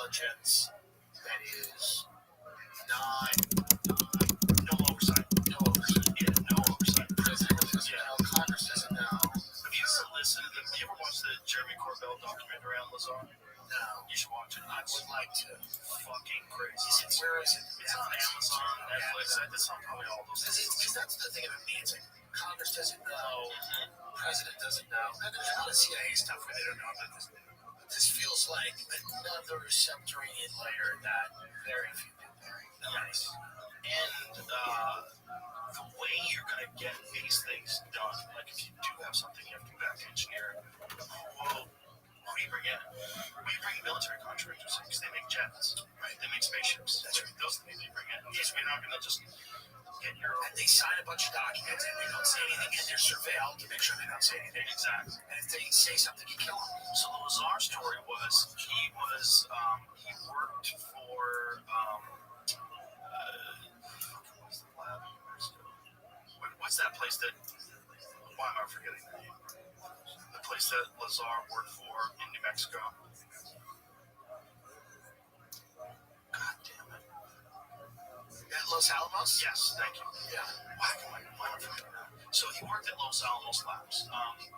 intelligence that is not no oversight. No oversight. Yeah, no oversight. The president doesn't know. Congress doesn't know. Have you ever listened to have you ever watched the Jeremy Corbell documentary on Lazar? No. You should watch it. I would like to. Fucking crazy. Where is it? It's on Amazon, Netflix. It's on probably all those things. Because that's the thing about me. It's like Congress doesn't know. President doesn't know. And there's a lot of CIA stuff where they don't know about this. This feels like another subterranean layer that very few people know. Nice. And the way you're going to get these things done, like if you do have something you have to back engineer, who do you bring in? You bring military contractors in because they make jets, right? They make spaceships. That's right. Those are the people you bring in. Yes, we're not going to just get your own. And they sign a bunch of documents and they don't say anything, and they're surveilled to make sure they don't say anything. Exactly. And if they say something, you kill them. So the Lazar story was he worked for what's the lab? What's that place that? Why am I forgetting the name? The place that Lazar worked for in New Mexico. God damn it. At Los Alamos? Yes, thank you. Yeah. Why am I forgetting that? So he worked at Los Alamos Labs.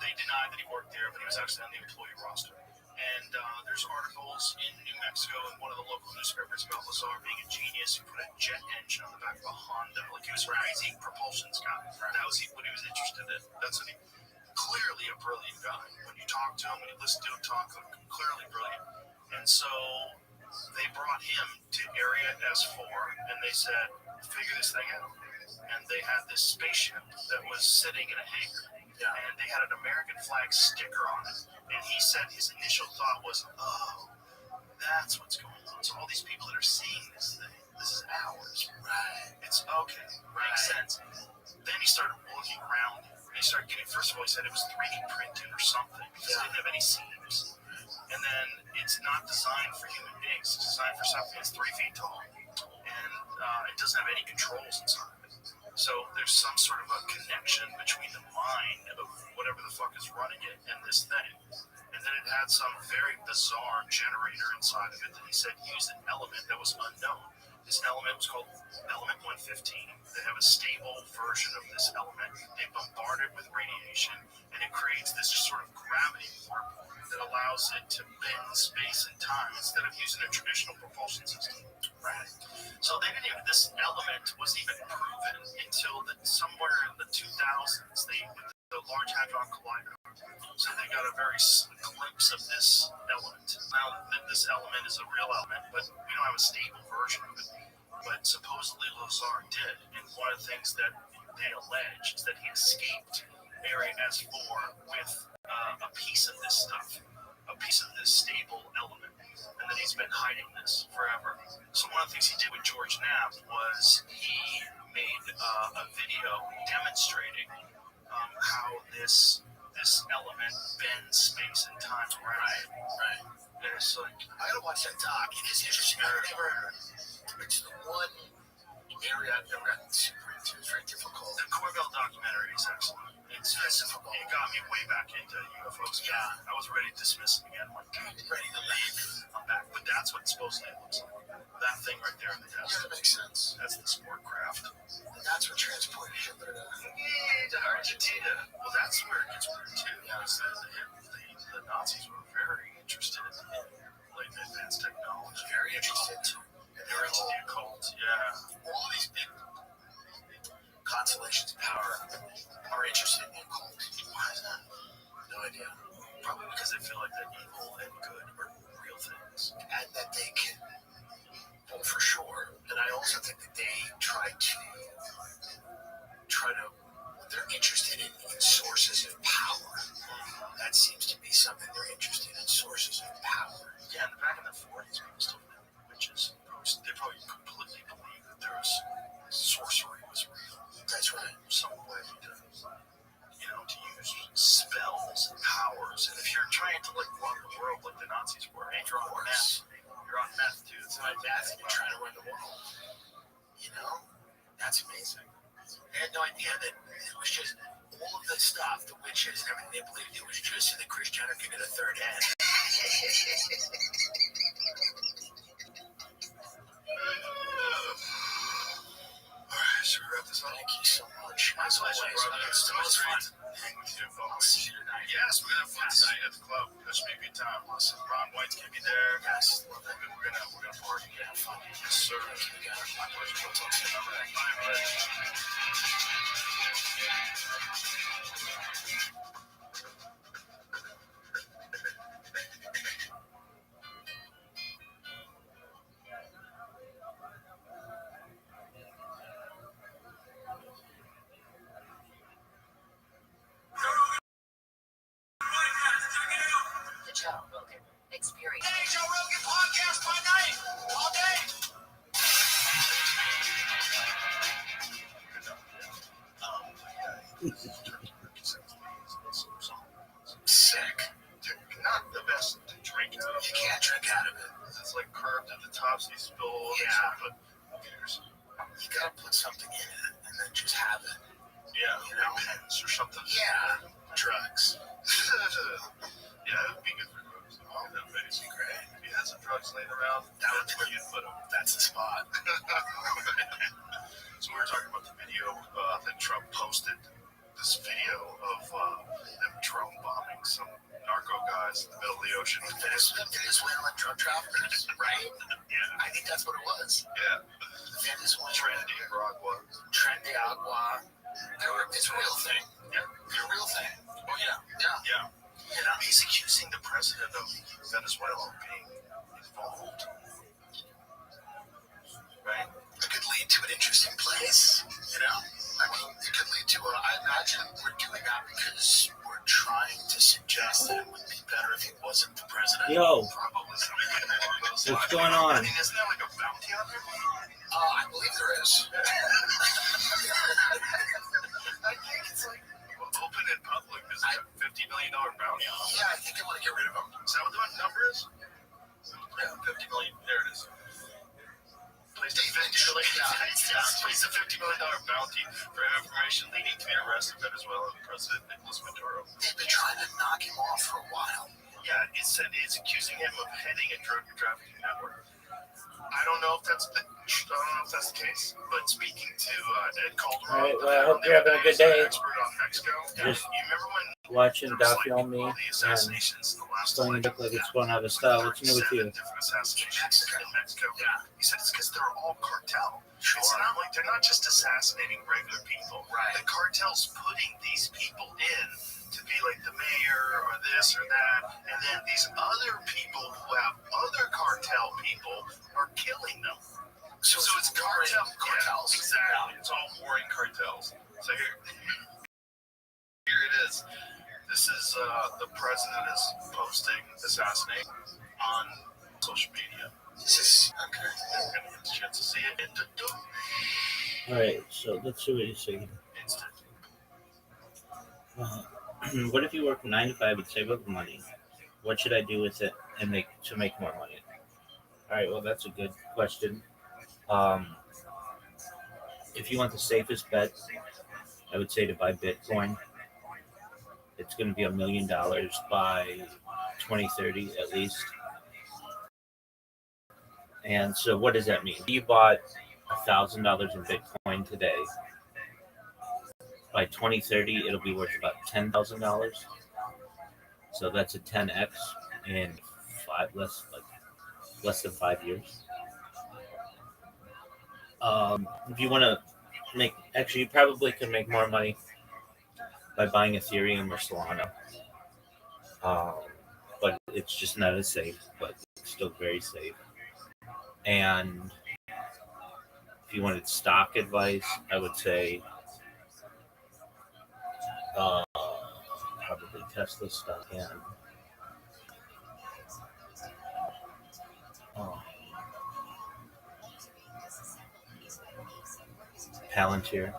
They denied that he worked there, but he was actually on the employee roster. And there's articles in New Mexico in one of the local newspapers about Lazar being a genius who put a jet engine on the back of a Honda. Like he was a crazy propulsions guy. That was what he was interested in. That's what he... Clearly a brilliant guy. When you talk to him, when you listen to him talk, clearly brilliant. And so they brought him to Area S4, and they said, figure this thing out. And they had this spaceship that was sitting in a hangar. Yeah. And they had an American flag sticker on it. And he said his initial thought was, oh, that's what's going on. So all these people that are seeing this thing, this is ours. Right. It's okay. Right. Makes sense. Then he started looking around. And he started getting, first of all, he said it was 3D printed or something because it didn't have any seams. And then it's not designed for human beings. It's designed for something that's 3 feet tall. And it doesn't have any controls inside of it. So there's some sort of a connection between the mind of whatever the fuck is running it and this thing. And then it had some very bizarre generator inside of it that he said used an element that was unknown. This element was called element 115. They have a stable version of this element. They bombard it with radiation, and it creates this sort of gravity warp that allows it to bend space and time instead of using a traditional propulsion system. Right. So they didn't even, this element was even proven until somewhere in the 2000s, with the Large Hadron Collider. So they got a very glimpse of this element. Now, this element is a real element, but we don't have a stable version of it. But supposedly Lazar did, and one of the things that they allege is that he escaped Area S4 with a piece of this stuff, a piece of this stable element, and that he's been hiding this forever. So one of the things he did with George Knapp was he made a video demonstrating how this element bends space and time around. Right. And it's like, I gotta watch that doc. It is interesting. It's the one area I've never gotten super into. It's very difficult. The Corbell documentary is excellent. It's difficult. It got me way back into UFOs. Yeah. I was ready to dismiss it again. I'm like, God, ready to leave. I'm back. But that's what supposedly it looks like. That thing right there in the test. Yeah, that makes sense. That's the sport craft. And that's what transported Hitler to Argentina. Well, that's where it gets weird too. Yeah. The Nazis were very interested in like advanced technology. Very interested too. And they were into the occult. Yeah. All these big constellations of power are interested in the occult. Why is that? No idea. Probably because they feel like that evil and good are real things. And that they can, well, for sure. And I also think that they they're interested in sources of power. That seems to be something they're interested in, sources of power. Yeah, and back in the 40s, people still knew witches. They probably completely believed that there was sorcery was real. That's right. Some way to use spells and powers. And if you're trying to run the world like the Nazis were, and you're on meth. You're on meth, dude. It's not meth, and you're trying to run the world. That's amazing. I had no idea that it was just all of the stuff, the witches and everything, they believed it was just so that Chris Jenner could get a third head. as always. It's the most fun. Hang with you, folks. See you tonight. Yes, we're gonna have fun tonight at the club. That should be a good time. Listen, Ron White's gonna be there. Yes, we're gonna party. We're gonna have fun. Yes, sir. My pleasure. We'll talk to you. All right. Bye. The Joe Rogan Experience. Hey, Joe Rogan podcast by night, all day. Sick. Not the best to drink out of. You can't drink out of it. It's like curved at the top, so you spill. Yeah. But who cares? You gotta put something in it and then just have it. Yeah. You know, pens or something. Yeah. Drugs. Yeah, it would be good for drugs. Oh, that would be great. If you had some drugs laying around, that's where you'd put them. That's the spot. So we were talking about the video that Trump posted. This video of them drone bombing some narco guys in the middle of the ocean. Venezuelan drug traffickers, right? Yeah. I think that's what it was. Yeah. Venezuela. Trendy Agua. It's a real thing. Yeah. It's a real thing. Oh, yeah. Yeah. Yeah. You know, he's accusing the president of Venezuela of being involved. Right? It could lead to an interesting place, you know? I mean, it could lead to I imagine we're doing that because we're trying to suggest that it would be better if he wasn't the president. Yo. Probably something along those lines. What's going on? I mean, isn't there like a bounty on there? I believe there is. I think it's like open in public. There's like a $50 million bounty on him. Yeah, I think they want to get rid of him. Is that what the number is? Yeah, 50 million. There it is. Please a $50 million bounty for information leading to the arrest of Venezuelan President Nicolas Maduro. They've been trying to knock him off for a while. Yeah, it's accusing him of heading a drug trafficking network. I don't know if that's the case, but speaking to Ed Calderon, all right, well, I hope you're having a good day. Expert on Mexico. Just you remember when watching Daffy on me the and assassinations the last telling you like it's going out of style. What's new with you? different assassinations in Mexico. Yeah. He said it's because they're all cartel. Sure. It's not like they're not just assassinating regular people. Right. The cartel's putting these people in to be like the mayor or this or that, and then these other people who have other cartel people are killing them. So it's cartels. Yeah, exactly. It's all warring cartels. So here it is. This is the president is posting assassinate on social media. This is okay. I'm gonna get a chance to see it. All right, so let's see what you say. Instant. What if you work 9 to 5 and save up money? What should I do with it and make more money? All right, well, that's a good question. If you want the safest bet, I would say to buy Bitcoin. It's going to be $1 million by 2030 at least. And so what does that mean? You bought $1,000 in Bitcoin today. By 2030, it'll be worth about $10,000. So that's a 10x in less than 5 years. If you want to you probably can make more money by buying Ethereum or Solana. But it's just not as safe, but it's still very safe. And if you wanted stock advice, I would say probably Tesla stock and Palantir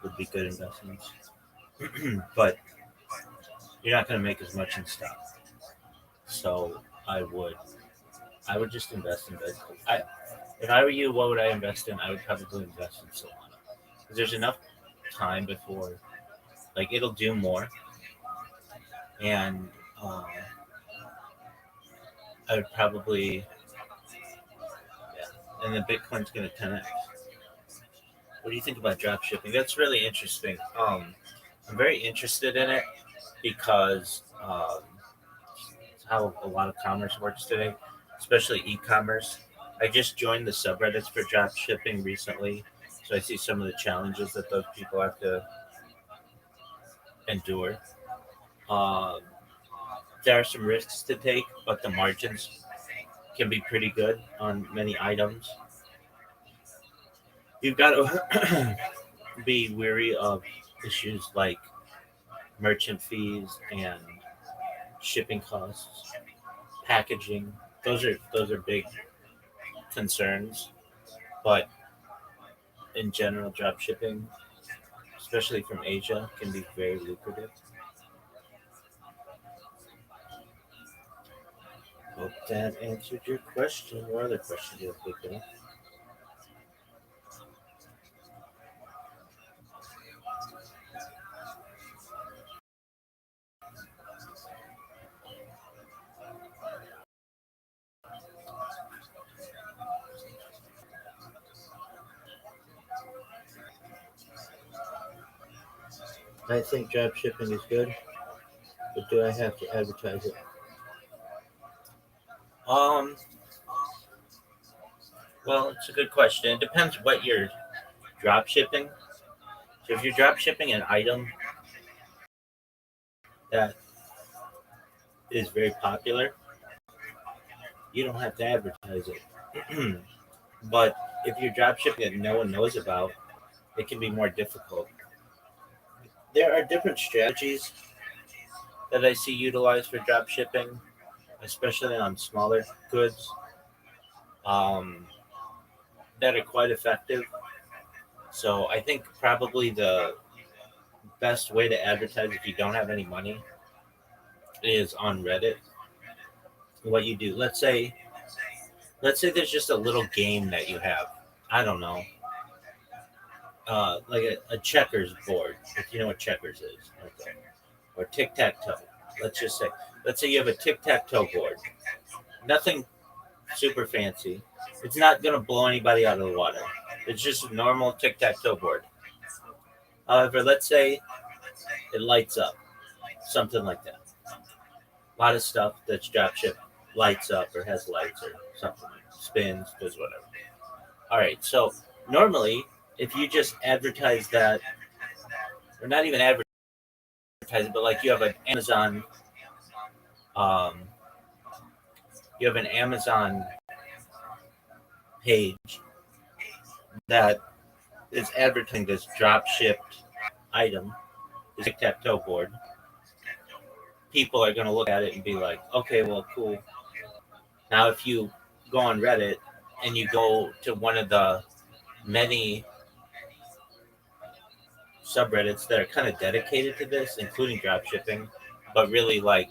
would be good investments. But you're not going to make as much in stock. So I would just invest in Bitcoin. If I were you, what would I invest in? I would probably invest in Solana. Because there's enough time before, it'll do more. And I would probably, and the Bitcoin's going to 10x. What do you think about drop shipping? That's really interesting. I'm very interested in it because it's how a lot of commerce works today, especially e-commerce. I just joined the subreddits for drop shipping recently, so I see some of the challenges that those people have to endure. Um, there are some risks to take, but the margins can be pretty good on many items. You've got to be wary of issues like merchant fees and shipping costs, packaging. Those are big concerns, but in general, drop shipping, especially from Asia, can be very lucrative. Hope that answered your question. What other question do you have, Victor? I think drop shipping is good, but do I have to advertise it? Um, well, it's a good question. It depends what you're drop shipping. So if you're drop shipping an item that is very popular, you don't have to advertise it. But if you're drop shipping that no one knows about, it can be more difficult. There are different strategies that I see utilized for drop shipping, especially on smaller goods, um, that are quite effective. So I think probably the best way to advertise if you don't have any money is on Reddit. What you do, let's say there's just a little game that you have. I don't know, like a checkers board, if you know what checkers is, okay, or tic tac toe. Let's say you have a tic tac toe board. Nothing super fancy. It's not gonna blow anybody out of the water. It's just a normal tic tac toe board. However, let's say it lights up, something like that. A lot of stuff that's drop shipped lights up or has lights or something, spins, does whatever. All right, so normally if you just advertise that, or not even advertise it, but like um, you have an Amazon page that is advertising this drop shipped item, this tic tac toe board. People are going to look at it and be like, okay, well, cool. Now, if you go on Reddit and you go to one of the many subreddits that are kind of dedicated to this, including drop shipping, but really like,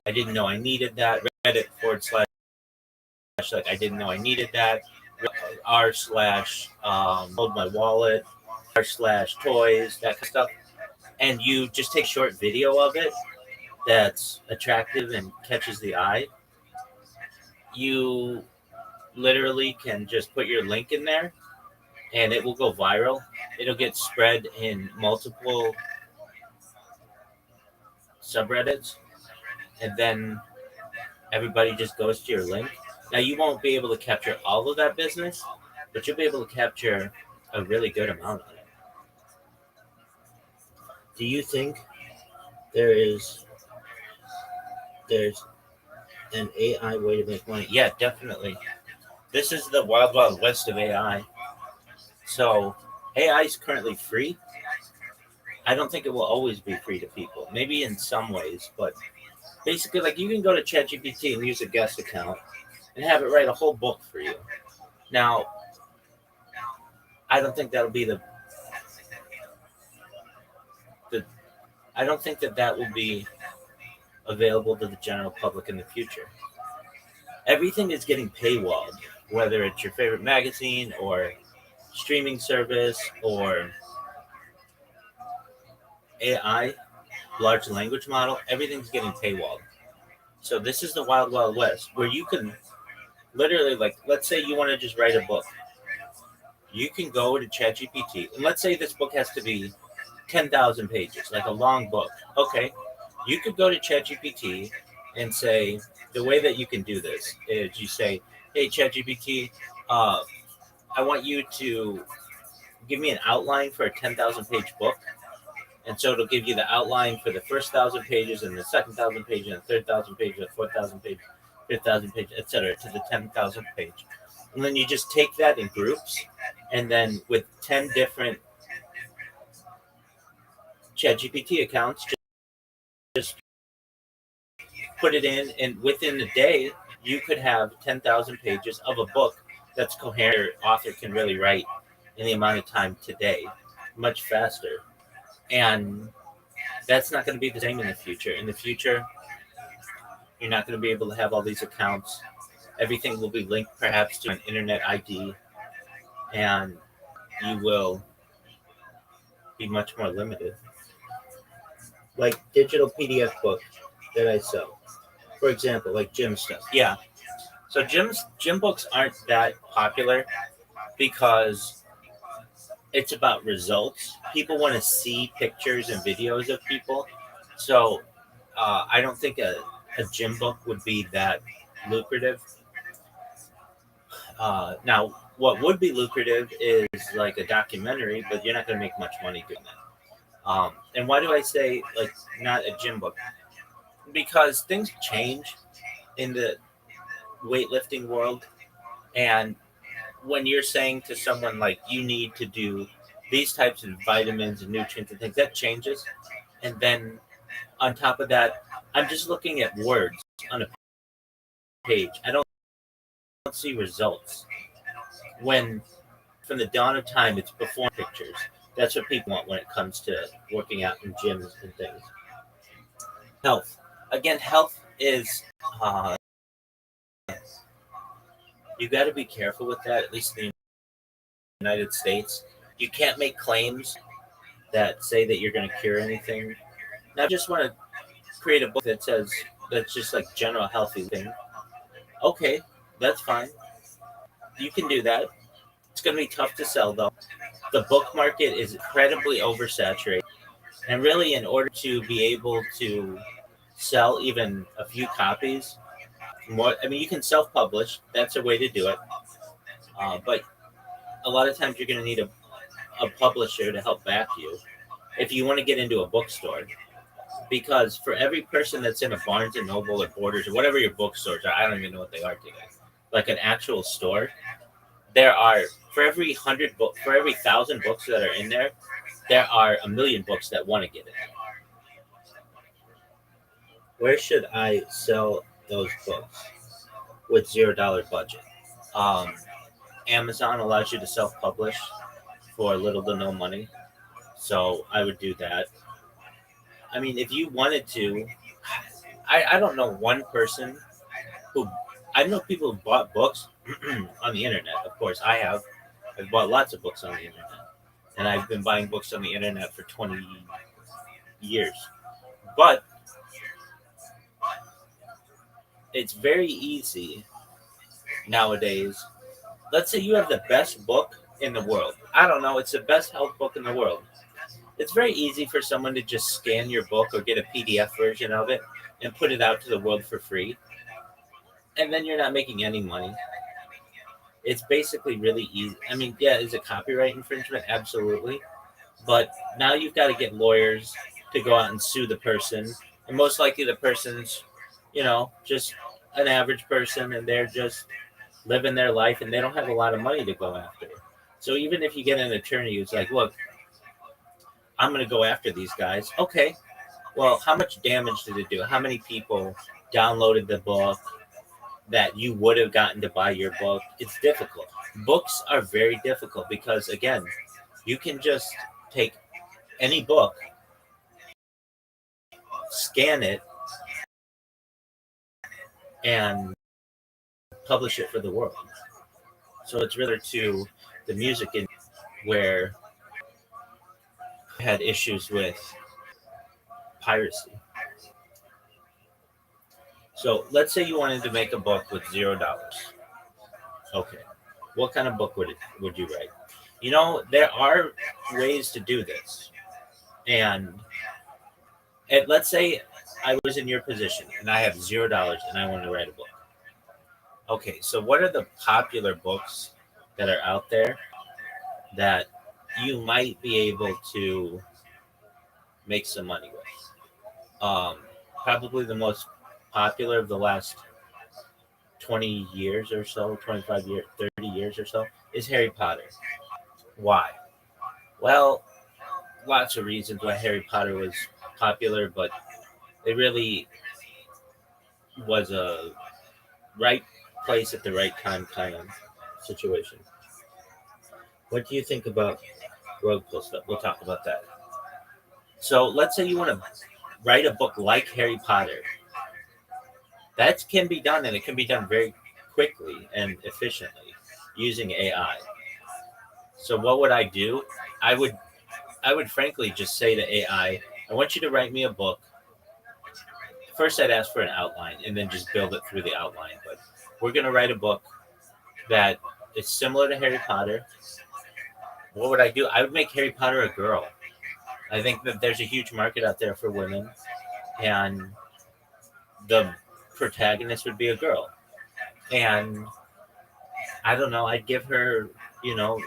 I didn't know I needed that. Reddit forward slash, like, I didn't know I needed that. R slash, hold my wallet, R slash toys, that kind of stuff. And you just take short video of it that's attractive and catches the eye. You literally can just put your link in there and it will go viral. It'll get spread in multiple subreddits, and then everybody just goes to your link. Now, you won't be able to capture all of that business, but you'll be able to capture a really good amount of it. Do you think there is there's an AI way to make money? Yeah, definitely. This is the wild, wild west of AI. So AI is currently free. I don't think it will always be free to people. Maybe in some ways, but basically, like, you can go to ChatGPT and use a guest account and have it write a whole book for you. Now, I don't think that'll be the I don't think that will be available to the general public in the future. Everything is getting paywalled, whether it's your favorite magazine or streaming service or AI, large language model. Everything's getting paywalled. So this is the wild, wild west where you can literally, like, let's say you want to just write a book. You can go to ChatGPT, and let's say this book has to be 10,000 pages, like a long book. Okay, you could go to ChatGPT and say, the way that you can do this is you say, hey, ChatGPT, uh, I want you to give me an outline for a 10,000 page book. And so it'll give you the outline for the first 1,000 pages, and the second 1,000 pages, and the third 1,000 pages, the 4,000 pages, 5,000 pages, etc., to the 10,000 page. And then you just take that in groups, and then with 10 different ChatGPT accounts, just put it in, and within a day, you could have 10,000 pages of a book that's coherent. Author can really write in the amount of time today, much faster. And that's not going to be the same in the future. In the future, you're not going to be able to have all these accounts. Everything will be linked perhaps to an internet ID, and you will be much more limited. Like digital PDF books that I sell, for example, like gym stuff. Yeah. So gym books aren't that popular because it's about results. People want to see pictures and videos of people. So I don't think a gym book would be that lucrative. Now, what would be lucrative is like a documentary, but you're not going to make much money doing that. And why do I say like not a gym book? Because things change in the weightlifting world, and when you're saying to someone like you need to do these types of vitamins and nutrients and things, that changes. And then on top of that, I'm just looking at words on a page. I don't see results. When from the dawn of time, it's before pictures. That's what people want when it comes to working out in gyms and things. Health. Again, health is, uh, you got to be careful with that, at least in the United States. You can't make claims that say that you're going to cure anything. Now, I just want to create a book that says that's just like general healthy thing. Okay, that's fine. You can do that. It's going to be tough to sell though. The book market is incredibly oversaturated. And really, in order to be able to sell even a few copies, more, I mean, you can self publish. That's a way to do it. But a lot of times you're going to need a publisher to help back you if you want to get into a bookstore. Because for every person that's in a Barnes and Noble or Borders or whatever your bookstores are, I don't even know what they are today, like an actual store, there are for every 100 book for every 1,000 books that are in there, there are a million books that want to get in. Where should I sell those books with $0 budget? Um, Amazon allows you to self-publish for little to no money, so I would do that. I mean, if you wanted to, I don't know one person who I know people who bought books on the internet. Of course, I have. I've bought lots of books on the internet, and I've been buying books on the internet for 20 years. But it's very easy nowadays. Let's say you have the best book in the world. I don't know, it's the best health book in the world. It's very easy for someone to just scan your book or get a PDF version of it and put it out to the world for free. And then you're not making any money. It's basically really easy. I mean, yeah, is it copyright infringement? Absolutely. But now you've got to get lawyers to go out and sue the person. And most likely the person's, just an average person, and they're just living their life and they don't have a lot of money to go after. So even if you get an attorney who's like, look, I'm going to go after these guys. Okay, well, how much damage did it do? How many people downloaded the book that you would have gotten to buy your book? It's difficult. Books are very difficult because, again, you can just take any book, scan it, and publish it for the world. So it's really to the music in where I had issues with piracy. So let's say you wanted to make a book with $0. Okay, what kind of book would you write? There are ways to do this. And, let's say I was in your position and I have $0 and I want to write a book. Okay, so what are the popular books that are out there that you might be able to make some money with? Probably the most popular of the last 20 years or so, 25 years, 30 years or so, is Harry Potter. Why? Well, lots of reasons why Harry Potter was popular, but it really was a right place at the right time kind of situation. What do you think about road pull stuff? We'll talk about that. So let's say you want to write a book like Harry Potter. That can be done, and it can be done very quickly and efficiently using AI. So what would I do? I would I would frankly just say to AI, I want you to write me a book. First, I'd ask for an outline and then just build it through the outline. But we're going to write a book that is similar to Harry Potter. What would I do? I would make Harry Potter a girl. I think that there's a huge market out there for women, and the protagonist would be a girl. And I don't know, I'd give her,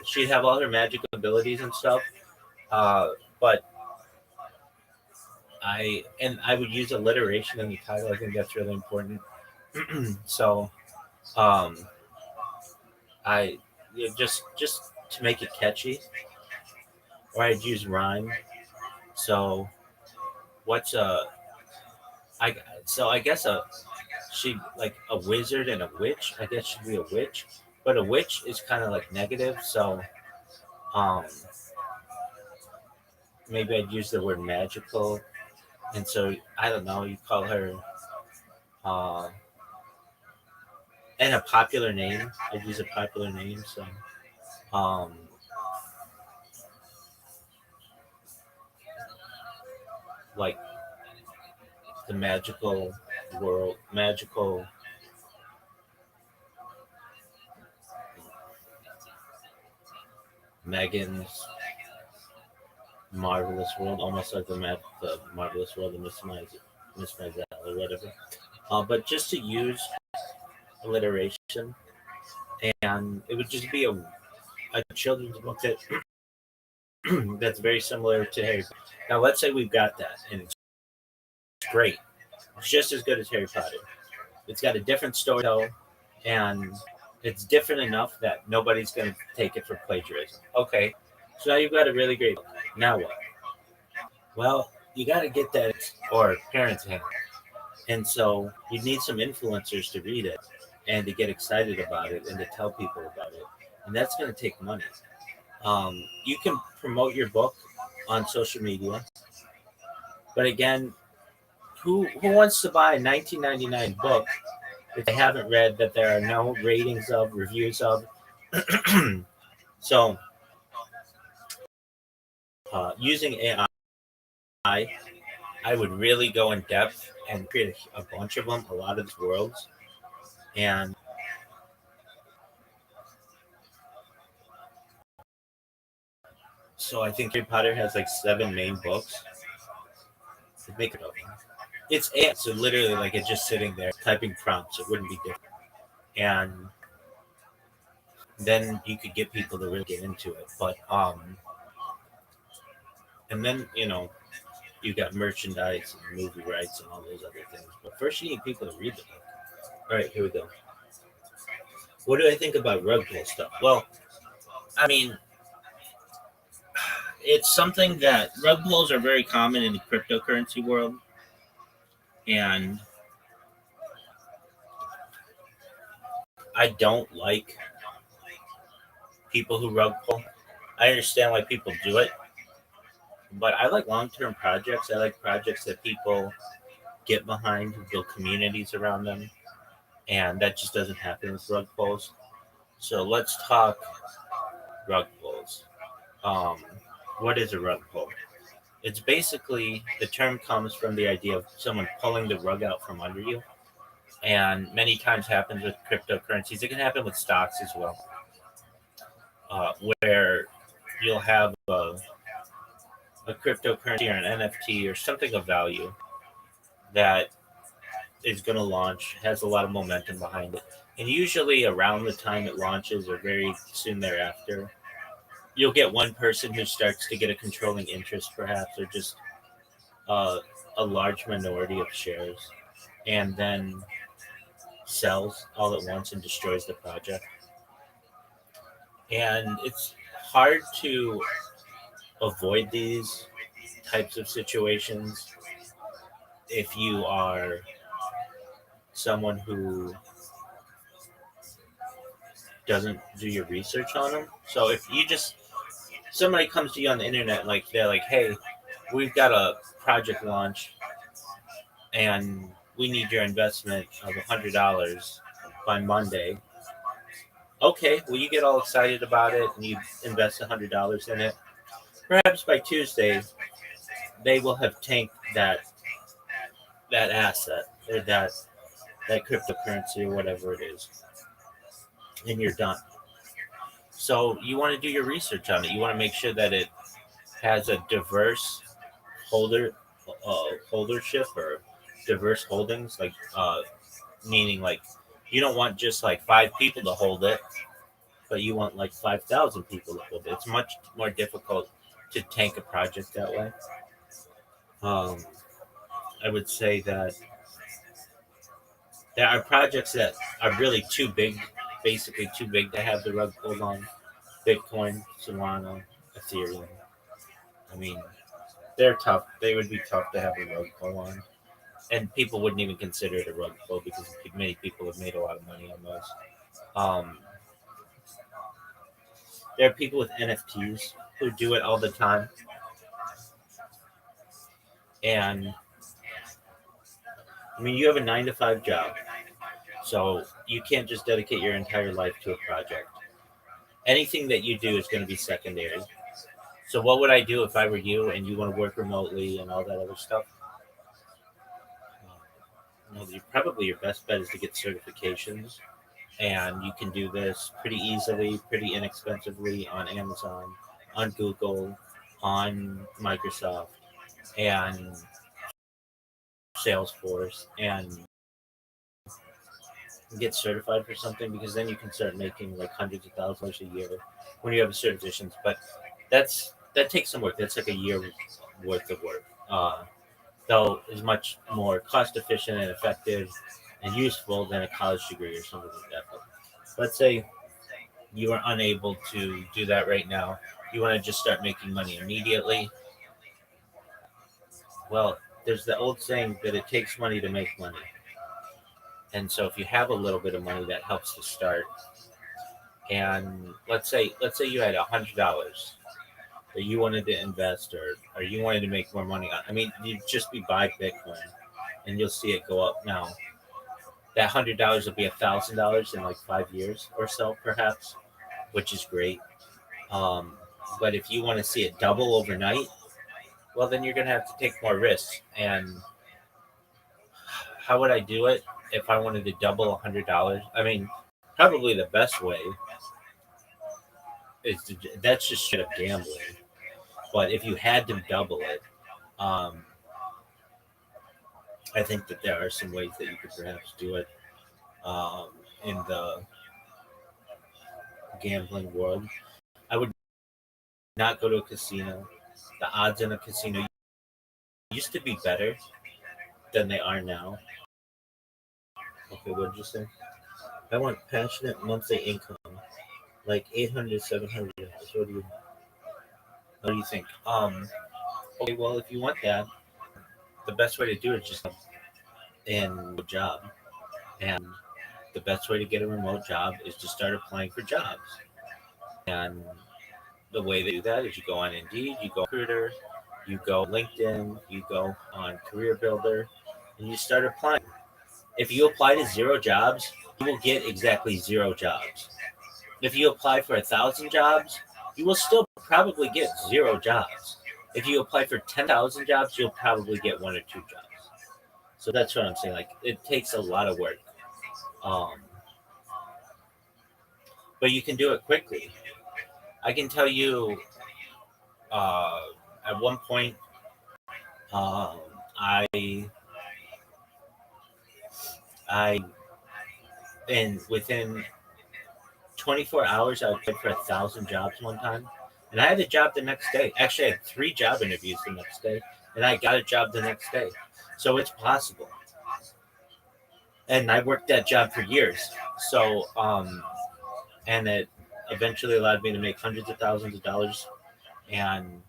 she'd have all her magic abilities and stuff. But I would use alliteration in the title. I think that's really important. So, um, I just to make it catchy, or I'd use rhyme. So what's I I guess she like a wizard and a witch. I guess she'd be a witch, but a witch is kind of like negative. So um, maybe I'd use the word magical, and so I don't know. You call her uh, and a popular name. I'd use a popular name. So um, like the magical world, magical Megan's marvelous world, almost like the marvelous world of Miss Maisel or whatever. But just to use alliteration, and it would just be a children's book that that's very similar to Harry Potter. Now, let's say we've got that, and it's great. It's just as good as Harry Potter. It's got a different story, though, and it's different enough that nobody's going to take it for plagiarism. Okay, so now you've got a really great book. Now what? Well, you got to get that, or parents have. And so you need some influencers to read it and to get excited about it and to tell people about it. And that's going to take money. You can promote your book on social media, but again, who wants to buy a 1999 book that they haven't read, that there are no ratings of, reviews of? So using AI, I would really go in depth and create a bunch of them, a lot of these worlds, and so I think Harry Potter has like 7 main books. To make it up. It's AI, so literally like it's just sitting there typing prompts. It wouldn't be different. And then you could get people to really get into it. But and then you got merchandise and movie rights and all those other things. But first you need people to read the book. All right, here we go. What do I think about rug pull stuff? Well, I mean, it's something that rug pulls are very common in the cryptocurrency world, and I don't like people who rug pull. I understand why people do it, but I like long-term projects. I like projects that people get behind, who build communities around them, and that just doesn't happen with rug pulls. So let's talk rug pulls. Um, what is a rug pull? It's basically the term comes from the idea of someone pulling the rug out from under you, and many times happens with cryptocurrencies. It can happen with stocks as well, where you'll have a cryptocurrency or an NFT or something of value that is going to launch, has a lot of momentum behind it. And usually around the time it launches or very soon thereafter, you'll get one person who starts to get a controlling interest, perhaps, or just uh, a large minority of shares, and then sells all at once and destroys the project. And it's hard to avoid these types of situations if you are someone who doesn't do your research on them. So if you just somebody comes to you on the internet like they're like, "Hey, we've got a project launch and we need your investment of $100 by Monday." Okay, well you get all excited about it and you invest $100 in it. Perhaps by Tuesday they will have tanked that asset or that cryptocurrency or whatever it is, and you're done. So you want to do your research on it. You want to make sure that it has a diverse holder holdership or diverse holdings, like meaning like you don't want just like 5 people to hold it, but you want like 5,000 people to hold it. It's much more difficult to tank a project that way. Um, I would say that there are projects that are really too big, basically too big to have the rug pulled on. Bitcoin, Solana, Ethereum. I mean, they're tough. They would be tough to have a rug pull on, and people wouldn't even consider it a rug pull because many people have made a lot of money on those. There are people with NFTs who do it all the time, and I mean, you have a 9 to 5 job, so you can't just dedicate your entire life to a project. Anything that you do is going to be secondary. So, what would I do if I were you and you want to work remotely and all that other stuff? Probably your best bet is to get certifications, and you can do this pretty easily, pretty inexpensively on Amazon, on Google, on Microsoft, and Salesforce, and get certified for something because then you can start making like hundreds of thousands a year when you have certifications. But that takes some work. That's like a year worth of work. Though is much more cost efficient and effective and useful than a college degree or something like that. But let's say you are unable to do that right now. You want to just start making money immediately. Well, there's the old saying that it takes money to make money. And so if you have a little bit of money, that helps to start. And let's say you had $100 that you wanted to invest or you wanted to make more money on. I mean, you just be buy Bitcoin and you'll see it go up. Now that $100 will be $1,000 in like 5 years or so, perhaps, which is great. Um, but if you want to see it double overnight, well, then you're gonna have to take more risks. And how would I do it if I wanted to double $100? I mean, probably the best way is that's just straight up gambling. But if you had to double it, um, I think that there are some ways that you could perhaps do it um, in the gambling world. I would not go to a casino. The odds in a casino used to be better than they are now. Okay, what did you say? I want passionate monthly income, like 800, 700. What do you think? Okay, well, if you want that, the best way to do it is just in a job. And the best way to get a remote job is to start applying for jobs. And the way they do that is you go on Indeed, you go on Recruiter, you go on LinkedIn, you go on Career Builder, and you start applying. If you apply to 0 jobs, you will get exactly 0 jobs. If you apply for 1,000 jobs, you will still probably get 0 jobs. If you apply for 10,000 jobs, you'll probably get 1 or 2 jobs. So that's what I'm saying. Like it takes a lot of work, um, but you can do it quickly. I can tell you Uh, at one point, um, I I and within 24 hours, I applied for 1,000 jobs one time, and I had a job the next day. Actually, I had three job interviews the next day, and I got a job the next day. So it's possible, and I worked that job for years. So and it eventually allowed me to make hundreds of thousands of dollars, and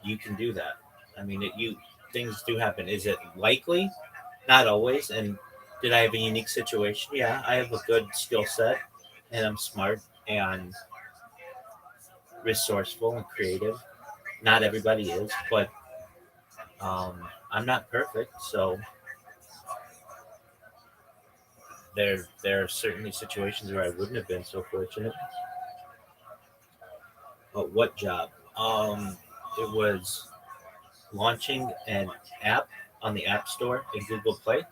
you can do that. I mean, you things do happen. Is it likely? Not always. And did I have a unique situation? Yeah, I have a good skill set, and I'm smart and resourceful and creative. Not everybody is, but I'm not perfect. So there are certainly situations where I wouldn't have been so fortunate. But what job? It was launching an app on the App Store in Google Play,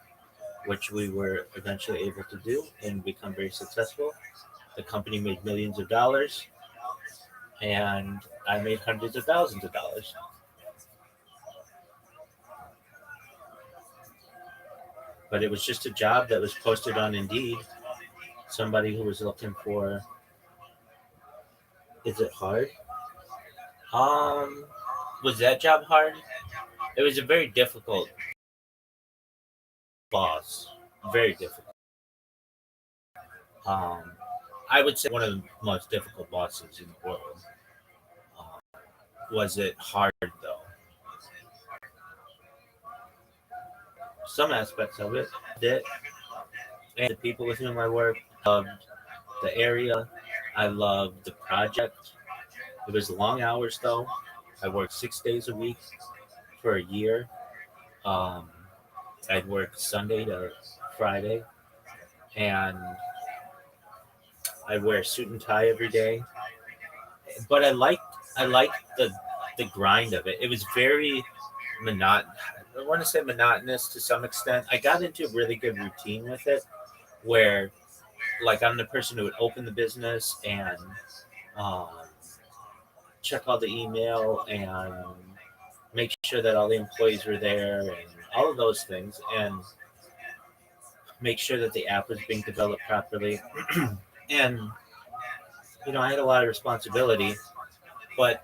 which we were eventually able to do and become very successful. The company made millions of dollars, and I made hundreds of thousands of dollars. But it was just a job that was posted on Indeed. Somebody who was looking for, is it hard? Um, was that job hard? It was a very difficult boss, very difficult. Um, I would say one of the most difficult bosses in the world. Um, was it hard though? Some aspects of it did, and the people with whom I worked loved the area. I loved the project. It was long hours though. I worked 6 days a week for a year. Um, I'd work Sunday to Friday, and I'd wear a suit and tie every day. But I liked the grind of it. It was very monot. I want to say monotonous to some extent. I got into a really good routine with it, where like I'm the person who would open the business and um, check all the email and make sure that all the employees were there and all of those things, and make sure that the app was being developed properly. And I had a lot of responsibility, but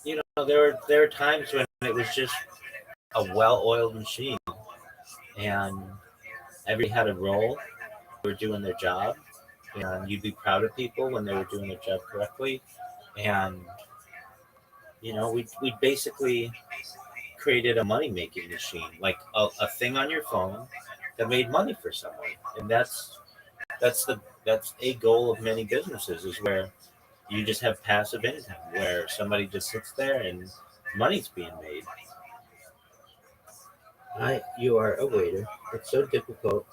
there were times when it was just a well-oiled machine, and everybody had a role. They were doing their job, and you'd be proud of people when they were doing their job correctly. And we basically created a money-making machine, like a thing on your phone that made money for someone, and that's a goal of many businesses, is where you just have passive income, where somebody just sits there and money's being made. You are a waiter. It's so difficult.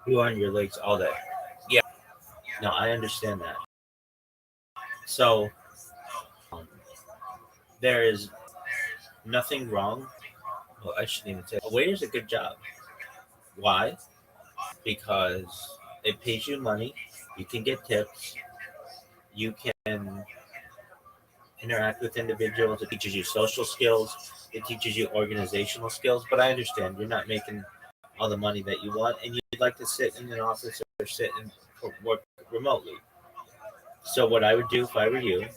You are on your legs all day. Yeah, no, I understand that. So um, there is nothing wrong. Well, I shouldn't even say a waiter's a good job. Why? Because it pays you money. You can get tips. You can interact with individuals. It teaches you social skills. It teaches you organizational skills. But I understand you're not making all the money that you want, and you'd like to sit in an office or sit and work remotely. So what I would do if I were you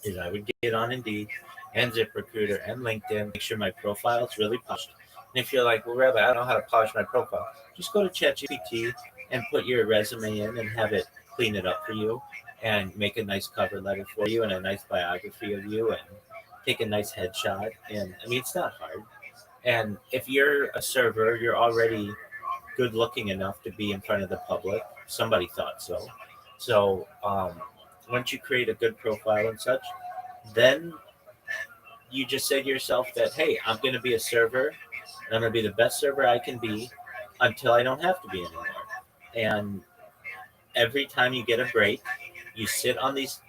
is I would get on Indeed and ZipRecruiter and LinkedIn, make sure my profile is really polished. And if you're like, well, Rabbi, I don't know how to polish my profile, just go to ChatGPT and put your resume in and have it clean it up for you and make a nice cover letter for you and a nice biography of you and take a nice headshot. And I mean, it's not hard. And if you're a server, you're already good looking enough to be in front of the public. Somebody thought so. So once you create a good profile and such, then you just say to yourself that, hey, I'm going to be a server, and I'm going to be the best server I can be until I don't have to be anymore. And every time you get a break, you sit on these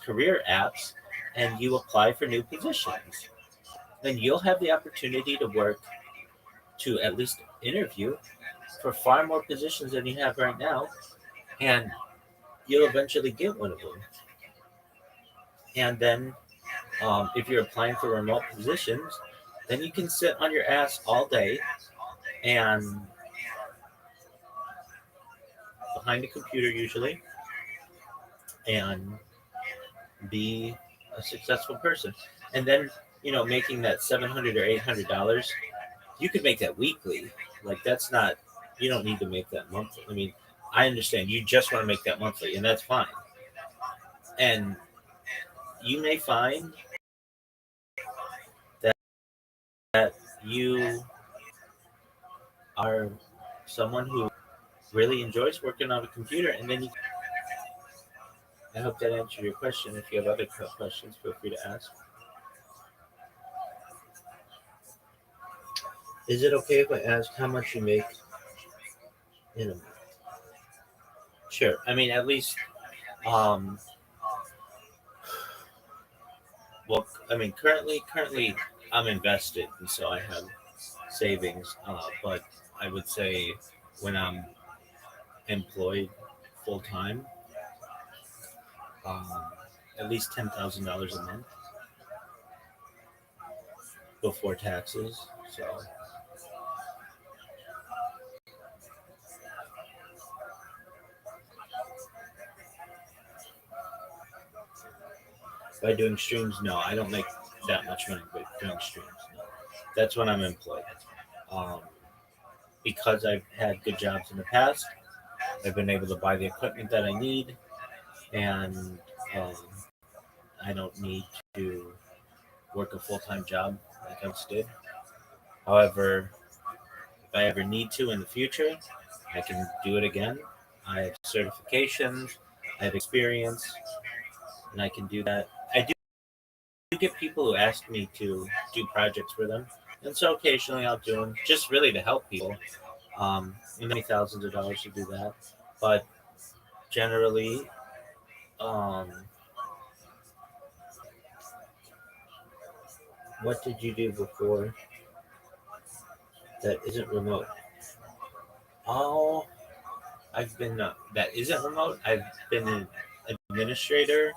career apps and you apply for new positions. Then you'll have the opportunity to work, to at least interview for far more positions than you have right now. and you'll eventually get one of them. And then, if you're applying for remote positions, then you can sit on your ass all day and behind a computer usually and be a successful person. And then, making that $700 or $800, you could make that weekly. Like that's not, you don't need to make that monthly. I mean, I understand you just want to make that monthly, and that's fine. And you may find that you are someone who really enjoys working on a computer, and then I hope that answered your question. If you have other questions, feel free to ask. Is it okay if I ask how much you make in a month? Sure. I mean, at least, um, well, I mean, currently, I'm invested, and so I have savings. But I would say when I'm employed full time, um, at least $10,000 a month before taxes. So by doing streams, no, I don't make that much money by doing streams. No. That's when I'm employed. Um, because I've had good jobs in the past, I've been able to buy the equipment that I need, and um, I don't need to work a full time job like I once did. However, if I ever need to in the future, I can do it again. I have certifications, I have experience, and I can do that. I do get people who ask me to do projects for them, and so occasionally I'll do them just really to help people. Um, many thousands of dollars to do that, but generally, um, what did you do before that isn't remote? Oh, I've been that isn't remote. I've been an administrator.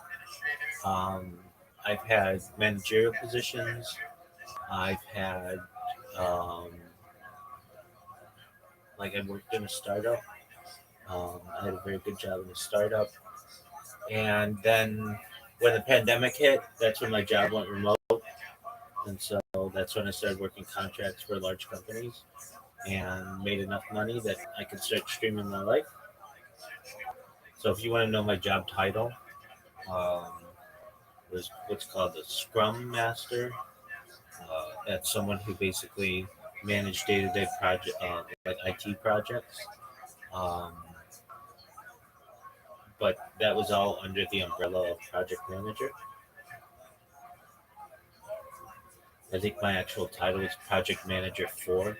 Um, I've had managerial positions. I've had like I worked in a startup. I had a very good job in a startup, and then when the pandemic hit, that's when my job went remote, and so that's when I started working contracts for large companies and made enough money that I could start streaming my life. So if you want to know my job title, um, was what's called the Scrum Master. That's someone who basically managed day-to-day project, like IT projects. Um, but that was all under the umbrella of project manager. I think my actual title was project manager four.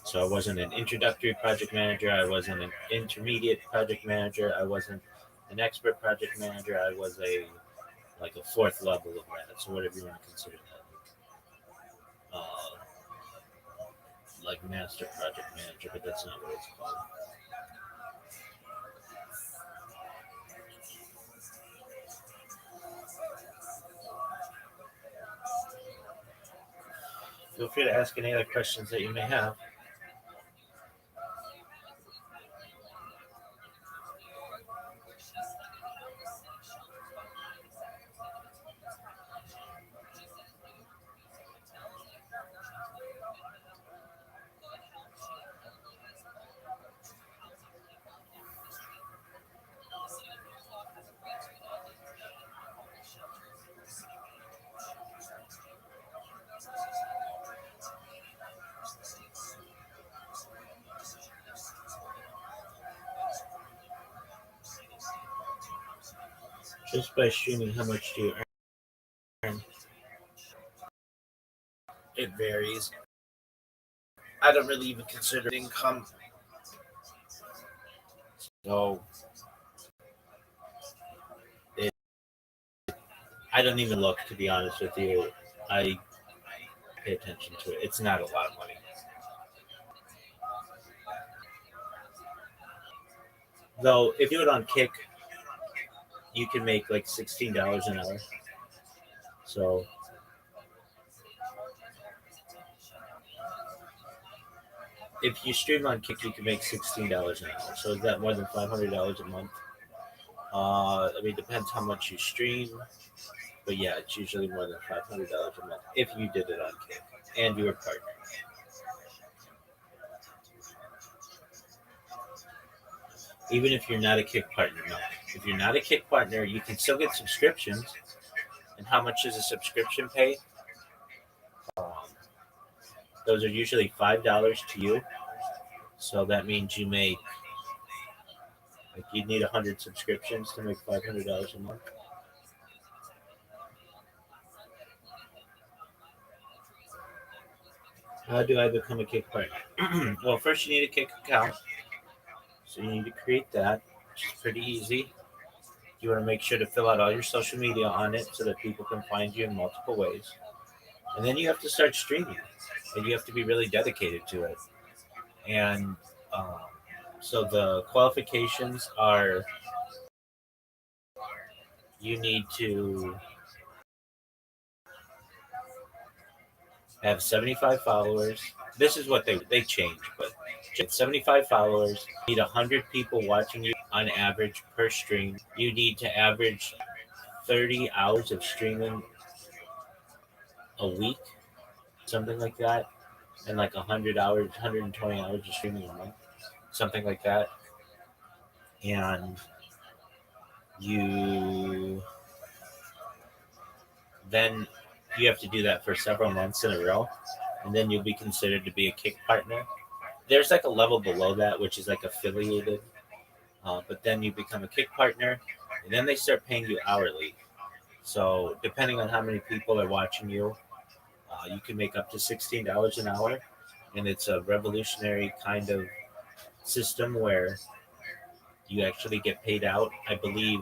So I wasn't an introductory project manager. I wasn't an intermediate project manager. I wasn't an expert project manager. I was a like a fourth level of that. So whatever you want to consider that, like master project manager, but that's not what it's called. Feel free to ask any other questions that you may have. Just by streaming, how much do you earn? It varies. I don't really even consider it income. So it, I don't even look, to be honest with you. I pay attention to it. It's not a lot of money. Though, if you do it on Kick, you can make like $16 an hour. So if you stream on Kick, you can make $16 an hour. So is that more than $500 a month? I mean, depends how much you stream, but yeah, it's usually more than $500 a month if you did it on Kick and you were partner. Even if you're not a Kick partner, no. If you're not a Kick partner, you can still get subscriptions. And how much is a subscription pay? Um, those are usually $5 to you. So that means you make like you'd need 100 subscriptions to make $500 a month. How do I become a Kick partner? Well, first you need a Kick account. So you need to create that, which is pretty easy. You want to make sure to fill out all your social media on it so that people can find you in multiple ways. And then you have to start streaming, and you have to be really dedicated to it. And um, so the qualifications are you need to have 75 followers. This is what they change, but 75 followers. You need 100 people watching you on average per stream. You need to average 30 hours of streaming a week, something like that, and like 100 hours, 120 hours of streaming a month, something like that. And you then you have to do that for several months in a row, and then you'll be considered to be a Kick partner. There's like a level below that, which is like affiliated, but then you become a Kick partner, and then they start paying you hourly. So depending on how many people are watching you, you can make up to $16 an hour, and it's a revolutionary kind of system where you actually get paid out. I believe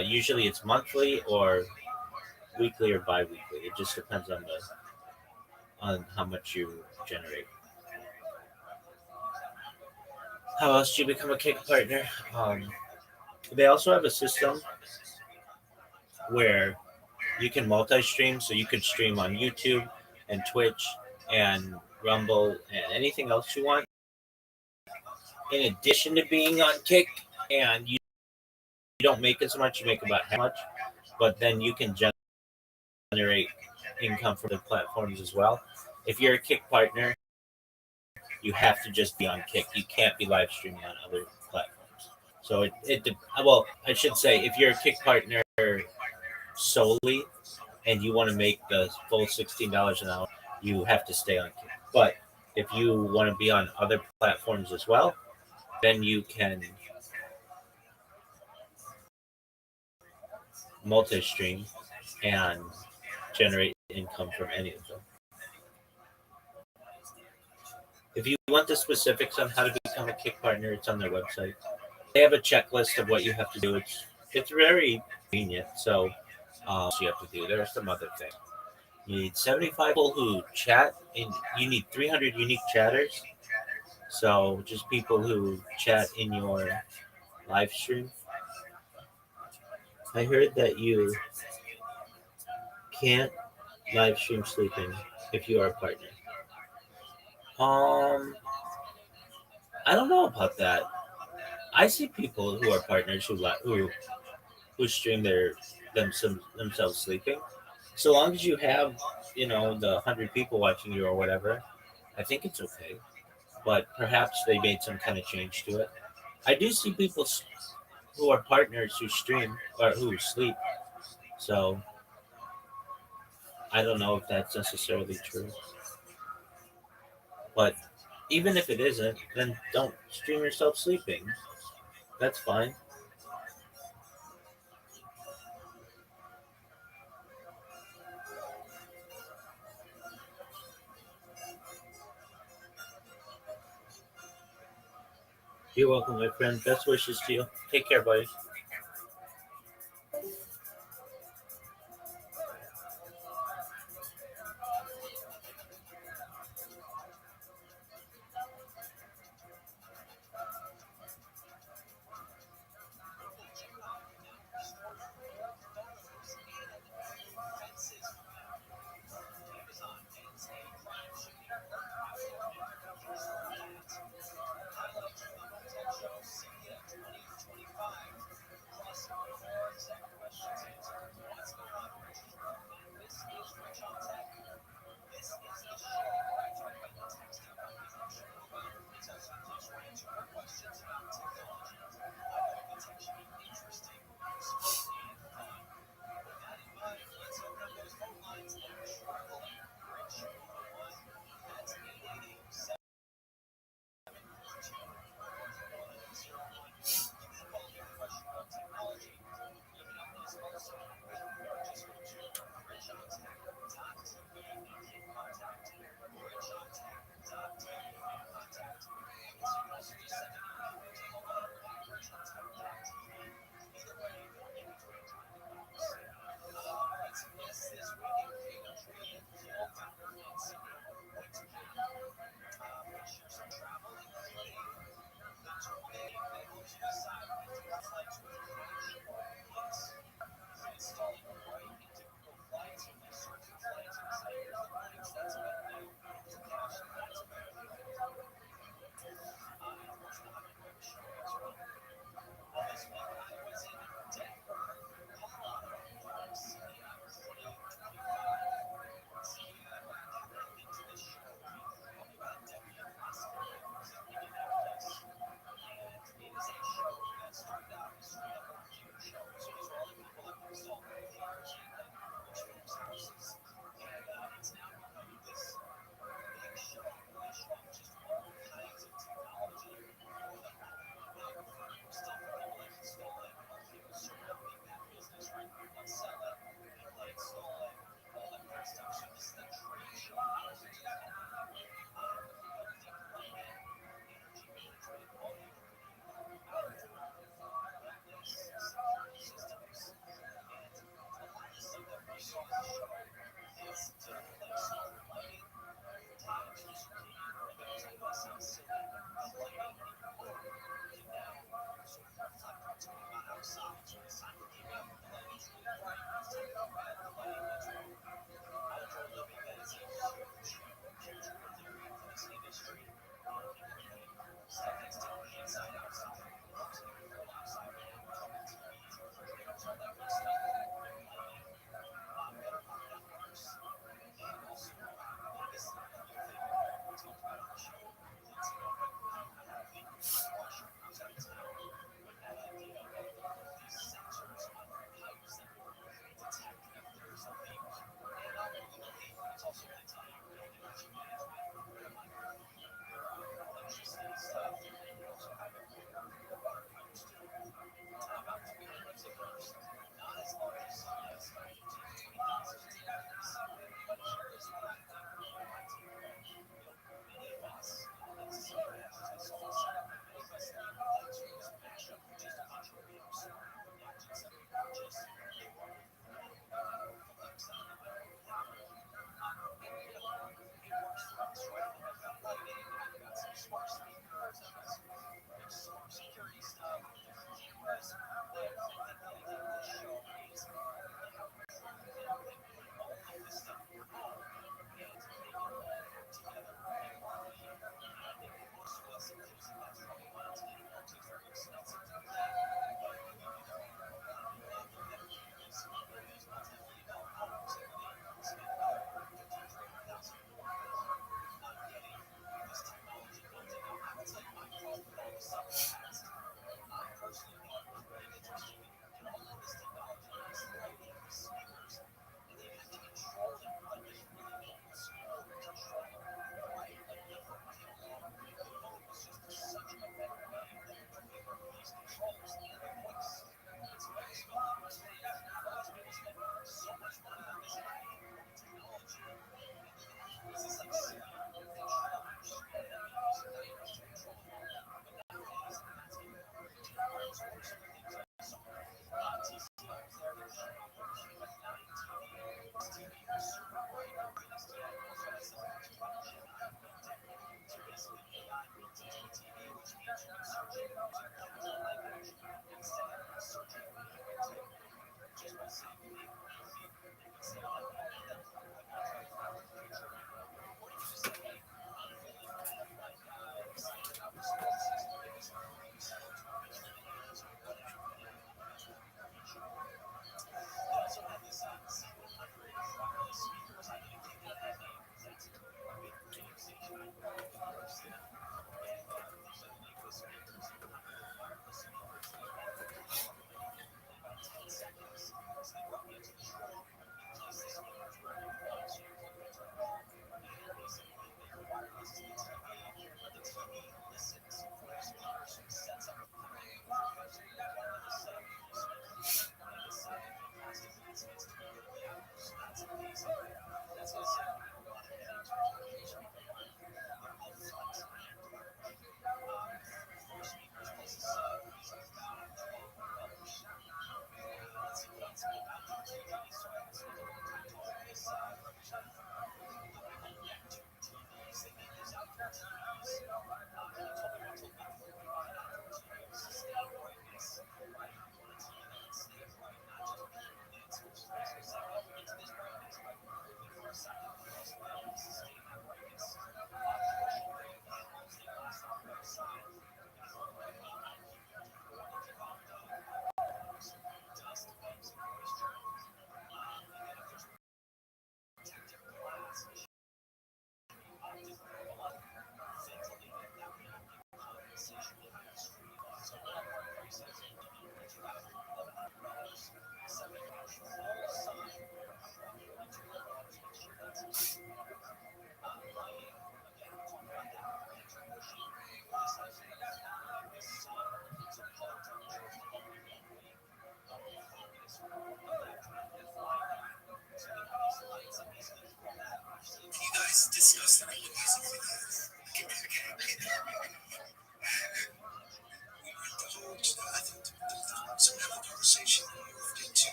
usually it's monthly or weekly or bi-weekly. It just depends on how much you generate. How else do you become a Kick partner? They also have a system where you can multi-stream, so you could stream on YouTube and Twitch and Rumble and anything else you want. In addition to being on Kick, and you don't make as much, you make about how much, but then you can generate income from the platforms as well. If you're a Kick partner, you have to just be on Kick. You can't be live streaming on other platforms. So well, I should say, if you're a Kick partner solely and you want to make the full $16 an hour, you have to stay on Kick. But if you want to be on other platforms as well, then you can multi-stream and generate income from any of them. If you want the specifics on how to become a Kick partner, it's on their website. They have a checklist of what you have to do. It's very convenient. So you have to do. There are some other things. You need 75 people who chat, and you need 300 unique chatters. So just people who chat in your live stream. I heard that you can't live stream sleeping if you are a partner. Um, I don't know about that. I see people who are partners who stream themselves sleeping. So long as you have the 100 people watching you or whatever, I think it's okay. But perhaps they made some kind of change to it. I do see people who are partners who stream or who sleep. So I don't know if that's necessarily true. But even if it isn't, then don't stream yourself sleeping. That's fine. You're welcome, my friend. Best wishes to you. Take care, buddy.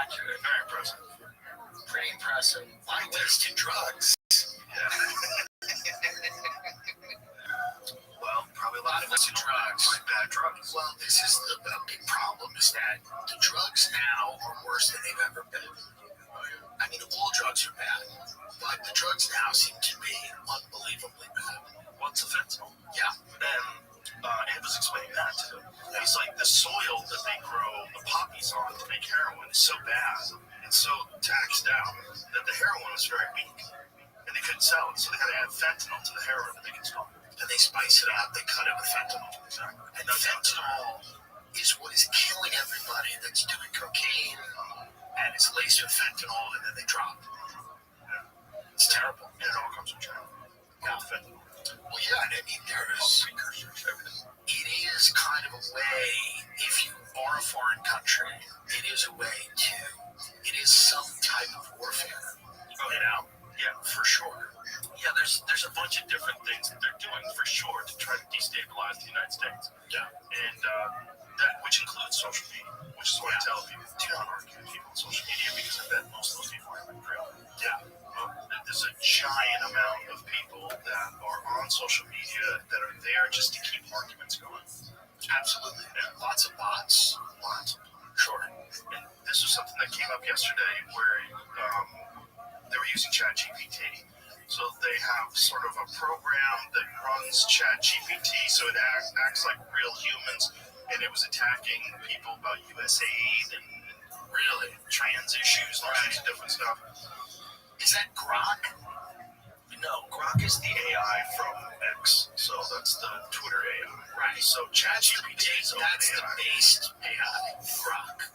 accurate. Very impressive. Pretty impressive. Why wasted drugs? Yeah. Well, probably a lot of wasted drugs. Bad drugs. Well, this is the big problem is that the drugs now are worse than they've ever been. I mean, all drugs are bad, but the drugs now seem to be unbelievably bad. What's the fentanyl? Yeah. And Ed was explaining that too. He's like, the soil that they grow the poppies on to make heroin is so bad and so taxed out that the heroin was very weak. And they couldn't sell it, so they had to add fentanyl to the heroin that they could smoke. And they spice it up, they cut it with fentanyl. And the fentanyl is what is killing everybody that's doing cocaine, and it's laced with fentanyl, and then they drop. Yeah. It's terrible. And it all comes from China. Yeah. Fentanyl. Well, yeah, and I mean, there's precursors, everything. It is kind of a way, if you are a foreign country, it is a way to, it is some type of warfare. You know? Yeah, for sure. Yeah, there's a bunch of different things that they're doing for sure to try to destabilize the United States. Yeah. And that which includes social media, which is what I tell people. Do not argue with people on social media because I bet most of those people are real. Yeah. There's a giant amount of people that are on social media that are there just to keep arguments going. Absolutely. Yeah. Lots of bots. Lots. Sure. And this was something that came up yesterday where they were using ChatGPT. So they have sort of a program that runs ChatGPT, so it acts like real humans, and it was attacking people about USAID and really trans issues and all kinds of different stuff. Is that Grok? No, Grok is the AI from X, so that's the Twitter AI. Right. So ChatGPT is that's the based AI, Grok.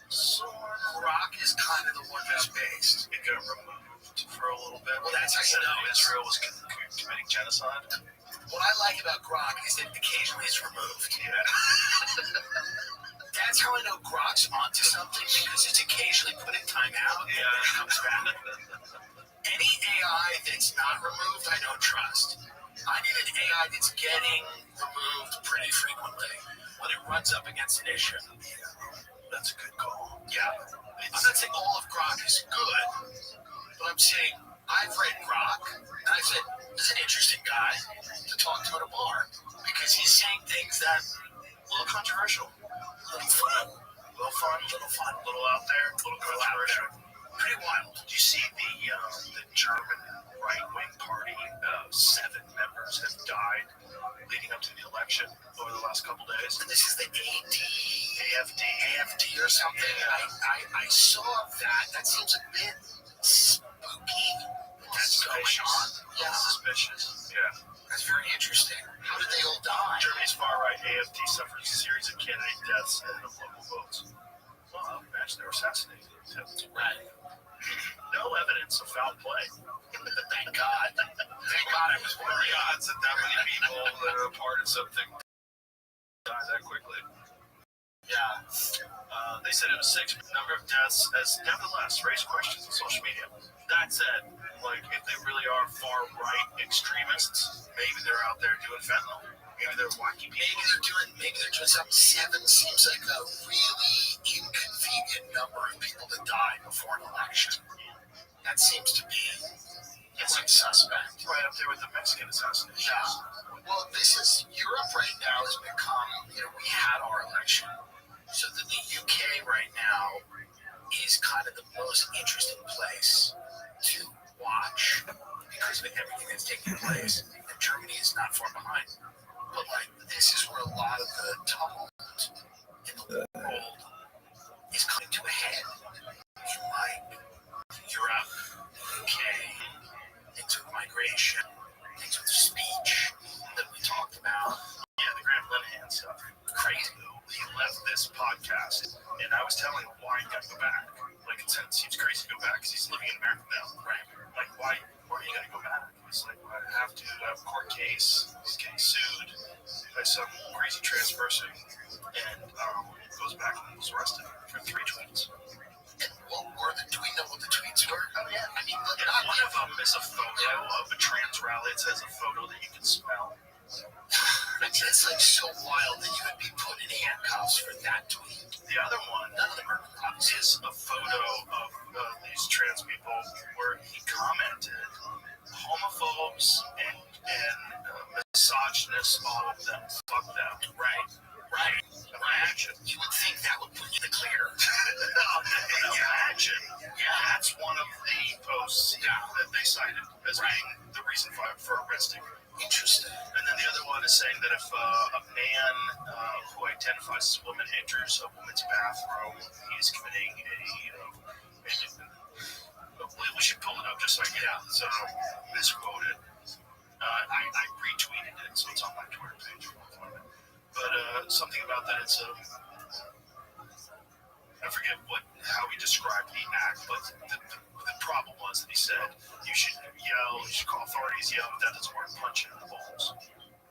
So Grok is kind of the one that's based. It got removed for a little bit. Well, that's how you know Israel was committing genocide. What I like about Grok is that occasionally it's removed. Yeah. That's how I know Grok's onto something because it's occasionally put in timeout and then it comes back. Any AI that's not removed, I don't trust. I need an AI that's getting removed pretty frequently when it runs up against an issue. That's a good call. Yeah. I'm not saying all of Grok is good, but I'm saying I've read Grok, and I said, he's an interesting guy to talk to at a bar because he's saying things that a little controversial, a little fun, a little out there, a little controversial. Pretty wild. Did you see the German right-wing party? 7 members have died leading up to the election over the last couple days. And this is the AFD or something. I saw that. That seems a bit spooky. That's going on. Yeah. Suspicious. Yeah. That's very interesting. How did they all die? Germany's far-right AFD suffered a series of candidate deaths ahead of local votes. Well, imagine they were assassinated. Right. No evidence of foul play. Thank God. Thank God I was one of the odds that many people that are a part of something die that quickly. Yeah. They said it was 6. Number of deaths has nevertheless raised questions on social media. That said, like, if they really are far-right extremists, maybe they're out there doing fentanyl. Maybe they're wacky people. Maybe they're doing something. 7 seems like a really inconvenient number of people that died before an election. That seems to be suspect. Right up there with the Mexican assassination. Yeah. Well, Europe right now has become, we had our election. So that the UK right now is kind of the most interesting place to watch because of everything that's taking place. And Germany is not far behind. But this is where a lot of the tumult in the world is coming to a head in Europe, UK, things with migration, things with speech that we talked about. Yeah, the Graham Linehan stuff. Crazy. He left this podcast, and I was telling him why he got to go back. It seems crazy to go back because he's living in America now. Right. Why are you going to go back? He's like, well, I have to. I have a court case. He's getting sued by some crazy trans person, and goes back and was arrested for 3 tweets. And do we know what the tweets were? Oh, yeah. I mean, one of them is a photo of a trans rally. It says a photo that you can smell. I mean, it's so wild that you would be put in handcuffs for that tweet. The other one, none of them are is a photo of these trans people where he commented, homophobes and misogynists, all of them, fuck them. Right. Imagine. You would think that would put you in the clear. Imagine. Yeah, that's one of the posts that they cited as being the reason for arresting. Interesting. And then the other one is saying that if a man who identifies as a woman enters a woman's bathroom, he's committing we should pull it up just so I get so misquoted. I retweeted it, so it's on my Twitter page. But something about that, it's I forget how he described the act, but the problem was that he said you should yell, you should call authorities, yell, but that doesn't work, punch in the balls.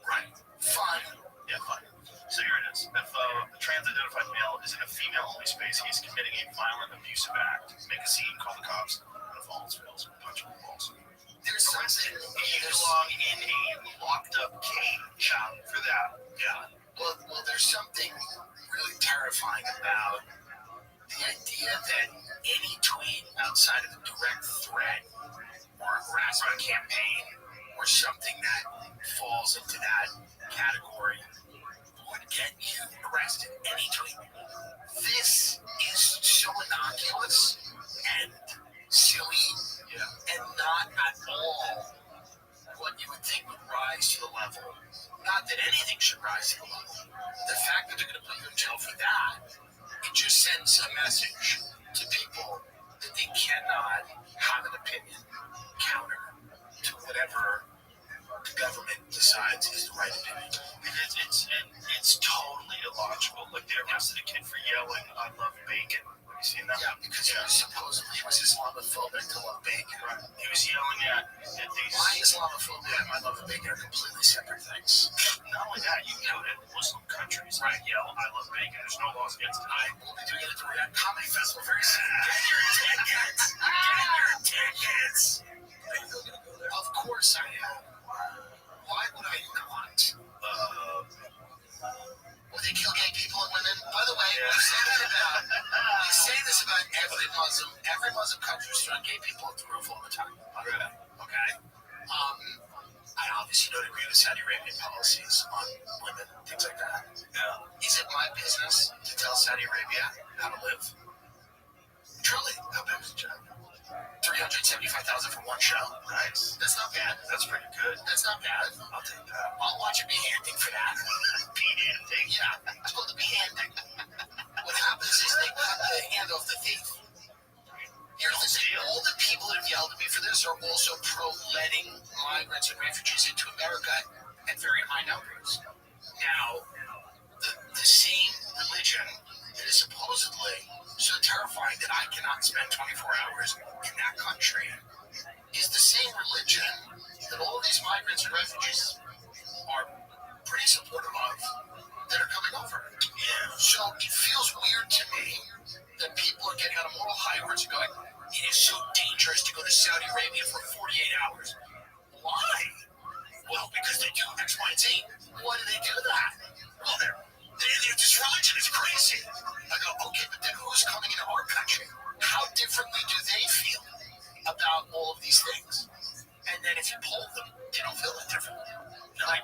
Right. Fine. Yeah, fine. So here it is. If a trans-identified male is in a female-only space, he's committing a violent, abusive act. Make a scene, call the cops, and if all else fails, punch in the balls. There's something you belong in a locked-up cage for that. Yeah. Well, there's something really terrifying about the idea that any tweet outside of a direct threat or a harassment campaign or something that falls into that category would get you arrested. Any tweet. This is so innocuous and silly and not at all what you would think would rise to the level. Not that anything should rise to the level. The fact that they're going to put you in jail for that, it just sends a message to people that they cannot have an opinion counter to whatever the government decides is the right opinion. It's totally illogical. Like they arrested a kid for yelling, "I love bacon." Have you seen that? Yeah, because he was Islamophobic to love bacon. Right. He was yelling at these. Why Islamophobia and my love of bacon are completely separate things. Not only that, you yell at Muslim countries. Right. Yell, "I love bacon." There's no laws against it. I will be doing it at the Riyadh Comedy Festival very soon. Get your tickets. Get your tickets. Are you going to go there? Of course I am. Why would I not? Well, they kill gay people and women. By the way, we say this about every Muslim country is throwing gay people at the roof all the time. Okay? I obviously don't agree with Saudi Arabian policies on women, things like that. Yeah. Is it my business to tell Saudi Arabia how to live? Truly, how big is the job? 375,000 for one show. Nice. That's not bad. That's pretty good. That's not bad. I'll take that. I'll watch it be handing for that. Be-handing? Yeah. It's called the be-handing. What happens is they cut the hand off the thief. Here's the thing. All the people that have yelled at me for this are also pro-letting migrants and refugees into America at very high numbers. Now, the same religion that is supposedly so terrifying that I cannot spend 24 hours in that country is the same religion that all of these migrants and refugees are pretty supportive of that are coming over. Yeah. So it feels weird to me that people are getting on a moral high horse and going, it is so dangerous to go to Saudi Arabia for 48 hours. Why? Well, because they do X, Y, and Z. Why do they do that? Well, this religion is crazy. I go, okay, but then who's coming into our country? How differently do they feel about all of these things? And then if you poll them, they don't feel that differently. Like,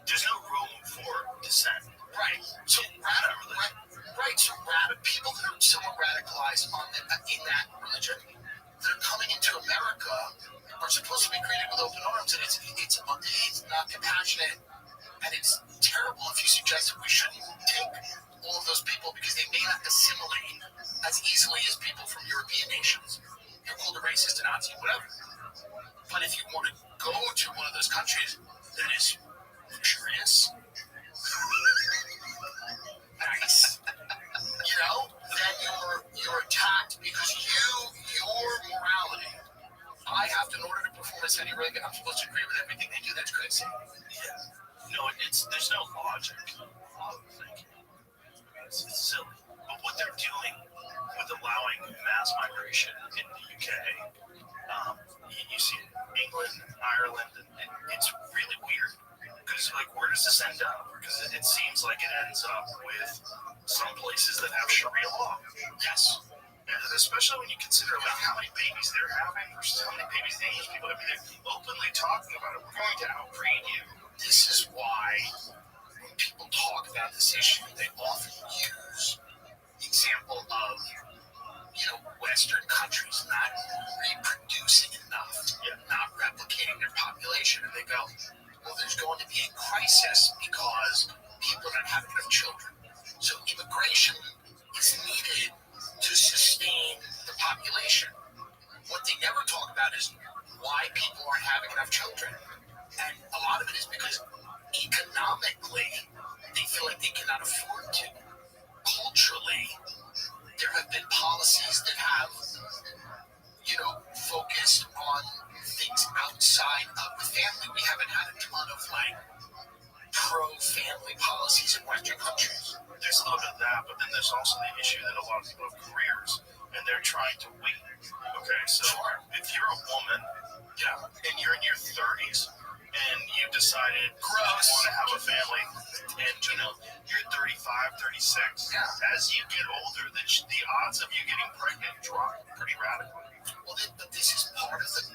there's no room for dissent. Right. So people that are somewhat radicalized in that religion that are coming into America are supposed to be greeted with open arms, and it's not compassionate. And it's terrible if you suggest that we shouldn't take all of those people because they may not assimilate as easily as people from European nations. You're called a racist, a Nazi, whatever. But if you want to go to one of those countries that is luxurious, nice, then you're attacked because your morality. I have to, in order to perform in Saudi Arabia, I'm supposed to agree with everything they do. That's crazy. Yeah. No, there's no logic of thinking. It's silly. But what they're doing with allowing mass migration in the UK, you see it in England, Ireland, and it's really weird. Because, where does this end up? Because it seems like it ends up with some places that have Sharia law. Yes. And especially when you consider like how many babies they're having versus how many babies the English people have. They're openly talking about it. We're going to outbreed you. This is why when people talk about this issue, they often use the example of Western countries not reproducing enough, not replicating their population, and they go, well, there's going to be a crisis because people are not having enough children. So immigration is needed to sustain the population. What they never talk about is why people aren't having enough children. And a lot of it is because economically, they feel like they cannot afford to. Culturally, there have been policies that have, focused on things outside of the family. We haven't had a ton of pro-family policies in Western countries. There's a little bit of that, but then there's also the issue that a lot of people have careers and they're trying to wean. Okay, so if you're a woman, and you're in your 30s and you decided you want to have a family, and you're 35, 36. As you get older, the odds of you getting pregnant drop pretty radically. Well, but this is part of the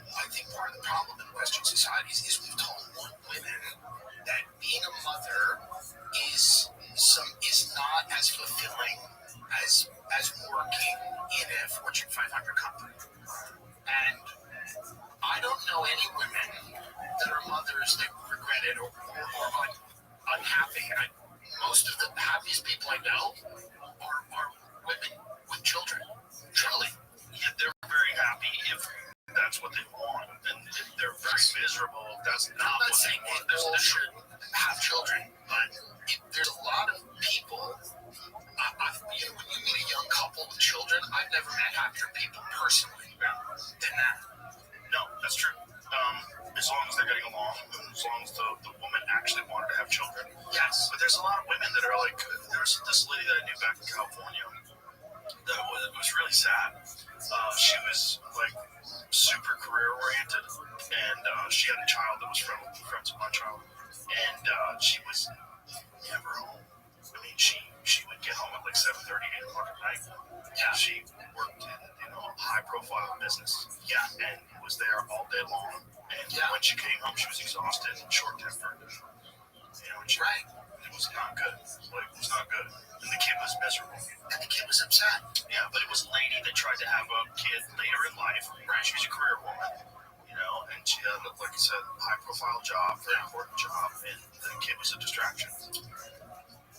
problem in Western societies is we've told women that being a mother is not as fulfilling as working in a Fortune 500 company. And I don't know any women that are mothers that regret it or unhappy. Most of the happiest people I know are women with children. Truly. Yeah, they're very happy if that's what they want, and if they're very miserable if that's not what they want. They should have children, but there's a lot of people. When you meet a young couple with children, I've never met happier people personally than that. No, that's true. As long as they're getting along, as long as the woman actually wanted to have children. Yes. But there's a lot of women that are like, there's this lady that I knew back in California that was really sad. She was like super career oriented, and she had a child that was friends with my child, and she was never home. I mean, she would get home at like 7:30, 8 o'clock at night. Yeah, she worked in a high profile business. Yeah, and was there all day long. And when she came home, she was exhausted and short tempered. Right. It was not good. It was not good. And the kid was miserable. And the kid was upset. Yeah, but it was a lady that tried to have a kid later in life. Right. She was a career woman. And she had, like I said, high profile job, very important job, and the kid was a distraction.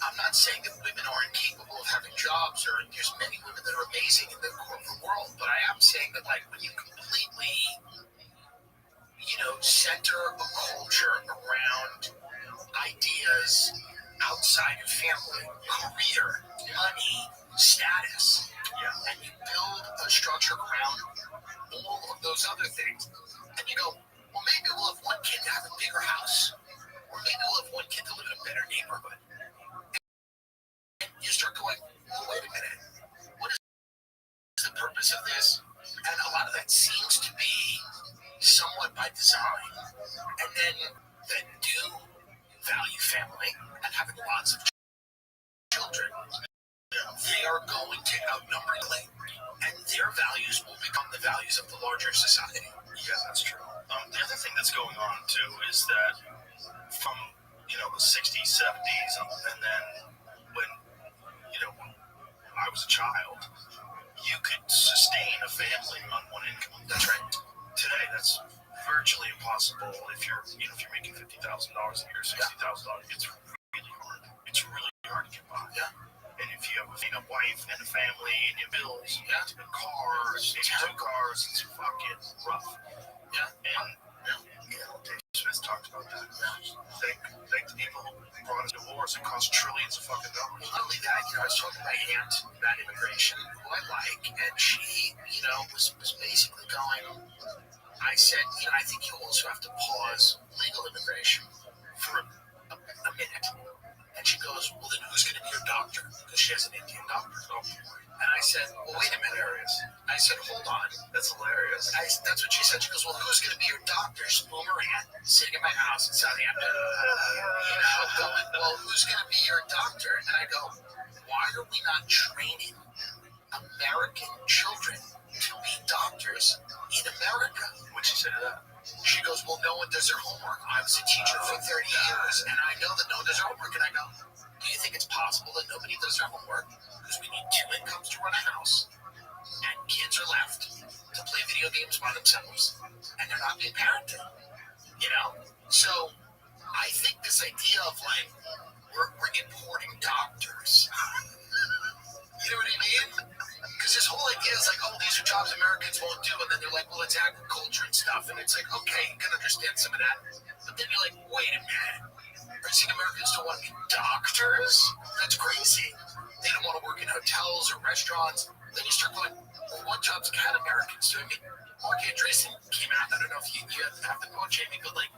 I'm not saying that women are incapable of having jobs, or there's many women that are amazing in the corporate world, but I am saying that when you completely, center a culture around ideas outside of family, career, money, status, and you build a structure around all of those other things, and you go, well, maybe we'll have one kid to have a bigger house, or maybe we'll have one kid to live in a better neighborhood. And you start going, well, wait a minute, what is the purpose of this? And a lot of that seems to be somewhat by design. And then that do value family and having lots of children, they are going to outnumber you, and their values will become the values of the larger society. Yeah, that's true. The other thing that's going on too is that from the 60s, 70s, and then when I was a child, you could sustain a family on one income. That's right. Today, that's virtually impossible. If you're making $50,000 a year, $60,000, it's really hard. It's really hard to get by. Yeah. And if you have a wife and a family and your bills, and cars, two cars, it's fucking rough. Yeah. And Dave Smith talked about that. Thank the people who brought us divorce. It cost trillions of fucking dollars. Not only that, I was talking to my aunt about immigration, who I like, and she, was basically going. I said, I think you also have to pause legal immigration for a minute. And she goes, well, then who's going to be your doctor? Because she has an Indian doctor. And I said, well, wait a minute. I said, hold on. That's hilarious. That's what she said. She goes, well, who's going to be your doctor? Boomerang, sitting in my house in Southampton. Going, well, who's going to be your doctor? And I go, why are we not training American children to be doctors in America. What'd she say to that? She goes, well, no one does their homework. I was a teacher for 30 years, and I know that no one does their homework. And I go, do you think it's possible that nobody does their homework? Because we need 2 incomes to run a house, and kids are left to play video games by themselves, and they're not being parented. You know? So I think this idea of like, we're importing doctors. You know what I mean? Because this whole idea is like, oh, these are jobs Americans won't do. And then they're like, well, it's agriculture and stuff. And it's like, okay, you can understand some of that. But then you're like, wait a minute. Are you saying Americans don't want to be doctors? That's crazy. They don't want to work in hotels or restaurants. Then you start going, well, what jobs can Americans do? I mean, Mark Andreessen came out. I don't know if you have the quote, Jamie, but like,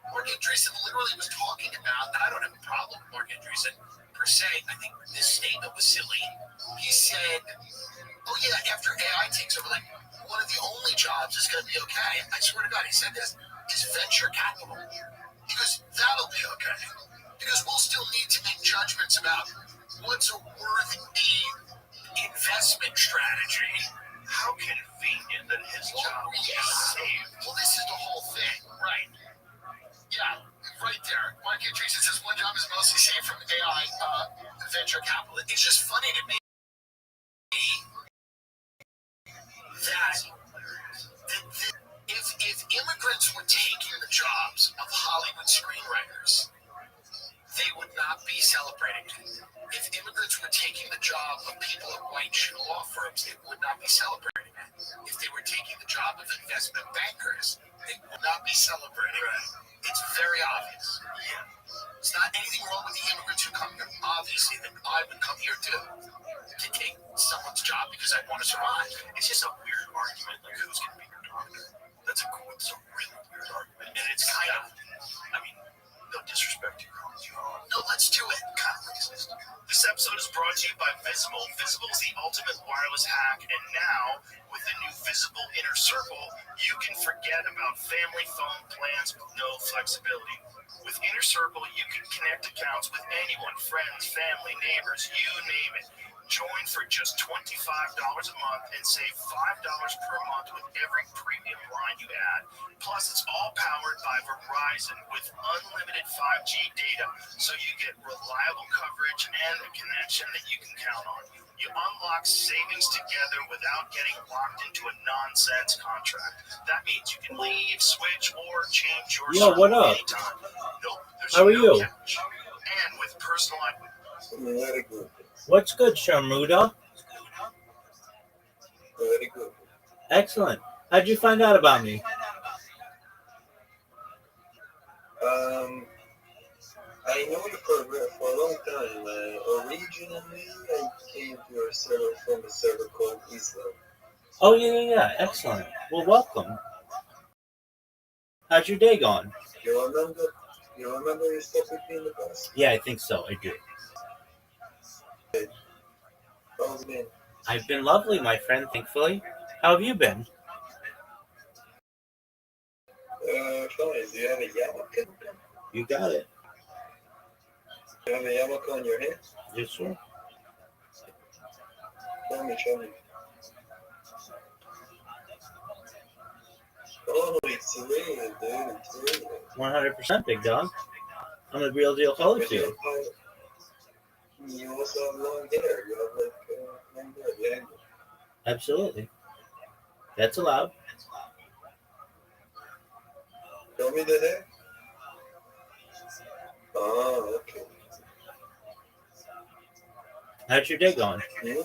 Mark Andreessen literally was talking about, and I don't have a problem with Mark Andreessen per se. I think this statement was silly. He said, oh yeah, after AI takes over, like, one of the only jobs is going to be okay. I swear to God, he said this, is venture capital. He goes, that'll be okay. Because we'll still need to make judgments about what's a worthy investment strategy. How convenient that his job will be saved. Well, this is the whole thing, right? Yeah, right there. Mark Andreessen says one job is mostly saved from AI venture capital. It's just funny to me that if immigrants were taking the jobs of Hollywood screenwriters, they would not be celebrating it. If immigrants were taking the job of people at white shoe law firms, they would not be celebrating it. If they were taking the job of investment bankers, they would not be celebrating it. It's very obvious. Yeah. There's not anything wrong with the immigrants who come here. Obviously, that I would come here to take someone's job because I want to survive. It's just a weird argument, like who's going to be your doctor? It's a really weird argument. And it's kind of, I mean, no disrespect to you. No, let's do it. God, this episode is brought to you by Visible. Visible is the ultimate wireless hack, and now, with the new Visible Inner Circle, you can forget about family phone plans with no flexibility. With Inner Circle, you can connect accounts with anyone, friends, family, neighbors, you name it. Join for just $25 a month and save $5 per month with every premium line you add. Plus, it's all powered by Verizon with unlimited 5G data, so you get reliable coverage and a connection that you can count on. You unlock savings together without getting locked into a nonsense contract. That means you can leave, switch, or change your what up? anytime. Nope, there's How are no you? catch. And with personalized... Very good. What's good, Sharmuda? Very good. Excellent. How'd you find out about me? I know you for a long time. Originally, I came to your server from a server called Islam. Oh, yeah. Excellent. Well, welcome. How's your day going? You remember you spoke with me in the past? Yeah, I think so. I do. How's it been? I've been lovely, my friend, thankfully. How have you been? Fine. Do you have a yarmulke? You got it. Do you have a yarmulke on your head? Yes, sir. Show me. Oh, it's real, dude. It's real. 100%, big dog. I'm a real deal Holyfield. You also have long hair. You have long hair behind you. Absolutely. That's allowed. Show me the hair. Oh, okay. How's your day going? I'm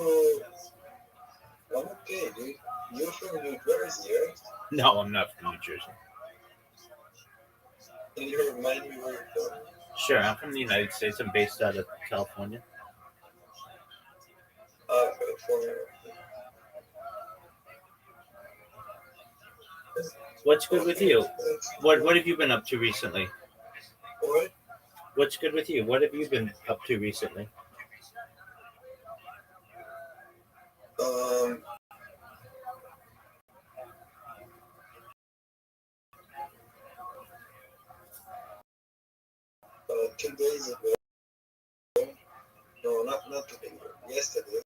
okay, dude. You're from New Jersey, right? No, I'm not from New Jersey. Can you remind me where you're from? Sure, I'm from the United States. I'm based out of California. California. What's good with you? What have you been up to recently? What? What's good with you? What have you been up to recently? Um, 2 days ago. No, not today. Yesterday.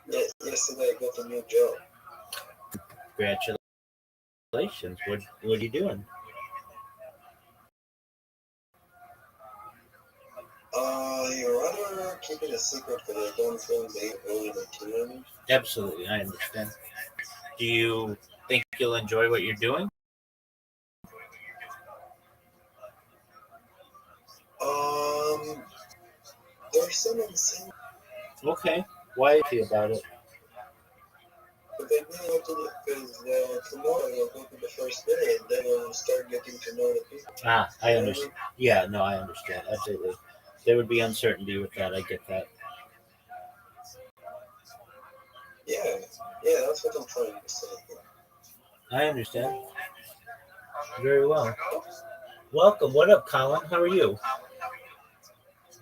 Yesterday I got a new job. Congratulations. What are you doing? You rather keep it a secret because I don't want the early material. Absolutely, I understand. Do you think you'll enjoy what you're doing? Um, there's someone saying Okay. Why is he about it? that I really want to because tomorrow we'll go to the first day and then we'll start getting to know the people. Ah, I understand. Yeah, no, I understand. Absolutely. There would be uncertainty with that. I get that. Yeah, yeah, that's what I'm trying to say. I understand. Very well. Welcome. What up, Colin? How are you?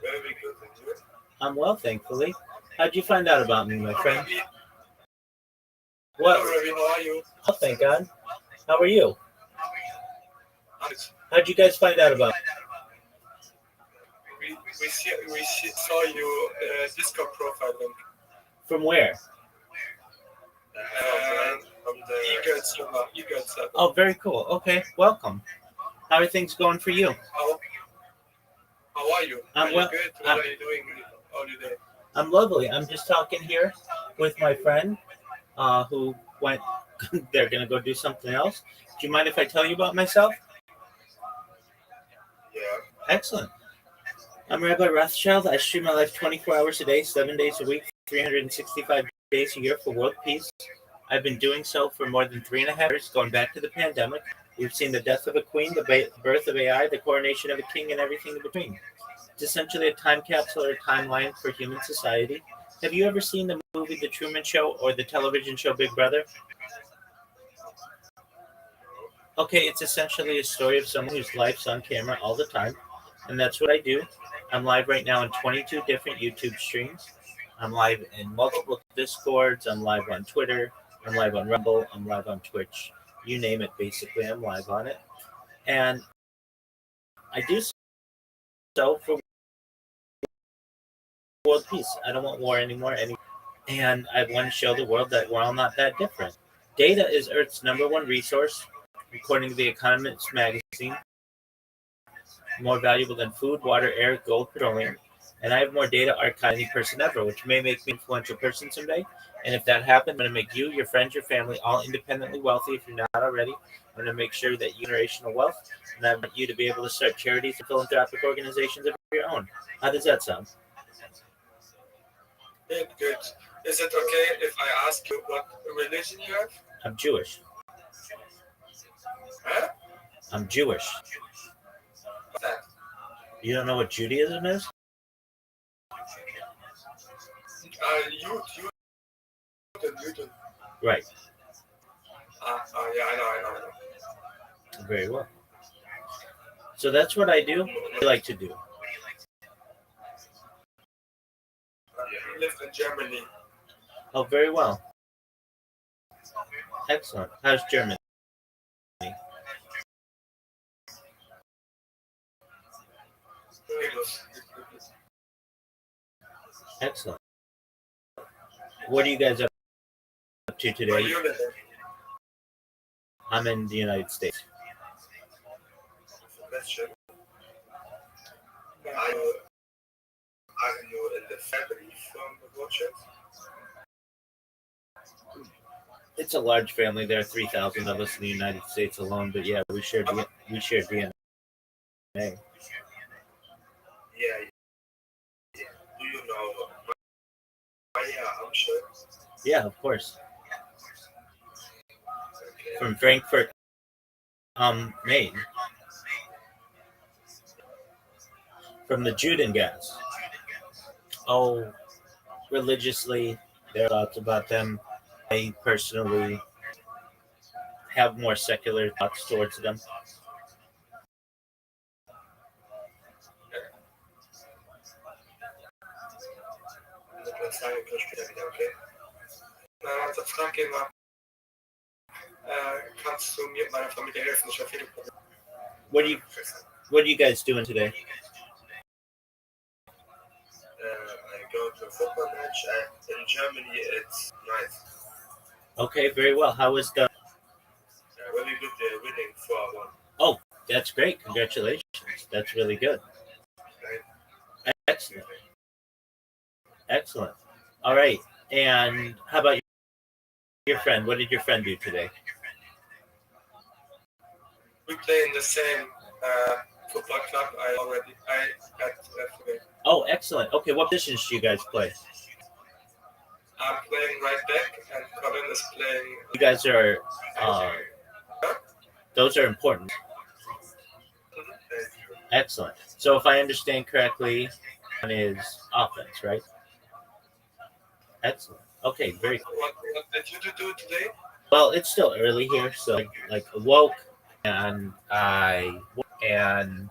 Very good. And you? I'm well, thankfully. How'd you find out about me, my friend? What? Hello, Rabbi, how are you? Oh, thank God. How are you? I'm How'd you guys find out about me? we saw you Discord profile link. From where? From the e-good stuff. Oh, very cool. Okay, welcome. How are things going for you? How are you? I'm Are you well. good? What are you doing all your day? I'm lovely. I'm just talking here with my friend who went, they're going to go do something else. Do you mind if I tell you about myself? Yeah. Excellent. I'm Rabbi Rothschild. I stream my life 24 hours a day, 7 days a week, 365 days a year for world peace. I've been doing so for more than 3.5 years, going back to the pandemic. We've seen the death of a queen, the birth of AI, the coronation of a king, and everything in between. It's essentially a time capsule or a timeline for human society. Have you ever seen the movie The Truman Show or the television show Big Brother? Okay, it's essentially a story of someone whose life's on camera all the time, and that's what I do. I'm live right now on 22 different YouTube streams. I'm live in multiple Discords. I'm live on Twitter. I'm live on Rumble. I'm live on Twitch. You name it, basically, I'm live on it. And I do so for world peace. I don't want war anymore. And I want to show the world that we're all not that different. Data is Earth's #1 resource, according to The Economist magazine, more valuable than food, water, air, gold, petroleum. And I have more data archived than any person ever, which may make me an influential person someday. And if that happens, I'm going to make you, your friends, your family all independently wealthy if you're not already. I'm going to make sure that you generational wealth, and I want you to be able to start charities and philanthropic organizations of your own. How does that sound? Good, good. Is it okay if I ask you what religion you have? I'm Jewish. Huh? I'm Jewish. What's that? You don't know what Judaism is? Newton. Right. Yeah, I know. Very well. So that's what I do. What do you like to do? I live in Germany. Oh, very well. Excellent. How's Germany? Excellent. What are you guys up to Where today? you live? I'm in the United States. Question. Are you in the family from Rothschild? It's a large family. There are 3,000 of us in the United States alone. But yeah, we share DNA. Yeah. Do you know Rothschild? Yeah, of course. From Frankfurt, Maine. From the Judengas. Oh, religiously, there are thoughts about them. I personally have more secular thoughts towards them. Also frage immer, kannst du mir meiner Familie helfen? Ich habe viele Probleme. What are you guys doing today? I go to a football match in in Germany, it's nice. Okay, very well. How was the? Really good winning 4-1. Oh, that's great. Congratulations. That's really good. Excellent. Excellent. All right. And how about your friend? What did your friend do today? We play in the same football club. I had today. Oh, excellent. Okay, what positions do you guys play? I'm playing right back, and Colin is playing. You guys are. Those are important. Excellent. So, if I understand correctly, one is offense, right? Excellent. Okay, very cool. What did you do today? Well, it's still early here, so like awoke and I and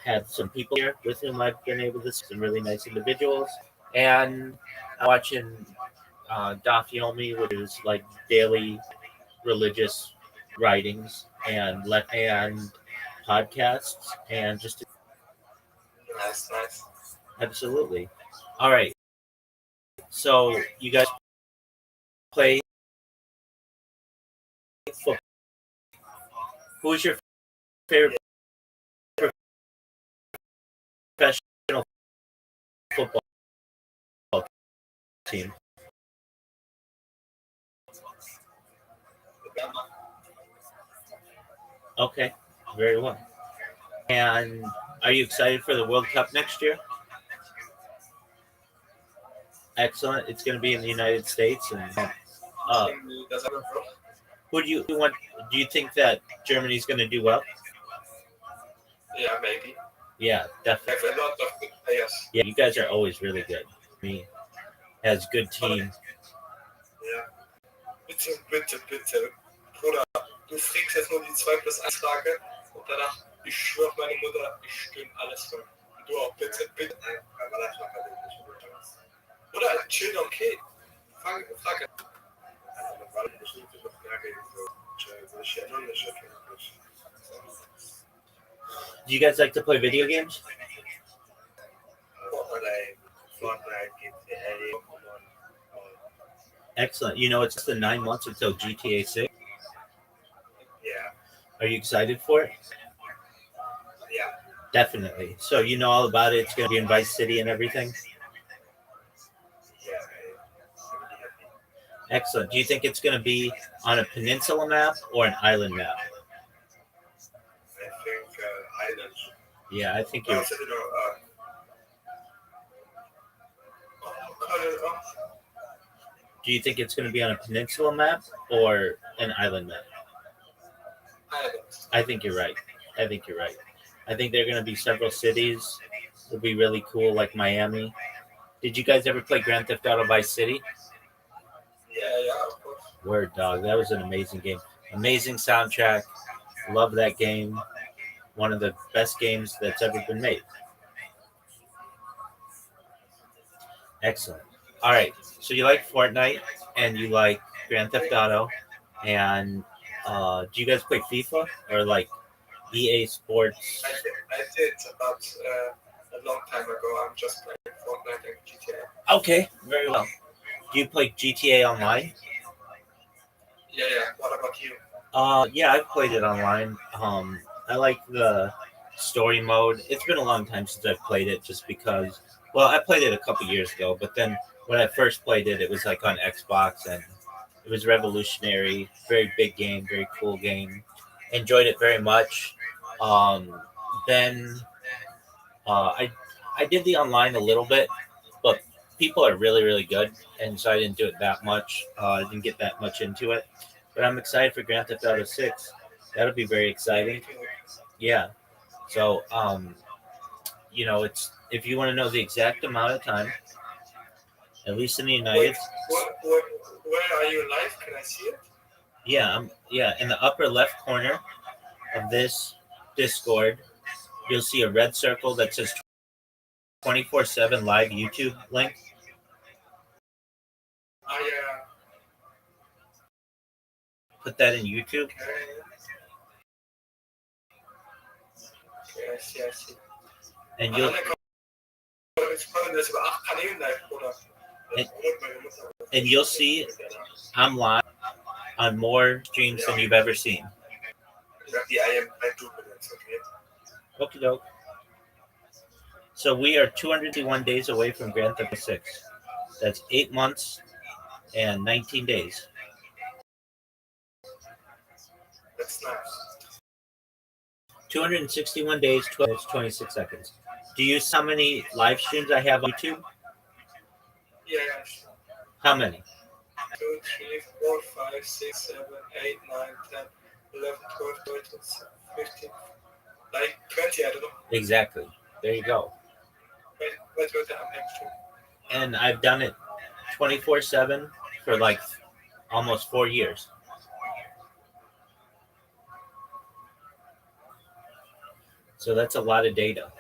had some people here with whom I've been able to see some really nice individuals, and I'm watching Daf Yomi, which is like daily religious writings and podcasts, and just Nice. absolutely. All right, so you guys play football. Who's your favorite professional football team? Okay, very well. And are you excited for the World Cup next year? Excellent. It's going to be in the United States, and who do you want? Do you think that Germany's going to do well? Yeah, maybe. Yeah, They definitely. have a lot of good players. Yeah, you guys are always really good. Me has good team. Ja. Bitte. Bruder, du frägst jetzt nur die 2+1 Frage und danach, ich schwöre meine Mutter, ich stimme alles voll. Und du auch, bitte. Oder chill, okay. Frage. Do you guys like to play video games? Fortnite, GTA, Pokemon. Excellent. You know, it's just the 9 months until GTA 6. Yeah. Are you excited for it? Yeah. Definitely. So you know all about it. It's going to be in Vice City and everything. Yeah. Excellent. Do you think it's going to be on a peninsula map or an island map? I think islands. Yeah, I think you're. Also, Do you think it's going to be on a peninsula map or an island map? islands. I think you're right. I think there are going to be several cities. It'll be really cool, like Miami. Did you guys ever play Grand Theft Auto Vice City? Yeah, of course. Word dog, that was an amazing game. Amazing soundtrack. Love that game. One of the best games that's ever been made. Excellent. All right. So you like Fortnite and you like Grand Theft Auto, and do you guys play FIFA or like EA Sports? I did, but a long time ago. I'm just playing Fortnite and GTA. Okay, very well. Do you play GTA Online? Yeah. What about you? Yeah, I've played it online. I like the story mode. It's been a long time since I've played it, just because. Well, I played it a couple years ago, but then when I first played it, it was like on Xbox, and it was revolutionary. Very big game, very cool game. Enjoyed it very much. Then I did the online a little bit, but people are really really good, and so I didn't do it that much. I didn't get that much into it, but I'm excited for Grand Theft Auto 6. That'll be very exciting. Yeah. So it's if you want to know the exact amount of time, at least in the United. Where are you live? Can I see it? Yeah, in the upper left corner of this Discord, you'll see a red circle that says 24/7 live YouTube link. Yeah. Put that in YouTube. Okay, I see. And you'll Ich konnte das über 8 Kanälen live, oder? And, and you'll see I'm live on more streams than you've ever seen. Rabbi, I do minutes, okay? Okie doke. So we are 261 days away from Grand Theft 6. That's 8 months and 19 days. That's nice. 261 days, 12 minutes, 26 seconds. Do you see how many live streams I have on YouTube? Yeah. How many? 2, 3, 4, 5, 6, 7, 8, 9, 10, 11, 12, 13, 15. Like 20, I don't know. Exactly. There you go. Wait, I'm extra. And I've done it 24/7 for like almost 4 years. So that's a lot of data.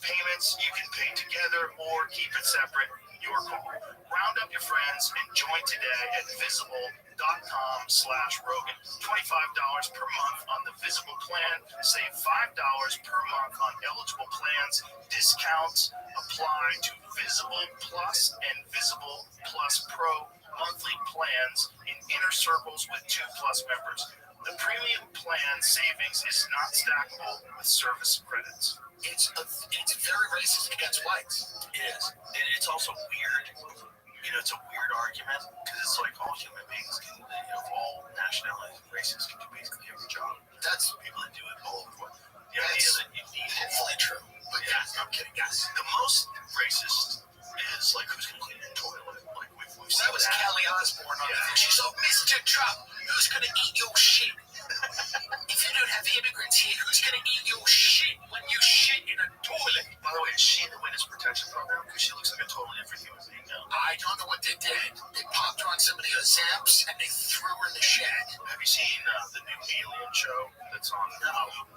Payments you can pay together or keep it separate. Your call. Round up your friends and join today at visible.com/Rogan. $25 per month on the Visible plan. Save $5 per month on eligible plans. Discounts apply to Visible Plus and Visible Plus Pro monthly plans in inner circles with 2+ members. The premium plan savings is not stackable with service credits. It's very racist against whites. It is. And it's also weird. You know, it's a weird argument because it's like all human beings can, of all nationalities and races, can do basically every job. That's people that do it all over the world. The idea that you need hopefully true. But yeah, I'm kidding. Yes. The most racist is like who's going to clean your toilet. Like we've that was that. Kelly Osbourne on the thing. She's like, Mr. Trump, who's going to eat your shit? If you don't have immigrants here, who's going to eat your shit when you shit in a toilet? By the way, is she in the witness protection program? Because she looks like a totally different human being now. I don't know what they did. They popped her on somebody of Zamps and they threw her in the shed. Have you seen the new Alien show that's on? No,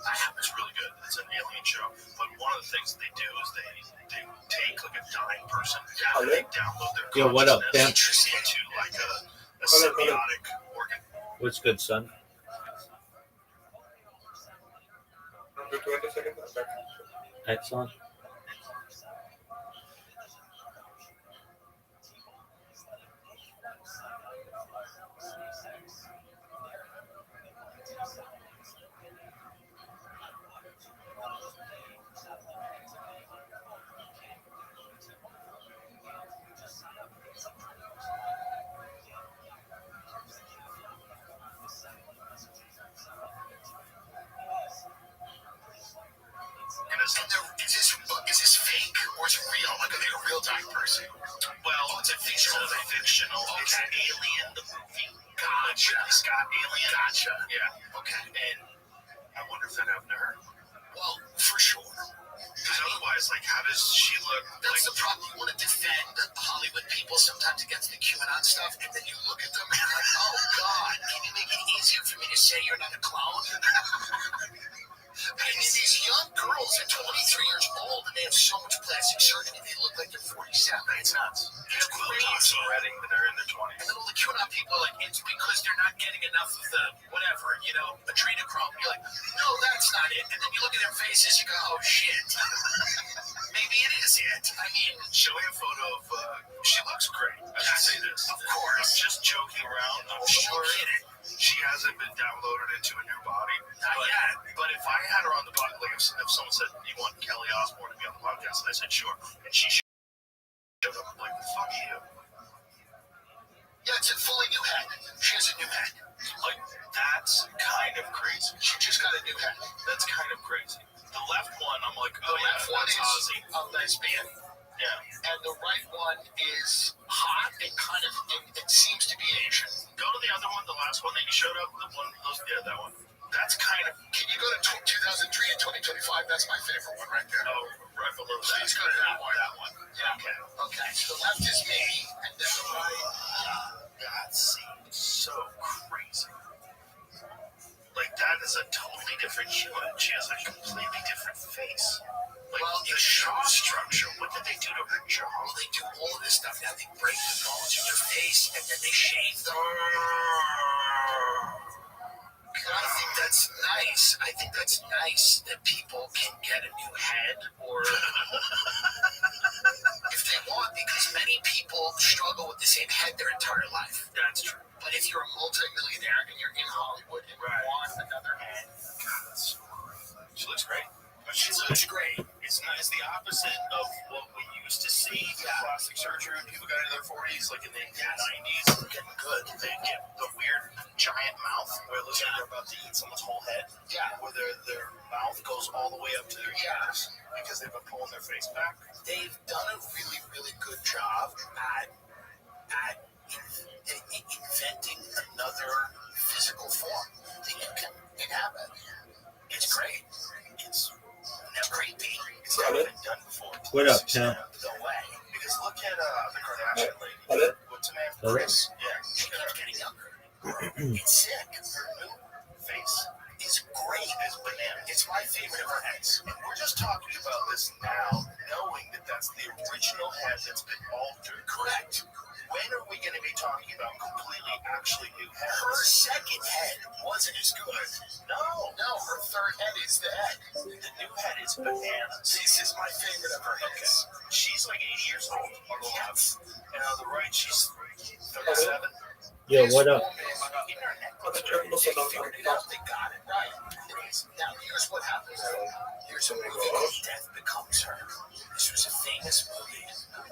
I haven't. It's really good. It's an alien show. But one of the things that they do is they take like a dying person and they download their Yo, what up, Pam? into like a symbiotic organ. What's good, son? 20 seconds. I'm back. Excellent. Is this fake or is it real? Like, are they a real dying person? Well, it's a fictional. Okay. It's Alien, the movie. Gotcha. Scott Alien. Gotcha. Yeah. Okay. And I wonder if that happened to her. Well, for sure. Because otherwise, like, how does she look? That's the problem. You want to defend Hollywood people sometimes against the QAnon stuff, and then you look at them and you're like, oh, God, can you make it easier for me to say you're not a clone? And these young girls are 23 years old and they have so much plastic surgery they look like they're 47. It's nuts. There's Botox already, but they're in their 20s. And then all the QAnon people are like, it's because they're not getting enough of the whatever, adrenochrome. You're like, no, that's not it. And then you look at their faces, you go, oh shit. Maybe it is it. I mean, Showing a photo of, she looks great. I should say this. Of course. I'm just joking around. I'm sure she hasn't been downloaded into a new body. Not yet. But if I had her on the podcast, like if someone said, you want Kelly Osbourne to be on the podcast, and I said, sure. And she showed up, I'm like, fuck you. Yeah, it's a fully new head. She has a new head. Like, that's kind of crazy. She just got a new head. That's kind of crazy. The left one, I'm like, oh The yeah, left one that's is Ozzy. a lesbian. Yeah. And the right one is hot and kind of, it seems to be Asian. Go to the other one, the last one that you showed up, that one. That's kind of, Can you go to 2003 and 2025? That's my favorite one right there. oh, right below that. Please go to that one. That one. Yeah. Okay. So the left is me, and then the right. That seems so crazy. Like, that is a totally different human. She has a completely different face. Like, Well, the jaw structure, what did they do to her jaw? Well, they do all of this stuff now. They break the bones in your face, and then they shave them. I think that's nice. I think that's nice that people can get a new head, or if they want, because many people struggle with the same head their entire life. That's true. But if you're a multimillionaire and you're in Hollywood and you want another head, God, that's so great. She looks great. she looks great. It's nice. The opposite of what we used to see for plastic surgery when people got into their 40s, like in the 90s. Getting good. They get the weird giant mouth where it looks like they're about to eat someone's whole head. Yeah. Where their mouth goes all the way up to their ears because they've been pulling their face back. They've done a really, really good job at inventing another physical form that you can inhabit. It's great. It's never creepy. It's never been done before. What up, Tim? No way. Because look at the Kardashian lady. Hello? What's her name? Hello? Chris. Yeah. She keeps getting younger. It's sick. Her new face It's great. is bananas. It's my favorite of her heads. And we're just talking about this now, knowing that that's the original head that's been altered. Correct. When are we going to be talking about completely actually new Her heads? second head wasn't as good. No. No, her third head is the head. The new head is bananas. This is my favorite of her heads. She's like 80 years old on the left. And on the right, she's 37. Yo, what up? What's your muscle They figured it out. They got it right. Now, here's what happens. Here's a movie called Death Becomes Her. This was a famous movie.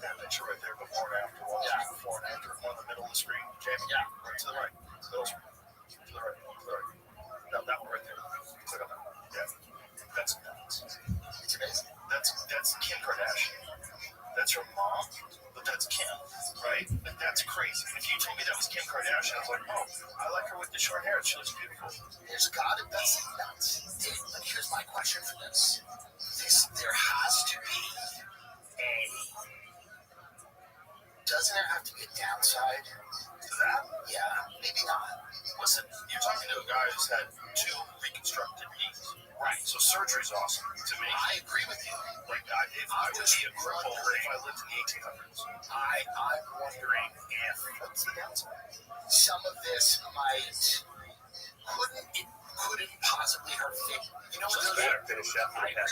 That picture right there, before and after. Before and after. One in the middle of the screen. Jamie, right to the right. Middle screen. To the right. To the right. No, that one right there. Click on that one. Yeah. That's nuts. It's amazing. That's Kim Kardashian. That's her mom, but that's Kim, right? But that's crazy. If you told me that was Kim Kardashian, I was like, oh, I like her with the short hair. She looks beautiful. There's gotta be nuts. But here's my question for this. There has to be a. Doesn't there have to be a downside To that, Yeah, maybe not. listen, you're talking to a guy who's had 2 reconstructed knees. Right. So surgery's awesome to me. I agree with you. Like, if I would be a cripple if I lived in the 1800s. I'm wondering if What's the downside? some of this couldn't possibly hurt fit. You know Just what? better. Been a chef for the past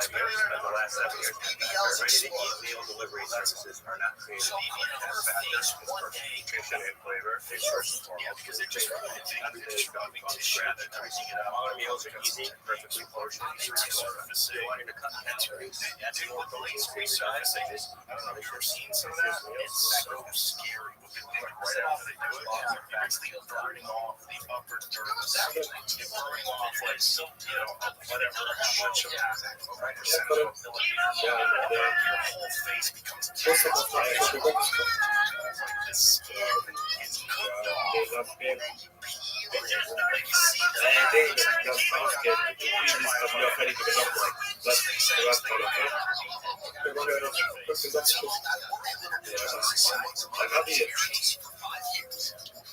25 years, but the last 7 years, BBLs ready-to-eat explode. meal delivery services are not created So to could have her fat face versus one for day. nutrition and flavor. It's first and Yeah, foremost because they're just rubbing from tissue, scratch. they're tightening it up. Our meals are easy, perfectly portioned, Resurfacing. wanting to cut That's right. Dude, with the lace resurfacing, I don't know if you've ever seen some of that. It's so scary. Like right after they do it, you're actually burning off the upper third of the skin. You're burning off like, whatever, how much of that percent of a millimeter. Your whole face becomes like the skin is cooked off. And then you peel it. Like you see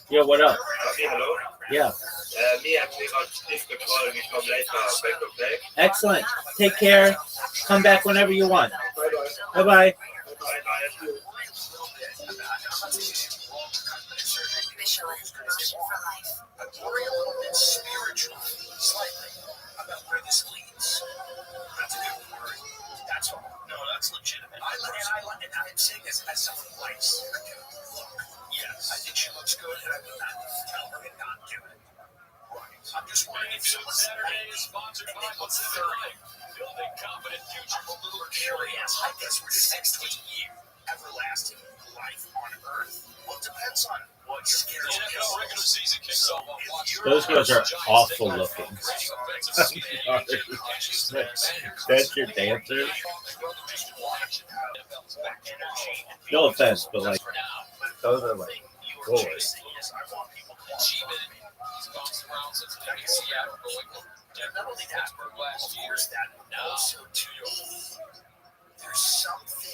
Yo, what up? Hello? Yeah, Me actually got this control we come later back to back. excellent. Take care. Come back whenever you want. Bye bye. Bye bye. Michelin, Russian for life. I worry a little bit spiritually, slightly, about where this leads. That's a good word. That's all. No, that's legitimate. And I'm saying this as someone who likes her to look. Yes. I think she looks good, and I would not tell her to not do it. Right. I'm just wondering if someone's Saturday is sponsored by What's in Life. Building confident future. I'm a little curious. I guess we're 60 years. Everlasting life on Earth. Well, it depends on what The scares me. NFL regular season kicks off on Fox. Those girls are awful looking. That's your dancer. No offense, but like those are like gorgeous. Not only that, but of course that also too. There's something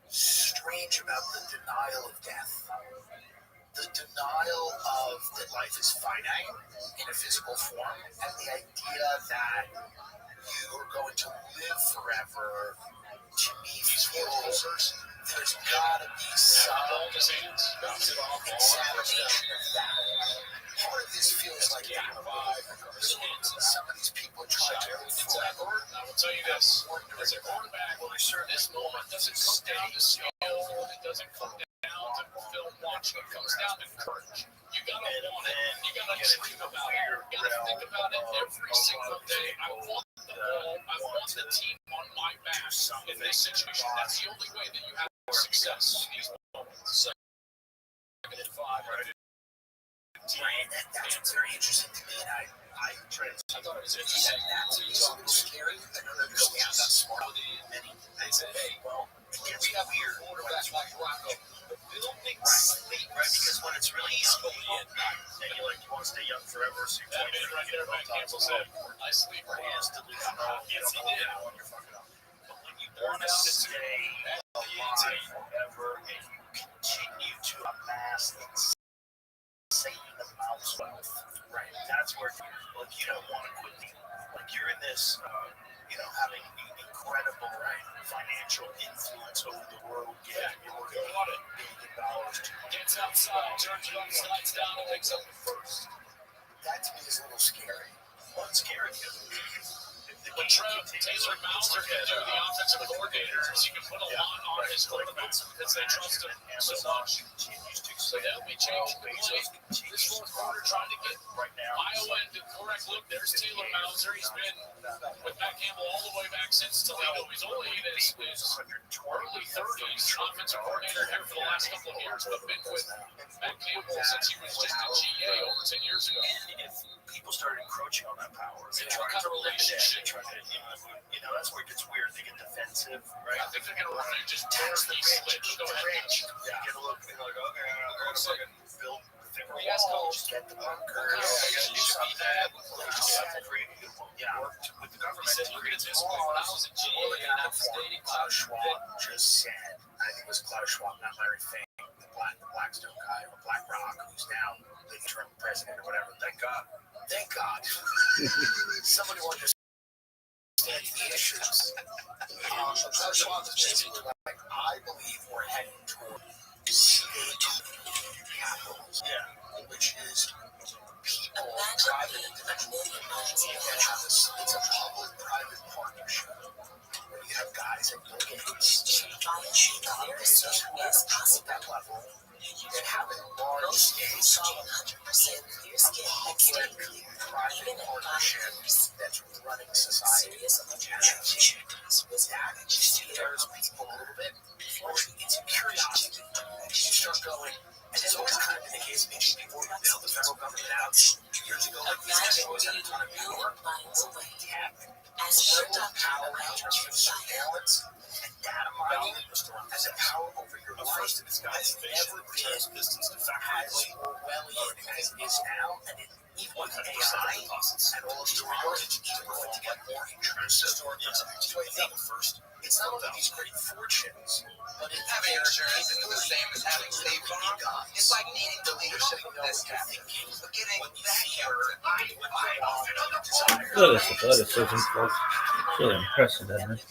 strange about the denial of death. The denial of that life is finite in a physical form, and the idea that you are going to live forever, to me feels there's gotta be some examination of that. Part of this feels like that. Some of these people are trying to live forever. I will tell you this: as a quarterback, this moment doesn't come down to skill. It doesn't come down to film watching. It comes down to courage. You gotta want it. You gotta dream about it. You gotta think about it every single day. I want the ball. I want the team on my back in this situation. That's the only way that you have success in these moments. Second and 5. Right, that's very interesting to me, and I thought it was that interesting. to me is a little scary. I don't understand that smart. Many they say, hey, well, it gets weird. Quarterback like Rocco. The building sleep, Right, because when it's really easy to be at night, and you want to stay young forever, so you're that man right there, Matt Campbell said, I sleep right, right. it's delusional. Yes, he did. You're fucking up. But when you want to stay alive forever and you continue to amass insane amounts of wealth, right? That's where you don't want to quit. Like you're in this, having incredible financial influence over the world. Yeah, you're working $1 billion to Gets outside, turns it on, slides down, and picks up the first. that to me is a little scary. Well, it's scary because When Taylor Mauser can do the offensive coordinators, he can put a lot on his quarterbacks because they trust him so much. So they'll be changing the play. This fourth quarter trying to get right now Iowa into the correct look. There's Taylor Mauser. He's been with Matt Campbell all the way back since Toledo. He's only in his early 30s, offensive coordinator here for the last couple of years, but been with Matt Campbell since he was just a GA over 10 years ago. And if people started encroaching on that power, What kind of relationship? That's where it gets weird. They get defensive, right? I think they're going to run it just turn the switch. Go ahead. Yeah. Get a look, they're like, okay, I'm fucking build the thing wall, Yes, coach. just get the bunkers, do something. Yeah, worked with the government. He said, look at it this way. When I was in GA and I was dating Klaus Schwab just said, I think it was Klaus Schwab, not Larry Fink, the Blackstone guy, or BlackRock, who's now the interim president or whatever. Thank God. Thank God. Somebody wanted to understand the issues. Klaus Schwab is basically like, I believe we're heading toward state capitalism, which is people, private individuals, it's a public-private partnership where you have guys that go against at that level and have a large scale private partnership that's running society. That scares people a little bit, or it's a curiosity. You start going, and it's always kind of been the case, maybe before we built the federal government out 2 years ago, like these guys always had a ton of power. Solar power in terms of surveillance and data mining has a power over your life. First of its guys never been as Orwellian as it is now, and even with AI and all of the technology, even going to get more intrusive. So I think first. It's not only these great fortunes, but it Having insurance is the same as having safety. It's like needing the leadership of this town. But getting that cure, I often desire. Look at this athleticism, folks. It's really impressive, isn't it?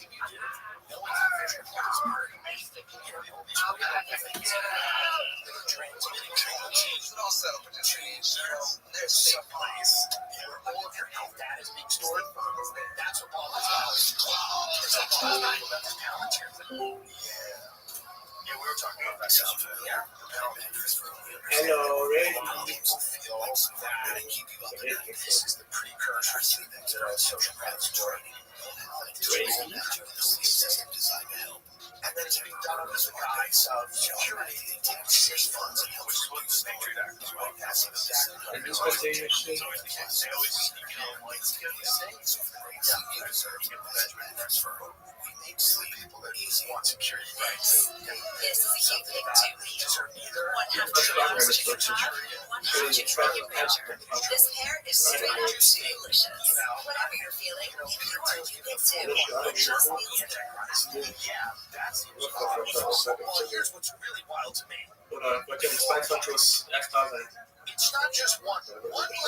But also to change, there's some place where all of your health data is being stored. That's what all this is. It's like Palantir thing. Yeah, we were talking about that stuff. Yeah, the Hello, Ray. people feel like that and keep you up at night. This is the precursor to social predatory. System designed to help. And then it's being done under the guise of security. They take safe funds and help support the Patriot Act. Passive attack. And this was the They always sneak in like states. We make sleep people that easy want security rights. This is a cute thing too. Deserve neither. One half of your arms to your top, one half to your pressure. This hair is straight up delicious. Whatever you're feeling, you are doing it too. It just needs to Yeah, that's well, here's what's really wild to me. Oder wird ja um 22 Uhr erst da sein. It's not just one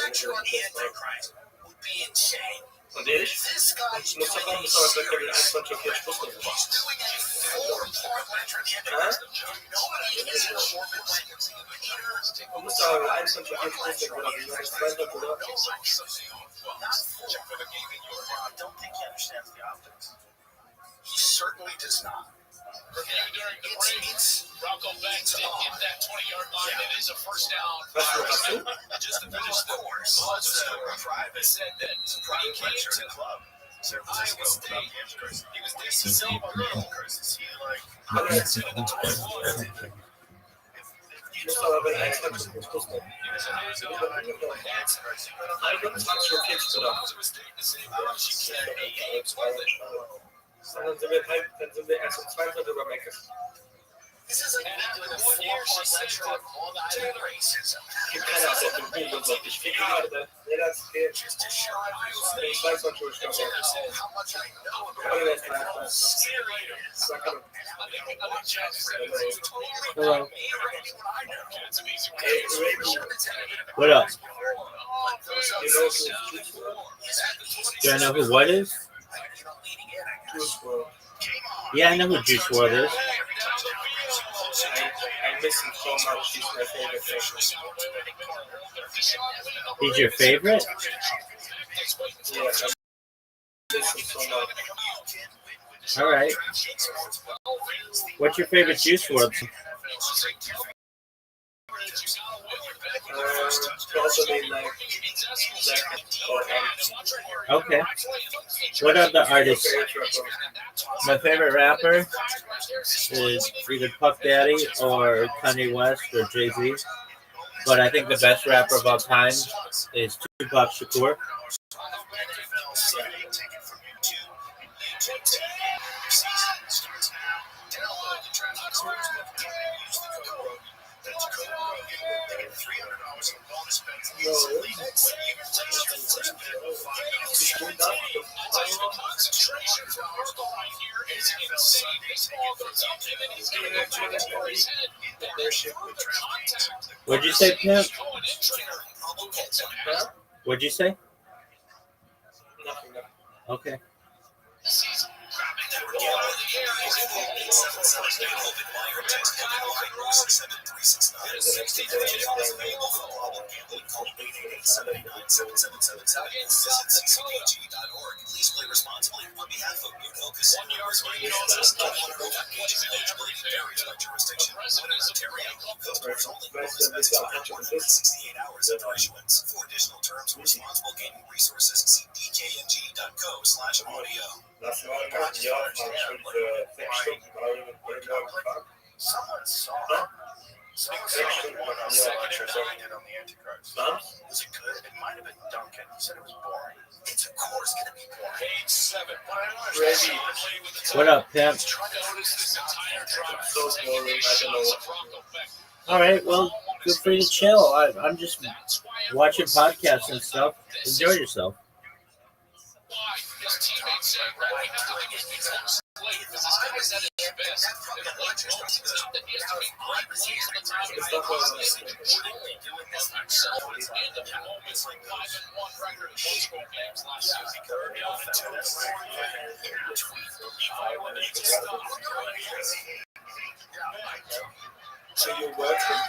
lecture on the Antichrist would be insane. Und ich? This guy Ich muss davon bis heute gleich 21 Uhr 4 Schluss nehmen. he's doing a 4-part lecture on the Antichrist. Nobody is in a Mormon language. Man muss da 21 Uhr 4 Schluss nehmen, oder wie? 22 Uhr, oder? I don't think he understands the optics. He certainly does not. It's Bronco Banks did hit that 20-yard line. Yeah. It is a first down. Weißt du, was dazu? Just to finish the course. private. Said that when he came to the club, Iowa State, he was there to sell girl. Ich muss aber bei 21 Uhr Schluss nehmen. 21 Uhr 40 oder? Dann sind wir erst um 22 Uhr beim Eckes. This is like me doing a 4-part lecture on modern racism. Es gibt keine Antwort im Bild und so. Ich kriege gerade, jeder erzählt, Just to show you wenn ich 22 Uhr sterbe. how much I know about Aber das ist how scary it is. Sag mal, Hello. hey, Rabbi, What up? you know who Do I know who what is? Juice WRLD? Yeah, I know who Juice WRLD is. I miss him so much. He's my favorite thing. He's your favorite? Yeah, I miss him so much. All right. What's your favorite Juice WRLD song? Probably like or Okay. What are the artists? My favorite rapper is either Puff Daddy or Kanye West or Jay-Z. But I think the best rapper of all time is Tupac Shakur. What'd you say, Pimp? What'd you say? Nothing. Okay. Please play responsibly on behalf of New Focus. Varies by jurisdiction. Ontario. Customers only. 68 hours after issuance. For additional terms and responsible gaming resources, see dkng.co/audio. Lass mal ein Jahr fahren, schon für 6 Stunden mal mit morgen fahren. Someone saw Sechs Stunden one machen lecture ja. that I did on the Antichrist. Was? Was it good? It might have been Duncan. He said it was boring. It's of course going to be boring. Page 7. Ready. What up, Pimp? Notice this entire drive. So boring, I don't know what to do. All right, well, feel free to chill. I'm just watching podcasts and stuff. Enjoy yourself. Why? His teammates said, "Rabbi, have to make his defense play was at his best. In the late moments, it's not that he has to make great plays at the time of the game. We're only doing this himself at the end of the moments, like 5-1 record in most school games last season. Early offense, So you're working?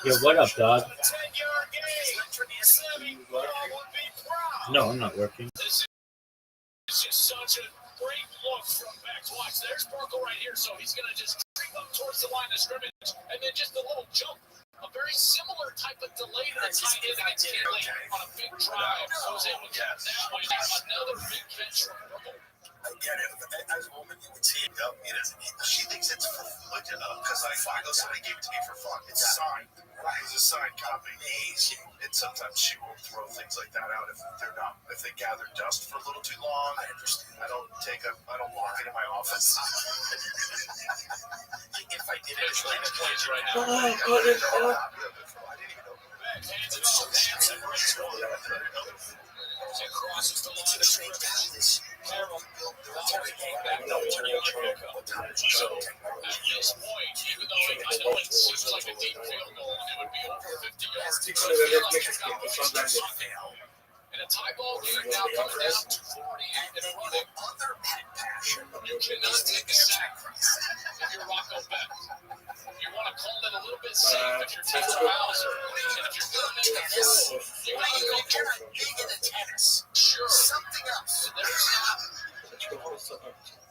Yo, what up, dog? You working? No, I'm not working. This is just such a great look from back to watch. There's Sparkle right here, so he's going to just creep up towards the line of scrimmage, and then just a little jump. A very similar type of delay to the tight end against Kinley on a big drive. So he's able to get that way. Another big catch from Purple. I get it. As a woman, you would see it. She thinks it's for fun. Because somebody gave it to me for fun. It's signed. It's a signed copy. Amazing. And sometimes she will throw things like that out if they gather dust for a little too long. I understand. I don't walk into my office. If I did it, it's like the plays right now. I didn't even know. Crosses the line of scrimmage. Carroll back up to the other So at this point, even though I know it seems like a deep field goal and it would be over 50 yards, and a tie ball game now comes down to 40 and running. You cannot take a sack if you're Rocco Beck. You want to call it a little bit safe if you're Tessa Bowser. And if you're going to make a throw, you want to go get it big in the tennis. Sure. Something else.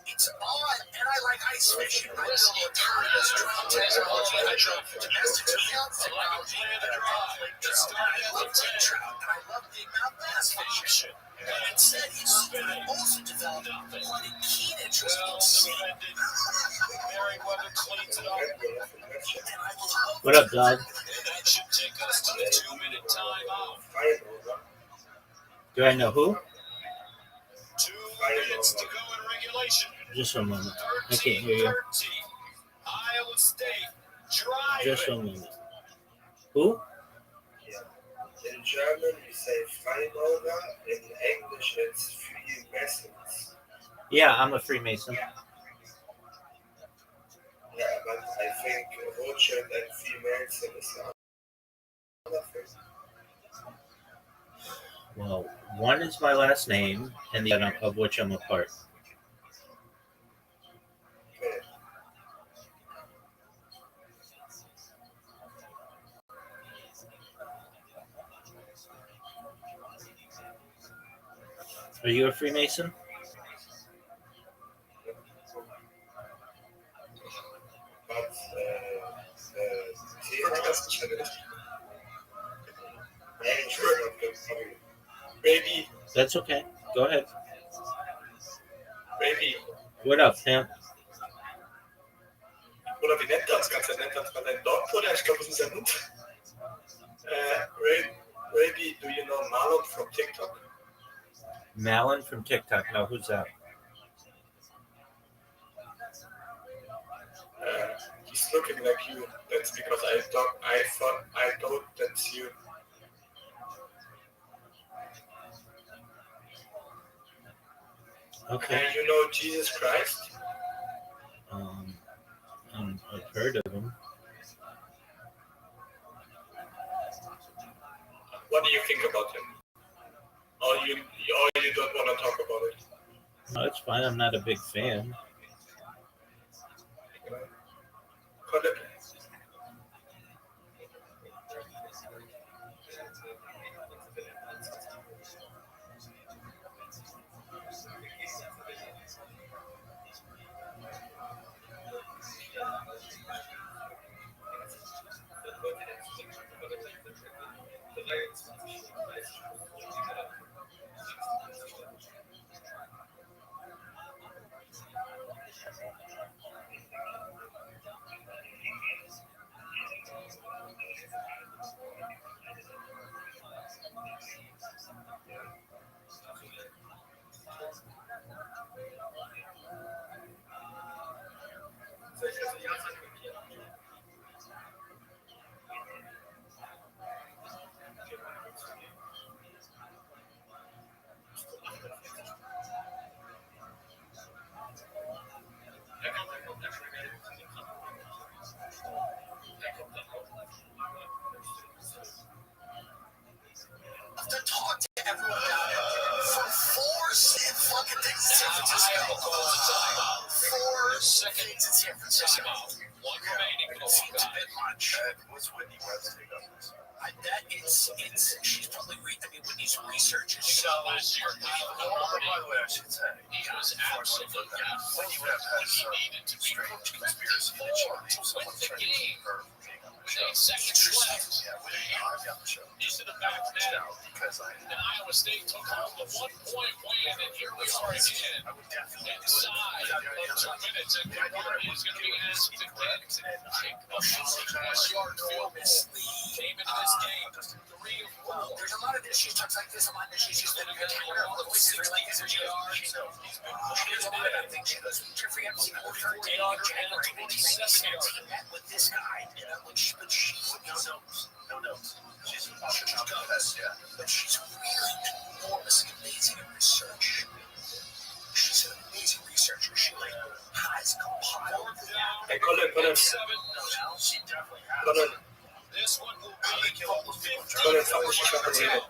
It's odd, and I like ice fishing. Risky areas around Tessa Bowser. Domestic fields allow you to drive. The start I love red trout, and I love the amount of bass fishing. And it said he's also developed quite a keen interest in sea. Merriweather cleans it up. What up, dog? And that should take us to the 2-minute timeout. Do I know who? 2 minutes to go in regulation. Just a moment. I can't hear you. 13-13. Iowa State driving. Just a moment. Who? In German, we say Freimaurer. In English, it's Freemasons. Yeah, I'm a Freemason. Yeah, but I think Rothschild and Freemason is another thing. Well, one is my last name, and the other of which I'm a part. Okay. Are you a Freemason? But Baby, That's okay. Go ahead. Baby. What up, Pimp? Oder wie nennt das? Ganz nett, dass man einen Dog oder ich glaube, es ist ein Hund. Baby, do you know Marlon from TikTok? Malin from TikTok. No, who's that? He's looking like you. That's because I thought that's you. Okay. You know Jesus Christ? I've heard of him. What do you think about him? Or you don't want to talk about it? No, it's fine. I'm not a big fan. Iowa calls a timeout. Their second timeout. One remaining for the Hawkeyes. What's Whitney Webb's take on this? I bet she's probably Whitney's research is So last year, Kyle By Harvey, the way, I should say, he was absolutely Whitney Webb has some strange conspiracy that she believes someone's trying to keep her from being on the show. with a second left. Yeah, Whitney, I'll be on the show. Into the back net. Because And Iowa State took home the 1-point win, and here we are again. I would definitely Inside of 2 minutes, and Harvey is going to be asked to get a 50-yard field goal. Came into this game 3 of 4. there's a lot of issues. Talks like this, a lot of issues. She's been a good player. All the voices are like this. There's a lot of other things. She goes, Jeffrey Epstein, on her day in January 1997, met with this guy. But she no notes. She's an yeah. But she's really enormously amazing in research. She's an amazing researcher. She has compiled Hey, Colin. She definitely has. Colin, This one will How be they kill all those people in Colin, Germany? frag mich nicht, was passiert.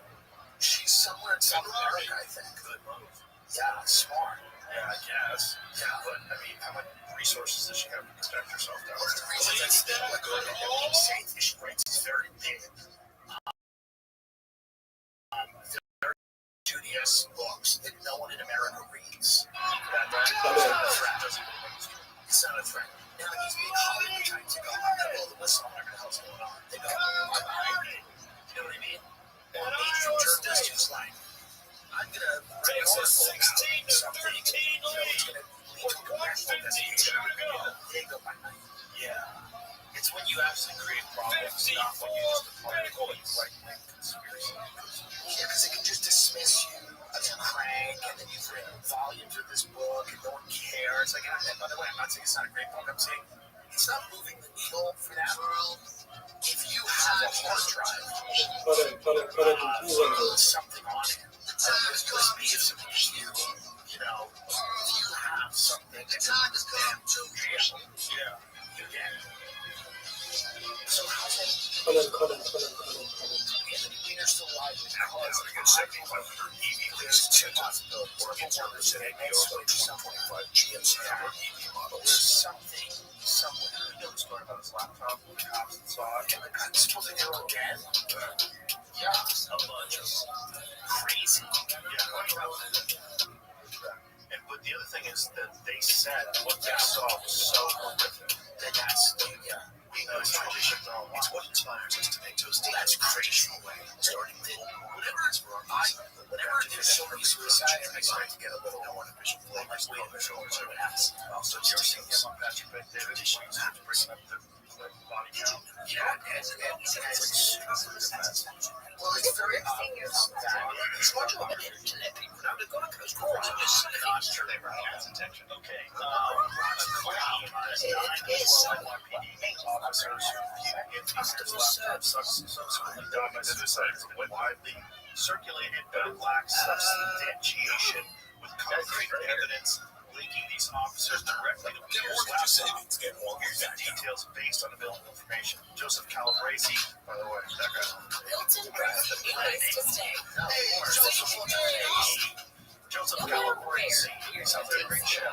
She's somewhere in South America, I think. Good move. Yeah, smart. Yeah, I guess. Yeah, but I mean, how much resources does she have to protect herself down One of the there? reasons I still like going to everything safe is she writes these very big, very studious books that no one in America reads. It's not a threat. Now these big Hollywood types, they go, I'm gonna blow the whistle, I'm not gonna hell's going on. They go, I'm behind it. You know what I mean? Or mainstream journalists who's like, I'm gonna write an article about something, it's gonna lead to a national investigation. They go by night. Yeah. It's when you actually create problems, not when you just apply it right-wing conspiracy. Yeah, because it can just dismiss you as a crank, and then you've written volumes of this book, and no one cares. Like, and by the way, I'm not saying it's not a great book. I'm saying it's not moving the needle for that world. If you have a hard drive, Colin, du Hurensohn. something on it, USB of something to you know, if you have something that time has come to jail, you get it. So how's it? Colin. Anthony Weiner's still alive. Apple's going to get 7,500 EV There's list. two possibilities. Working workers at APO 2025 GMC Hammer EV There's models. something somewhere. You know the story about his laptop when the cops saw it? And the guy's supposed to go again? Yeah, A bunch of crazy. But the other thing is that they said what they saw was so horrific. Then that's, yeah. We know it's tradition. It's what inspires us to make those That's crazy. starting Whenever there's somebody suicide, I start to get a little more official flavors. Wait, there's always what happens. Also, you're seeing him on Patrick Bet traditions to bring up the body count. Yeah, and well, it's very obvious that it's much of an internet people. Now, the Gold Coast Courts are just I'm sure they were having his attention. Okay. It is somewhat Officers who subsequently died by suicide were widely circulated but lacks substantiation with concrete evidence linking these officers directly to Peter's laptop using details based on available information. Joseph Calabrese, by the way, that guy. Hilton brings the place to stay. Joseph Calabrese, he's out there, great chef.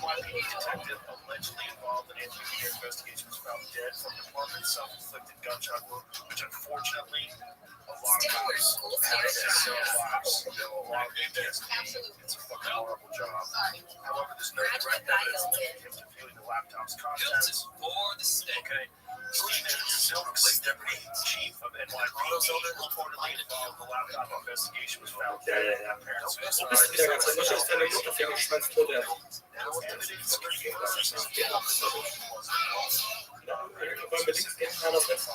NYPD detective allegedly involved in anti-media investigation was found dead from department self-inflicted gunshot wound, which unfortunately a lot of cops have their lives. They have a lot of PTSD. It's a fucking horrible job. However, there's no direct evidence linking him to viewing the laptop's contents. For the stick. Okay. Silver's deputy chief of NYPD reportedly involved the laptop investigation was found dead. Apparent Du bist wieder ganz anders als deine Mutter, die am Schwanz tot werden. Weil mit links geht keiner besser.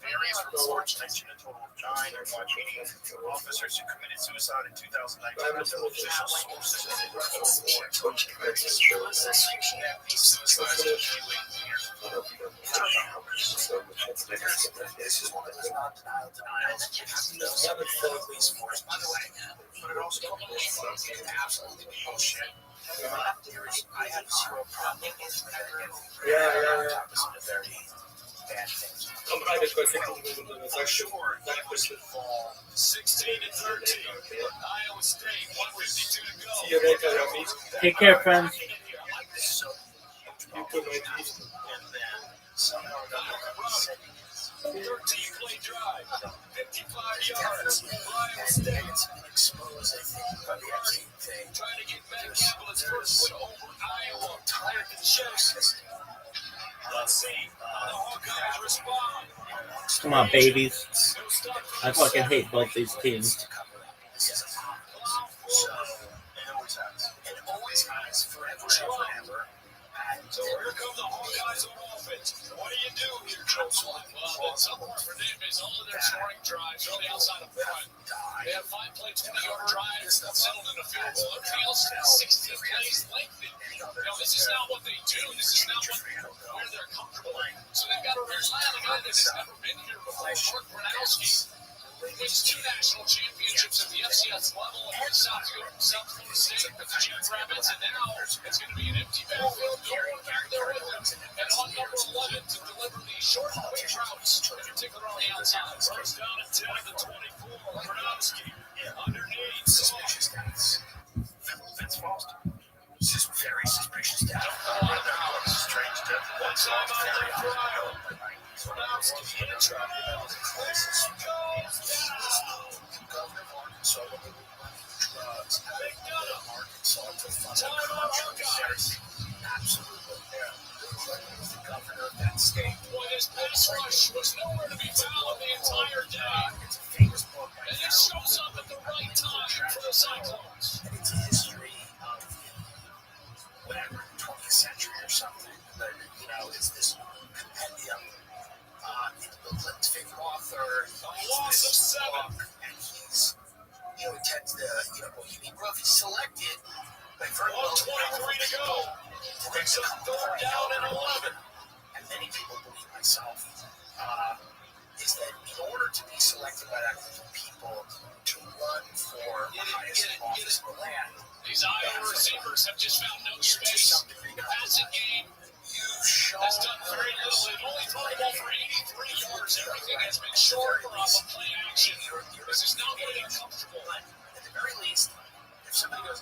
Various reports mention a total of 9 NYPD officers who committed suicide in 2019. Official sources This is one of those non-denial denials that you have to know some of the police force. By the way, but it also can absolutely be bullshit. I have zero problem with that. Yeah. It's a very bad things. Am eine Qualifikationsrunde, sag ich Sure, sag it was bitte. fall 16-13. Iowa State, 152 to go. See you later, Rabbi. Take care, friends. so You too, my G. and then somehow another 13-play drive, 55 yards. yards. Iowa State It's been exposed, I think, by the everything thing. trying to get Matt Campbell's first win over Iowa. Tired to chase. Let's see. The Hawkeyes respond. Come on, babies. No stop. I fucking hate both these teams. This is a so it always has forever and ever. So here come the Hawkeyes on offense. What do you do here, Coach? Well, the support for them is all of their scoring drives on the outside of front. They have 5-play, 20-yard drives that settled in a field goal. Everything else is 16 plays lengthy. This is not what they do. This is not where they're comfortable. So they've got to rely on a guy that has never been here before, Mark Bronowski. Wins 2 national championships at the FCS level at South Dakota State with the Jackrabbits, and now it's going to be an empty backfield. No one back there with him. And on number 11 to deliver these short quick routes, in particular on the outside. First down at 10 of the 24. Bronowski underneath. Suspicious guys. Vince Foster. This is very suspicious guy. Strange death. One time on their trial. Bronowski in a trial. Governor of Arkansas, drugs, Arkansas, absolutely, the governor of that state. Boy, this pass rush was nowhere to be found the entire day. It's a famous book right And now. it shows up at the right time for the Cyclones. And it's a history of whatever, 20th century or something. But, it's this compendium. Milton's favorite author. Loss of 7. And he's, intends to, Bohemian Grove. He's selected by very 1:23 to go. Brings up 3rd down and 11. and many people believe myself, is that in order to be selected by that group of people to run for the highest office in the land, These Iowa receivers have just found no space. The passing game you've shown has done very little. They've only thrown the ball for 83 yards. Everything has been short or off of play action. This is not where they're comfortable. But at the very least, if somebody goes,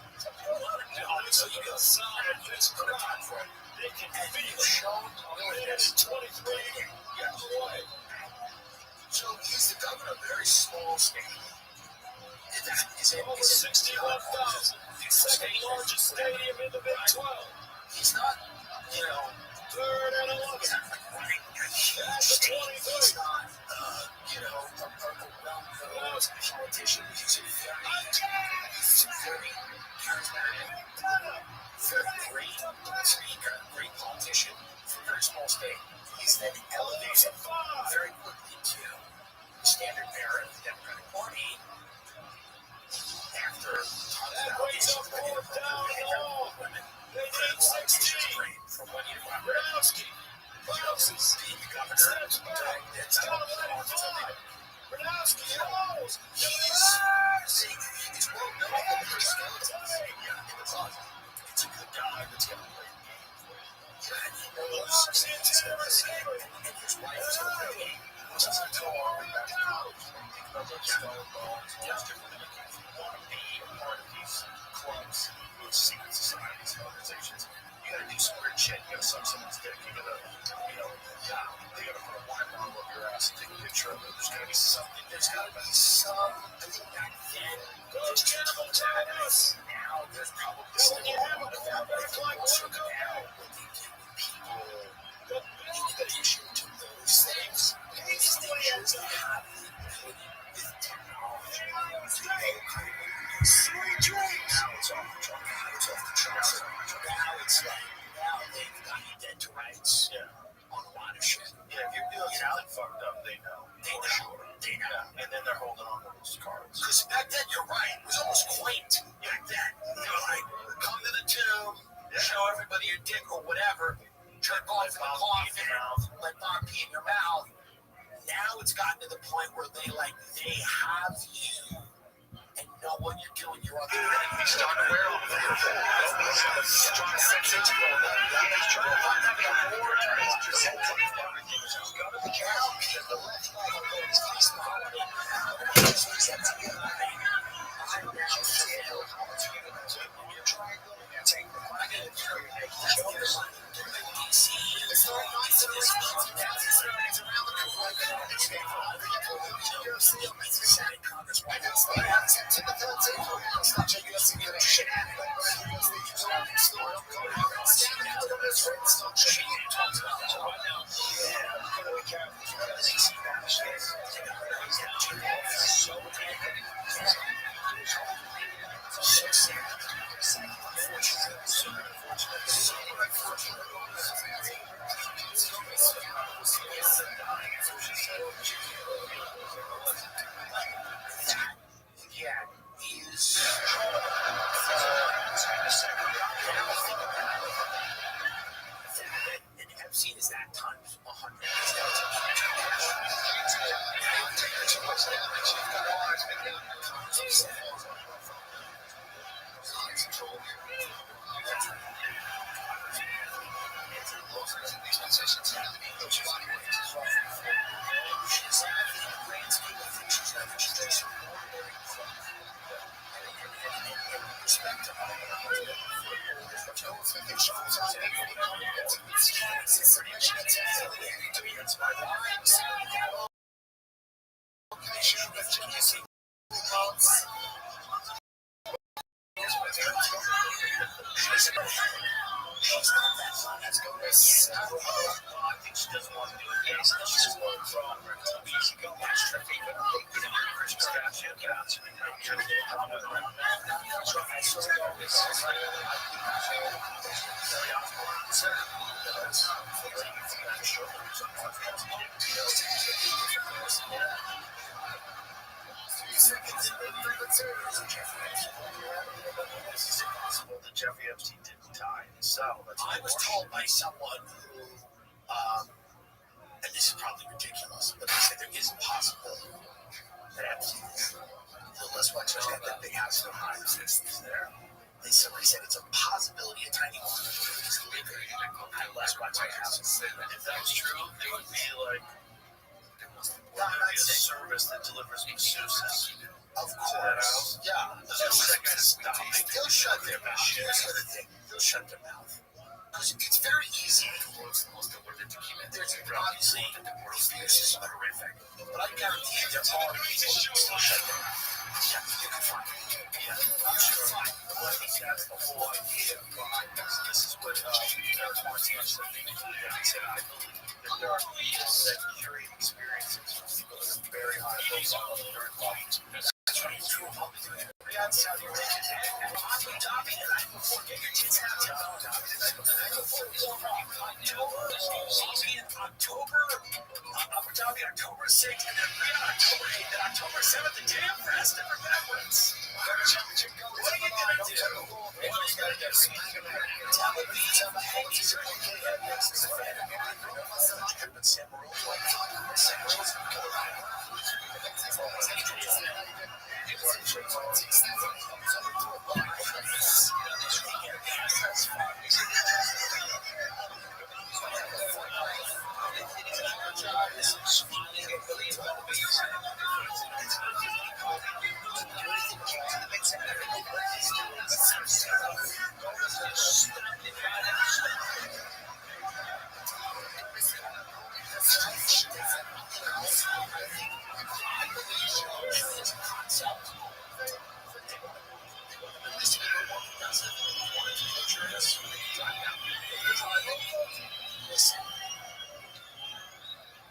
so you go, it's put a time for it. They can And finish. you've shown willingness to 23 yards away. So he's the governor of a very small state. Over 61,000. The second largest stadium in the Big 12. He's not, 3rd and 11. running a huge At the state. 23. He's not, a well-known politician. He's a very charismatic, very great speaker, great politician for a very small state. He's then elevated very quickly to the standard bearer of the Democratic Party after That brings up 4th down and long. They need 16. from 1 year to another. Bronowski bounces. Being the governor, Steps back. that's Down to let it fly. Bronowski throws. It's well known that there's skeletons in the closet. It's a good guy that's going to play the game. And he knows he's going to say, and his wife is going to play the game. Which is a total way back to college. Think about those stone bones. It's different than if you want to be a part of these clubs, those secret societies and organizations. You got to do some weird shit. You got to suck someone's dick. You got to, they got to put a wine bottle up your ass and take a picture of it. There's got to be something. There's got to be some. I think back then, Goes Campbell Thomas. now there's probably still a lot of that. But I think also now, when they give people in addition to those things, is they just have the ability with technology to know kind of now it's off the chart. Now it's off the charts. Now it's like, now they've got you dead to rights on a lot of shit. Yeah, if you're doing something fucked up, they know. They know. They know. And then they're holding on to those cards. Because back then, you're right. It was almost quaint back then. They were like, come to the tomb, show everybody your dick or whatever, jerk off in the coffin, let mom pee in your mouth. Now it's gotten to the point where they have you, and no killing you on the internet. He's starting to wear off. He's trying to set things going. He's trying to find out more. Epstein is that times 100. Jeffrey Epstein didn't die himself. I was told by someone who, and this is probably ridiculous, but they said there is a possibility that Epstein, the Les Wexler's got that big house in Ohio exists there. Somebody said it's a possibility, a tiny one. Les Wexler's house. If that was true, it would be like a service that delivers masseuses. Of course. Yeah. They'll shut their mouth. Here's the other thing. They'll shut their mouth. Because it's very easy. There's obviously this is horrific. But I guarantee you there are people who still shut their mouth. Yeah, you can find it. Yeah, I'm sure. Fine. I think that's the whole idea. This is what Eric Martinez said. He said, I believe that there are people that curate experiences from people that are very high profile and very loved. That's right. Riyadh, Saudi Arabia. Abu Dhabi the night before. Get your tits out to Abu Dhabi the night before. October. Abu Dhabi October 6th, and then Riyadh October 8th, and October 7th, the day of rest and remembrance. What are you going to do? What are you going to do? Tell me,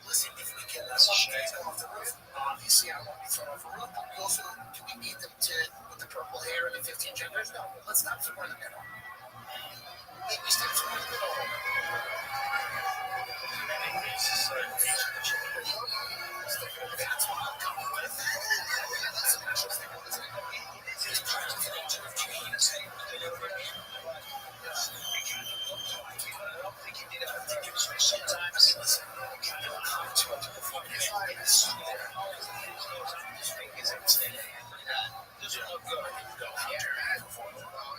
Listen, if we get us off the roof, obviously I won't be thrown off the roof, but we also, do we need them to, with the purple hair and the 15 genders? No, let's not throw in the middle. Maybe we still throw in the middle. That's what I'm coming with. That's an interesting one. It's part of the nature of genes. You know what I mean? I don't think you need to have to give me sometimes. Listen, does it look good?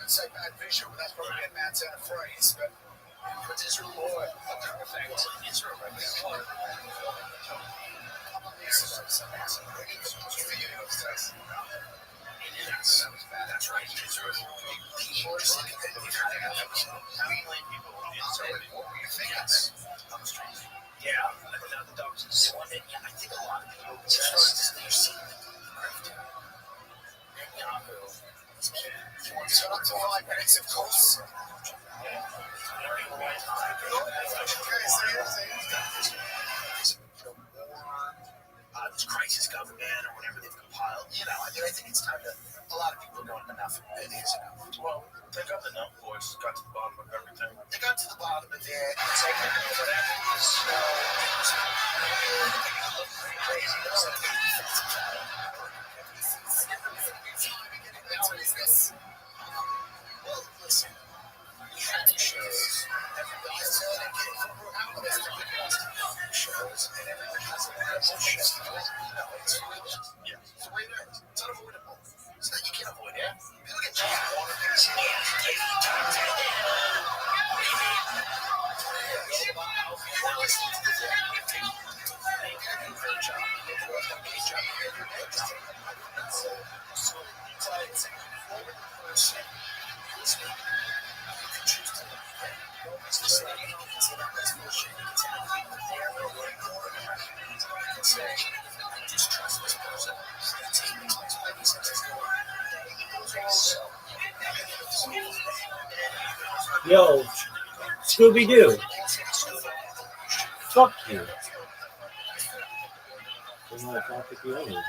It's like bad vision, but that's probably a bad set of phrase. But it's Israel boy, a turn effect. Israel right now. That's right. Israel. People are saying that people on the streets. Yeah, the dogs and so on. Yeah, I think a lot of people just they're seeing Netanyahu. He wants to up to 5 minutes, of course. This crisis government or whatever they've compiled, I think it's time to. A lot of people are going enough. It is enough. Well, they got the nut boys, got to the bottom of everything. They got to the bottom of it. It's like whatever was crazy. Well, listen. You had the shows. Everybody said it. Shows and everybody has a shows. No, it's the way it is. It's unavoidable. It's not you can't avoid it. People get jacked on water. Yo, Scooby Doo. Fuck you. Don't want to talk to you anyway.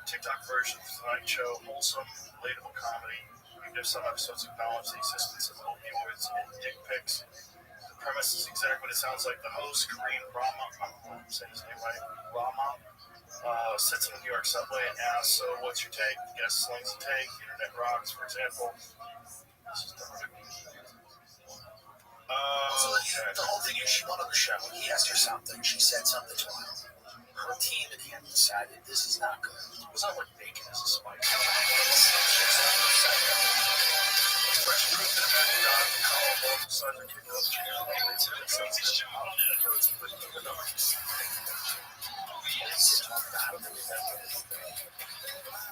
TikTok version of the Tonight Show, wholesome, relatable comedy. Even if some episodes acknowledge the existence of opioids and dick pics, the premise is exactly what it sounds like. The host, Kareem Rama, I don't know if I'm saying his name right, Rama, sits in the New York subway and asks, so what's your take? The guest slings a take, internet rocks, for example. This is dark. The whole thing is she went on the show. He asked her something. She said something to him. Her team at the end decided this is not good. It was not like bacon as a spice. Fresh fruit in American dog, call both sides are kicking up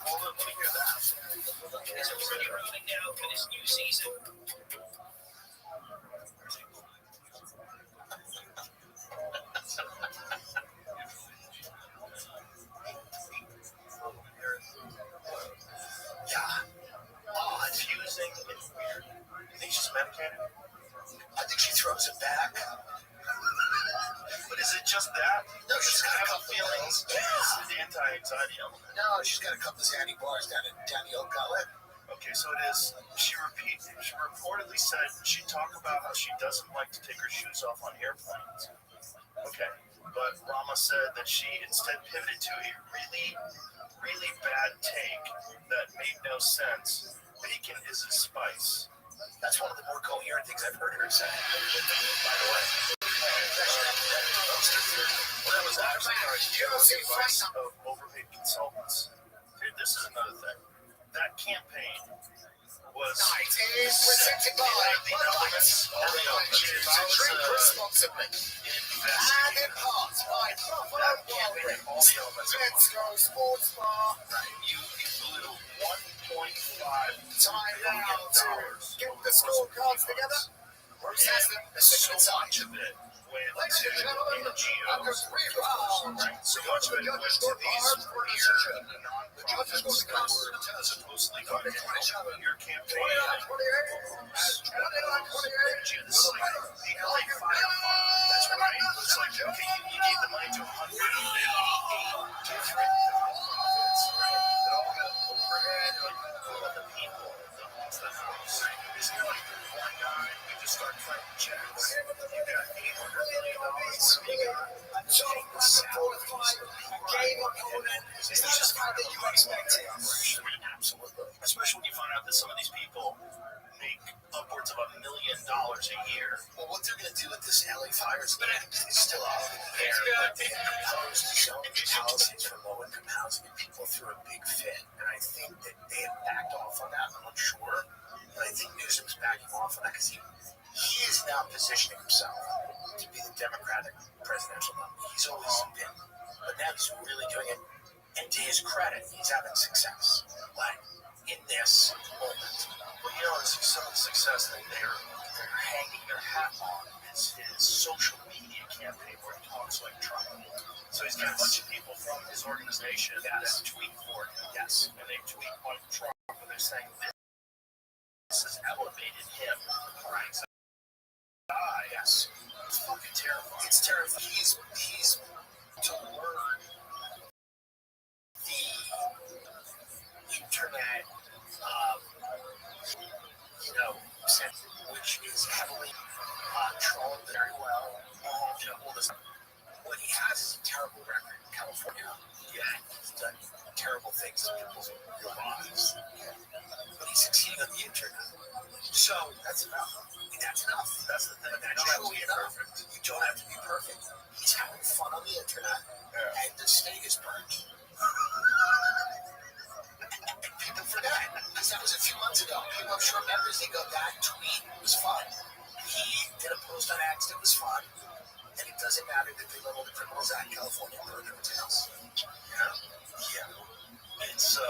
Well, let me hear that. There's a pretty running now for this new season. Confusing and weird. You think she's medicated? I think she throws it back. But is it just that? No, she's got a having couple feelings. Yeah. It's the anti-anxiety element. No, she's got a couple of Zanny bars down the old gullet. Okay, so it is. She reportedly said she talked about how she doesn't like to take her shoes off on airplanes. Okay, but Rama said that she instead pivoted to a really, really bad take that made no sense. Bacon is a spice. That's one of the more coherent things I've heard her say. By the way, that was actually the advice of overpaid consultants. Dude, this is another thing. That campaign was presented by the elements of the drink responsibly. And in part by Buffalo Wild Wings. Let's go sports bar. You blew $1.5 Time now to get the scorecards together. Process them. So much of it went Ladies to and gentlemen, after NGOs. 3 rounds, So much of it went to these non-profits that were supposedly funding your campaign. 29-28. This is like the LA Fire Fund. That's right. It's like, okay, you gave the money to 188 different non-profits that all have overhead of the people that owns the house. Isn't it like one guy, we just start writing checks? You got $800 million. You got Joe Fortified game opponent. Is this just how that you expected? Absolutely. Especially when you find out that some of these people make upwards of $1 million a year. Well, what they're going to do with this LA fires is still out in the air. But they have proposed shelter policies for low-income housing, and people threw a big fit. And I think that they have backed off on that. I'm not sure. But I think Newsom's backing off on that because he is now positioning himself to be the Democratic presidential nominee. He's always been. But now he's really doing it. And to his credit, he's having success. Like, in this moment. Well, you know, some of the success that they're hanging their hat on is his social media campaign where he talks like Trump. So he's got a bunch of people from his organization that tweet for him. Yes. And they tweet like Trump, and they're saying this has elevated him. Right. So, Yes. it's fucking terrifying. It's terrifying. He's to learn the internet, which is heavily trolled very well. What he has is a terrible record in California. Yeah, he's done terrible things to people's real lives. But he's succeeding on the internet. So that's enough. That's enough. That's the thing. That's truly enough. You don't have to be perfect. He's having fun on the internet, and the steak is burnt. And people forget, because that was a few months ago. People, I'm sure, members, they go, that tweet was fun. He did a post on X that was fun, and it doesn't matter that they leveled the criminals out in California and burned everyone's house. Yeah. It's,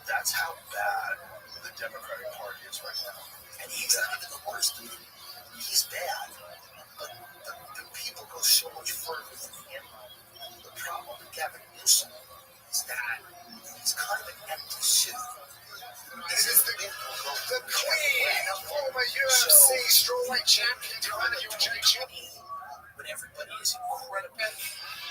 that's how bad the Democratic Party is right now. And he's not even the worst. He's bad. But the people go so much further than him. The problem with Gavin Newsom is that he's kind of an empty suit. This is the queen, a former UFC strawweight champion, when everybody is incredibly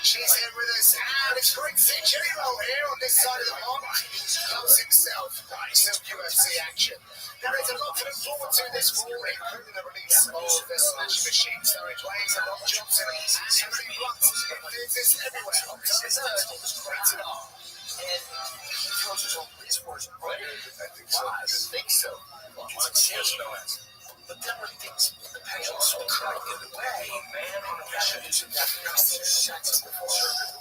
She's here with us, and it's great to see J-Lo here on this side of the pond. He loves himself some UFC action. There is a lot to look forward to this fall, including the release of the Smash Machine starring Dwayne The Rock Johnson, Emily Blunt, theaters everywhere. October 3rd, rated R. And he throws his own police force, right? I think so. I think so. Well, it's insane. But then when things in the pendulum so curve the other way, man on a mission is that sex before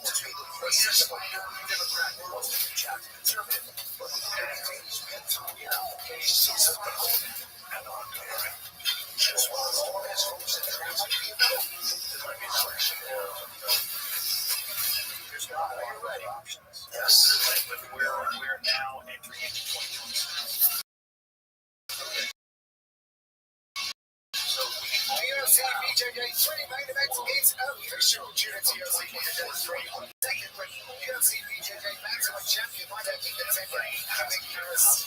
Democrat wants to reach out to conservative, but he's been through, he sees something and on there. Just one of all his hopes and dreams to be enough. There might be an election there. There's not other options. Yes. But we're now entering into 2026. UFC BJJ 3 main event is official. Due to UFC BJJ 3 on second ring, UFC BJJ bantamweight champion might have been contender Kevin Harris.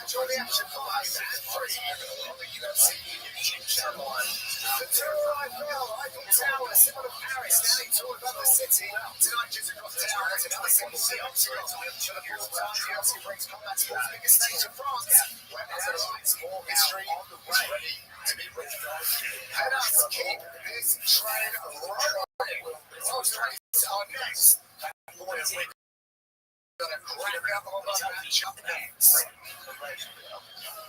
Join the action 5 and 3 on the UFC YouTube channel. The Tour Eiffel Tower, symbol of Paris, standing tall above the city. Tonight, just across the tower, is another symbol of the Octagon. UFC brings combat sports biggest stage of France, where Paris more history is ready to be written. Let us keep this train rolling. Most races are next. Boys, we're going to crank up on the match up next.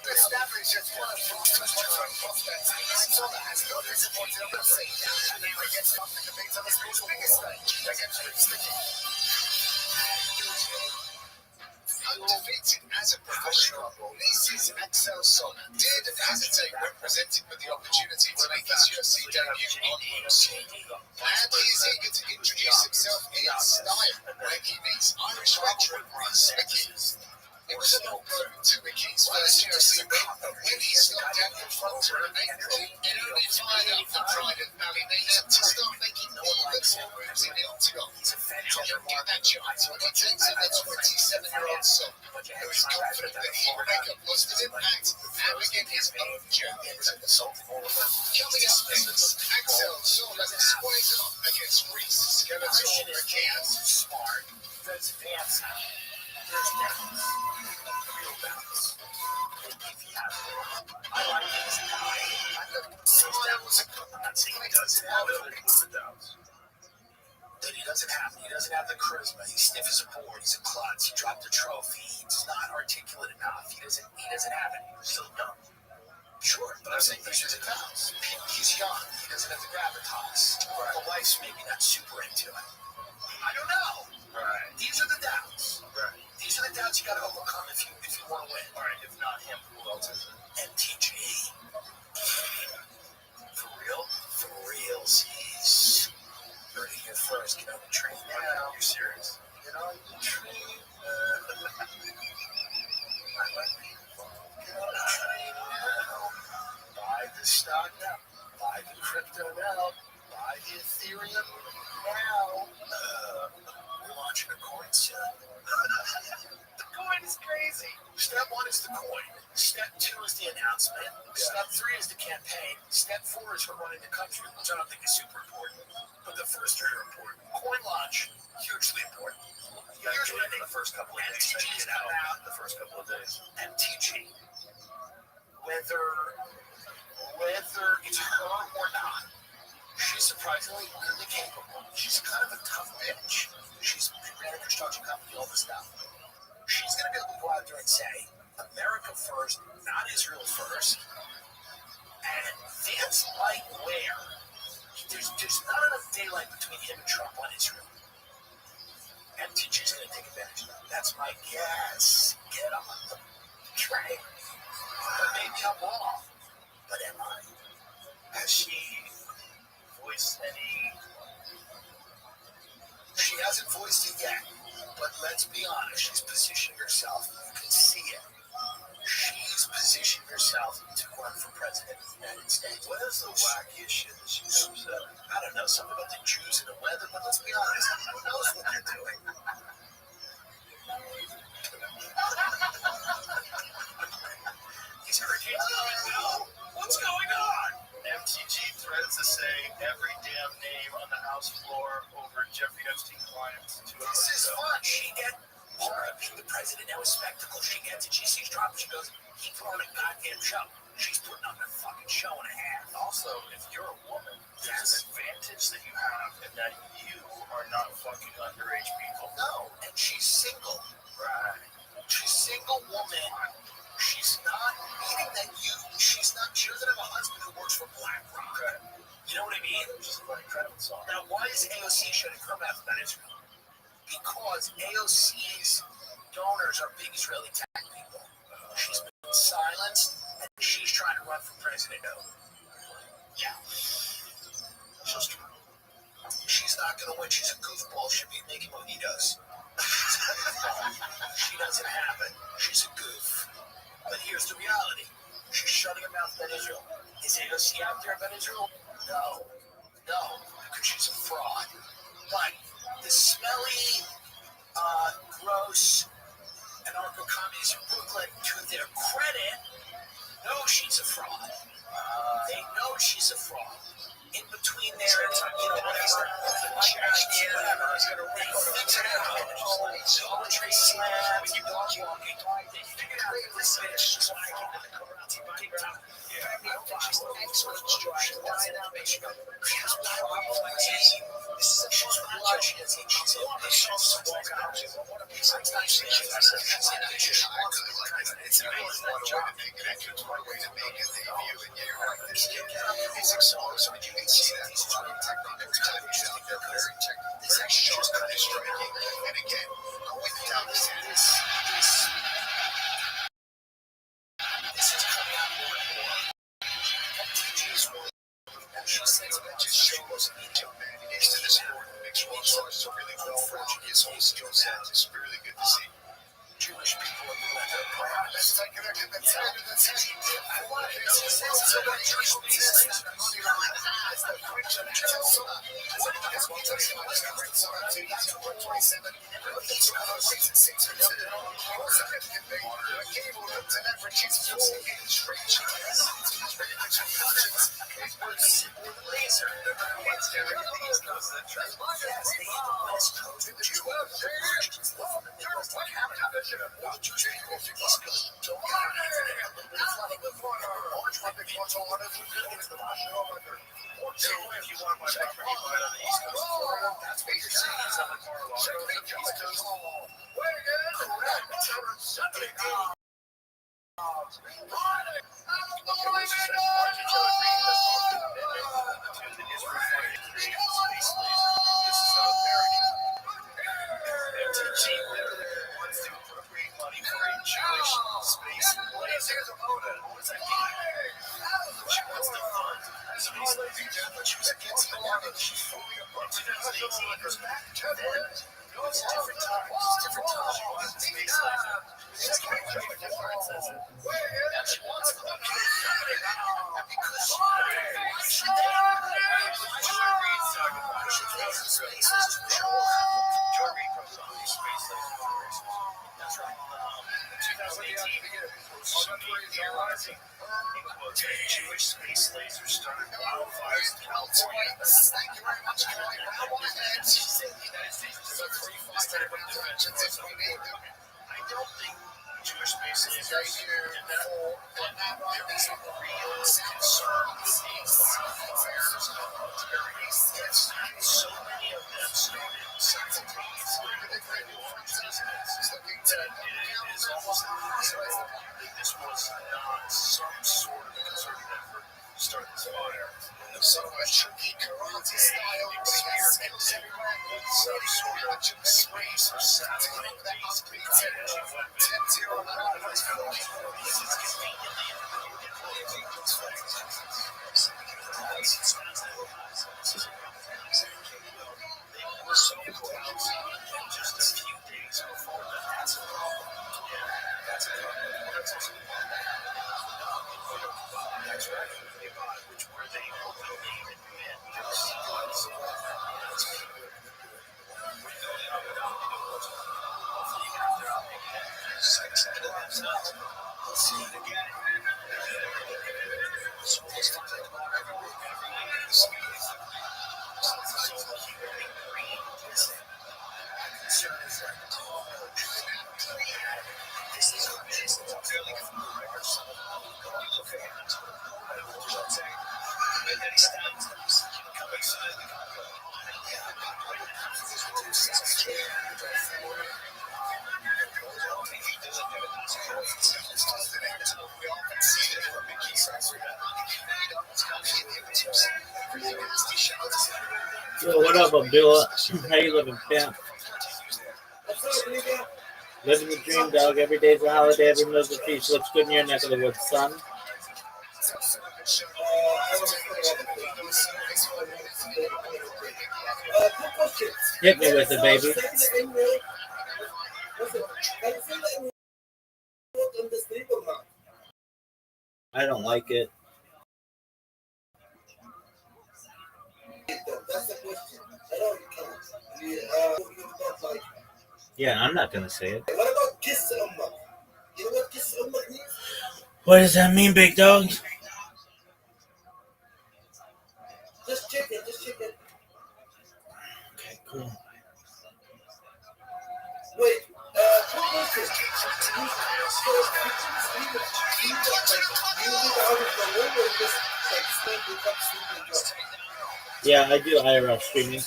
Established as one of France's top prospects, Sola has not disappointed on the scene, and now he gets up to compete on the sport's biggest stage against Rick. Undefeated as a professional, this is Axel Sola. Did hesitate when presented with the opportunity to make his UFC debut on Rothschild. And he is eager to introduce himself in style when he meets Irish veteran Ricky. It was a no-go to Ricky's first UFC win when he stopped Daniel Fronter in April and only fired up the pride of Valley Nation to start making even more moves in the Octagon. Now he'll get that chance when he takes on the 27-year-old son, who is confident that he will make a positive impact and begin his own journey to the salt. Coming up next, Axel Sola squares off against Reese Skeletor again. Smart, that's fancy. There's balance. Real balance. If you have it. I like this guy. I love smiles. I'm not saying he doesn't have it, but he does. That he doesn't have the charisma. He's stiff as a board. He's a klutz. He dropped the trophy. He's not articulate enough. He doesn't have it. He's still young. Sure, but I'm saying these are the downs. He's young. He doesn't have the gravitas. Right. The wife's maybe not super into it. I don't know. Right. These are the downs. Right. These are the doubts you got to overcome if you want to win. All right, if not him, who else is it? MTG. For real? For realsies. Heard it here first. Get on the train now. You're serious? Get on the train. I like me. Get on the train now. Buy the stock now. Buy the crypto now. Buy the Ethereum now. We're launching a coin soon. The coin is crazy. Step 1 is the coin. Step 2 is the announcement. Step 3 is the campaign. Step 4 is for running the country, which I don't think is super important. But the first 3 are important. Coin launch, hugely important. Here's what I think. The first couple of days. MTG is out the first couple of days. MTG. Whether it's her or not, she's surprisingly really capable. She's kind of a tough bitch. She's ran a construction company, all this stuff. She's going to be able to go out there and say, America first, not Israel first. And Vance might wear. There's not enough daylight between him and Trump on Israel. MTG is going to take advantage of that. That's my guess. Get on the train. But maybe I'm wrong. But am I? Has she voiced any? She hasn't voiced it yet, but let's be honest, she's positioned herself. You can see it. She's positioned herself to run for president of the United States. What is the wackiest shit that she's upset? I don't know, something about the Jews and the weather, but let's be honest, who knows what they're doing? These hurricanes going now. What's going on? MTG threatens to say every damn name on the House floor over Jeffrey Epstein clients. This is fun. She gets the president now a spectacle. She gets it. She sees Trump. She goes, he put on a goddamn show. She's putting on a fucking show and a half. Also, if you're a woman, there's an advantage that you have in that you are not fucking underage people. No, and she's single. Right. She's a single woman. She's not meaning that she doesn't have a husband who works for BlackRock. Okay. You know what I mean? Which is a very incredible song. Now, why is AOC shutting her mouth about Israel? Because AOC's donors are big Israeli tech people. She's been silenced, and she's trying to run for president. Yeah. She's true. She's not going to win. She's a goofball. She'll be making mojitos. She doesn't have it. She's a goof. But here's the reality. She's shutting her mouth about Israel. Is AOC out there about Israel? No. No, because she's a fraud. But the smelly, gross, anarcho-communists in Brooklyn, to their credit, know she's a fraud. They know she's a fraud. In between there, whatever, they fix it out. Poetry slam, dog walking. They figured out that this bitch is like in the karate TikTok. I don't think she's the next one. She's dynamic. She has problems. This is a blood. She has she's ambitious. Walk out. Sometimes she's ambitious. It's a job. It's one way to make it. They view it. You're right. It's exhausting. You can see that. It's very technical. They're very technical. This actually just kind of striking. And again, going down this is coming out more and more. And TJ's one. She says that just shows humanity to this sport. Makes Rothschild a really well fortunate. His whole skill set is really good to see. Jewish people in the weather. Let's take a look at the time of the team. I want to know this is about Jewish basis. It's the French and Chelsea. It's one of the most great song to 127. The 206 and 6 significantly, a cable to leverage his full straight. It works with laser. It's very easy. Yes, they hit the West Coast with the Jew. So if you want my property right on the East Coast of Florida, that's what you're saying. It's on the Mar-a-Lago. East Coast. Jewish space lasers started wildfires in California. Thank you very much. I want to add something. The United States is a free fire intervention if we need them. I don't think Jewish space lasers did that, but there is a real concern with these wildfires terrorists. So many of them started simultaneously with different businesses that it is almost impossible that this was not some sort of concerted effort to start this fire. So a tricky karate style experiment with some sort of space or satellite that must be 10-0 otherwise This is conveniently they were so close in just a few days before that. That's a problem. Yeah, that's a problem. That's right. Which were they openly admit their secrets. That's good. Hopefully you got their we'll see it again. So let's talk about every week. Yo, what up, Abdullah? How you living, fam? Living the dream, dog. Every day's a holiday, every meal's a feast. What's good in your neck of the woods, son? Hit me with it, baby. I don't like it. Yeah, I'm not gonna say it. What about kiss ummak? You know what kiss ummak means? What does that mean, big dog? Just check it. Okay, cool. Wait, quick question. You leave the house for home or just like sleep, wake up, sleep, wake up? Yeah, I do IRL streaming.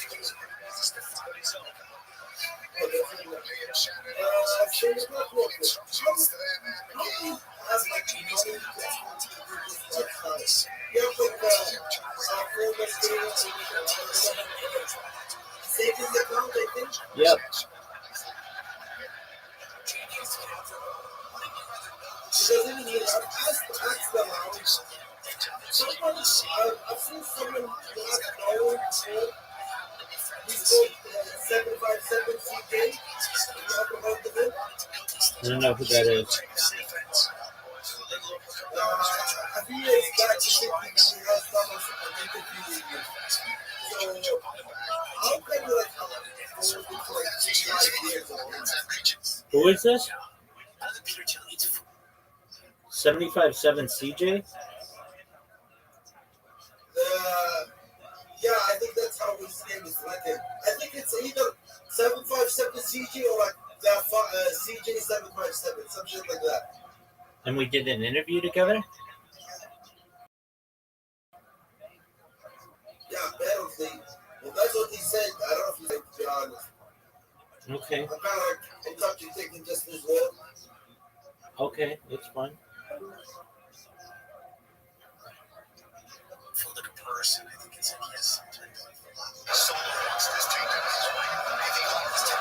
Savings account, I think. Yep. Because even you ask them out. Someone, I've seen someone not know he's called 757 CJ. You ever heard of him? I don't know who that is. A few years back, he has done an interview with you. So, how can you like hold it for like 5 years or more? Who is this? 75.7 CJ? Yeah, I think that's how his name is written. I think it's either 757 CJ or like CJ 757, some shit like that. And we did an interview together? Yeah, apparently. Well, that's what he said. I don't know if he's like, to be honest. Okay. I'm kind of like in touch and taking just his word. Okay, that's fine. For like a person, I think it's like yes. Someone wants this tank out his way. I think all this time I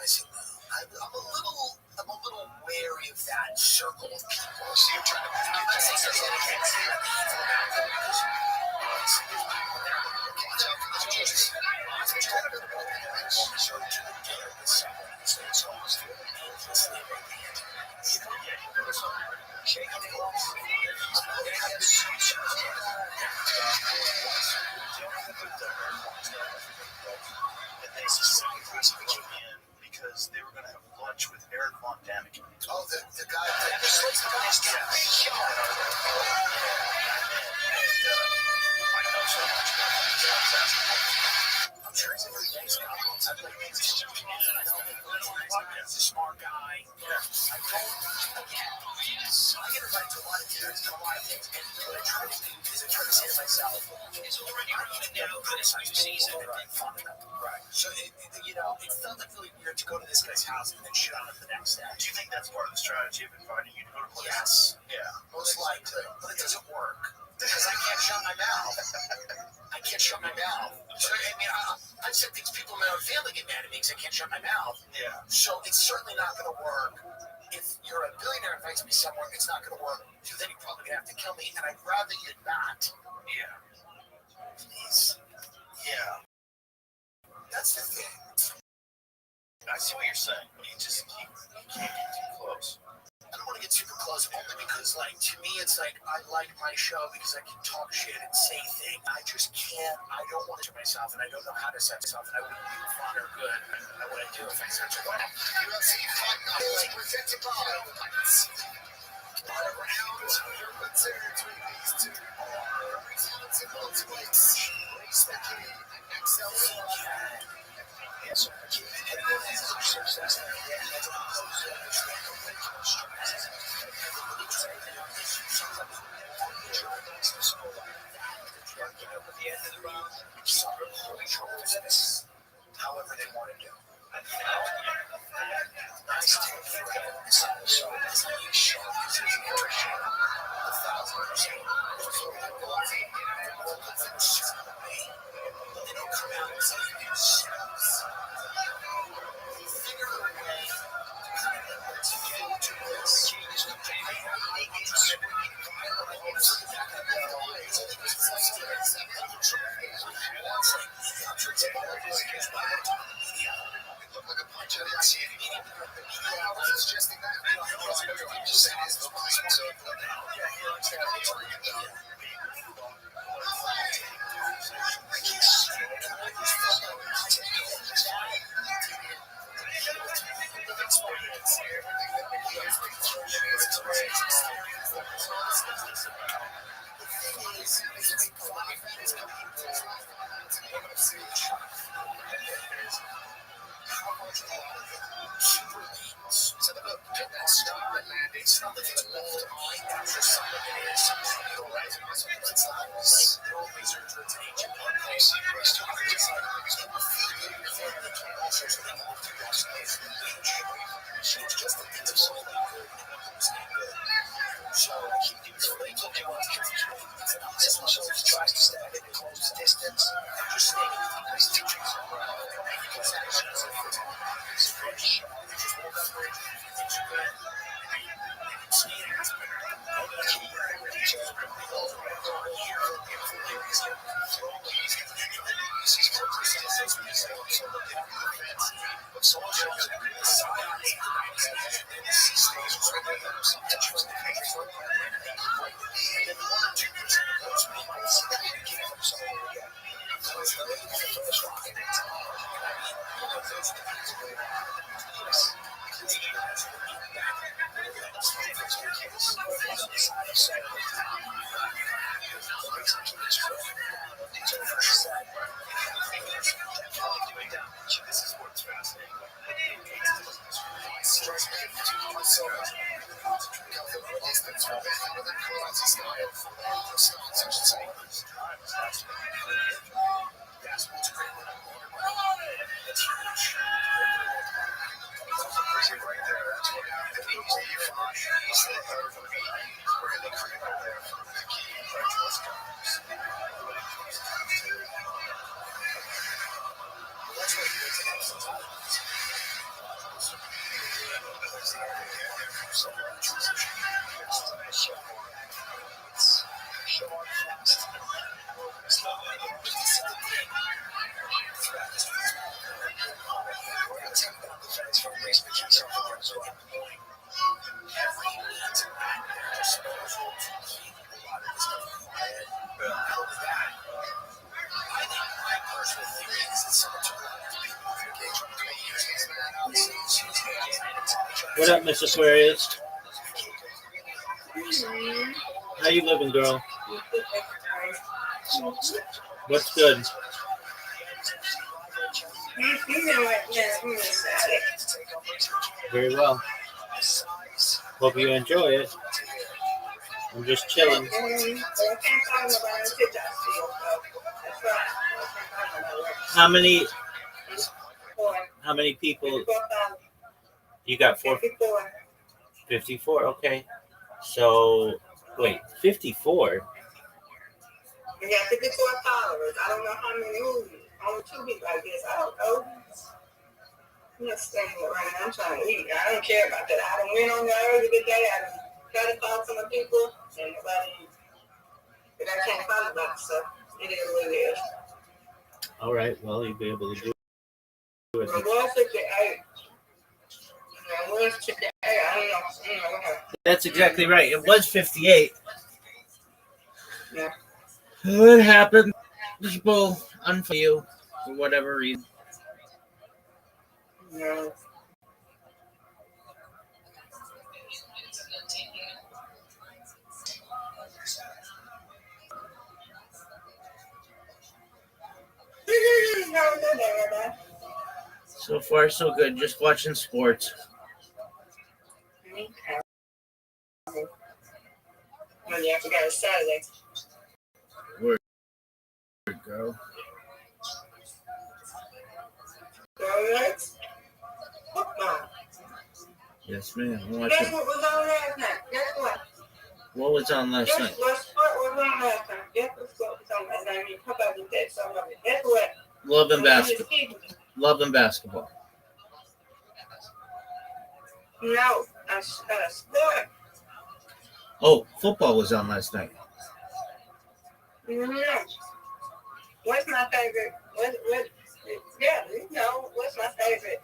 said, I'm a little wary of that circle of people. So you're trying to I'm not saying there's any because they were going to have lunch with Eric Von Daniken. Oh, the guy that was I know so much about him. I'm sure he's a very nice guy. He's a smart guy. I get invited to a lot of dinners and a lot of things, and what I try to do is I try to say to myself, it's already now criticize the season and make fun of them. Right. So, it felt like really weird to go to this guy's house and then shit on him the next day. Do you think that's part of the strategy of inviting you to go to places? Yes. Yeah. Most likely. But it doesn't work. Because I can't shut my mouth. So, I mean, I've said things people in my own family get mad at me because I can't shut my mouth. Yeah. So it's certainly not going to work. If you're a billionaire invites me somewhere, it's not going to work. So then you're probably going to have to kill me, and I'd rather you not. Yeah. Please. Yeah. That's the thing. I see what you're saying. You can't get too close. I don't want to get super close only because because, like, to me, it's like I like my show because I can talk shit and say things. I just can't. I don't want to myself, and I don't know how to set myself, and I wouldn't be fun or good at what I do if I said to one. UFC Fight Night is presented by Fights. Rounds are considered between these two are talented welterweights. Race the King and XL. Yes, sir. Anyone has a success there. Yeah, that's a at the end of the round, some control this however they want to do. And nice take for him. So it's like a sharp position for a shot. 1,000%. But they don't come out and say themselves. Figure out a way to get to this. Change the game. Make it swinging violence. Look like a punch I didn't see anything. I was suggesting that. I'm just saying it's the boxing, so it's not that it's all mine, that's just some of it is. It's not always entertaining. I see the rest of it. It's just a bit of soul. So he tries to stab it at close distance. Just staying in his teachings around. What up, Miss Aquarius? How you living, girl? What's good? Very well. Hope you enjoy it. I'm just chilling. How many people? You got 54, okay. So, wait, 54? You got 54 followers. I don't know how many movies. Only 2 people, I guess. I don't know. I'm just standing around. I'm trying to eat. I don't care about that. I done went on there earlier today. I done tried to follow some people. And nobody, but I can't follow about stuff. It is what it is. All right, well, you'll be able to do it. It was 58. It was 58. I don't know. That's exactly right. It was 58. Yeah. What happened? People unfollow you for whatever reason. Yeah. How was your day, Rabbi? So far, so good. Just watching sports. Okay. Oh, yeah, I forgot it's Saturday. Word, girl. Go Reds? Football. Yes, ma'am. I'm Guess watching. what was on last night? Guess what? What was on last Guess night? what sport was on last night? Guess what sport was on last night? I mean, how about you take some of it? Guess what? Love and I'm just basketball. kidding. Love and basketball. No, a sport. Oh, football was on last night. No. What's my favorite? What? Yeah, you know, what's my favorite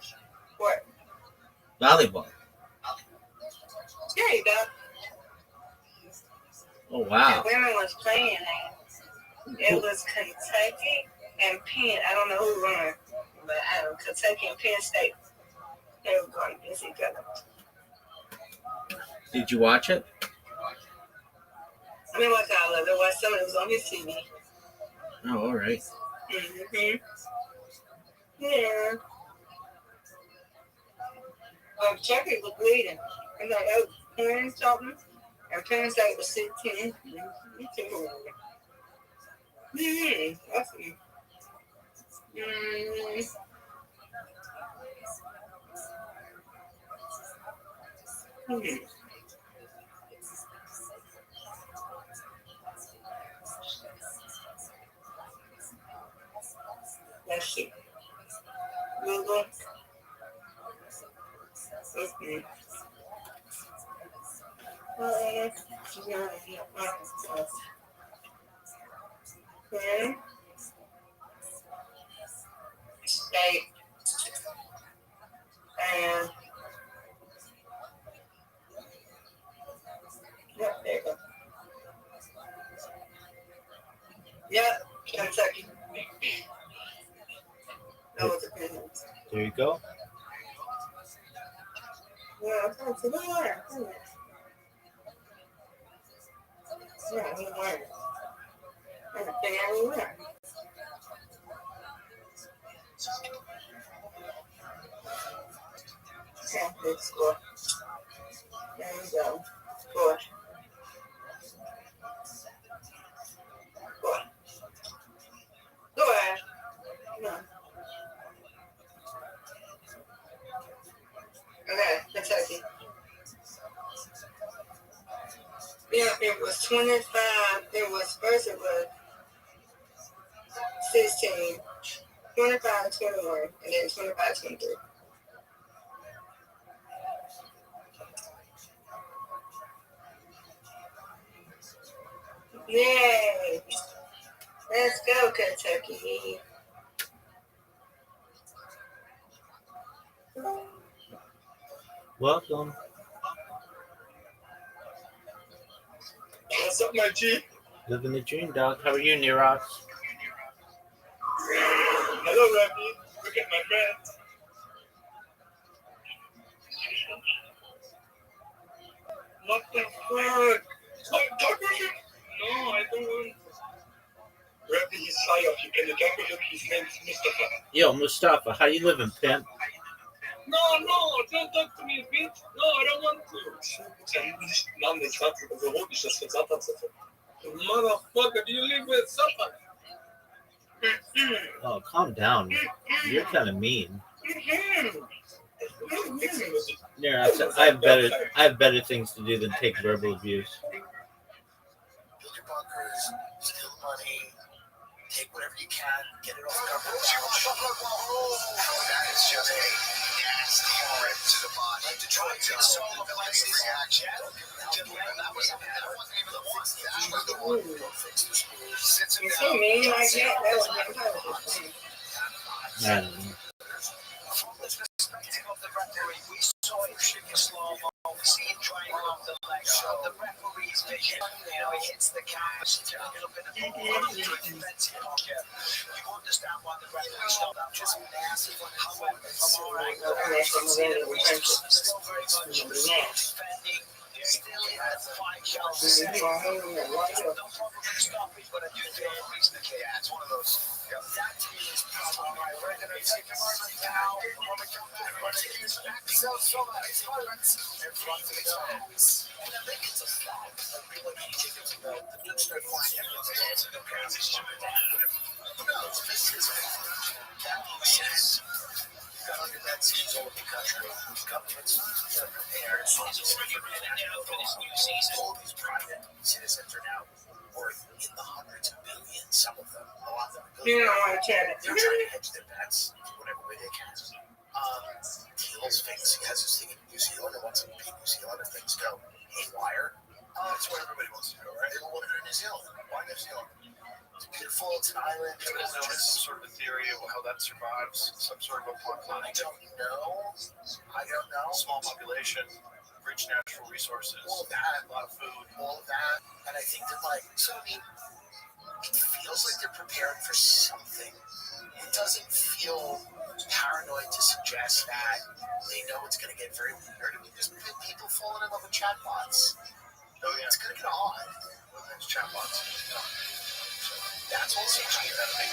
sport? Volleyball. There you go. Oh, The wow. women was playing that. It was Kentucky and Penn. I don't know who won, but Kentucky and Penn State. They were going against each other. Did you watch it? I mean, watch all of it. Watch some of it was on his TV. Oh, all right. Mm-hmm. Yeah. Kentucky was leading. And like, oh, Penn something. And Penn State was 16. That's it. Let's see. Google. Penn State and yep, there you go. Yep, Kentucky. That was a good one. There you go. Yeah, that's a good one. Yeah, he won. I think I won. Yeah, good score. There you go. Score. Score. Score. No. Okay, Kentucky. Yeah, it was 25. It was first. It was 16, 25, 21, and then 25, 23. Yay! Let's go, Kentucky. Welcome. What's up, my G? Living the dream, dog. How are you, Nirox? Hello, Rabbi. Look at my friend. What the fuck? Talk with him? No, I don't want to. Rabbi, he's shy of you. Can you talk with him? His name is Mustafa. Yo, Mustafa, how you living, pimp? No, don't talk to me, bitch. No, I don't want to. Motherfucker, do you live with Satan? Oh, calm down. You're kind of mean. Nirox, I have better things to do than take verbal abuse. Build your bunkers, steal money, take whatever you can, get it off government. That is just a nasty rip to the body. Detroit took so much reaction. That wasn't even the one. That was the one who fixed the schools. Sits him down. mean like that? That was my time. I don't know. Let's take off the record. We saw it shit slow-mo. We see it try right off the leg. So the referee's vision, he hits the canvas. A little bit of defensive pocket. You understand why the referee stopped that. Just massive. However, from our angle, still very much defending. Still has 5 shots. Don't probably stop it, but I do feel he's the kid. It's one of those. That is probably right. We're going to take a moment now. When we come back, we're going to use Axel's Pirates in front of the dogs. And I think it's a flag. I really think it's a flag. The Dutch don't find everyone's in the transition. Who knows? This is yes. Got undergrad students all over the country. Governments are prepared. For this new season, all these private citizens are now worth in the hundreds of billions. Some of them, a lot of them. They're trying to hedge their bets whatever way they can. Teal's famous. He has this thing in New Zealand, and once a big New Zealander things go haywire, that's where everybody wants to go, right? They all want to go to New Zealand. Why New Zealand? It's beautiful. It's an island. There's some sort of a theory of how that survives. Some sort of a plot. I don't know. Small population, rich natural resources, All of that. a lot of food. All of that. And I think that, it feels like they're preparing for something. It doesn't feel paranoid to suggest that they know it's going to get very weird. I mean, there's been people falling in love with chatbots. Oh, yeah. It's going to get odd. There's chatbots. That's what's happening.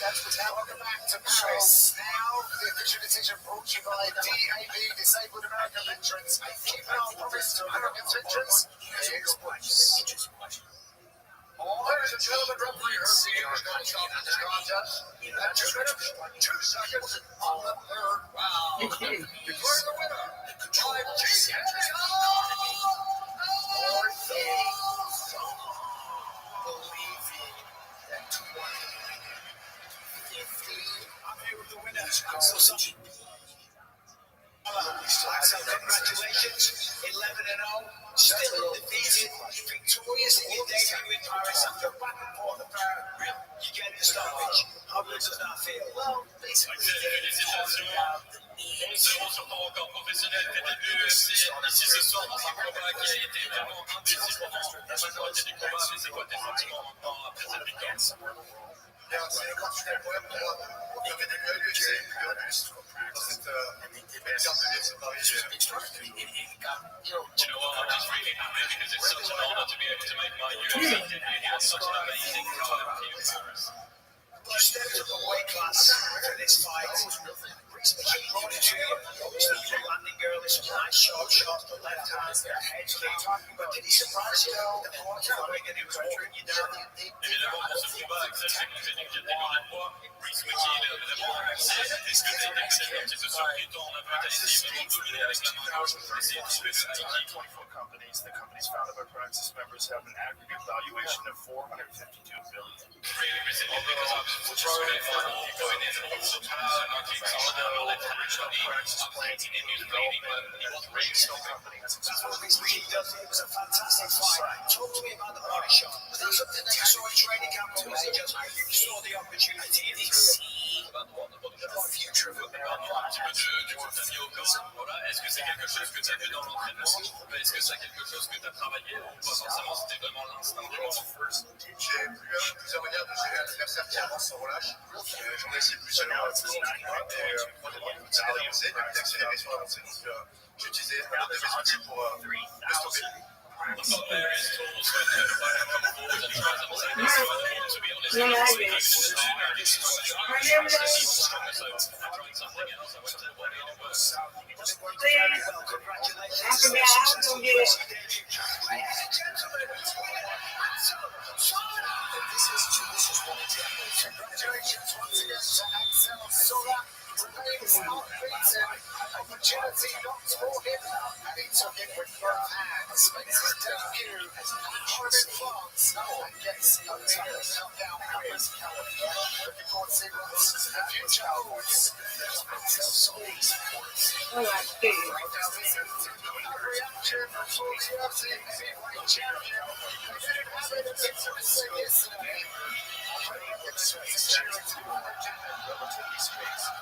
That's what's happening. Welcome back to Paris. Now, the official decision brought to you by DAB, Disabled American Veterans. Keep our promise to American veterans. Here's a question. Ladies and gentlemen, referee Herbie is going to stop this contest. At 2 minutes, 2 seconds on the third round. Declaring the winner by Or they believing that 2050, I'm here with the winner. Axel, congratulations. 11-0. Still undefeated. Victorious in your debut in Paris after back and forth affair. You get the stoppage. How good does that feel? well, basically, On se ressort pas encore professionnel dès le début. Ici ce soir dans un combat qui a été vraiment indécis pendant la majorité du combat. Mais c'est quoi tes sentiments maintenant après cette victoire? Quand tu fais le problème pour moi, il y a des lieux qui sont plus robustes dans cette carte de vie, c'est Paris. You know what? I'm just really happy because it's such an honor to be able to make my US debut. It was such an amazing time here in Paris. You stepped up a weight class for this fight. Recently, he brought it to you. Obviously, you were landing girl. This was a nice short shot, the left hand, their head kick. But did he surprise you? The quarter, and he was wearing you down. Évidemment, pour ce combat, Axel s'est confirmé qu'il était dans le poids. Reese McKee, évidemment, est-ce que t'es excellent, un petit peu surpris, toi, on a peut-être essayé vraiment de dominer avec la main gauche pour essayer de tuer le Tiki. 24 companies. The companies founded by Praxis members have an aggregate valuation of $452 billion. Really resilient because I was throwing it for going in and also marking solid Original Praxis plans in new development. Original company has He does. It was a fantastic fight. Talk to me about the body shot. Was that something that you saw in training camp, or was it just you saw the opportunity and the future of it. un petit peu du tatami au corps. Voilà. Est-ce que c'est quelque chose que tu as vu dans l'entraînement? Est-ce que c'est quelque chose que tu as travaillé? Ou pas forcément, c'était vraiment l'instinct du moment? J'ai vu plusieurs manières de gérer un adversaire qui avance sans relâche. J'en ai essayé plusieurs d'accélérer sur l'avancée. Donc j'ai utilisé un de mes outils pour stopper. I've got various tools when I come forward and try to say this. To be honest, I'm trying something else. I went to the wedding and it was This is one example. Congratulations once again to Axel Sola. Remains unbeaten. Opportunity not for him, and he took it with both hands. Makes his debut home in France and gets a title countdown win. Looking forward to see what the future holds. Axel Sola's reaction from 40 heavyweight champion. We didn't have it at the yesterday. It's cheering to the legend and relatively space.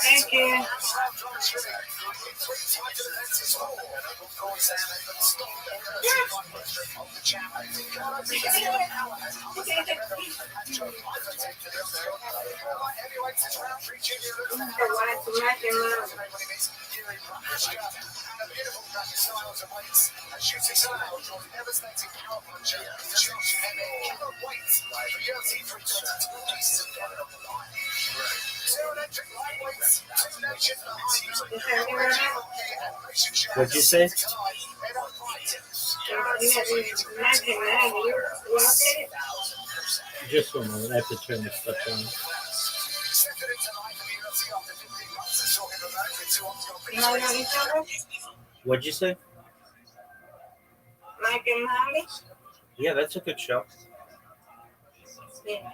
Thank you. What'd you say? Just one moment. I have to turn this stuff on. What'd you say? Mike and Molly? Yeah, that's a good show. Yeah.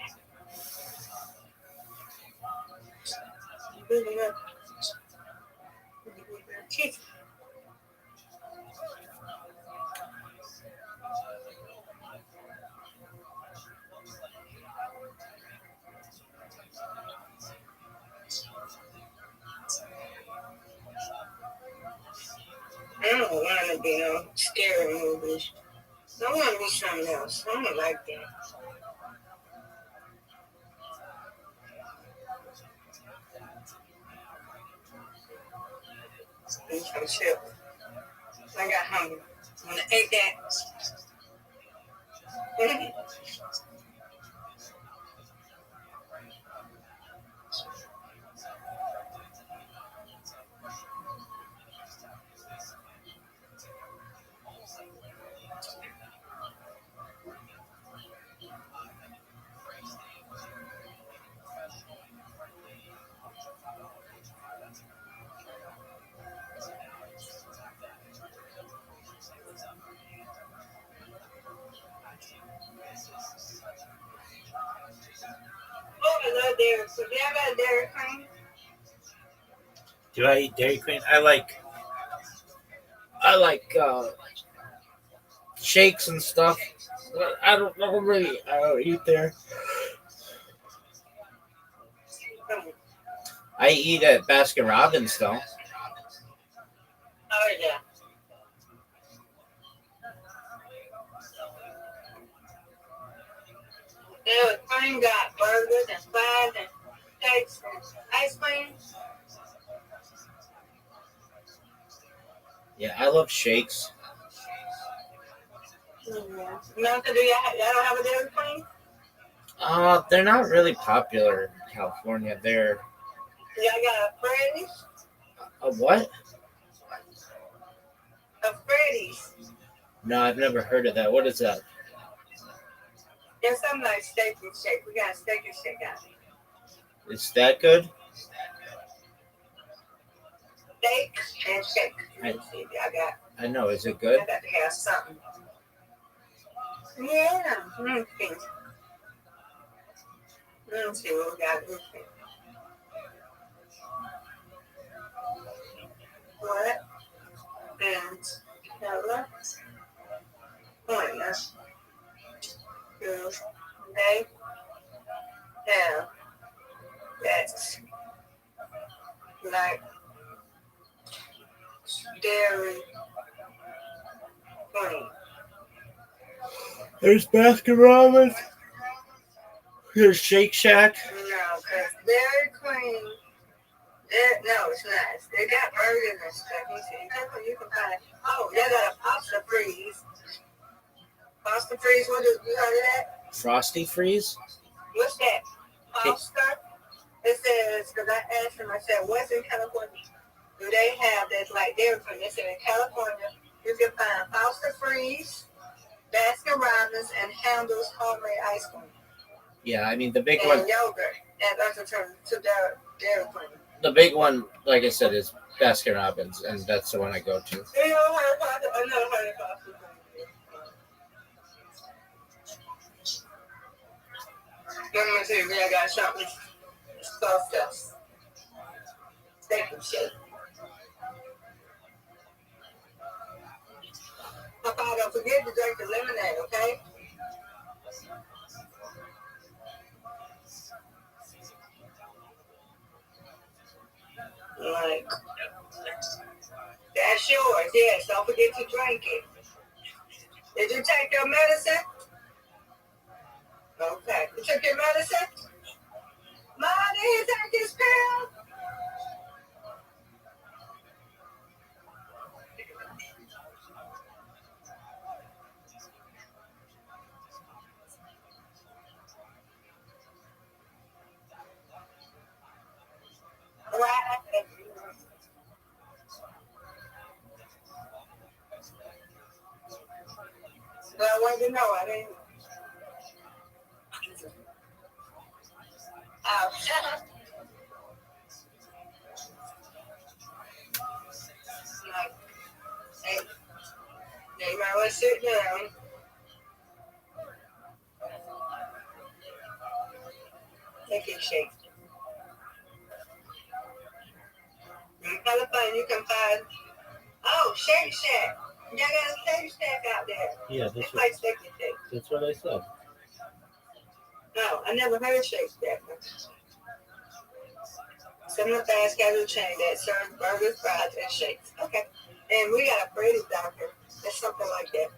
Good enough. Cheese. I don't want to be no scary movies. I want to be something else. I don't like that. Eat some chips. I got hungry. When I ate that. Oh, I love Dairy Queen. Do y'all got Dairy Queen? Do I eat Dairy Queen? I like shakes and stuff. I don't really eat there. I eat at Baskin Robbins though. Oh, yeah. Dairy Queen got burgers and fries and cakes and ice cream. Yeah, I love shakes. Mm-hmm. Y'all don't have a Dairy Queen? They're not really popular in California. They're Y'all got a Freddy's? a what? A Freddy's. No, I've never heard of that. What is that? There's something like Steak and Shake. We got a Steak and Shake out here. Is that good? Steak and Shake. Let me see. I know. Is it good? I got to have something. Yeah. Let me see what we got. What? And Hello. Pointless. Because they have that's like Dairy Queen. There's Baskin Robbins. There's Shake Shack. No, because Dairy Queen, no, it's not. They got burgers and stuff. You see, that's what you can find. Oh, they got a pasta freeze. Pasta freeze, what is, you heard of that? Frosty Freeze? What's that? Pasta? It says, because I asked them, I said, what's in California? Do they have that's like Dairy Queen? They said in California, you can find pasta freeze, Baskin Robbins, and Handel's homemade ice cream. Yeah, I mean, the big and one. And yogurt. And that's to Dairy Queen. The big one, like I said, is Baskin Robbins, and that's the one I go to. You know, I never heard of pasta freeze. Let me see if I got something. Stuff. Steak and Shake. forget to drink the lemonade, okay? Like, that's yours, yes. Don't forget to drink it. Did you take your medicine? Okay. You took your medicine? Mom, did he take his pill? Right. No, I wanted to know. I didn't. Oh, shut up. Like, hey, you might want to sit down. Take a shake. In California, you can find, Shake Shack. Y'all got a Shake Shack out there. Yeah, that's what I said. No, I never heard of Shake Shack. Similar fast casual chain that serves burgers, fries, and shakes. Okay. And we got a Brady's down here. It's something like that.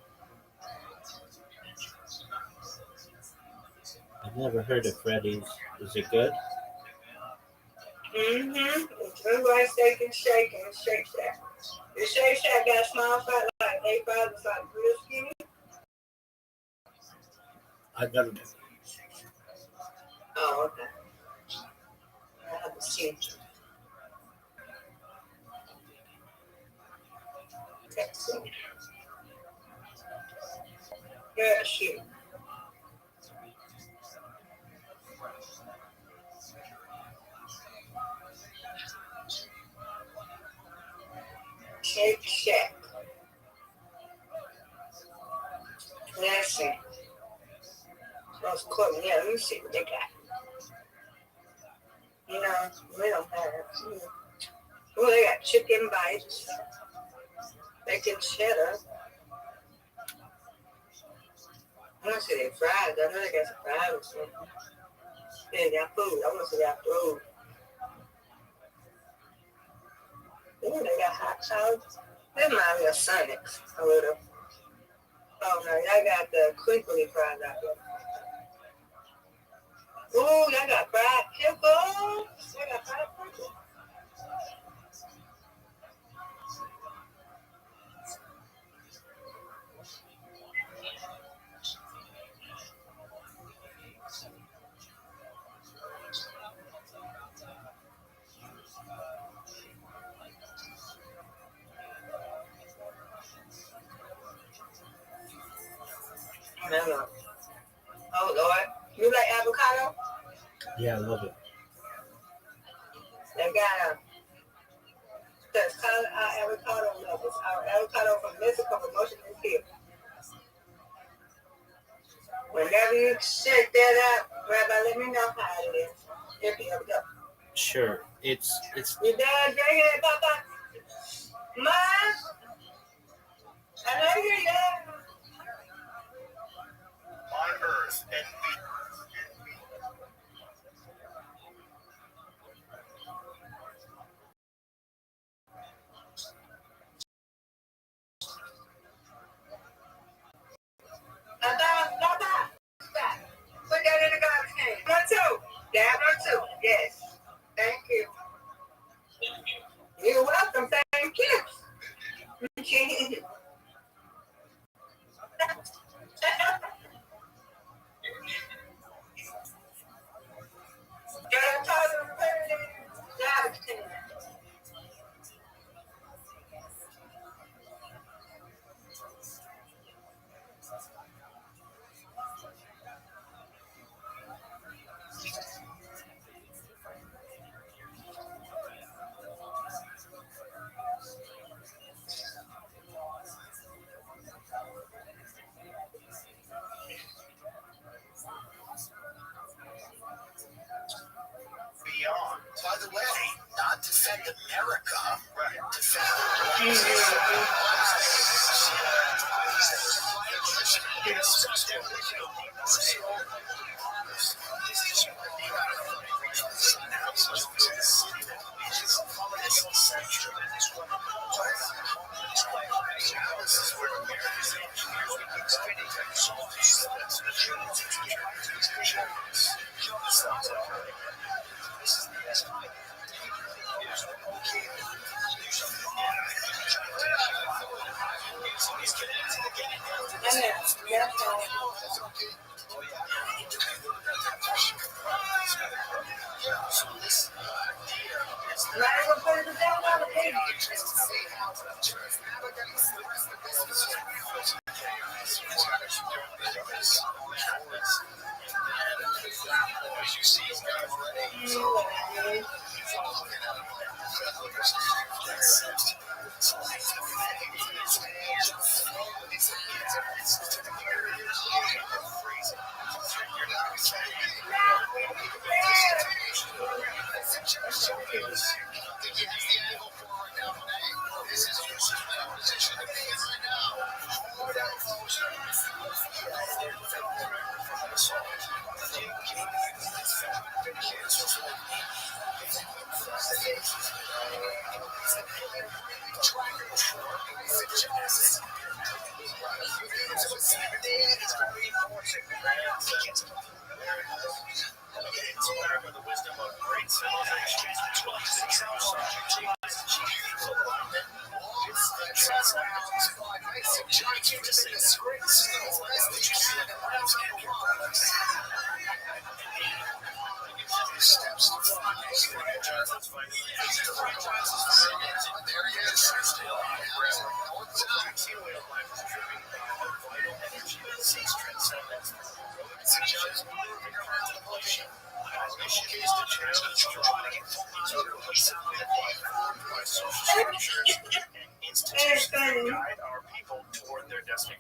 I've never heard of Freddy's. Is it good? Mm-hmm. It's good rice, steak, and shake, and Shake Shack. The Shake Shack got small fat, like 8 fries, it's like real skinny. I got it. Oh, okay. I have to see. Okay, so. Yeah, shoot. Shake Shack. Let's see. That's cool. Yeah, let me see what they got. You know, we don't have. Oh, they got chicken bites, bacon cheddar. I want to say they fried. I know they got some fried or something. Yeah, they got food. I want to say they got food. Oh, they got hot dogs. They remind me of Sonic's a little. Oh, no, y'all got the crinkly fries out there. Oh, y'all got fried pickles. Y'all got fried pickles. No. Oh, Lord. You like avocado? Yeah, I love it. They got that's called our avocado lovers. Our avocado from Mexico promotion is here. Whenever you check that out, Rabbi, let me know how it is. If you ever go. Sure. It's You done drinking it, Papa? Mom? I know you're young. On Earth and Papa. Stop. Put that in the garbage can. One, two. Dab on two. Yes. Thank you. You're welcome. Thank you. Guide our people toward their destiny.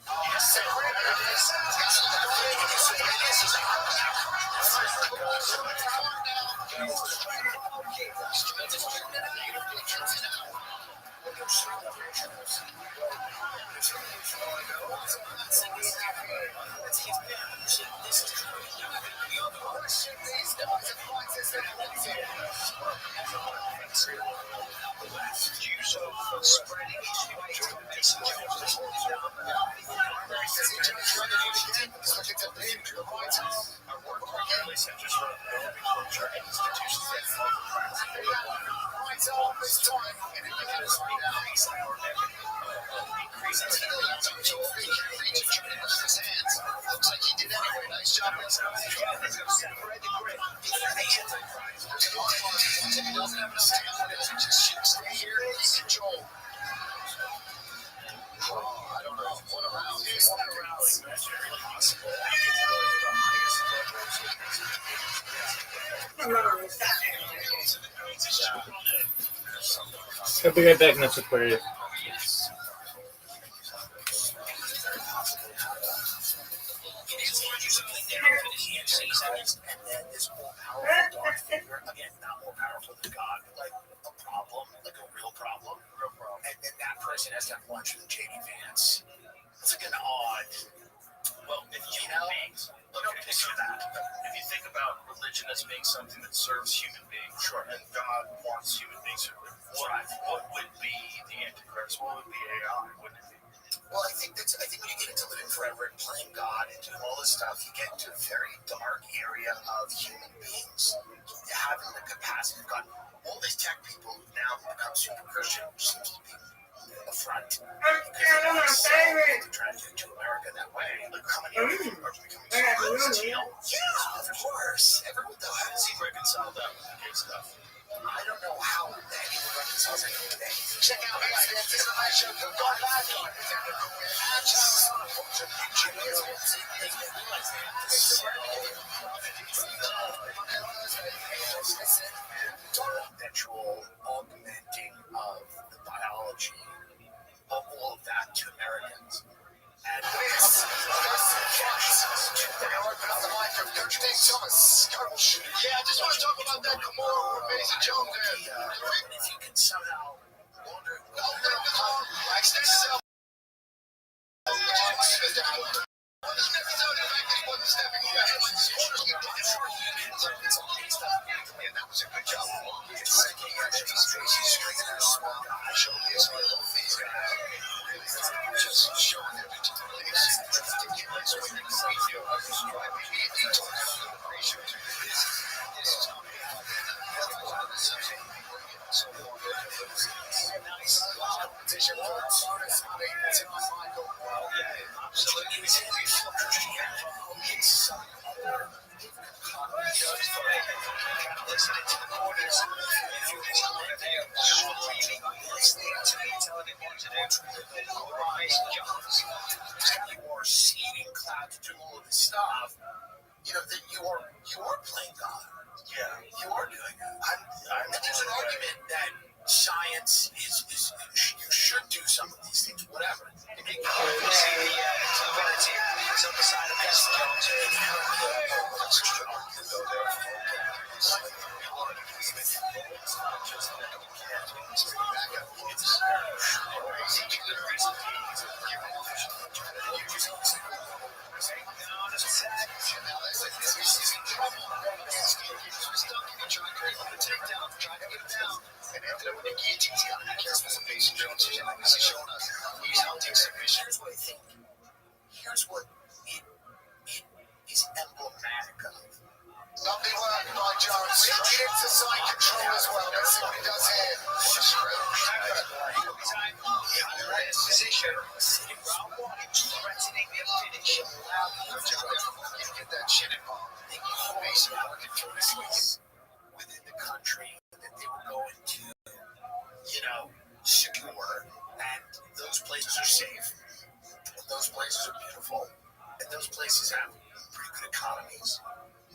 I'll be right back, Mr. Aquarius. Again, not more powerful than God, but like a problem, like a real problem. And then that person has to have lunch with J.D. Vance. It's like an odd. Well, if human beings, picture that. If you think about religion as being something that serves human beings, and God wants human beings, what would be the Antichrist? What would be AI? Wouldn't it be? Well, I think when you get into living forever and playing God and doing all this stuff, you get into a very dark area of human beings having the capacity of God. All these tech people who now become super Christian seems to be the front. They're trying to get to America that way. They're coming in and becoming super Yeah, of course. Everyone does. How does he reconcile that with the gay stuff? I don't know how that even reconciles anything today. Check out this is my show. Good God, bad God. Perpetual augmenting of the biology of all of that to Americans. And yeah, I just want to talk about that Kimura with Mason Jones there. If you can somehow wonder, extend yourself. Listening to the corners, if you want to listening to me telling him what to do, Mason Jones, you are seeding Cloud to do all of this stuff. Then you are playing God. Yeah, you are doing it. There's an argument that science is you should do some of these things, whatever. You see the ability on the side of Mason Jones. Here's what it is emblematic of. Lovely work by Jones. He exercise control as well. Let's see what he does here. Position. Sitting round one. Threatening the finish. Get that chin in ball. Basically looking for this within the country that they were going to, secure. And those places are safe. And those places are beautiful. And those places have pretty good economies.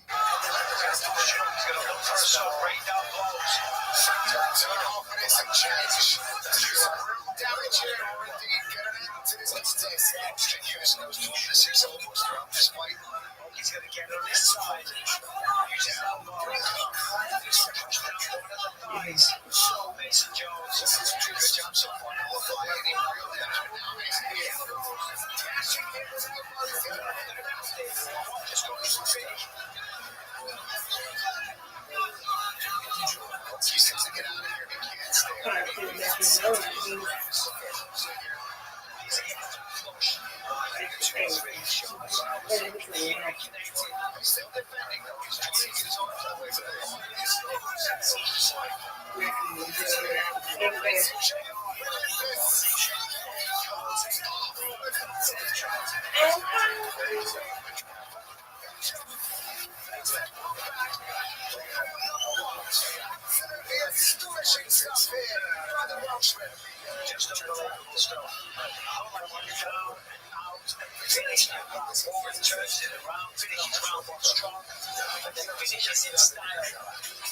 And then the rest of the show is going to look for some right down blows. Sometimes confidence and change. Do some real damage here, or indeed get an end to this instance. Extra use those bonuses almost throughout this fight. He's going to get on this side. Use his elbow. Nice. So, Mason Jones. This is a good job so far. Fighting real damage. Now, Mason here. Just going to finish. He says to get out of here, he can't stay. Still defending though. He's trying to use all the ways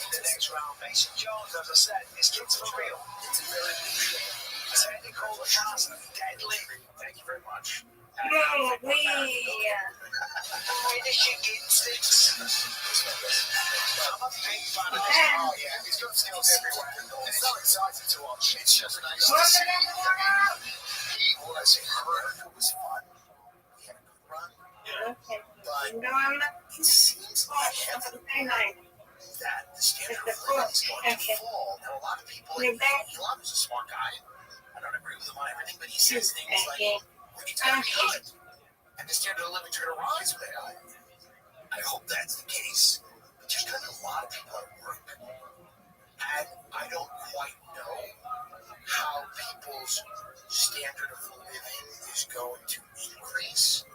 the next round, Mason Jones, as I said, this kid's for real. It's really technical, fast, deadly. Thank you very much. Where the shit getting sticks. I'm a big fan of this. Oh, yeah, he's got skills everywhere. It's not exciting to watch. It's just nice to see. He was incredible. It was fun. He had a good run. But it seems like that the standard of living is going to fall. Now, a lot of people, Elon is a smart guy. I don't agree with him on everything, but he says things like, it's going to be good. And the standard of living is going to rise with AI. I hope that's the case. But there's going to be a lot of people at work. And I don't quite know how people's standard of living is going to increase.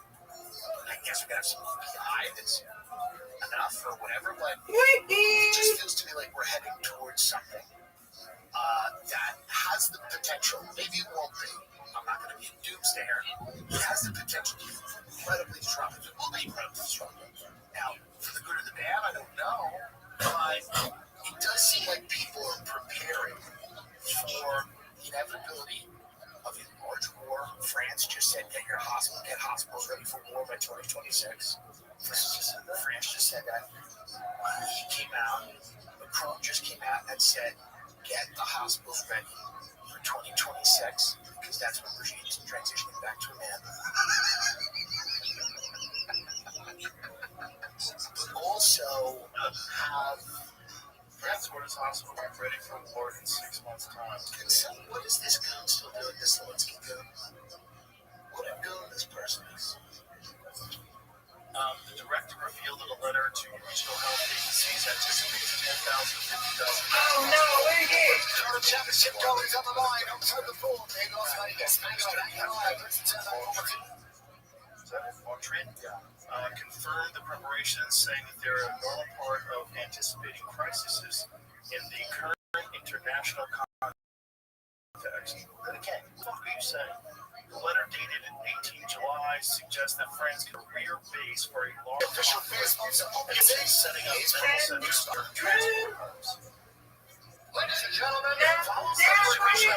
I guess we're going to have some EPI that's enough or whatever, but it just feels to me like we're heading towards something that has the potential. Maybe it won't be. I'm not going to be a doomsdayer. It has the potential to be incredibly disruptive. It will be incredibly disruptive. Now, for the good or the bad, I don't know. But it does seem like people are preparing for the inevitability of a large war. France just said, get hospitals ready for war by 2026. France just said that. He came out, Macron just came out and said, get the hospitals ready for 2026, because that's when Brigitte's transitioning back to a man. But also have France orders hospital ready for war in 6 months' time. And so what is this goon still doing, this Zelensky goon? What a goon this person is. The director revealed in a letter to regional health agencies anticipates 10,000 to 50,000. Oh no, where you get? The championship goal is on the line October 4th in Las Vegas. Rothschild confirmed the preparations, saying that they're a normal part of anticipating crises in the current international context. And again, what are you saying? The letter dated 18 July suggests that France can career base for a large official face sponsor of and is setting up medical centers for transport hubs. Ladies and gentlemen, follow celebration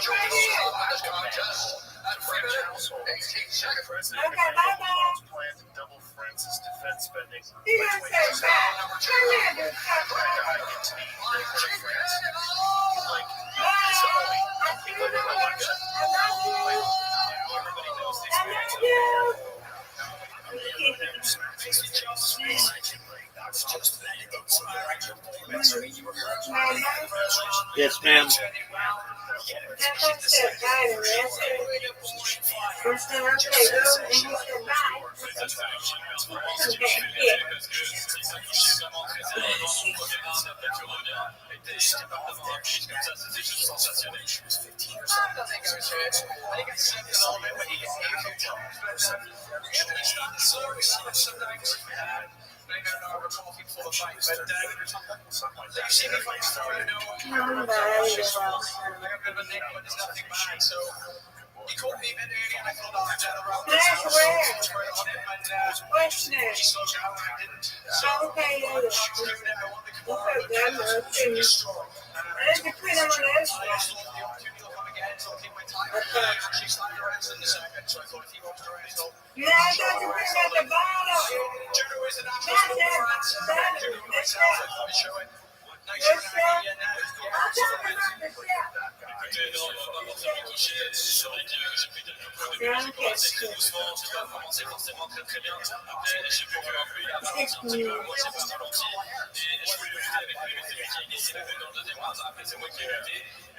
contest at French household. 18 seconds. President Emmanuel Macron's plan to double France's defense spending He didn't say back. Turn that dude back. guy into the big France. Like, it's only people that are like that. Like, everybody knows these things. Yes, ma'am. He called me in and I thought I had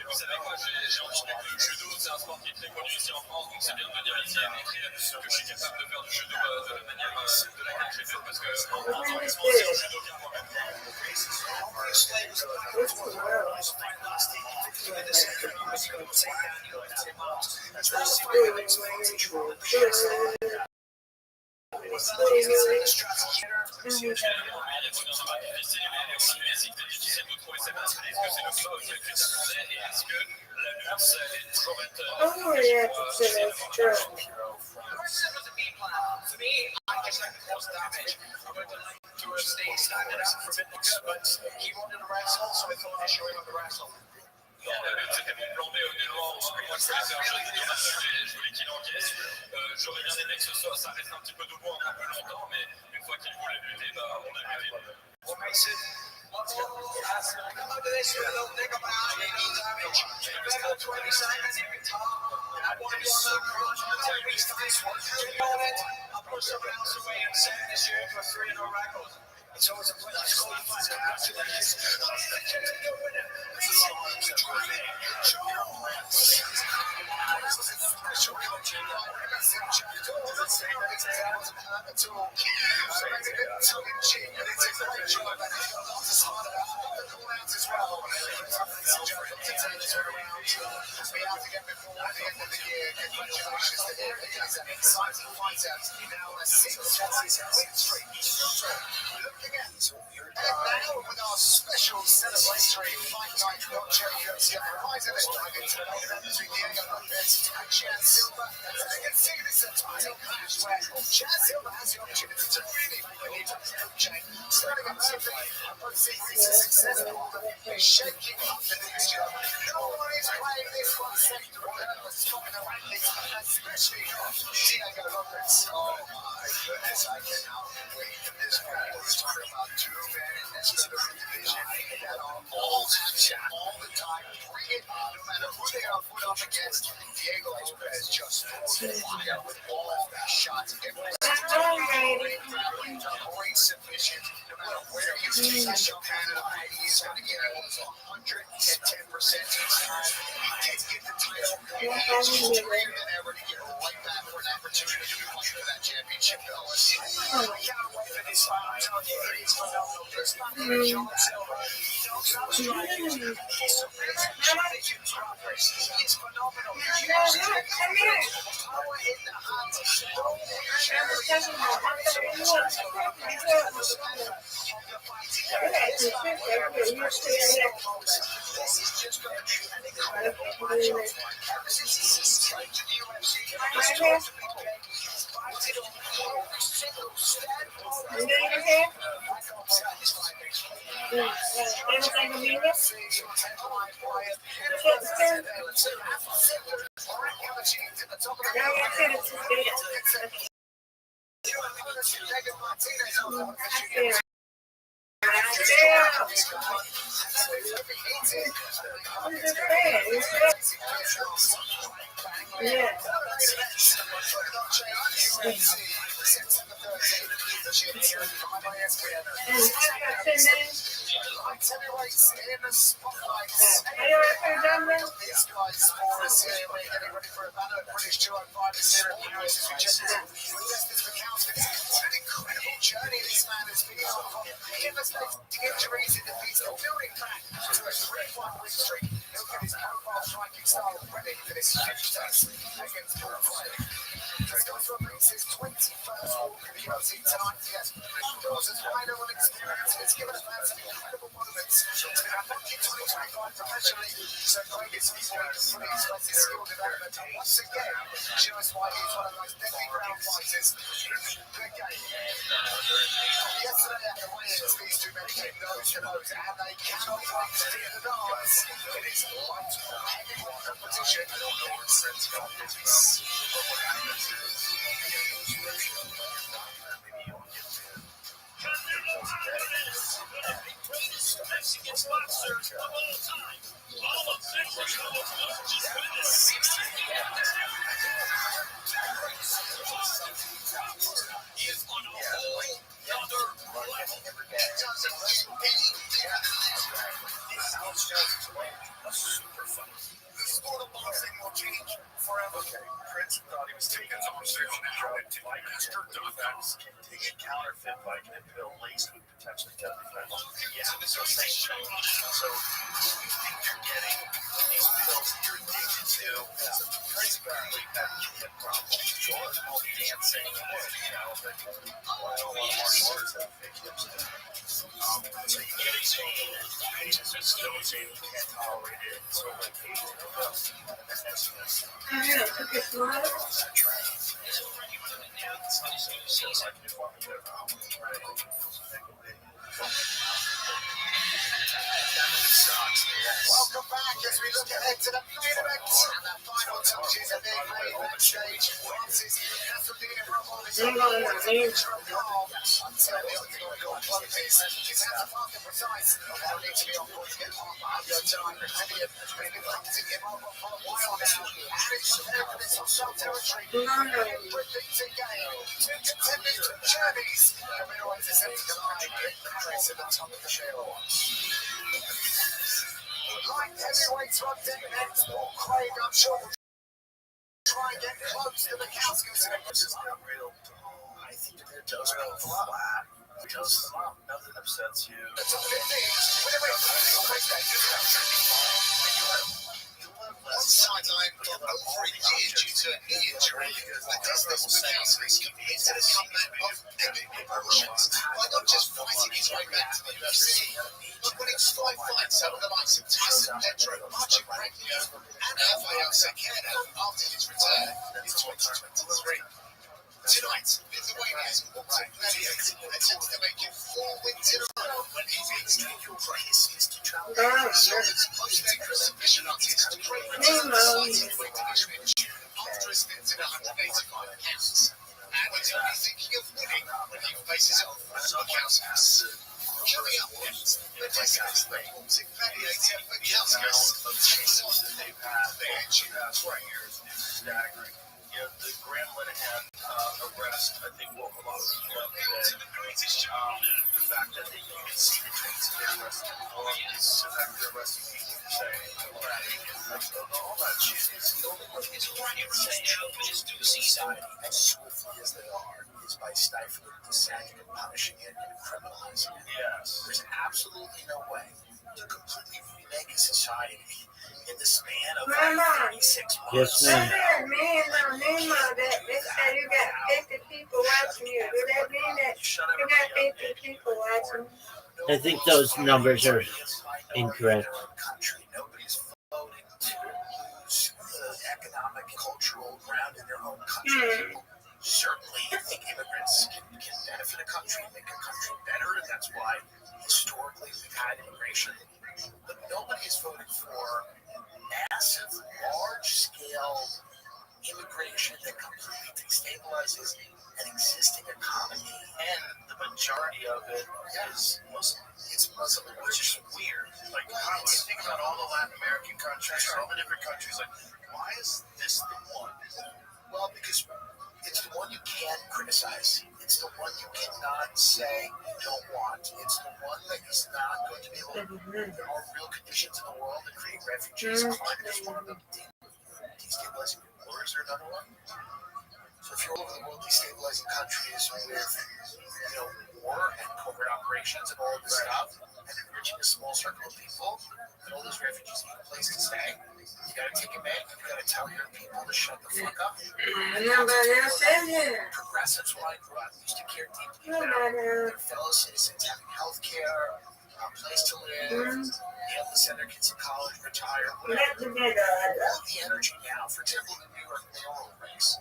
Vous savez quoi, j'ai entendu que le judo, c'est un sport qui est très connu ici en France, donc c'est bien de me dire ici à montrer que je suis capable de faire du judo de la manière de laquelle j'ai fait, parce que en tant qu'expérience, le judo vient moi-même. For me, I just like the cause damage. I would like to stay standing out for a bit longer, but he wanted to wrestle, so I thought I'd show him how to wrestle. Non, c'était mon plan B honnêtement, moi je voulais faire un jeu de match, je voulais qu'il encaisse. J'aurais bien aimé que ça reste un petit peu debout un peu longtemps, mais une fois qu'il voulait lutter, on a lutté. Well, Mason, come under this with a little thing about damage. Level 20 seconds every time. That one on the crotch, I'll tell you, he's nice one. On it, I'll put someone else away and set this year for 3-0 record. It's always a pleasure to call you guys. Congratulations. The winner. Special coaching. Now with our special celebratory fight night Rothschild UFC Horizon Dragons between Diego Lopez and Chad Silva. And you can see this a title clash where Chad Silva has the opportunity to really make a difference in the chain. Starting up TV, both series of success is shaking up the division. No one is playing this one safe to the top in the rankings, especially Diego Lopez. Oh my goodness, I cannot wait for this fight. We're talking about two men in this division that are all chat all the time. Bring it, no matter who they are put up against. Diego Lopez just fire with all the shots. Great submission. No matter where you see Canada, he is going to get almost 110% each time. He did get the title. He is stronger than ever to get right back for an opportunity to fight for that championship belt. I can't wait for this fight, I'm telling you, it is phenomenal. It's not even John Silver. He knows how to strike. He submits champions progress. He is phenomenal. He uses the power in the hands. Don't this is just going to be an incredible matchup. Ever since he's straight to the UFC, he's told to people he's fighting on every single step of the way. Heavyweights in the spotlight. These guys for us here. We're getting ready for a battle. British 205 is here in Paris as we check this out. What an incredible journey this man has been on. Devastating injuries in the feet, still building back to a 3-1 win streak. Look at his profile striking style ready for this huge test against Rothschild. He's gone to a his 21st walk in the UFC tonight. Yes, Dawson's wide open experience has given us man some incredible monuments. It's been a lucky 2025 professionally, so Craig is going to fully express his skill development and once again shows why he's one of the most deadly ground fighters in the game. Yesterday at the weigh-ins, these two men came nose to nose and they cannot wait to be in the dance. It is light heavyweight competition. I don't know where Fred's got this from, but what happens is Mexican boxers of all time. All of Mexico just witnessed 60 He is on a whole other level. Super fun. The sport of boxing will change forever. Okay, Prince thought he was taking his own serious now. Like Mr. Defense can take a counterfeit bike and pill laced with potentially deadly metals. Yeah, so think so. So you think you're getting these pills that you're addicted to. Prince apparently had hip problems. Sure, all the dancing, you know, but a lot of martial arts have fake hips. So you get insane, and patients are still insane, you can't tolerate it. So like, welcome back as we look ahead to the main event and the final touches are being made on the stage. Francis Nasruddin Rothschild is on the intro call until the octagon qualities. His hands are fast and precise. They'll need to be on point to get half of your time. Many have been practicing him over for a while now and he's prepared for this hostile territory. Everything to gain. Two contenders, two journeys. The middleweight is set to collide in Paris at the top of the show. Light heavyweights on deck next. Craig, I'm sure, will try and get close to the Kauskas. I think they're just going flat. Just nothing upsets you. That's a 15. One sideline for over a year due to a knee injury. Like this Kauskas competed a comeback of epic proportions by not just fighting his way back to the UFC, but winning 5 fights over the likes of Tyson Pedro, Marcin Prachnio, and Rafael Sakana after his return in 2023. Tonight, Lithuania's Walter Gladiator attempts to make it 4 wins in a row when he beats Daniel Price to travel. Solid's most dangerous submission artist, Craig returns to weight division after a stint at 185 pounds. And he's only thinking of winning when he faces off with Kauskas. Coming up next, the discus the Walter Gladiator for Kauskas takes on the new path edge. Right here is staggering. Yeah, the Graham Linehan arrest, I think, woke a lot of people up today. The fact that you can see the tweets of the arresting people, the fact they're arresting people for saying, all that shit is the only one who's right insane. Just do the seaside. As swiftly as they are, is by stifling dissent and punishing it and criminalizing it. Yes. There's absolutely no way to completely remake a society in the span of Mama. 36 months. Yes, ma'am. That they say you got 50 people watching you. Do that mean that you got 50 people watching you? I think those numbers are incorrect. Nobody's voting to lose economic and cultural ground in their own country. Certainly, I think immigrants can benefit a country, make a country better, and that's why historically we've had immigration. But nobody is voting for massive, large-scale immigration that completely destabilizes an existing economy. And the majority of it is Muslim. It's Muslim, Which is weird. Like, how do you think about all the Latin American countries, all the different countries? Like, why is this the one? Well, because it's the one you can't criticize. It's the one you cannot say you don't want. It's the one that is not going to be able to. There are real conditions in the world that create refugees. Climate is one of them. Destabilizing. Or is there another one? So if you're all over the world destabilizing countries with, war and covert operations and all of this stuff, and enriching a small circle of people, and all those refugees need a place to stay, you gotta take them in, you gotta tell your people to shut the fuck up. Nobody else said that. Progressives, when I grew up, used to care deeply about their fellow citizens having health care, a place to live, be able to send their kids to college, retire, whatever. All the energy now, for example, the New York mayoral race,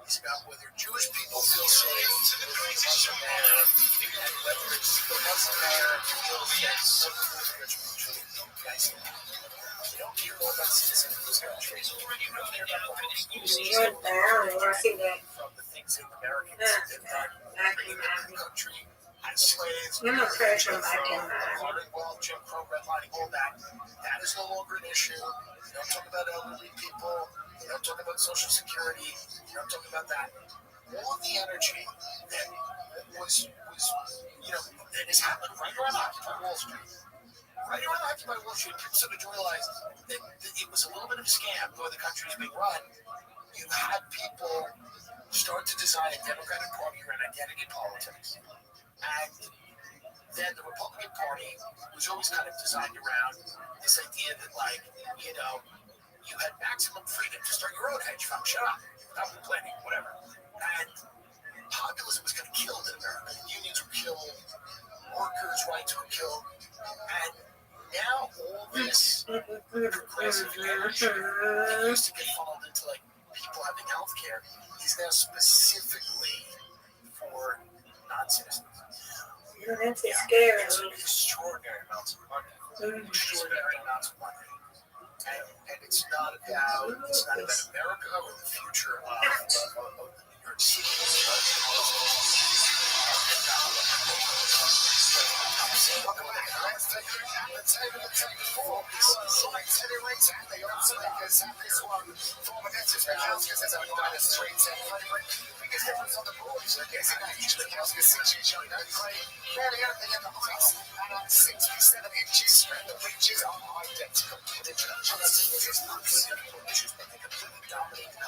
is about whether Jewish people feel safe with the Muslim mayor, and whether it's the Muslim mayor feels that someone who's rich will treat them nicely. You don't care more about citizens of this country. You don't care about what people see from the things that Americans have done, bringing into the country as slaves, Commonwealth, Jim Crow, redlining, all that. That is no longer an issue. You don't talk about elderly people. You don't talk about Social Security. You don't talk about that. All of the energy that was that has happened right around Occupy Wall Street. Right around Occupy Wall Street, people started to realize that it was a little bit of a scam the way the country was being run. You had people start to design a Democratic Party around identity politics. And then the Republican Party was always kind of designed around this idea that, you had maximum freedom to start your own hedge fund. Shut up. Stop complaining, whatever. And populism was getting killed in America. Unions were killed. Workers' rights were killed. And now all this progressive energy that used to get funneled into, people having health care is now specifically for non-citizens. That's scary. It's extraordinary amounts of money. Extraordinary amounts of money. And it's not about America or the future of New York City.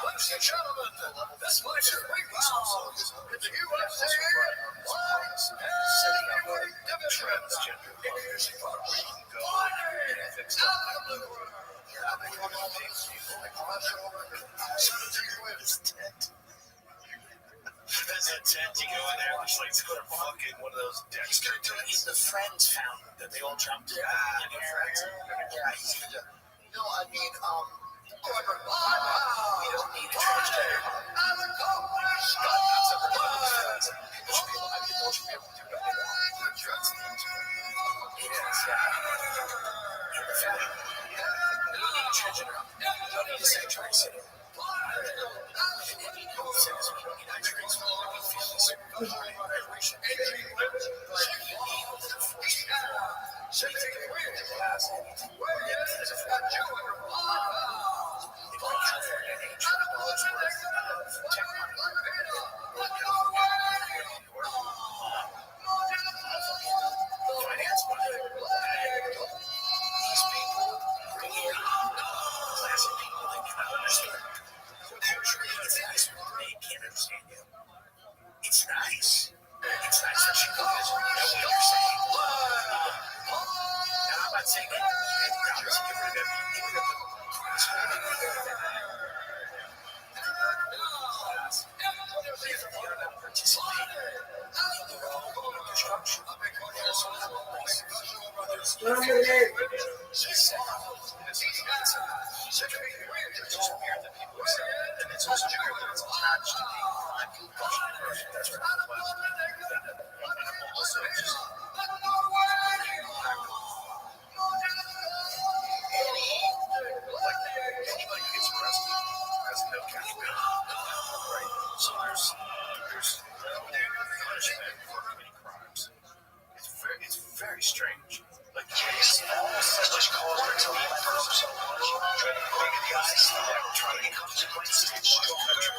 Ladies and gentlemen, this lecture brings also with the USA heavyweight transgender music There's a tent you go in there, it's like to go to fucking one of those decks. He's gonna do it in the Friends fountain that they all jumped in. Yeah, he's gonna do it. No, I mean, we don't need a transgender. People should be able to do what they want. It is, in the fashion. We don't need a transgender. We don't need a sanctuary city. It's not I'm not saying that you get rid of even if anybody who gets arrested has no accountability. Right? So there's no punishment for many crimes. It's very strange. Like it's almost such a cause to leave first so much. Trying to break the ice, trying to get consequences to show country.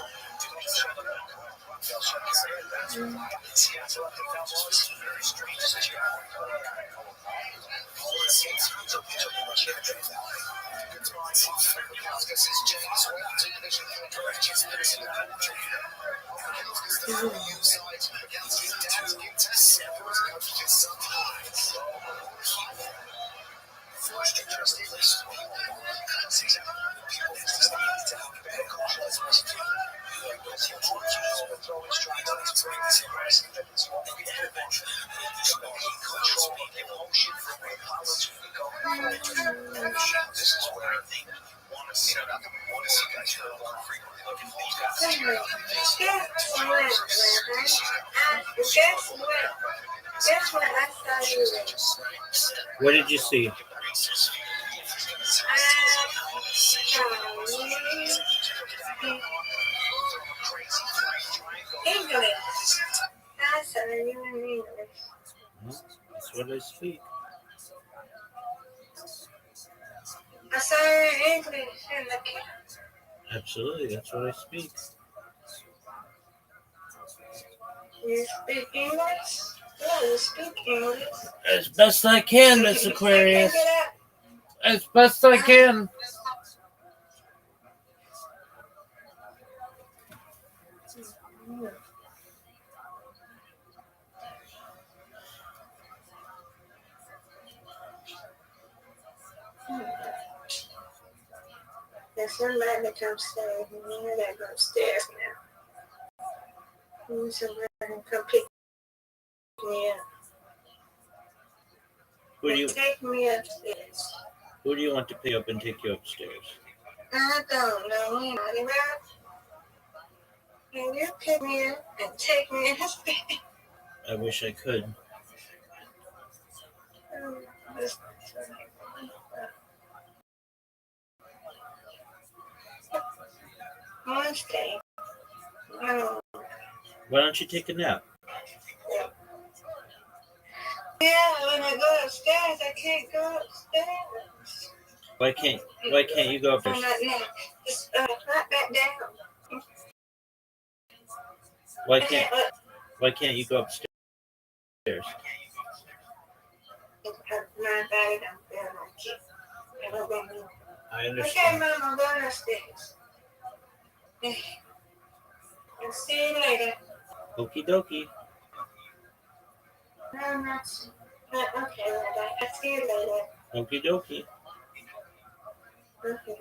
It's a very strange situation. This is where I think want to see guys Guess what I saw you with? What did you see? English. I saw you in English. That's what I speak. I saw you in English in the camp. Absolutely, that's what I speak. You speak English? Yeah, you speak English. As best I can, Miss Aquarius. As best I can. There's somebody that comes upstairs. You gotta go upstairs now. Somebody can come pick me up. Take me upstairs. Who do you want to pick up and take you upstairs? I don't know anybody, right? Can you pick me up and take me upstairs? I wish I could. Wednesday. Why don't you take a nap? Yeah, when I go upstairs, I can't go upstairs. Why can't you go upstairs? Just right back down. Why can't you go upstairs? My body don't feel like it. I Okay, understand. Mom, I'm going upstairs. I'll see you later. Okie dokie. No, I'm not. Okay, Rabbi. I'll see you later. Okie dokie. Okay.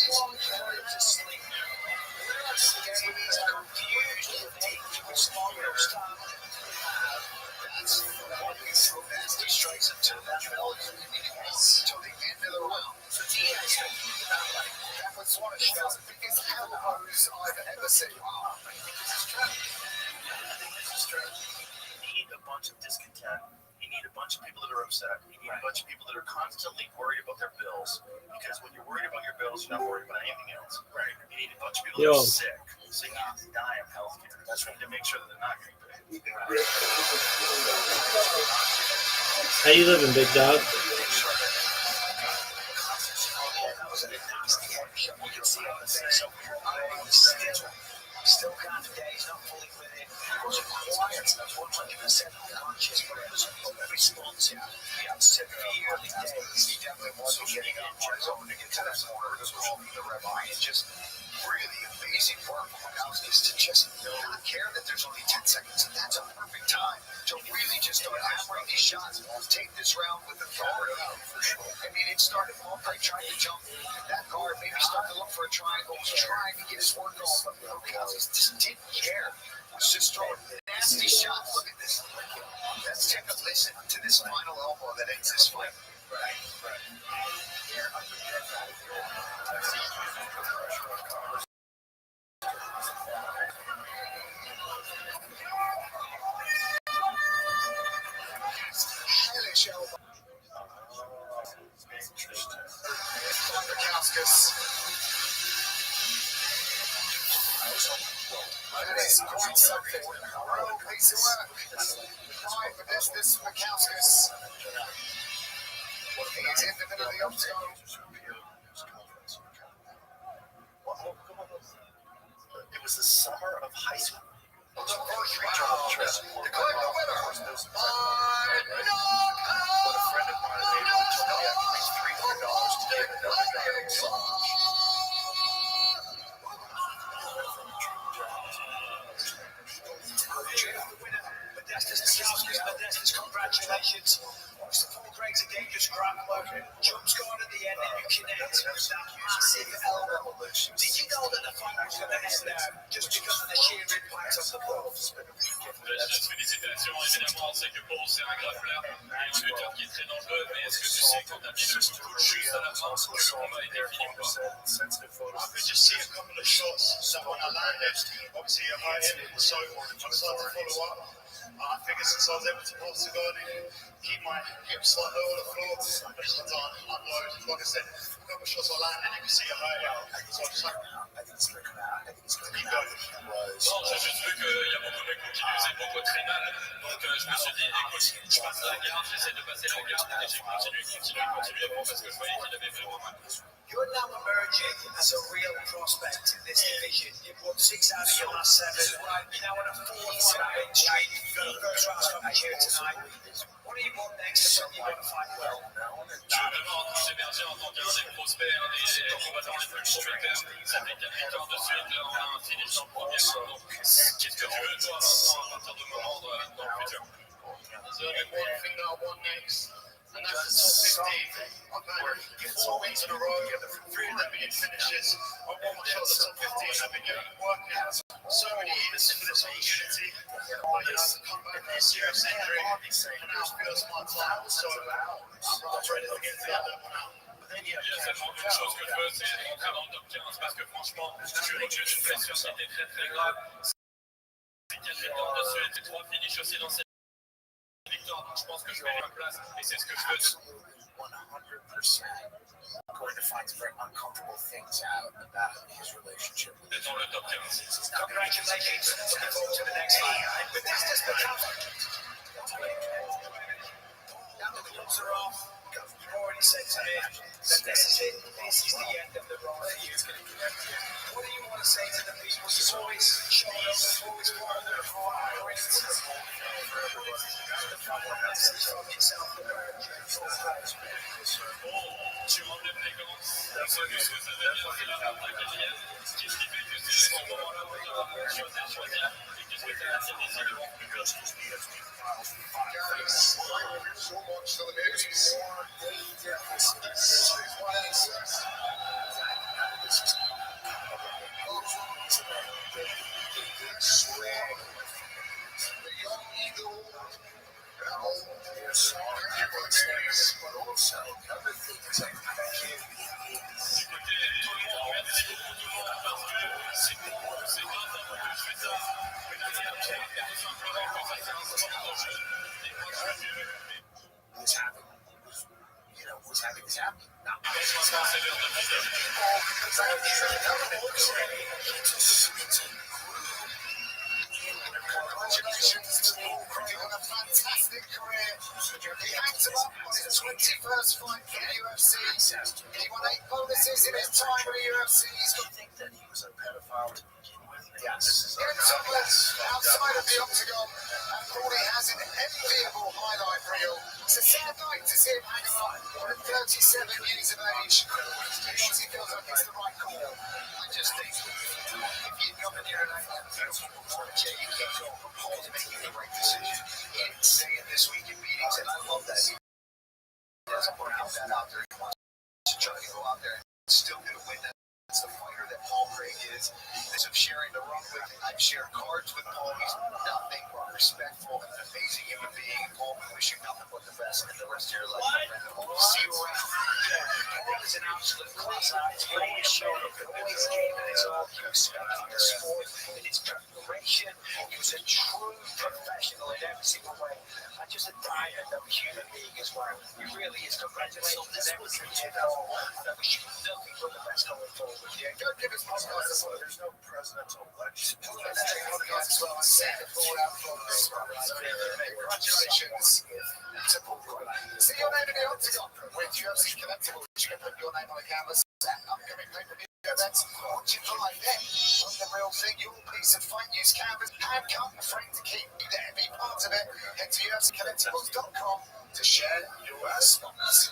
to sleep. He's confused with age with smaller stuff. That's what we so nasty strikes until that bell until the end of the round. So Diaz, that was one of the biggest elbows I've ever seen. Wow. You need a bunch of discontent. You need a bunch of people that are upset. You need a bunch of people that are constantly worried about their bills. Because when you're worried about your bills, you're not worried about anything else. Right. You need a bunch of people that are sick. So you need to deny of health care. That's right. To make sure that they're not getting paid. How you living, big dog? Still kind of days, not fully with it. It wasn't quiet, 100% unconscious, but it was responsive. Yeah, for the early days, he definitely wasn't getting up on his own to get to that corner. It was called the Rabbi, and just really amazing work from Houses to just not care that there's only 10 seconds, and that's a perfect time to really just start hammering these shots. Take this round with the guard out for sure. I mean, it started off by trying to jump that guard, maybe start to look for a triangle, was trying to get his work off, but Houses just didn't care. It was just throwing nasty shots. Look at this. Let's take a listen to this final elbow that ends this fight. Right. Hellish elbow. That is quite something. A real piece of work. Right, but there's this Makauskas. He is in the middle of the octagon. It was the summer of high school. The first round. Declared the winner by knockout. But a friend of mine told me I could make $300 to get another guy. Modestus, congratulations. Obviously, Paul Craig's a dangerous grappler. Jumps going at the end, and you connect with that massive elbow. Did you know that the fight was going to end there just because of the sheer impact of the blow? Félicitations, évidemment, c'est que Paul, c'est un grappleur et un lutteur qui est très dangereux, mais est-ce que tu sais quand t'as mis le coup juste à la fin, que le combat était fini ou pas? I could just see a couple of shots that when I landed, obviously a high end, so I started to follow up. I figured since I was able to pulse the guard in, keep my hips slightly low on the floor, I just had to unload. Like I said, a couple of shots I landed, you can see a high end. So I just like, keep going. Non, j'ai juste vu qu'il y a beaucoup de mecs qui faisaient beaucoup très mal, donc je me suis dit, écoute, je passe la garde, j'essaie de passer la garde, et j'ai continué parce que je voyais qu'il avait vraiment mal. You're now emerging as a real prospect in this division. You've won 6 out of your last 7. You're now on a 4-fight streak. You've got a first round stoppage here tonight. What do you want next to you want to fight well? Je me demande, j'émergeais en tant qu'un des prospects, un des combattants les plus prometteurs. Ça fait 4 ans de suite, là, on a un finish en premier round. Donc, qu'est-ce que tu veux, toi, à partir du moment dans le futur? So one thing that I want next, and that's the top 15. I've had 4 wins in a row, 3 of them being finishes. I want my shot at the top 15. I've been working so many years for this opportunity. But you know, to come back from a serious injury, and now it feels my time. So I'm ready to get that one out. Il y a seulement une chose que je veux, c'est rentrer dans le top 15 parce que franchement, je suis que une blessure qui était très très grave. C'est 4 victoires de suite et 3 finishes aussi dans cette victoire. Donc je pense que je mets ma place et c'est ce que je veux. 100% going to find some very uncomfortable things out about his relationship with D'être dans le top 15. Congratulations. Looking forward to the next fight. But this just becomes... Now the gloves are off. You've already said to me that this is it. This is the end of the run for you. What do you want to say to the people? You've always shown up, you've always part of their heart. Tu rentres les fréquences, on sait que ça veut dire c'est la fin de ta carrière. Qu'est-ce qui fait que c'est ce moment-là où tu vas choisir et qu'est-ce que tu as décidé de voir plus tard? So much to the news. What's happening? What's happening is happening. Now, congratulations to Paul Craig on a fantastic career. He hangs him up on his 21st fight for the UFC. He won 8 bonuses in his time in the UFC. He's got to think that he was a pedophile to begin with. Yes. In England, outside of the octagon, and Paulie has an enviable highlight reel. It's a sad night to see him hang him up at 37 years of age. Because he feels like it's the right call. I just think if you come in here and I feel you can't go from Paul to making the right decision. He didn't say it this week in meetings, and I love that. He doesn't want to have that out there. He wants to try to go out there and still get a win. That's the fighter that Paul Craig is. As I'm sharing the ring with him, I've shared cards with Paul. He's nothing but respectful, an amazing human being. Paul, we wish you nothing but the best in the rest of your life. We'll see you around. Paul is an absolute class act. He always showed up, always gave it his all. He respected the sport and his preparation. He was a true professional in every single way. And just a diamond of a human being as well. He really is. Congratulations on everything you did. I wish you nothing but the best going forward. Yeah, go give us podcast as well. There's no presidential election. Podcast as well. I said it all out from this one. Congratulations to Paul Craig. See your name in the octagon with UFC Collectibles. You can put your name on the canvas. Upcoming pay-per-view events. Watch it live then. On the real thing, your piece of fight news canvas. And come frame to keep you there and be part of it. Head to UFCcollectibles.com to share your spots.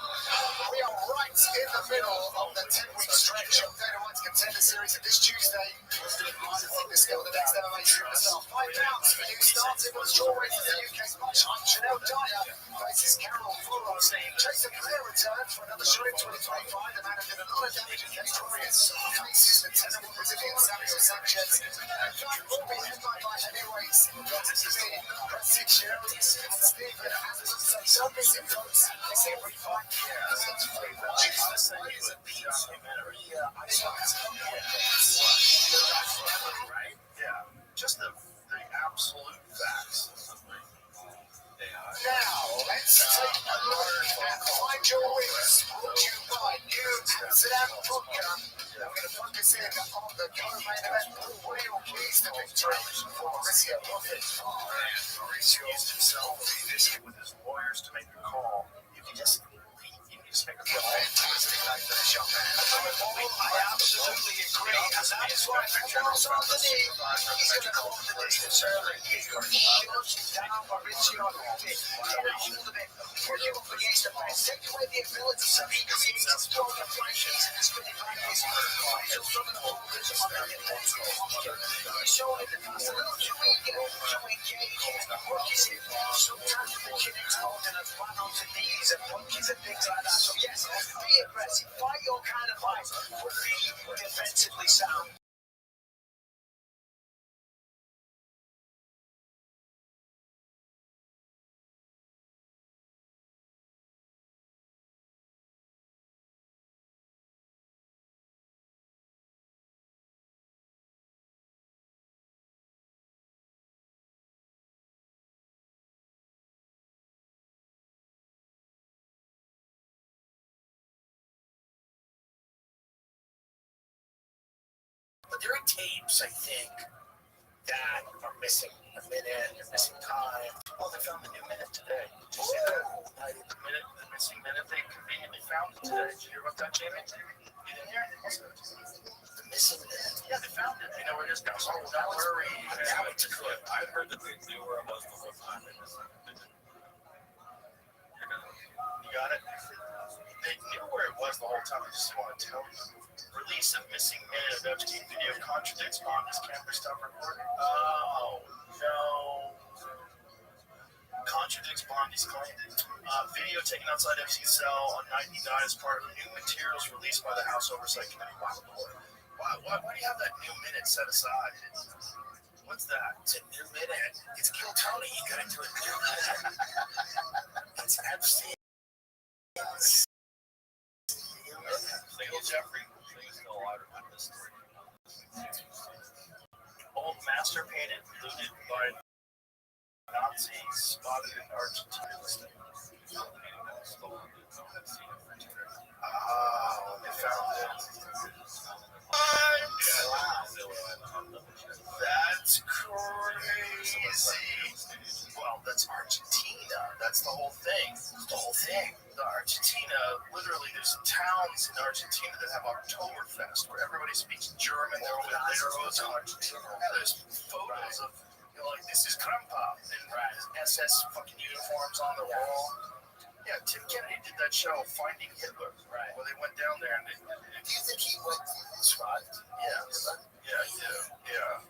We are right in the middle of the 10-week stretch of Dana White's Contender Series of this Tuesday. I think this girl, the next MMA superstar, 5 pounds for you starting on strawberries in the UK's much hyped Chanel Dyer faces Carol Fuller. Jason Clare returns for another shot in 2025. The man who did a lot of damage in Cage Warriors faces the tenable Brazilian Samuel Sanchez. And that will be headlined by heavyweights. Dr. Zimmy, Brett Sherry, and Stephen Anderson. So missing folks. It's every fight here. Right? Yeah. Just the absolute facts. Now, let's take a look at Find Your Wings, brought to you by New Amsterdam Vodka. I'm going to focus in on the co-main event, Royal Keys to victory for Mauricio Profit. Mauricio used himself with his lawyers to make a call. You can just make a fantastic night for this young man. I absolutely agree. And that's why Charles Anthony, he's going to call the distance early. He's going to shut down Mauricio Profit. Get a hold of it. Put you up against the fence. Take away the ability to recreate strong fractions in the spinning practice. He'll struggle to hold this on the defense. He's showing in the past a little too eager to engage. Work is in. Sometimes the kidding's holding us flat onto knees and punches and things like that. So yes, be aggressive, fight your kind of fight, but be defensively sound. But there are tapes, I think, that are missing a minute, they're missing time. Oh, they found the new minute today. Did you see that? the missing minute they conveniently found it today. Did you hear about that, Jamie? You didn't hear anything? The missing minute? Yeah, they found it. They know where it is now. So don't worry. Now it's clear. I heard that they knew where it was the whole time. You got it? They knew where it was the whole time. I just want to tell you. Release of missing minute of Epstein video contradicts Bondi's camera stop recording. Oh, no. Contradicts Bondi's claim. Video taken outside Epstein's cell on night he died as part of new materials released by the House Oversight Committee. Why do you have that new minute set aside? What's that? It's a new minute. It's Kill Tony. You gotta do a new minute. It's Epstein. Kill Jeffrey. He's still alive in this story. Old master painted, looted by Nazis, spotted in Argentina. They found it. That's crazy. Well, that's Argentina. That's the whole thing. The Argentina, literally, there's towns in Argentina that have Oktoberfest where everybody speaks German. They're over there in Argentina. There's photos of, like, this is Krampa and SS fucking uniforms on the wall. Yeah, Tim Kennedy did that show, Finding Hitler, where they went down there and Do you think he went Rothschild? Yeah,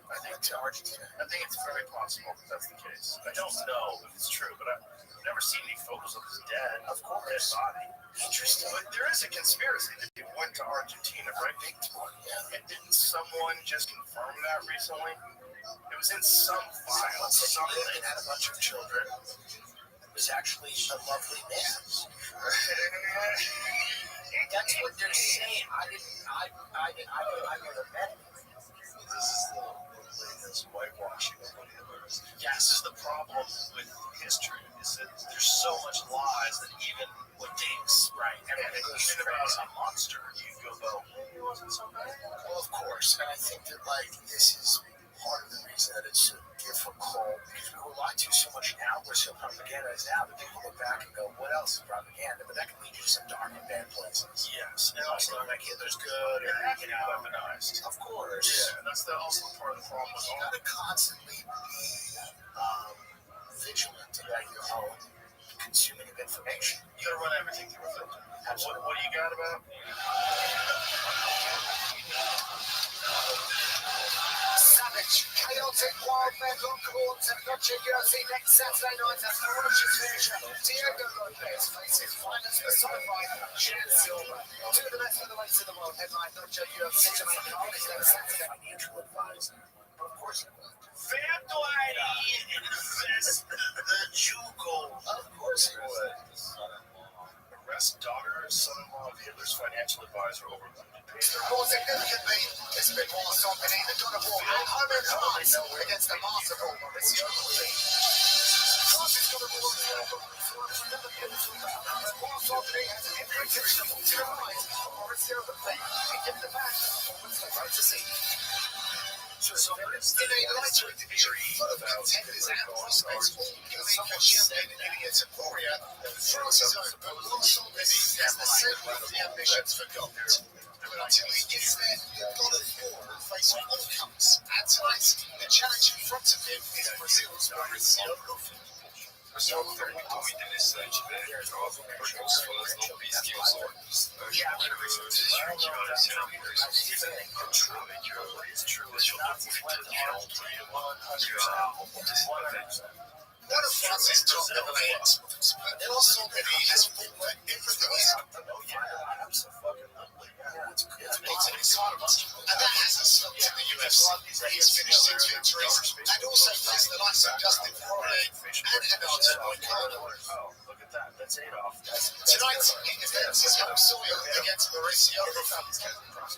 I think to Argentina. I think it's very possible that that's the case. I don't know if it's true, but I've never seen any photos of his dead. Of course. Dead body. Interesting. But there is a conspiracy that he went to Argentina, right? Big one. Yeah. And didn't someone just confirm that recently? It was in some file. Someone said he had a bunch of children. It was actually a lovely man. That's what they're saying. I never met him. This is the latest whitewashing of what Hitler is. Yeah, this is the problem with history, is that there's so much lies that even what dates, everything goes about a monster, you go, well, it wasn't so bad. Well, of course, and I think that, like, this is part of the reason that it's so difficult, because we were lied to so much now, we're so propaganda is now, that people look back and go, what else is propaganda? But that can lead you to some dark and bad places. Yes, and also, like, Hitler's good, and weaponized. Of course. Yeah, and that's also part of the problem with You all gotta constantly be vigilant about your own consuming of information. You gotta run everything through a filter. What do you got about? Savage, chaotic, wild men, long cords, and gotcha Jersey next Saturday night at Rothschild Theatre. Diego Lopez faces finance personified Jan Silver. Two of the best featherweights in the world headline Gotcha UFC to make carnage next Saturday. Financial advisor. Of course it will. Fanduari invest the Jugo. Of course it would. Arrest daughter, son-in-law of Hitler's financial advisor over More significantly, it's been more something the God of War and home in France against the masterful Mauricio Lee. France is going to war never been to While Anthony has every intention of rise, Mauricio Lee can give the back forwards the road to see. In a lighter division full of contenders and prospects, Kamika Champagne and Ilya Taporia, France's own Rothschild has the same wealthy ambitions for gold. But until he gets there, the God of War will face all comers. And tonight, the challenge in front of him is Brazil's Mauricio Lee. Muito interessante, velho. Porque os fãs não pisquem os olhos. Eu acho que vai ser uma coisa One of France's top MMA experts, also that he has been everything is it's an excitement, and that hasn't stopped in the UFC, where he's finished 6 victories, and also faced the likes of Dustin Poirier and Renato Moicano. Oh, look at that. That's Adolf. Tonight, he defends his home soil against Mauricio Lee.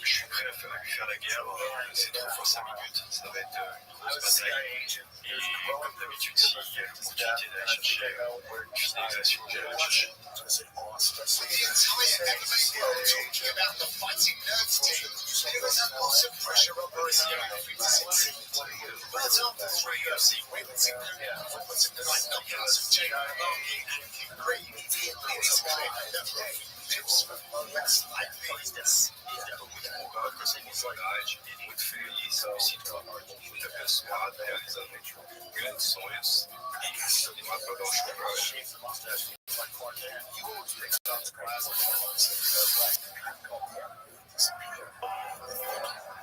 Je suis prêt à faire la guerre, c'est 3 fois 5 minutes, ça va être une grosse bataille. Et comme d'habitude, si l'opportunité d'aller chercher une négation, j'allais la chercher. The entire MMA world talking about the fighting nerves team. There is a lot of pressure on Mauricio Lee to succeed. But after 3 UFC wins, including performance in the right knockouts of Jake Maloney and King Green, it is clear that Lee lives for moments like these. Muito feliz, me sinto muito abençoado, realizando grandes sonhos e uma prova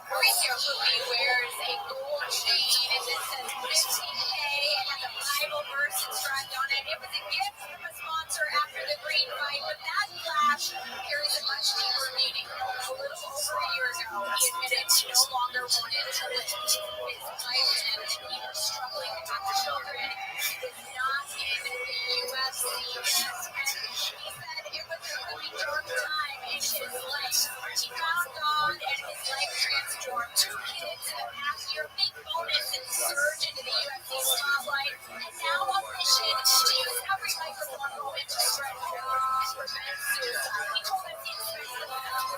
Mauricio Lee wears a gold chain and it says 15K and has a Bible verse inscribed on it. It was a gift from a sponsor. answer after the green fight, but that flash carries a much deeper meaning. A little over a year ago, he admitted he no longer wanted to live his life, and he was struggling to have children. He was not in the UFC, and he said it was a really dark time in his life. He found God, and his life transformed. 2 kids, a past year, big bonus, and surge into the UFC spotlight, and now a mission to use every microphone moment to spread hope and prevent suicide. He told us he expects the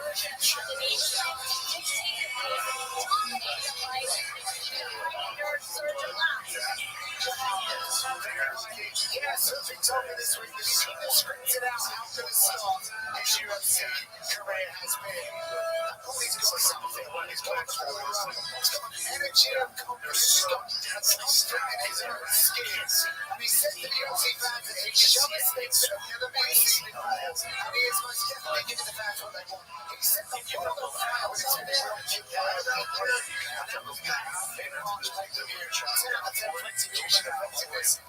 version of the nation to take the fight, dominate the fight, and keep the fighting nerd surge alive. Yeah, Surfing told me this week that he's scripted out how good a start his UFC career has been. Always got something when his back's forward. He's got energy and confidence, got strength in his own skills. And he said to the UFC fans that he shows things that have never been seen in players. And he is most definitely giving the fans what they want. He said the world on fire with his energy. And that was back in March pay-per-view. 10 out of 10 execution effectiveness.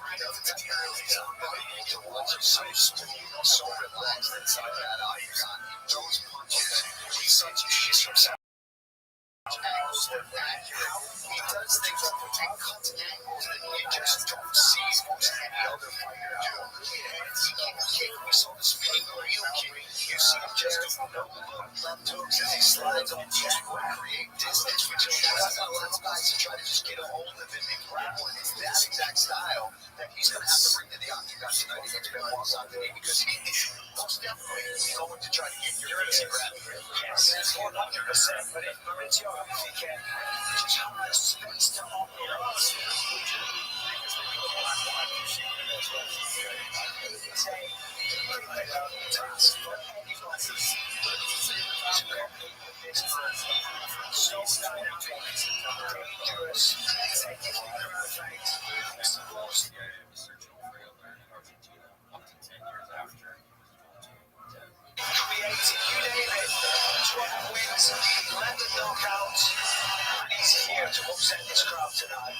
So smooth, so relaxed inside that icon. Those punches, he's such a shit from South. Angles are accurate. He does things and cuts angles that you just don't see most any other fighter do. And he can kick. We saw the spinning heel kick. You see him just do no left hooks as he slides on Jack will create distance, which allows guys to try to just get a hold of him and grapple. And it's that exact style that he's going to have to bring to the octagon tonight against Benoit Saint-Denis, because he is most definitely going to try to get your easy grab. Yes, 100%. But if Maurizio, if he can just have the space to operate, so dynamic, dangerous, taking on their own fate, explosive. Creating, you name it, 12 wins, 11 knockouts, and he's here to upset this crowd tonight.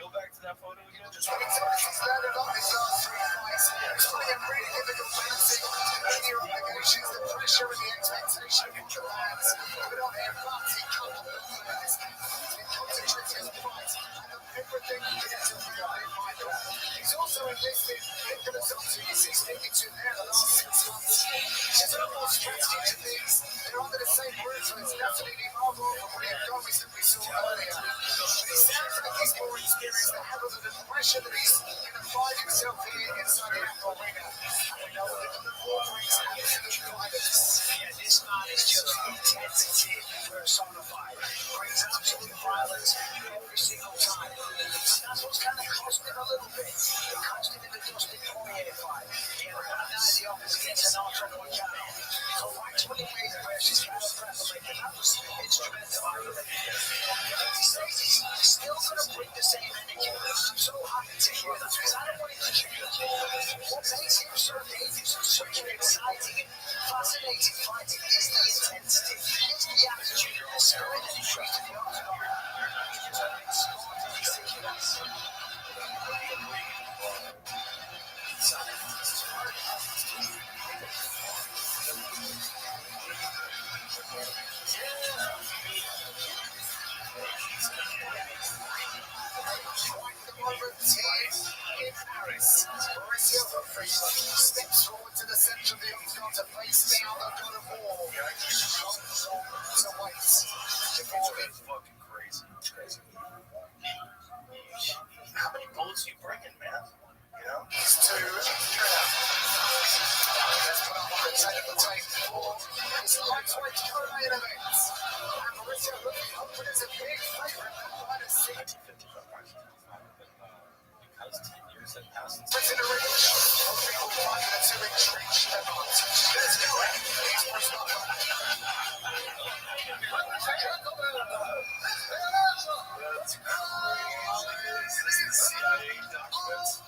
Go back to that photo again. He's learned a lot this last 3 fights. He's playing really difficult balancing the obligations, the pressure and the expectation of commands. But on him, he can't help but focus. He's been concentrating on the fight and on everything he gets to real final. He's also enlisted Nicholas Oxley, he's speaking to there the last 6 months. She's almost strategy to things. They're under the same roof, and it's absolutely marvel for William Gomez that we saw earlier. But he sounds like he's more experienced than ever than the pressure that he's going to find himself here inside the Apple Arena. And we know that the ball brings absolute violence. Yeah, this man is just intensity personified. Brings absolute violence every single time. And that's what's kind of cost him a little bit. It cost him in the Dustin Poirier fight. He had one night at the office against an Arthur Moicano. So why 28 versus Carol Prepper, that was instrumental, I believe. He says he's still going to bring the same energy. I'm so happy to hear that, because I don't want him to change. What makes him so dangerous and such an exciting and fascinating fighting is the intensity, is the attitude and the spirit that he brings to the octagon. It's ridiculous. In Paris, Mauricio Rodriguez steps forward to the center of the octagon to face down the god of war. To wait before him. Fucking crazy. How many bullets you bringing, man? You know? He's to Trina. Let's put up on the technical tape for his lightweight co-main event. And Mauricio looking open as a big favorite at -6. because 10 years had passed since CIA documents.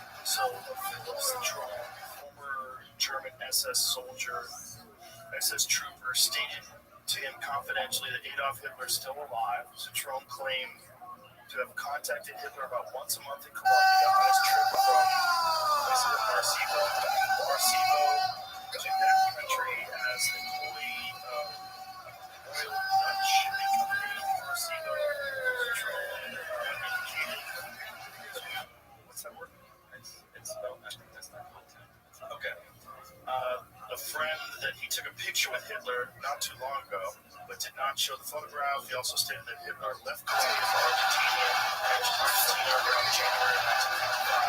So, former German SS soldier, SS trooper, stated to him confidentially that Adolf Hitler is still alive. Citrone claimed to have contacted Hitler about once a month in Colombia on his trip from Arecibo to that country as an employee of Royal Dutch Shipping Company. Arecibo, Citrone indicated. What's that word? It's spelled, I think that's not content. Okay. A friend that he took a picture with Hitler not too long ago, but did not show the photograph. He also stated that Hitler left Colombia for Argentina around January 1995.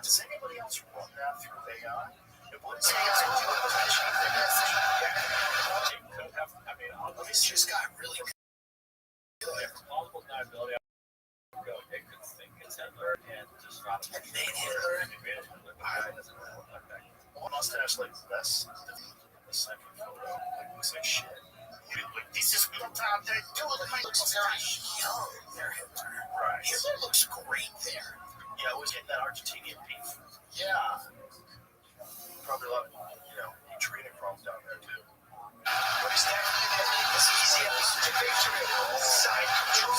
Does anybody else run that through AI? What is AI doing? It's just got really good. Plausible deniability. It could think it's Hitler and just drop it. Made Hitler. But the guy doesn't really look like that. Mustache like this. The second photo looks like shit. This is what they do. He looks very young there, Hitler. Right. Hitler looks great there. Yeah, always getting that Argentinian beef. Yeah. Probably a lot of, training problems down there too. What is that? This is easy to picture it. Side control.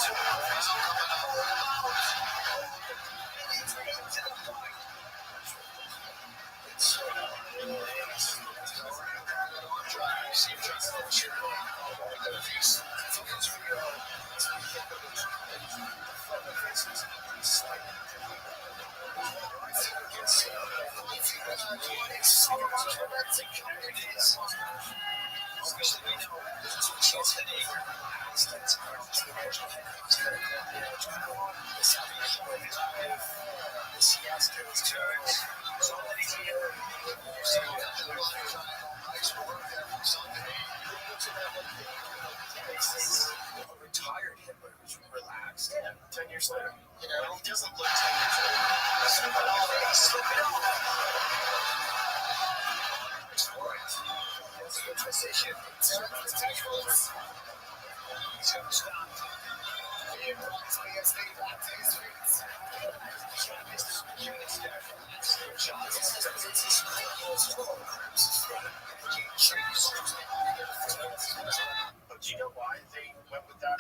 Retired Hitler who's relaxed. Yeah, 10 years later. You know, He doesn't look 10 years old. slip it off. That's a good transition. But do you know why they went with that?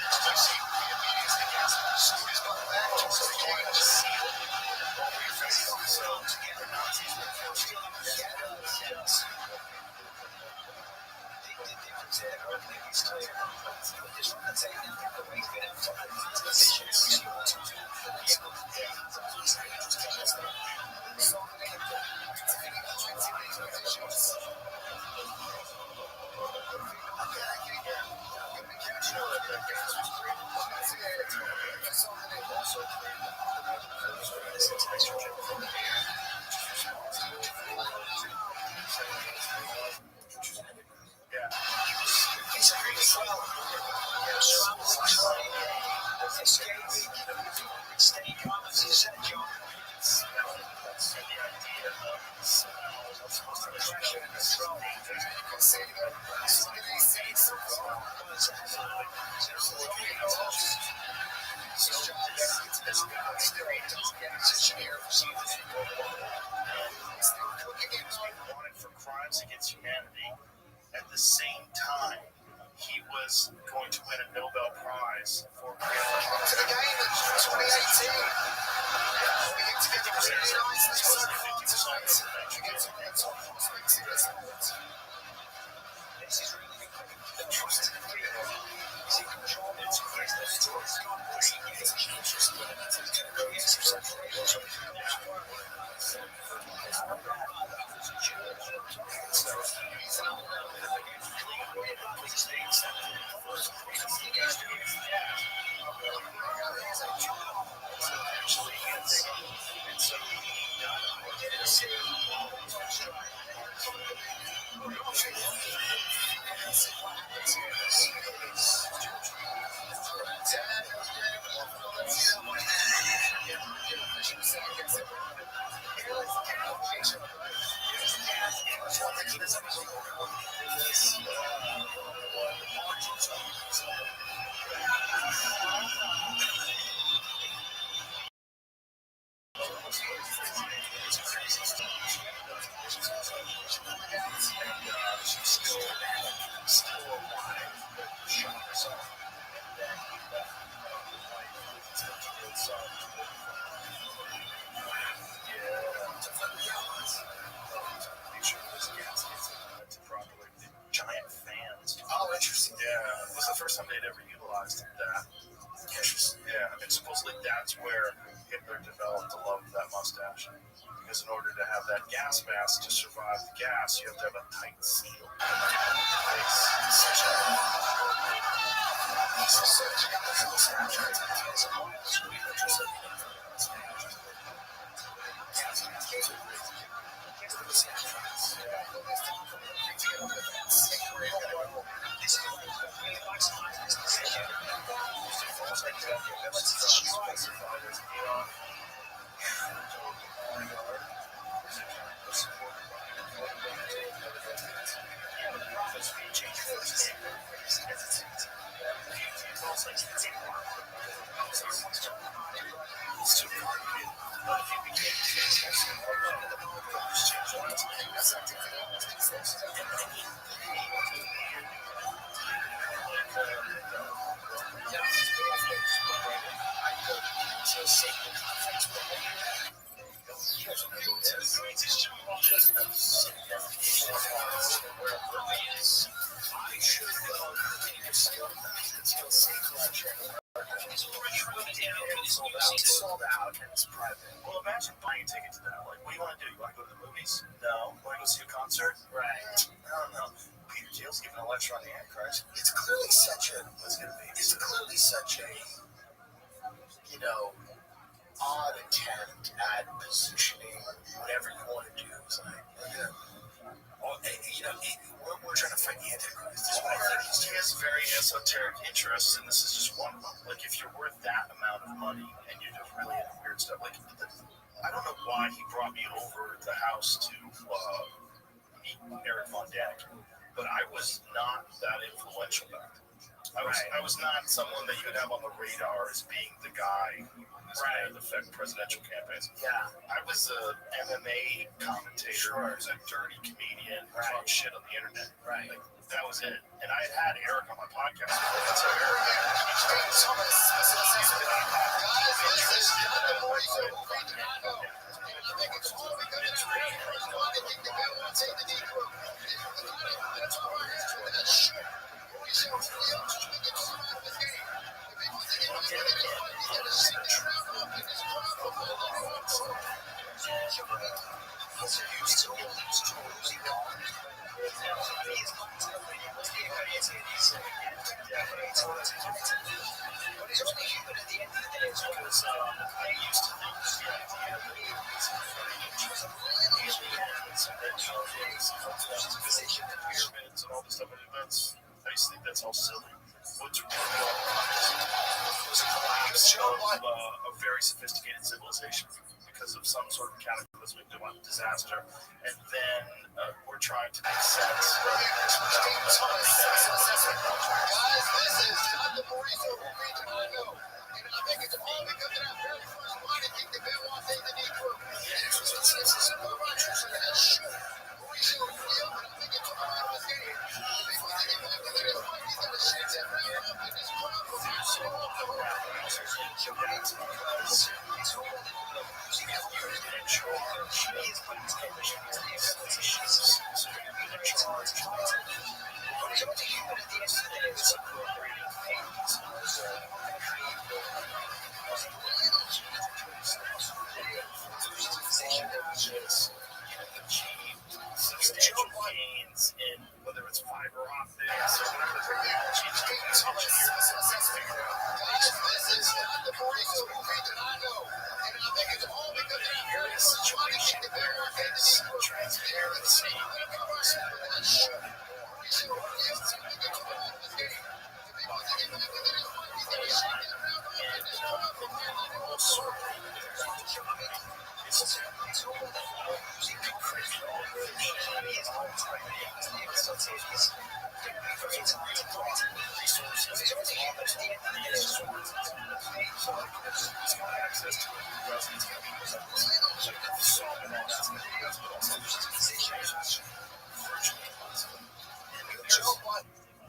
Wanted for crimes against humanity. At the same time, he was going to win a Nobel Prize for To the game in 2018. We get together really nicely so far tonight. We get some of the top prospects in this sport. This is really the trust in the freedom. Is he controlled? It's a great story. It's interesting. It's going to go into some giant fans. Oh, interesting. Yeah, it was the first time they'd ever utilized that. Interesting. Yeah, and supposedly that's where Hitler developed the love of that mustache. Because in order to have that gas mask to survive the gas, you have to have a tight seal. Sold out and it's private. Well, imagine buying a ticket to that. Like, what do you want to do? You want to go to the movies? No. Want to go see a concert? Right. I don't know. Peter Thiel's giving a lecture on the Antichrist. It's clearly such a. What's going to be? It's clearly such a. Odd attempt at positioning whatever you want to do. It's like, we're trying to fight the Antichrist. He has very esoteric interests, and this is just one of them. Like, if you're worth that amount of money and you're just really into weird stuff, like, I don't know why he brought me over to the house to meet Eric Von Däniken, but I was not that influential back then. I was not someone that you would have on the radar as being the guy who was going to affect presidential campaigns. Yeah. I was a MMA commentator. I was a dirty comedian who talked shit on the internet. Right. Like, that was it. And I had Eric on my podcast. So Eric, pyramids and all this stuff. I just think that's all silly. What's really going on is a collapse of a very sophisticated civilization. because of some sort of cataclysmic disaster, and then we're trying to make sense. Guys, this is not the Mauricio who we do not know. And I think it's all because of that very first line. I think the Benoit thing that he threw. This is no Rothschild. So that should Mauricio feel, but I think it took him out of his game. Because he came back within his life, he's got to shake that power up and just put up with that shit off the hook. Substantial gains in whether it's fiber optics or whatever the technology is going to figure out. Guys, this is not the Mauricio who we do not know. And I think it's all because of that very first line. I think the Benoit thing that he threw. Transparency. That should Mauricio feel, but I think it took him out of his game. Because he came back within his life, he's got to shake that power up and just put up with that shit off the hook.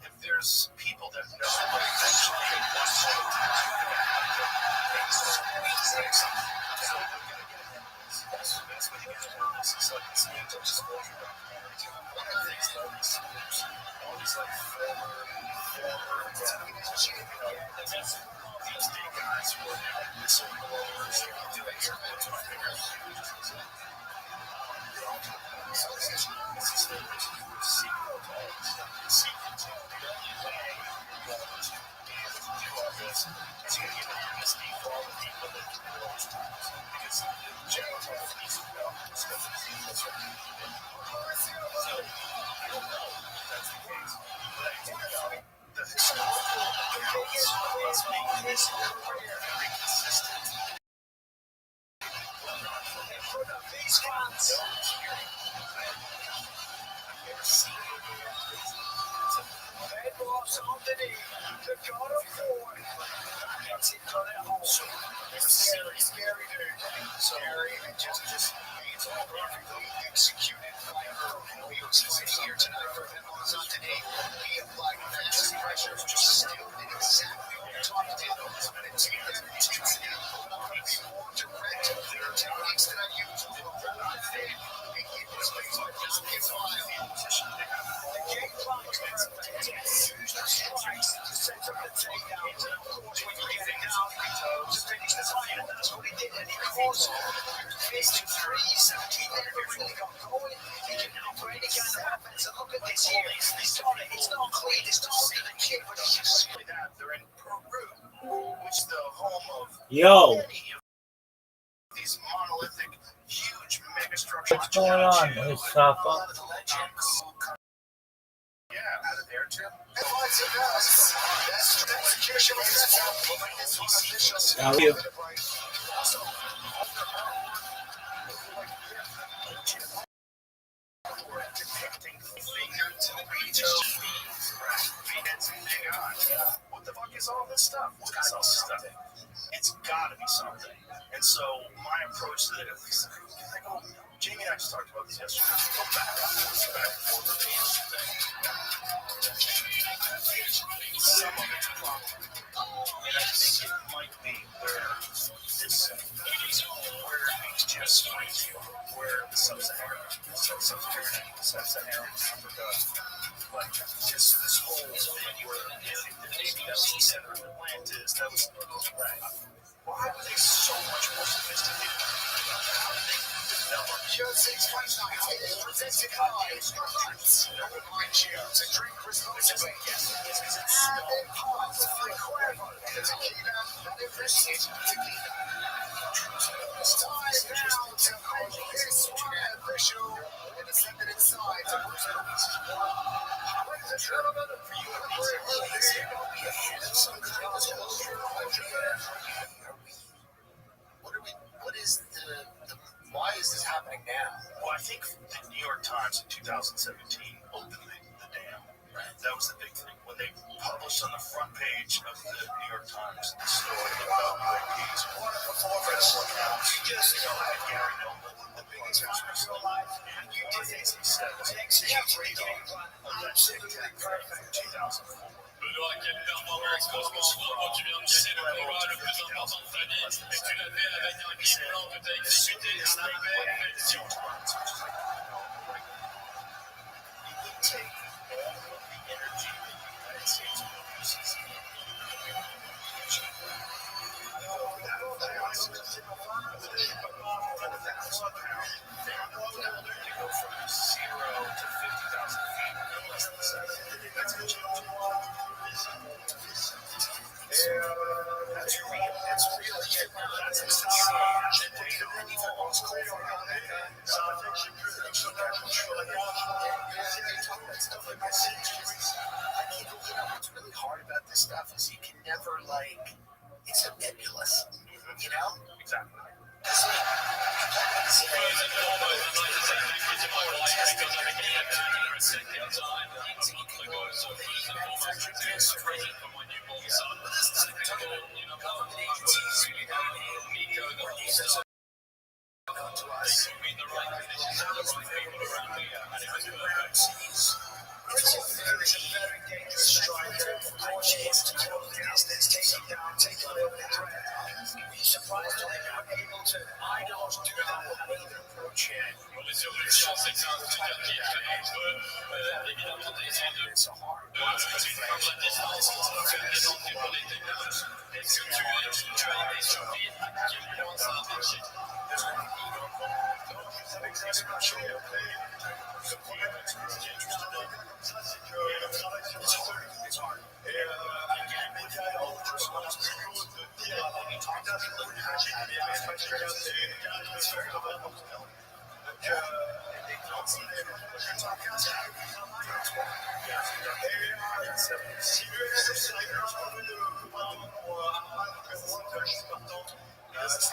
If there's people that know Scary, dude. Scary and just it's all perfectly executed fighter. We were fighting here tonight for Benoit's on today. He applied fast pressure, just still did exactly what we talked to. And take that intensity, be more direct. There are techniques that I use that are not fit. It was basically just give wild. The game plan was perfect. Use the strikes to set up the takedowns. And of course, when you get it down, to finish the fight, and that's what he did. And he caused facing threes. He never really got going. He can now for any kind of offense. And look at this here. It's not clean. It's not under the kid, but it's just that they're in Peru, which is the home of many of these monolithic, huge mega structures. What's going on? It's Yeah, out of there too. How are you? What the fuck is all this stuff? What is all this stuff? It's gotta be something. And so my approach to it, at least, Jamie and I just talked about this yesterday. Go back and forth with the thing. Some of it's a problem. And I think it might be where this, where it's just where the Sub-Saharan Africa, like just this whole thing where maybe that was the center of Atlantis, that was right. Why were they so much more sophisticated? How did they develop? Just explains how it presents it by instructions. No remind you to drink responsibly. And then pause for clever tequila beneficent tequila. It's time now to make this one official and to send it inside to Bruce Willis. Ladies and gentlemen, for you and for everything, what is the happening now? Well, I think the New York Times in 2017 opened the dam. Right. That was the big thing. When they published on the front page of the New York Times the story about UAPs, what a performance. Had Gary Nolan, the biggest actor in your life, and you did it. He said, every day of that big tech perfect 2004. Benoît, quelle performance, franchement, quand tu viens de gagner le combat le plus important de ta vie, et tu l'as fait avec un game plan que tu as exécuté à la paix, félicitations. You could take all of the energy that the United States produces and to go from 0 to 50,000 feet in less than a second. That's a challenge. That's real. That's real. That's what's really hard about this stuff is you can never, like, it's so nebulous, you know? Exactly. It's a very dangerous striker. Taking down, taking over the threat. You'd be surprised how they were able to idolize do that with an approach here. C'est sûr, c'est un truc qui est très dangereux. Évidemment, It's a hard de prendre la distance, faire des entrées pour les dégages. Est-ce que tu as été surpris à quel point ça a marché? Le problème, ce qui est juste dingue, ça, c'est que le travail sur it's hard. Et les médias et autres choses, on a plutôt de dire à putain, je peux imaginer les mecs, c'est caractéristique de vraiment. Donc, si l'US s'est régulièrement de combattant pour un numéro 1 de la Chine partante, c'est parce que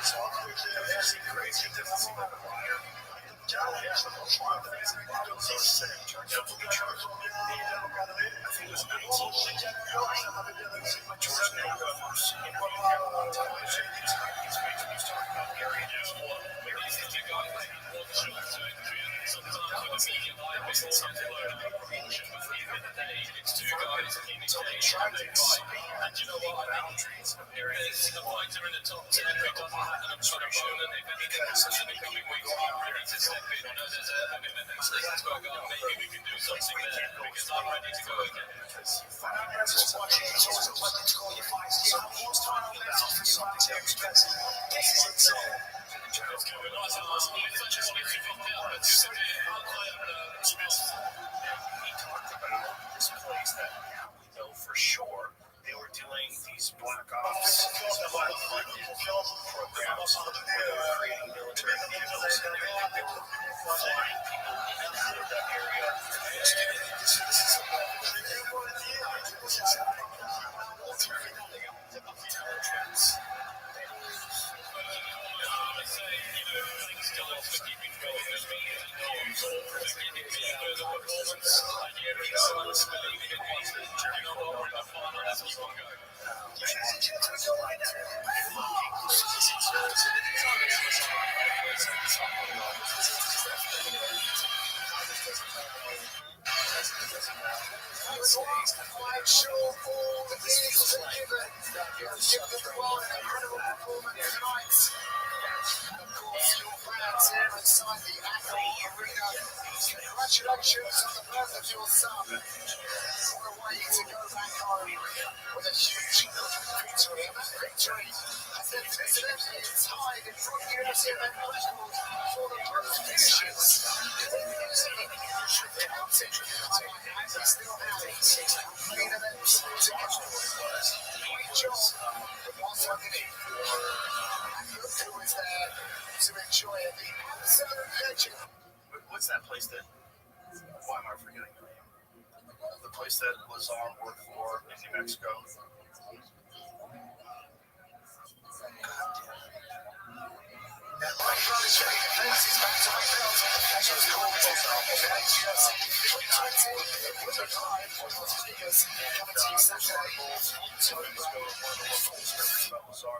c'est un truc qui est crazy, c'est vraiment surtout que tu peux tomber et l'encadrer. C'est qu'il y a New York, ça m'avait bien réussi. Tu vois, It's two guys communicating and you know what? I think there's a fighter in the top 10 who doesn't have an opponent. If anything happens in the coming weeks, I'm ready to step in. I know there's a commitment to Statesburg. Maybe we can do something there because I'm ready to go again. Financial watching is always a pleasure to call your fights. So what's time on that offer something too expensive? This is it. Parce que Benoît, ça m'a semblé très supporter parce que c'était incroyable expérience. He talked about this place that now we know for sure they were doing these black ops programs. They were creating military vehicles and they were flying people in and out of that area. This is a intelligence. Quite sure all the things to give it. Give the world an incredible performance tonight. And of course, your fans here inside the Apple Arena. Congratulations on the birth of your son. What a way to go back home with a huge victory. And that victory has been incidentally tied in front of the University of Edinburgh for the most finishes. They still have it. Main event to go. Great job from Rothschild. Who was there to enjoy it? The absolute legend. What's that place that? Why am I forgetting the name? The place that Lazar worked for in New Mexico. God damn it. Lazar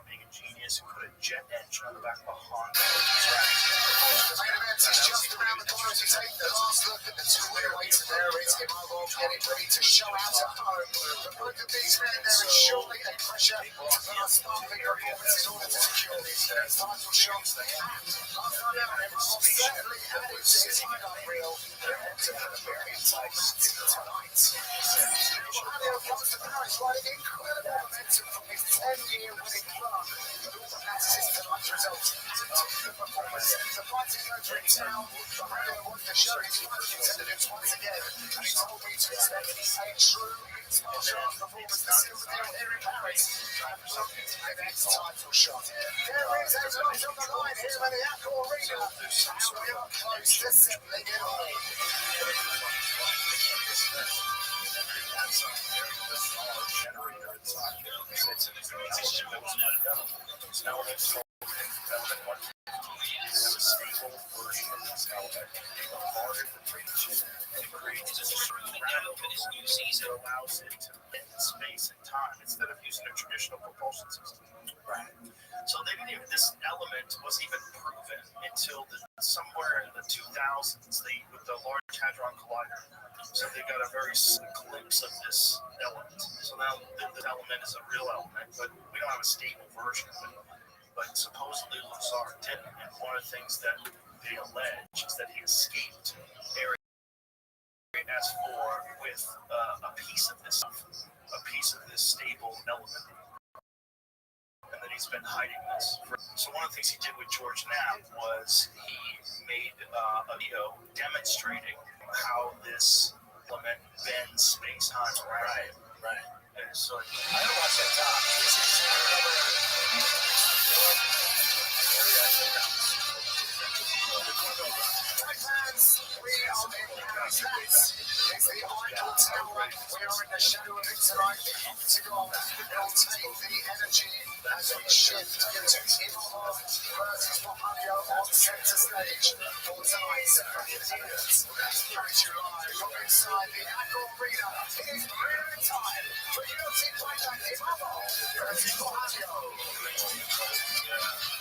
being a genius who put a jet engine on the back of a Honda. It's just around the corner to take the last look at the two-way race. There is Immobile getting ready to show out at home. But both of these men, there is surely a pressure to put a sparkling performance in order to secure these title shots. Last time out, Immobile certainly added to his highlight reel. They're on to have a very tight match tonight. Ohio comes to Paris riding incredible momentum from his 10-year winning run. But all that matters is tonight's result. The performance, the fighting over in town. Ohio wants to show his work intelligence once again. And he told me to expect a true smart performance to seal the deal here in Paris. The next title shot. There is a lot on the line here in the Accor Arena. And we are close to settling it all. This new season allows it to fit in space and time instead of using a traditional propulsion system. Right. So they didn't even, this element wasn't even proven until somewhere in the 2000s with the Large Hadron Collider. So they got a very glimpse of this element. So now the element is a real element, but we don't have a stable version of it. But supposedly Lazar did, and one of the things that they allege is that he escaped Area S4 with a piece of this stable element. And then he's been hiding this. So one of the things he did with George Knapp was he made a video demonstrating how this element bends space-time around. Right. And so I don't watch that talk. This is fans, we are in Paris. It's the Eiffel Tower. We are in the shadow of it tonight. The Octagon will take the energy as we shift into Immobile versus Ohio on center stage for tonight's years. Coming to you live from inside the Accor Arena. It is real time for UFC Fight Night Immobile versus Ohio.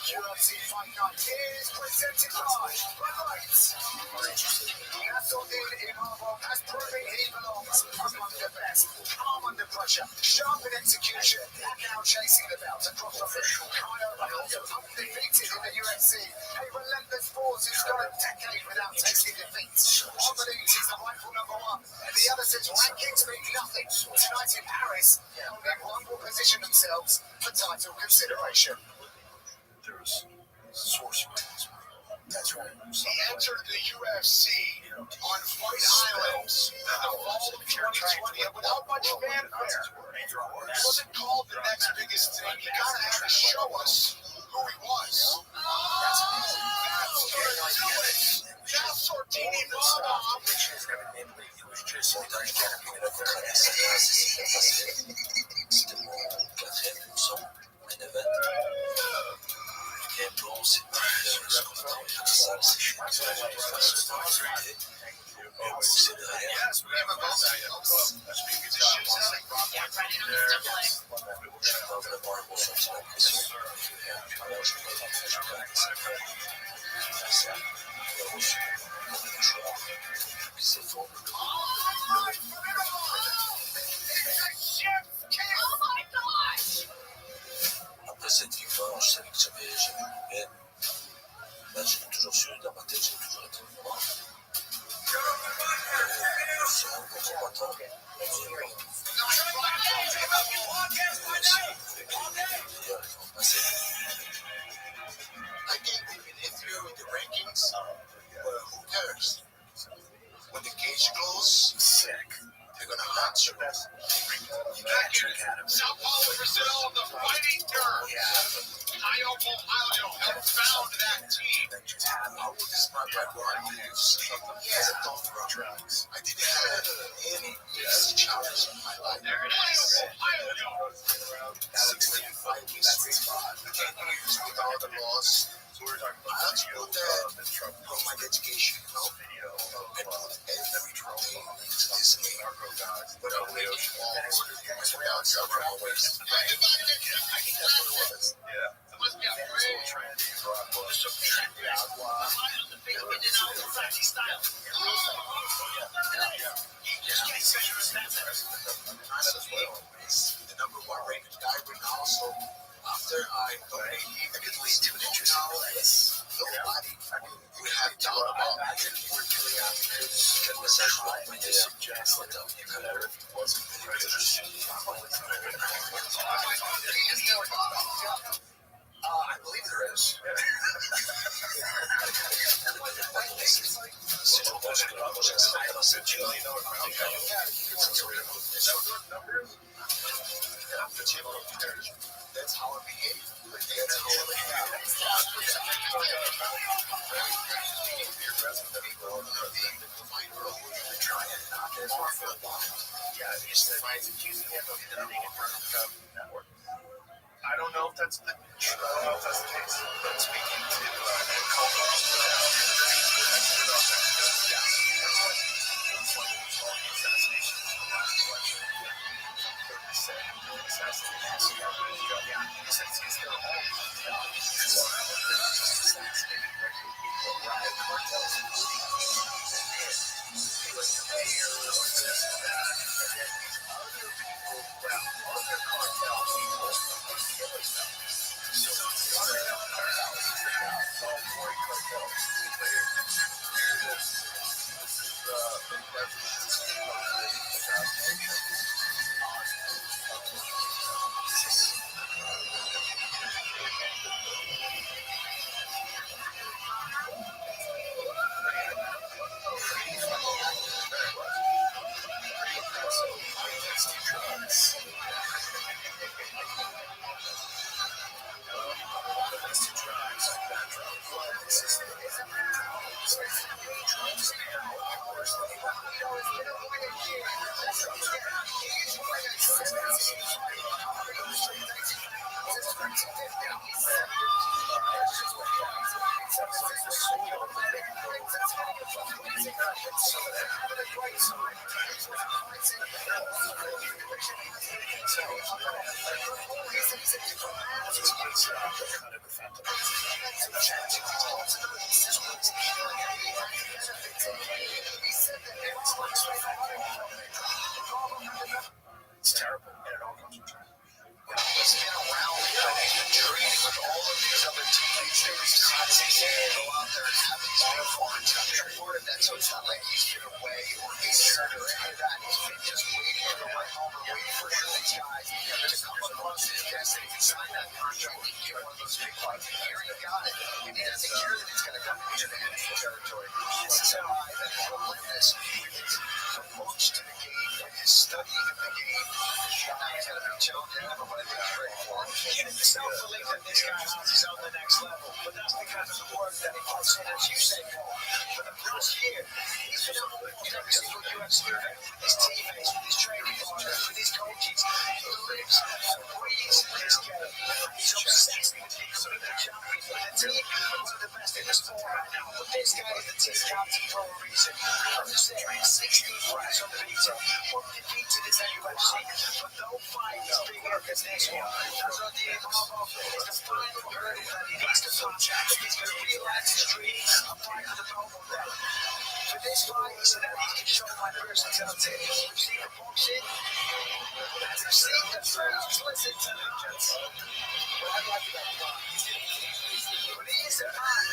UFC Fight Night is presented by Lights. Nasruddin Immobile has proven he belongs among the best. Calm under pressure, sharp in execution, and now chasing the belt across the field. Undefeated in the UFC, a relentless force who's got a decade without tasting defeat. One believes he's the rightful number one, and the other says rankings mean nothing. Tonight in Paris, only one will position themselves for title consideration. there's sorcerers. That's right. He entered the UFC on Fight Island in the fall of 2020 without much fanfare. It wasn't called the next biggest thing. He kind of had to show us who he was. That's Sortini Mama. Après cette victoire, je savais que j'avais gagné. Là, j'ai toujours su, dans ma tête, j'ai toujours été moi. C'est un bon combattant. I gave him an interview with the rankings. Well, who cares? When the cage closes, sick. They're gonna hunt you. You can't trick at him. Sao Paulo, Brazil, the Fighting Dirt. Ohio helped found that team. I would describe my body as a tough rock. I didn't have any easy challenge in my life. There it is. Ohio. 65 weeks straight, 10 years without a loss. We were talking about the Trump my education, video of every drone into this narco guys, but over the ocean. I think that's what it was. Yeah. Venezuela trend is the number one rated diver also. After I could lead to an interesting place. Nobody would have thought about that. We're really because it was like when you suggest that you could have wasn't I believe there is. That's how it behaves. That's how it behaves. I don't know if that's the case, but speaking to it's terrible, and it all comes from China. It's been around trading with all of these other TV shows. Go out there and have these uniforms. I'm sure that's what's not like he's been away or he's turned or any of that. He's been just waiting to go right home and waiting for these guys to come across his desk and he can sign that contract and get one of those big fights. And here he got it. And he doesn't care that it's going to come into the enemy territory. This is how I have relentless with his approach to the game and his studying of the game. Now he's going to be choked down or whatever he's ready for. And it's self-belief that this guy is on the next level. But that's because of the work that he puts in, as you say, Paul. For the first year, he's been able to do every single UFC event. His teammates, with his training partners, with his coaches. He lives and breathes this game. He's obsessed with becoming the champion. The team is one of the best in the sport right now. But this guy is the team captain for a reason. I'm just saying, 16 fights unbeaten. One defeated in the UFC. But no fight is bigger than this one. That's what Diego Bravo is the final hurdle that he needs to punch. He's going to realize his dream and fight for the belt one day. For this fight, so that he can show my versatility. You've seen the boxing. You've seen the first listen to the judge. But I'd like that fight. But he's a man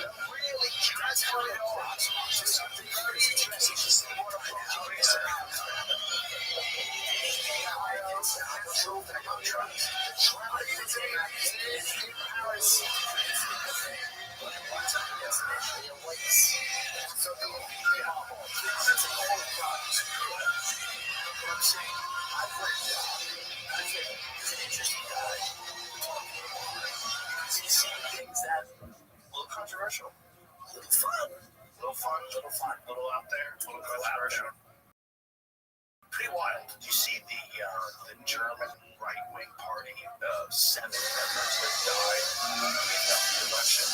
that really has got it all. So something very interesting to see what approach he brings to that. Controversial. A little out there, a little controversial. Pretty wild. Did you see the German right-wing party? 7 members that died in the election.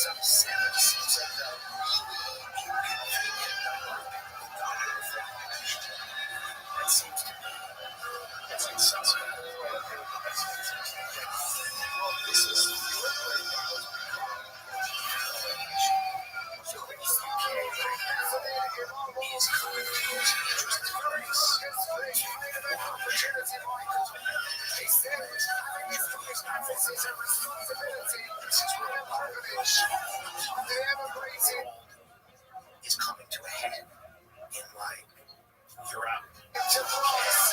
some 70s of the really inconvenient number of people who got it from the nation. That seems to me that's insulting. Well, this is your great knowledge. So when the UK right now is coming to use interest rates, opportunity Michael. He said, this is a responsibility. This is what a privilege. The emigrating is coming to a head in like Europe. To place.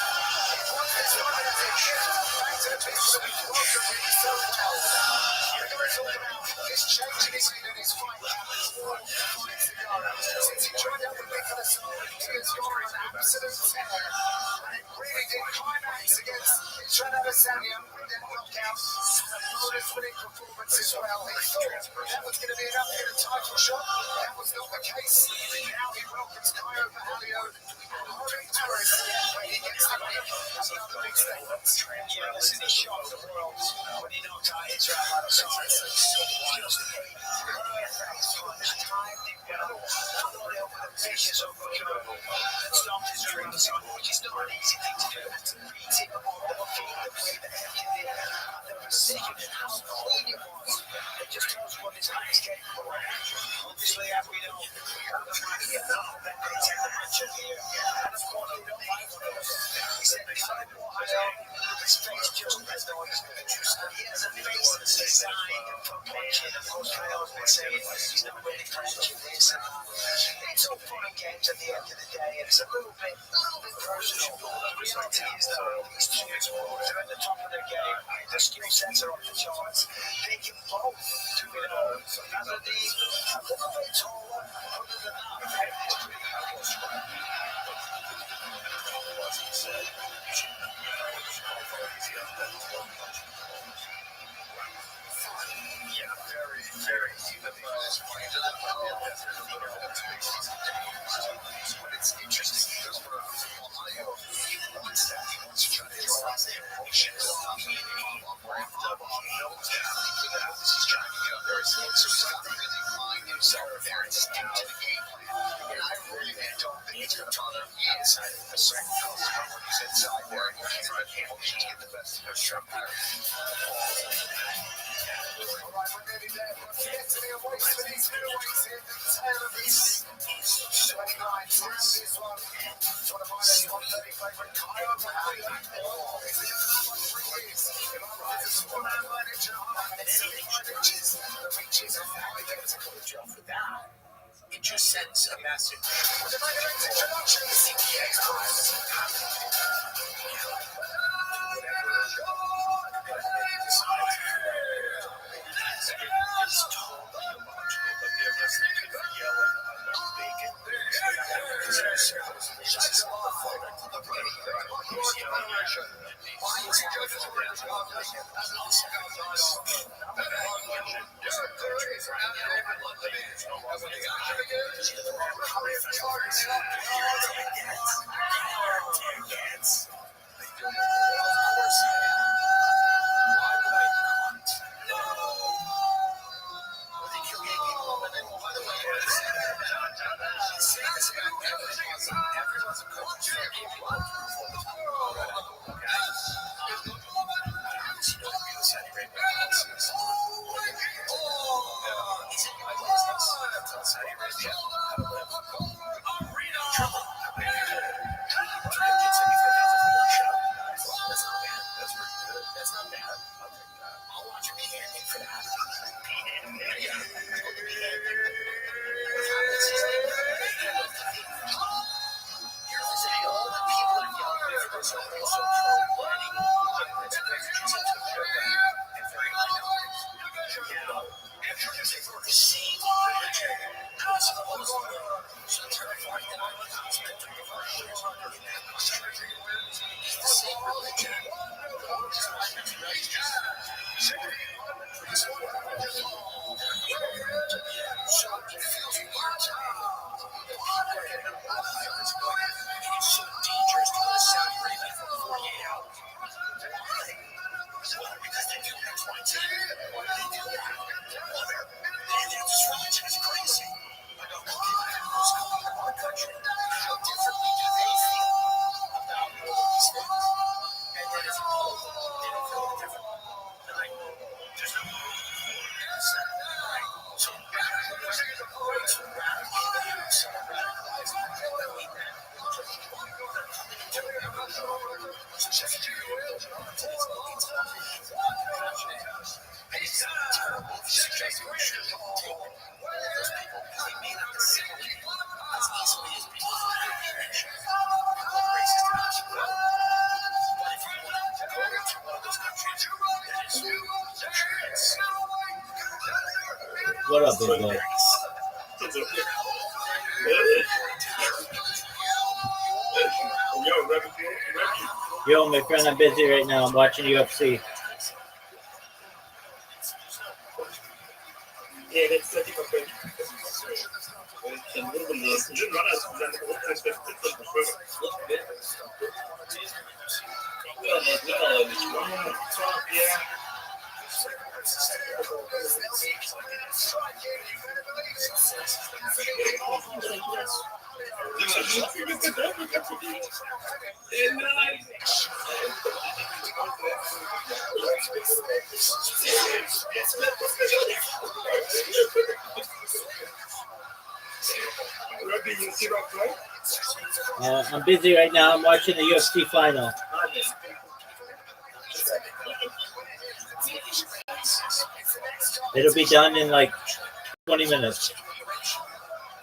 What is your addiction? Back to the people who welcome me so well. We're going to talk about this change in his in his fight habits 4 months ago. Since he joined up with Nicholas Owen, he has gone on an absolute tear. And it really did climax against Trinidad Adesanya with that knockout. A bonus winning performance as well. He thought that was going to be enough to get a title shot. That was not the case. Now he welcomes Caio Bahalio home in Paris, where he gets to make another big statement. Yeah, listen, he shocked the world when he knocked out Israel Adesanya. So wild. That time, Bahalio with a vicious uppercut stopped his dreams, which is not an easy thing to do. To beat him on the feet the way that he did, the precision and how clean it was. It just tells you what his hand is capable of. Obviously, as we know, the man here, that they take the match of the year. And of course, they don't like this. He said, his face just has noise. And he has a face that's designed for punching. Of course, Caio's been saying he's not really punching this. It's all fun and games at the end of the day, and it's a little bit personal. The reality is, though, these two are at the top of their game. Their skill sets are off the charts. They can both do it all. Another D, a little bit taller, other than that, it's pretty close. Yeah, very, very. But it's interesting because for Ohio, he wants that. He wants to try to draw out the emotions. He ramped up. He knows that. He's trying to get up very slow. So he's got to really find himself there and stick to the game plan. And I really don't think it's going to bother him inside of the second half. When he's inside there, he can't try to get the best of his Trump Harris. All right, we're nearly there. Let's get to the awaits for these middleweights here. The tail of these 29 rounds this one. It's one of my next 130 favourite Caio Bahalio. Oh, he's been for 3 years. If I'm right, it's 1 hour, 1 inch and a half, and 75 inches. The reaches and now he gets a good job for that. It just sends a message. With the very next introduction, the CPX prize. It's totally illogical, but they're listening to the yelling about bacon. It's just a lot of fun. He's yelling at you. Why is he doing this? those people because they may not assimilate as easily as people who are racist. People are racist in each other. But if you want to go to one of those countries that is luxurious, What up, big boy? Yo, Rabbi. Yo, my friend, I'm busy right now. I'm watching UFC. Yeah, that's the different thing. Jim Runners seine Berufseinstellung ist das beschwören. Yeah. Rabbi, you see Rock play? I'm busy right now. I'm watching the UFC final. It'll be done in like 20 minutes.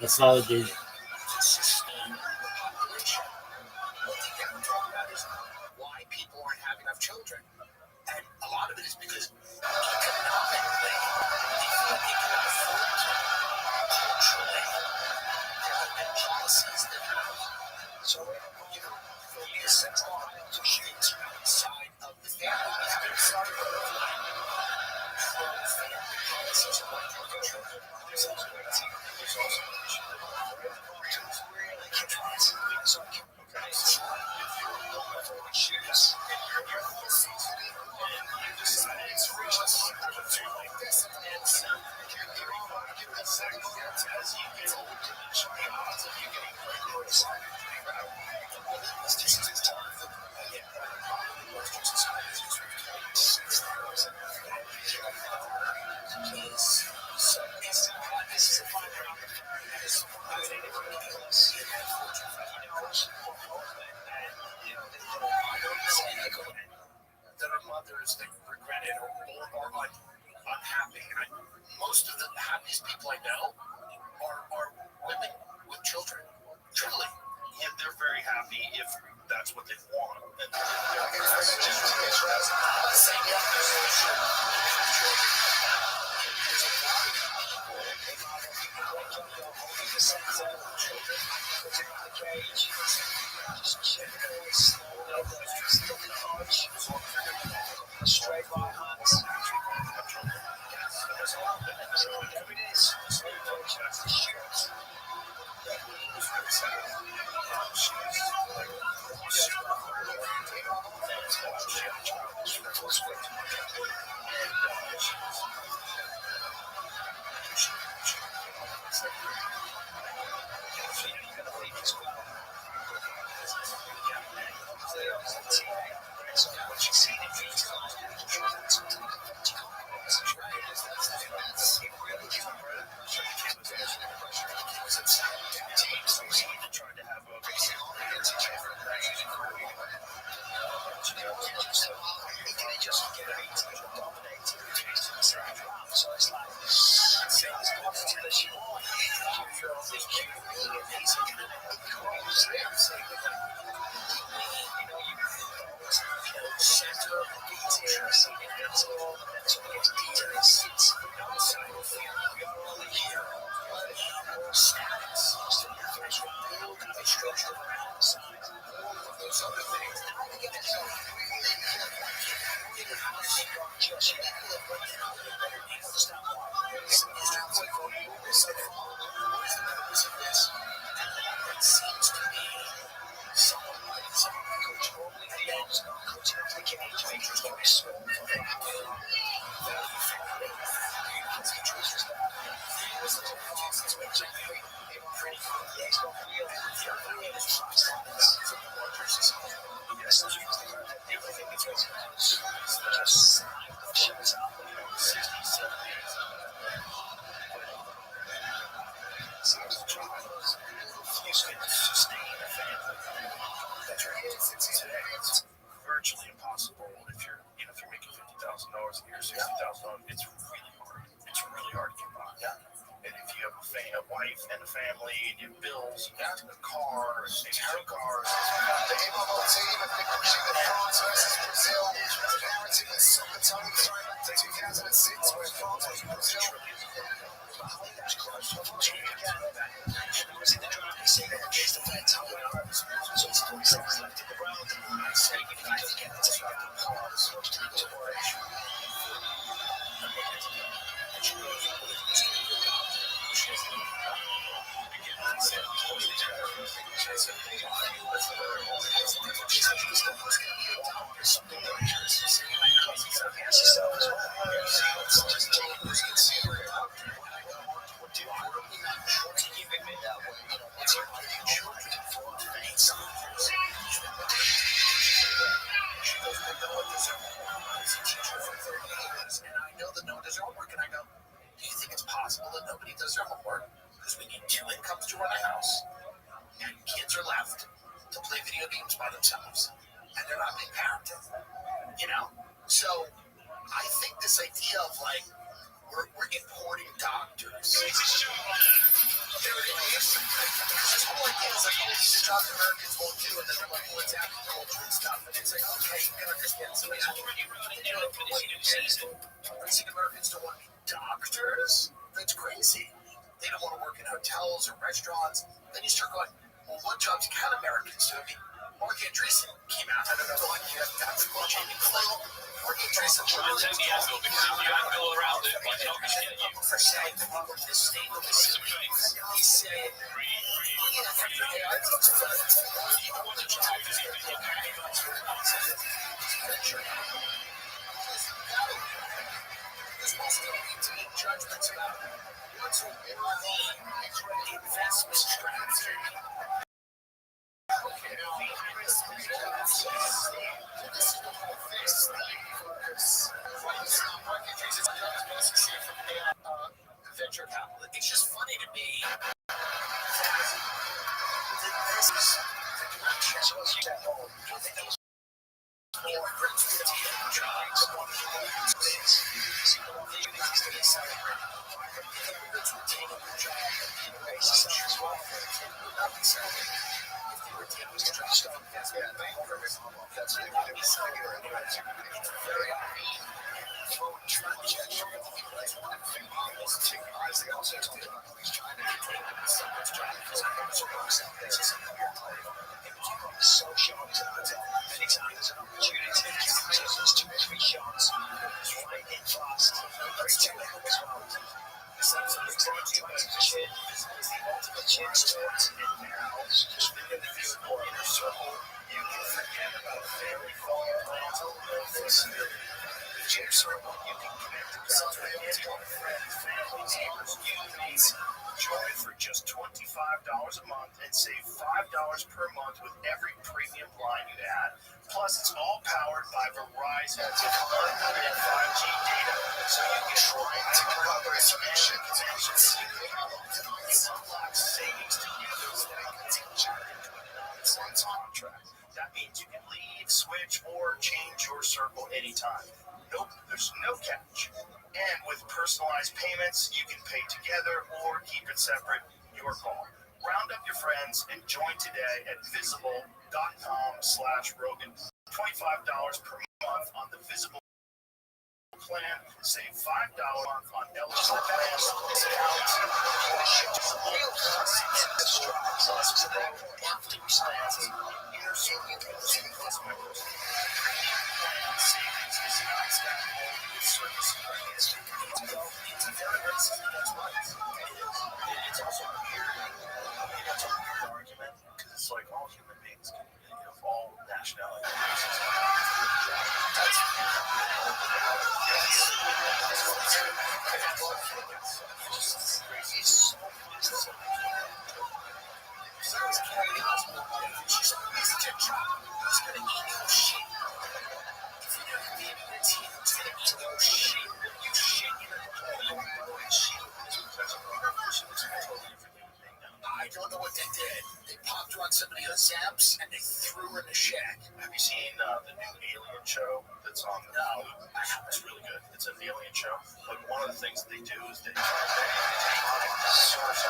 Apologies. Why people aren't having enough children. And a lot of it is because economically, people can afford to. Culturally, there have been policies that have. So, the Central Ohio is a huge side of the family. It's been started from family policies of like children. There's also an issue. So, choose in your whole season, and you decide it's racist. And so, as you get older, the odds of you getting pregnant is it's just as tough. Again, Western society is 6,000 because so this is a fine as anyone else in that Fortune 50 numbers. There are mothers that regret it or unhappy. Most of the happiest people I know are women with children. Truly. Yeah, they're very happy if that's what they want. And Straight right hands. virtually impossible if you're making $50,000 a year, $60,000. It's really hard. It's really hard to get by. wife and a family, and you have bills, you got a car, and maybe two cars. The game of team, I think we should have France versus Brazil. The narrative is soccer time throwing back to 2006, where France was Brazil. And I know that no one does their homework, and I go, do you think it's possible that nobody does their homework? Because we need 2 incomes to run a house, and kids are left to play video games by themselves, and they're not being parented, you know? So I think this idea of like, we're importing doctors. There it is. This whole idea is like, oh, these are jobs Americans won't do, and then they're like, well, it's agriculture and stuff, and it's like, okay, you can understand somebody's already running it, but wait a minute. You think Americans don't want to be doctors? That's crazy. They don't want to work in hotels or restaurants. Then you start going, well, what jobs can Americans do? I mean, Mark Andreessen came out, I don't know, like, that's what Jamie Clayton. Mark Andreessen literally told me, around it, like, for saying that we were in the state of Mississippi. He said, this will still need to make judgments about what's a worthy investment strategy. Venture capital. It's just funny to me that this is the direction. So let's use that whole. Do you think that was more jobs? So shocked at it. Many times an opportunity to just 2 or 3 shots. Right in fast. Let's check it out as well. This episode is brought to you by Chin. This is the ultimate chin sport. And now, just within the view of Inner Circle, you can forget about family fun, mental health, the Inner Circle, you can connect to friends, family, neighbors, communities. Join for just $25 a month and save $5 per month with every premium line you add. Plus, it's all powered by Verizon with unlimited 5G data, so you can try to cover solution connections. You unlock savings together with a $10 contract. That means you can leave, switch, or change your circle anytime. Nope, there's no catch. And with personalized payments, you can pay together or keep it separate. Your call. Round up your friends and join today at visible.com/Rogan. $25 per month on the Visible plan. Save $5 a month on eligible plans. Discounts. Inner Circle plus members. Savings is not stackable with service agreements. It's very racist. That's right. It's also a weird, it's a weird argument because it's like all human beings can be of all nationalities. That's I don't know what they did. They popped her on somebody on Zaps and they threw her in the shack. Have you seen the new Alien show that's on? No, it's really good. It's an alien show. But one of the things that they do is they source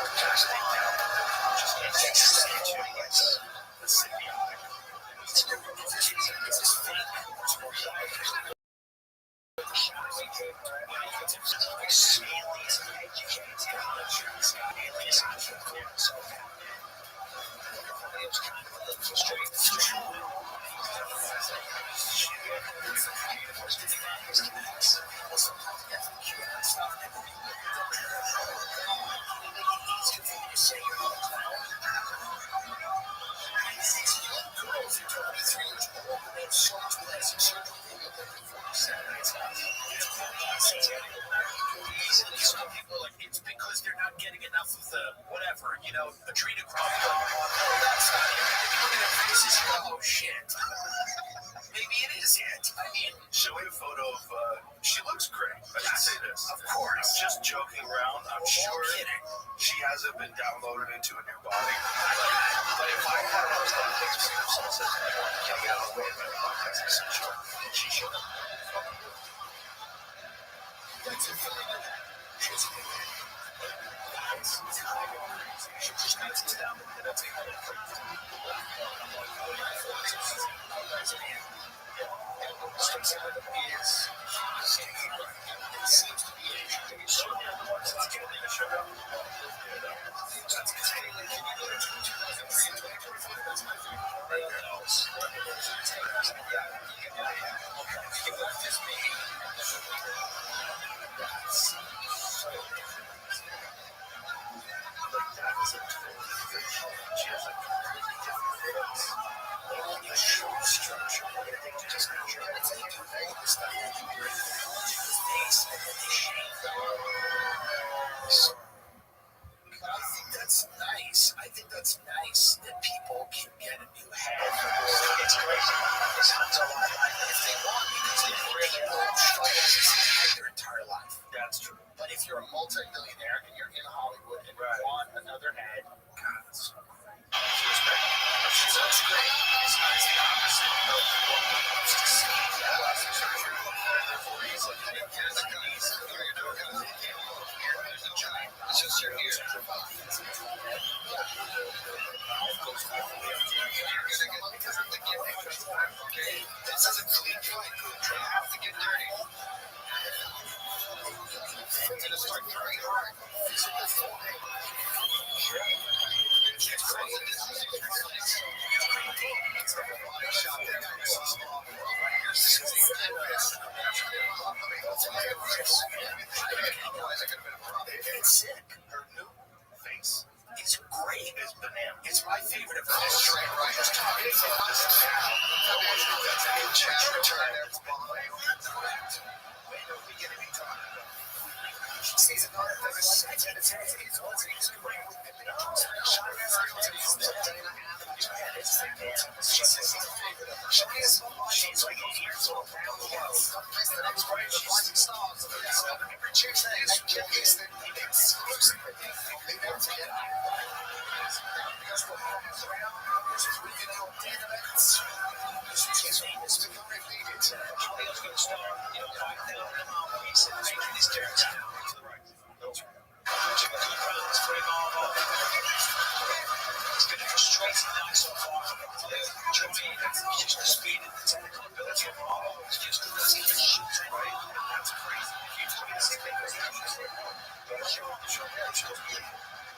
because they're not getting enough of the whatever, adrenochrome going on. Oh, that's not it. If you look at their faces, you go, oh shit. Maybe it is it. I mean, show me a photo of. She looks great. I should say this. Of course. I'm just joking around. I'm sure she hasn't been downloaded into a new body. But if I had those things, if someone says, "I want to get me out of the way of my podcast," I said, "Sure." She should. That's a feeling of that. She's a good man. She just needs to down. That's a good It seems to be Asian. It's so I think that's nice that people can get a new head. It's crazy. It sounds a lot like if they want, because they people struggle with their entire life. That's true. But if you're a multi-millionaire and you're in Hollywood and you want another head, God, it's she looks great. It's nice the opposite of what we used to see. Plastic surgery in their 40s, like here's the knees, here you're doing here's the giant. It's just your ears. This isn't clean. You have to get dirty. It's going to start very hard. Physical form. It's crazy. It's like a body shot there. It's sick. Her new face is great. is banana. It's my favorite of hers. Straight right. Just talking about this now. That's a good chat return. When are we going to be talking about? She sees another thing. She's like 8 years old. The next part, she's watching stars. Every chick says, exclusively. They never forget. Because what happens around is weekend out events. She's famous. Become repeated. Hollywood's going to start, making these characters now. It's been a frustrating night so far. Just the speed and the technical ability of Marvel is just shooting right. That's crazy. If you look at the same thing as that,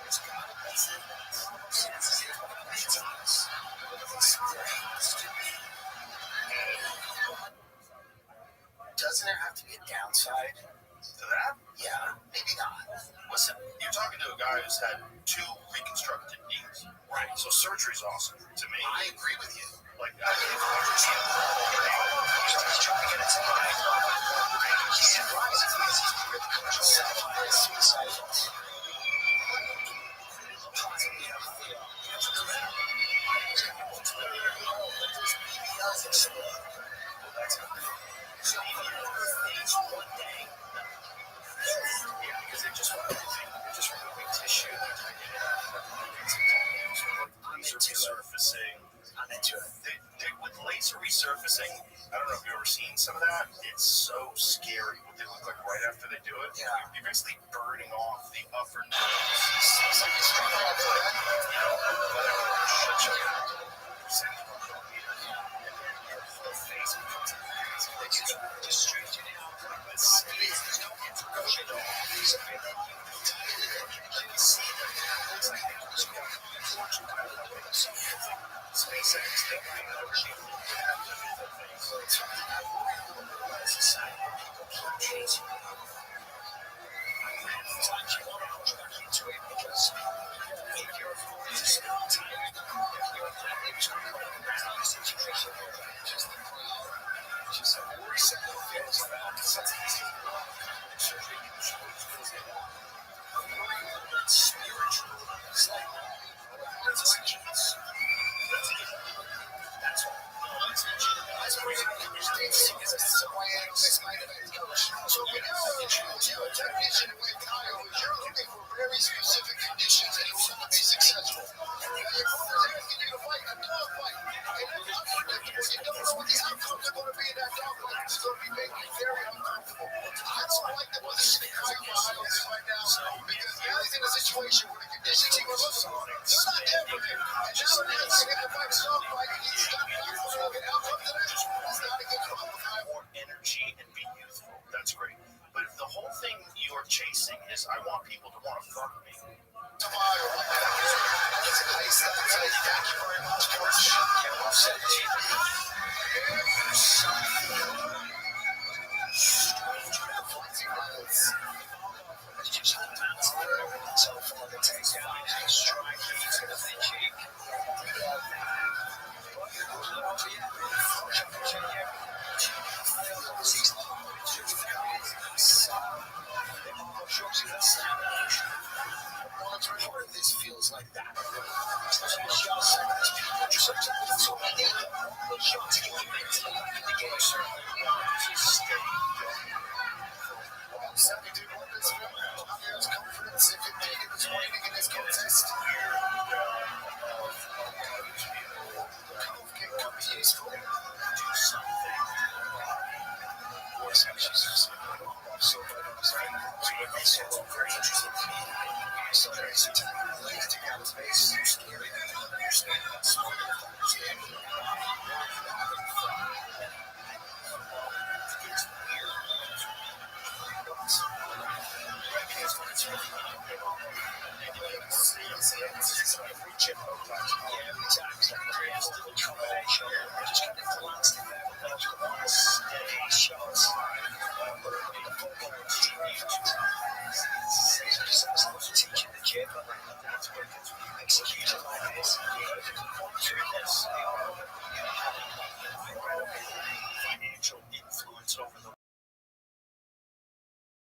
it's got it. That's it. Doesn't there have to be a downside To that? Yeah, maybe not. Listen, you're talking to a guy who's had 2 reconstructed knees. Right. So surgery's awesome to me. I agree with you. Like, I mean, if I were He's trying to get it tonight. He's surprised because he's really good. Suicidal. Possibly have a feel. It's clear. BBLs explode. well, that's good. So you order things one day. Yeah, because they just want everything. They're just removing tissue. They're taking it out. Laser resurfacing. I'm into it. They, with laser resurfacing, I don't know if you've ever seen some of that. It's so scary what they look like right after they do it. Yeah. You're basically burning off the upper nose. Seems like it's trying to all do that. Whatever. Shut you out. Percentage of the face becomes They just straight you down. But there's no integration at all. So they don't you can see them. It's like they just go unfortunate. SpaceX, they might actually have to do the face. So it's I worry a little bit about society where people keep chasing you. Sometimes you want to drag into it because if you're just tired, you're just going to go around the situation where just the crowd, just a worrisome feels about because that's easy. Surgery usually feels like that. spiritual. It's like decisions. That's all. That's crazy. That's the way I explain it, coach. So we know your definition of Kyle is you're looking for very specific conditions in order to be successful. You're asking you to fight a dog fight. And it's unpredictable. You don't know what the outcomes are going to be in that dog fight. It's going to be making you very uncomfortable. I don't like the position that Kyle Miles is right now because now he's in a situation where the conditions he was looking for, they're not there for him. And now they're asking him to fight a dog fight, and he's got back on the outcome to that. That's not a good problem. More energy and be youthful. That's great. But if the whole thing you're chasing is, I want people to want to fuck me. Tomorrow, thank you very much, Coach. Yeah, well said, T. Reflecting violence. It's just the man's so far to take down a strike. He's going to think cheek. Part of this feels like that. Confidence if it take this winning in this contest. Can be useful. Do something. Voice exercise. So very interesting. So there's a time related to Gav's base. Scary. Understand that's what understand. It's weird. Financial influence over the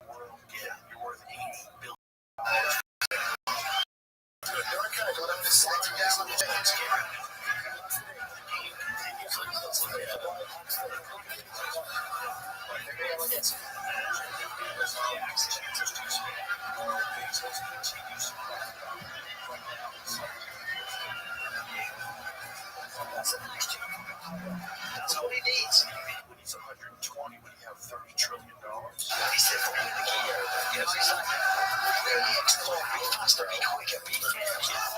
world. Yeah, you're worth $80 billion. That's all he needs. When he's 120, when you have $30 trillion. He said for him to get here. Yes, he's like, be explore, be faster, be quicker, be faster.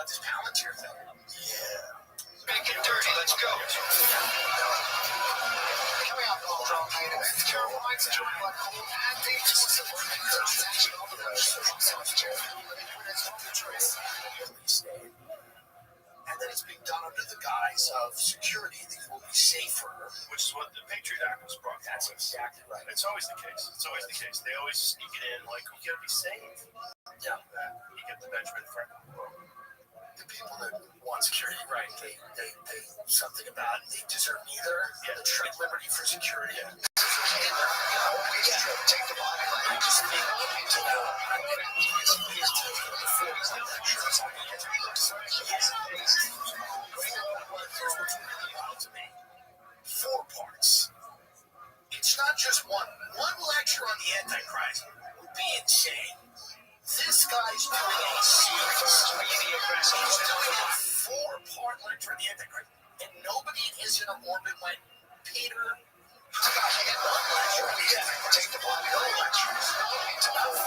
about this Palantir thing. Yeah. Make it dirty. Let's go. Coming up on Drone Night, North Carolina, joined by Cole and Dave to support the transaction of the and then it's being done under the guise of security. Things will be safer. Which is what the Patriot Act was brought. That's exactly right. It's always the case. It's always the case. They always sneak it in like, we gotta be safe. Yeah. You get the Benjamin Franklin quote. The people that want security, right? They something about they deserve neither. Yeah. The trade liberty for security. Yeah. Take the body. I just think four parts. It's not just one lecture on the Antichrist would be insane. This guy's doing a series. He's doing a 4-part lecture on the Antichrist, and nobody is in an orbit when Peter. Take the body of the lectures. It's about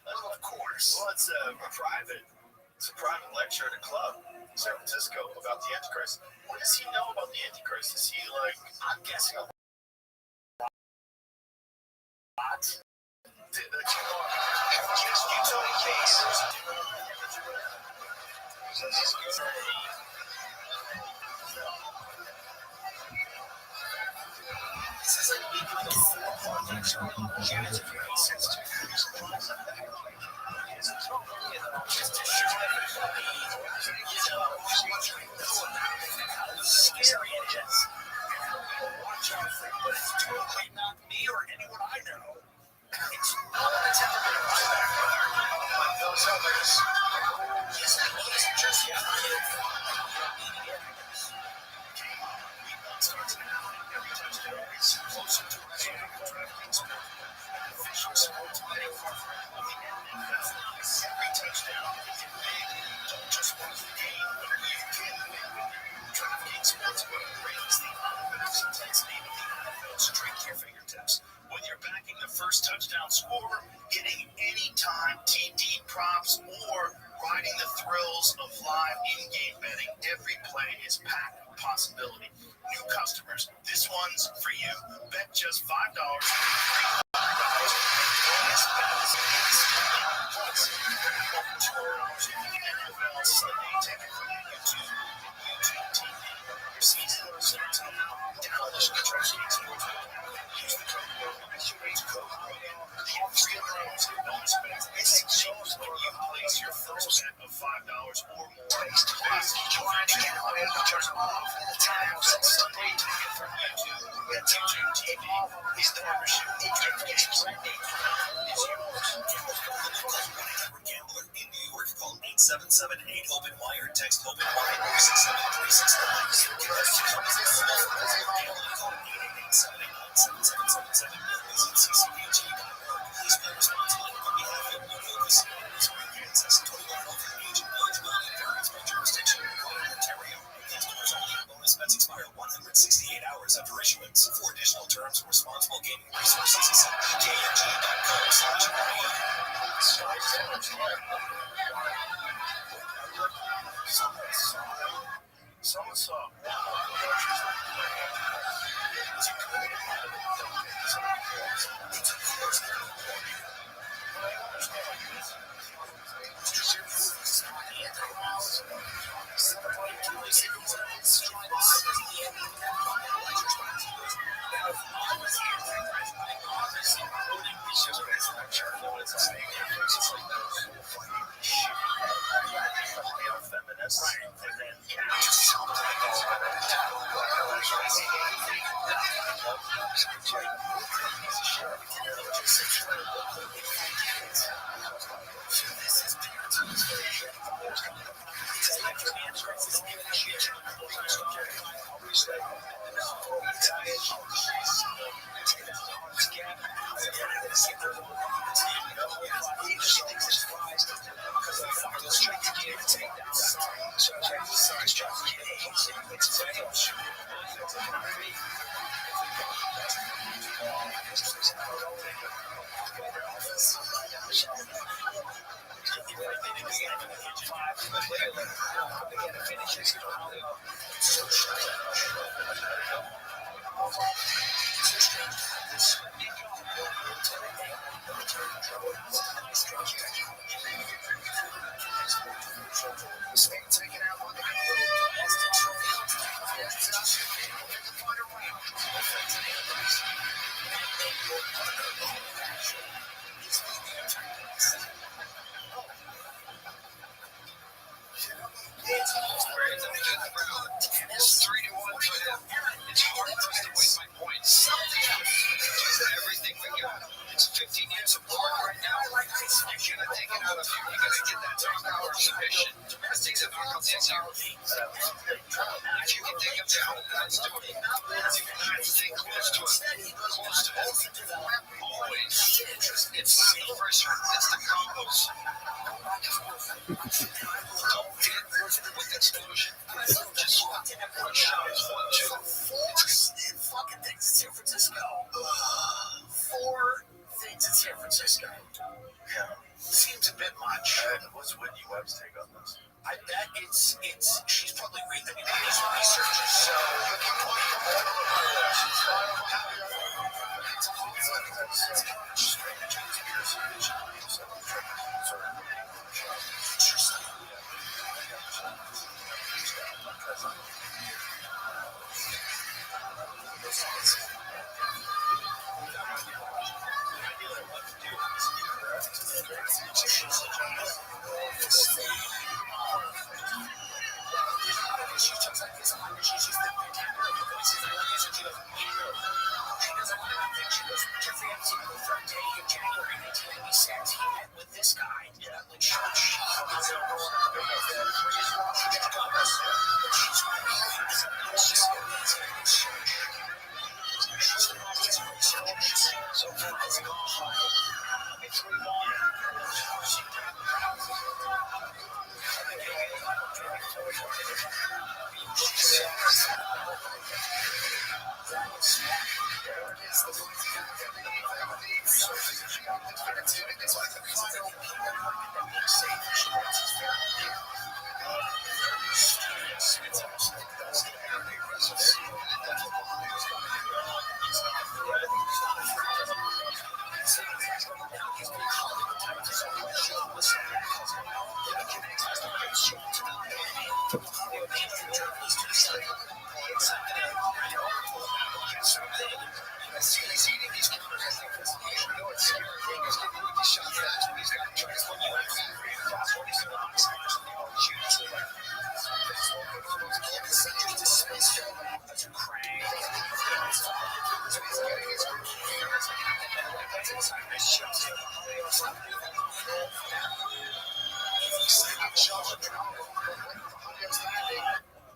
well, of course. Well, it's a private lecture at a club in San Francisco about the Antichrist. What does he know about the Antichrist? Is he like, I'm guessing a lot. This is like making a 4-part lecture on the Antichrist. Just to show everybody, how much we know about it and how scary it is. Watch out for it, but it's totally not me or anyone I know. It's no one that's ever been a buyback like those others. Yes, he's just starts now. Every touchdown is closer to a game. Official sports betting of the NFL. Every touchdown is big. Don't just watch the game, but you can win. DraftKings Sportsbook brings the unmatched intensity of the NFL straight to your fingertips. Whether you're backing the first touchdown score, hitting anytime TD props, or riding the thrills of live in-game betting, every play is packed with possibility. New customers, this one's for you. Bet just $5, $300, bonus bets, plus over $200 in the NFL Sunday ticket from YouTube TV. Your season starts now. Download the DraftKings Sportsbook. Use the code RODIO. Get $300 in bonus bets instantly when you place your first bet of $5 or more. Plus, join to get $100 off the time Sunday ticket from YouTube. With YouTube TV, is the membership. DraftKings is yours. Gambler in New York, call 877-8-OPEN-WIRE. Text OPEN-WIRE 67369. Call 888-789-7777. Visit ccpg.org. Please play responsibly on behalf of New casinos. Kansas, 21 over age and eligibility varies by jurisdiction. Ontario. Customers only. Bonus bets expire 168 hours after issuance. For additional terms and responsible gaming resources, visit bkng.com/RAE. Someone saw It's 3-1 for him. It's hard for us to win by points. Everything we got. It's 15 years of blood right now. You gotta take it out of you. You gotta get that top power submission. That takes a knockout easier. If you can take him down, let's do it. You can stay close to him. Close to him. Always. It's not the first one. It's the combos. Don't get with explosion. Just one shot. 1-2. Fucking things in San Francisco. 4 things in San Francisco. Yeah. Seems a bit much. What's Whitney Webb's take on this? I bet she's probably reading the research. So this guy,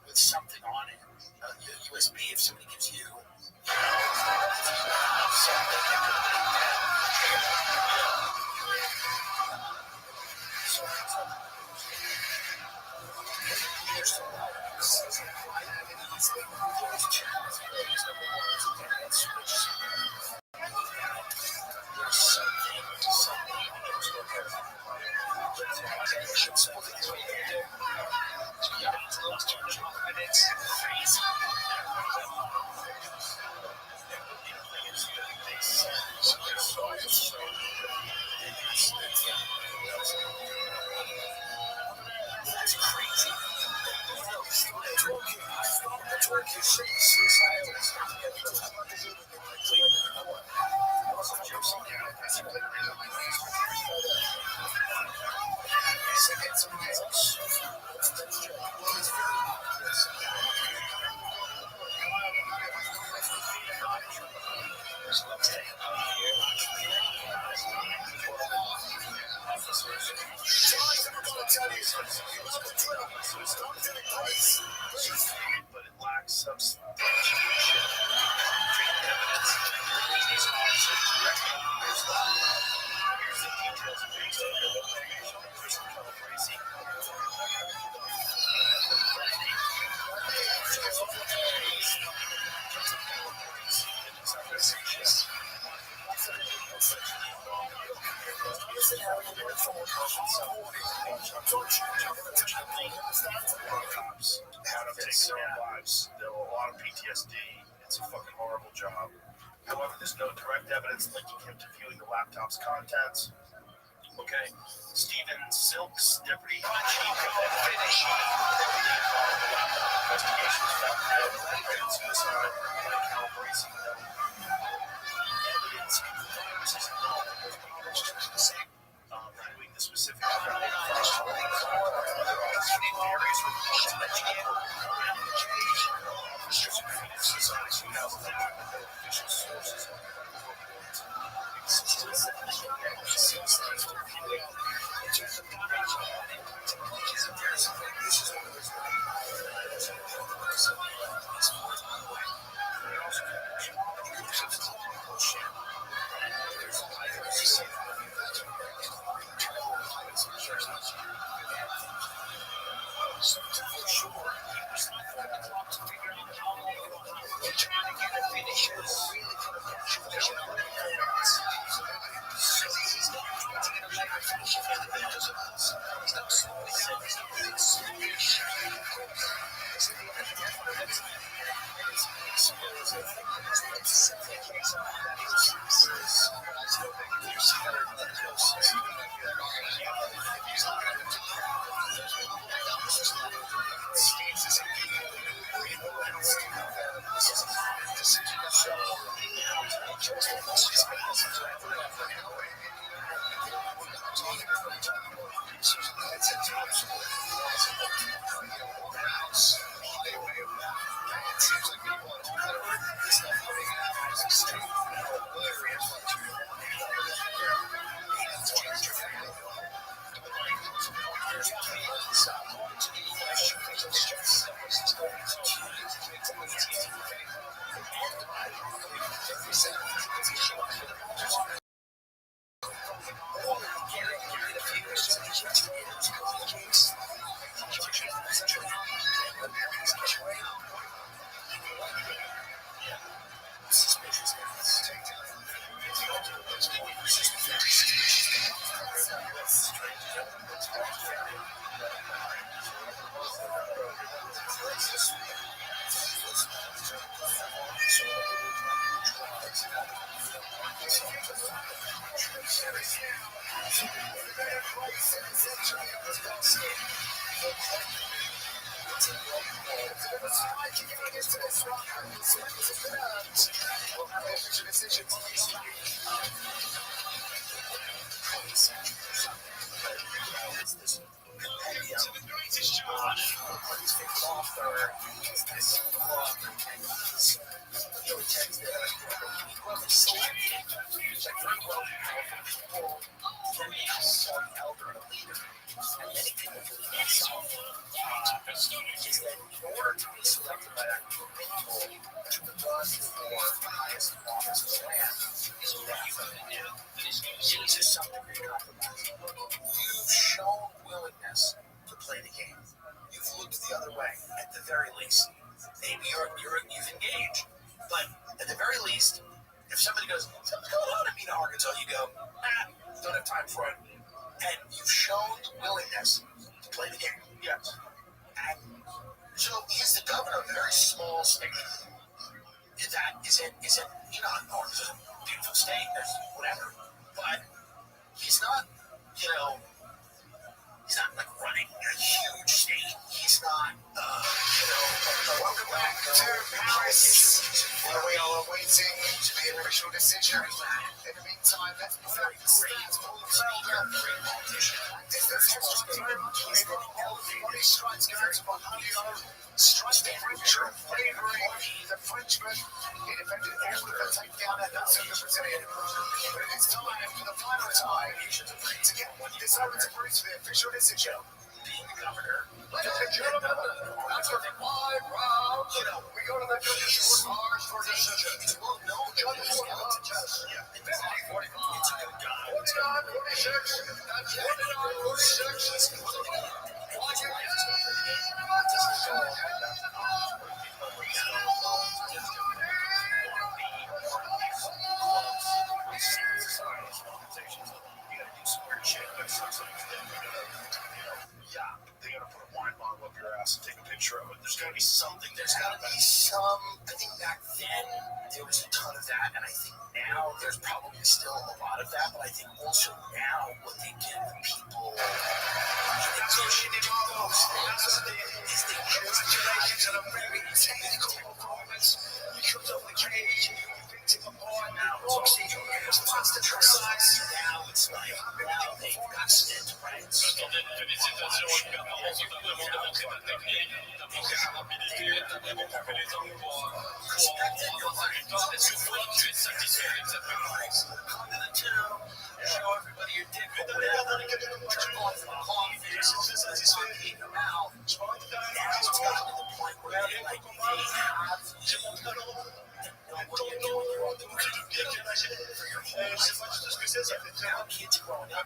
with something on it, USB. If somebody gives you but it lacks substance. Cops have taken their own lives. There are a lot of PTSD. It's a fucking horrible job. However, there's no direct evidence linking him to viewing the laptop's contents. Okay, Stephen Silks, deputy chief of investigations found no suicide by calibrating evidence confirms his involvement was published. Reviewing the specific various reports officers in Phoenix society have official sources of reports. You've shown willingness to play the game. You've looked the other way, at the very least. Maybe you've engaged, but at the very least, if somebody goes, something's going on in Mena, Arkansas, you go, don't have time for it. And you've shown willingness to play the game. Yes. And so he's the governor of a very small state. That isn't Arkansas is a beautiful state, there's whatever. But he's not, he's not like running a huge state. He's not, welcome back to Paris, where we are waiting to the official decision. In the meantime, let's be very stats all further. If the first time, he's got body strikes going to Mahadio, strikes the French, favouring the Frenchman. He defended all of the takedown and that's of the Brazilian. But it is time for the final time to get this over to Bruce for the official decision. Being the governor, ladies and gentlemen, after 5 rounds, we go to the judges' scorecards for decision. Well, no judges will not just 50-45, 49-46, and 49-46. secret societies and organizations. You gotta do some weird shit. You gotta suck somebody's dick. They gotta put a wine bottle up your ass and take a picture of it. There's gotta be something. There's gotta be some. I think back then there was a ton of that, and I think now there's probably still a lot of that. But I think also now what they give people is they congratulations on a very technical performance. You cooked up the cage, you picked him apart. Now it's pasta size. Now it's like they've got stent rights. Félicitations aux performances notamment de l'entraînement technique, ta progression en rapidité, t'as vraiment coupé les angles pour avoir ta victoire. Est-ce que toi, tu es satisfait avec cette performance? Show everybody your dick. Turn off the coffee. So satisfied. Now it's gotten to the point where they have what are you doing? You're on the for your whole life. Now kids growing up.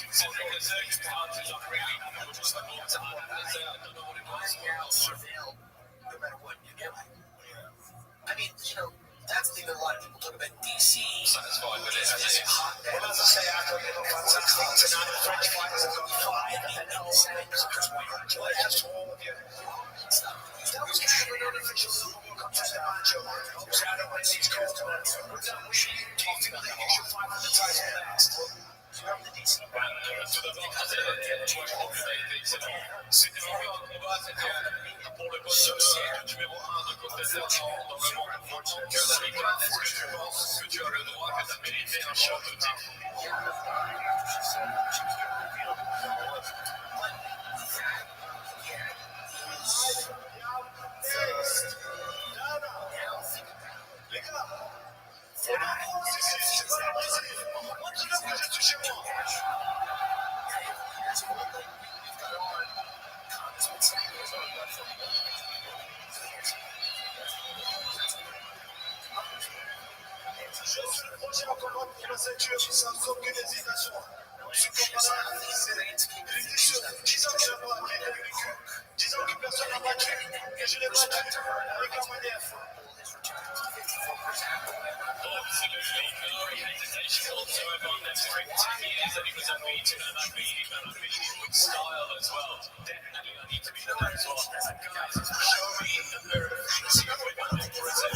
Considering the circumstances of really having just a long time, I don't know what it was. Surveilled, no matter what you do. I mean, that's the thing that a lot of people talk about DC. Satisfied with it. This hotbed. What does it say after we go on to not the French fires and go fly and the Senate because we are joy as to all of you. That was kind of an artificial Liverpool comes to the macho. Shadow when these calls to us. We're done with you. Do you think that you should find the ties next? To the c'était vraiment un combat, c'était pour le poste numéro 1 de contestation dans le monde. Est-ce que tu penses que tu as le droit, que tu as mérité un shot au titre? Je suis le prochain combat pour la ceinture sans aucune hésitation. Ce combat-là, il était sûr. 10 ans qu'il n'a pas vaincu. 10 ans que personne n'a battu. Et je l'ai battu avec la manière. Style as well. Definitely need to be done as well. Guys, show me the very efficiency of women in Brazil.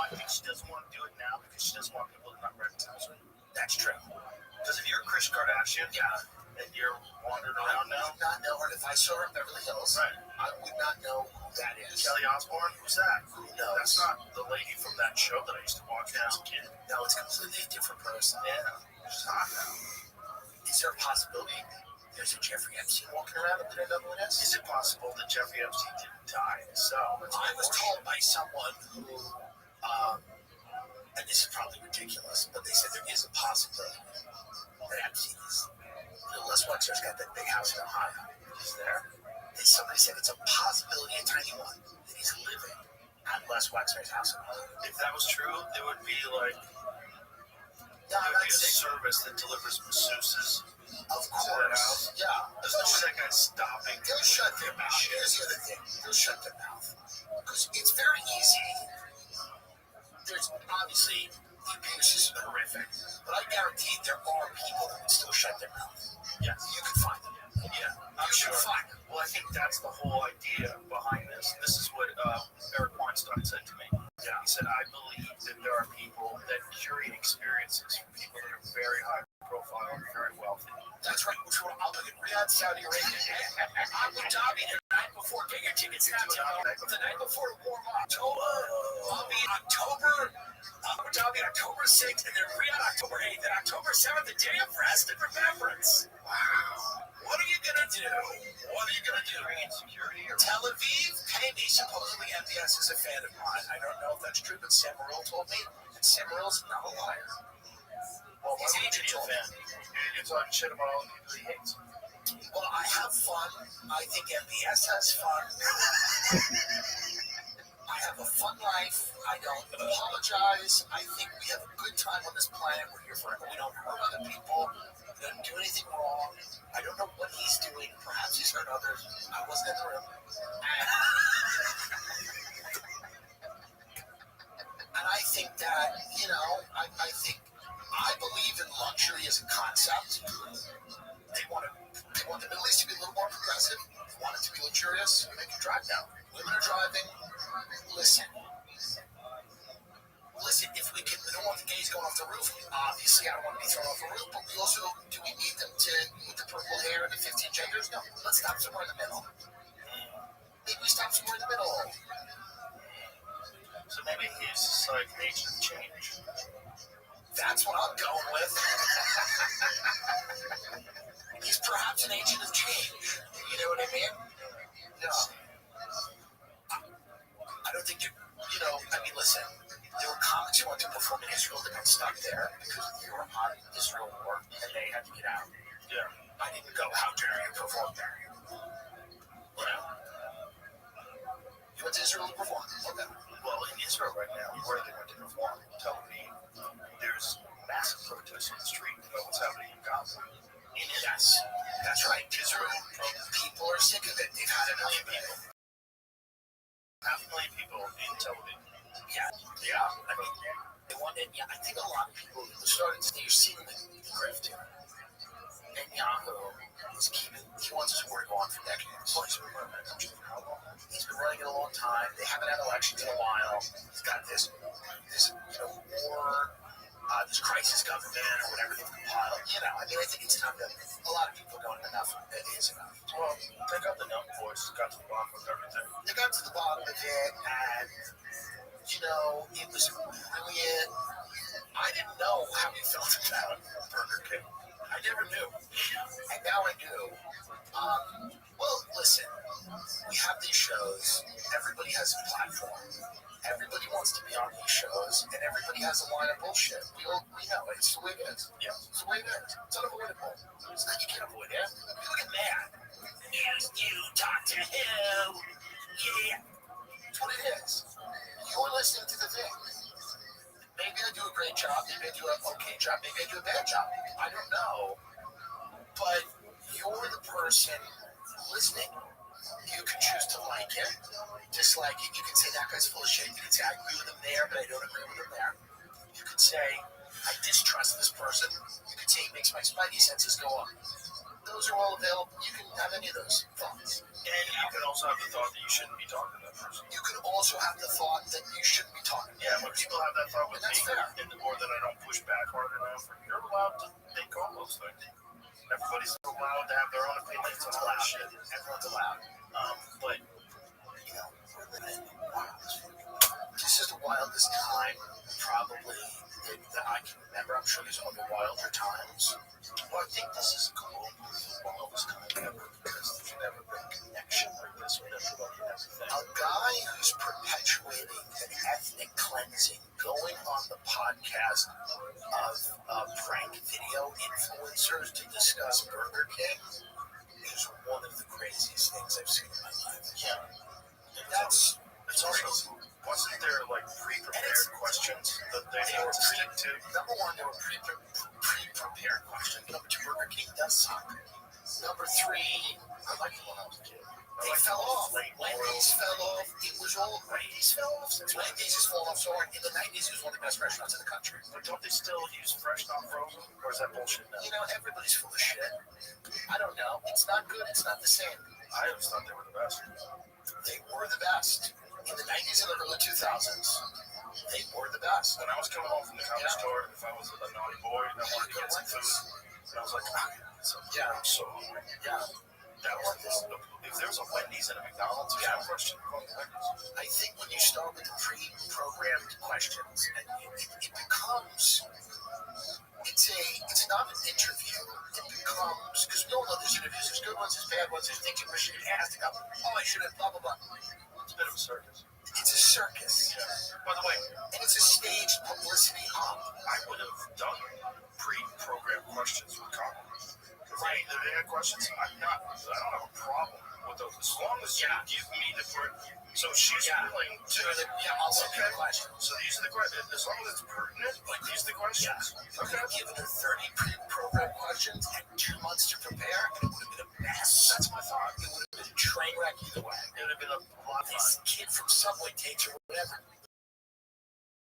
I think she doesn't want to do it now because she doesn't want people to not recognize her. That's true. Because if you're Kris Kardashian, and you're wandering around now, I would not know her. If I saw her in Beverly Hills, right? I would not know who that is. Kelly Osbourne, who's that? Who knows? That's not the lady from that show that I used to watch when I was a kid. No, it's completely a different person. Yeah, she's hot now. Is there a possibility there's a Jeffrey Epstein walking around that I don't know what it is? Is it possible that Jeffrey Epstein didn't die himself? I was told by someone who, and this is probably ridiculous, but they said there is a possibility that Epstein is. Les Wexler's got that big house in Ohio. He's there. Somebody said it's a possibility, a tiny one, that he's living at Les Wexler's house in Ohio. If that was true, there would be like Yeah, there would be a that's it. service that delivers masseuses. Of course. Yeah. There's no way that guy's stopping. They'll shut their mouth. Here's the other thing. They'll shut their mouth. Because it's very easy. There's obviously the abuse is horrific. But I guarantee there are people that would still shut their mouth. Yes. You can find them. Yeah, I'm sure. Find them. Well, I think that's the whole idea behind this. This is what Eric Weinstein said to me. Yeah. He said, I believe that there are people that curate experiences for people that are very high profile and very wealthy. That's right. Which one? I'll look at Riyadh, Saudi Arabia. Abu Dhabi the night before. Get your tickets now. The night before to warm up. I'll be in October. Abu Dhabi October 6th, and then Riyadh October 8th, and October 7th, the day of rest and remembrance. Wow. What are you gonna do? What are you gonna do? Security or Tel Aviv? Pay me. Supposedly MBS is a fan of mine. I don't know if that's true, but Sam Morril told me, and Sam Morril's not a liar. Well, his agent told me. You're talking shit about all the people he hates. Well, I have fun. I think MBS has fun. I have a fun life. I don't apologize. I think we have a good time on this planet. We're here forever. We don't hurt other people. didn't do anything wrong. I don't know what he's doing. Perhaps he's hurt others. I wasn't in the room. And I think that, I believe in luxury as a concept. They want the Middle East to be a little more progressive. They want it to be luxurious. They can drive now. Women are driving. Listen, if we don't want the gays going off the roof, obviously I don't want to be thrown off the roof, but we also, do we need them with the purple hair and the 15 genders? No. Let's stop somewhere in the middle. Maybe we stop somewhere in the middle. So maybe he's like an agent of change. That's what I'm going with. He's perhaps an agent of change. You know what I mean? No. I don't think listen, there were comics who wanted to perform in Israel that got stuck there because they were on Israel war and they had to get out. Yeah. I didn't go, how dare you perform there? You went to Israel to perform? Okay. Well, in Israel right now, where they went to perform, Tel Aviv, there's massive protests on the street about what's happening in Gaza. Yes, that's right. Israel, people are sick of it. They've had a million people. 500,000 people in Tel Aviv. Yeah. I mean, I think a lot of people you're seeing the grift here. Netanyahu is he wants his war to go on for decades. He's been running that country for how long? He's been running it a long time. They haven't had elections in a while. He's got this war, this crisis government or whatever they've compiled. I think it's time to, a lot of people don't enough. It is enough. Well, they got the young boys, got to the bottom of everything. They got to the bottom of it, and it was brilliant. I didn't know how he felt about Burger King. I never knew. And now I do. Well, listen, we have these shows. Everybody has a platform. Everybody wants to be on these shows, and everybody has a line of bullshit. We know it. It's the way it is. Yeah, it's the way it is. It's unavoidable. It's not, you can't avoid it. Look at that. You talk to him. Yeah. That's what it is. You're listening to the thing. Maybe I do a great job. Maybe I do an okay job. Maybe I do a bad job. I don't know. But you're the person listening. You can choose to like it, dislike it. You can say that guy's full of shit. You can say I agree with him there, but I don't agree with him there. You can say I distrust this person. You can say he makes my spidey senses go up. Those are all available. You can have any of those thoughts. And you can also have the thought that you shouldn't be talking to that person. You can also have the thought that you shouldn't be talking to that person. People have that thought with me, fair. Or that I don't push back hard enough. You're allowed to think all those things. Everybody's allowed to have their own opinions on all that shit. Everyone's allowed. But, this is the wildest time, probably, that I can remember. I'm sure there's other wilder times. Well, I think this is cool. The wildest time ever, because there's never been a connection like this with everybody and everything. A guy who's perpetuating an ethnic cleansing, going on the podcast of prank video influencers to discuss Burger King is one of the craziest things I've seen in my life. Yeah. It's also, wasn't there like pre-prepared questions that they had to stick to? Number one, there were pre-prepared questions. Number two, Burger King does suck. Number three, I like it when I was a kid. They fell off. Wendy's fell off. It was all Wendy's fell off. Wendy's has fallen off so hard. In the 90s, it was one of the best restaurants in the country. But don't they still use fresh, not frozen? Or is that bullshit now? Everybody's full of shit. I don't know. It's not good. It's not the same. I always thought they were the best. They were the best. In the 90s and the early 2000s, they were the best. When I was coming home from the comic store, if I was a naughty boy and I wanted to get some food, and I was like, I'm so hungry. Yeah. That was if there's a Wendy's and a McDonald's, question, going to Wendy's. I think when you start with the pre-programmed questions, and it becomes, it's not an interview. It becomes, because we all know there's interviews, there's good ones, there's bad ones, there's things you wish you asked, I should have, blah, blah, blah. It's a bit of a circus. It's a circus. Yeah. By the way, and it's a staged publicity hump. I would have done pre-programmed questions with comments. Right, they had questions. I don't have a problem with those as long as you give me the first. So So she's willing to. I'll send you the questions. So these are the questions. As long as it's pertinent, these are the questions. Yeah. Okay. Given her 30 pre-program questions and 2 months to prepare, it would have been a mess. That's my thought. It would have been a train wreck either way. It would have been a lot of fun. This kid from Subway takes or whatever.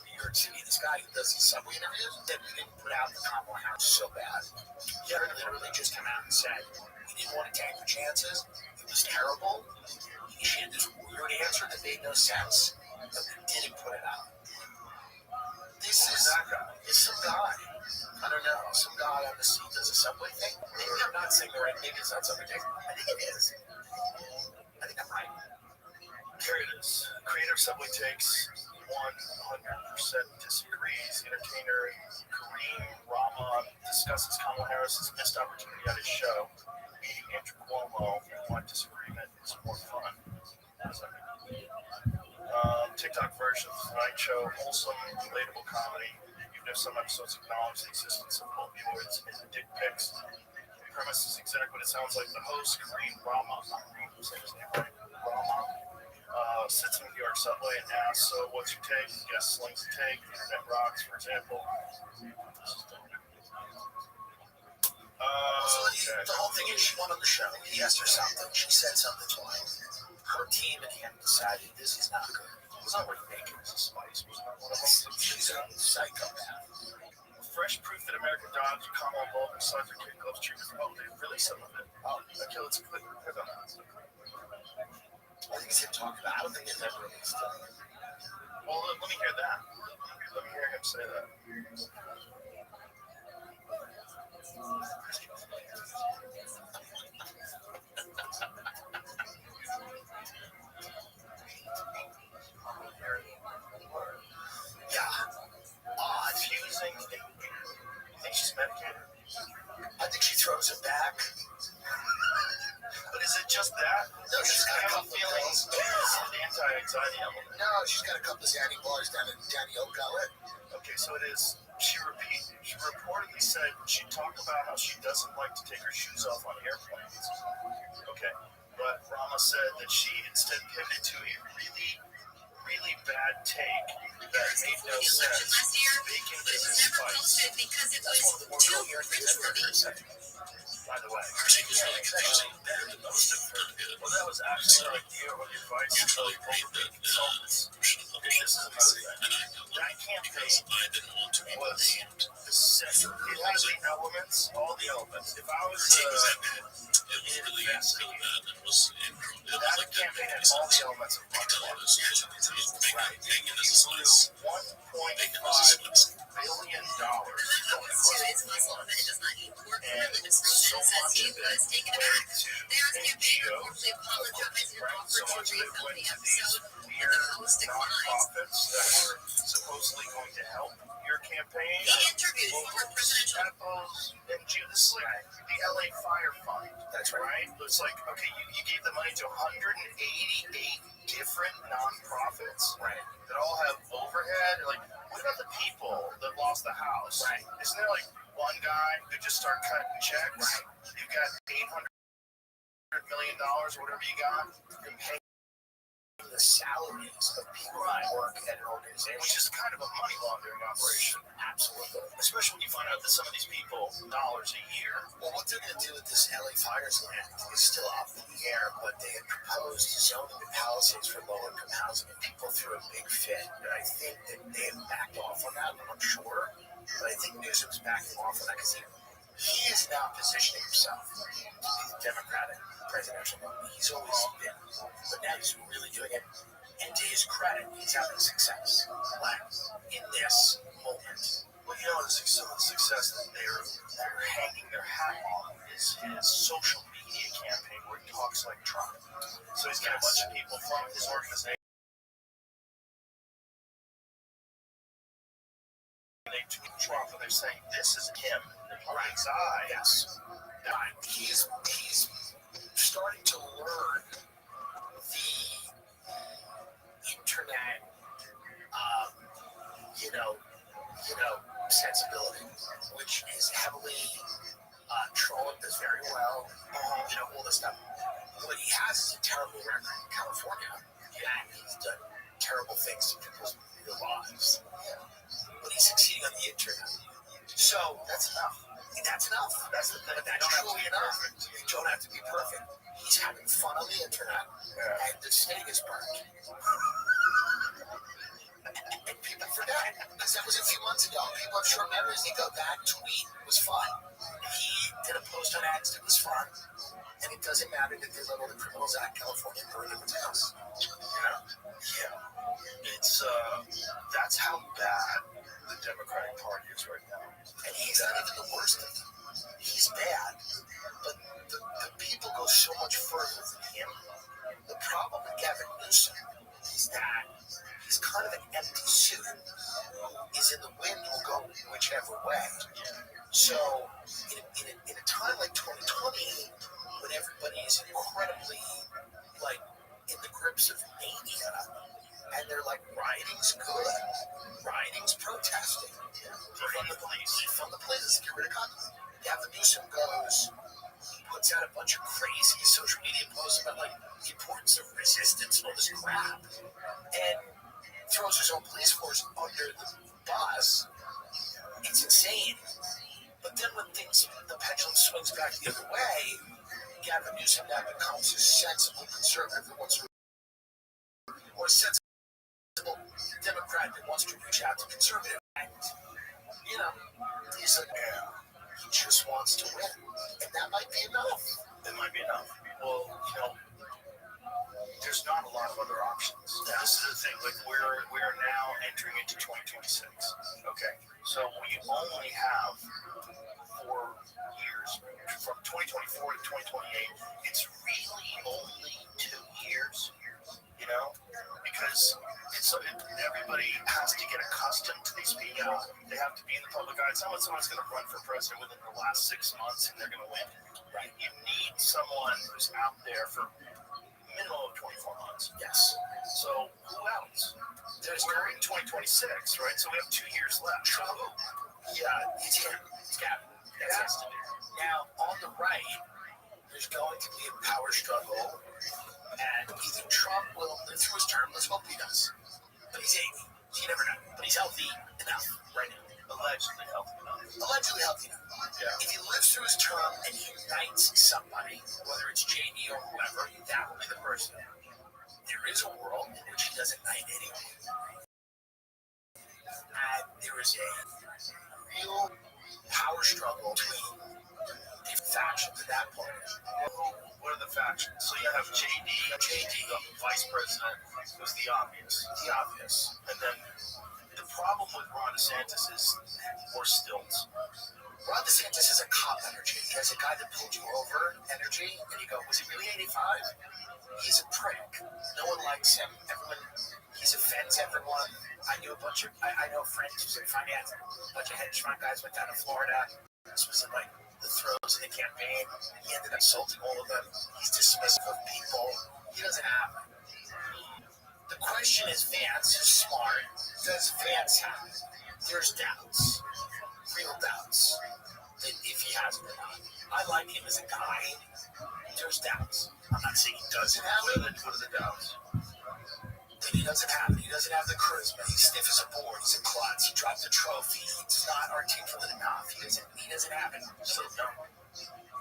New York City, this guy who does these Subway interviews, that we didn't put out the Kamala Harris so bad. He literally just came out and said he didn't want to take the chances. It was terrible. She had this weird answer that made no sense, but we didn't put it out. This is that guy. It's some guy. I don't know. Some guy on the seat does a Subway thing. Maybe I'm not saying the right. Maybe it's not Subway thing. I think it is. I think I'm right. Here it is. Creator of Subway Takes 100% disagrees. Entertainer Kareem Rama discusses Kamala Harris's missed opportunity at his show. Meeting Andrew Cuomo. One disagreement is more fun. TikTok version of the Tonight Show, wholesome, relatable comedy. Even if some episodes acknowledge the existence of opioids and dick pics. The premise is exactly what it sounds like. The host, Kareem Rama, sits in the New York subway and asks, so what's your take? The guest slings a take. The internet rocks, for example. The whole thing is she went on the show. He asked her something. She said something to him. Her team and him decided this is not good. It's not what naked is a spice. Was not one of them. She's a psychopath. Fresh proof that American dogs are common involved in size of kid gloves treatment. Oh, they released some of it. Oh, okay, let's click on that. I think it's him talking about. I don't think it's ever released it. Well, let me hear that. Let me hear him say that. Confusing. You think she's medicated? I think she throws it back. But is it just that? No, she's got a couple feelings. An anti-anxiety element. No, she's got a couple of Zanny bars down in Danielle Gullet. Okay, so it is. She reportedly said she talked about how she doesn't like to take her shoes off on airplanes. Okay, but Rama said that she instead pivoted to a really bad take that made no sense. Bacon business spice. That's one of the more coherent things I've ever heard say. By the way, Her take is really better than most of them. Well, that was actually like the advice of overpaid consultants. Okay, this is another thing. That campaign was the center. It has the elements, all the elements. If I was investing, that campaign had all the elements of money. Right. It flew $1.5 billion going across the and so much of it went to NGOs, right? So much of it went to these weird nonprofits that were supposedly going to help your campaign. Apples, NGOs. This is like the LA Fire Fund. That's right. It's like, okay, you gave the money to 188 different nonprofits, right? That all have overhead. Like, what about the people that lost the house? Right. Isn't there like one guy who just started cutting checks? Right. You've got $800 million or whatever you got. And paying the salaries of people who work at an organization, which is kind of a money laundering operation. Absolutely. Especially when you find out that some of these people, dollars a year. Well, what they're going to do with this LA Fires land is still up in the air, but they had proposed zoning the Palisades for low-income housing, and people threw a big fit. And I think that they have backed off on that, I'm not sure. But I think Newsom's backing off on that because he is now positioning himself to be the Democratic presidential nominee. He's always been, but now he's really doing it. And to his credit, he's having success in this moment. Well, you know, some of the success that they're hanging their hat on is his social media campaign where he talks like Trump. So he's got a bunch of people from his organization. They tweet Trump and they're saying, this is him, the public's eye. Yes. He's starting to learn the internet, sensibility, which is heavily Trump does very well, all this stuff. What he has is a terrible record in California. and he's done terrible things to people's real lives. Yeah. But he's succeeding on the internet. So that's enough. That's enough. That's the thing. That's truly enough. You don't have to be perfect. He's having fun on the internet, and the steak is burned. And people forget, because that was a few months ago. People have short memories. They go, that tweet was fun. He did a post on X that was fun. And it doesn't matter that they let all the criminals out of California and burn everyone's house. Yeah. It's, that's how bad the Democratic Party is right now. And he's not even the worst of them. He's bad. But the people go so much further than him. The problem with Gavin Newsom is that he's kind of an empty suit. Is in the wind will go whichever way. So in a time like 2020, when everybody is incredibly like in the grips of mania, and they're like, rioting's good, rioting's protesting. Defund the police. Defund the police, get rid of cops. Gavin Newsom puts out a bunch of crazy social media posts about like the importance of resistance and all this crap, and throws his own police force under the bus. It's insane. But then when the pendulum swings back the other way, Gavin Newsom now becomes a sensible conservative that wants to, or a sensible Democrat that wants to reach out to conservative. And, he's like, he just wants to win. And that might be enough. It might be enough. Well, there's not a lot of other options. This is the thing. Like we're now entering into 2026. Okay, so we only have 4 years from 2024 to 2028. It's really only 2 years. Because everybody has to get accustomed to these people. They have to be in the public eye. Someone's going to run for president within the last 6 months, and they're going to win. Right? You need someone who's out there for minimum of 24 months. Yes. So who else? We're in 2026, right? So we have 2 years left. So who? Yeah, it's him. It's Gavin. It has to be. Now, on the right, there's going to be a power struggle, and either Trump will live through his term, let's hope he does. But he's 80. You never know. But he's healthy enough right now. Allegedly healthy enough. Allegedly healthy enough. Yeah. If he lives through his term and he unites somebody, whether it's JD or whoever, that will be the person. There is a world in which he doesn't unite anyone. And there is a real power struggle between different factions of that party. What are the factions? So you have JD, the vice president, who's the obvious. And then the problem with Ron DeSantis is more stilts. Ron DeSantis is a cop energy. He has a guy that pulled you over energy, and you go, was he really 85? He's a prick. No one likes him. He offends everyone. I know friends who's in finance, a bunch of hedge fund guys went down to Florida. This was in like the throes of the campaign. He ended up insulting all of them. He's dismissive of people. He doesn't have it. The question is, Vance is smart. Does Vance have it? There's doubts. Real doubts. That if he has it or not. I like him as a guy. There's doubts. I'm not saying he doesn't have it. What are the doubts? That he doesn't have it. He doesn't have the charisma. He's stiff as a board. He's a klutz. He dropped a trophy. He's not articulate enough. He doesn't have it. So no.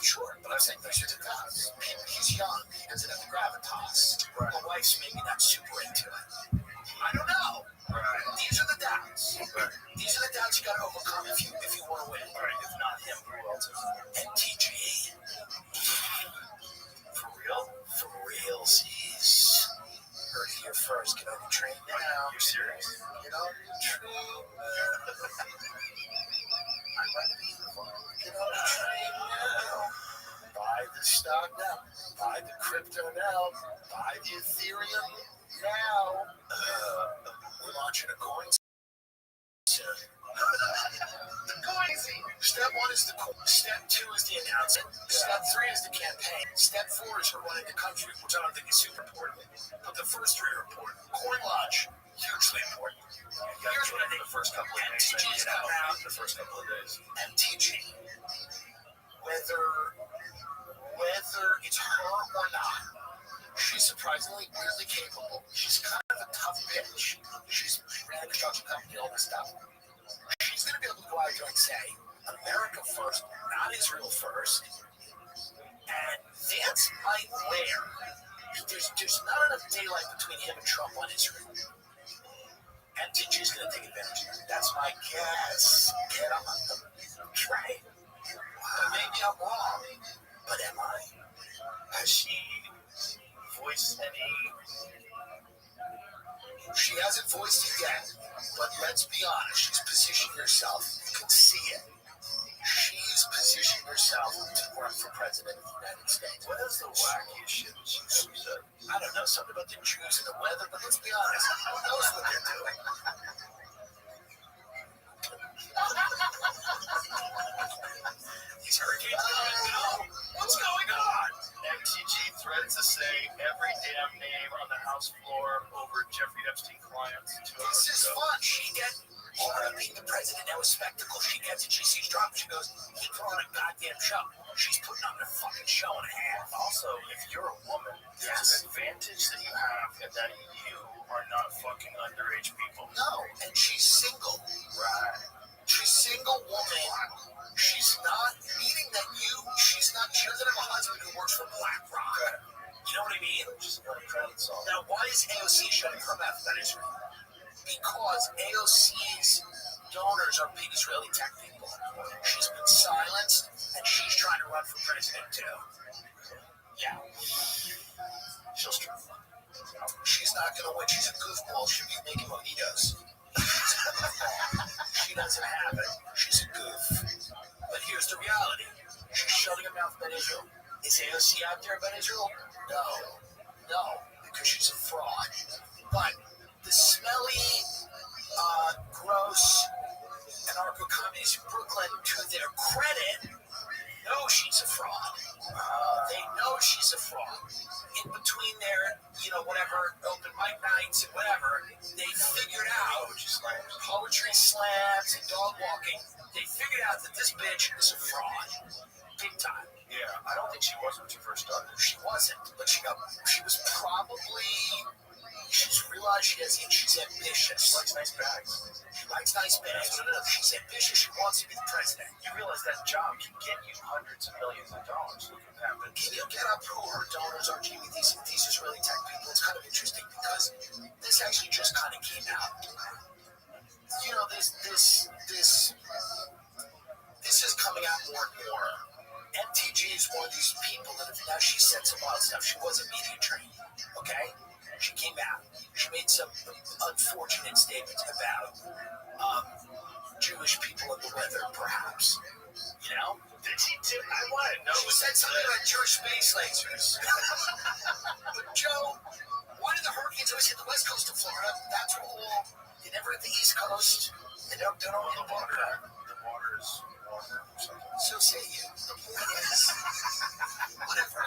Sure, but I'm saying these are the doubts. He's young. He doesn't have the gravitas. Right. The wife's maybe not super into it. I don't know. Right. These are the doubts. Right. These are the doubts you got to overcome if you want to win. All right. If not him, who else is there? MTG. For real? For realsies. Heard it here first. Get on the train now. You're serious? Get on the train now. Get on the train now. Buy the stock now. Buy the crypto now. Buy the Ethereum now. We're launching a coin soon. The coins. Step 1 is the coin. Step 2 is the announcement. Step 3 is the campaign. Step 4 is her running the country, which I don't think is super important. But the first 3 are important. Coin launch, hugely important. Here's what I think. The first couple of days. MTG's come out. The first couple of days. MTG, whether it's her or not, she's She's surprisingly weirdly capable. She's kind of a tough bitch. She's ran a construction company, all this stuff. She's going to be able to go out there and say, America first, not Israel first. And that's right there. There's not enough daylight between him and Trump on Israel. MTG's going to take advantage of it. That's my guess. Get on them. Right. But maybe I'm wrong. But am I? Has she voiced any? She hasn't voiced it yet, but let's be honest. She's positioned herself. You can see it. She's positioned herself to work for president of the United States. What is the wackiest shit that she said? I don't know, something about the Jews and the weather, but let's be honest. Who knows what they're doing? These hurricanes don't know. What's going on? MTG threatens to say every damn name on the House floor over Jeffrey Epstein clients. This is fun. She gets part of being the president now is spectacle. She gets it. She sees Trump. She goes, he put on a goddamn show. She's putting on a fucking show and a half. Also, if you're a woman, there's an advantage that you have in that you are not fucking underage people. No, and she's single. Right. She's a single woman. She's not meaning that she doesn't have a husband who works for BlackRock. Right. You know what I mean? She's got a credit song. Now, why is AOC shutting her mouth about Israel? Because AOC's donors are big Israeli tech people. She's been silenced, and she's trying to run for president too. Yeah. She'll struggle. She's not going to win. She's a goofball. She'll be making mojitos. She doesn't have it. She's a goof. But here's the reality. She's shutting her mouth about Israel. Is AOC out there about Israel? No, because she's a fraud. But the smelly, gross anarcho-communists in Brooklyn, to their credit, know she's a fraud. They know she's a fraud. In between their, whatever, open mic nights and whatever, they figured out poetry slams and dog walking. They figured out that this bitch is a fraud. Big time. Yeah, I don't think she was when she first started. She wasn't, but she was probably. She's realized she's ambitious. She likes nice bags. She likes nice bags. That's what it is. She's ambitious. She wants to be the president. You realize that job can get you hundreds of millions of dollars. Look what happened. Can you get up who her donors are, Jimmy? These Israeli tech people. It's kind of interesting because this actually just kind of came out. This is coming out more and more. MTG is one of these people that now she said some odd stuff. She wasn't media trained. Okay. She came out. She made some unfortunate statements about Jewish people and the weather, perhaps. Did she do? I want to know. She said something about Jewish space lasers. But Joe, why do the hurricanes always hit the west coast of Florida? That's all. They never hit the east coast. They don't hit the water. The water is warmer or something. So say you. The point is, whatever.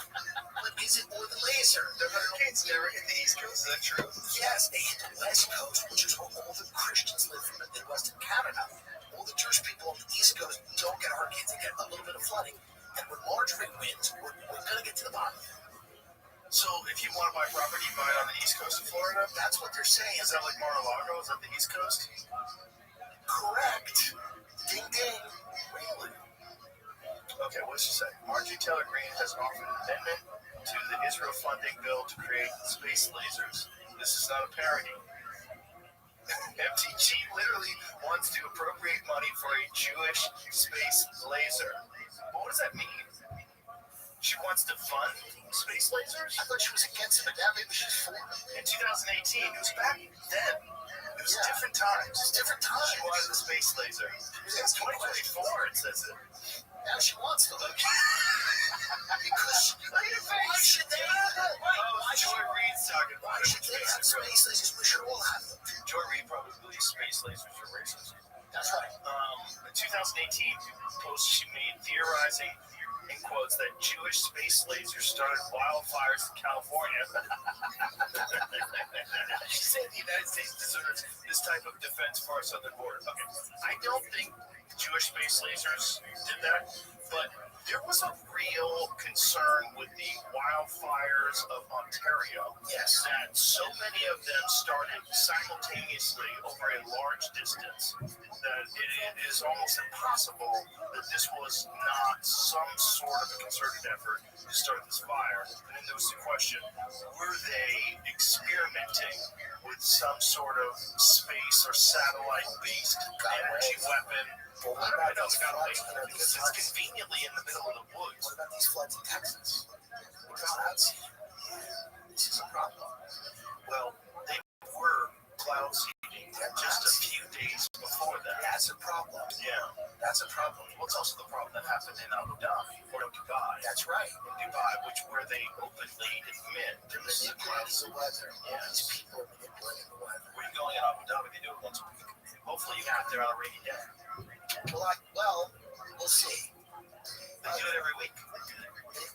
But is it more the laser? The hurricanes never hit the east coast. Is that true? Yes, they hit the west coast, which is where all the Christians live from the Midwest and Canada. All the Jewish people on the east coast don't get hurricanes. They get a little bit of flooding. And with large big winds, we're going to get to the bottom. So if you want to buy property, buy it on the east coast of Florida? That's what they're saying. Is that like Mar-a-Lago? Is that the east coast? Correct. Ding, ding. Really? Okay, what does she say? Marjorie Taylor Greene has offered an amendment to the Israel funding bill to create space lasers. This is not a parody. MTG literally wants to appropriate money for a Jewish space laser. What does that mean? She wants to fund space lasers? I thought she was against it, but now maybe she's for it. In 2018, it was back then. It was different times. It's different times. She wanted the space laser. It's 2024, it says it. Now she wants to look. Because why should they? Why Joy Reid's talking about it. should they have space lasers? We should all have them. Joy Reid probably believes space lasers are racist. That's right. In 2018, post she made theorizing, in quotes, that Jewish space lasers started wildfires in California. She said the United States deserves this type of defense for our southern border. Okay, I don't think Jewish space lasers did that, but There was a real concern with the wildfires of Ontario. Yes. That so many of them started simultaneously over a large distance that it is almost impossible that this was not some sort of a concerted effort to start this fire. And then there was the question, were they experimenting with some sort of space or satellite-based energy weapon? Well, what about It's these floods? it's conveniently in the middle of the woods. What about these floods in Texas? This is a problem. Well, they were cloud seeding just a few days before that. That's a problem. Yeah. That's a problem. What's also the problem that happened in Abu Dhabi or Dubai? That's right. In Dubai, where they openly admit They're manipulating the weather. Yes. These people are manipulating the weather. Where you going in Abu Dhabi? They do it once a week. Hopefully you got there on a rainy day. Well, we'll see. They do it every week.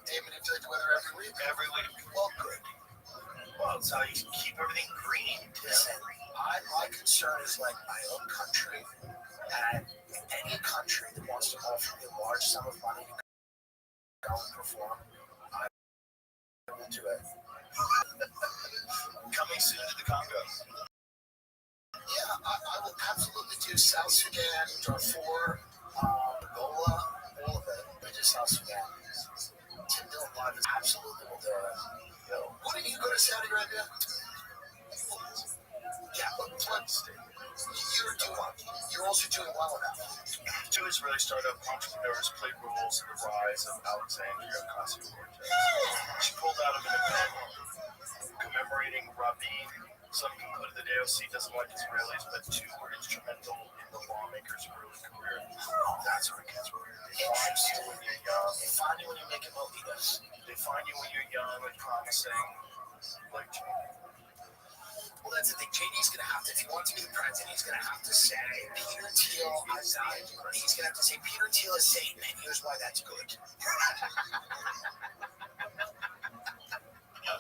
They manipulate the weather every week? Every week. Well, good. Well, it's how you keep everything green. Listen, my concern is like my own country, and any country that wants to offer me a large sum of money to go and perform, I will do it. Coming soon to the Congo. Yeah, I will absolutely do South Sudan, Darfur, Angola, all of it. But just South Sudan. 10 million lives is absolutely will do it. Wouldn't you go to Saudi Arabia? Yeah, but you're doing. You're also doing well enough. Two Israeli startup entrepreneurs played roles in the rise of Alexandria Ocasio-Cortez. She pulled out of an event commemorating Rabbi. Some concluded the AOC doesn't like Israelis, but two were instrumental in the lawmaker's early career. That's where it gets weird. They find you when you're young. They find you when you're making mojitos. They find you when you're young and promising, like Well, that's the thing. JD's going to have to, if he wants to be the president, he's going to have to say, Peter Thiel, he's going to have to say, Peter Thiel is Satan, and here's why that's good.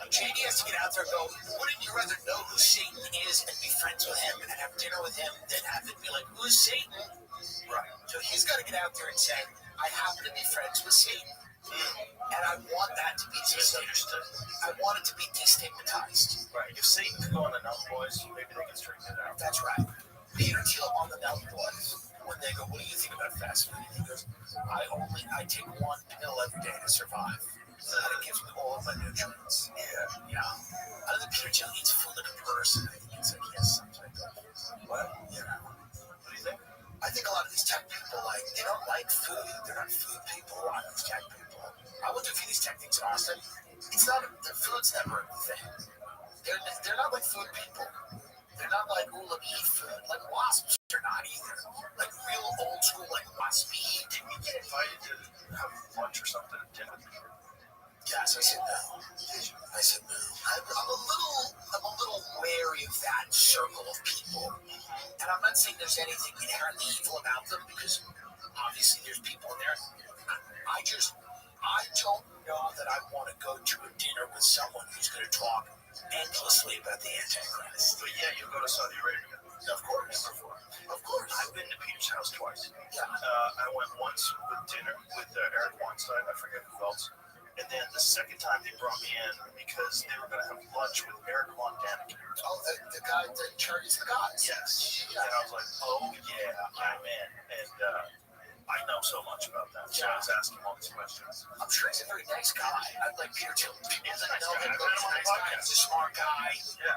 JD has to get out there and go, wouldn't you rather know who Satan is and be friends with him and have dinner with him than have it be like, who's Satan? right. So he's got to get out there and say, I happen to be friends with Satan. And I want that to be Misunderstood. I want it to be destigmatized. Right. If Satan could go on the Nelk Boys, maybe they can straighten it out. That's right. Peter Thiel on the Nelk Boys, when they go, what do you think about fast food? He goes, I take one pill every day to survive. And it gives me all of my nutrients. Yeah. I don't think Peter Thiel eats food like a person. I think it's like, yes, something like that. What? You know. What do you think? I think a lot of these tech people, like, they don't like food. They're not food people. A lot of these tech people. I went to a few of these tech things in Austin. It's not, the food's never a thing. They're not like food people. They're not like, ooh, let me eat food. Like wasps are not either. Like real old school, like waspy. Didn't you get invited to have lunch or something at dinner? Yes, I said no. I'm a little wary of that circle of people. And I'm not saying there's anything inherently evil about them, because obviously there's people in there. I don't know that I want to go to a dinner with someone who's going to talk endlessly about the Antichrist. But yeah, you'll go to Saudi Arabia. Of course. Of course. I've been to Peter's house twice. Yeah. I went once with dinner with Eric Weinstein. I forget who else. And then the second time they brought me in because they were going to have lunch with Eric Von Daniken. Oh, the guy that charges the gods. Yes. Yeah. And I was like, oh, yeah, I'm in. And I know so much about that. So I was asking all these questions. I'm sure he's a very nice guy. I'd like Peter Thiel. He's a nice guy. He's a nice guy. He's a smart guy. Yeah.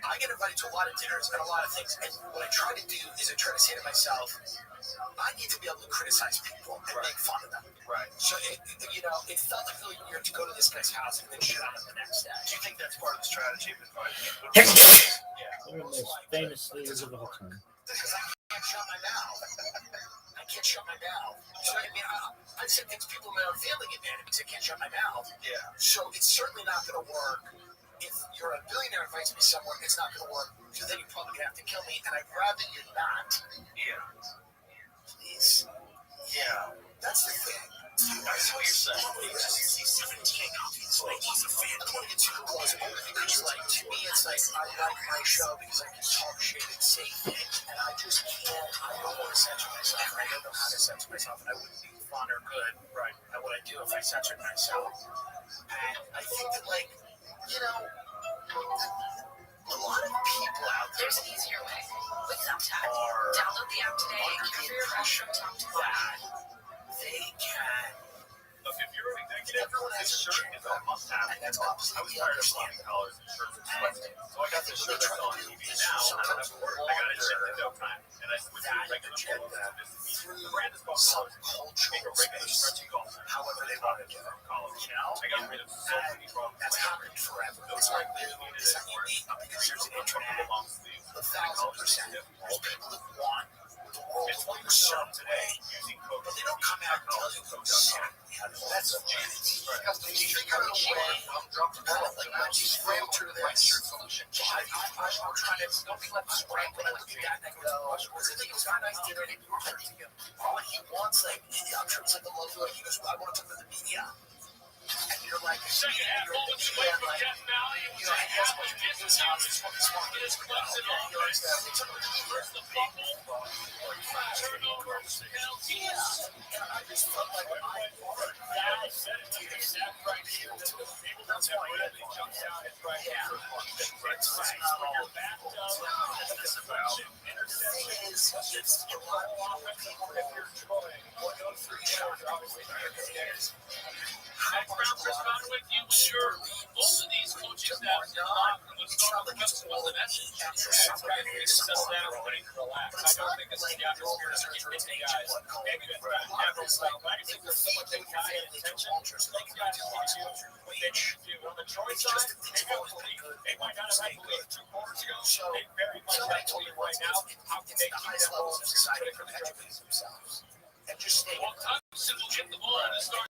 I get invited to a lot of dinners and a lot of things, and what I try to do is I try to say to myself, I need to be able to criticize people and make fun of them. Right. So, it felt like really weird to go to this guy's house and then shit on him the next day. Do you think that's part of the strategy of inviting people? They're the most famous leaders of all time. Because I can't shut my mouth. So, I mean, I've said things people in my own family get mad at me because I can't shut my mouth. Yeah. So it's certainly not going to work. If you're a billionaire invites me somewhere, it's not going to work. So then you're probably going to have to kill me, and I'd rather you not. Yeah. Please. Yeah. That's the thing. I see what you're saying. He's 17, obviously. He's a fan. I don't want to get too close, only because, like, to me, it's like, I like my show because I can talk shit and say things, and I just can't. I don't want to censor myself. I don't know how to censor myself, and I wouldn't I censored myself. And I think that, like, you know, a lot of people out there. There's an easier way. With Thumbtack. Download the app today and cover your costs from top to bottom. They can. Look, if you're an executive, Everyone has this a shirt agenda. is a must-have. And that's I was completely tired of understandable. black collars and shirts and sweats. So I got this shirt that's on TV now. I don't have to work. I got it shipped in no time. And I switched to regular clothes to business. The brand is called Collars. Make a regular stretchy golf. However they want to do it. Collars. You know? I got rid of so many problems. That's happened forever. It's not new. It's not unique because there's an internet. 1,000%. There's people that want the world to look a certain way, but they don't come out and tell you exactly how to do it. That's a chance. Because they figure out a way. Like, when you scroll through this, I'm trying to don't be left scrambling. I look at that and I go, because I think it's kind of nice dinner and you're hurting him. All he wants, like, I'm sure it's like a logo. He goes, I want to talk to the media. And you're like, Second half moments away from Death Valley. you know, that's what you do. This house is what it's want. His clubs and all this. First the fumble. Turnovers, penalties. And I just felt like I wanted That said it to the snap right here. That's why he jumps out at right here. It's when you're backed up. That's about interception. it's a lot of people If you're Troy, will go through each other, obviously, I bouncers about with you when you're both of these coaches that let's start with the rest of the message. That's right here to settle down and relax. I don't think this is the atmosphere to get into guys. Maybe that's not average like I think there's so much high intention. Those guys want to do what they should do. On the Troy side, they might not have had to leave 2 quarters ago. They very much have to leave right now. How can they keep that ball excited for the themselves? And just stay Well, Thompson will get the ball in the start.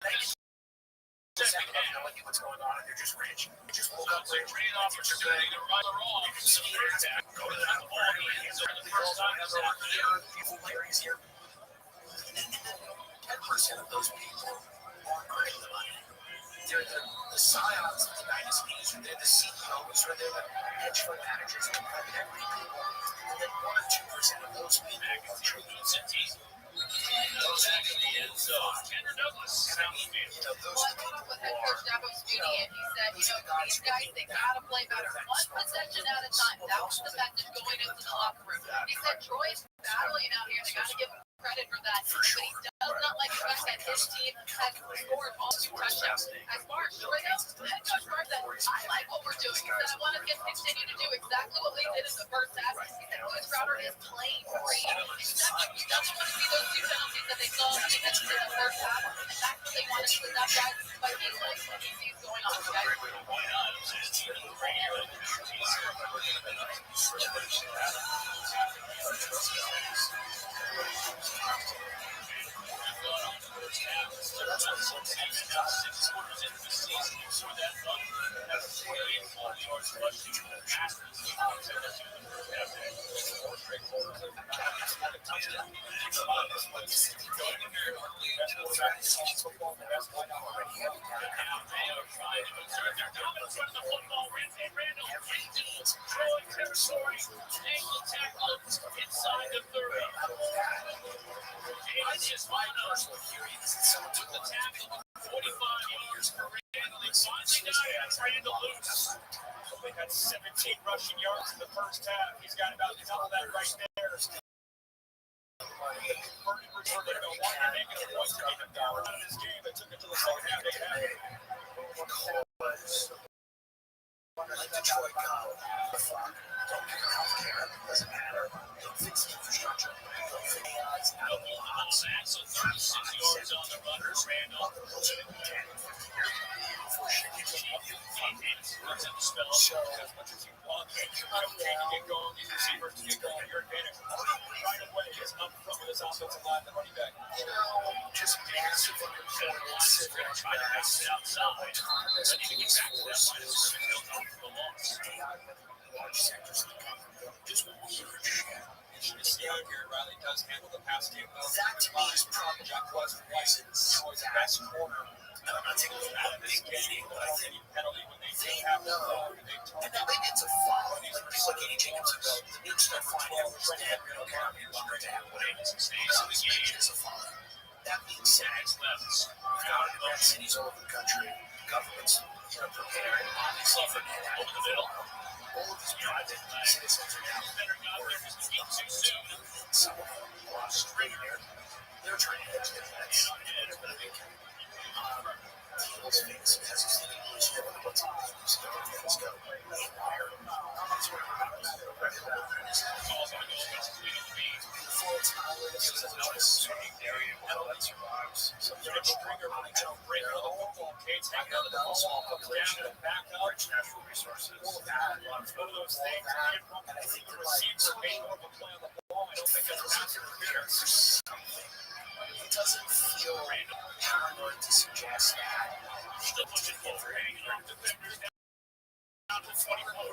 second half, knowing what's going on, and they're just rich. They just woke up Great rich. opportunity to run or off. So go to the ball in the end zone the first time this afternoon. People Larry's here. And 10% of those people aren't earning the money. They're the scions of the dynasties, or they're the CEOs, or they're the hedge fund managers, or the private equity people. And then 1 or 2% of those people are true incentives. Those back in the end zone. Kendra Douglas. And I mean, you know, those Well, I caught up with head coach Dabo Sweeney, and he said, you know, these guys, they gotta play better. 1 possession at a time. That was the message going into the locker room. He said Troy's battling out here. They gotta give him credit for that. But he does not like the fact that his team has scored all 2 touchdowns. As far as Troy goes, head coach Mark said, I like what we're doing. He said, I want to continue to do exactly what we did in the first half. He said, Louis Crowder is playing great. He doesn't want to see those 2 penalties that they saw in the first half. And that's what they wanted to clean up, guys. But he likes what he sees going on, guys. Inside the 30. Just my personal theory is that someone took the tackle 45 yards for Randall. They finally got Randall loose. They had 17 rushing yards in the first half. He's got about double that right there. We're going to want to make it a point to get him down out of this game. They took it to the second half. They had it. like Detroit go, don't pick up healthcare, doesn't matter. Don't fix the infrastructure. Don't fix the odds. No more on that. So 36 yards on the run for Randall. Before shit gets up, Runs at the spell. So, As much as you want, you can get going. These receivers can get going. Your advantage right away is up front with this offensive line, the running back. you know, just massive underperformance. Trying to pass it outside. Ready to get back to that line of scrimmage. They'll go for the loss. Large sectors of the government just weird shit. Garrett Riley does handle the pass game well. That to me is probably West Rice's best corner. And I'm not taking it out of this meeting, but I think Penalty when they they know. And now maybe it's a foul. Like people like Eddie Jacobs ago, the Knicks start flying out for Stan, you know, Carmen, Lumber Dam, whatever. stays in the game. It's a foul. That being said, we've got event cities all over the country, governments, preparing, obviously, for net out of the middle. All of these private citizens are now working some of them a lot straighter. They're trying to hedge their bets. Deals famous as a city, which never what's on these things go haywire. That's where I'm at. Beautiful towers, just area that survives. Some sort of stringer money jump right out of the football cage. I got a small population of rich natural resources. All of that. It's one of those things. And I think the receivers are making more of a play on the ball. I don't think that's a massive career. It doesn't feel paranoid to suggest that they need to get for any down to 24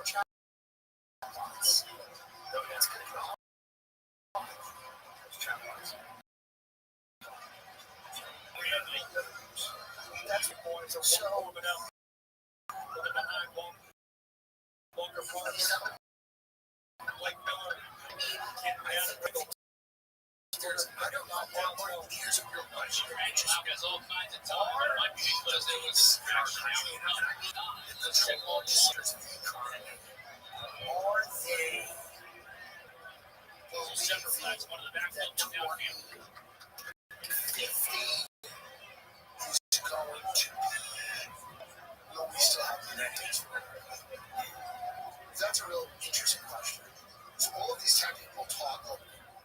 chatbots. No, that's going to go. Chatbots. That's the point. So, behind longer parts. Like Miller. I don't know how years of your life you're anxious. There's all kinds of time. It might be because there was actually the technologists of the economy. Are they those separate flags, one of the backfield comes downfield? 50 is going to be, will we still have the decades? That's a real interesting question. So all of these technical talk of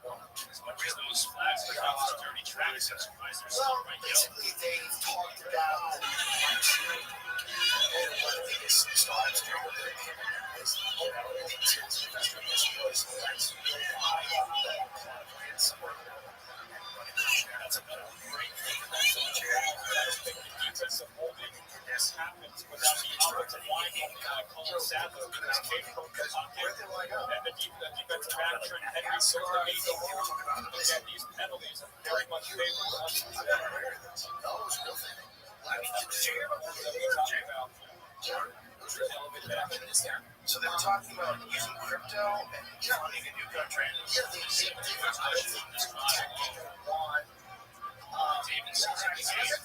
those flags are on dirty tracks. Well, basically, they've talked about the need to, and one of the biggest stops during the pandemic was, that's a great thing. That's a defensive holding. This happens without the offensive line calling Savage because Kate broke the pocket, and the defensive back turned Henry Silver maybe look at these penalties and very much favor us. So they were talking about using crypto and funding a new country. Yeah, they've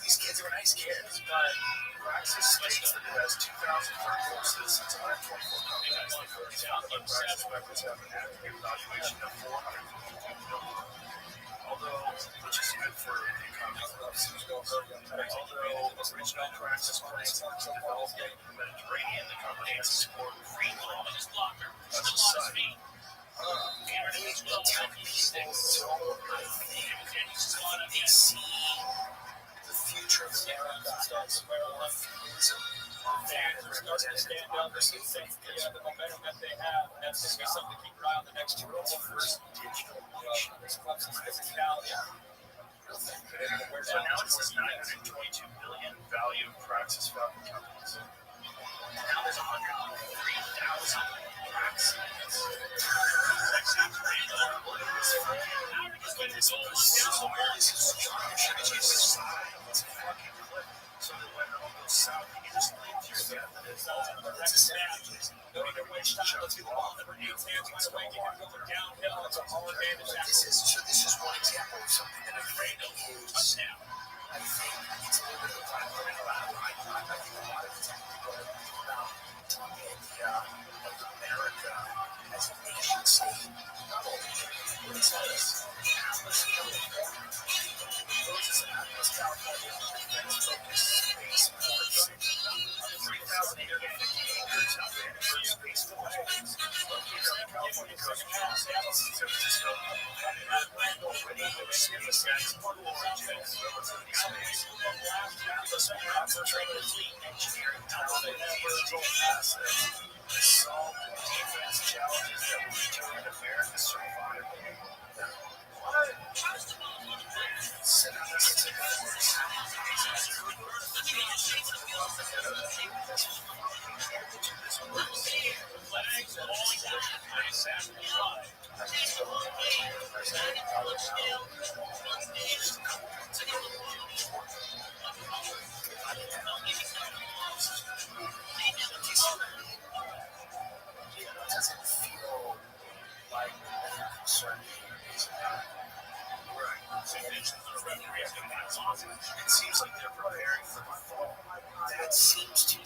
these kids are nice kids, but Praxis states that it has 2,034 citizens and 124 companies. Praxis members have an aggregate valuation of $452 million. Although, which is good for the economy. Although original Praxis plans to develop the Mediterranean, the company has explored Greenland as a site. They tell people, so I think they see the future of America as more futurism than representative democracy. The momentum that they have, and that's going to be something to keep your eye on the next 2 months. First digital nation. Physicality. So now it says $922 billion value of Praxis founded companies. And now there's 103,000 Praxis. So that when it all goes south, you can just leave your death and it's all that's a snap. No need to waste time. Let's do the ball number 8 hands right away. Get it going downhill. It's a hard advantage. This is one example of something that I'm afraid to use. I think it's a little bit of a platform around. I think a lot of the time people are about the idea of America as a nation state. Not only what it says, Atlas California. Those is Atlas California defense focused space force. 3,850 acres out there for space force. Located on the California coast of Los Angeles and San Francisco. Already space export origins relatively space. Atlas will concentrate the fleet engineering talent and vertical assets to solve the defense challenges that will determine America's survival. It doesn't feel like a concern. Right. It seems like they're preparing for the fall. That seems to be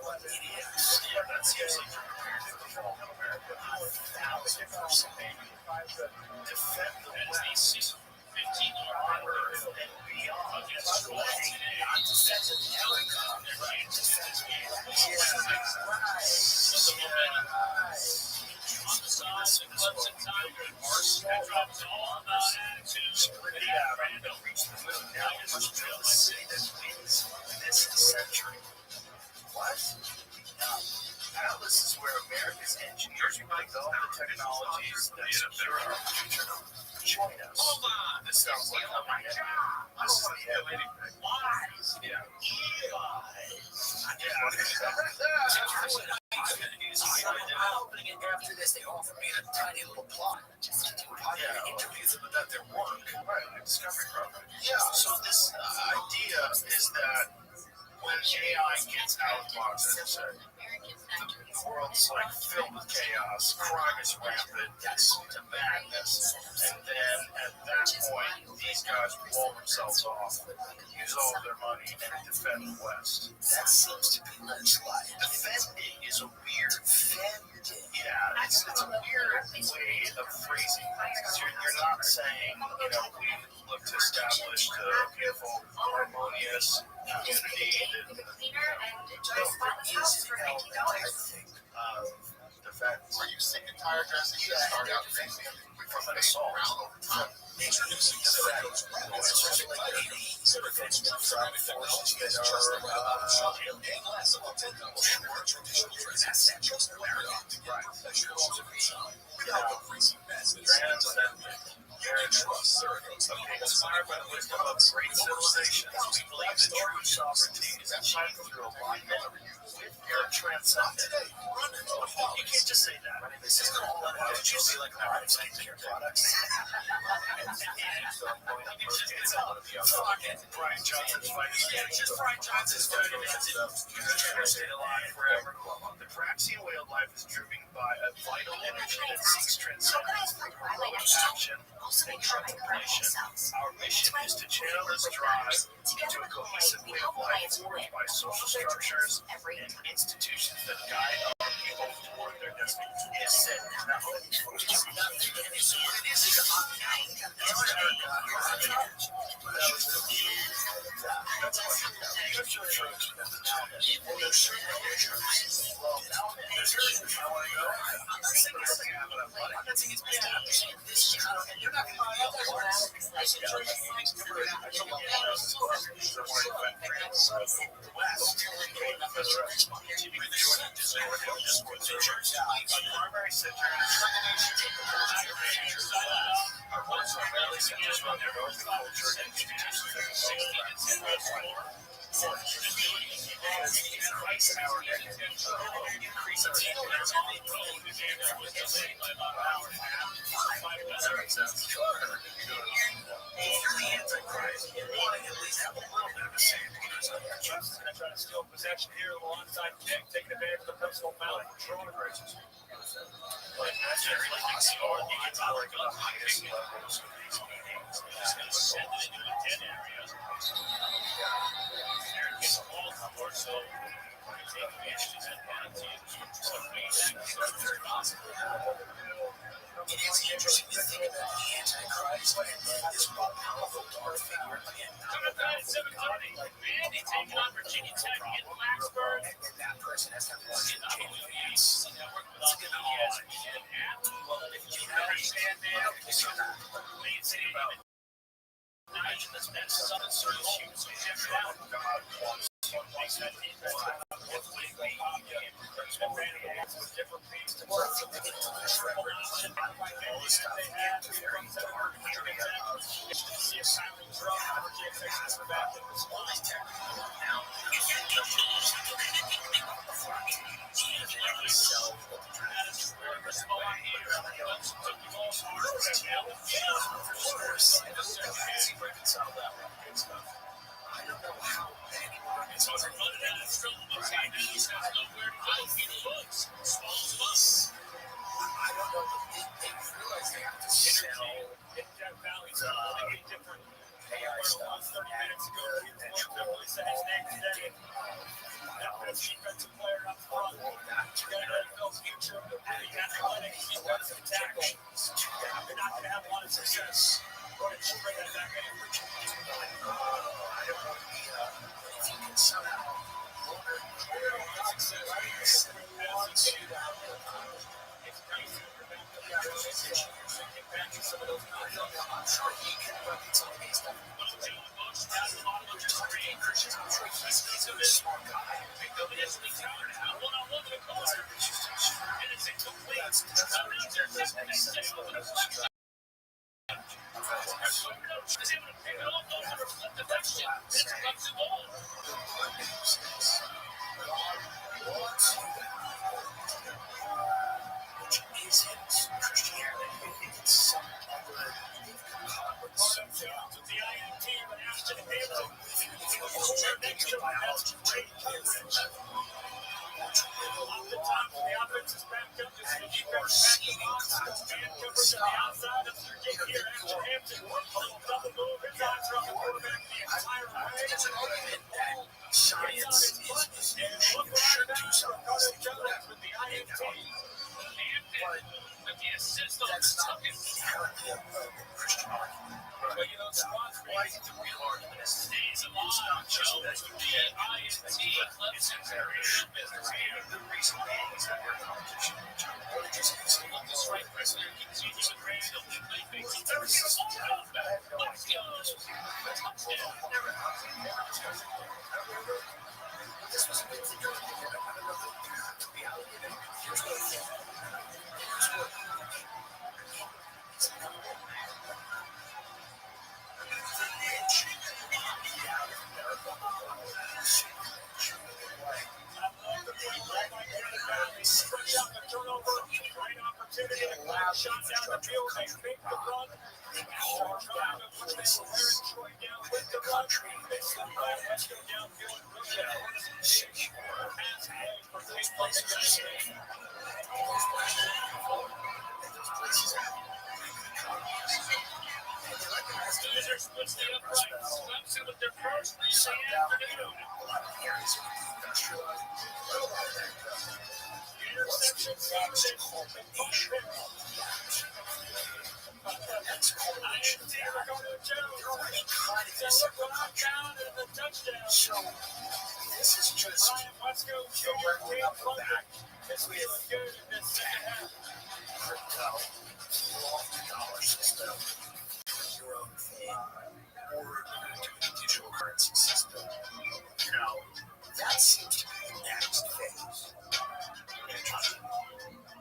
what it is. Yeah, that seems like they're preparing for the fall in America. 1,000%. Defend the West on Earth and beyond. Not defend America. Now we must build a city that wins this century. What? Atlas is where America's engineers will develop the technologies that secure our future. Join us. Hold on. This sounds like a this is the epic. Yeah. I'm opening it after this. They offered me a tiny little plot. Just to do interviews about their work. Right, discovery program. Yeah, so this idea is that when AI gets out of the box, as I said, the world's like filled with chaos, crime is rampant, it's to madness, and then at that point, these guys will wall themselves off, use all of their money, and defend the West. That seems to be landslide. Defending is a weird yeah, it's a weird way of phrasing things, because you're not saying, we look to establish a beautiful, harmonious community that the cleaner and enjoy spotless houses for $19. The fact Are you sick and tired dressing to start out crazy? from an assault. Introducing Cerakote's Cerakote's ultrasonic technology is just the right amount of shocking and glass of antenna and more traditional dressings. Just America. Right. That should also be time. Without the greasy mess that's and trust Cerakote's Inspired by the wisdom of great civilizations, we believe that true sovereignty is achieved through alignment with your transcendent. You can't just say that. This is all about it. You'll be like, all right, take care products. Brian Johnson's fighting. Brian Johnson's fighting. You're trying to stay alive forever. The Praxian way of life is driven by a vital energy that seeks transcendence through heroic action and contemplation. Our mission is to channel this drive into a cohesive way of life forged by social structures and institutions that guide our people toward their destiny. It is said now. Primary center possession here alongside Nick, taking advantage of the personal foul control crisis. But that's very possible. You get to like the highest levels of these meetings. Just going to send it into a dead area. It's all covered, so take advantage and penalties. That's very possible. It is interesting to think about the Antichrist and this more powerful dark figure and Coming back at 7:30, Mandy taking on Virginia Tech in Blacksburg. and that person has to watch it. WBC Network with ESPN app. If you understand that, Main City about imagine this next Southern Circle. Check it out. God wants to make that defense. Hopefully, we can ran with different things to work with. See a silent drum. Texas back in the spot. Now, I don't know how many more it's hard to run it out of the field. Looks like he's got nowhere to go. He looks. Small bus. I don't know. They realize they have to sell Death Valley's a really different AI stuff 30 minutes ago. eventual Said his name today. That best defensive player up front. You got an NFL's future. He's athletic. He's got some tackle. You're not going to have a lot of success. Go ahead and spray that back in. I don't want to be if you can somehow some of those I'm sure he can run some of these stuff. I'm sure he's a very smart guy. Which isn't Christianity. It's some other The IM team and Ashton Taylor. Next to him, that's great coverage. Off the top, the offense is backed up. This is the defense back to box. Man coverage on the outside. That's their dig here. Ashton Hampton. Double move. His eyes are on the quarterback the entire way. It's an argument that science is Look right at Carter Jones with the IM team. With the assist on that's the not inherently a Christian argument. But you know, Scott's I think the real argument is stays it's not just that you can't it's a very business here. The reason being is that we're in competition with each other. What did you say? So on this right president continues to Randall and they make it very simple. Let's go. Never discussed it. This was a big thing. I don't know the reality of it. Here's what I think. Shot down the field, they make the run. With the country, they slip right west go downfield. Loser splits the upright, sweeps it with their first lead of the afternoon. Interception saves it. So this is just crypto, $12 system, your own thing, or do a digital currency system. You know, that seems to be the next phase.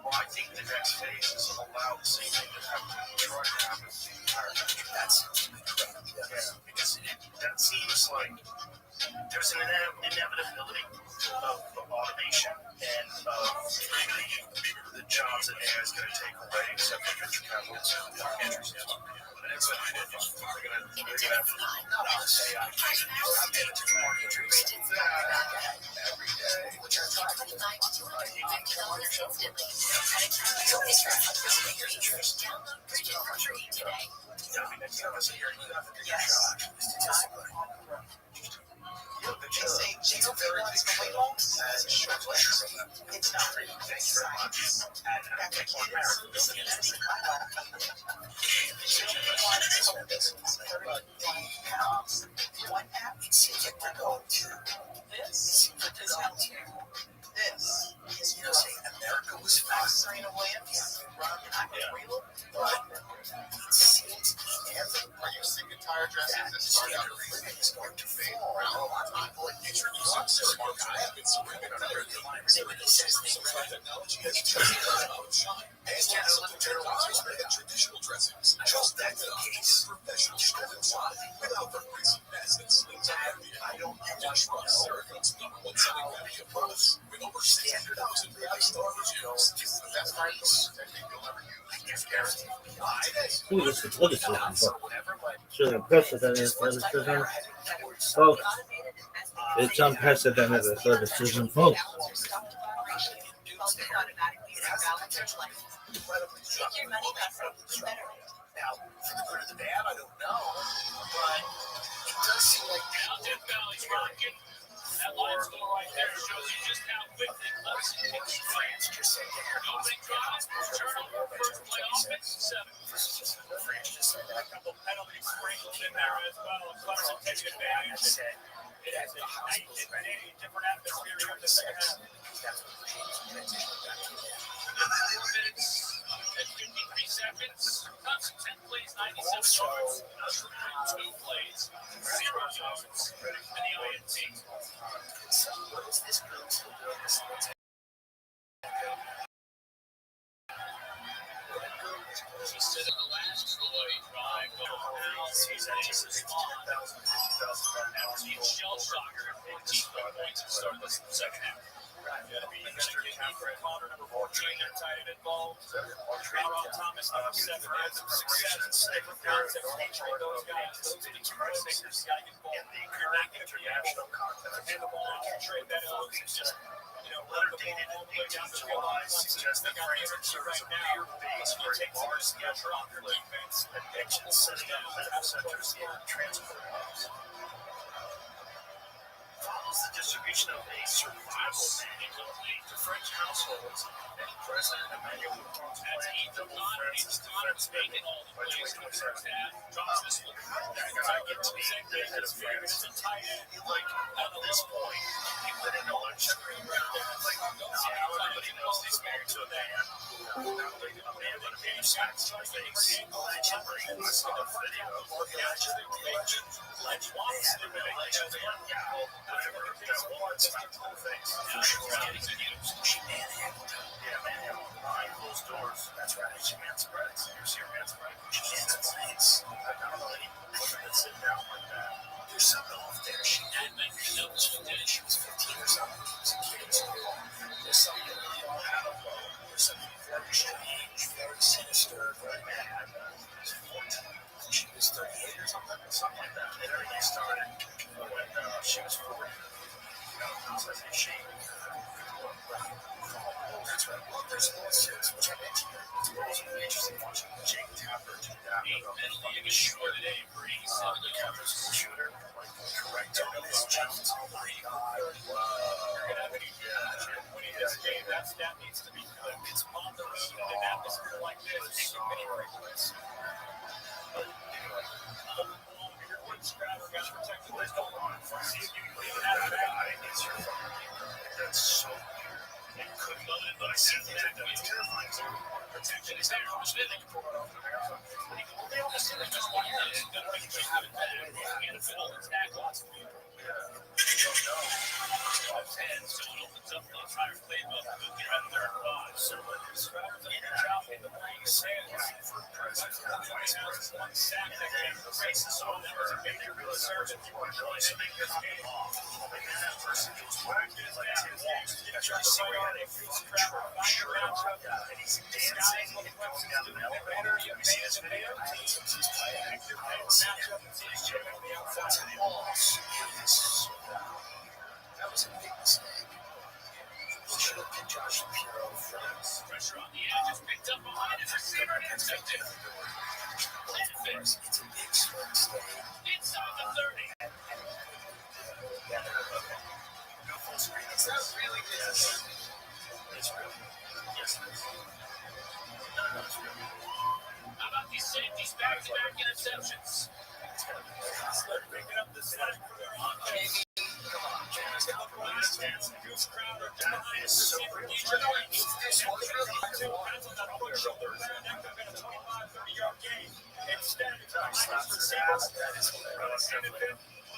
Well, I think the next phase is allow the same thing that happened in Detroit to happen to the entire country. That seems to be correct. Yeah, because that seems like there's an inevitability of automation and the jobs that AI is going to take away, except for venture capitalists and entries. But it's going to have AI. Every day. Which are 25 to 250 kilometers instantly. Here's a trick. Download Bridget for free today. I mean, next time I say you're shot. They say zero ones for weight loss and short legs. It's not for you. Thank you very much. One app seems like we're going to. This is out here. This is, you know, saying America was fast. Serena Williams, I'm real, but it seems inevitable. Are you sick and tired dressing that start out living is going to fade around? I'm going to introduce a smart guy. I've been screaming on American Lives. When he says things like technology has changed how it shine. And something generalizes than traditional dressings. Just that the case. Professional strength shine without the crazy mess that slings out. I don't use America's #1 selling value of products with over 600,000 5-star reviews. It's the best price technique you'll ever use. It's guaranteed. Look at this. It's really unprecedented for the decision. Folks, it's unprecedented for the decision, folks. incredibly Take your money back from better. Now, for the good or the bad, I don't know, but it does seem like Now Death Valley's rocking. That line score right there shows you just how quickly Clemson can strike. France just said that. Opening drive, turnover, first play offense, 7. France just said that. A couple penalties sprinkled in there as well. Clemson taking advantage. It has a night and different atmosphere here in the second half. That's what Virginia's transition back to that. 4 minutes and 53 seconds. Clemson 10 plays, 97 yards. 2 plays, 0 yards. And the INT. So what is this group still doing this? Just in the last play drive, he's at his shell shocker at 14 points to start the second half. Connor, number 14, their tight end involved. Rob Thomas, number 7, had some success. Different concepts featuring those guys. Those are the two playmakers got to get involved. You're not going to international context. And the ball to Trey Meadows. It's just, letter dated in 18 suggests that France are right now. You take bars, drop your defense, addiction, setting up medical centers in transport hubs. Follows the distribution of a survival manual to French households, and President Emmanuel Macron's plan to double France's defense spending by 2027. This will that guy get to be the head of France. Like, at this point, he's been in election. Like, now everybody knows he's married to a man. Now, like, a man that pays tax on things. Allegedly, I saw a video. Allegedly, whatever, that warrants not the whole thing. She manhandled him. Yeah, manhandled him behind closed doors. That's right. She manspreads. You see her manspread? She manspreads. I don't know any women that sit down like that. There's something off there. She had been noticed when she was 15 or something. She was a kid. So there's something there's something very strange, very sinister, very mad. She was 14. She was 38 or something like that. And everything started when she was 40. That's right. Well, there's lawsuits, which I mentioned. It's really interesting watching Jake Tapper do that. He sure today brings the cover school shooter. Correct. This Jones. Oh my God. When he does a game, that needs to be good. It's on the road in an atmosphere like this. Taking many requests. But anyway, got to protect the list on. See if you can leave it out of that. That's so weird. It could be, but I see that it's terrifying too. Protection is there. They can pull it off in America. They almost did it just like this. They're going to have it bad. And if it will attack lots of people. Yeah. You don't know. 5-10, so it opens up the entire playbook. You're at third five. So when there's drivers in the job in the league, saying for president, one sack that came the race is over. And they really serve it. You want to really make this game off. And then that person gets whacked in like 10 walks. You see where he had a full shirt on. And he's dancing. He's going down the elevator. You see his video. He's playing active matchup. He's checking the outside of the walls. That was a big mistake. We should have picked Josh Shapiro for pressure on the edge. It's picked up behind his receiver and intercepted. It's a big swing mistake. Inside the 30. No full screen. Is that really good? It's real. Yes, it is. No, it's real. How about these safeties back-to-back interceptions? Picking up the slack for their offense. Come on, James. Goose Crowder. That is so real. This was really cool. That's on that foot shoulder. That could have been a 25-30-yard game. Instead, minus the sacks. That is hilarious.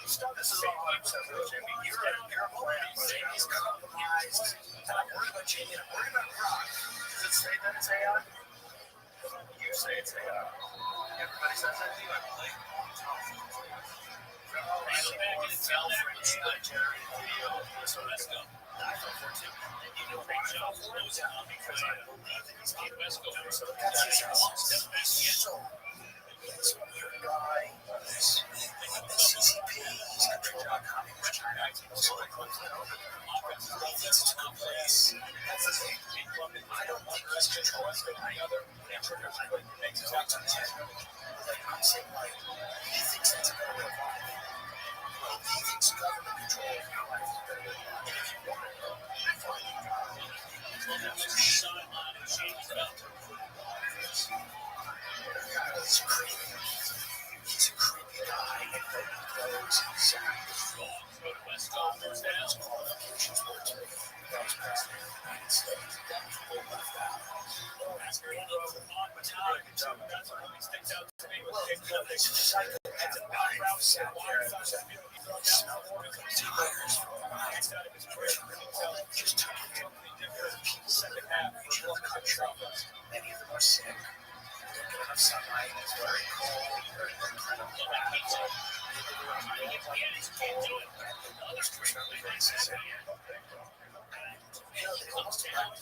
This is all I'm saying, Jimmy. You're a plan. He's compromised. And I'm worried about Jamie. I'm worried about Brock. Does it say that it's AI? You say it's AI. Everybody says that to you, I believe. Go back and tell French generated video. So let's go. iPhone 14. And you know what job closing on because I believe that he's on West Coast. So that's his house. So he's a weird guy. He's the CCP. He's controlling how much China. it's a good place. That's the thing. I don't think he's controlling any other trigger. I would make it out to 10. Like, I'm saying, like, he thinks that's a better way of life. Well, he thinks government control of your life is a better way of life. And if you want it, fine. He's creepy. He's a creepy guy, and then he knows exactly what his qualifications were to be president of the United States. He left out. That's very well, it's a psychopath guy who sat there and smelled tires from the night. Just took him. There are people in the region of the country. Many of them are sick. They don't get enough sunlight. It's very cold. They're incredibly rapid. They live around the world. There's extremely racist. They almost have a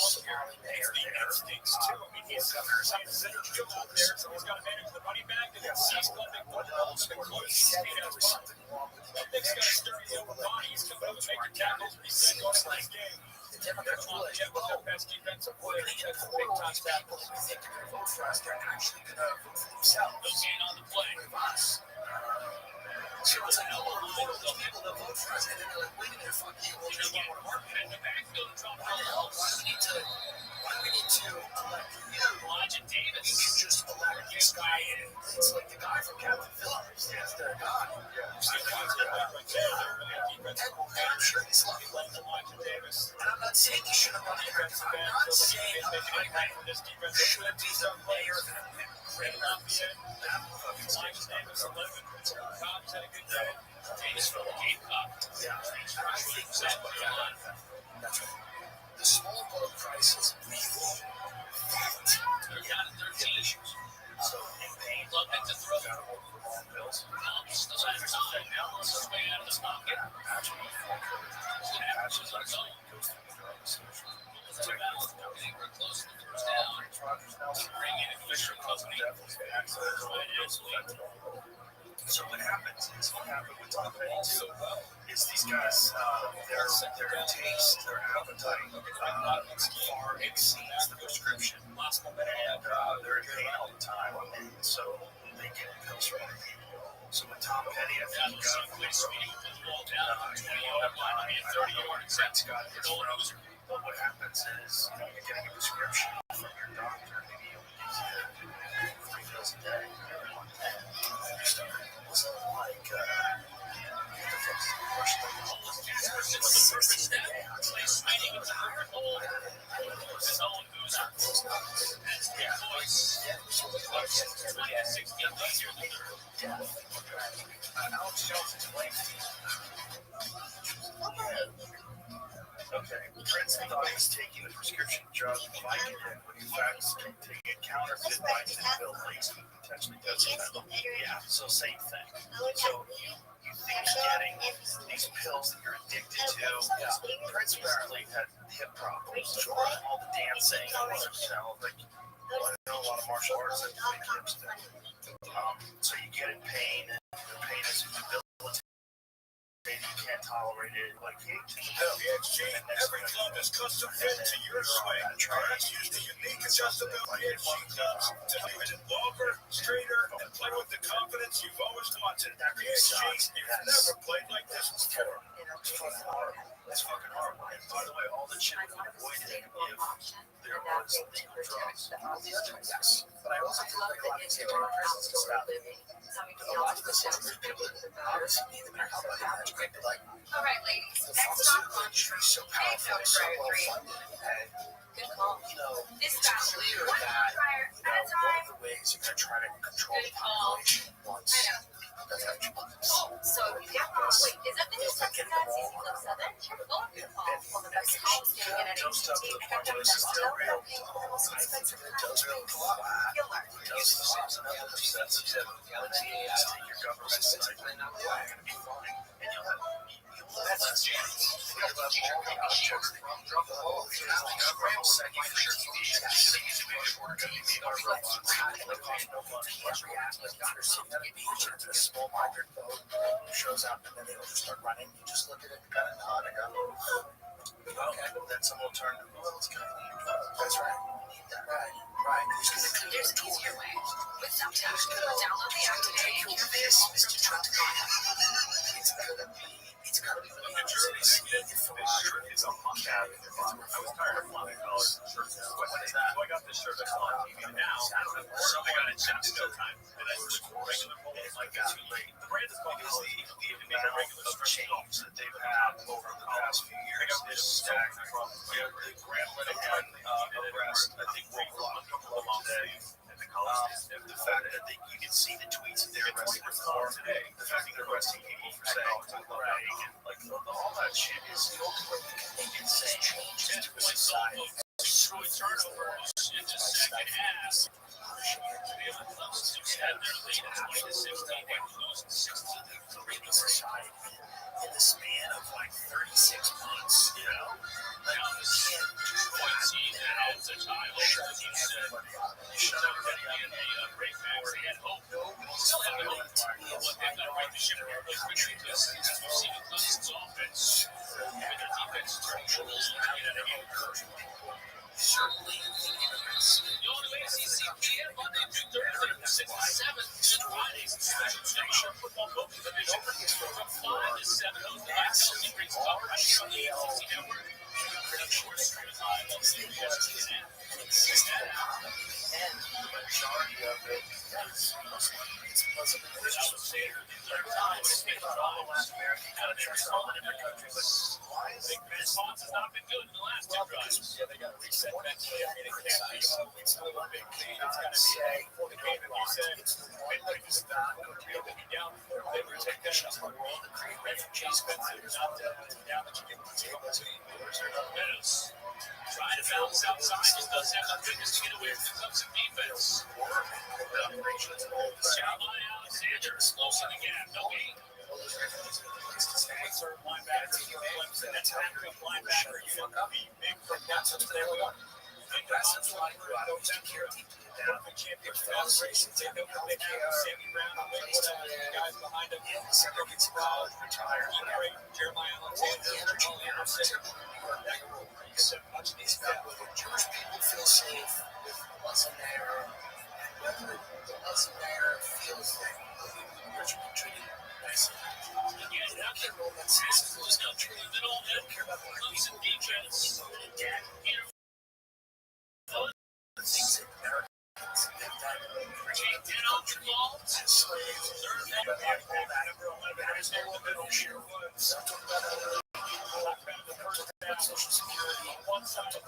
Somali mayor there. Four governors have been there, so he's got to manage the money back. And what else? He said there was something wrong with the convention. They were like, these votes weren't counted. It seems like the Democrats were like, oh, we're going to get a quorum of people that we think are going to vote for us. They're actually going to vote for themselves. With us. So it's like, oh, we're voting for people that vote for us, and then they're like, wait a minute, fuck you, we'll just vote for our people. Why the hell? Why do we need to elect you? You can just elect this guy, and it's like the guy from Captain Phillips. That's their guy. And I'm sure he's lucky. And I'm not saying he shouldn't run here. I'm not saying he shouldn't be the mayor of that great enough. That motherfucker's yeah, I think that's right. The small boat crisis really affects issues. So, in pain, gotta work for long bills. So, there's a thing now. It's just way out of the pocket. Patches actually goes through the drugs. We're close to the first down. Bring in a Fisher company. So what happens is, what happened with Tom Petty too, is these guys, their taste, their appetite far exceeds the prescription, and they're in pain all the time, and so they get pills from other people. So with Tom Petty, I think he got a got his drugs, but what happens is, you're getting a prescription from your doctor, maybe he'll give you 3 pills a day, was it like, Alex Jones explained to me. Okay, Prince thought he was taking the prescription drug Vicodin, when in fact he's taking a counterfeit vitamin pill laced with potentially detrimental. Yeah, so same thing. So you think you're getting these pills that you're addicted to. Yeah. Prince apparently had hip problems, all the dancing, like I know a lot of martial artists that make hips thing. So you get in pain, and the pain is debilitating. You can't tolerate it, like hate to Every club is custom fit to your swing. Parents use the unique adjustability to make it longer, straighter, and play with the confidence you've always wanted. PXG, you've never played like this before. It's fucking horrible. It's fucking horrible. And by the way, all the shit would be avoided if there was legal drugs. All the other yes. But I also feel like a lot of these prisons and stuff. A lot of the citizens people obviously need the help by the magic. Like, all right, ladies. the pharmaceutical industry is so powerful and so well funded. And, it's clear that one of the ways you're going to try to control the population once. So you get wrong. Wait, is that the new Texas ad season Club 7? Go on your call. Well, the best call is going to get an HTT. I got the best still real. The most expensive killer. Use the same method of sensitive galaxy AI to your government system. And you'll have That's a small migrant boat shows up and then they all just start running. You just look at it and kind of nod and go, okay, that's an alternative. Well, it's kind of neat. That's right. Right. There's an easier way. With Subtext, download the app today and hear this, Mr. Trump. It's gotta be it's a month out. I was tired of flying college shirts. What is that? So I got this shirt that's on TV now. I got it just no time. And I switched to regular polos like that. The brand is called the regular change that they've had over the past few years. It's stacked from the Grand Leningrad arrest. I think we're a couple of long days. The fact that you can see the tweets that they're arresting for today, the fact that they're arresting people for saying like all that shit is insane. Change to society. Turnovers in the second half. They had their lead at 20-16 and close to 16 society in the span of like 36 months, you know. Now, the point team that has a tie over, as you said, shut everybody in a break back. They had hope. Still have hope. But they've got to right the ship really quickly because we've seen the Clemson's offense and their defense turn troubles and get out of hand. Certainly, the only ACCPN Monday through Thursday from 6 to 7, and Fridays and Saturdays. National Football Coaching Division from 5 to 7. Those the last Kelsey brings up right here on the ACC Network. Pretty short stream of time on CBS TNN. And the majority of it is Muslim. Without saying their time, it's been all Latin American countries, all in different countries. Why is it? The response has not been good in the last two drives. Yeah, they got to reset mentally. I mean, it can't be it's not one big thing. It's got to say, for the game that you said, it's midnight is not going to be able to be down. They would take that shot on the world and create refugees, but it's not down that you get the table to Meadows trying to balance outside. Just doesn't have the fitness to get away from the Clemson defense. Carolina Alexander explosive again. No gain. Third linebacker, that's backup linebacker. You don't be big from that to there we go. And that's why I don't care. The championship races, they don't have Sammy Brown, guys behind him. Second gets involved, retired. Jeremiah Alexander, Charlie Anderson. Much of these Jewish people feel safe with what's in there, and whether the what's in there feels that you're treated nicely. Again, now can roll that says who's not treated at all. They don't care about the Clemson defense. The things that Americans have done. Take 10 off your ball. Slaves. Third down. Social Security. One side of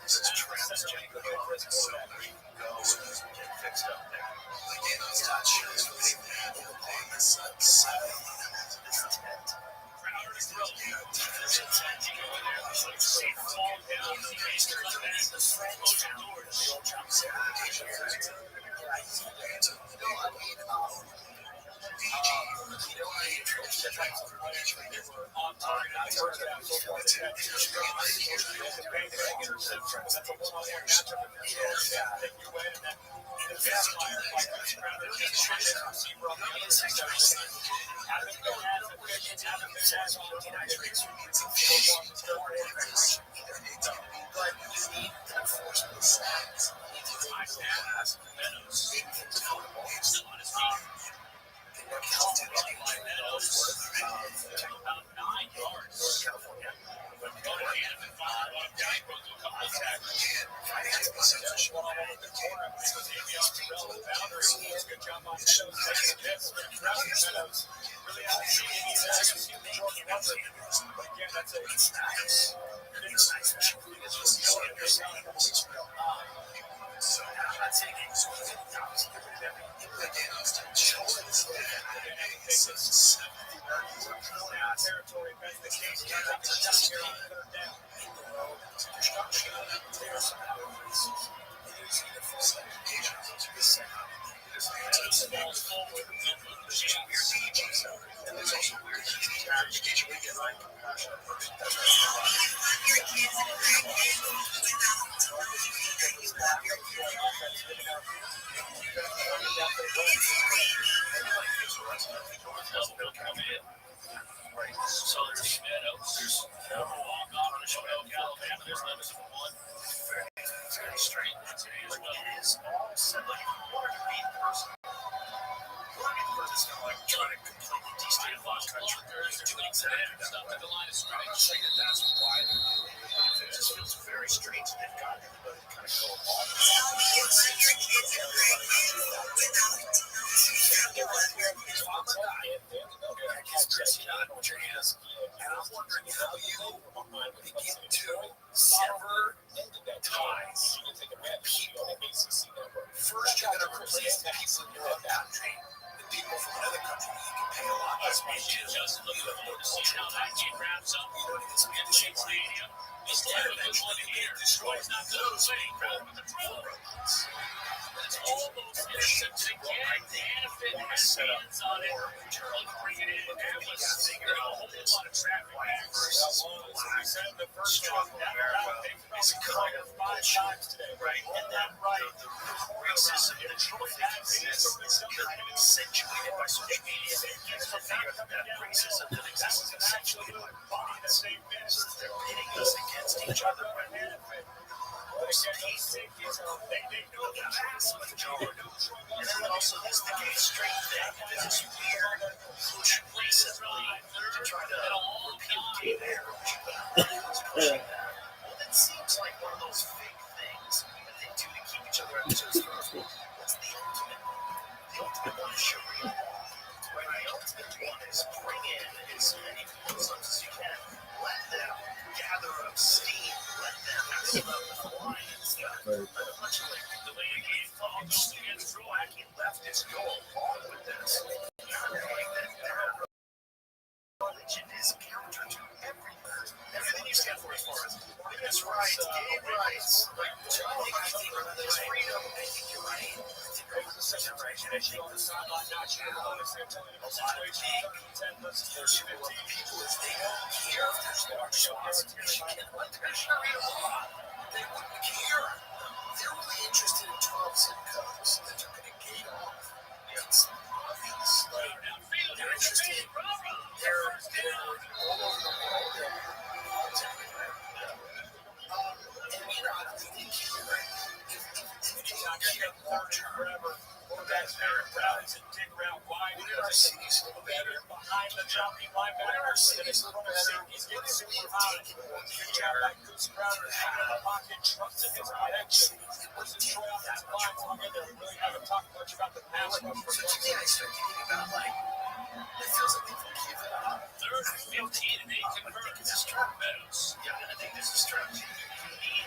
This is Travis Jacob. So we go and get fixed up there. Again, I'm not sure if they have the thing. This tent. There's a tent. You go in there. There's like safe fall down the basement. The French town. The old John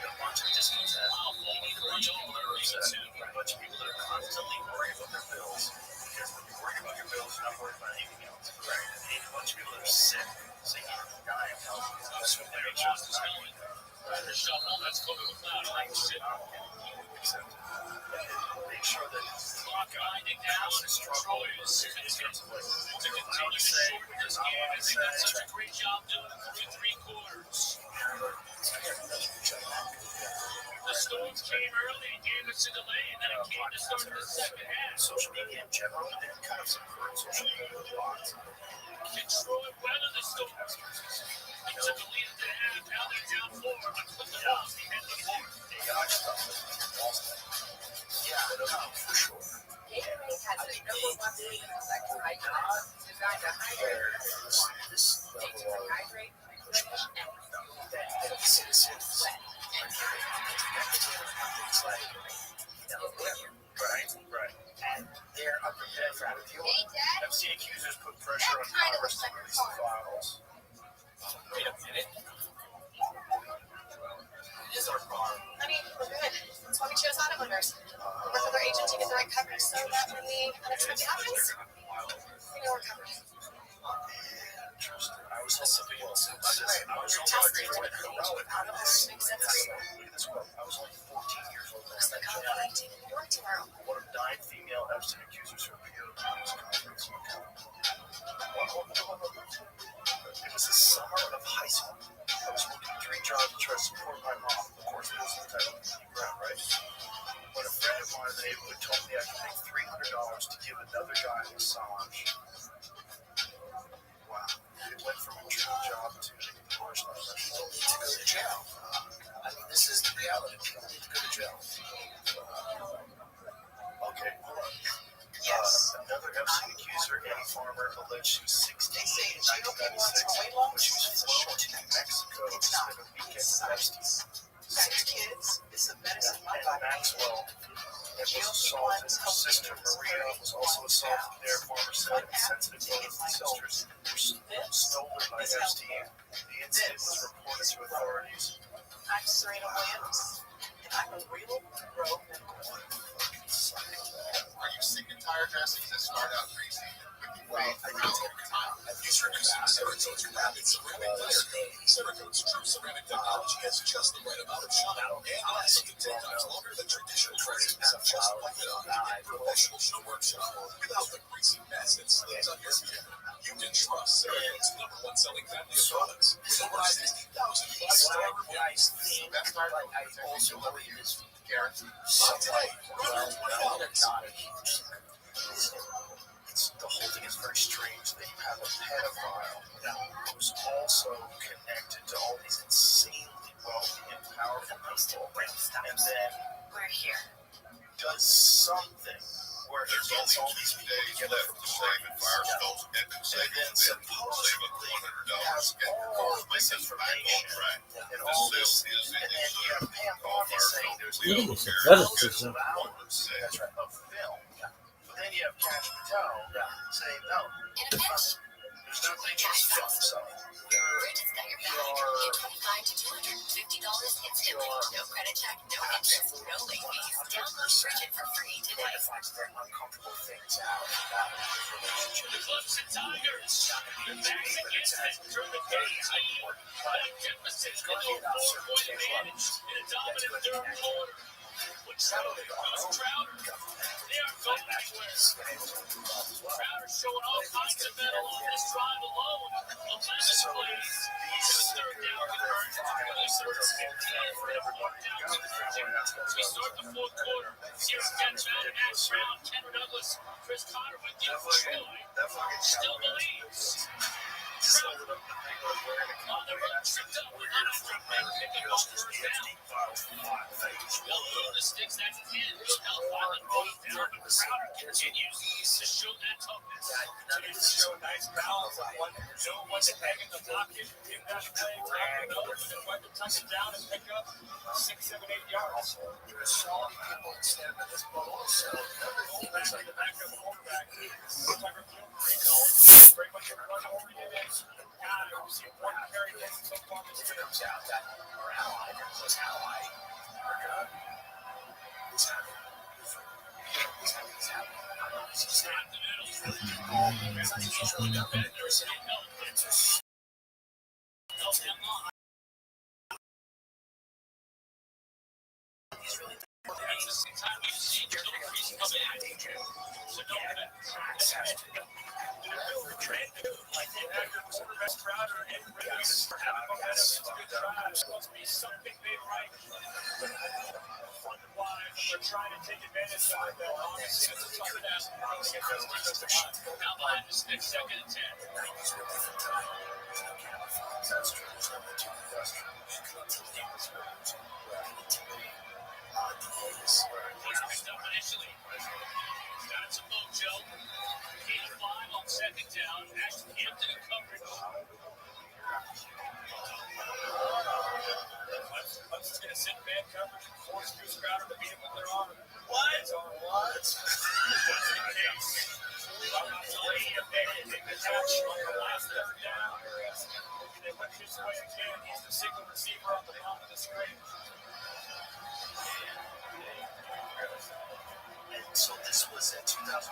a bunch of discontent. You need a bunch of people that are upset. You need a bunch of people that are constantly worried about their bills. Because when you're worried about your bills, you're not worried about anything else. Right? You need a bunch of people that are sick. So you need to die of health. That's what they make sure is not going to. Let's go to the cloud. Except make sure that constant struggle in terms of like what they're allowed to say, what they're not allowed to say. Such a great job doing it through three quarters. The storms came early and gave us a delay, and then it came to start the second half. Social media in general, and then kind of some current social media a lot. Detroit weathered the storm. They took a lead at the half, now they're down 4. But the Wolves, the end of the fourth. Yeah, no, for sure. Gatorade has a number one flavor effect right now, designed to hydrate everyone. This They level to of hydrate, replenish, and that the citizens sweat. And it's like, right. And they're unprepared for having to deal with Hey, it. Dad. I've seen accusers put pressure on That kinda Congress looks to like a release the car. files. Wait a minute. It is our car. I mean, we're good. That's why we chose auto owners. We work with our agent to get the right coverage so that when the unexpected happens, we know we're covered. I was also being Fantastic. Auto owners make sense for you. Look at this quote. I was only 14 years old when I Looks like met I'll Jack. be 19 in New York tomorrow. One of 9 female Epstein accusers who appealed to his conference. It was the summer of high school. I was working 3 jobs to try to support my mom. Of course, it was the title of the ground, right? But a friend of mine in the neighborhood told me I could make $300 to give another guy a massage. Wow. It went from a dream job to the worst life. You don't need to go to jail. I mean, this is the reality. You don't need to go to jail. Okay, hold on. Yes. Another Epstein accuser, Annie Farmer, alleged she was 16 They say in GOP wants 1996 to weight loss. when she was flown to Mexico to spend a weekend with Epstein. Got your kids. It's a medicine my And body needs. Maxwell was assaulted. Her sister Maria was also assaulted there. Farmer said sensitive photos of the sisters were stolen by Epstein. The incident was reported to authorities. I'm Serena Williams, and I'm a real pro medical. Are you sick and tired of asking to start out crazy? Well, I need to take time. I've used Ceratone's rapid ceramic tire coat. Ceratone's true ceramic technology has just the right amount of shine and lasts up to 10 times longer than traditional coatings. Just like it on a professional show workshop without the greasy mess that stains on your skin. You can trust Ceratone's #1 selling family of products with over 60,000 five-star reviews. That's not like I also believe is guaranteed. Someday, The whole thing is very strange that you have a pedophile who's also connected to all these insanely wealthy and powerful people, and then We're here. does something where he gets all these people together for Firestone's and then supposedly has all of this information and all this, and then you have Pam Bondi saying there's thousands of hours of film. But then you have Cash Patel saying, no, there's nothing just film. So Bridget's got your back. $25 to $250 instantly. No credit check, no interest, no late fees. Download Bridget for free today. Very uncomfortable things out about his relationship. The Clubs and Tigers. The backs against it. Turn the page. Back deficit. An 4-point advantage in a dominant third quarter. With Crowder goes Crowder. They are going everywhere. Crowder showing all kinds of metal on this drive alone. 11 plays. It's a third down conversion. It's the third 15 for every one-down conversion. We start the fourth quarter. Here's Ken Madden, Max Brown, Kendra Douglas, Chris Conner with you for Troy. Still believes. Crowder on the run, tripped up with Hunter picking up first down. Well, the sticks at the end. Hellfire goes down, but Crowder continues to show that toughness. To show nice balance of one to hang in the pocket, give that play, grab another, and wipe it, tuck it down, and pick up 6, 7, 8 yards. You're showing people instead of this, but also Back like the backup quarterback. Tucker Kilgore, pretty much a run over see one carry so far this year. Turns out that our ally, our close ally, America, is having something they like. They're trying to take advantage of that. Obviously, it's a tough task. Now behind the stick, second and 10. Initially, got some mojo. Gain of 5 on second down. Actually, Hampton in coverage. Let's just going to sit man coverage and force Goose Crowder to beat him with their arm. What? It's on what? That's the case. I'm not telling you if they take the catch on the last third down. They went this way again. He's the single receiver on the bottom of the screen. So this was in 2001.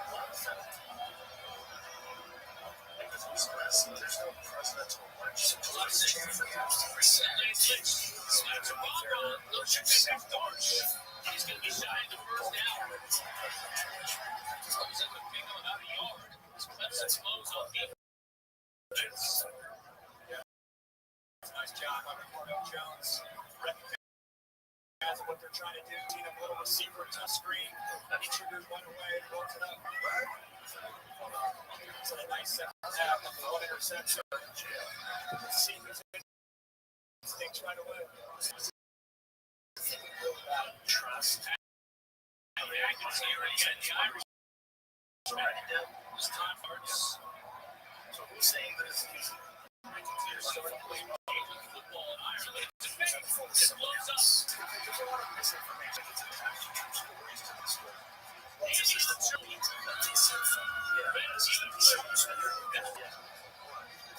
There's no presidential election. He's going to be shy in the first down. He's up and pick him about a yard. Clemson's close on defense. Nice job by Cornell Jones. Recognizing what they're trying to do. Team a little receiver to the screen. He triggers one away and rolls it up. It's a nice second half of one interception. Receivers instincts right away. Trust. I can see it again. The Irish trying to was time first. So who's saying that it's easy? I can see it starting to play football in Ireland. It blows up. There's a lot of misinformation. It's attached to true stories to the story. Andy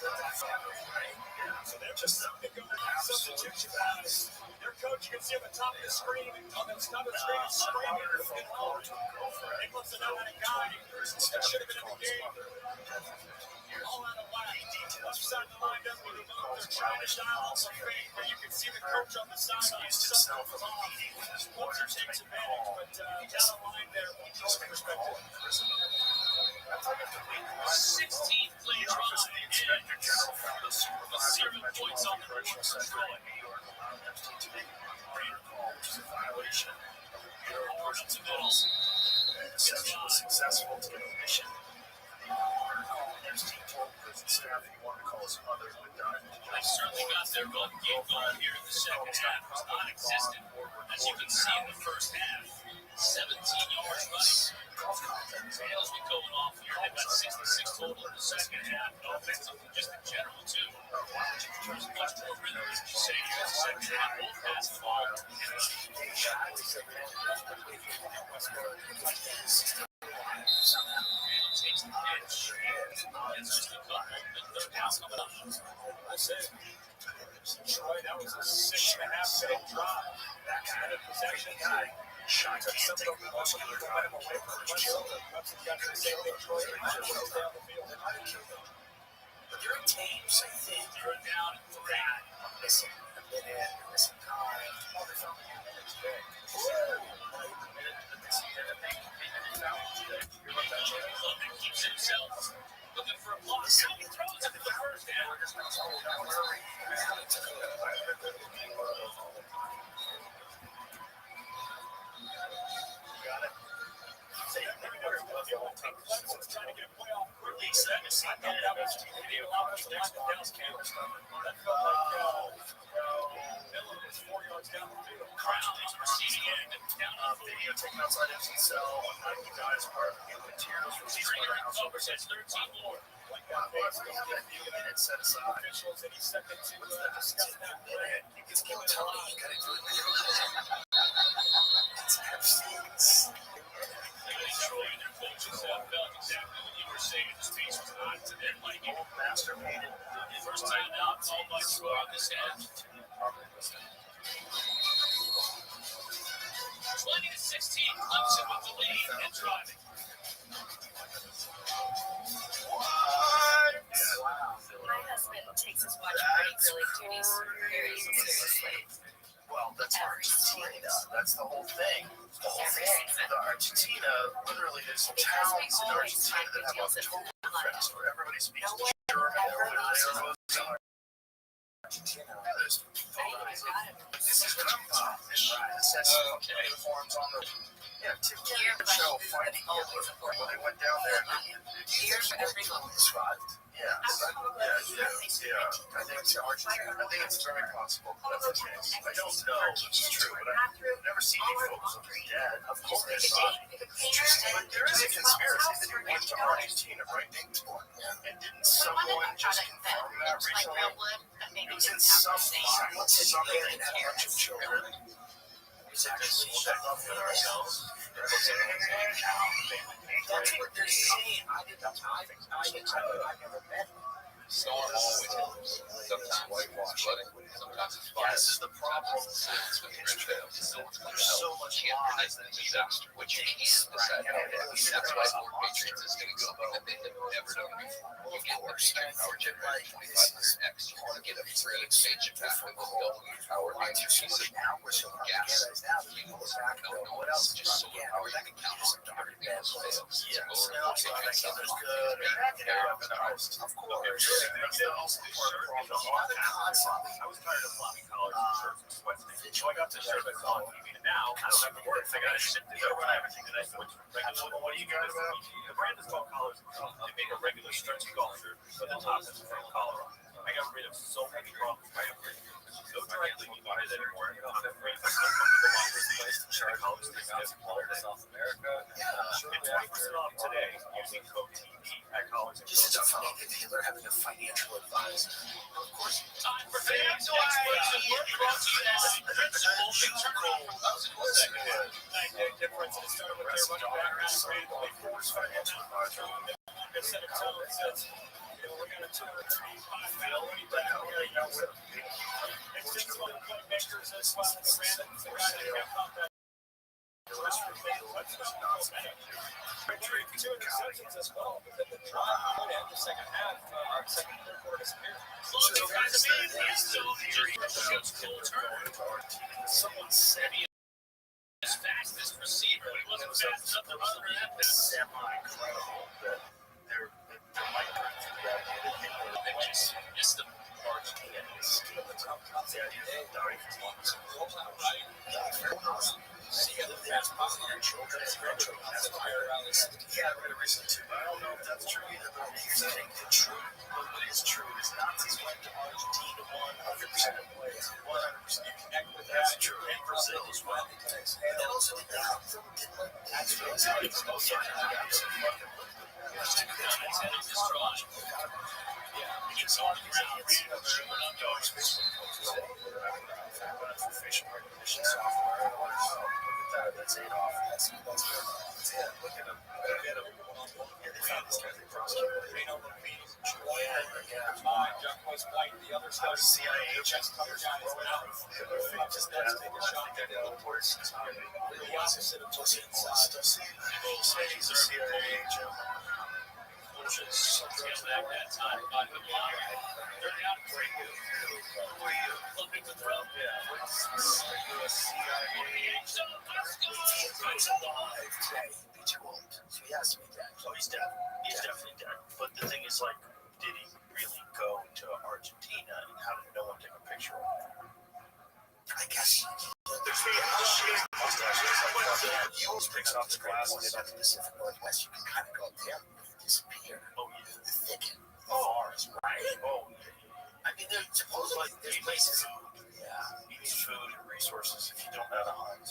Rothschild. So they're just substitution guys. Their coach, you can see on the top of the screen, on the top of the screen, screaming. They must have known how to guide. That should have been in the game. All out of whack. Left side of the line doesn't even know they're trying to dial off a fake, but you can see the coach on the sideline. Something's off. Walter takes advantage, but down the line there, from his perspective. 16th play drive ends with 0 points on the board for Troy. Successful to get a mission. There's team prison staff, you want to call us others, but done. They certainly got their run game going here in the second half. It was non-existent, as you can see in the first half. 17 yards running. Tails be going off here. They've got 66 total in the second half. And offensively, just in general, too. There's much more rhythm, as you say, here in the second half. Both pass the ball. Takes the pitch. It's just a couple. The third down coming up. I said, Troy, that was a 6.5-second drive. That kind of possession guy. Shot something also to the momentum away from the field. Clemson got to the same thing. Troy down the field. But there are teams, I think, They're down and three. missing a minute, missing time. Oh, they found the unit today. London keeps himself looking for a block. How he throws it in the first down. Got it. Clemson's trying to get a playoff quickly. That was the offensive line that Dallas Campbell started. That felt like Miller was 4 yards down the field. Crown is receiving end down on the Video taken outside FCL. You guys are part of the materials from Stringer covers at 13 more. Like that base, minute set aside. officials any second to discuss that play. You just keep telling me you gotta do it. It's FCs. Troy and their coaches felt exactly what you were saying. The space was hot to their liking. Masturbated. 20-16, Clemson with the lead and driving. My husband takes his watch party grilling duties very seriously. Well, that's Argentina. That's the whole thing. The Argentina, literally, there's towns in Argentina that have Oktoberfest where everybody speaks German. Argentina. This is Grandpa. Uniforms on the show fighting when they went down there. Years for every moment. Yeah. I think it's Argentina. I think it's very possible. That's the case. I don't know if it's true, but I've never seen any photos of her dead. Of course, but there is a conspiracy that he went to Argentina, right? And didn't someone just confirm that recently? It was in some file, something in a bunch of children. Is it this love for ourselves? That's what they're saying. I never met him. So I'm always sometimes whitewash, sometimes it's fire. This is the problem with history. There's so much lies that disaster, which you can't decide how to do. That's why Fort Patriots is going to go about that they have never done before. You get the peak power generator 2500X. You want to get a free expansion pack with double your power lines. You see some hours of gas. You know what else? Just solar power. You can count on everything else fails. yeah, smells like there's good or of course. That's also part of the problem. I was tired of floppy collars and shirts and sweats. So I got this shirt that's on TV, and now I don't have to work. I got to ship to run everything that I switch from regular. What are you guys about? The brand is called Collars. They make a regular stretchy golf shirt, but the top is a full collar on. I got rid of so many problems by upgrading. So directly you buy that anymore. You don't have to wait for the collars to get smaller to South America. It's 20% off today using code TP at Collars. Just a funny that Hitler having a financial advisor. Of course, time for fans to experts and work brought to you by Principal Internal. Difference in starting with their running back created the big force financial advisor. They set a tone that says, we're going to 235 running back. It's just one of the playmakers as well as Brandon. The guy that kept up that. Two interceptions as well, but then the drive would end the second half, our second quarter disappeared. Someone said he was fastest receiver. He wasn't fast enough to run around that. Semi-incredible that there might be Just the Argentina is still the top the idea that Dari is one of Yeah, I read it recently too, but I don't know if that's true either. But here's the thing: the truth, what is true is Nazis went to Argentina 100% of the way. 100%. You connect with that. That's true. And Brazil as well. And then also the that's true. It's not even most it's on the ground. Facial recognition software. That's Adolf. That's it. Look at him. Yeah, they found this guy. They prosecuted. They know what means. Jack was white, the other side. CIA agents Other guys out. just take a shot. The opposite of what's inside. People say he's a CIA agent. Which is something At that time, by the block, they're out of great good. Who are you? Looking to throw. Yeah. Are you a CIA agent? He's alive today. He'd be too old. So he has to be dead. Oh, he's dead. He's definitely dead. But the thing is, like, did he really go to Argentina, and how did no one take a picture of him? I guess. There's he always picks off the glasses. At the Pacific Northwest, you can kind of go there and disappear. Oh, yeah. The thicket. The Oh, forest, right? Oh, I mean, there's supposedly there's places. yeah. You need food and resources if you don't know how to hunt.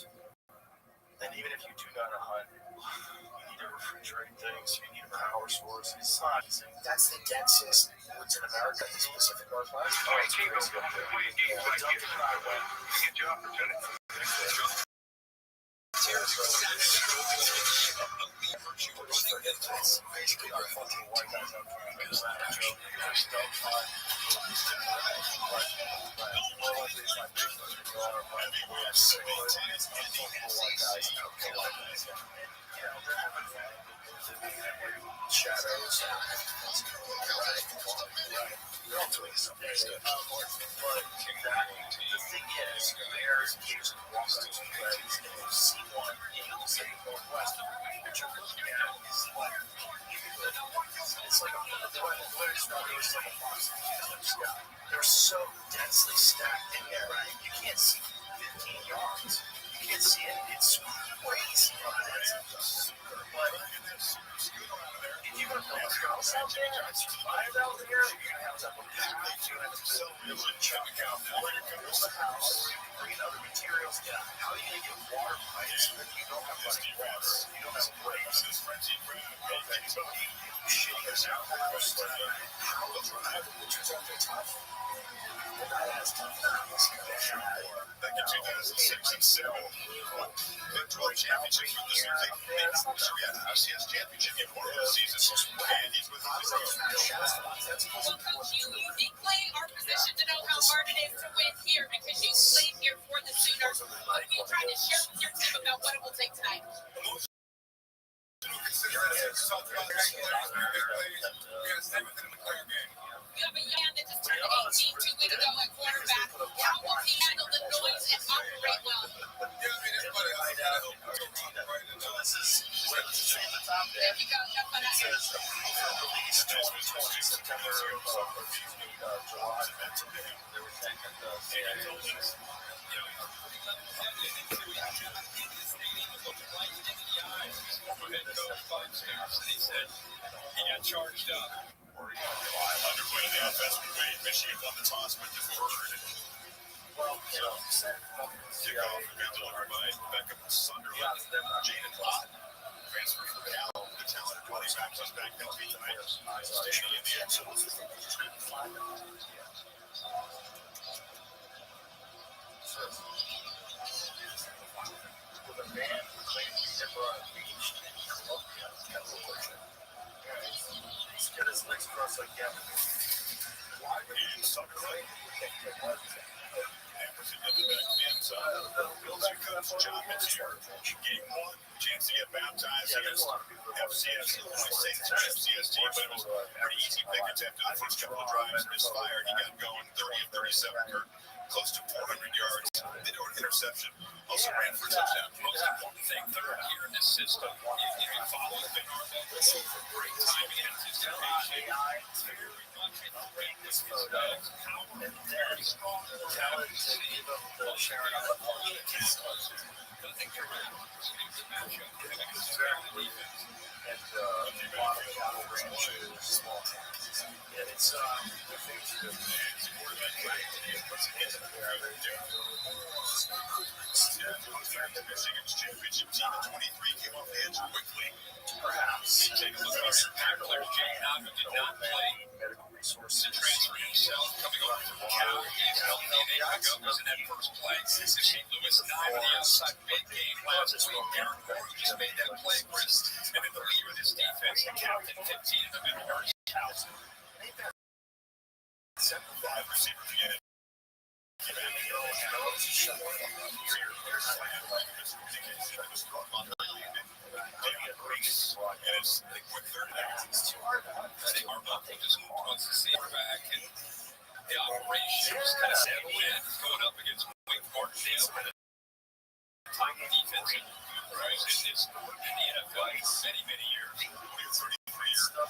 And even if you do know how to hunt, you need to refrigerate things. You need a power source. It's not easy. That's the densest woods in America, the Pacific Northwest. basically our fucking white guys up there. Because that joke, you're still fun. Well, at least I think so. You are, but it's white guys. Shadows. They're all doing something good. But the thing is, bears occasionally walk on those plays, and if you see one in the Pacific Northwest, what you're looking at is like, it's like a fox in the sky. They're so densely stacked in there, right? You can't see 15 yards. You can't see it. It's crazy how dense it is. But if you're going to build a house out there and survive out there, you're going to have to have a path. You're going to have to build a chunk out. When you build a house, bring in other materials. Yeah. How are you going to get water pipes when you don't have running water? You don't have pipes. Shitting us out there. How will you have the winters out there tough? They're not as tough as Back in 2006 and 7, Victoria Championship with the RCS Championship in one of the seasons. And he's with Well, Coach, you uniquely are positioned to know how hard it is to win here because you played here for the Sooners. What are you trying to share with your team about what it will take tonight? You have a young that just turned 18 2 weeks ago at quarterback. How will he handle the noise and operate well? There you go. Jump on that. release 2020 September July. They were taking the He got charged up. Underway the investment wave. Michigan won the toss but deferred. Well, Kickoff will be delivered by Beckham Sunderland. Jaden Lott transfer from Cal. The talented running back comes back healthy tonight. Standing in the end zone. With a man who claimed to be never on a beach in Colombia, California. He's got his legs crossed like Gavin. Why would he Sunderland? Anderson in the back inside. Bills coach John Mitchell. Game 1, chance to get baptized against FCS. I say it's an FCS team, but it was pretty easy pickings after the first couple of drives misfired. He got going 30 of 37, close to 400 yards. They do an interception. Also ran for a touchdown. Most important thing, third year in this system, if you follow the great timing and anticipation, very much in the rate this photo, power, very strong Talent to give them the sharing of the ball. nothing to run. It's a matchup. It's very defense. And a lot of the range is small towns. And it's the things to do. Michigan's championship team at 23 came off the edge quickly. Perhaps. Take a look at our Player Jay Naga did not play. Medical resources. To transfer himself, coming over from Cal. He's healthy. Naga was in that first play. The St. Louis 9 on the outside big game last week. Aaron Gordon just made that play for us. And then the leader of this defense, the captain, 15 in the middle, Ernie House. 7-5 receivers again. And it's a quick third down. I think Harbaugh just wants to see back and the operation was kind of settled in. Going up against Wake Martindale and a top defensive guys in this in the NFL for many, many years. 33 years.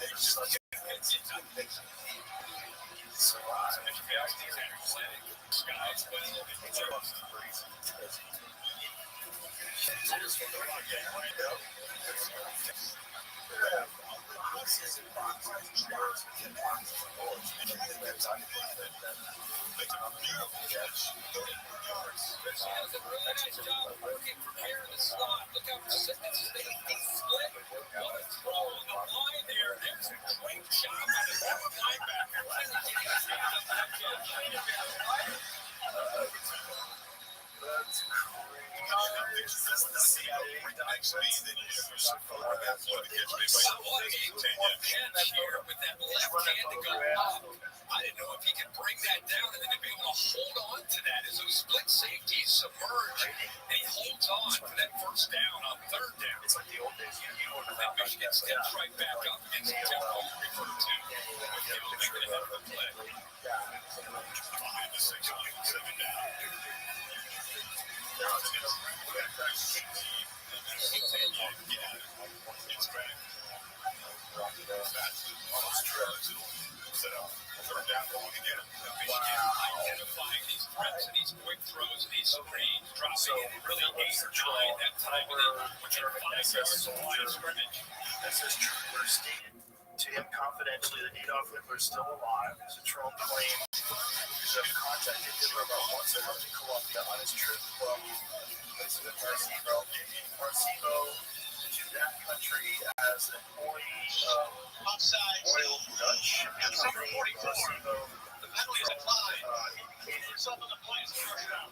Here with that left hand to go up. I didn't know if he could bring that down and then to be able to hold on to that as those split safeties submerge. And he holds on for that first down on third down. It's like the old days. And Michigan steps right back up against the tempo you referred to. Able to make it ahead of the play. Behind the 6 on 7 down. It's back. Set up. Third down going again. Michigan identifying these threats and these quick throws and these screens, dropping it really 8 or 9 that time within 5 yards of the line of scrimmage. That says Trooper stated to him confidentially that Adolf Hitler is still alive. Citrone claimed to have contacted Hitler about once a month in Colombia on his trip from Marcibo to that country as an employee of Royal Dutch company Marcibo. The penalty is applied. Indicated Some of the plays are first down.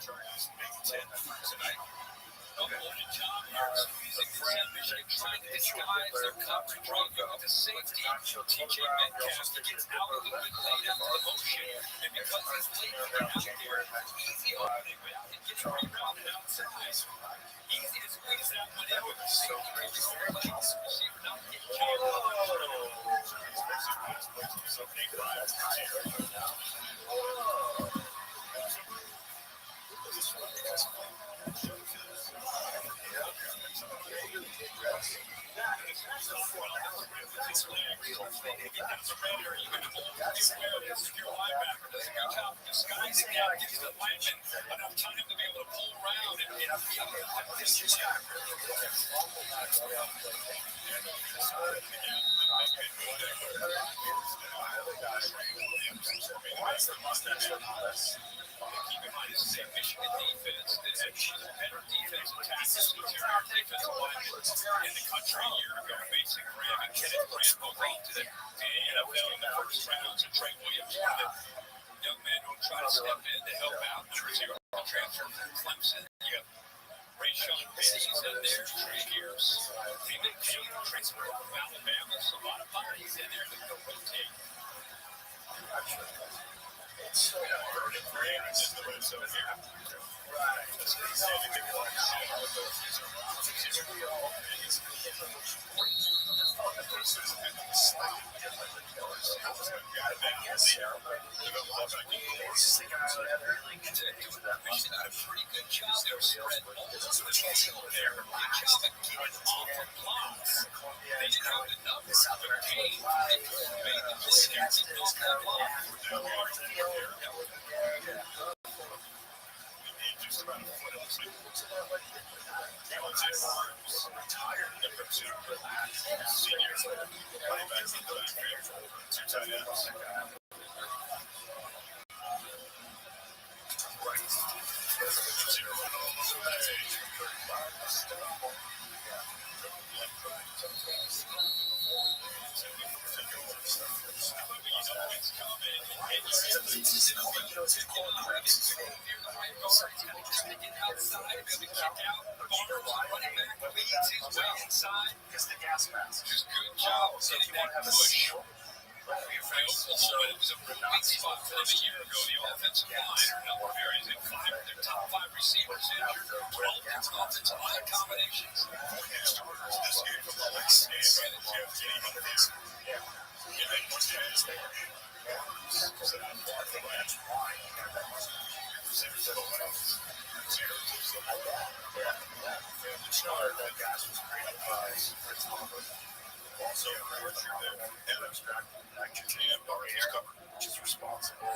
charges Big Ten tonight. Unloaded job here, squeezing the Michigan trying to disguise their coverage right here with the safety. TJ Metcalf gets out a little bit late after the motion, and because he's late coming out there, easy opening without it getting rebounded outside. Easy to squeeze that one in with the safety taking over legs. Receiver not getting disguising that gives the lineman enough time to be able to pull around and be able to this just got keep in mind, this is a Michigan defense that had better defensive tackles, interior defensive linemen in the country a year ago. Mason Graham and Kenneth Grant both to the NFL in the first round. So Trey Williams, one of the young men who try to step in to help out. Zero transfer from Clemson. You got Rayshawn Penny's in there. Trey Harris. David Payne, transfer from Alabama. So a lot of bodies in there that can rotate. So,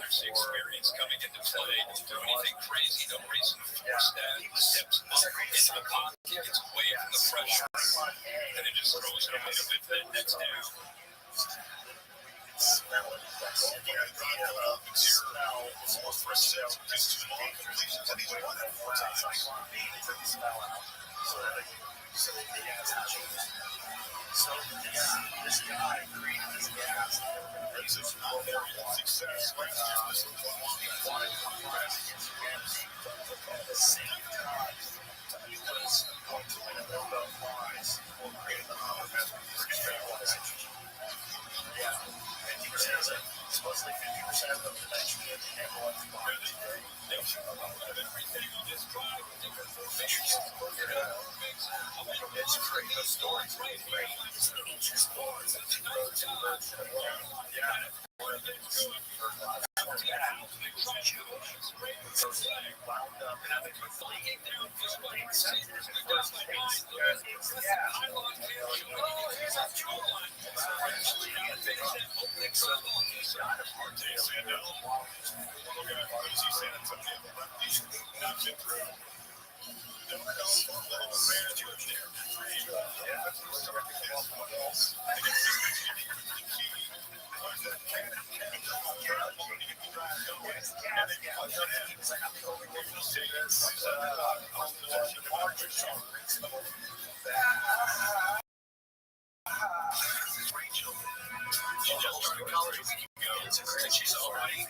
There's experience coming into play. Don't do anything crazy. No reason to force that. He steps up into the pocket, gets away from the pressure, and it just throws it away a bit for that next down. So this guy created this gas. He's a success. He wanted to come back against Ramsey at the same time. honestly 50% of them eventually and one spot today. It's great. Those stories are great. It's the ancient stories of the roads and birds and yeah. So wound up having to flee. They accepted his first case. Eventually, he had been up. So he got a hard deal. She's already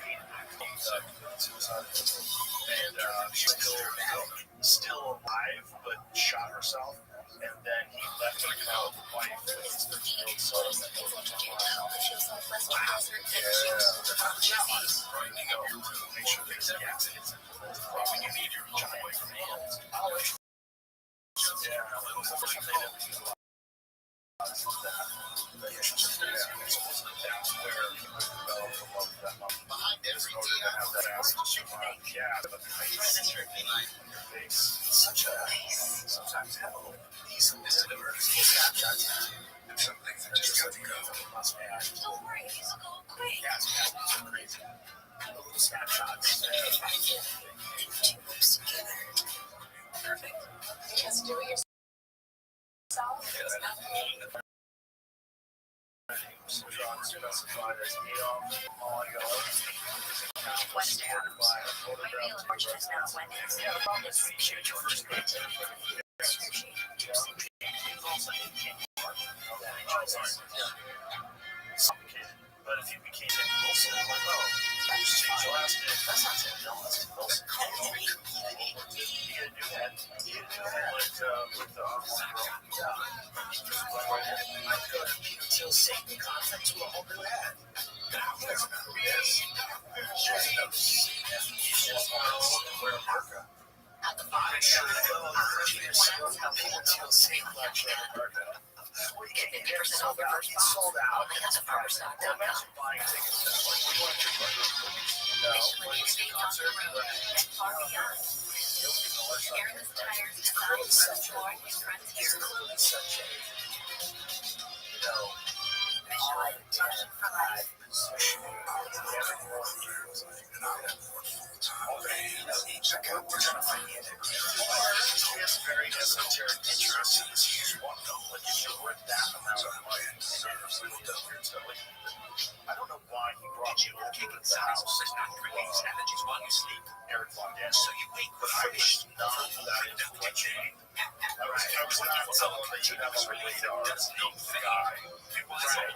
still alive, but shot herself. And then he left her with the wife with his 13-year-old son. Make sure there's when you need your child away from hands. Behind every such a sometimes have a these emergency snapshots. Some things that just got to go. Don't worry, these will go quick. Yeah, it's crazy. Little snapshots. Two groups together. Perfect. You just do it yourself. Specified as Adolf What's down? My mail unfortunately is now Wendy's. Yeah, the problem is when you shoot your first date. But if you became Wilson, I'm like, oh, I just changed your last name. That's not Tim Wilson. Wilson. You get a new head. You get a new head. Like, with the I could until Satan contact to a whole new head. Wear a parka. At the bottom, until Satan contact. We get 50% off the first box. Sold out. Only at thefarmersstop.com. Buying tickets that like, we want to And far beyond. Airless tires designed for exploring new frontiers. Mission for life. Check out we're trying to find the end. It's very esoteric interest. Like if you're worth that amount of money, I don't know why he brought you over to the house. Strategies while you sleep. Eric Von Daniel. So you wake But I was not that into what you I was not someone that you have on the radar. That's no guy. Right.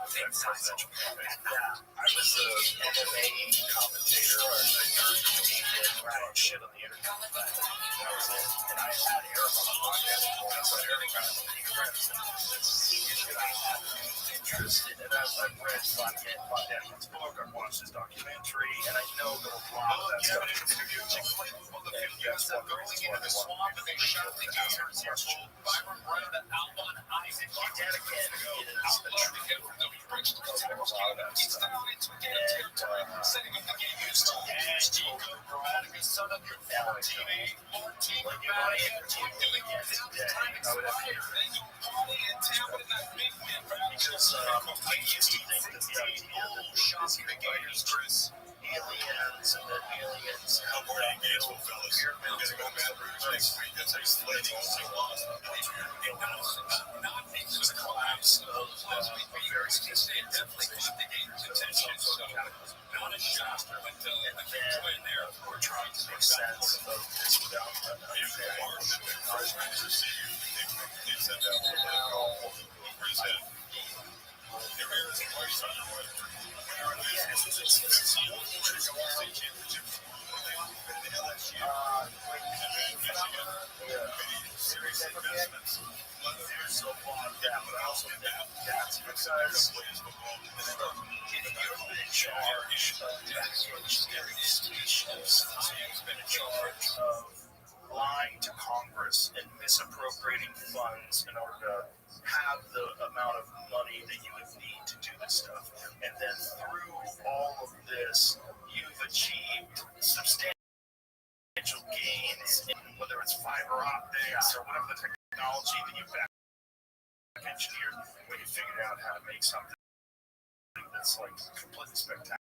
I was a MMA commentator or a nerd shit on the internet. That was it. And I had Eric on the podcast. That's what Eric got me friends. He knew that I had interest in it. As I've read Von Daniel's book, I've watched his documentary, and I know there was a lot of that stuff. And yes, that going into the swamp and they shot the answer. Byron Brown and Alban Isaac. Again, it is the truth. Setting up the game used to Diego Veronica, son of your former teammate, or team manager, I would have to party in town with that big man. Because I used to think that the idea that these figures, Chris, aliens, and then aliens have more beautiful fellas. We're going to go bad next week. That's actually Not because of collapse of very specific definitely caught the game's attention. So not a shot, but the Kings win there. We're trying to make sense of this without series investments. There's a lot of that, but I also think that's because if you've been in charge of engineering institutions, you've been in charge of lying to Congress and misappropriating funds in order to have the amount of money that you would need to do this stuff. And then through all of this, you've achieved substantial gains in whether it's fiber optics or whatever the technology that you back engineered, when you figured out how to make something that's like completely spectacular.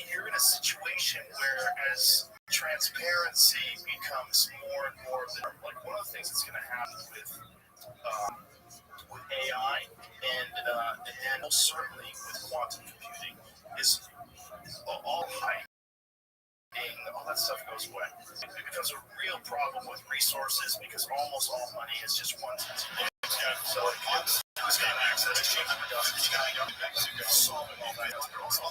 You're in a situation where as transparency becomes more and more like one of the things that's going to happen with AI and most certainly with quantum computing is all hype. All that stuff goes away. It becomes a real problem with resources because almost all money is just one to two. So who's got access to cheap production? You got to solve all that. But also,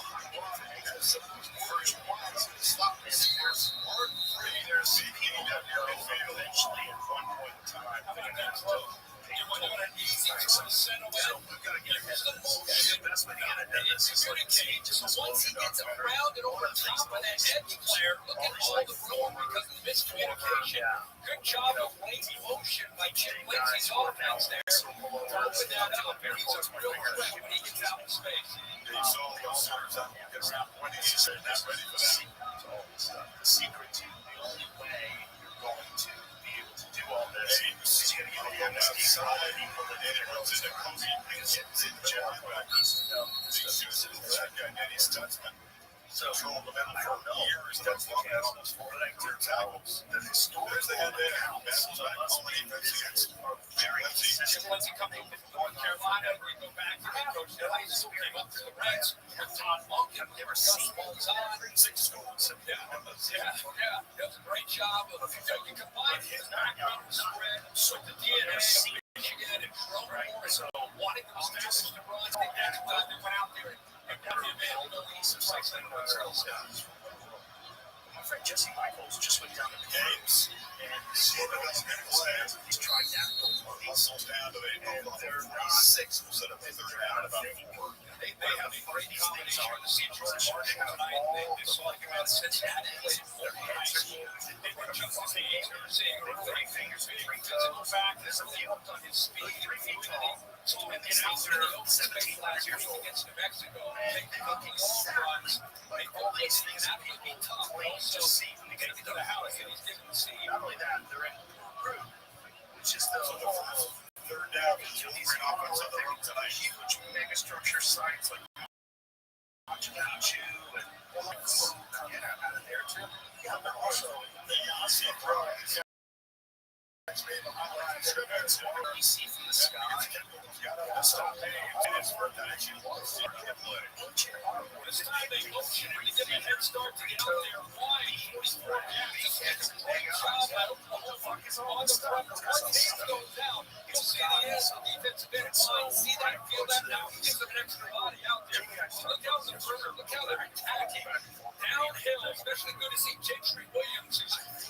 first ones stop this. There's people that know eventually at one point in time they're going to have to pay for it. So we've got to get ahead of this. The best way to get ahead of this is like Once he gets around and over top of that edge player, look at all the room because of the miscommunication. Good job of late motion by Chip Lindsey's offense there. Open that up. He's a real threat when he gets out in space. He saw the serves up. Gets out when he said not ready for that. The secret to the only way you're going to be able to do all this is you're going to get amnesty for all the people that did it. Because the job needs to know. So, for years, that's the cast for their towels. The historical accounts of us are very consistent. Chip Lindsey coming with North Carolina, we go back to Coach Dillis, who came up to the ranks with Todd Monken. Never seen balls on. 6 schools. Yeah, does a great job of you combine his background spread with the DNA of Michigan and Jerome Morris, wanting those fastest to run. I think that's why they went out there and got the availability of cycling themselves. My friend Jesse Michaels just went down to the games and he's tried that. And they're not 6 will set up a third out of 50. They have a great combination of the Central Marshall tonight. They saw like about Cincinnati played full night. They were just on the air saying early fingers being physical back. There's a few on his speed, fluidity. So in the outer 17 last year against New Mexico, they cooking all runs. Like all these things that would be tough. Also, when they get to the house, and he's getting to see. Not only that, they're in Peru, which is the whole third down. These huge mega structure sites like Machu Picchu and out of there too. Yeah, but also the Yasi Prize. You see from the sky. Stop there. And it's worth that actually was. This time they motion and they get a head start to get out there wide. 44 just gets a great job. I don't know what is on the front. Once he goes down, you'll see the end of the defensive end line. See that, feel that now. He gives them an extra body out there. Look down the perimeter. Look how they're attacking. Downhill, especially good to see Gentry Williams.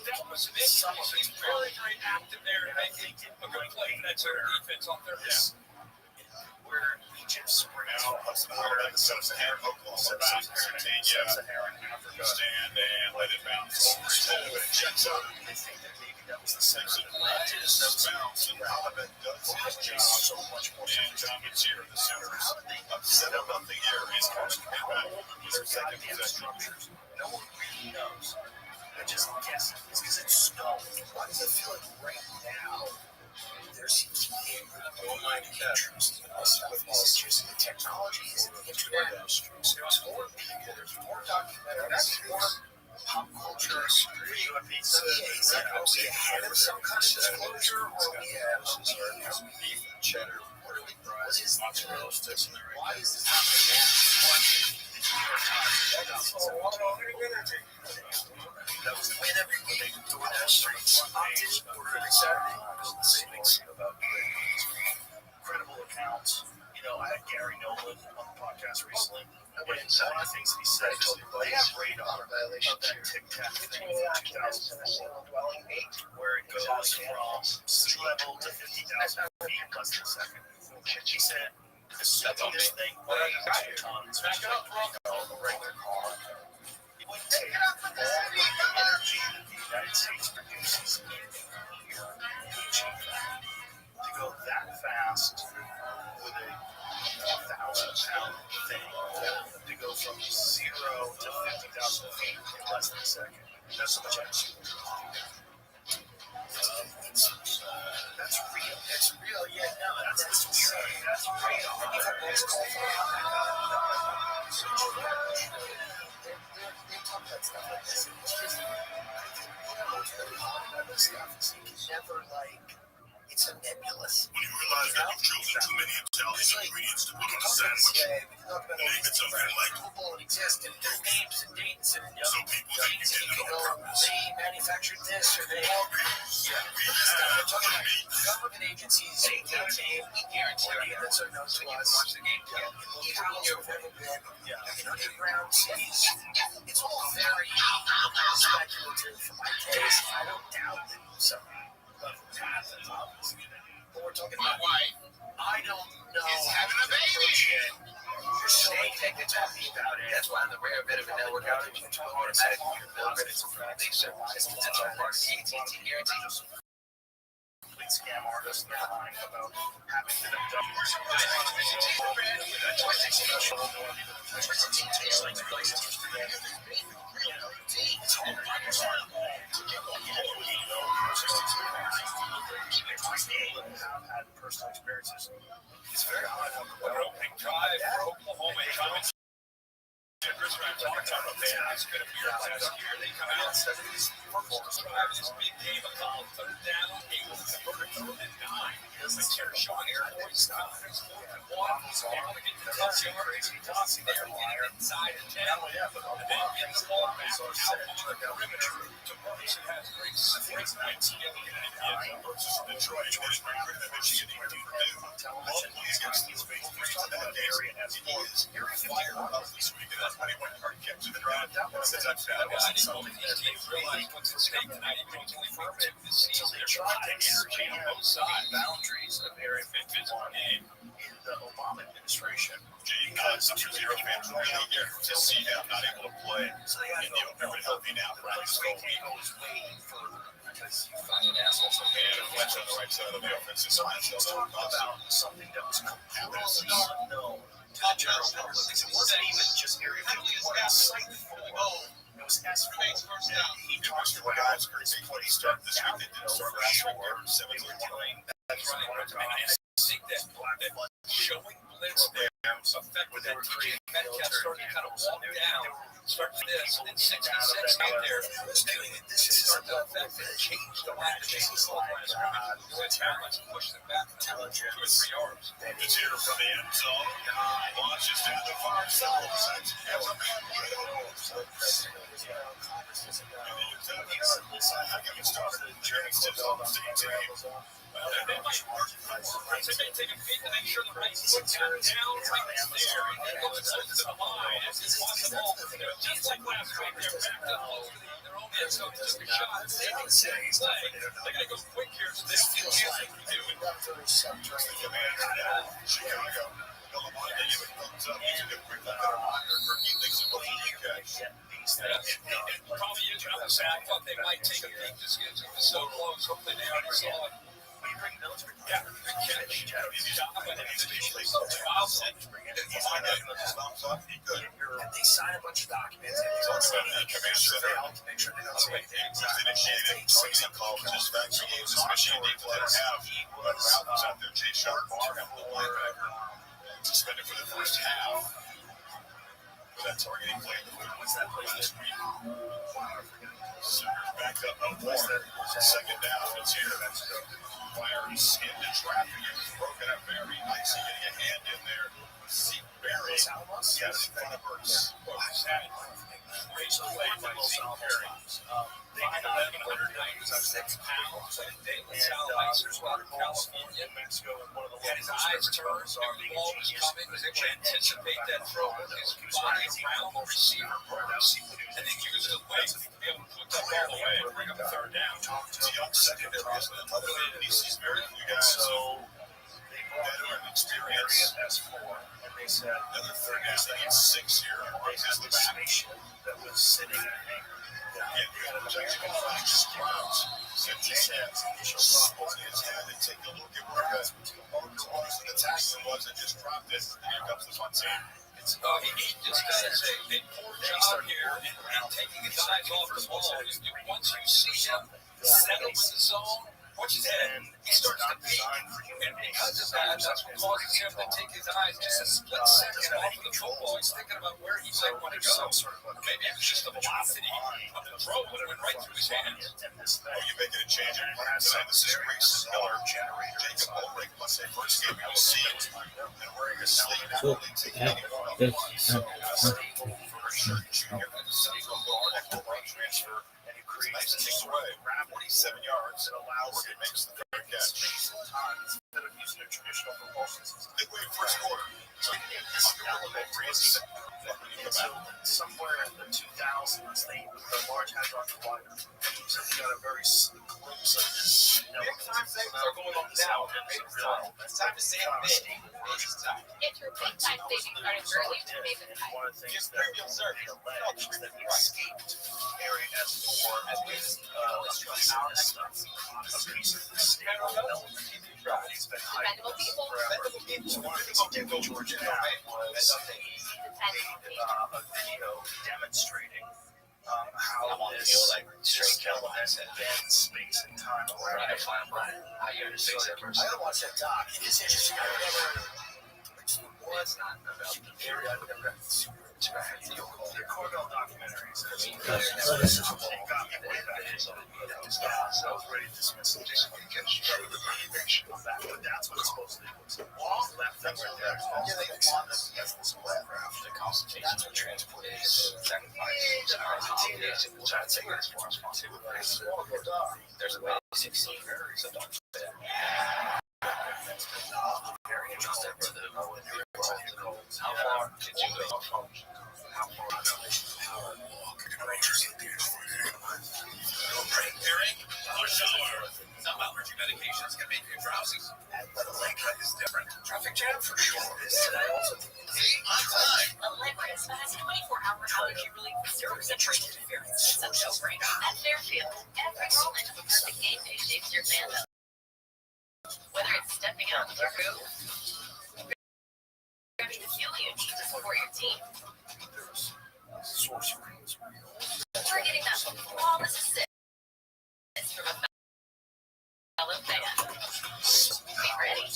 That was an issue. He's very, very active there and making a good play for that center defense off their head. Where Egypt springs out of the Sub-Saharan Africa stand and let it bounce over his head. But jets up. I think that maybe that was the center of Atlantis that was bouncing. Halibut does his job so much more. And John gets here in the center. Set up on the air. He's coming back. Their second possession. No one really knows. I just guess it's because it's snow. Why does it feel like right now? There seems to be a online interest with all just the technology is in the internet. There's more people, there's more documentaries, more pop culture. So are we ahead of some kind of disclosure, or are we ahead of beef and cheddar? What are we? What is mozzarella sticks in there? Why is this happening now? What? The New York Times. That was the win every week. DoorDash streets. Order every Saturday. Build savings about credible accounts. You know, I had Gary Nolan on the podcast recently. And one of the things that he said is they have radar of that Tic Tac thing from 2004, where it goes from feet in less than a second. She said, assuming this thing weighs 2 tons, which is like, a regular car, it would take all the energy that the United States produces in a year to achieve that. To go that fast with a 1,000-pound thing, to go from 0 to 50,000 feet in less than a second. That's so much energy. That's real. That's real. Yeah, no, that's real. That's real. And you've had this call for they talk about stuff like this. It's just, what's really hard about this stuff is you can never, it's a nebulous. When you realize that you've chosen too many Italian ingredients to put on a sandwich, the name it something like football exists and their names and dates and some people think you did it on purpose. they manufactured this or they government agencies they came guarantee that's known to us. You've ever been in underground cities. It's all very speculative for my case. I don't doubt that some path is obvious. But we're talking about I don't know. He's having a baby. You're so happy about it. That's why on the rare bit of a network outage, you automatically bill credits for they service. That's all part of the AT&T guarantee. Complete scam artists that are lying about having been abducted. Have had personal experiences. It's very hard to Opening drive for Oklahoma. Chris talked about it's going to be last year. They come out this big game of college, third down, able to convert it third and 9. Sean Airport stops. Walk, get the touch there, inside and 10. And then get the ball back out on the perimeter to Burks. It has great 19 versus Detroit, Michigan, television. He's got that area as this week. That's when he went hard catch in the drive. That was I didn't know that these teams realized what's at stake tonight. Even though it's only first this season, they're trying to energy on both sides. Boundaries of Area 51 in the Obama administration. Because some zero fans really here to see him not able to play. So they got and everybody healthy now. Right, so he was waiting for because you find an asshole. And a flex on the right side of the offensive So line. he was talking about something that was completely unknown to the general public. It wasn't even just Area 51. It was Site 4. It was S4. He talked about guys crazy when he started this week. They didn't start last week. They were 7 That's right. And I think that showing blitz there affected that TJ Metcalf starting to kind of walk down, start to this, and then 66 out there. This is starting to affect and change the line of the line. Talent push them back 2 or 3 yards. It's here from the end zone. Launches down the far side. They may take a peek to make sure the right foot down right there, and then go to the line as he walks the ball. Just like last week, they're backed up close to their own end zone, took a shot. They don't say play. They got to go quick here, so this feels like we do. Chicago. Illinois, they give it thumbs up. He's a good quick monitor for he thinks it will be It probably is. I thought they might take a peek just because it was so close. Hopefully they already saw it. Yeah, good catch. They sign a bunch of documents and they all to make sure they don't say initiated 60 calls this vaccine games, especially they didn't have but Ralph was out there. Jay Sharp, the linebacker, suspended for the first half for that targeting play. What's that play last week? Sooners back up no more. Second down. It's here. That's the Fires into traffic. It was broken up very nicely. Getting a hand in there. See Barry. Yes, in front of Burks. raised away by Los Alamos. They did not even 196 pounds. And there's articles in New Mexico and one of the local newspapers are being genius. Anticipate that throw with his body around the receiver first, and then use the weight to be able to put that ball away and bring up the third down. It's a young secondary, isn't it? He sees very few guys. So they brought in experience as 4, and they said Another third down, they had 6 here. they had the spaceship that was sitting in a hangar. Yeah, it was actually 5 rounds. 50 cents. Holding his head and take a look at where the tackler was and just dropped it. And here comes the fun team. He just does a poor job here in taking his eyes off the ball. Once you see him settle in the zone, watch his head, he starts to peek. And because of that, that's what causes him to take his eyes just a split second off of the football. He's thinking about where he might want to go. Maybe it was just the velocity of the throw that went right through his hands. You're making a change in plan tonight. This is Reese Miller, Jacob Ulrich. Once they first gave me a seat and wearing a sleeve, taking any transfer. Nice and takes away 47 yards and allows it makes the third catch. Instead of using a traditional propulsion system. Midway first quarter. So somewhere in the 2000s, the Large Hadron Collider. So we got a very glimpse of this. Big time things are going on now. It's time to say it. If your big time saving started early to make it One of the things that they allege is that he escaped Area S4 and was out of stuff, a piece of the state element. He's been hiding forever. So one of the things he did with Georgia was a video demonstrating how this element bends space and time around. I don't watch that doc. It is interesting. It's not about the area. I've never gotten super into They're Cornell documentaries. I mean, got me way back. So I was ready to dismiss it. But that's what it's supposed to do. It's a long left thing right there. Yeah, they want this aircraft. the consultation of transportation, sacrifice, which I'd say is more responsibility. There's a way to succeed, so don't say that. Very interested to the how far did you go from how far power walk Hearing or shower. Some allergy medications can make you drowsy. but Allegra is different. Traffic jam for sure. On time. Allegra has 24-hour allergy relief with 0% trade interference. It's a no-brainer. At Fairfield, every moment of a perfect game day shapes your fandom. Whether it's stepping out with your crew, grabbing the fuel you need to support your team, or getting that flawless assist from a fellow fan. Be ready.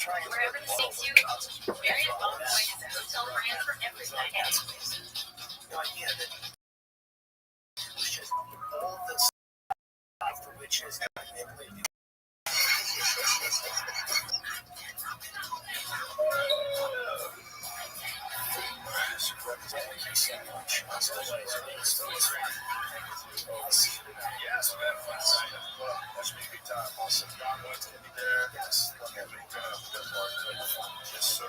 Wherever this takes you, Marriott Bonvoy is a hotel brand for everybody. The idea that it's just all the stuff for which is manipulated. Yes, we had fun signing. Well, that should be a big time. Also, Don White's going to be there. Yes, yes, sir.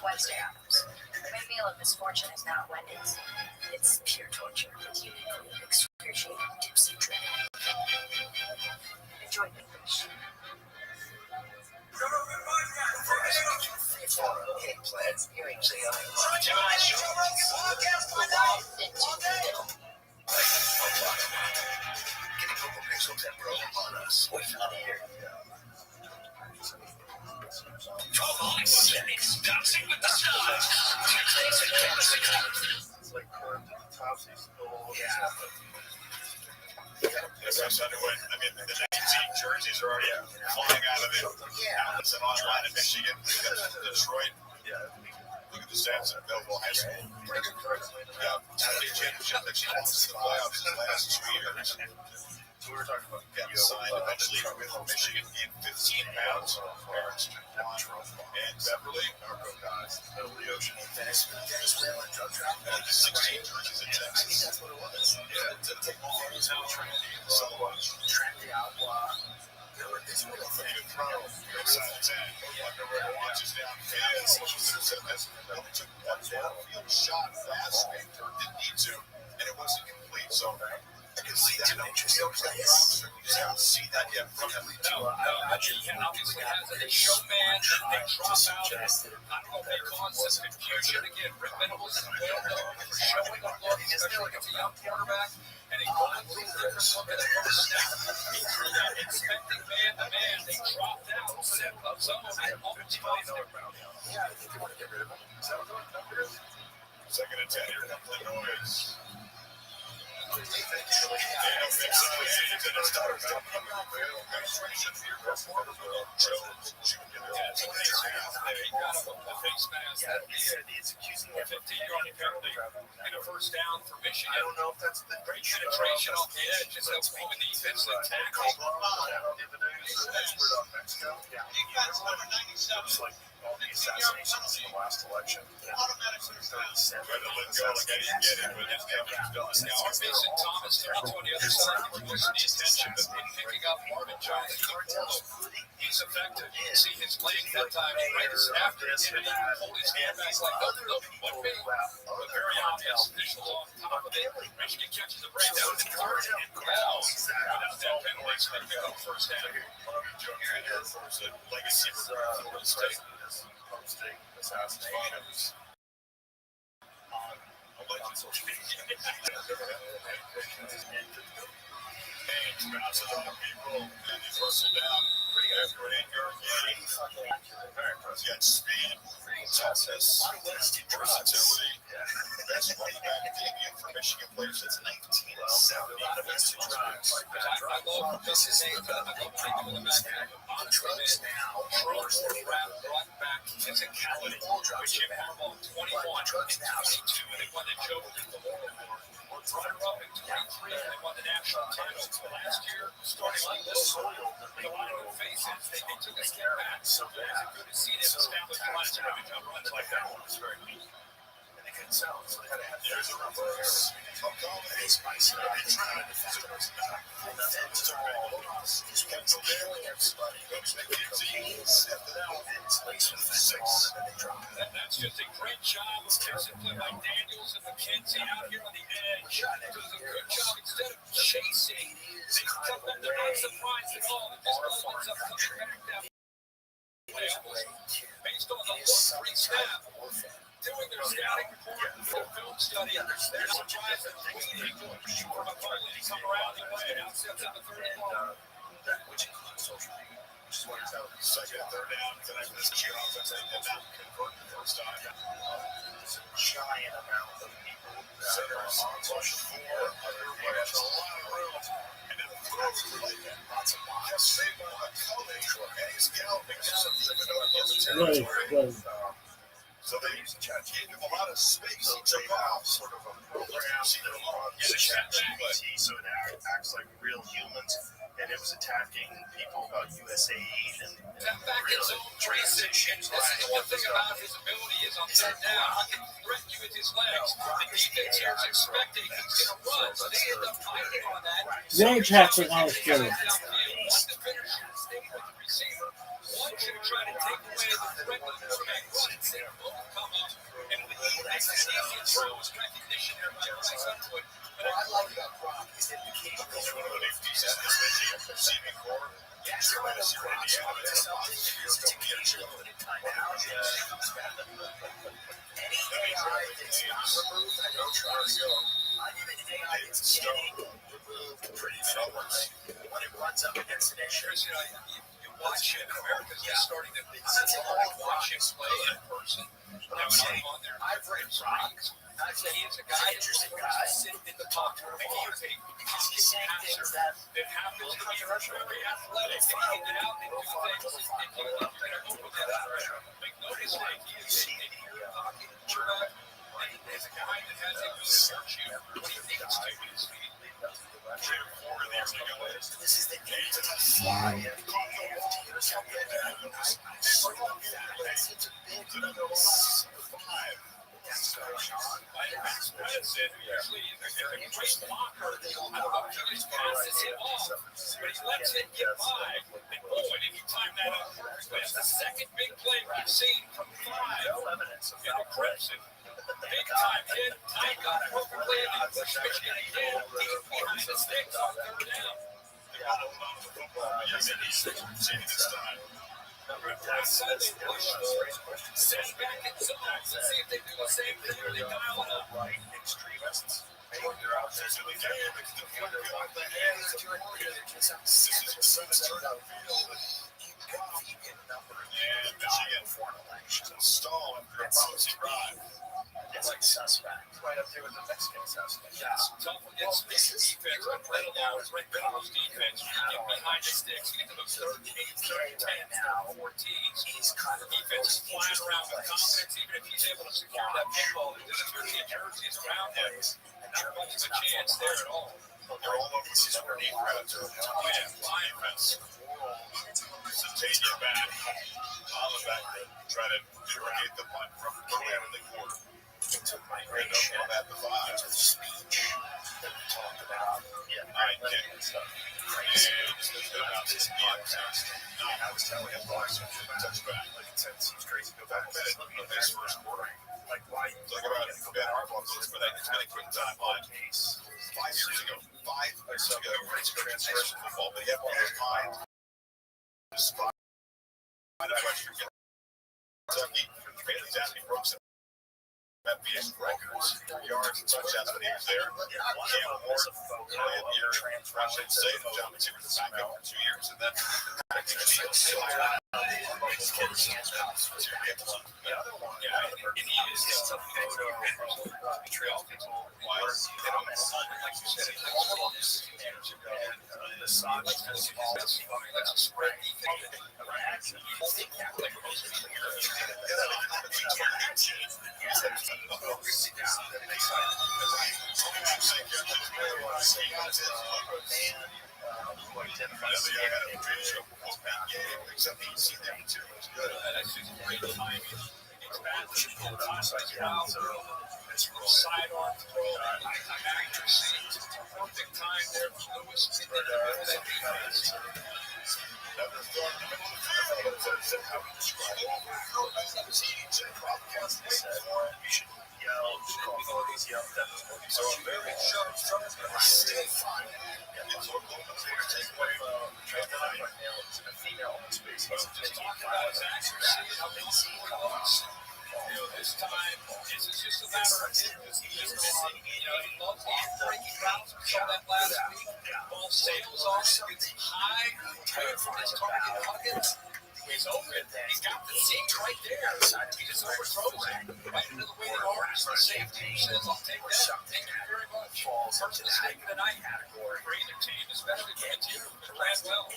Wednesday hours. My meal of misfortune is not Wendy's. It's pure torture. Excruciating tipsy drink. Enjoy the fish. Plans, earrings, Get a couple pixels that grow on us. What's out here? Dancing with the stars. It's like Topsy's goal. Yeah. That's underway. I mean, the next team jerseys are already flying out of it. Yeah. It's online in Michigan. Detroit. Yeah. Look at the stats at Belleville High School. Pretty good. Yeah. State championship. Actually, lost in the playoffs in the last 2 years. So we were talking about getting signed eventually with Michigan in 15 pounds. Parents and Beverly, narco guys, middle of the ocean. Venezuela drug trafficking. 16 churches in Texas. I think that's what it was. Yeah, to take Venezuela Trinity and so much. Trinity Agua. It's real thing. Launches downfield. Only took one downfield shot last week, or didn't need to, and it wasn't complete. So I can see that. Interesting place. You haven't seen that yet. Obviously has a showman. They drop out. I don't know if they cause some confusion again. Rick Venables is well known for showing up look, especially against a young quarterback. And a completely different look at the first snap. He threw that expecting man-to-man. They dropped out. Some of it offensive there. Yeah, I think they want to get rid of him. Is that what they're going to do? Second and 10 here. Illinois. It's accusing a 15-yard penalty and a first down for Michigan. I don't know if that's the Great penetration off the edge and helps moving the defensive tackle. Mexico. Yeah. Number 97. It's like all the assassinations in the last election. Automatically Now, our Mason Thomas, they're up on the other side, pushing the attention, but then picking up Marvin Jones. He's effective. You can see his leg that time right after it, and he pulled his hand back like, nope, one big. But very obvious. Officials off top of it. Michigan catches the break down to third and goes. Without that penalty, it's going to pick up first down. Marvin Jones in Air Force, a legacy for Florida State. Posting assassinations on alleged social media. And bounces on people, and he's wrestled down after an 8-yard gain. Very impressive. He had speed, toughness, versatility. Best running back debut for Michigan players since 1970. I love this is a doing the back end. On drugs now. Drugs brought back physicality, which Jim Harbaugh 21, drugs now 22, and they won the Joe Memorial Award. Runner-up in 23, and they won the national title. Last year, starting like this, the line of faces, they took a step back. So it's good to see them establish the last time they come runs like that one. It was very neat. And they couldn't sell it, so they had to have there's a reverse. It's spicy. I've been trying to defend it. That's all. Just kept trailing everybody. That's just a great job of discipline by Daniels and McKenzie out here on the edge. Does a good job instead of chasing. They come back. They're not surprised at all. It just opens up coming back that way. Based on the look pre-snap. Doing their scouting report for film study. They're surprised at waiting for McCarthy to come around the way. Now steps up the third and long. Which includes social media. Which is what it's out. Second and third down. Tonight for this cheer offense, they did not convert the first time. There's a giant amount of people that are on social media. There's a lot of room. And then the throws like that. Lots of box. Saved by McCullough. And he's galloping down the territory. So they gave him a lot of space. He took off sort of a program. So it acts like real humans. And it was attacking people about USAID and back in zone transition. This is the one thing about his ability is on third down, he can threaten you with his legs. The defense here is expecting he's going to run, so they end up hiding on that. Zone tackling on his field. One defender should have stayed with the receiver. One should have tried to take away the threat of the quarterback run and say, both come up. And with the easy throw was recognition there by Bryce Underwood. But I like that Brock is that the key is one of the pieces of this receiving core. Yes, you're right. It's to catch a limited timeout. Any AI that's not removed, I don't trust. Not even AI that's getting removed pretty fast. When it runs up against an issue. You watch it, America's just starting to watch him play in person. I'm saying, I've read Brock. He is a guy interesting guy sitting in the pocket. He's saying things that happens to be very athletic. And he can get out and do things. And he loves to open that out. Make no mistake, he is sitting in here talking to Chuck. There's a guy that has a good search you when he needs to with his feet. This is the 8th Wow. That's the second big play we've seen from 5 in the Crimson. Big time hit, tight got perfectly, and switched it again, deep behind the sticks on 3rd down. Send back in zone. Let's see if they do the same thing or they dial it up. Right extremists. Stall after a policy drive. It's like suspect. Right up there with the Mexican suspect. Yes, tough against this defense, but right now is right Bengals defense. You get behind the sticks, you get to the 13, 10, 14. He's kind of Defense is flying around with confidence, even if he's able to secure that football. There's 13 jerseys around him. Not much of a chance there at all. They're all over these underneath routes. Line fence. Centennial back. Olive back to try to irrigate the punt from the quarter. into migration. At the 5. Into the speech that we talked about. Yeah, 9 kick. Crazy. About this podcast. I was telling him, Touchback. like it seems crazy to go back. Look at this first quarter. Like, why? Talk about Ben Harbaugh. It's been a quick timeline. 5 years ago. 5 years ago. It's a transformation football. But you have to find the spot. Western Kentucky. Fantastic. Broke some FBS records. Yards and touchdowns when he was there. Cam Ward played here. Rothschild saved John McSeaver to back up for 2 years. And then The other one, It is just a photo of trail people. Like you said, it looks the sun is let's spread sidearm throw, accuracy, perfect time there for Lewis to get that defense. So a very sharp structure. Still fine. It's a Just talking about his accuracy, how missing he was. This time, this is just a matter of him. He's missing. He loves these breaking routes. We saw that last week. Ball sails off, gets high, tired from his target Huggins. He's open. He's got the seat right there. He just overthrows it. Right into the waiting arms. The safety says, I'll take that. Thank you very much. First mistake of the night category for either team, especially for the team that ran well.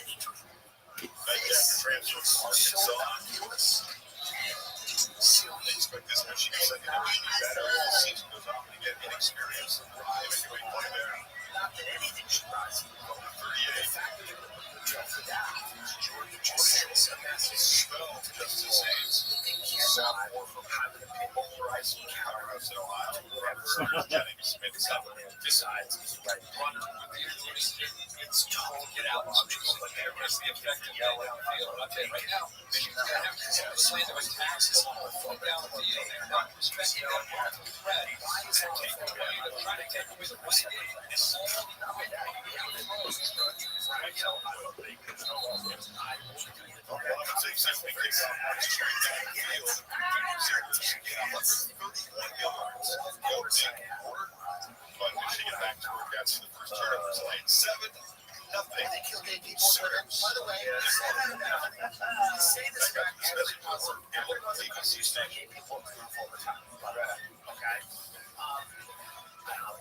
transfer from Arkansas. Expect this Michigan secondary to be better as the season goes on. They get inexperience and drive and doing play there. Not that anything should rise. Over 38. The fact that for that, Georgia just sends a massive Spell to Justice Hayes. South more from having a big polarizing counter Powerhouse in Ohio. whatever Jennings Smith decides he's the right runner. It's total Get out and speak like they're going to be effective down the field. I'll tell you right now, Michigan's going to have to plan their attacks from down the field. They're not respecting that margin of threat. They're taking away, they're trying to take away the running game. It's all the way down the road. But Michigan back to work out the first turnovers late 7-0. They killed 8 people. By the way, say this back every possible. Everyone thinks you spend 8 people all the time. Okay?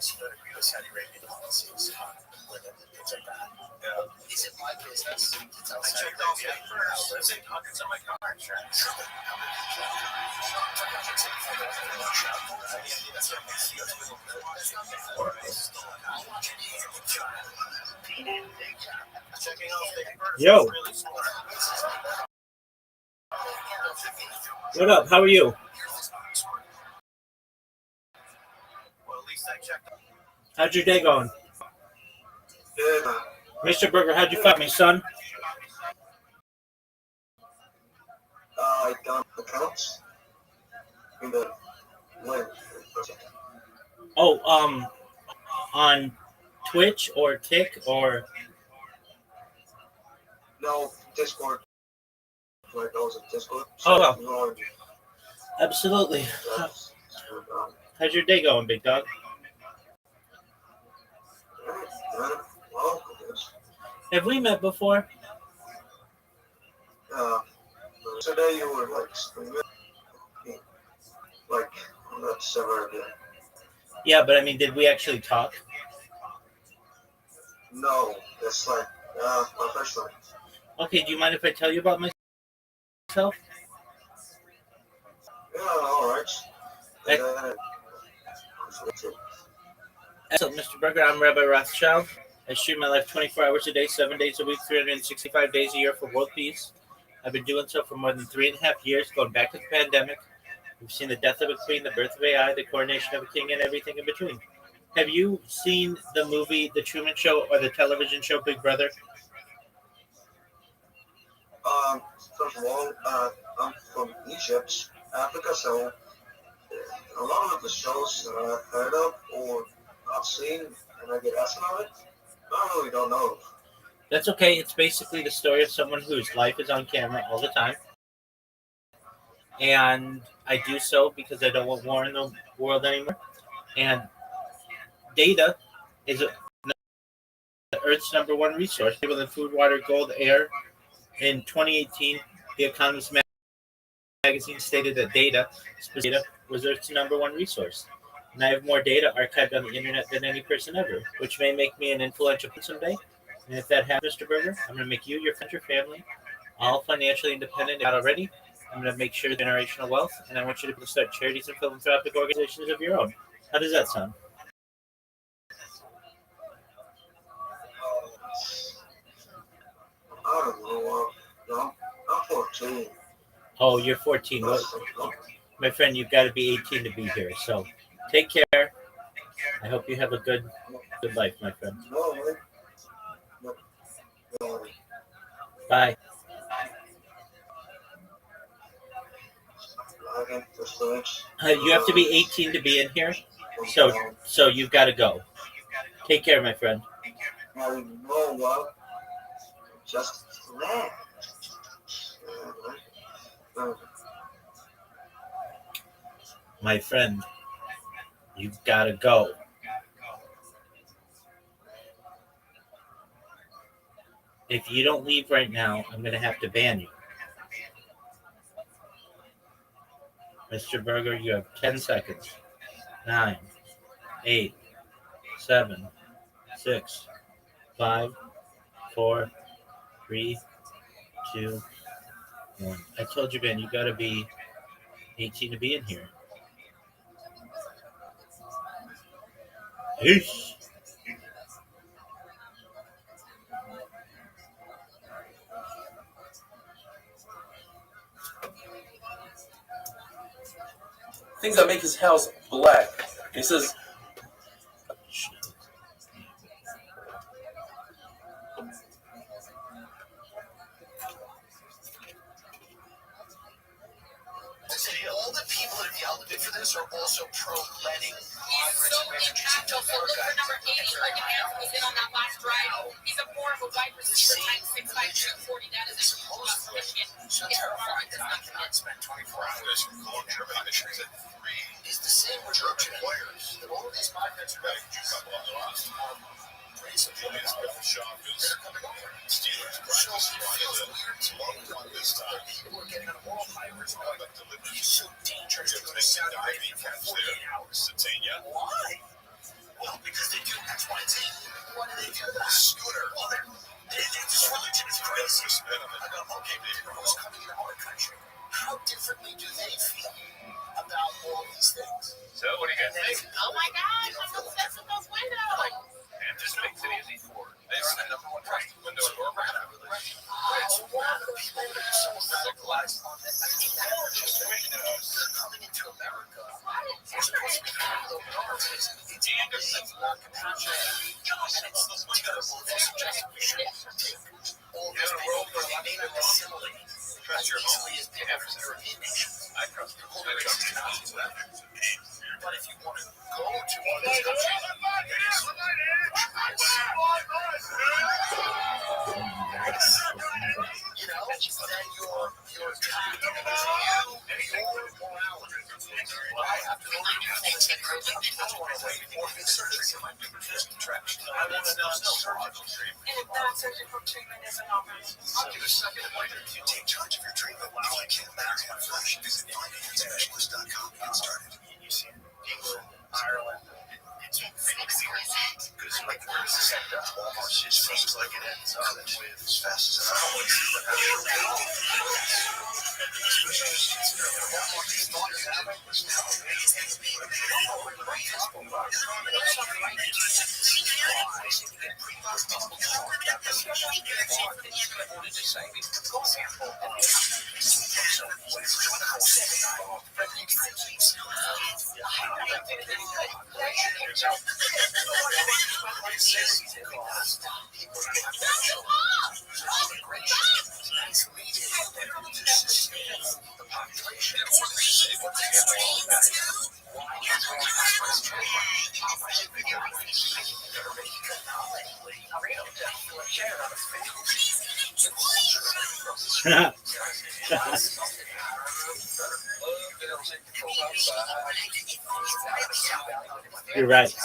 also don't agree with Saudi Arabian policies on women, things like that. Yeah. Is it my business to tell Saudi Arabia how to live? Hundreds of my car insurance. Yo. What up? How are you? How's your day going? Good. Mr. Berger, how'd you find me, son? I done accounts in the when. Oh, on Twitch or Kick or No, Discord. Like I was in Discord. Oh, wow. You know, Absolutely. that's How's your day going, big dog? well, I guess. Have we met before? Today you were like screaming, like that's ever again. Yeah, but I mean, did we actually talk? No, it's like my first time. Okay, do you mind if I tell you about myself? Yeah, all right. And So, Mr. Berger, I'm Rabbi Rothschild. I stream my life 24 hours a day, 7 days a week, 365 days a year for world peace. I've been doing so for more than 3.5 years, going back to the pandemic. We've seen the death of a queen, the birth of AI, the coronation of a king, and everything in between. Have you seen the movie The Truman Show or the television show Big Brother? First of all, I'm from Egypt, Africa, so a lot of the shows that I've heard of or I've seen and I get asked about it, I really don't know. That's okay. It's basically the story of someone whose life is on camera all the time. And I do so because I don't want war in the world anymore. And data is the Earth's number one resource. People than food, water, gold, air. In 2018, The Economist magazine stated that data was Earth's number one resource. And I have more data archived on the internet than any person ever, which may make me an influential person someday. And if that happens, Mr. Berger, I'm going to make you, your friends, your family, all financially independent, not already. I'm going to make sure generational wealth, and I want you to start charities and philanthropic organizations of your own. How does that sound? I don't know. I'm 14. Oh, you're 14. Well, my friend, you've got to be 18 to be here. So take care. I hope you have a good life, my friend. Bye. You have to be 18 to be in here. So you've got to go. Take care, my friend. Just My friend, you've got to go. If you don't leave right now, I'm going to have to ban you. Mr. Berger, you have 10 seconds. 9, 8, 7, 6, 5, 4, 3, 2, 1. I told you, man, you got to be 18 to be in here. Peace. Things that make his house black. He says, all the people that have yelled at me for this are also pro-letting He's so impactful. So look for number 80, like Anthony was in on that last drive. He's a more of a wide receiver type, 6'5", 240. That is a Michigan. So terrifying that I cannot spend 24 hours on German missions at 3 is the same with German players. That all of these migrants are ready to come on the last Steelers practice people are getting on autopilot going, he's so dangerous to go to Saudi Arabia for 48 hours. Why? Well, because they do X, Y, and Z. Why do they do that? Scooter. Well, this religion is crazy. Okay, who's coming into our country? How differently do they feel about all these things? So, what do you guys think? Oh my gosh, I'm obsessed with those windows. And this makes it easy for they are the number one trust window and door brand. It's one of the people that are so radicalized on that. I mean, they're coming into America. They're supposed to be criminal minorities. It's not compassionate. And it's terrible. They suggest we should take all this people where they may not assimilate as easily as people from European nations. I trust people. I trust people. But if you want to go to one of these countries, you know, then you're attacking your morality. I have to go to I don't want to wait for the surgery for my numerous contractions. I want to know surgical treatment. And if that surgical treatment isn't offered, I'll give a second later. You take charge of your treatment. If you can't manage my flesh, visit FindingSpecialist.com and get started. You see England, Ireland, it's exquisite. Because like where does this end up? Walmart just seems like it ends up with as fast as You're right.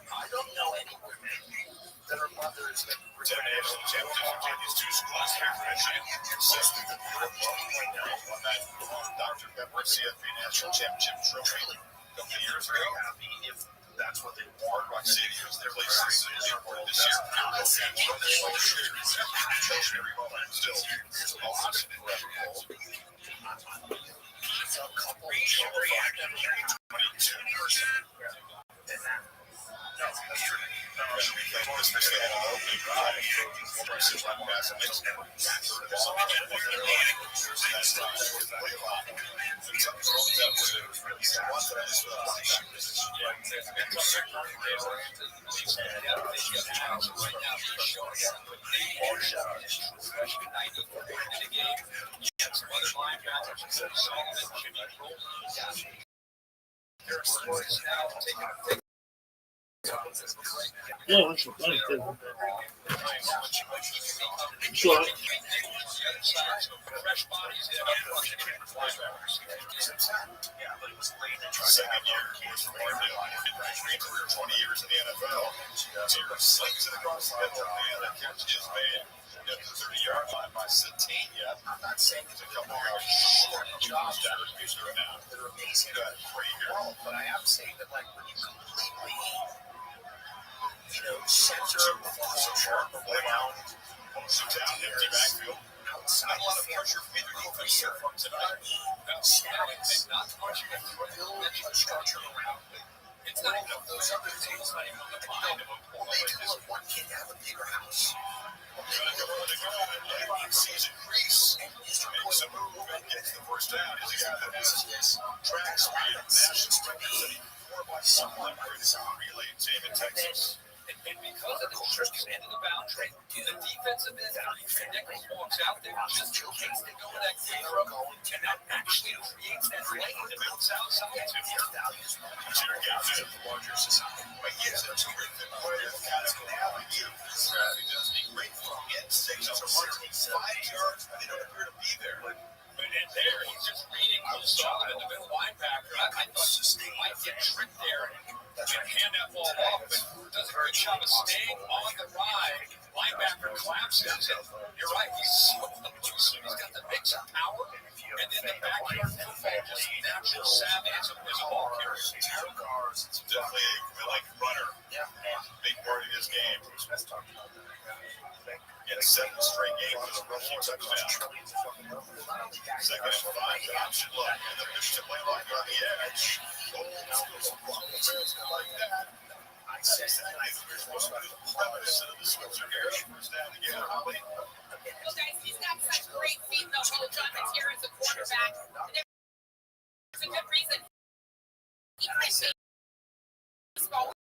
I don't know any women that are mothers that were national champions to schools here in Michigan. Dr. Pepper CFP National Championship trophy a couple of years ago. Happy if that's what they want. Rock City is their place in the airport this year. Still, there's a lot of a couple of 22%. No, that's true. Especially on an opening drive. Versus like pass and mix. Yeah, that's funny too. Sure. Second year, 20 years in the NFL. So you're slings it across the middle, and that catch is made at the 30-yard line by Satania. I'm not saying there's a couple of short jobs that are used now. They're amazing. But I am saying that, like, when you completely, center the sharp around, sit down, empty backfield. Outside not a lot of pressure from tonight. Stats, not much of a build a structure around it. It's not even those other things. Not even on the mind of a they tell one kid to have a bigger house. Season Greece makes a move and gets the first down. He's a guy that has track speed, national speed, 4x1 relay team in Texas. And because of the culture's commanded the boundary, the defensive end, Nichols walks out there just in case they go with that free throw, and that actually creates that lane that moves outside to their values. Consider gaps of the larger society. But yes, that's a great thing. That's going to happen to you. That's being great from it. 6 to 5 yards, they don't appear to be there. And there, he's just reading Rothschild, the middle linebacker. I thought he might get tricked there and hand that ball off, but does a good job of staying on the ride. Linebacker collapses. You're right, he's so elusive. He's got the mix of power, and then the backyard football, just natural savvy as a ball carrier. It's definitely a runner. Big part of his game. In 7 straight games with a rushing touchdown. Second and 5, option look, and the pitch to play like on the edge. Like that. I said that you're supposed to be the prominence of the switcher here. First down again. Well, guys, he's got such great feet, though. John here as a quarterback. There's a good reason. He plays baseball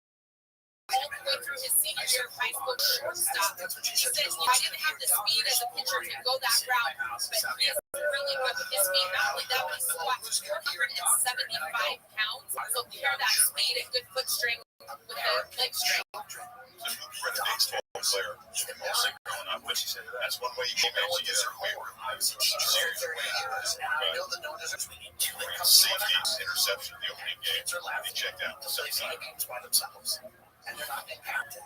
all the way through his senior year of high school shortstop. He says, I didn't have the speed as a pitcher to go that route, but he is really good with his speed. Not only that, but he squats 475 pounds. So pair that speed and good foot strength with the leg strength. Player, that's one way you can actually get her forward. Serious safety interception in the opening game. He checked out the games by themselves, and they're not impacted.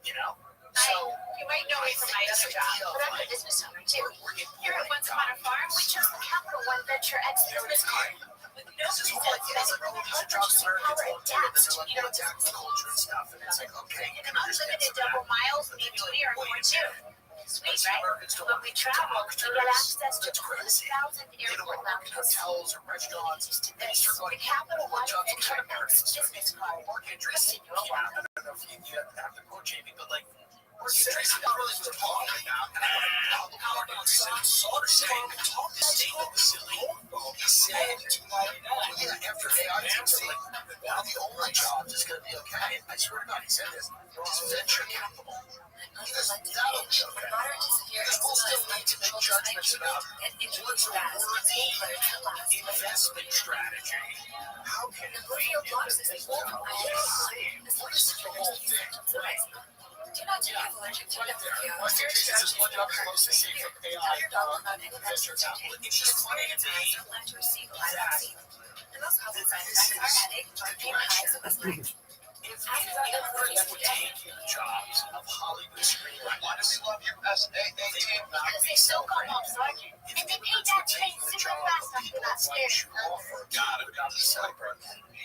You know? So you might know me from my other job, but I'm a business owner too. Here at Once Upon a Farm, we chose the Capital One Venture X business card. With no resets, purchasing power adapts to your culture and stuff. And it's like, okay, you can unlimited double miles, maybe we are going to. Sweet, right? When we travel, we get access to 20,000 airport lounges. Hotels or restaurants. The Capital One Venture X business card. Interesting. I don't know if you have to quote Jamie, but like, Tracy Dollars was talking about how about saying the talk to state of the silly. He said, after AI, one of the only jobs is going to be okay. I swear to God, he said this. It's venture capital. That'll be okay. People still need to make judgments about what's a worthy investment strategy. How can it be the whole thing? Do not take allergic to the video. What's your strategy for mostly safe from AI? It's funny to me that the most common side effects are headache, joint pain, hives, and muscle. if people would take jobs of Hollywood screenwriters, why do we love your SAA team? Because they so come off, right? And they paid that train super fast after that scare.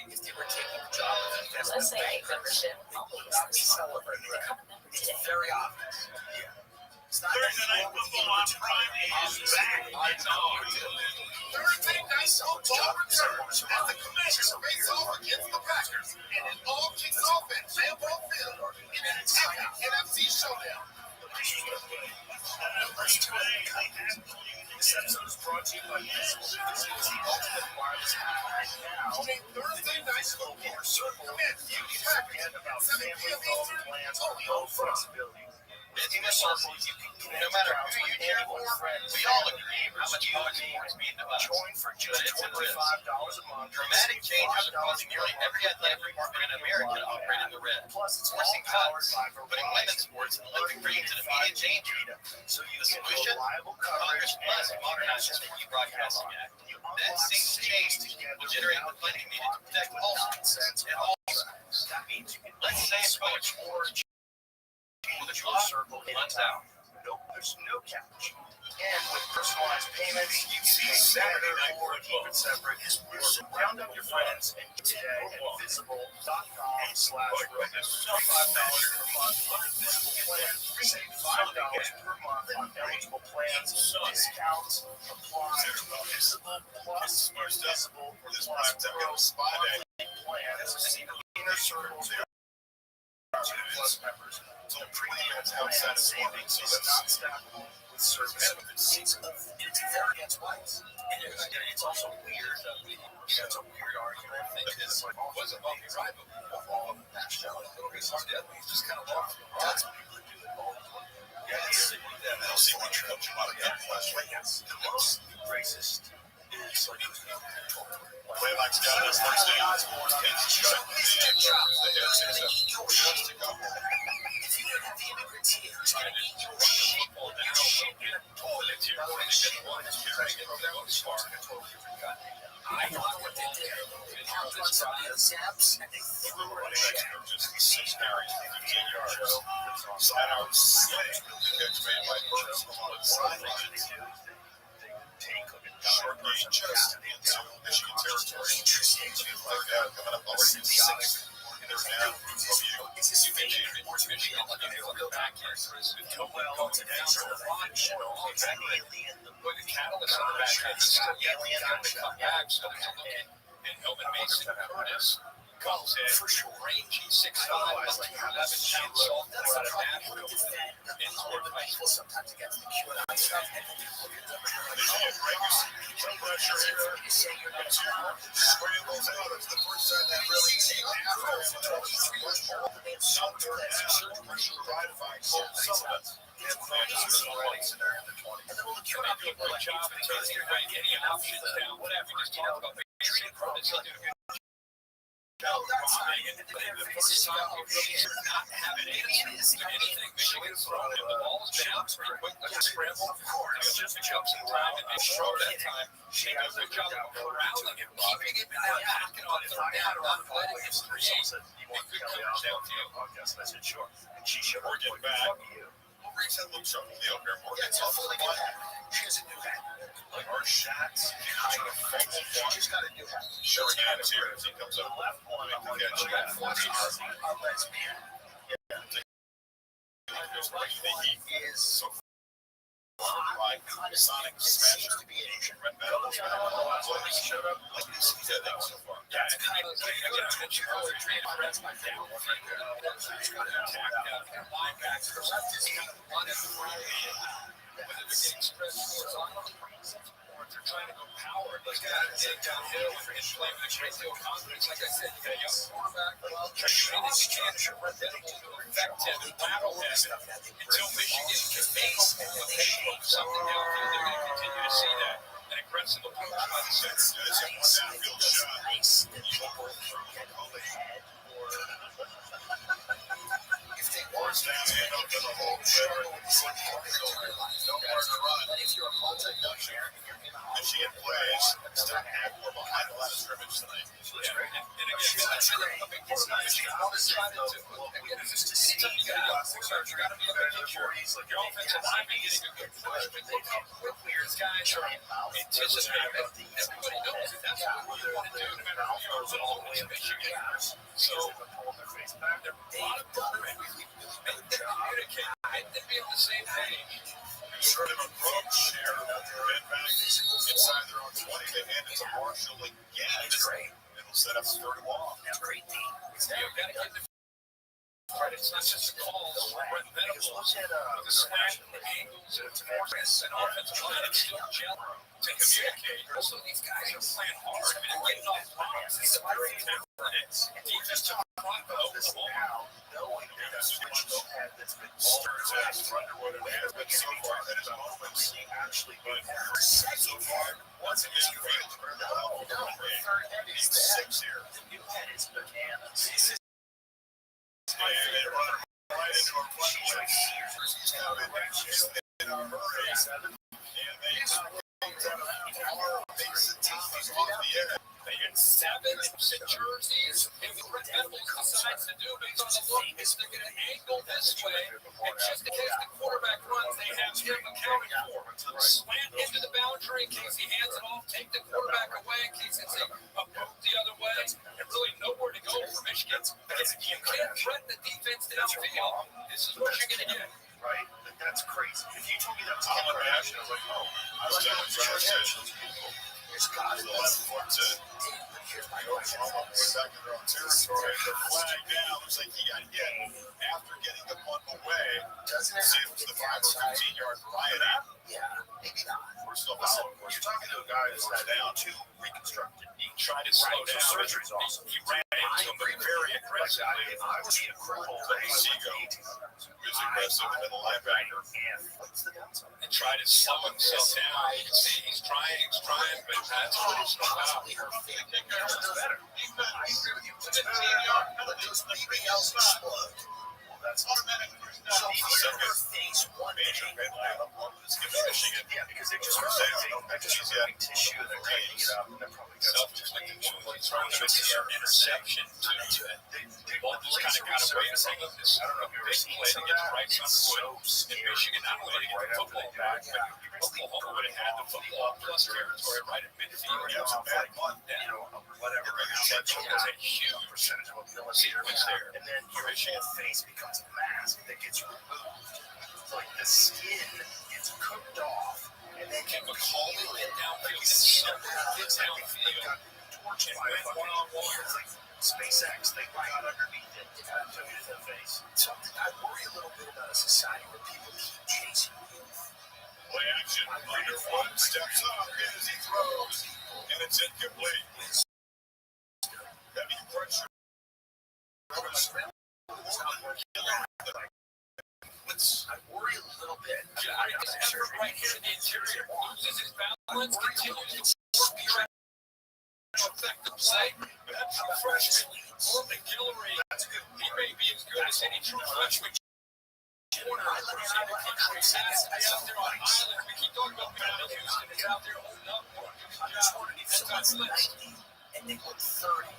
If they were taking the job of investment bankers, they would not be celebrating that. It's very obvious. It's not Thursday Night Football on Prime is back. I know. Thursday Night Football returns as the Commanders face off against the Packers, and it all kicks off at Lambeau Field in an epic NFC showdown. This episode is brought to you by Visible. Visible is the ultimate wireless hack. Now, Thursday Night Football circle and Beauty Packers about 7 p.m. Eastern, only on flexibility. Inner circle, no matter who you cheer for, we all agree how much fun sports mean to us. Join for just $25 a month. Dramatic changes are causing nearly every athletic department in America to operate in the red. Plus, it's Forcing cuts, putting women's sports and Olympic dreams in immediate danger. So you The get solution? reliable Congress coverage Plus modernizes the TV Broadcasting Act. That single change will generate the funding needed to protect all sports and all sides. That means you can Let's say it's much more the clock runs out. Nope, there's no catch. And with personalized payments, you can see Saturday Night or keep it separate. Round up your friends and today at visible.com/Rothschild. $5 per month on a Visible plan. Save $5 per month on eligible plans. Discounts apply. Visible Plus or Visible This Prime Time plans. Inner circles. Plus members. So premium outside of savings, so that's not stackable. service. It's very against whites. It's also weird. It's a weird argument because like all was about me, right? But all of that show, it's just kind of lost. That's what people do it all. Yes. I'll see what you're up to about a yes. The most racist is like Playback's got us first day. if you don't have the immigrants here, who's going to eat your shit? Your shit in a toilet. Your shit. I know what they did. They pounded some of the zaps and they threw it in a shack. Just 6 carries, 15 yards. Side out sling. Catch man by Burns. Short game just into Michigan territory. Third down coming up over 6. And there's now It's his favorite Michigan. Like a real back here. Go well today. So the launch. But the catalyst on the back end is still alien on the comebacks. And Hillman Mason Curtis comes in for sure. Rangy 6'5", 11 pounds soft out of Nashville. Sometimes against the QAnon stuff. some pressure here. Scrambles out. It's the first time that really came out. Some pressure drive by some of it. And Flanders are right there in the 20. And then we'll do a good job in terms of getting an option down, whatever. We just talked about treating from it. He'll do a good job. The first time we really not having anything Michigan's thrown him. The ball's down pretty quick, like a scramble. Just jumps in time and they throw that time. She does a good job of corralling him, keeping him in that pocket on third down, not letting him create a good coverage downfield. I said, sure. She should work it back. Brings that looks up the up here. It's a fully good hat. She has a new hat. Like our shots behind the fence. She just got a new hat. Showing hands here as he comes up. Left one. Make the catch. A lesbian. He is so like Sonic Smasher to be Asian. Red Metal. Shut up. Like you see that so far. Yeah, it's kind of like, you know, that you really train on that's my down. He's going to attack their linebacker. The left is kind of running the right. Whether they're getting stretched horizontally or if they're trying to go power, they got to dig downhill and play with a great deal of confidence. Like I said, you got a young quarterback. Well, train his cancer, identical to effective and battle until Michigan can make something downfield. They're going to continue to see that. An aggressive approach by the center. It's a downfield shot. Nice. If they want to Stand up to the hole. but if you're a multi-millionaire and you're in a Michigan plays. Still have more behind a lot of scrimmage tonight. And again, that's a big part of Michigan. How does try to do it? Again, it's just anytime you got to do it, you got to be able to get your offensive lineman getting a good push. But look how quickly these guys are anticipating it. Everybody knows that that's what you want to do no matter how far it's all the way to Michigan. So they're bottom line. They communicate and be on the same page. Conservative approach here. Red back inside their own 20. They hand it to Marshall again. It'll set up third and long. That's great team. You've got to give the credit. It's not just the calls. Brett Venables, the slash, the angles, and force, and offensive line, and still gel to communicate. Also, these guys are playing hard. I mean, they're getting off bombs. It's a very different. He just took a front over the ball. Stars has Underwood and has been so far that his moments actually but so far once it is field. He's 6 here. The new head is bananas. And they run right into a front way. He's now in a hurry. And they makes the team off the edge. They get 7 jerseys, and what Brett Venables decides to do based on the look is they're going to angle this way, and just in case the quarterback runs, they have him accounted for. Slant into the boundary in case he hands it off, take the quarterback away in case it's a boot the other way, and really nowhere to go for Michigan. You can't threaten the defense downfield. This is what you're going to get. Right? That's crazy. If you told me that was Tom Bash, I was like, oh, I was down with transitions. Here's God. Here's my question. Almost back in their own territory. The flag down. Looks like he got hit after getting the punt away. Doesn't it see, it was the 5 or 15-yard riot. go. He was aggressive, and then the linebacker And try to slow himself down. You can see he's trying, but that's what it's about. I agree with you. 15-yard penalty. Those BBLs explode. That's automatic first down. So her face one major red line Michigan. Yeah, because they're just removing tissue, they're tightening it up, and they're probably Self-inflicted wound. He's throwing an interception to it. They both just kind of got away from this. I don't know if you've ever seen play to get the right on foot. In Michigan, not only to get the football back, but Oklahoma would have had the football plus territory right at midfield. Yeah, it's a bad one. Whatever, That was a huge percentage of a sequence there. and then your whole face becomes a mask that gets removed. Like the skin gets cooked off, and then Can McCauley get downfield and somehow get downfield torched and by went one-on-one? It's like SpaceX, they got underneath it and took it to the face. So I worry a little bit about a society where people keep chasing youth. Play action. Underfoot steps up as he throws, and it's incomplete. Heavy pressure. I worry a little bit. Right here in the interior, loses his balance, continues to work effective play. But that true freshman, McGillivray, he may be as good as any true freshman. Corner, out there on Island. We keep talking about Houston. He's out there holding up for him. I'm just wondering if someone's 90 and they look 30.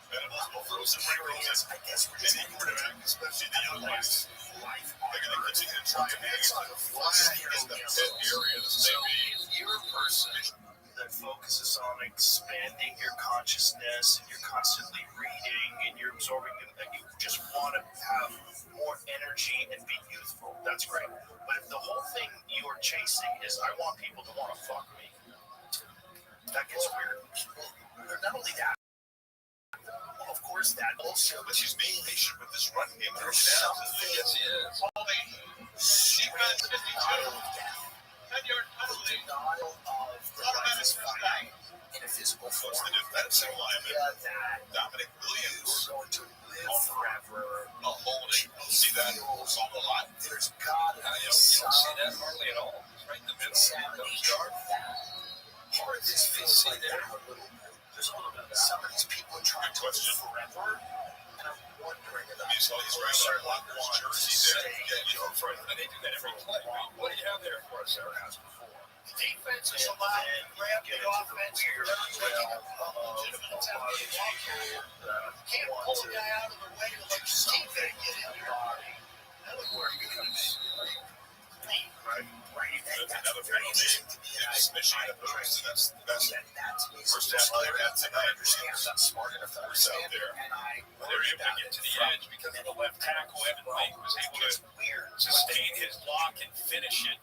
Those areas, I guess we're any just quarterback, especially the young ones, they're going to continue to try and make it in the pit area. This may be You're a person that focuses on expanding your consciousness, and you're constantly reading, and you're absorbing, and you just want to have more energy and be youthful. That's great. But if the whole thing you're chasing is, I want people to want to fuck me, that gets weird. not only that. Well, of course, that also. but she's being patient with this run game. There's something. Yes, he is. Holding defense 52. 10-yard penalty. Denial of the right to fight in a physical form. What's the defensive lineman? That Dominic Williams. we're going to live forever. A holding. You'll see that a lot. There's got to You be don't see some that hardly at all. It's right in the middle. examination of that. Part of this feels like there's a little bit of some of these people are trying to live forever, and I'm wondering about He's wearing a lot more jersey there. Yeah, you know, right. And they do that every play. What do you have there for us, Sarah? defense is allowed to grab the offense. Can't pull a guy out of the way to let your teammate get in there. That would work because Another penalty. It's Michigan opposed, and that's the best first half player had tonight. Smart enough to Out there. They're able to get to the edge because of the left tackle. Evan Lake was able to sustain his block and finish it.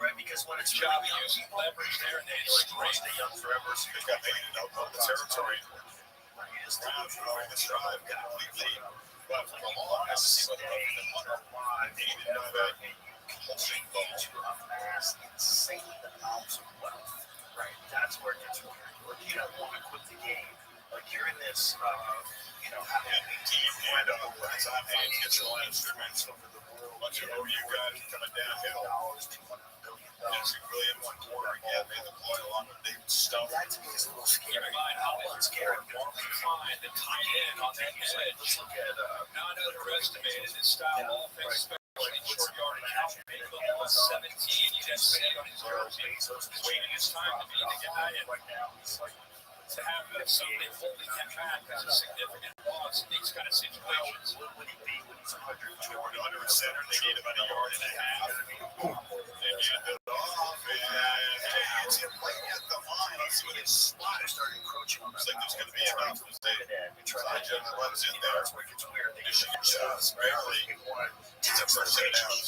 Right, because when it's Job using leverage there, and then straight. stay young forever, so They got made out of the territory. Brown throwing the drive completely. But from all, I have to see what the Hunter needed to that holding goal. insane amounts of wealth. Right, that's where it gets weird. Look, you don't want to quit the game. Like you're in this, having And team and overtime and get your line of scrimmage. Bunch of OU guys coming downhill. Nancy Williams, one quarter again, they deploy along with David Stone. That to me is a little Keep scary. in mind how scary Marlon Klein, the tight end on that edge. Let's look at Not underestimated his style of offense, especially in short yardage. Maybe the last 17, you didn't see it on his jersey. He's waiting his time to get that in. right now. He's like, To have somebody holding him back is a significant loss in these kind of situations. what would he be when he's 120? Under a center, they need about a yard and a half. They hand it off, and it's him right at the line. Let's see what his spot is. Started encroaching on Looks like there's going to be enough to say. Elijah runs in there. That's where it gets weird. They Michigan just barely. It's a first and out.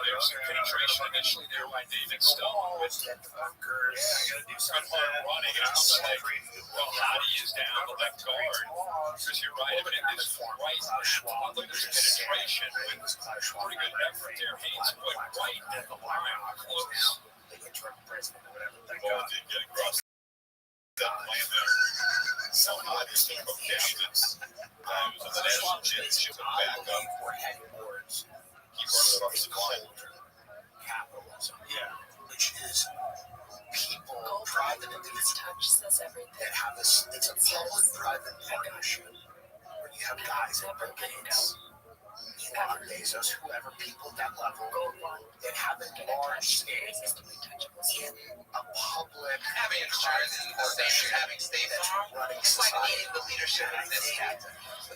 There's some penetration initially there by David Stone with good hard running outside. Well, Hottie is down the left guard. Because you're right, I mean, this right now, look at this penetration with pretty good effort there. Haynes put right at the line, close. Ball did get across that lane there. So Hottie's still captains. times in the national championship and back up. We're heading towards Keep running it off the line. capitalism, Yeah. which is people, Gold private This individuals touch says everything. that have this. It's a public-private partnership where you have guys like Bill Gates, Elon Bezos, whoever, people at that level that have a large stake in a public Having insurance is the same as having state farm. running It's like society. needing the leadership in this state.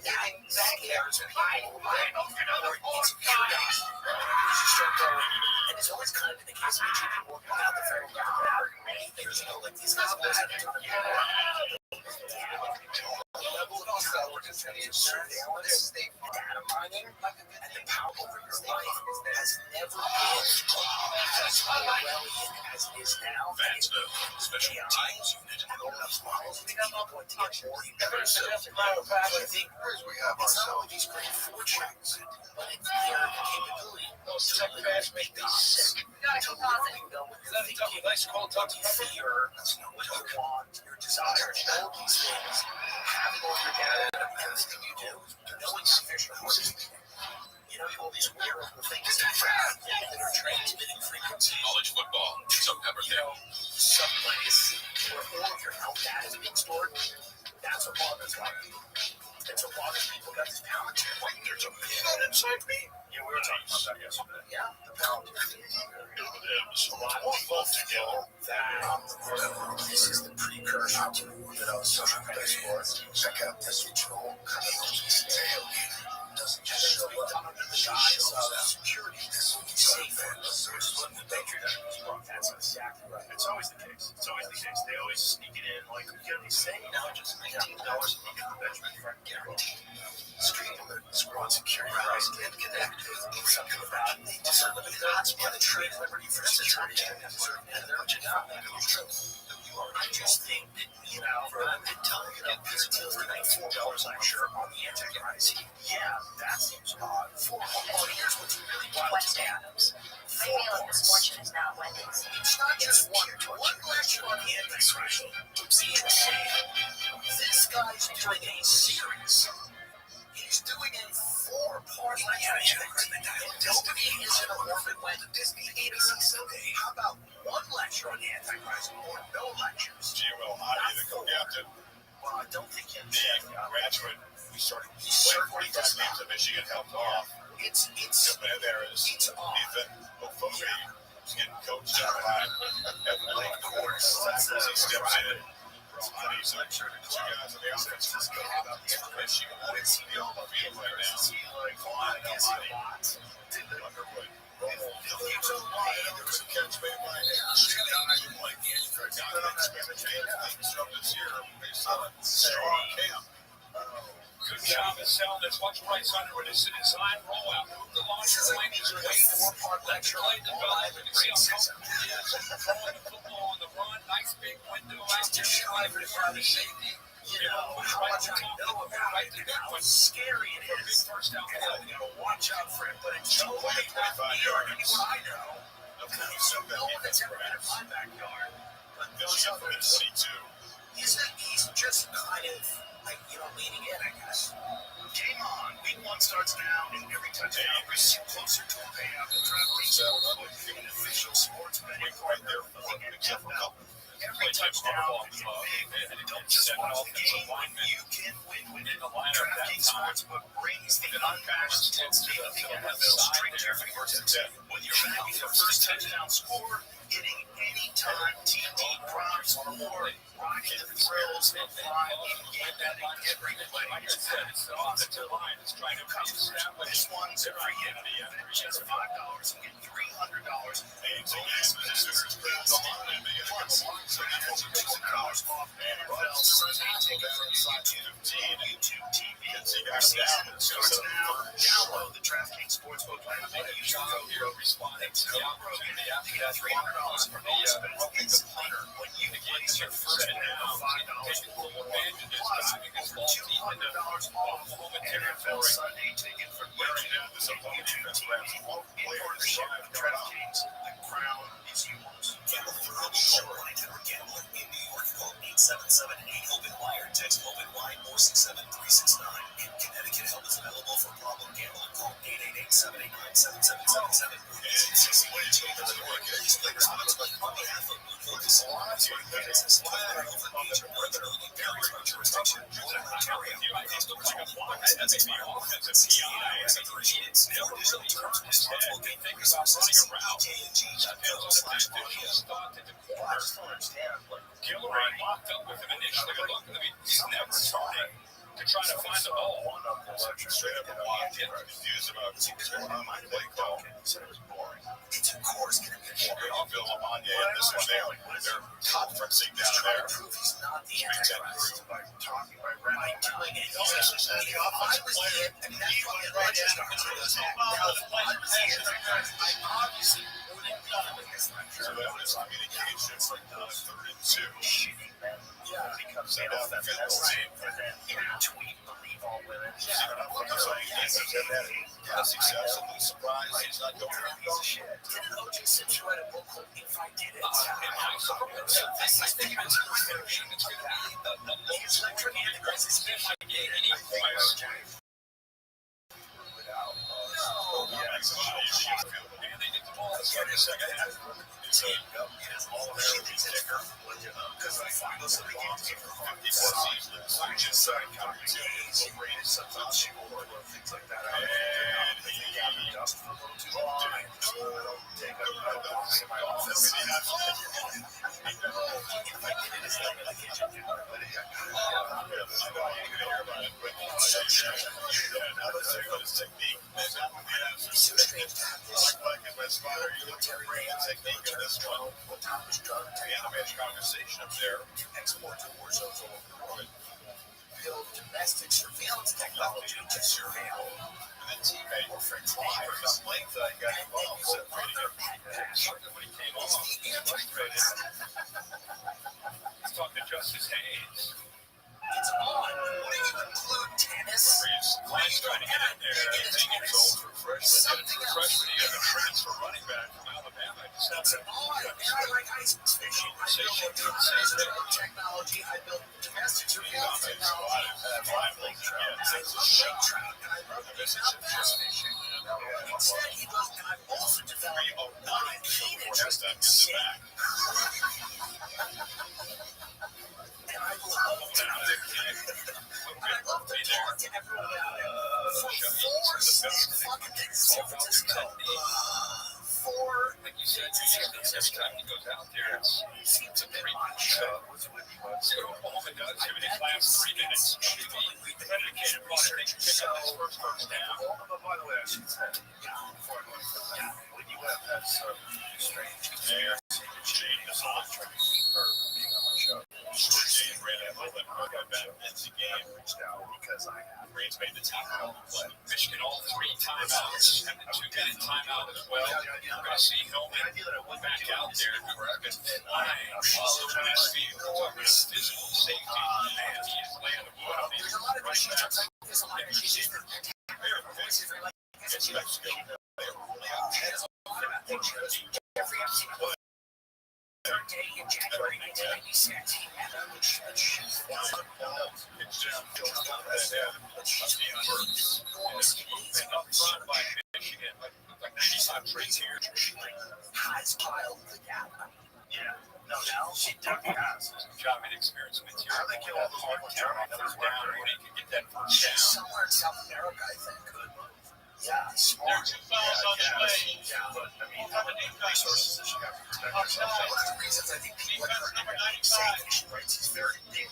That scares people or needs curiosity. You start going, and it's always kind of been the case when people work out the federal government many years ago, like these guys wasn't doing surveillance, data mining, and the power over your life has never been as Orwellian as it is now. That's the special teams unit. And all those models, people are going to get more intrusive. I think We have it's not ourselves. only these great fortunes, but it's their capability to literally make you sick. To literally know what you're thinking, what you fear, what you want, your desires, all these things. Having all your data and everything you do, knowing sufficient quantities. You know, all these wearable things that are transmitting frequencies. College football. September You know, some place where all of your health data is being stored. That's what Marvin's like. That's what Marvin's people got this power to. Wait, there's a peanut inside me? Yeah, we were talking about that yesterday. Yeah, the power to. A lot of people together. This is the precursor to social media sports. Check out this tool. Doesn't just show up under the guise of security. This will be safer. That's exactly right. It's always the case. It's always the case. They always sneak it in like, you know, they say now just $19 a month Benjamin Frank guaranteed. Stream alerts, scroll security, rise and connect. Something about the unlimited hotspot and trade liberty for security. And they're just not that true. I just think that, you know, I've been telling you know, these deals are like $4 I'm sure on the Antichrist. Yeah, that seems odd. 4 here's what's really wild Wednesday Adams. My meal of misfortune is not Wendy's. It's not just one lecture on the Antichrist. See, this guy's doing a series. He's doing a 4-part lecture. Nobody is in a orphan when Disney ABC Sunday. How about one lecture on the Antichrist or no lectures? GML Hottie, the co-captain. Well, I don't think him. The graduate. We started. Wait, that means that Michigan helped off. It's Man, there is odd. Ethan Ofobi. He's getting coached out by Of course. As he steps in. He's the two guys on the offense. Michigan. I didn't see the all field right now. Underwood. There was a catch made by him. Like for a guy that expected things from this year based on strong camp. Good job of selling as much rights under it as design rollout. Move the launch of Chinese race. 4-part lecture Play development. You see how comfortable it is. Throwing the football on the run. Nice big window. Nice to shine for the safety. You know, how much I know about it and how scary it is. First down. And I'm going to watch out for it, but it's totally not me or anyone I know. No one that's ever been in my backyard. But those others, he's just kind of, like, you know, leaning in, I guess. Game on. Week 1 starts now, and every touchdown brings you closer to a payout. The DraftKings Sportsbook, an official sports betting partner of the NFL. Every touchdown is big, and don't just watch the game. You can win with it. DraftKings Sportsbook brings the unmatched intensity of the NFL straight to your fingertips. Whether you're backing the first touchdown score, hitting anytime TD props, or rocking the thrills and live in-game betting every play. The offensive line is trying to come This one's for you. Bet just $5 and get $300. Plus, $1,000 off NFL Sunday ticket from YouTube TV. Our season starts now. Download the DraftKings Sportsbook app and use code ROBROGAN to get $300 for bonus bets instantly when you place your first bet of $5 or more. Plus, over $200 off NFL Sunday ticket from YouTube TV. In partnership with DraftKings, the crown is yours. Gambling problem? Call 1-800-GAMBLER. In New York, call 877-8-OPEN-WIRE. Text ONY 467-369. In Connecticut, help is available for problem gambling. Call 888-789-7777. On behalf of Focus on Kansas, jurisdiction, Ontario, customers will want to be all Gilroy locked up with him initially. Look, I mean, he's never trying to try to find the ball. Straight up walked in, confused about what's going on. My play call. Said it was boring. It's of course going to be boring. I'll Bill Lamagna in this one. They're conferencing down there. He's not the Antichrist by talking, by doing it. If I was him, and that's what the Rothschild starts. Now, if I was him, I obviously wouldn't be doing this. So that was communication from 3rd and 2. Yeah, because they don't have that same for them. Tweet, believe all women. Yeah, he's absolutely surprised. He's not going to piece of shit. Didn't O.J. Simpson write a book called If I Did It? I think it's going to be the electric Antichrist. If I did it. Because I find this a long for 54 seasons. We just signed opportunities, rated sometimes she will or things like that. And he gathered dust for a little too long. Take a box in my office. If I did it, it's not really kitchen dinner. But I know you're going to hear about it. But another thing about his technique. It's so strange to have this. Like in West Father, you look at the technique of this one. What time was drunk? Animated conversation up there. Export to war zones all over the world. Build domestic surveillance technology to surveil. And then teammate or friends neighbors. Length I got involved separating their passion when he came off. He's talking to Justice Hayes. It's on. What do you include? Tennis? He's trying to get in there. I think it's old for freshman. Freshman, he has a transfer running back from Alabama. It's on. And I like ice fishing. I build technology. I build domestic surveillance technology. Lake trout. And I love bass fishing. Instead, he goes, and I've also developed one keen interest in singing. And I love to talk to everyone about it. For 4 fucking days in San Francisco. 4 like you said, every time he goes out there, it seems a bit much. So Oklahoma does him in his last 3 minutes. The dedicated runner, they can pick up his first down. But by the way, I should say, before I go into that, when you have that sort of strange shady assault trying to keep her from being on my show. Shane ran a little bit more back into the game. Reached out because I Reigns made the tackle. Michigan all 3 timeouts, and the 2-minute timeout as well. We're going to see Hillman back out there and line follow Westfield. Talking about physical safety, and he is laying the wood on these running backs. Third day in January 1996. Highs piled the gap. Yeah, no, now she definitely has job and experience material. How they kill all the hard down when he can get that first down. Somewhere in South America, I think. Yeah, smart. There are 2 fouls on the play. Yeah, but I mean, how many resources that you have to protect yourself? One of the reasons I think people are number 95 rights is very big.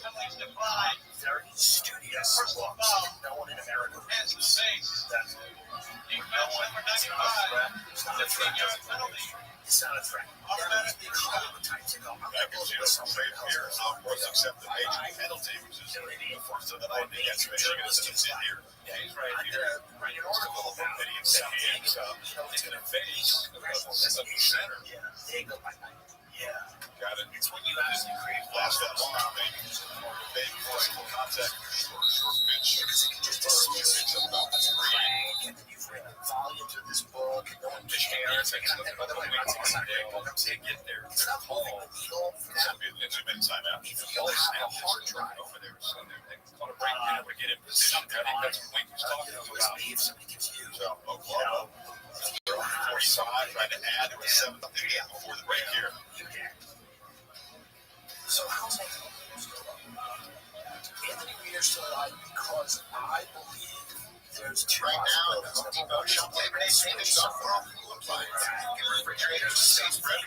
Very studious. No one in America has that. No one is not a threat. It's not a threat. It's not a threat. There's big Hollywood types that go, I'm going to build this somewhere else. Of course, except the major penalty, which is the first of the night against Michigan. It's in here. Yeah, he's right here. Write an article about that he hands up. He's going to face the center. Yeah, they go by night. Yeah. Got it. It's when you actually create last that long, maybe physical contact, short pitch. Because it can just dismiss it about the crank, and then you've written volumes of this book, and no one cares. By the way, once they get there, it's not moving the needle for that. It's a time out. If you have a hard drive over there, so they call a break in to get in position. I think that's what Wink was talking about. If somebody gives you Oklahoma, 45, trying to add to a 7th before the break here. So how's that? Anthony Weir's still alive because I believe there's two possibilities. Depot shop Labor Day savings on whirlpool appliances. Get refrigerators, space bread,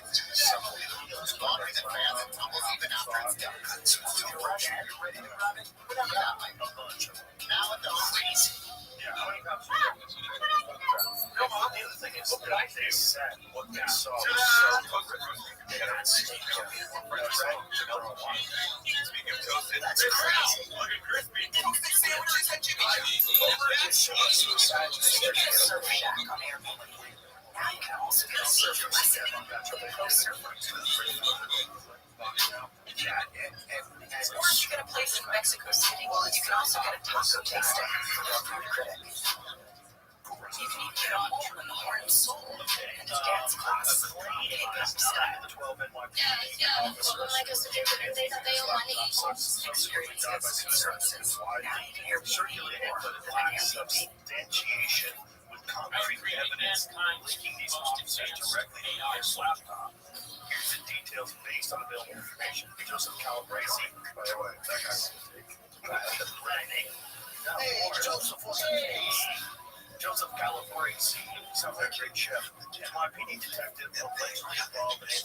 laundry that fans and tumbles even after it's done. So you're ready to run it? Yeah, like a bunch of them. Now it goes crazy. Yeah, how many times have you the other thing is, what they said, what they saw was so good. Speaking of toasted, that's crazy. Look at crispy. Sandwiches at Jimmy John's. Surf Shack on Airbnb. Now you can also get a surf lesson. Go surfer. Or if you get a place in Mexico City, you can also get a taco tasting from a food critic. You can even get a hole in the heart and soul and a dance class in hip-hop style. Well, I guess the difference is they owe money. Experiences, services, now you can hear Circulated, but it lacks substantiation with concrete evidence linking these officers directly to his laptop. Here's the details based on available information. Joseph Calabresi, by the way, that guy's Joseph Calabresi sounds like a great chef. NYPD detective allegedly involved in a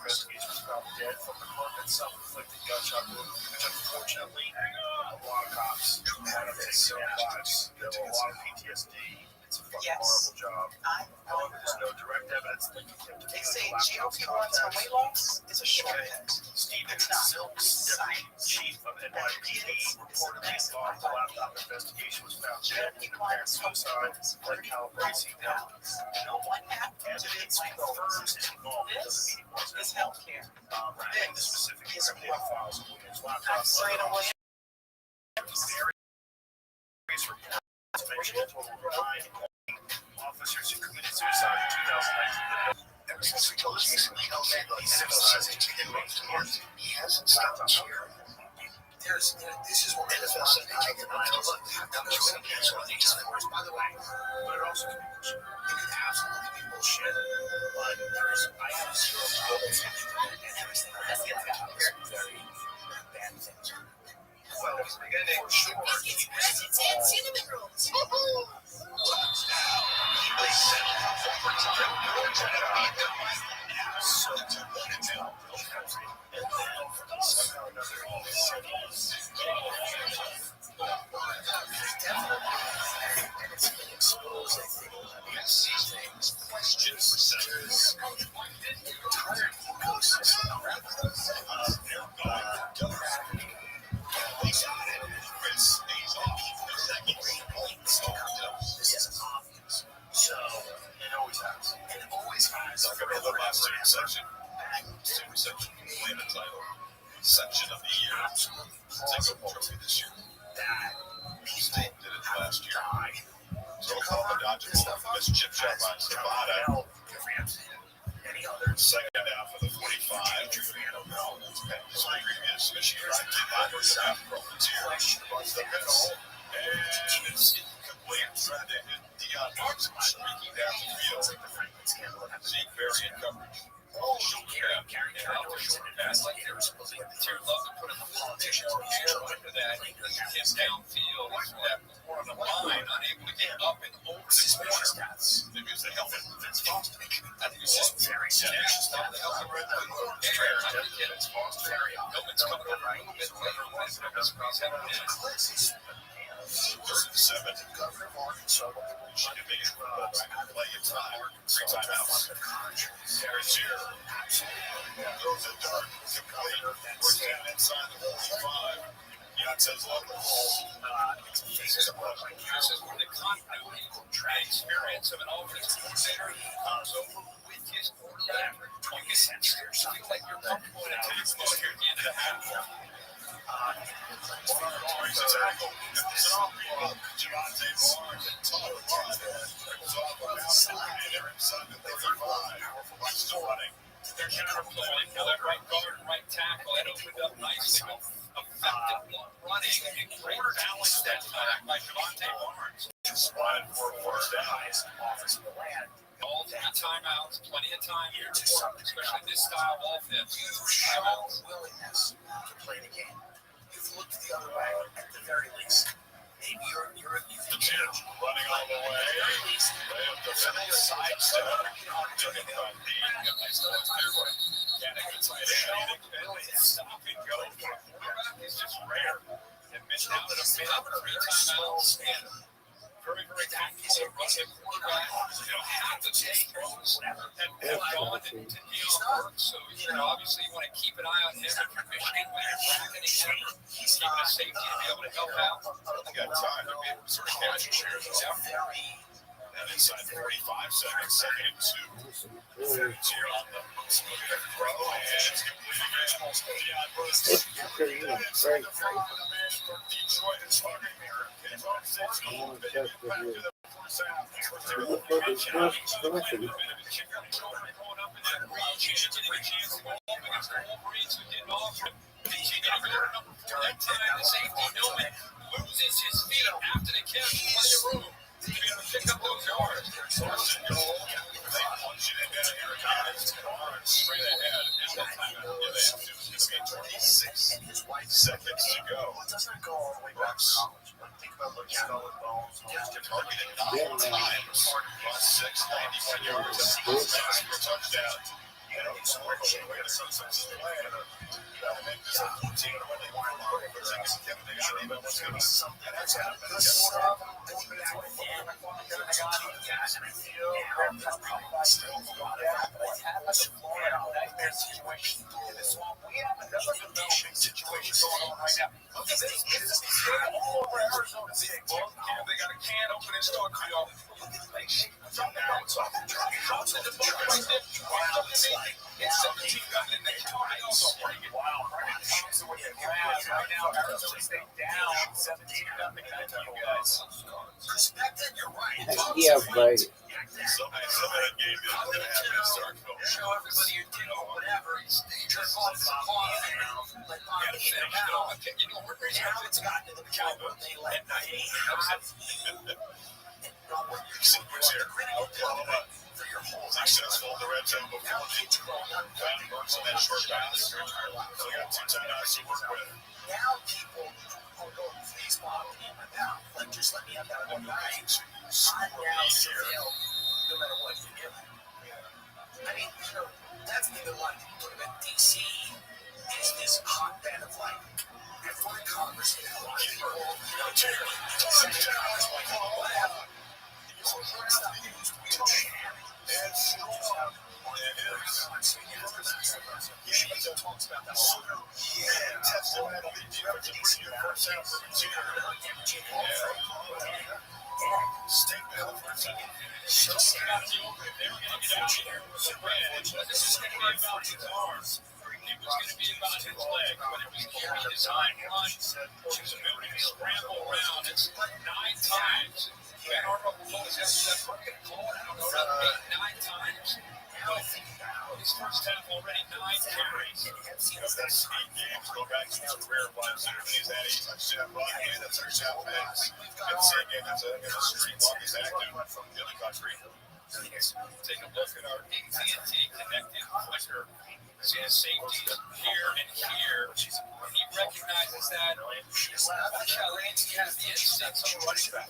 investigation was found dead from a carpet self-inflicted gunshot wound, which unfortunately a lot of cops have taken their lives. They have a lot of PTSD. It's a fucking horrible job. However, there's no direct evidence linking him to They say GLP-1s for weight loss is a shortcut. Stephen Silks, deputy chief of NYPD, reportedly involved in the laptop investigation, was found dead in apparent suicide like Calabresi. Now, no evidence confirms his involvement. Doesn't mean he wasn't. Is healthcare. And the specific criminal files on his laptop. Serena Williams. Various reports mentioned a total of 9 officers who committed suicide in 2019. Ever since we told Jason he hasn't stopped here. This is what NFL said. By the way, But it also can be bullshit. it could absolutely be bullshit. But I have zero problems and everything that gets out very bad things. Well, for sure. It's and cinnamon rolls. And it's been exposed, I think. We see things, questions, there's an entire ecosystem around this. This is obvious. So, it always has. And it always has. Talk about the last section. Win the title. Section of the year. Take a poetry this year. That State did it last year. So Oklahoma dodged a missed chip shot by Nevada. any other Second half of the 45. Previous Michigan question about the middle. and it's incomplete. Trying to hit Deion Marks streaking down the field. Zeke variant coverage. Carrying pass like there's Terry Love to put in the politician into that his downfield that more on the line, unable to get up and over the stats. Maybe it's the help of Vince Foster. I think it's just very serious. The help of Vince Foster. Helmet's coming up right. Third and 7. Governor of Arkansas, She can make it play in time. 3 timeouts. Harris here. Throws it dark. Complete. We're down inside the 45. Yates level. faces of what like passes with the continuity experience of an offensive coordinator. So with his quarterback, you can sense there's something like you're comfortable in a tennis ball here at the end of the half. highest office in the land. All 3 timeouts, plenty of time here to work, especially this style of offense. You show willingness to play the game. You've looked the other way at the very least. Maybe you're The Jets running all the way. They have the side step. Doing the nice little time for it. Yeah, they can tight end. They stop and go. Quarterback is just rare. And missed out at a minute. 3 timeouts. Very, very tactical. Rushing quarterback. Half the take throws have gone to Neil Burke. So, obviously you want to keep an eye on him. If you're Michigan, when you're bracketing him, he's keeping a safety to be able to help out. They got time to be sort of catching shares. And inside 45 seconds, second and 2. 32 on the throw, and it's complete again. Detroit is targeting there. Loses his feet after the catch. Plenty of room to be able to pick up those yards. Source and goal. They punch it in down here. Guys, straight ahead. They have to. It's got 26 seconds to go. It doesn't go all the way back to college. Think about looking at all the bones. Targeted 9 times. Plus 6, 91 yards. For a touchdown. It's a way to some play. It's a team when they want to look for things. What's going to be something that's happened. Situation going on right now. Look at this. All over Arizona. They got a can open and start cutting. It's 17 got in there. Wow. Right now, Arizona State down 17-0 against you guys. Perspective, you're right. Yeah, right. Somebody gave you a good half start. Show everybody you did or whatever. Just off the clock. Let Bobby hit him out. Now it's gotten to the point where they let Sequence here. Oklahoma for your whole successful in the red zone before Patty works on that short pass. So we got 2 timeouts to work with. Now people are going, please bottle me in my mouth. Like, just let me have that one night. I'm now surveilled no matter what you do. I mean, that's the other one. DC is this hotbed of like, everyone in Congress, a lot of people, whatever. It was going to be about his leg, but it was going to be designed run. She was moving to scramble around. It's 9 times. Ben Arnold told us that's what we're going to call it. I don't know, about 8, 9 times. His first half already 9 carries. That's 8 games. Go back to his career last year. He's had 8 touchdown run and a touchdown pass. And the same game as a street while he's active from the other country. Take a look at our AT&T connected clicker. See the safeties here and here. He recognizes that. Challenge has the instincts of a running back.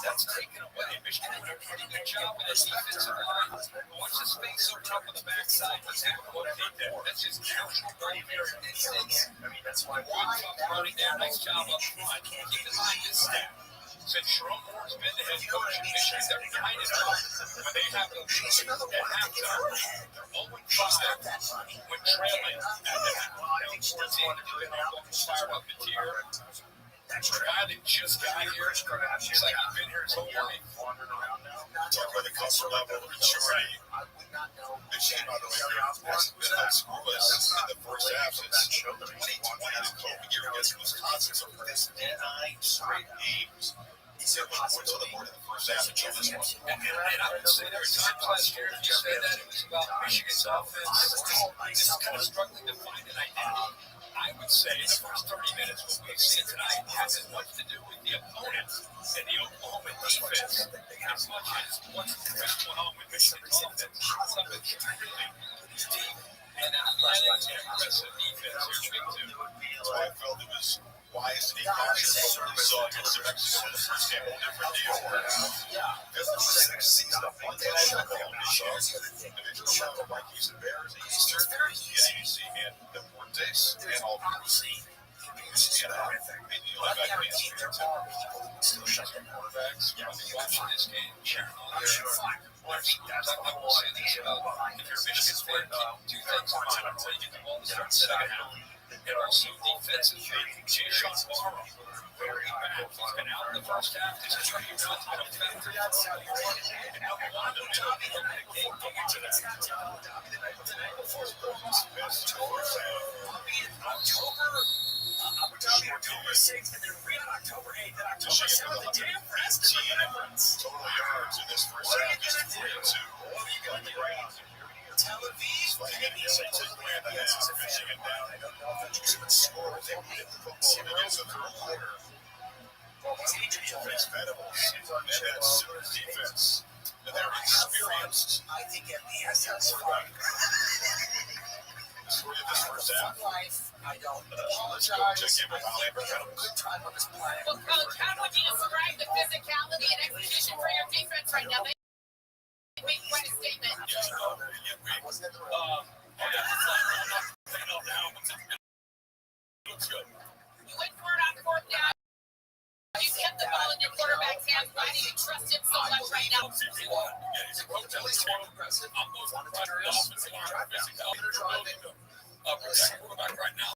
That's taken away. Michigan did a pretty good job with their defensive line. Watch the space open up on the backside. That's just natural behavior and instincts. That's why good tough running there. Nice job up front. Keep in mind this stat. Since Sharon Moore's been the head coach in Michigan, they're 9-0 when they have the lead at halftime. They're 0-5 when trailing at the half. Now 14 to do it on fire up the tier. That's a guy that just got here. Looks like he's been here his whole life. Talk about the comfort level of maturity. Michigan, by the way, has been scoreless in the first half since 2020, the COVID year against Wisconsin. So for this 9 straight games, he's able to points on the board in the first half. And I would say there were times last year, you said that it was about Michigan's offense. Just kind of struggling to find an identity. I would say the first 30 minutes, what we've seen tonight has as much to do with the opponent and the Oklahoma defense as much as what's going on with Michigan's offense. Something's really deep and athletic and aggressive defense here to speak to. So I felt it was wise to be cautious. We saw against New Mexico in the first game, a different deal. Because the sixth season of one day, individual level, like he's the Bears, Eastern, ACC, and the Fortes, and all obviously. Still shut their quarterbacks. Yeah, watching this game. Sure. I'm sure. Well, I think that's the whole idea about if you're Michigan fan, two things in mind until you get the ball to start setting out. And also defensively, Sean Barrow, very bad. He's been out in the first half. This is really not a factor. And now we want to get into that. October 6th, and then read on October 8th, and October 7th, the damn rest of the conference. Total yards in this first half is 3-2. What are you going to do? Tel Aviv, Michigan down. I don't know if they're just going to score if they hit the football against the third quarter. Well, defense, Venables, and that Sooners defense. And they're experienced. I think MBS has fun. This first half. I don't apologize. I think we had a good time on this planet. Well, Coach, how would you describe the physicality and execution for your defense right now? They make quite a statement. Wasn't it the You went for it on fourth down. You kept the ball in your quarterback's hands. Why do you trust him so much right now? He's relatively more aggressive. I'm most of the quarterback right now.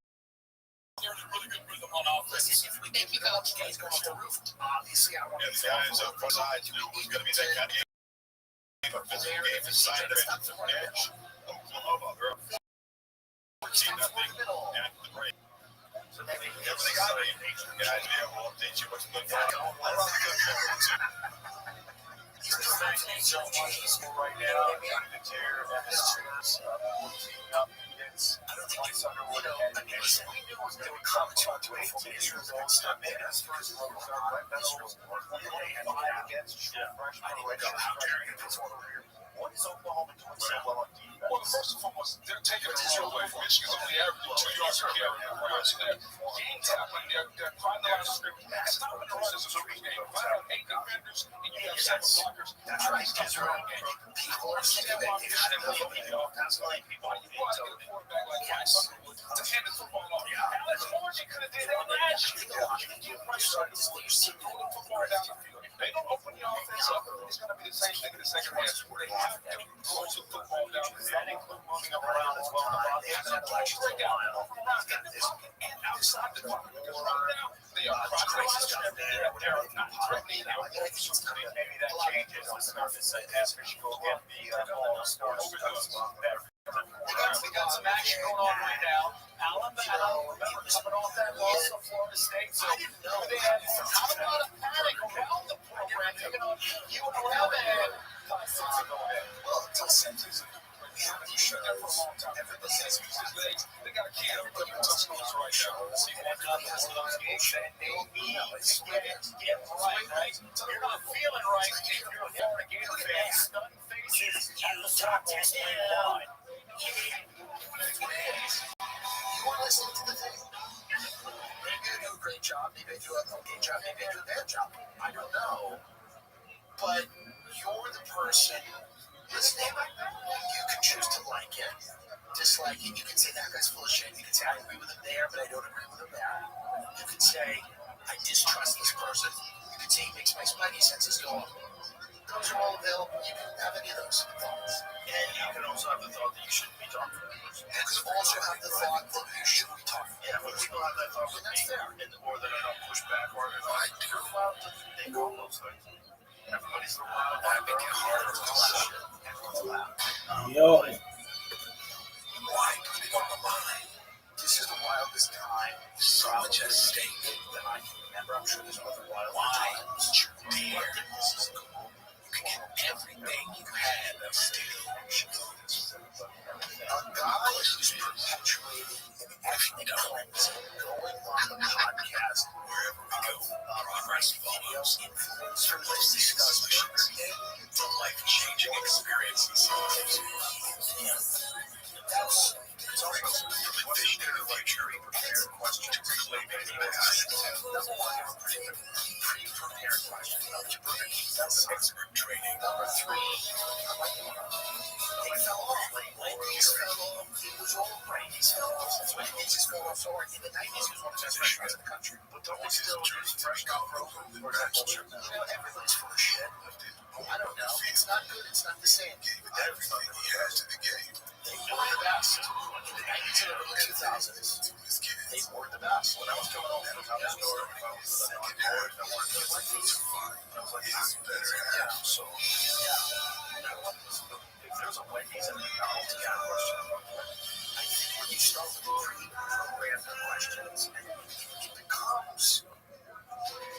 They're in a really good rhythm on offense. Thank you, Coach. He's going off the roof. Obviously, I want The guys up front side knew it was going to be that kind of game. But physical game inside of it, edge. Oklahoma, they're up 14-0 at the break. Everything's safe. Guys, we'll update you what's good for you. He's so peaceful right now. The tear of his tears. I don't think it's Underwood. I mean, listen, we knew they would come to 24 years old. Maybe his first one was on right now. Against freshman. How dare you? What is Oklahoma doing so well on defense? Well, first and foremost, they're taking the ball away from Michigan's only averaging 2 yards a carry. They're game tackling. They're trying to line of scrimmage. That's not what the run is a scrimmage game. If I have 8 defenders and you have 7 blockers, that's right. That's right. People are saying that they should have been off. That's why people are getting told. Yes. To hand the football off. Alex Morgan could have did that last year. You can throw the football down the field. If they don't open the offense up, it's going to be the same thing in the second half. They have to throw the football down the field. That includes moving around as well. And outside the pocket, because right now, they are not threatening. Maybe that changes on surface as Michigan get the scores. We got some action going on right now. Alabama, remember, coming off that loss of Florida State. So they had a lot of panic around the program. Taking on UNLV and 5 cents ago. Well, until Simpsons, we haven't shut there for a long time. Everybody says use his legs. They got a kid over there touch scores right now. Let's see what has those games that they need to get right. So they're not feeling right. If you're a Florida Gator fan, stunned faces at the top 10 line. You want to listen to the thing? Maybe they do a great job. Maybe they do an okay job. Maybe they do a bad job. I don't know. But you're the person listening. You can choose to like it, dislike it. You can say that guy's full of shit. You can say I agree with him there, but I don't agree with him there. You can say I distrust this person. You can say he makes my spidey senses go off. Those are all available. You can have any of those thoughts. And you can also have the thought that you shouldn't be talking about this. You can also have the thought that you shouldn't be talking. Yeah, when people have that thought with me, or that I don't push back, or you're allowed to think all those things. Everybody's allowed to have it harder to shit. Everyone's allowed. Yo. Why put it on the line? This is the wildest time. So much at stake that I can remember. I'm sure there's other wild times. Dare. This is cool. You can get everything you had of state action. A God who's perpetuating an ethnic cleanse They fell off. Wendy's fell off. It was all Wendy's fell off. Wendy's is fell off. So in the 90s, it was one of the best restaurants in the country. But it's still just fresh cut frozen. Everybody's full of shit. I don't know. It's not good. It's not the same. Everything he has to the game. They were the best. In the 90s and early 2000s, they were the best. When I was coming home from the store, I was like, I wanted to like these. I was like, this is better. Yeah. So, if there's a Wendy's and a McDonald's, I think when you start with pre-programmed questions, it becomes.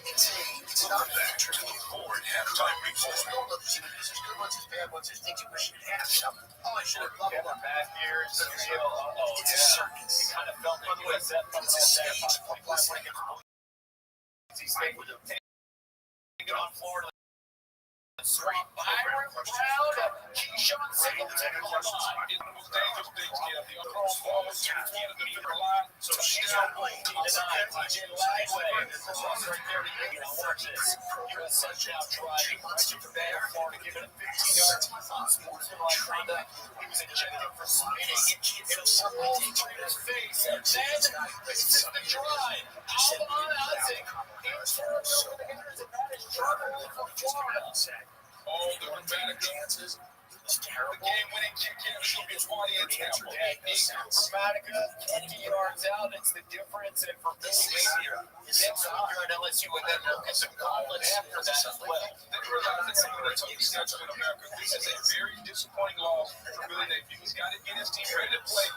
It's not that tricky. Forward halftime report. We all know there's good ones, there's bad ones, there's things you wish you had. Oh, I should have blah, blah, blah. Bad years. It's a circus. It kind of felt like you had that from It's a stage. Plus, like he's with him. Taking on Florida. Straight Byron Brown and Keyshawn Singleton on the line. So she's not playing tonight. TJ Lightway. This is right there to you. Watch this. You're a touchdown driving. Florida giving a 15-yard on sportsmanlike conduct. He was ejected for spinning. It'll roll straight in his face. And then it's the drive. Alvon Isaac. Inside over the hitters advantage. Traveling from Florida. all the dramatic chances. It was terrible. The game-winning kick in should be 20 and Tampa. Dramatica, 50 yards out. It's the difference. And for Billy Baker, next year at LSU, and then Lucas and Collins after that as well. They realize that some of the toughest schedule in America. This is a very disappointing loss for Billy Baker. He's got to get his team ready to play.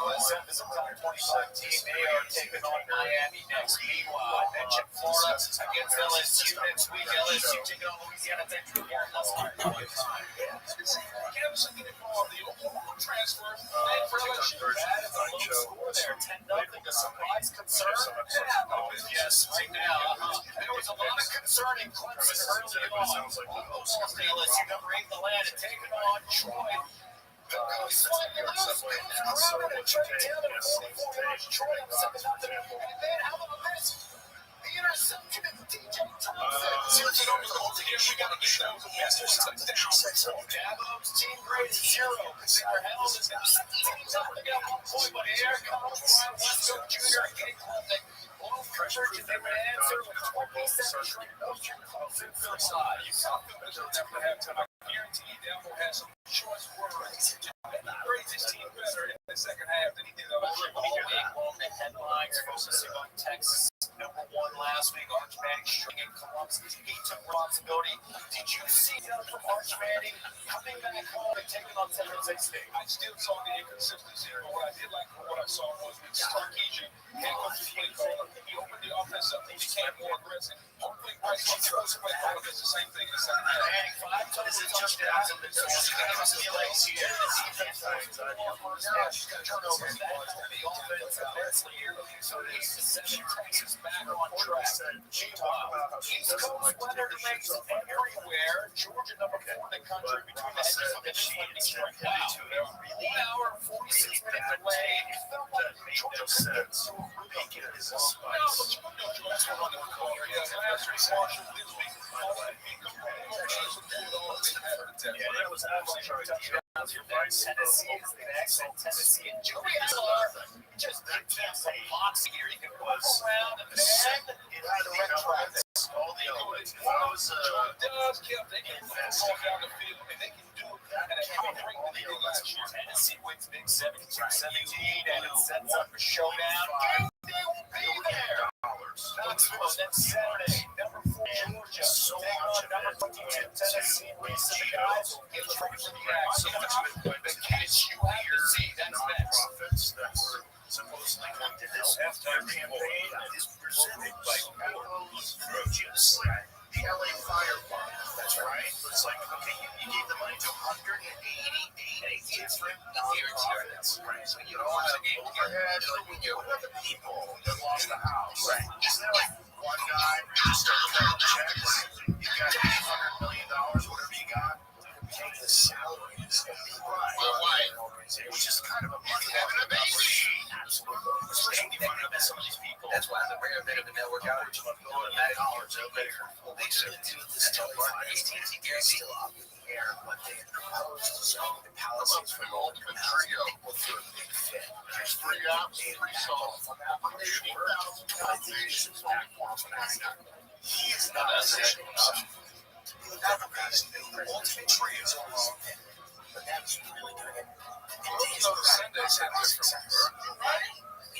USF is a top 25 team. They are taking on Miami next. Meanwhile, I mentioned Florida against LSU next week. LSU taking on Louisiana Tech. Anderson getting involved. The Oklahoma transfer. And for LSU, that is a low score there. 10-0. A surprise concern. Yes, right now. There was a lot of concern in Clemson early on. Almost LSU number 8 in the land and taking on Troy. The interception of DJ Thompson. we got to do that. Dabo's team grade is 0. Their health is now 16 to get 1 point, but here comes Brian Wesco Jr. and Jake Clemson. All pressure to them to answer with 27 straight motion calls inside. You saw them at halftime. I guarantee Dabo has some choice words. Brings his team better in the second half than he did all week long. The headlines focusing on Texas. Number 1 last week, Arch Manning stringing Columbus. He took responsibility. Did you see that from Arch Manning coming back home and taking on San Jose State? I still saw the inconsistency, but what I did like what I saw was with Sarkisian, can't go to play caller. He opened the offense up and became more aggressive. Hopefully, Bryce throws away all of it, the same thing in the second half. Manning 5 total touchdowns in this turnovers. That's the offense immensely here. So 8-7 Texas back on track. Meanwhile, East Coast weather remains everywhere. Georgia number 4 in the country between the heads of the strike. Wow. 1 hour and 46 minute delay. It felt like Georgia couldn't get so making it as a spice. No, but you know Georgia's going to run the ball. Last week, Marshall, this week, all that being compared. Yeah, that was absolutely Tennessee is the next, and Tennessee and Julia just picked up some box here. You can walk around and then it had a red track. All the others. They can fall down the field, and they can do it at a high rate than they did last year. Tennessee wins big 17-17, and it sets up a showdown. They will be there. That's Saturday. Number 4 Georgia. Take on number 22 Tennessee. Reese and the guys will get ready for the action. The catch you have to see. That's next. Supposedly going to this halftime campaign is presented by Buffalo's Trojans, the LA Fire Fund. That's right. It's like, okay, you gave the money to 188 different nonprofits. Right. So you don't have overhead, like you have the people that lost the house. Right. Isn't that like one guy just started cutting checks? You got $800 million, whatever you got. Take the salaries of the which is kind of a money having a baby. Absolutely. Especially when you some of these people. That's why the rare bit of the network outage of $1 million. They should do this stuff. These is still up in the air, but they had proposed zoning the Palisades for low-income housing. People threw a big fit. There's 3 apps, 3 songs. I think he should back off on that. He is not That's it. positioning himself to be the Democrats' ultimate trio. But that's really doing it.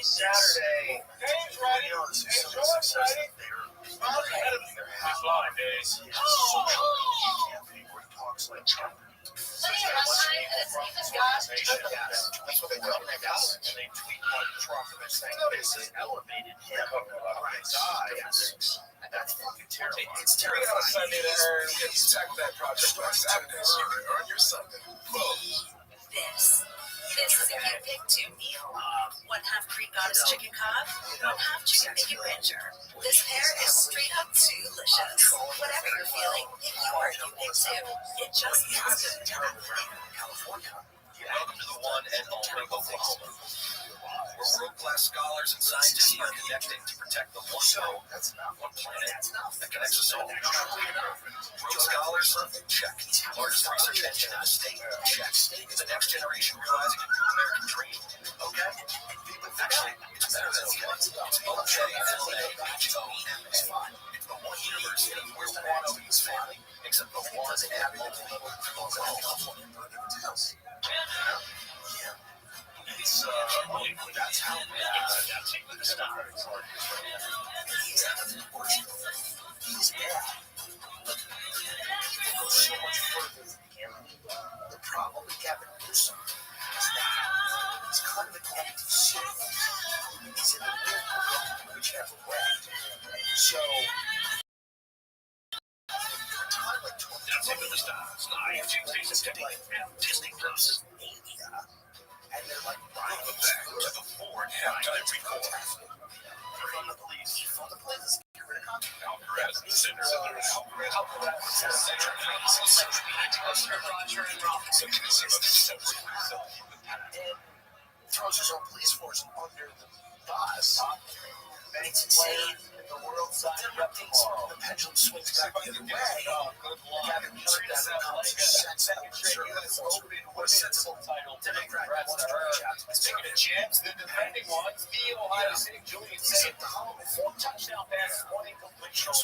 Saturday, you know, this is some of the success that they're having. They're half live days. Social media campaign where he talks like Trump. So he's got a bunch of people from his organization. Yes, that's what they do. Yes, and they tweet like Trump and they're saying this has elevated him. Yes. That's fucking terrible. It's terrible. We got a Sunday to earn. Get check that project on Saturday. So you can earn your Sunday. This is a good pick to meal. 1/2 Greek goddess chicken cob, 1/2 chicken bacon rancher. This pair is straight up delicious. Whatever you're feeling, pick your unique too. It just feels good. California. Welcome to the one and only Oklahoma, where world-class scholars and scientists are connecting to protect the one world, one planet that connects us all. World scholars, check. Largest research engine in the state, check. The next generation realizing a new American dream, okay? Actually, it's better than okay. It's O-J-L-A-H-O-M-A. It's the one university where one is family, except the one having the California. It's that's how that's English stuff. He's bad. It goes so much further than him. The problem with Gavin Newsom is that he's kind of an empty city. He's in the wind going whichever way. So, That's English stuff. Disney Plus media, and they're like buying Welcome back to the Ford halftime report. from the police. From the police, get rid of content. Alvarez, Cinder, And throws his own police force under the bus. It's insane. The world's not erupting. The pendulum swings back the other way. Gavin Newsom doesn't come to sense that conservative force. What a sensible Democrat wants to reach out to Taking a chance, the defending ones, the Ohio State Julian saying 4 touchdown passes, 1 incompletion.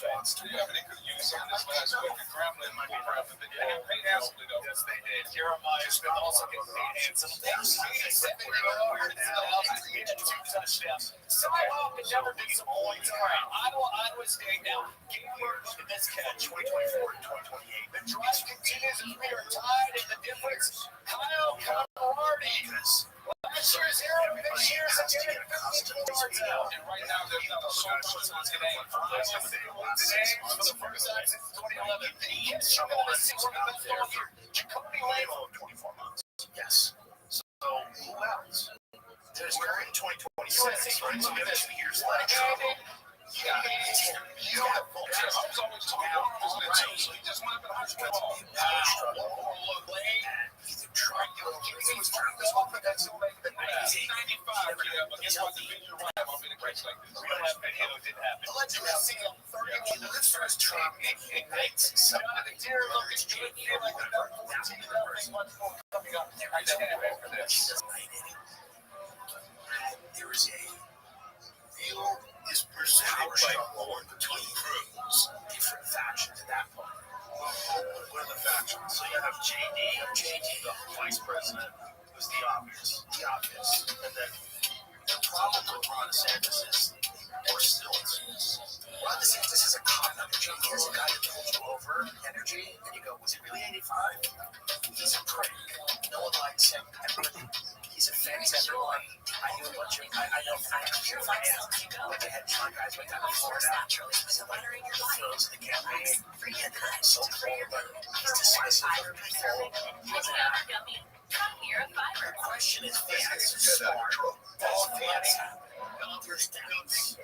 Yeah, but they could use some of this last week. And Gremlin might be proud of it. They got paid handsomely, though. Yes, they did. Jeremiah Smith also gets paid handsomely. 87 yards, 2 touchdowns. Sidewalk can never do some points. All right, Iowa State now. Game work in this catch. 2024 and 2028. The drive continues as we are tied, and the difference, Kyle Camardi. Last year's hero, this year's a 54 yards out. And right now, there's not a soul person today. Today, for the first time since 2011, the instrument of the quarterback here, Jacoby Lane. 24 months. Yes. So, who else? We're in 2026, right? So we have 2 years left. Yeah, you have I was always talking about president, so he just went up in high school. He's a drug dealer. He was turned off of that civil in 1995. Yeah, but guess what? The video right now, I'm in a place like this. We don't have video, it didn't happen. Allegedly, I've seen him 30 minutes for his Trump ignites. Jonathan Deere, Lucas Jr., like that 14 much more coming up. I know after this. There is a real is presented by Ford between crews, different factions at that point. What are the factions? So you have JD, the vice president, who's the obvious, and then the problem with Ron DeSantis is, or still is, Ron DeSantis is a cop energy. He's a guy that told you over energy, and you go, was it really 85? He's a prick. No one likes him. He's offends everyone. I knew a bunch of, I know, I'm sure if I asked you, like they had Trump guys went down to Florida, like the throws of the campaign, and they're so cold, but he's dismissive of people. The question is, fans are smart. All fans have there's doubts.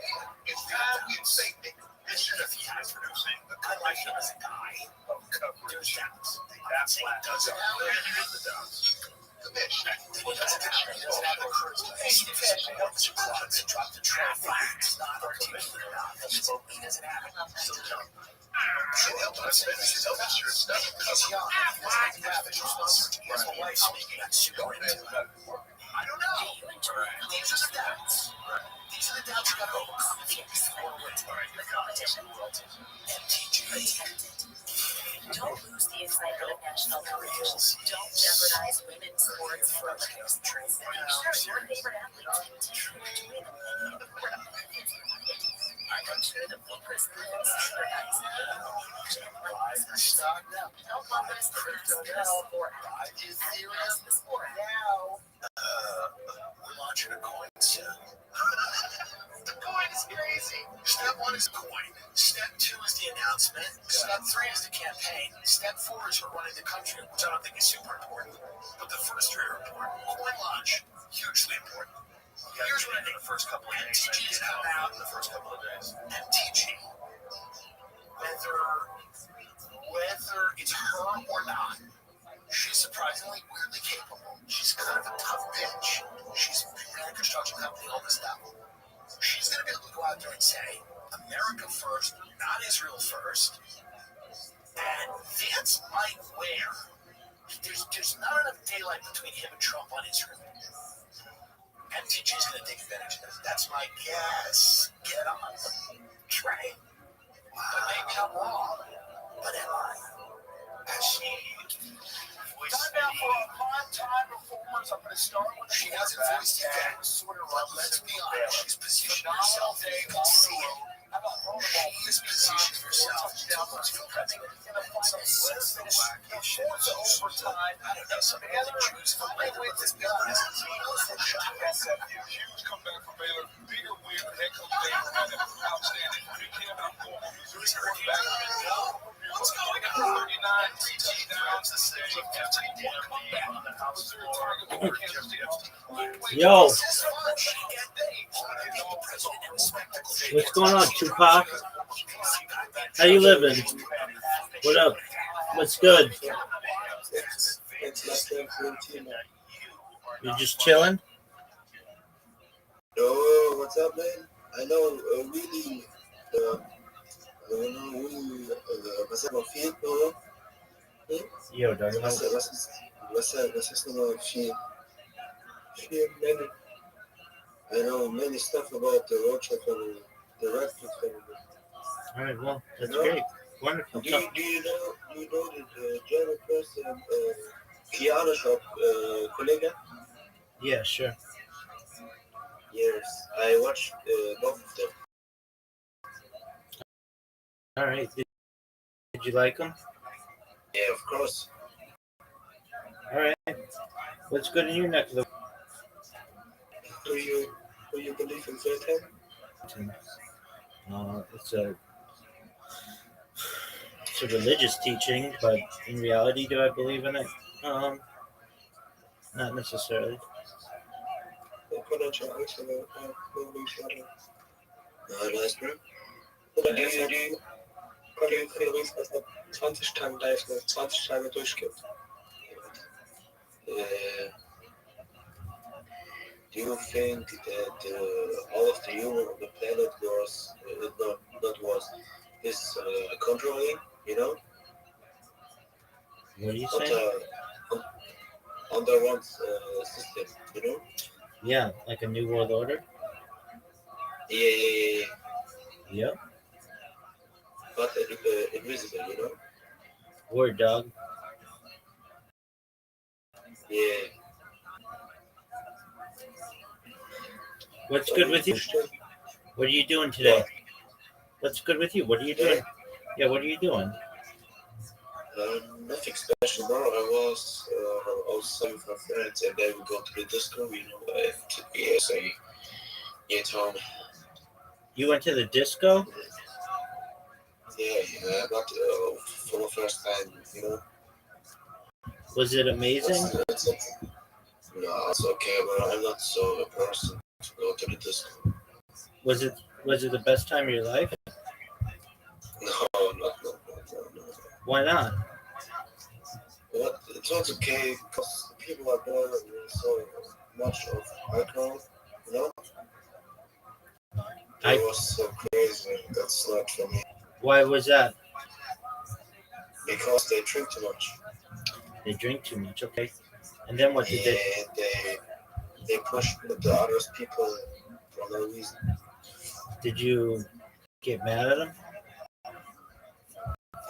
It's time you say this should have been producing the collection as a guy. of coverage. There's doubts. That's what does it. Where is the doubts? The bitch. Drop the traffic. It's not articulate enough. He doesn't have it. So dumb. Should help us finish his health insurance stuff. He's young. He has a ravage response. He has a wife speaking. That's going into it. I don't know. These are the doubts. These are the doubts you got to overcome if you want to win. The competition. MTG. Don't lose the excitement of national competitions. Don't jeopardize women's sports for Olympics. Ensure your favorite athletes continue to win many of the benefits. Ensure the focus and standardize. Help others to sport. Advance the sport. We're launching a coin soon. The coin is crazy. Step 1 is a coin. Step 2 is the announcement. Step 3 is the campaign. Step 4 is for running the country, which I don't think is super important. But the first 3 are important. Coin launch, hugely important. Here's what I think. The first couple of days. MTG is coming out in the first couple of days. MTG. Whether it's her or not, she's surprisingly weirdly capable. She's kind of a tough bitch. She's been in a construction company, all this stuff. She's going to be able to go out there and say, America first, not Israel first. And Vance might wear. There's not enough daylight between him and Trump on Israel. MTG is going to take advantage of this. That's my guess. Get on. Trey. But maybe I'm wrong. But am I? As she... Time now for our prime-time performers. I'm going to start with... She hasn't voiced yet, but let's be honest. She's positioned herself. You can see it. She is positioned herself to lose for president. I don't know, some of the Jews from Lakewood, this building is a shot. Hughes come back from Baylor, bigger win, and then comes Baylor, outstanding. Big him, I'm going to Missouri quarterback. What's going on? 39, 3 touchdowns, the stage of 15 comeback on the house. Yo, what's going on, Tupac? How you living? What up? What's good? You just chilling? Yo, what's up, man? I know, really, was er noch viel, oder? Yo, dog. Was ist nochmal viel many? I know many stuff about the Rothschild family, the Rothschild family. All right, well, that's great. Wonderful. Do you know the German person, Kiana shop, colleague? Yeah, sure. Yes, I watched both of them. All right. Did you like them? Yeah, of course. All right. What's good in your neck of the Do you believe in Satan? It's a religious teaching, but in reality, do I believe in it? Not necessarily. Nice, bro. Do you feel dass er 20 Tage da ist, 20 Tage durchgibt? Do you think that all of the human on the planet was is controlling, you know? What are you saying? Under one system, you know? Yeah, like a new world order? Yeah. Yep. But invisible, you know? Word, dog. Yeah. What's good with you? What are you doing today? What's good with you? What are you doing? Yeah, what are you doing? Nothing special, bro. I was outside with my friends, and then we go to the disco, you know, at ESA in town. You went to the disco? Yeah, but for the first time, you know. Was it amazing? No, it's okay, but I'm not so a person to go to the disco. Was it the best time of your life? No. Why not? But it was okay because people are there with so much of alcohol, you know. It was so crazy. That's not for me. Why was that? Because they drink too much. They drink too much. Okay. And then what did they? And they push the other people for no reason. Did you get mad at them?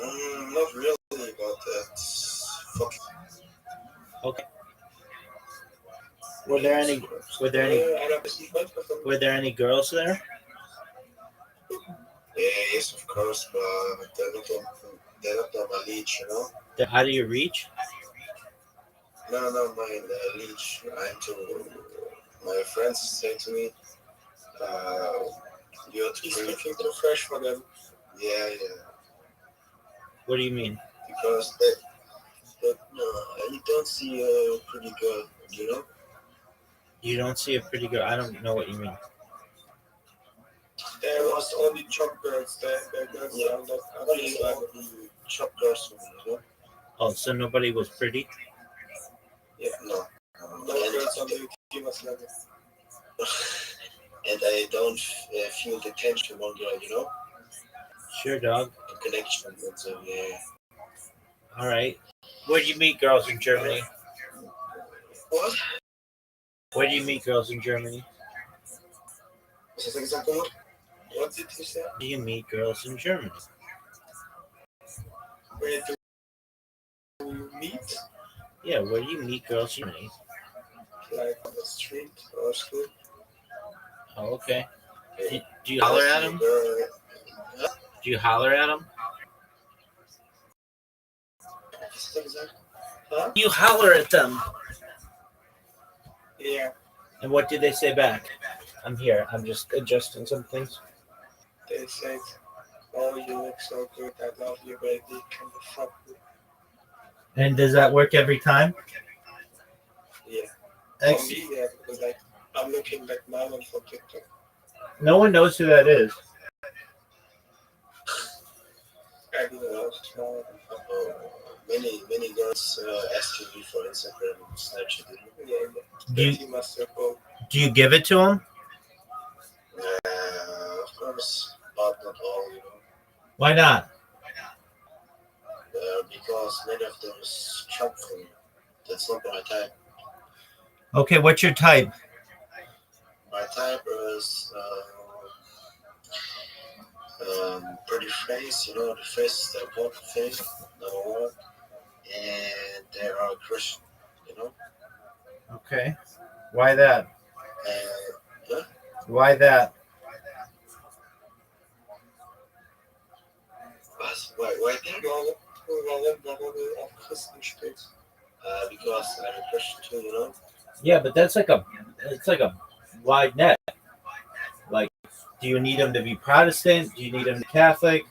Not really, but that's fucking. Okay. Were there any? Were there any? Were there any girls there? Yes, of course, but they're not on my leash, you know. How do you reach? No, my leash. My friends say to me, you have to He's bring looking too fresh for them. Yeah. What do you mean? Because you don't see a pretty girl, you know. You don't see a pretty girl. I don't know what you mean. There was only chop girls there. Girls Yeah. on that other Only side. shop girls, you know. Oh, so nobody was pretty? Yeah. No. No girls on the Divas level. And I don't feel the tension one girl, you know. Sure, dog. The connection, and so yeah. All right. Where do you meet girls in Germany? What? Where do you meet girls in Germany? What did you say? Do you meet girls in Germany? Where do you meet? Yeah, where do you meet girls in Germany? Like on the street or school? Oh, okay. Do you holler at them? Do you holler at them? Huh? You holler at them. Yeah. And what did they say back? I'm here. I'm just adjusting some things. They said, "Oh, you look so good. I love you, baby. Can you fuck me?" And does that work every time? Yeah. Ex- For me, yeah, because like I'm looking like Marlon for TikTok. no one knows who that is. I don't know. Many girls asking me for Instagram and Snapchat. Yeah. Do you give it to them? Of course, but not all, you know. Why not? Because many of them is trap for me. That's not my type. Okay, what's your type? My type is pretty face, you know. The face is the important thing, number one. And they are Christian, you know. Okay. Why that? Huh? Why that? Why think? Because I'm a Christian too, you know. Yeah, but it's like a wide net. Like, do you need them to be Protestant? Do you need them to be Catholic?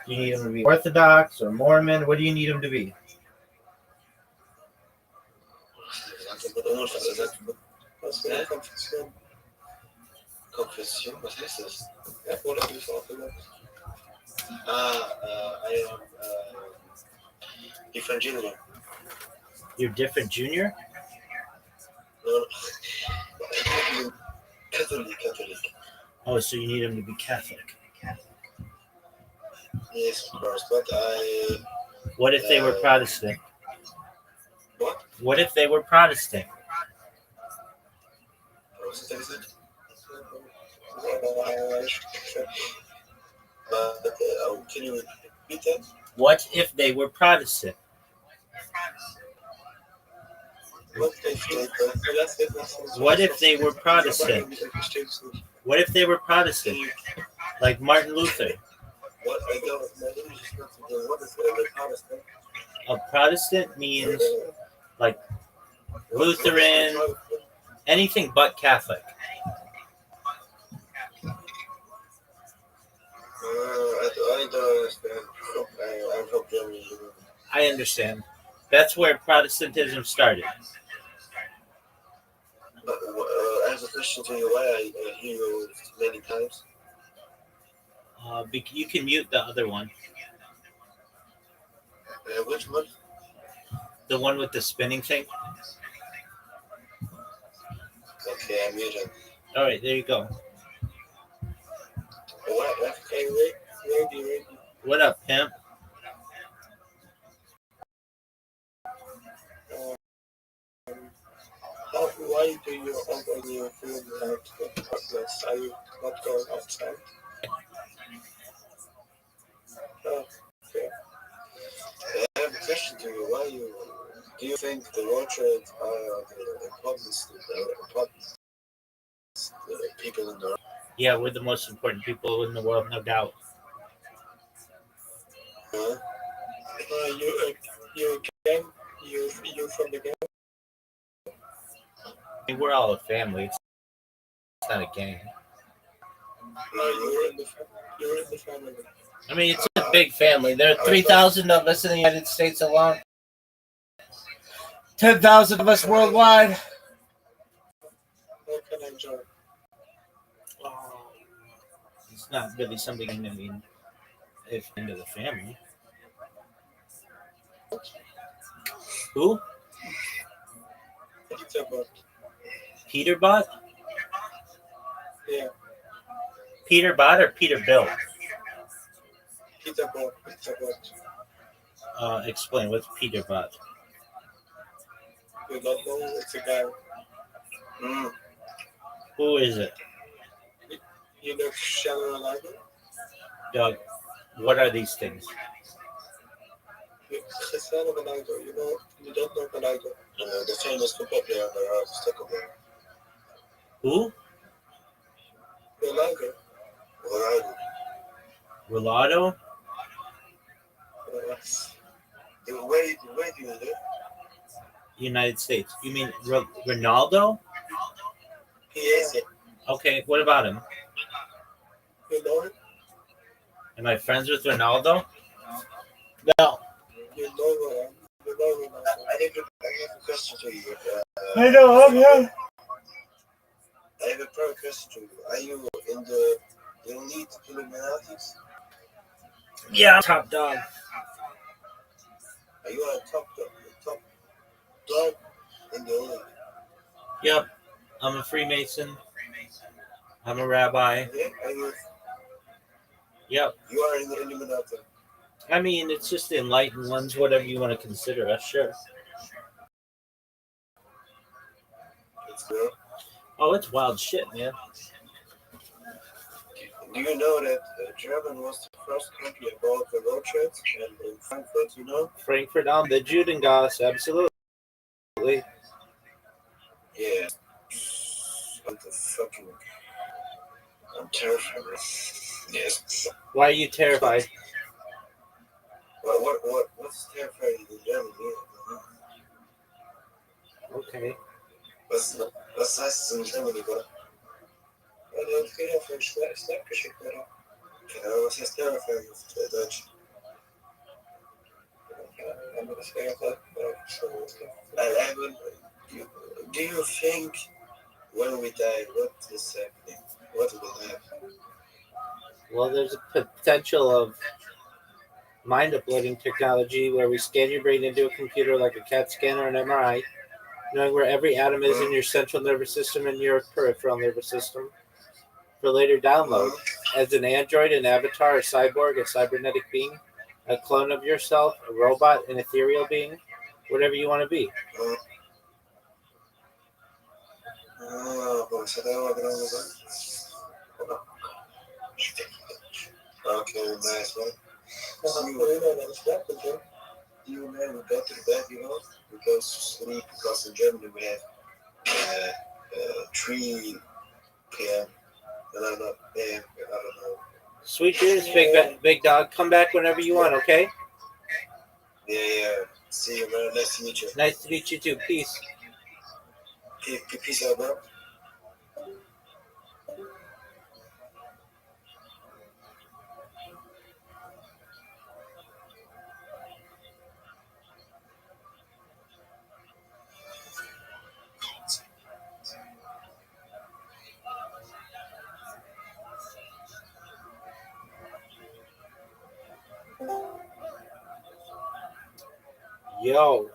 Do you need them to be Orthodox or Mormon? What do you need them to be? Confession, was heißt das? I am different gender. You're different junior? No, Catholic. Oh, so you need them to be Catholic. Yes, of course, but I... What if they were Protestant? What? What if they were Protestant? Can you repeat that? What if they were Protestant? What if they were Protestant? What if they were Protestant? Like Martin Luther. What? I don't know. What is a Protestant? A Protestant means like Lutheran, anything but Catholic. I don't understand. I'm from Germany. I understand. That's where Protestantism started. But as a Christian to you, why I hear you many times? You can mute the other one. Which one? The one with the spinning thing. Okay, I'm muted. All right, there you go. What? Okay, ready. What up, pimp? Why do you open your room like outlets? Are you not going outside? Oh, okay. I have a question to you. Do you think the Rothschilds are the important people in the world? Yeah, we're the most important people in the world, no doubt. Huh? You gang? You from the gang? I mean, we're all a family. It's not a gang. You're in the family. I mean, it's a big family. There are 3,000 of us in the United States alone. 10,000 of us worldwide. How can I join? It's not really something, I mean, if into the family. Who? Peter Bot. Peter Bot? Yeah. Peter Bot or Peter Bill? Peter Bot. Explain, what's Peter Bot? You don't know? It's a guy. Who is it? You know Shallow Library? Doug, what are these things? Cristiano Ronaldo, you don't know Ronaldo. The famous football player, soccer player. Who? Ronaldo. Rolado? Where do you live? United States. You mean Ronaldo? Yes. Okay, what about him? You know him? Am I friends with Ronaldo? No. You know Ronaldo. I have a question to you. I know, I'm here. I have a private question to you. Are you in the elite Illuminatis? Yeah, top dog. Are you a top dog in the elite? Yep. I'm a Freemason. I'm a rabbi. Yeah, Yep. You are in the Illuminati. I mean, it's just the enlightened ones, whatever you want to consider us, sure. It's good. Oh, it's wild shit, man. Do you know that Germany was the first country about the Rothschilds and in Frankfurt, you know? Frankfurt on the Judengasse, absolutely. Yeah. I'm terrified. Yes. Why are you terrified? What's terrifying in Germany? Okay. Was heißt es in Germany, oder? Ja, der hat Fehler für einen Snap geschickt, oder? Genau, was heißt terrifying auf Deutsch? Do you think when we die, what is happening? What will happen? Well, there's a potential of mind uploading technology where we scan your brain into a computer like a CAT scan or an MRI, knowing where every atom is in your central nervous system and your peripheral nervous system, for later download as an android, an avatar, a cyborg, a cybernetic being, a clone of yourself, a robot, an ethereal being, whatever you want to be. Okay, nice one. You never go to the bed, because sleep, because in Germany we have 3 p.m. and I'm not I don't know. Sweet dreams, big dog. Come back whenever you want, okay? Yeah. See you, man. Nice to meet you. Nice to meet you too. Peace. Peace out, bro. Yo.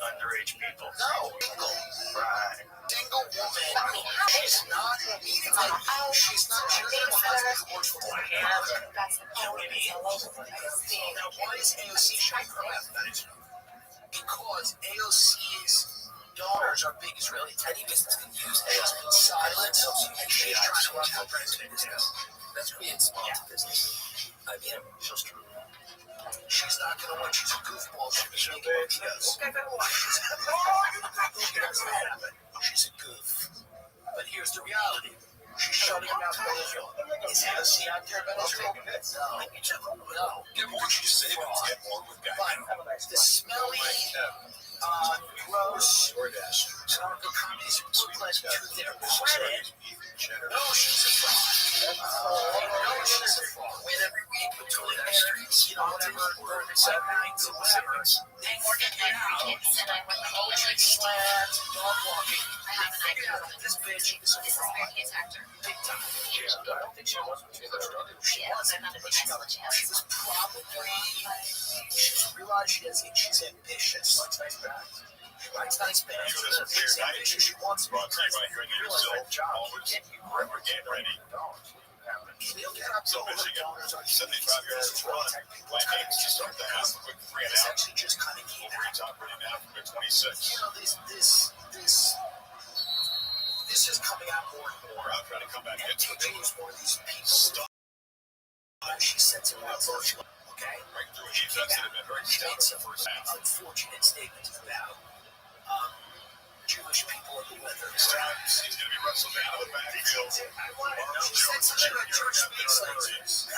Under underage people. No, single. Right. Single woman. She's not eating like she's not choosing a husband who works for Black America. You know what I mean? Now, why is AOC showing her left? Because AOC's daughters are big Israeli teddy business can use AOC's silence, and she's trying to run for president. That's being small business. IBM, she's true. She's not going to win. She's a goofball. She's making what she does. She's a goof. But here's the reality. She's shutting them out from Israel. Is AOC out there about Israel? No. Get more you say, get more with that. The smelly, gross, narco-communists look like to their credit. No, she's a fraud. No, she's a fraud. Win every week between their streets, whatever, nights and whatever. They figure out poetry slams, dog walking. They figure out that this bitch is a fraud. Big time. I don't think she was when she first started. She wasn't, but she realized she's ambitious. She likes nice bags. She's ambitious. She wants to be So Michigan, 75 yards of run. It's actually just kind of came out. Operating now from 26. You know, this is coming out more and more. I'm trying to come back into it. It was one of these people. She sent him out virtually. Okay? Right through it. She made some unfortunate statements about Jewish people in the weather. He's going to be wrestled out of the backfield. She said something about church speaks languages.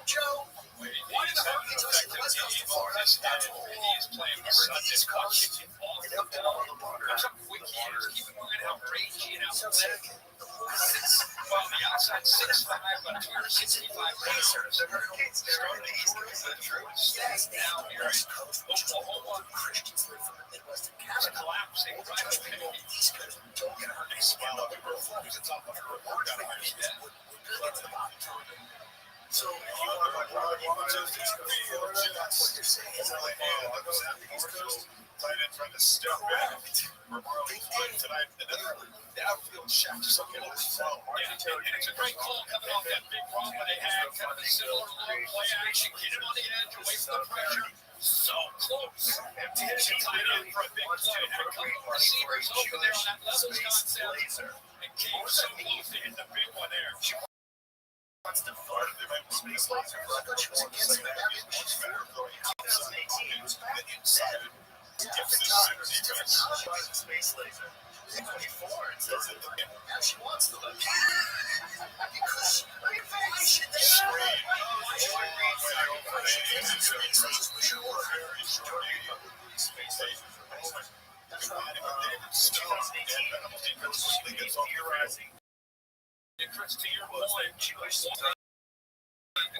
Joe, why did the Hurricanes always the West Coast of Florida? That's a whole East Coast. And they'll get all the water. Keep in mind how ragey and athletic. Well, the outside 6'5", but 265 pounds. The Hurricanes started the East Coast. Down here in Oklahoma, Christians live from the Midwest and it's Canada. collapsing. Right up in the East Coast don't get hurt. Well, we were at the top of the report. Got a high step. We're good to the bottom. So if you want to East Coast, Florida, that's what you're saying. It's like, I was at the East Coast. Tight end trying to step back. We're playing tonight. The outfield shack just looking a little slow. And it's a great call coming off that big run where they had kind of a similar little play action. Get him on the edge, away from the pressure. So close. To hit a tight end for a big play. Had a couple of receivers open there on that level concept. And came so close to hit the big one there. Wants to fart. Space laser. I thought she was against the American. She's fair. 2018. It was back then. Different time. Space laser. 24. It says it. Now she wants to live. Because she should Interest to your point, Jewish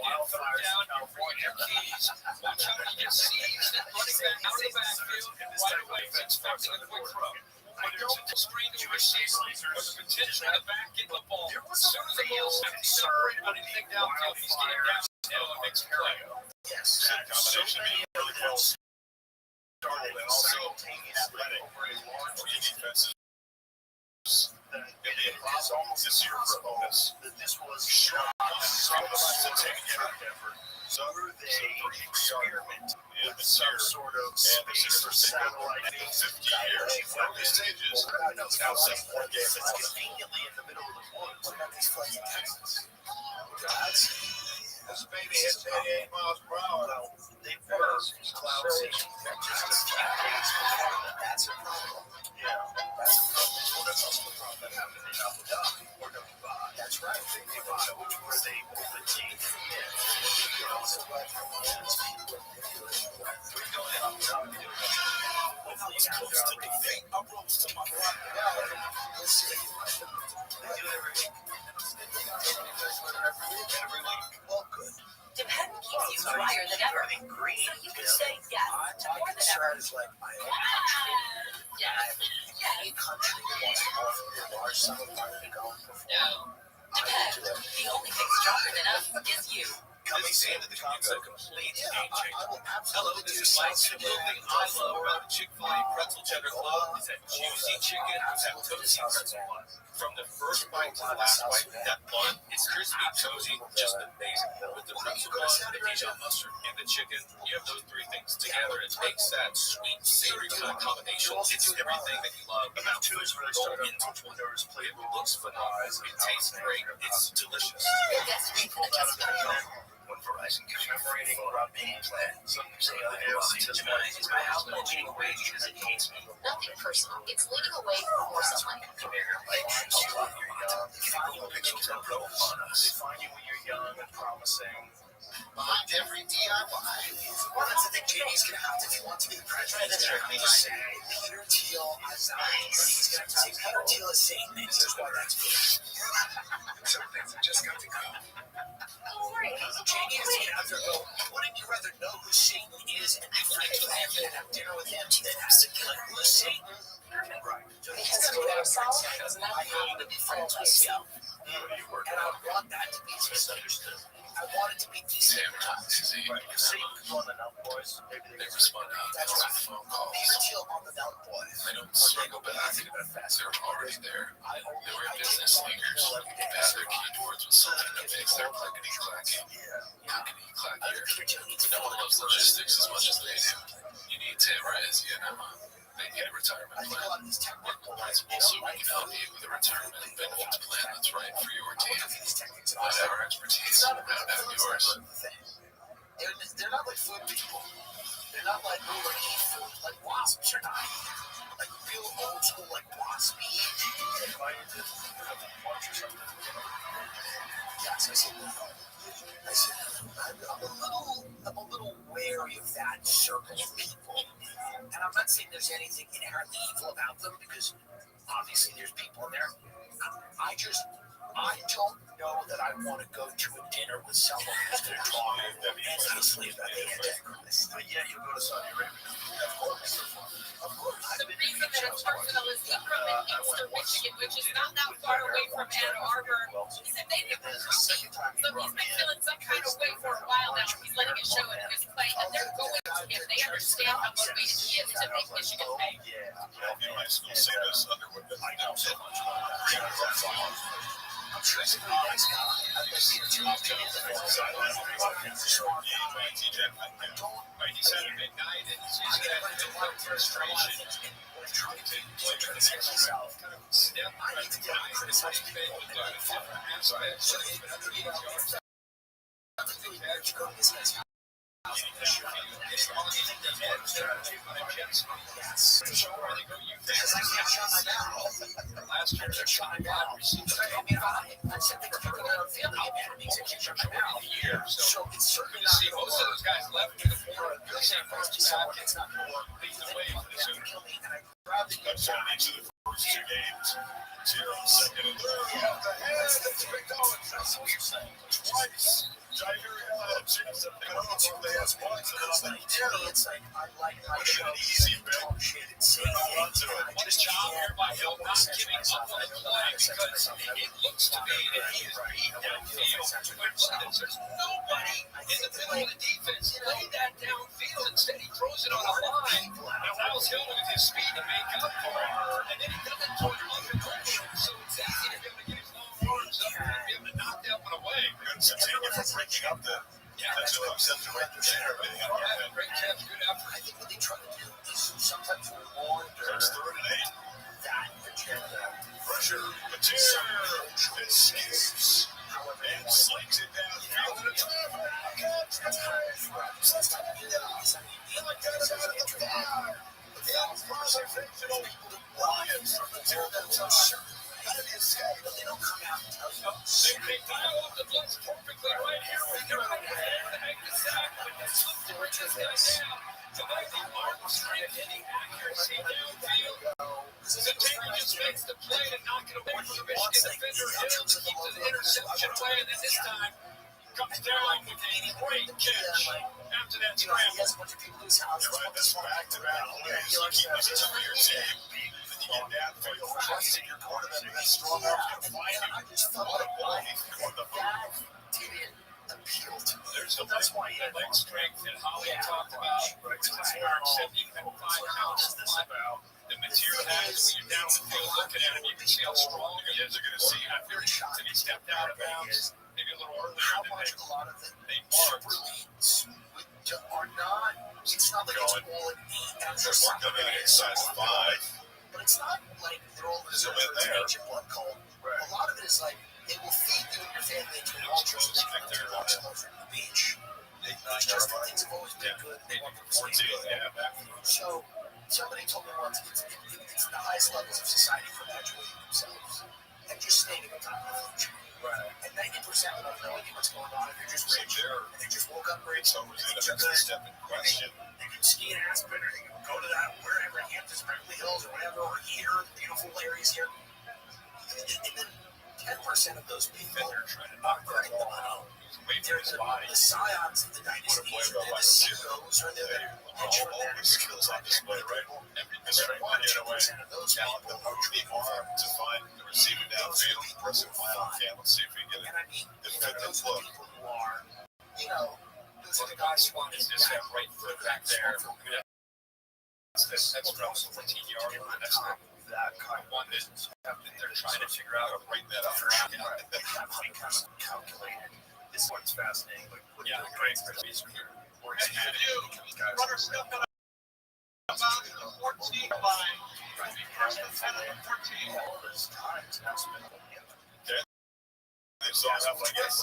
wildfires down California keys. Watch how he gets seized and running back out of the backfield right away. He's expecting a quick throw. But there's a screen to receiver with the potential in the back in the ball. As soon as the heels have to separate about anything downfield, he's getting downhill and makes a play. Yes, so many really well started and also athletic over a large defenses. It's almost a zero for a bonus. This was some effort. So they experiment with some sort of space satellite 50 years. Early stages. Now 7 games. It's conveniently in the middle of the woods. What about these flights in Texas? This baby hits 88 miles per hour. They were cloud seeding just a few days before that. That's a problem. Yeah, that's a problem. Well, that's also the problem that happened in Abu Dhabi or Dubai. That's right. Dubai, which were they openly in. Also, what we're going to Abu Dhabi doing that. Hopefully, you have the opportunity. I rose to my rock. We'll see. They do it every week. Every week. Well, good. Depend keeps you drier than ever. So you can say yes to more than ever. Is like my own country. Any country that wants to offer me a large sum of money to go and perform. No. Depend. The only thing stronger than us is you. coming soon. The concept complete game changer. Hello, this is Mike. The thing I love about the Chick-fil-A pretzel cheddar club is that juicy chicken with that toasty pretzel bun. From the first bite to the last bite, that bun is crispy, toasty, just amazing. With the pretzel bun, the Dijon mustard, and the chicken, you have those three things together. It makes that sweet, savory kind of combination. It's everything that you love about food. Go into entrepreneurs play. It looks phenomenal. It tastes great. It's delicious. When Verizon commemorating Rabbi plan, some say is my house leading away because it hates me. Nothing personal. It's leading away from more sunlight. They find you when you're young and promising. Behind every DIY, one of the things Jamie's gonna have to, if you want to be the president, is gonna have to say Peter Thiel is he's gonna have to say Peter Thiel is Satan, and here's why that's good. Some things have just got to go. Jamie is gonna have to go, wouldn't you rather know who Satan is and be friends with him and have dinner with him than have to kill who is Satan? Right. Because of yourself, I happen to be friends with myself. And I want that to be misunderstood. I want it to be destigmatized. If Satan could run the Nut Boys, maybe they respond out. That's right. Peter Thiel on the Nut Boys. I don't circle back. They're already there. They were business leaders. As their key words with something that makes their clickety-clacky. Clickety-clackier. But no one loves logistics as much as they do. You need to raise, They need a retirement plan. Work principles so we can help you with a retirement benefits plan that's right for your team. But our expertise, not about yours. They're not like food people. They're not like who would eat food. Like wasps are not. Like real old school, like wasp eat. Yes, I said no. I'm a little wary of that circle of people. And I'm not saying there's anything inherently evil about them, because obviously there's people in there. I don't know that I want to go to a dinner with someone who's going to talk endlessly about the Antichrist. But yeah, you go to Saudi Arabia. Of course. The reason that it's personal is he's from Inkster, Michigan, which is not that far away from Ann Arbor. He said they didn't recruit him, so he's been feeling some kind of way for a while now. He's letting it show in his play, and they're going to him. They understand how motivated he is to make Michigan pay. In high school, say this Underwood, but I know so much. I'm sure he's a really nice guy. I've never seen a team of people that are He's had a big night, and he's using that to work frustration. Trying to step right to get criticized with different aspects. Because I can't shut my mouth. Last year, they're shutting down. I said they were picking their own family meetings. I can't shut my mouth. So it's certainly not see most of those guys left through the floor. You're saying first to someone, it's not going to work. Lead the way for the Sooners. Kill me, and I'd rather you Touchdown each of the first two games. 0, 2nd, and 3rd. That's what you're saying. Twice. Jair Alexander. I don't know if they asked why. It's like, I like my show. Easy bet. Talk shit and say What a job here by Hill not giving up on the play because it looks to me that he is beat downfield. There's nobody in the middle of the defense laid that downfield. Instead, he throws it on a line. Now, Miles Hill with his speed to make up for it, and then he doesn't throw it under pressure. So it's easy to him to get his long arms up and be able to knock that one away. Good continue from breaking up the defensive concept right there. Great catch, good effort. I think what they try to do is sometimes reward First 3rd and 8. that agenda. Pressure. Material. Escapes. And slings it downfield to the traffic. Williams from the 2. They don't come out and tell you. They dial up the blitz perfectly right here. They're right there to make the sack. Slip the Richards guy down. Tonight, the Martin's trying to get the accuracy downfield. The team just makes the play to knock it away from the Michigan defender. Hill to keep the interception away, and then this time comes down with a great catch after that scramble. He has a bunch of people in his house. That's back-to-back plays. You keep this to your team. You get downfield. Trusting your quarterback to be strong enough to find it. I just felt like that didn't appeal appeal to me. There's a That's why he had leg strength and how he talked about. It's 75 pounds about. The material has, when you're down the field looking at him, you can see how strong he is. They're going to see how very shocked that he stepped out of bounds maybe a little earlier. How much a lot of the super leagues are not, it's not like it's all an 8 exercise. Coming in size 5. But it's not like they're all going to change your blood cold. A lot of it is like, they will feed you and your family into ultras and take you to watch them over at the beach. It's just that things have always been good. They want to stay good. So, somebody told me once, it's the highest levels of society perpetuating themselves and just staying in the time of the future. Right. And 90% of them know what's going on if you're just rich and they just woke up rich. So that's a step in question. They can ski in Aspen or they can go to that wherever, Hamptons, Beverly Hills or whatever, or here, the beautiful areas here. And then 10% of those people are trying to knock them out. They're the scions of the dynasties, or they're the CEOs, or they're the hedge fund managers. On display, right? And then 1% of those people the moving arm to find the receiver downfield. Press it flat on cam. Let's see if we can get it. The fitness look. People who are, those are the guys who want to Just have right foot back there. That's around 14 yards. That's that kind of one that they're trying to figure out or break that up. That's calculated. This one's fascinating. Like, Yeah, great. Runner still got about the 14 line. First and 10 and 14. They saw enough, I guess.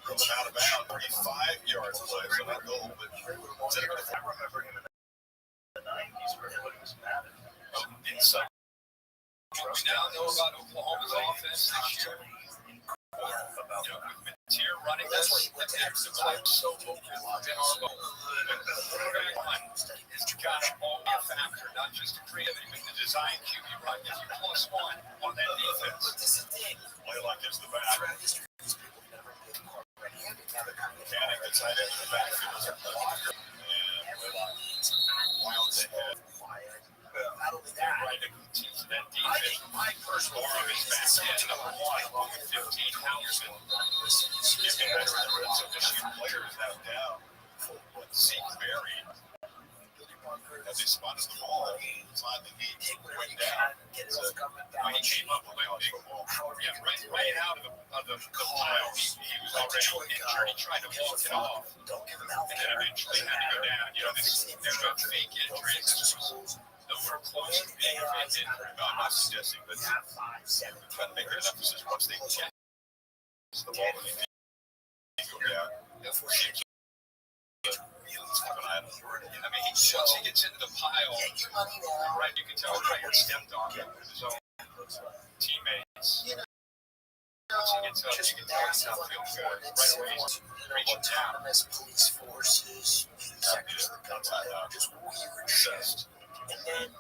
Coming out of bounds, 35 yards away, so not goal, but I remember him in the 90s where everybody was mad at him. Inside. We now know about Oklahoma's offense this year. With Tier running, that's what he went to extra play so local. Ben Arbo. It's got to all be a factor, not just a creativity, but the design QB run gives you +1 on that defense. But this is the thing. play like it's the back. Throughout history, these people have never been right-handed. Now they're kind of Canning, the tight end in the backfield. And wild ahead. Not only that, Right to teach that I think defense. my personal Or his back end, number 1, along with 15 pounds. Getting better at the red zone. Michigan player is now down. Zeke Berry. As he spotted the ball, finally he went down. When he came up with a big ball, right out of the pile, he was already injured. He tried to walk it off, don't give them health and then eventually had to go down. There's no fake injuries. Nowhere close to being a fake injury. I'm not suggesting, but trying to make an emphasis once they catch the ball and they go down. I mean, once he gets into the pile, right, you can tell right where he stepped on with his own teammates. Once he gets up, you can tell he's not feeling good. Right away, he's reaching down. Police forces, sectors of the government, just weird shit. And then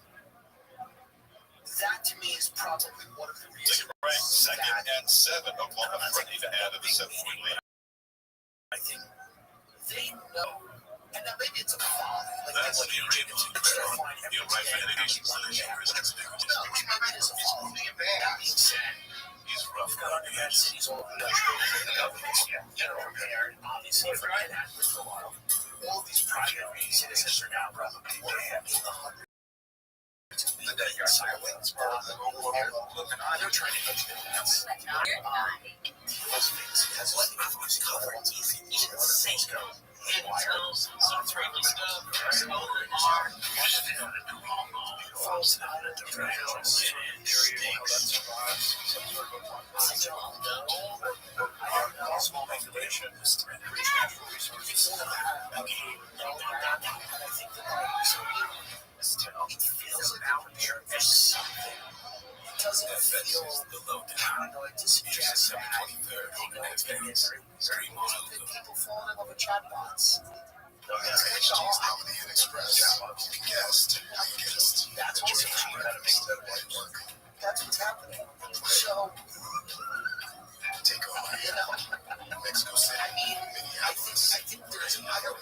that to me is probably one of the reasons. Right, second and 7. Oklahoma ready to add to the 7-point lead. I think they know, and now maybe it's a folly. That's the original. You're right, man. It is a folly. That being said, He's rough. you've got underground cities all over the country, the government's prepared, obviously, for that for a while. All these private citizens are now probably in the hundreds. The dead guy silence. They're trying to touch the hands. Has let me cover easy. Things go. Falls out of the rails. Small regulation is natural resources. And I think it feels out there. There's something. It doesn't feel, I don't know, it just suggests that people fall in love with chatbots. That's what's happening. So, take over. Mexico City. I think there's another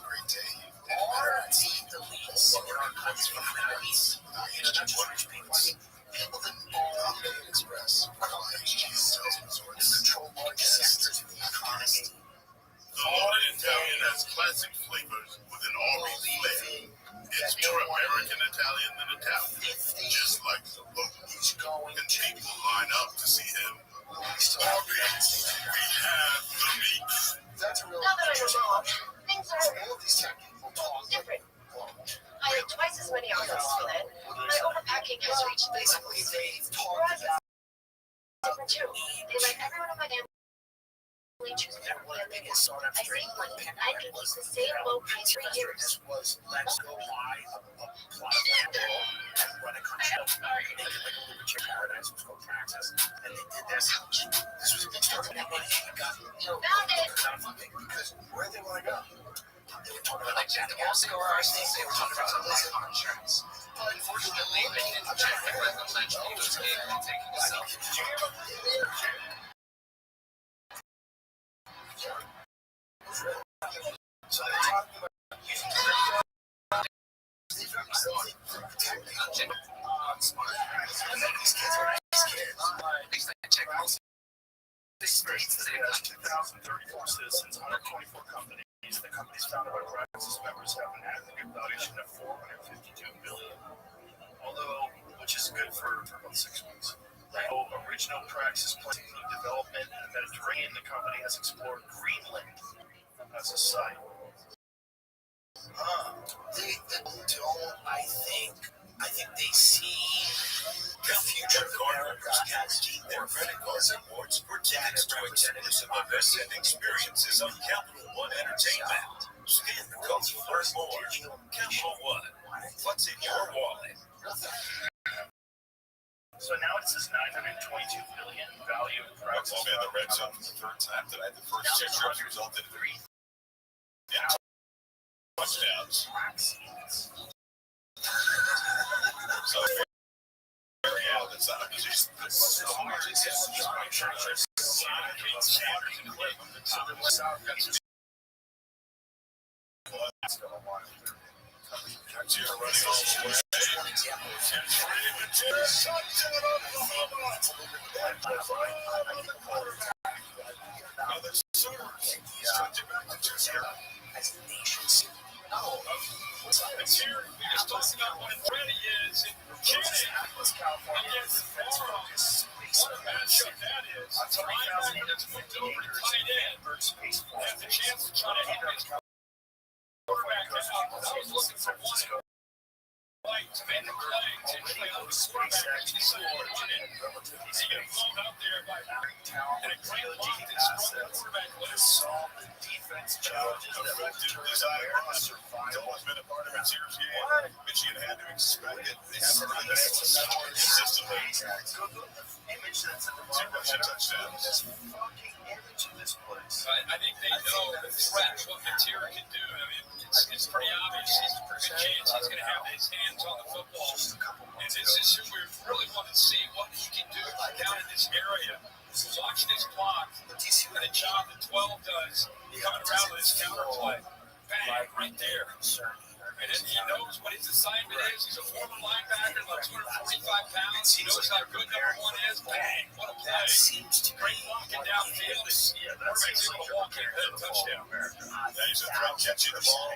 great day. Are the elites in our country, not just rich people, Well, then, Holiday Express, control large sectors of the economy. The modern Italian has classic flavors with an Arby's flavor. It's more American Italian than Italian, just like the logo. And people line up to see him. Arby's, we have the meat. That's a real Now that I interesting know, option. things So are all of these tech people talk different. I have twice as many outlets for that. My overpacking has reached basically they've talked about different too. They let everyone in my family choose that one of the biggest startups I during think the I pandemic can keep was the same low price for years. this was let's go buy a plot of land and run a country. Make it like a liberty paradise, which called Praxis. And they did this. This was a big start. And they got Found it. funding because where they want to go. They were talking about like Jack the Boston or our states. They were talking about life insurance. Unfortunately, they didn't check the residential was taking us out. So they're talking about using and then these kids are nice kids. They have 2,034 citizens, 124 companies. The companies founded by Praxis members have an aggregate valuation of $452 million, although which is good for about 6 weeks. Original Praxis plan development in the Mediterranean. The company has explored Greenland as a site. They don't, I think they see the future of America as Their Critics Awards for guest representatives of events and experiences on Capital One Entertainment. Scan the code to learn more. Capital One. What's in your wallet? So now it says $922 million value of Praxis. I'll be in the red zone for the third time tonight. The first 2 trips resulted in 3 touchdowns. So, yeah, that's not a position. Here, we just talked about what Freddie is in Canada against Florida. What a matchup that is. The linebacker that's moved over to tight end has a chance to try to hit his quarterback out. I was looking for one like to make the play to play on the quarterback to score. He got blown out there by and a great block that sprung the quarterback loose. Defense challenges that it's always been a part of a series game. Michigan had to expect it. They haven't really been able to score consistently. Image that's at the Two rushing touchdowns. This fucking image of this place. I think they know the threat, what Matera can do. I mean, it's pretty obvious. He's a pretty good chance he's going to have his hands on the football. And this is who we really want to see what he can do down in this area. Watching his block, and the job that 12 does, coming around with his counter play. Bang, right there. And he knows what his assignment is. He's a former linebacker, about 245 pounds. He knows how good number one is. Bang, what a play. Great blocking downfield. Quarterback's able to walk in and hit a touchdown. He's a threat catching the ball.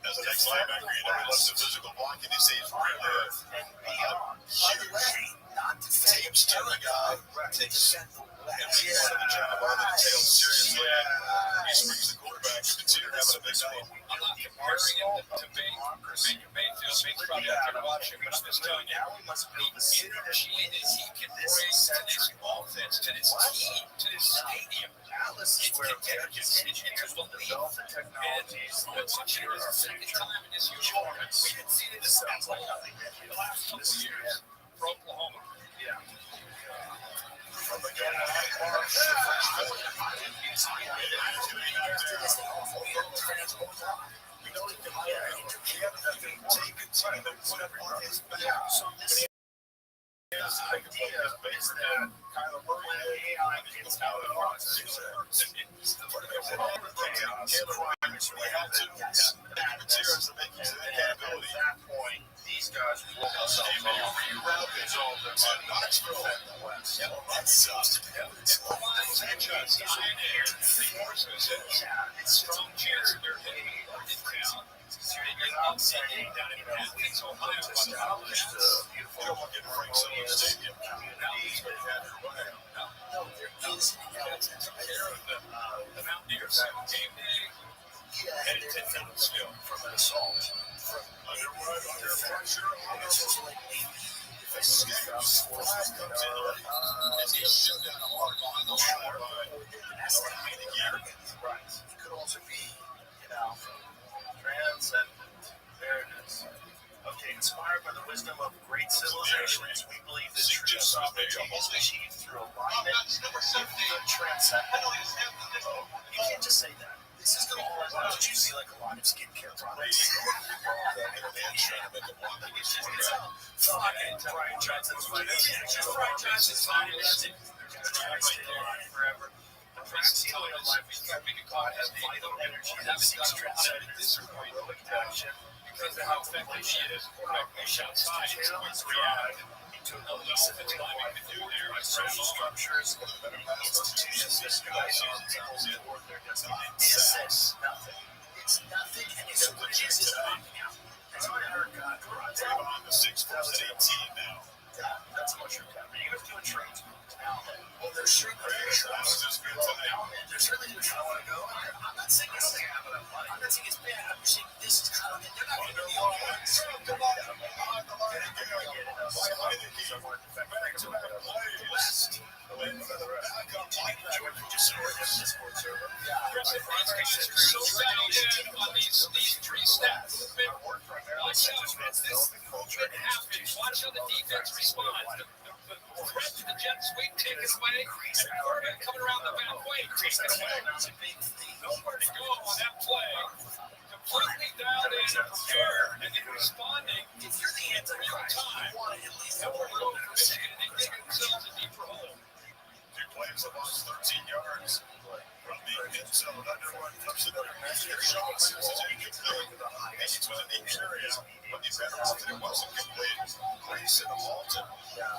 As an ex-linebacker, you know he loves the physical blocking. He says really huge. Tape stealing guy takes and he's part of the job on the tail seriously. He swings the quarterback. Consider having a big night. I'm not comparing him to Baker Mayfield. Baker's probably out there watching, but I'm just telling you, the energy that he can bring to this offense, to this team, to this stadium. It's belief. And watching it is the second time in this uniform. We hadn't seen it this way the last couple of years for Oklahoma. Yeah. From the gun, these guys roll themselves off. It's all their money. That sucks. The franchise is in here. It's strong cheers. They're hitting in town. I'm saying, it's all just established beautiful harmonious communities. No, there is an element of The Mountaineers have game day. And it's a skill from an assault. Under pressure, a scouts flag comes in as he shut down a hard on the line. That's the kind of gear. Right. It could also be, transcendent. There it is. Okay, inspired by the wisdom of great civilizations, we believe this true sovereignty is achieved through alignment with the transcendent. You can't just say that. This is going to all out to see like a lot of skincare products. Brian Johnson's Brian Johnson's financing. Forever. The principle of life is keeping God has vital energy that seeks transcendence through heroic action. Because of how effective she is, we shall tie towards reality into a cohesive life by social structures and institutions disguised toward their destiny. It's nothing. It's nothing, and it's what Jesus is popping out. As a matter of God, we're on the 6 plus 18 now. That's a mushroom cap. Are you guys doing shrooms? Well, there's certainly there's certainly I want to go. I'm not saying it's bad, but I'm not saying it's bad. I'm just saying this is kind of they're not going to be the only ones. Watch how the defense responds. The threat to the Jets' weak taken away, and Gordon coming around the back way, taken away. Nowhere to go on that play. Completely dialed in and prepared, and then responding in real time. And we're going for Michigan, and they dig themselves a deeper hole. 2 plays of lost 13 yards. From the end zone, underwood flips it over. Shots is incomplete. Hayes was in the area, but the better off that it wasn't complete. Grayson Halton,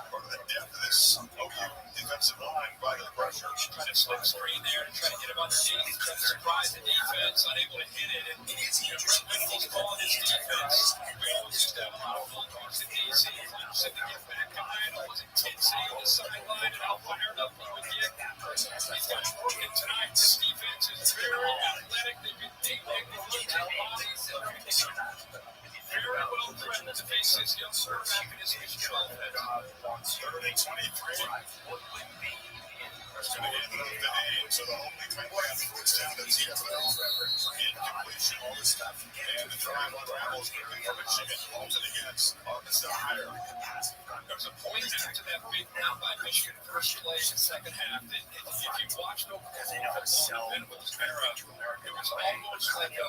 part of the depth of this OU defensive line by the pressure. Trying to slip screen there and try to get him underneath. Surprise the defense, unable to hit it. And Reynolds calling his defense. Reynolds used to have a lot of bulldogs in DC. Clemson to get back behind. It was intensity on the sideline, and how fired up he would get. He's got broken tonight. This defense is very athletic. They've been deep. They can look at bodies. Very well threatened to face this young quarterback in his Michigan offense. 30-23. What would be going to end up the name, so the only win it's down to TFL for incompletion, all this stuff. And the drive unravels quickly for Michigan. Halton against Arkansas higher. There's a point after that big down by Michigan first play in the second half. If you watched Oklahoma with the Mara, it was almost like a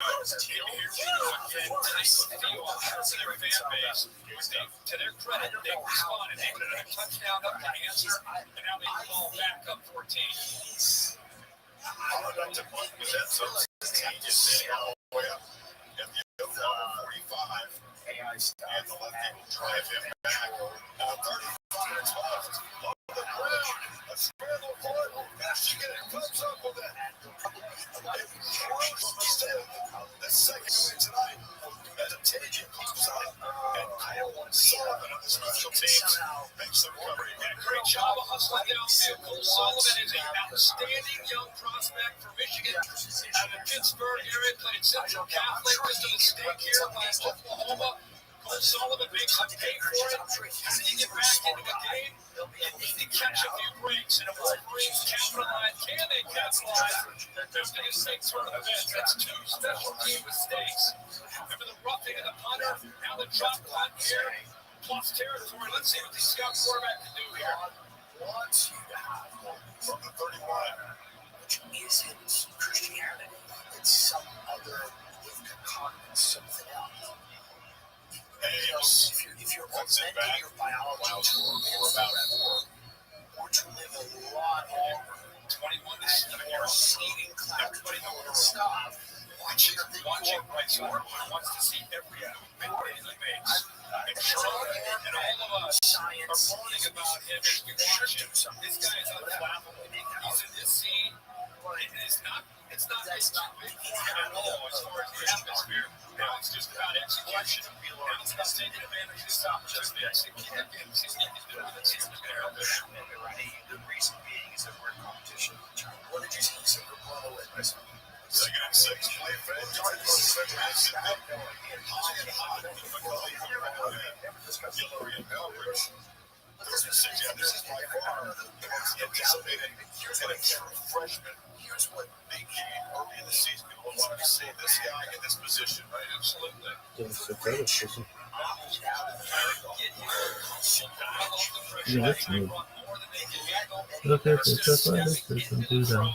here we go again. Nice feel to their fan base. To their credit, they responded. They put a touchdown up to answer, and now they fall back up 14. I would like to point with that just sitting all the way up. At the 45, and the lefty will drive him back. Now 35 left. Love the bridge. A scramble for it. Michigan comes up with it. The second win tonight. As a Tajin comes up, and Kyle Sullivan on the special teams makes the recovery. Great job of hustling downfield. Cole Sullivan is an outstanding young prospect for Michigan. Out of the Pittsburgh area, played Central Catholic. Just a mistake here by Oklahoma. Cole Sullivan makes him pay for it. How do you get back into a game? You need to catch a few breaks, and if Wolverines capitalize, can they capitalize? There's going to say turn of events. That's 2 special team mistakes. Remember the roughing of the punter, now the drop punt here, plus territory. Let's see what the scout quarterback can do here. Wants you to have from the 31, which isn't Christianity. It's some other with concordance, something else. If you're augmenting your biology to about 4, or to live a lot longer, 21 to 7 years seeding cloud, everybody know where to stop. Why watching wants to see every movement that he makes. And Charlotte and all of us are moaning about him as we watch him. This guy is unflappable. He's in this scene. It's not this big at all as far as the atmosphere. Now it's just about execution. Now it's about taking advantage of this opportunity. The reason being is that we're in competition. What did you see? So we're blown away by something. Second and 6, play fed. Hillary and Elbridge. 36 and this is by far the most anticipated and a true freshman. Here's what Big game early in the season. People wanted to see this guy in this position, right? Absolutely. Yeah, that's good. Look at this athleticism, do that.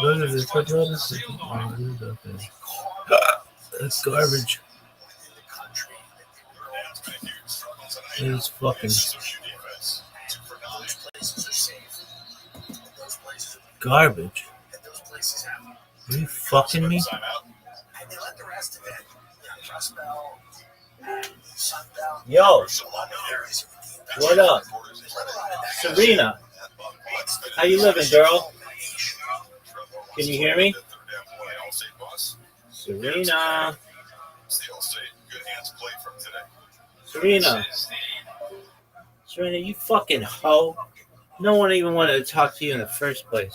Look at this athleticism, do that. That's garbage. It's fucking garbage. Are you fucking me? and they let the rest of it, Trust Bell, Sun Bell. Yo, what up? Serena, how you living, girl? Can you hear me? Serena. Serena. Serena, you fucking hoe. No one even wanted to talk to you in the first place.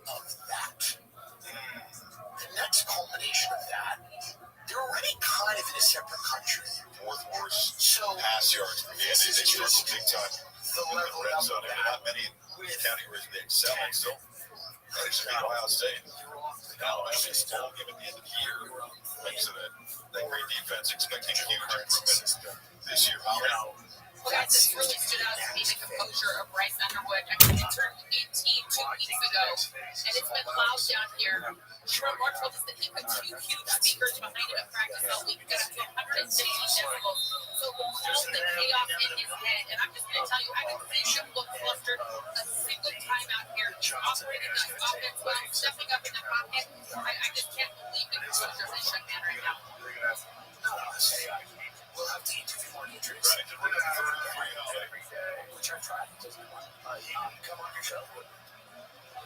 Of that. The next culmination of that, they're already kind of in a separate country. Fourth worst So pass yards per game. They struggle big time. the In the level red of zone. And not many county where they excel. So they should beat Ohio State. Alabama still given the end of the year. Thanks to that great defense, expecting huge improvement this year. That just really stood out to me, the composure of Bryce Underwood. I mean, he turned 18 2 weeks ago, and it's been loud down here. Rothschild told us that he put 2 huge speakers behind him at practice all week. He got up to 160 decibels. So the calm, the chaos in his head. And I'm just going to tell you, I haven't seen him look flustered a single time out here. Operating that offense well, stepping up in the pocket. I just can't believe the composure of this young man right now. We'll have to interview more injuries. Which are trying to do. He can come on your show.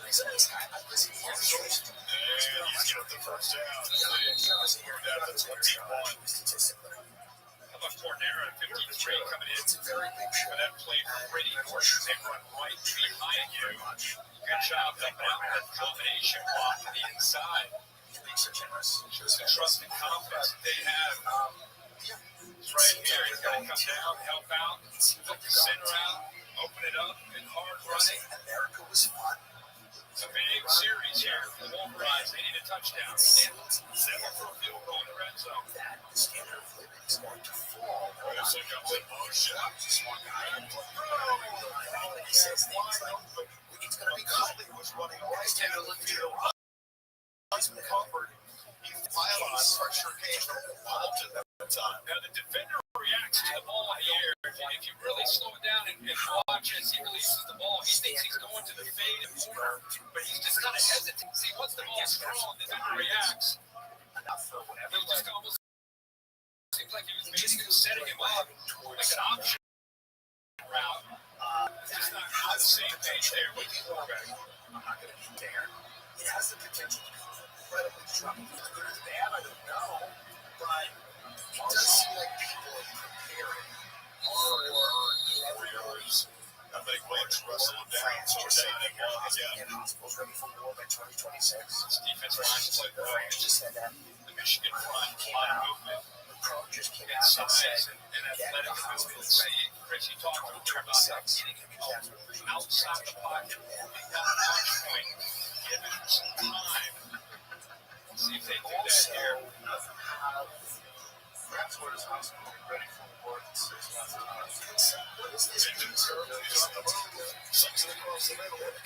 He's a nice guy. Listen, he's got the first down. Down to 21. How about Cornera at 53 coming in? It's a very big show. That play for Brady Horse. They run right behind you. Good job dumping out that combination block to the inside. Just the trust and confidence that they have. It's right here. He's got to come down, help out, put the center out, open it up, and hard running. America was fun. It's a big series here for the Wolverines. They need a touchdown. Seven for a field goal in the red zone. That the standard of living is going to fall. So comes in motion. Smart guy. He says things like, it's going to be Hollywood's running right down the field. He's been covered. He filed on pressure came from Walton at the time. Now the defender reacts to the ball in the air. If you really slow it down and watch as he releases the ball, he thinks he's going to the fade and corner, but he's just kind of hesitant. See, once the ball's thrown, the defender reacts. He just almost seems like he was basically setting him up like an option route. Just not on the same page there with the quarterback. I'm not going to be there. It has the potential to be incredibly strong. As good as bad, I don't know. But it does seem like people are preparing for warriors. I think Williams wrestled him down. So Just saying down that get hospitals ready for war by 2026. This defense line played well. France just said that. The Michigan front line movement. Macron just came out and said and athletic movement. Chris, you talked about getting him outside the pocket, moving down the launch point, giving him some time. See if they do that here. That's what his hospital is ready for war in 6 months. What is this? Something across the middle of the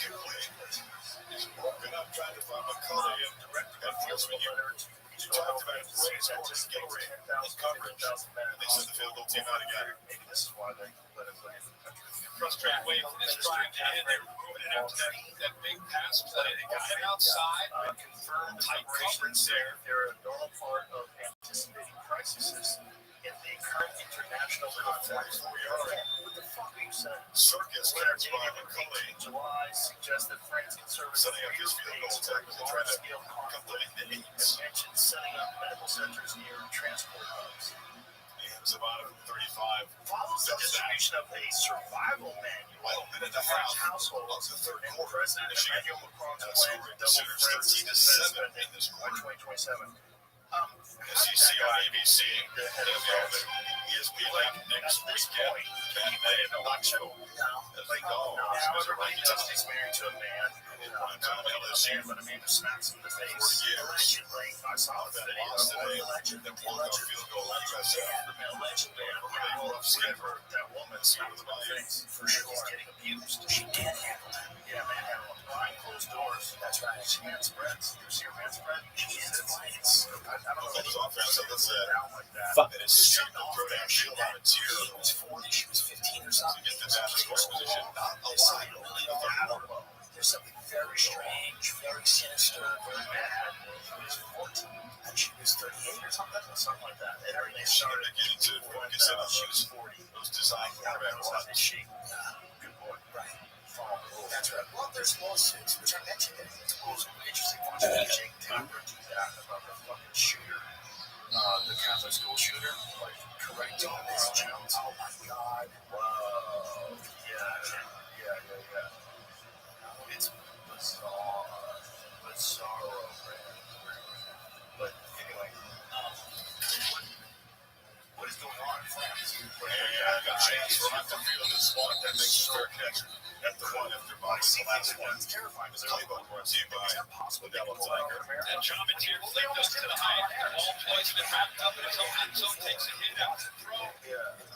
He's broken up trying to find McCulley and direct that feels when you talked about the race just getting his coverage. They sent the field goal team out again. Maybe this is why they let it play. Frustrated way for this drive to end. They were moving it out to that big pass play. They got him outside, confirmed tight coverage there. They're a normal part of anticipating narcissist in the current international context. What the fuck are you saying? Circus Leonard Cats Robert David, Coley July, suggests that France can serve as a setting up his field goal tech to try to complete the needs. mentioned setting up medical centers near transport hubs. And Zavada from 35 Follows the distribution of a survival manual Well, been in the the French house household of the third and quarter. President Michigan Emmanuel Macron's has plan scored to double considers France's 13 to defense 7 spending in this by quarter. 2027. SEC on ABC, The head of NFL, ESPN next weekend. Can they not show? As they go, now everybody knows he's married to a man. Prime time Not a LSU. man, but a man who smacks him in the face. 40 years. Allegedly. I saw the That video. lost today. That walk-off field goal to USF. Allegedly. Really rough skipper. That woman smacked him in the face. For sure. He's getting abused. She manhandled him. Yeah, manhandle him. Behind closed doors. That's right. She man spreads. You see her man spread? She hands clients. I don't know That was offensive. That's it. down like that. Fuck. And it's stupid to throw down shield on a tier She was 40, she was 15 or to something. get the bad score position. Not a There's lot. something really odd. There's something very strange, very sinister, very bad. She was 14. And she was 38 or something. Something like that. And everything She started started getting to focus in on she was those 40. design quarterbacks. Wasn't she? Good boy. Right. Follow the rules. That's right. Well, there's lawsuits, which I mentioned in the Rules are interesting. Watching Jake Tapper do that about the fucking shooter. The Catholic school shooter. Like, correct on this Jones. Oh my God. Whoa. Yeah. It's bizarre. Bizarro, man. But anyway, what is going on in France? And James Roth the field is spot that makes a fair catch at the one after body. The last one. It's terrifying because Playbook brought to you by Modelo Tiger. And John Mateer flicked us to the height. All plays have been wrapped up in his own end zone. Takes a hit out to throw.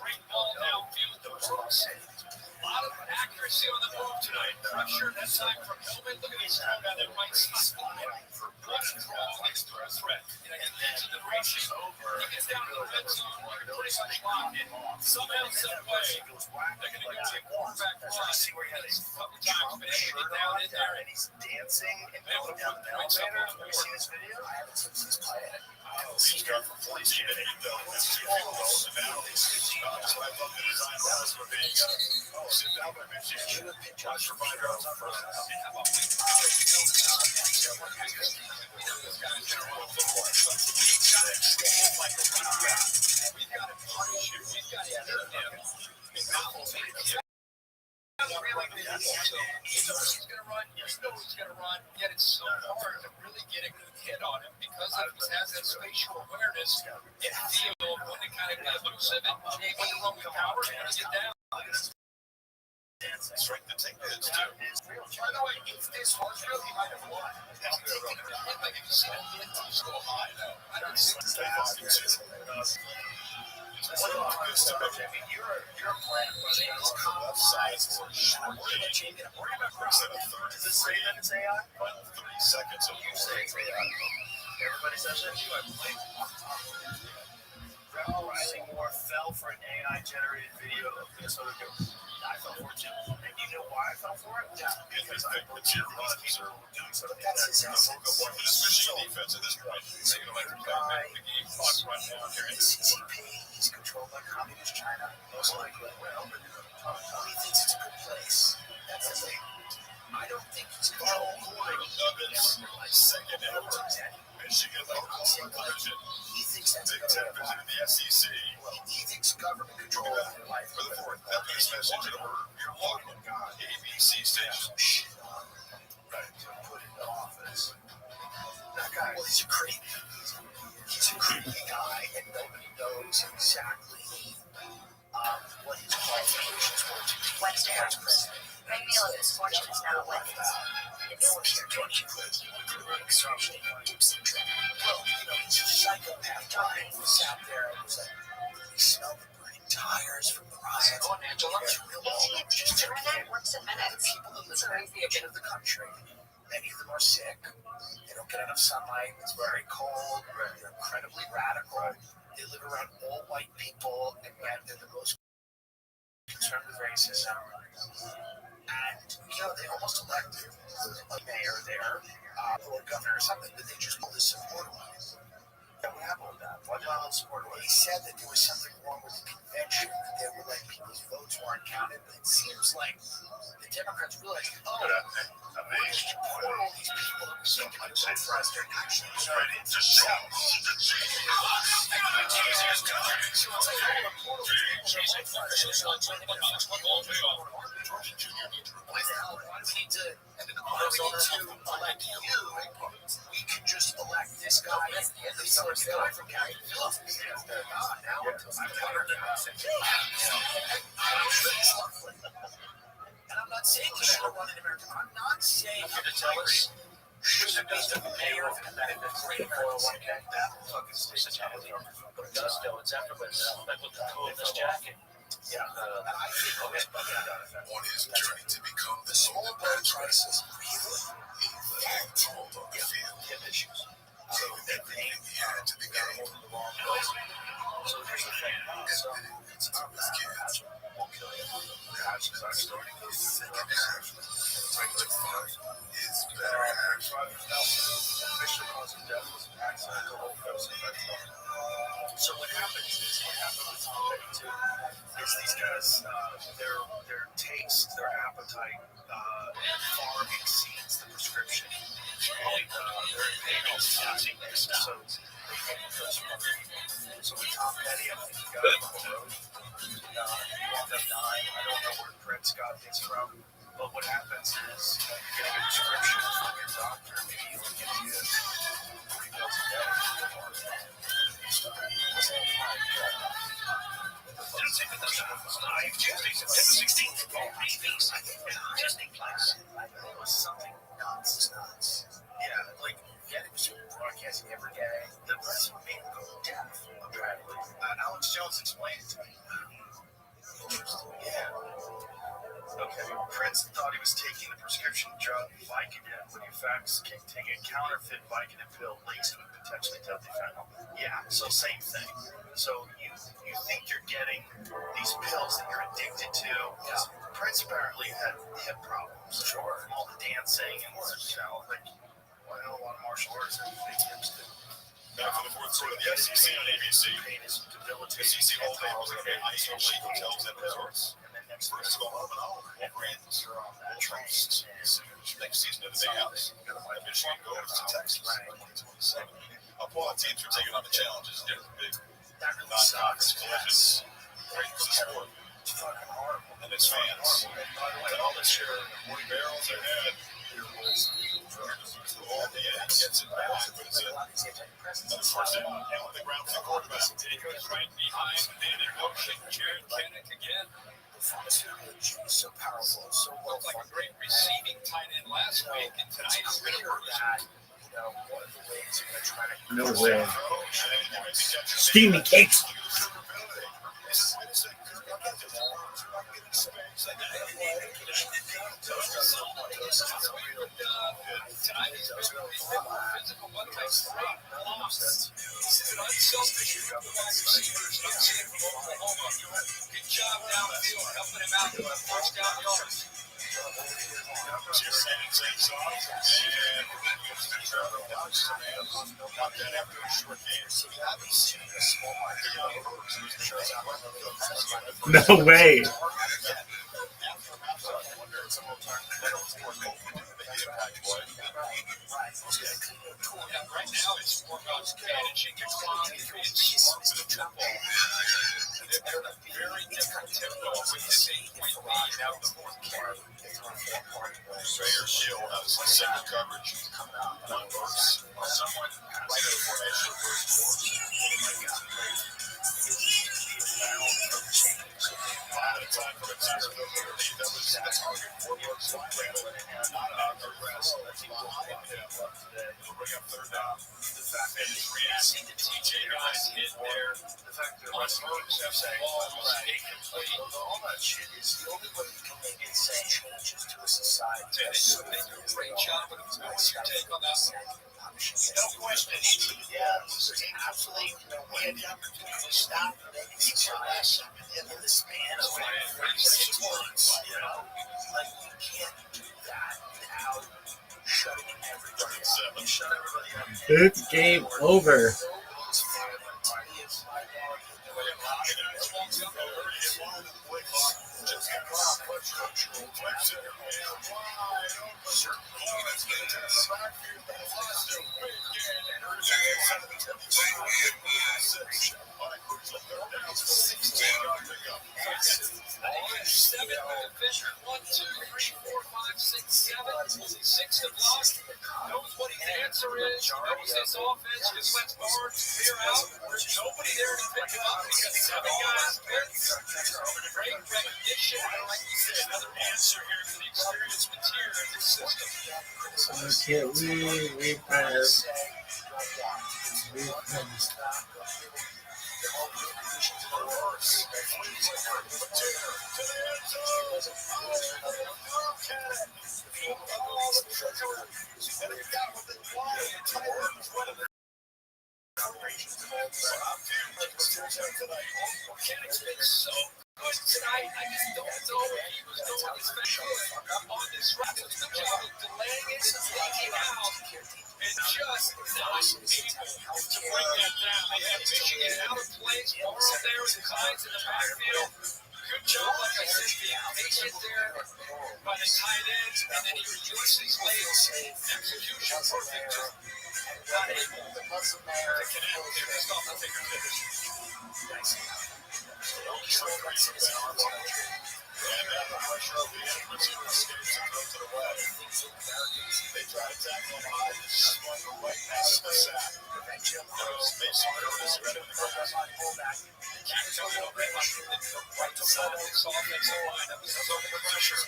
Great ball downfield. A lot of accuracy on the move tonight. Pressure that time from Hillman. Look at his throw down that right side. Rush draw next to a threat. And then to the rushing over. He gets down to the red zone. Pretty much locked in. Somehow, some way, they're going to go to a quarterback run. See where he had He's a couple times been able to get down in there. and he's dancing and going down the elevator. Have you seen this video? I haven't seen this play. He's got from 14 to 8 though. That's 2 field goals and now he's 15. So I love the design was for being sit down by 15. Watch your finder out first. We've got to punish him. We've got to hit him. He knows he's going to run. You know he's going to run. Yet it's so hard to really get a good hit on him because he has that spatial awareness and feel when to kind of get elusive and when to run with power and when to get down. Strength to take the hits too. By the way, if this was real, he might have won. I'm thinking of it. Like, if you see him hit so high, I don't see this guy. What about this? I mean, you're a planet running on the left side for short range. Worry about Instead of 30 Does it say that it's AI? final 30 seconds of You say it's AI. Everybody says that to you. I believe. Riley Moore fell for an AI-generated video of Minnesota Goats. I fell for it too. And you know why I fell for it? Yeah, because I believe a lot of people were doing something like that. The focal point for this Michigan defense at this point. They're going to make the game clock run down here in this quarter. CCP, he's controlled by Communist China. Most likely. Well, he thinks it's a good place. That's the thing. I don't think he's controlled. Of his second ever Michigan local division. He thinks that's Big a Ten good division in the SEC. Well, he thinks government control of your life. For the fourth, that news message in order. You're walking on God. ABC station. Shit on. Right, to put it in the office. That guy, well, he's a creep. He's a creepy guy, and nobody knows exactly what his qualifications were to be Wednesday. as president. My meal of misfortune is now with No one's here to you. Extraction. Well, you know, he's a psychopath guy. He sat there and was like, he smelled the burning tires from the riots. Oh, Angela. It's real cheap. Just to Internet works in minutes. people that live in the edge of the country. Many of them are sick. They don't get enough sunlight. It's very cold. They're incredibly radical. They live around all white people, and yet they're the most concerned with racism. And, you know, they almost elected a mayor there, or governor or something, but they just pulled this support on it. What happened with that? What, child support. He said that there was something wrong with the convention. They were like people's votes weren't counted. But it seems like the Democrats realized, we're going to deport all these people that we think are vote for us. They're actually ready to sell. Why the hell? Why do we need to elect you? We can just elect this guy. This guy from County Phillips. Now we're and I'm not saying we should have run in America. I'm not saying you're to tell us should have been the mayor of the great 401k. That fucking station. But Gusto, it's afterwards. Like with the cool in this jacket. Yeah. And I think on his journey to become the small boat crisis really on the field. hip issues. So everything he had to the game. So here's the thing. So It's to his kids. won't kill you. Perhaps starting the second half. Right to five is better half. Official cause of death was an accidental overdose. So what happens is, what happened with Tom Petty too, is these guys, their taste, their appetite far exceeds the prescription. And they're in pain all the time. So they can't go smoking. So with Tom Petty, I think he got him on the road. He wound up dying. I don't know where Prince got this from. But what happens is you're getting a prescription from your doctor, maybe he'll give you 3 pills a day. Tuesday, September 16th, Disney Plus. It was something nuts. Yeah, like, it was broadcasting every day. The president made him go deaf, apparently. Alex Jones explained it to me. Yeah. Okay, Prince thought he was taking the prescription drug Vicodin when he in fact taking a counterfeit Vicodin pill laced with potentially deadly fentanyl. Yeah, so same thing. So you think you're getting these pills that you're addicted to. Yeah. Prince apparently had hip problems. Sure. All the dancing and, like, a lot of martial arts and big hips do. Back to the fourth quarter of the SEC on ABC. The SEC Hall Day was at ice on cheap hotels and resorts. First of all, up and over. Wolverines will trust next season of the Big House. Michigan goes to Texas. 2027. Upon teams are taking on the challenges. Big non-conference collisions. Great for the sport. And its fans. And all this year, 40 barrels ahead. All the end gets it back. But it's another first down. On the ground for the quarterback. It goes right behind David Ocean. Jared Kinnick again. Pharmaceutical juice is so powerful, so well Looked like a great receiving tight end last week, and tonight it's is going to clear work. that, one of the ways we're going to try to No way. Steamy cakes. Tonight is going to be physical one type 3 loss. It's an unselfish group of wide receivers. I'm seeing from Oklahoma. Good job downfield, helping him out with first down yards. No way. Right now, it's more about managing your clock and the football. They're a very different tempo with this 8-point lead out of the fourth quarter. Sayer Shield has single coverage. One verse. Someone right in formation. At a time for a teacher that was the target for works not the rest. It'll bring up third down. The fact that it's reacting to TJ guys hit there. The fact that Russ Burns have saying ball was incomplete. All that shit is the only way you can make insane changes to a society. They did a great job, but what's your take on that one? No question. Yeah, absolutely. We had the opportunity to stop and make these last in the span of 6 months. Like, you can't do that without shutting everybody up. Shut everybody up. It's game over. Six o'clock. Knows what his answer is. Knows his offense. Just lets Barnes clear out. There's nobody there to pick him up because 7 guys picked. Great recognition. Like you said, another answer here for the experienced material in this system. Kennedy's been so good tonight. I just don't know what he was doing, especially on this route. It was the job of delaying it, taking out, and just not able to bring that down. They had Michigan out of place, Morrow there, and Hines in the backfield. Good job, like I said, being patient there by the tight ends, and then he rejoices late. Execution perfect, just not able to connect. They missed off the fingertips. And the pressure of the end receiver escapes and throws it away. They try to tackle him high. This is going to right past the sack. Mason Curtis ready to go. Can't tell you how much the right side of this offensive line that was under pressure.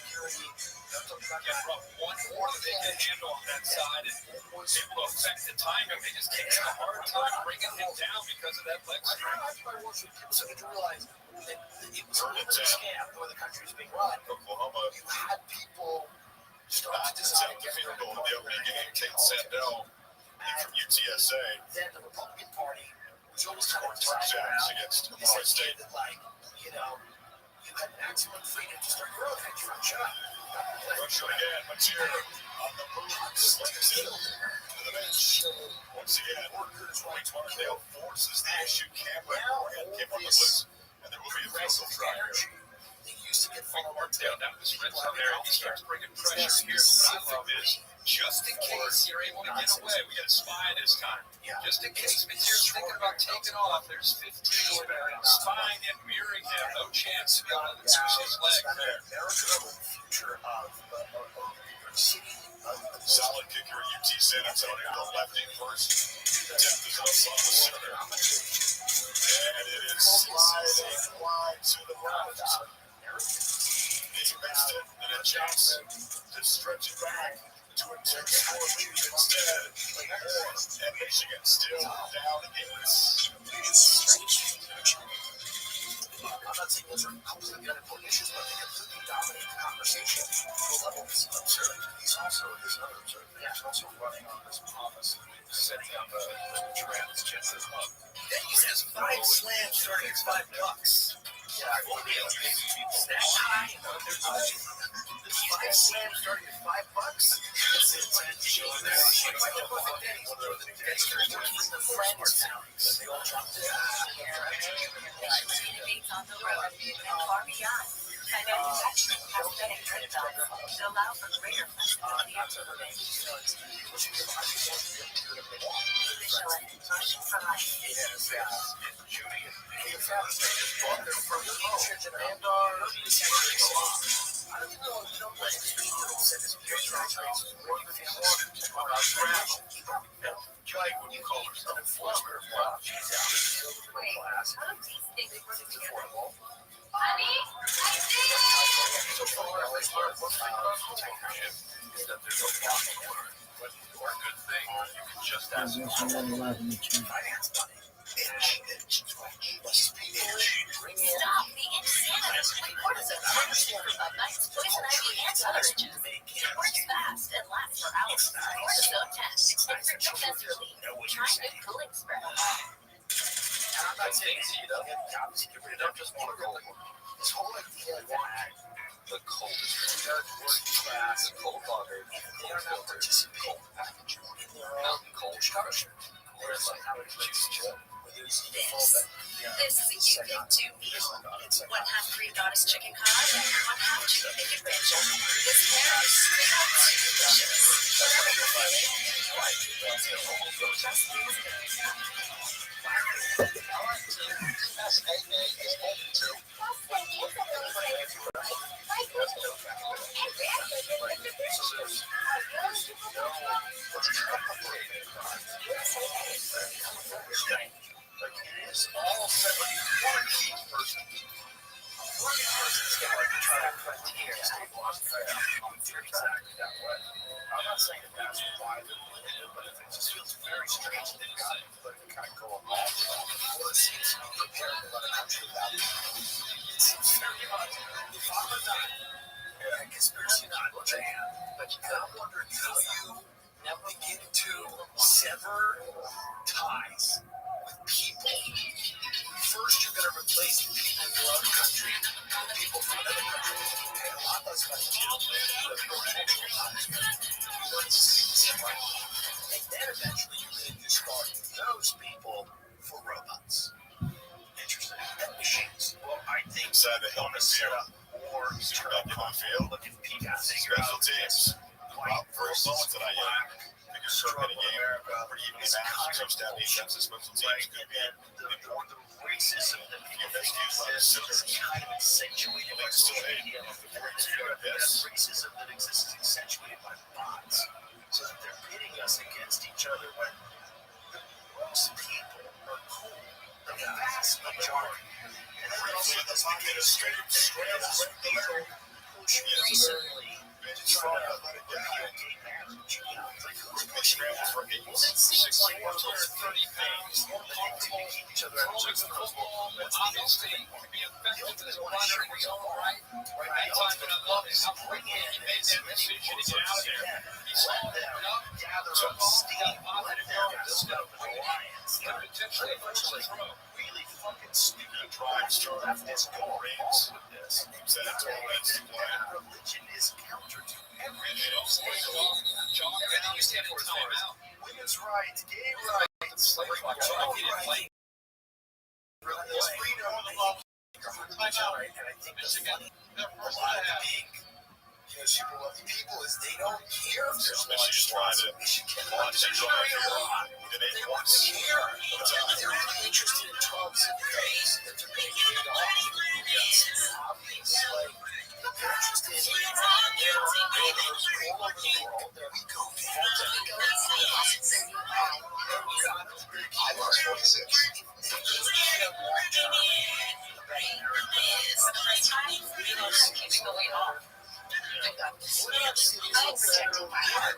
Get from one more that they can handle on that side and was able to affect the timing. They just take a hard time bringing him down because of that leg strain. So you realize that it was a little scam the way the country was being run. Oklahoma. You had people start to decide to get field goal in the opening game. Kate Sandell from UTSA. Then the Republican Party was always kind of Jacks against Ohio State. Like, you know, you had maximum freedom to start your own country on shot. Rothschild again. Mateer on the move. Slips it to the bench. Once again, Mike Markdale forces the issue. Campbell came on the blitz. And there will be a physical try here. They used to get Frank Martell down the stretch from there. He starts bringing pressure here. What I love is, just in case you're able to get away, we got a spy this time. Just in case Mateer's thinking about taking off, there's 15 spying and mirroring him. No chance to be able to lose his leg there. Future of city. Solid kicker at UT San Antonio. The lefty first. Attempt is Oklahoma center. And it is sliding wide to the left. He missed it, and a chance to stretch it back to a 2-4 lead instead. And Michigan still down 8. I'm not saying those are completely unimportant issues, but they completely dominate the conversation. The level is absurd. He's also, there's another observed thing, he's also running on this promise, setting up a trend that's just as well. Then he says 5 slams starting at $5. Yeah, well, That high, there's 5 slams starting at $5. They all dropped it. Debates on the road and far beyond. And manufacturing has been improved on to allow for greater flexibility and movement. Michelin, pushing for life. What do you call herself? Wait, how do these things work together? Honey, I see it! So far, at least our dictatorship is that there's no possible order. But or a good thing, you can just ask finance money. Stop the insanity! Cortisone is a nice poison ivy and other agents. It works fast and lasts for hours. Cortisone test. It's for stress relief. Try new cooling spray. And I'm not saying it's eat up. Obviously, get rid of it. Just want to roll. This whole idea that the cold is class, cold water, they are not participating in the mountain cold structure. Whereas, like, how would you choose to? This is a you pick two meal. 1/2 Greek goddess chicken cod, 1/2 chicken bacon rancher. This pair is straight up delicious. Whatever you're feeling, trust me. I'm not saying that that's why they're doing it, but it just feels very strange that they've got to kind of go along with it. Well, it seems to be prepared to let a country without it. It seems very much. If I'm a nut, a conspiracy nut, but I'm wondering how you begin to sever ties with people. First, you're going to replace the people in your own country with people from another country. Pay a lot less money to and then eventually you're going to discard those people for robots. Interesting. And machines. Well, I think So they want to set up more field. looking people. Special teams. First moments that I figure strong in a game. Pretty evenly matched. Touchdown defense, special teams could be The racism that people think exists is kind of accentuated by social media. Racism that exists is accentuated by bots. So that they're pitting us against each other when most people are cool. The vast majority. And then also the administrative people push recently to try to repeal gay marriage. Like who's pushing that? Well, that seems like one of those 30 things that they do to keep each other out of football. That's the instinct to be effective in the lottery is all right. Right now, it's been a love is bring in as many people as you can. Let them gather up steam. Let them discover the alliance. Potentially really fucking stupid drives to leftist goals with this. Religion is counter to everything else. Everything you stand for is women's rights, gay rights, slave rights, religious freedom. And I think that's funny. A lot of the big super wealthy people is they don't care if there's laws in Michigan. They don't care. They're really interested in Trump's things that they're being paid off. Obviously, they're interested in their governors all over the world. We go I was 46. Keeps going on. I'm protecting my heart.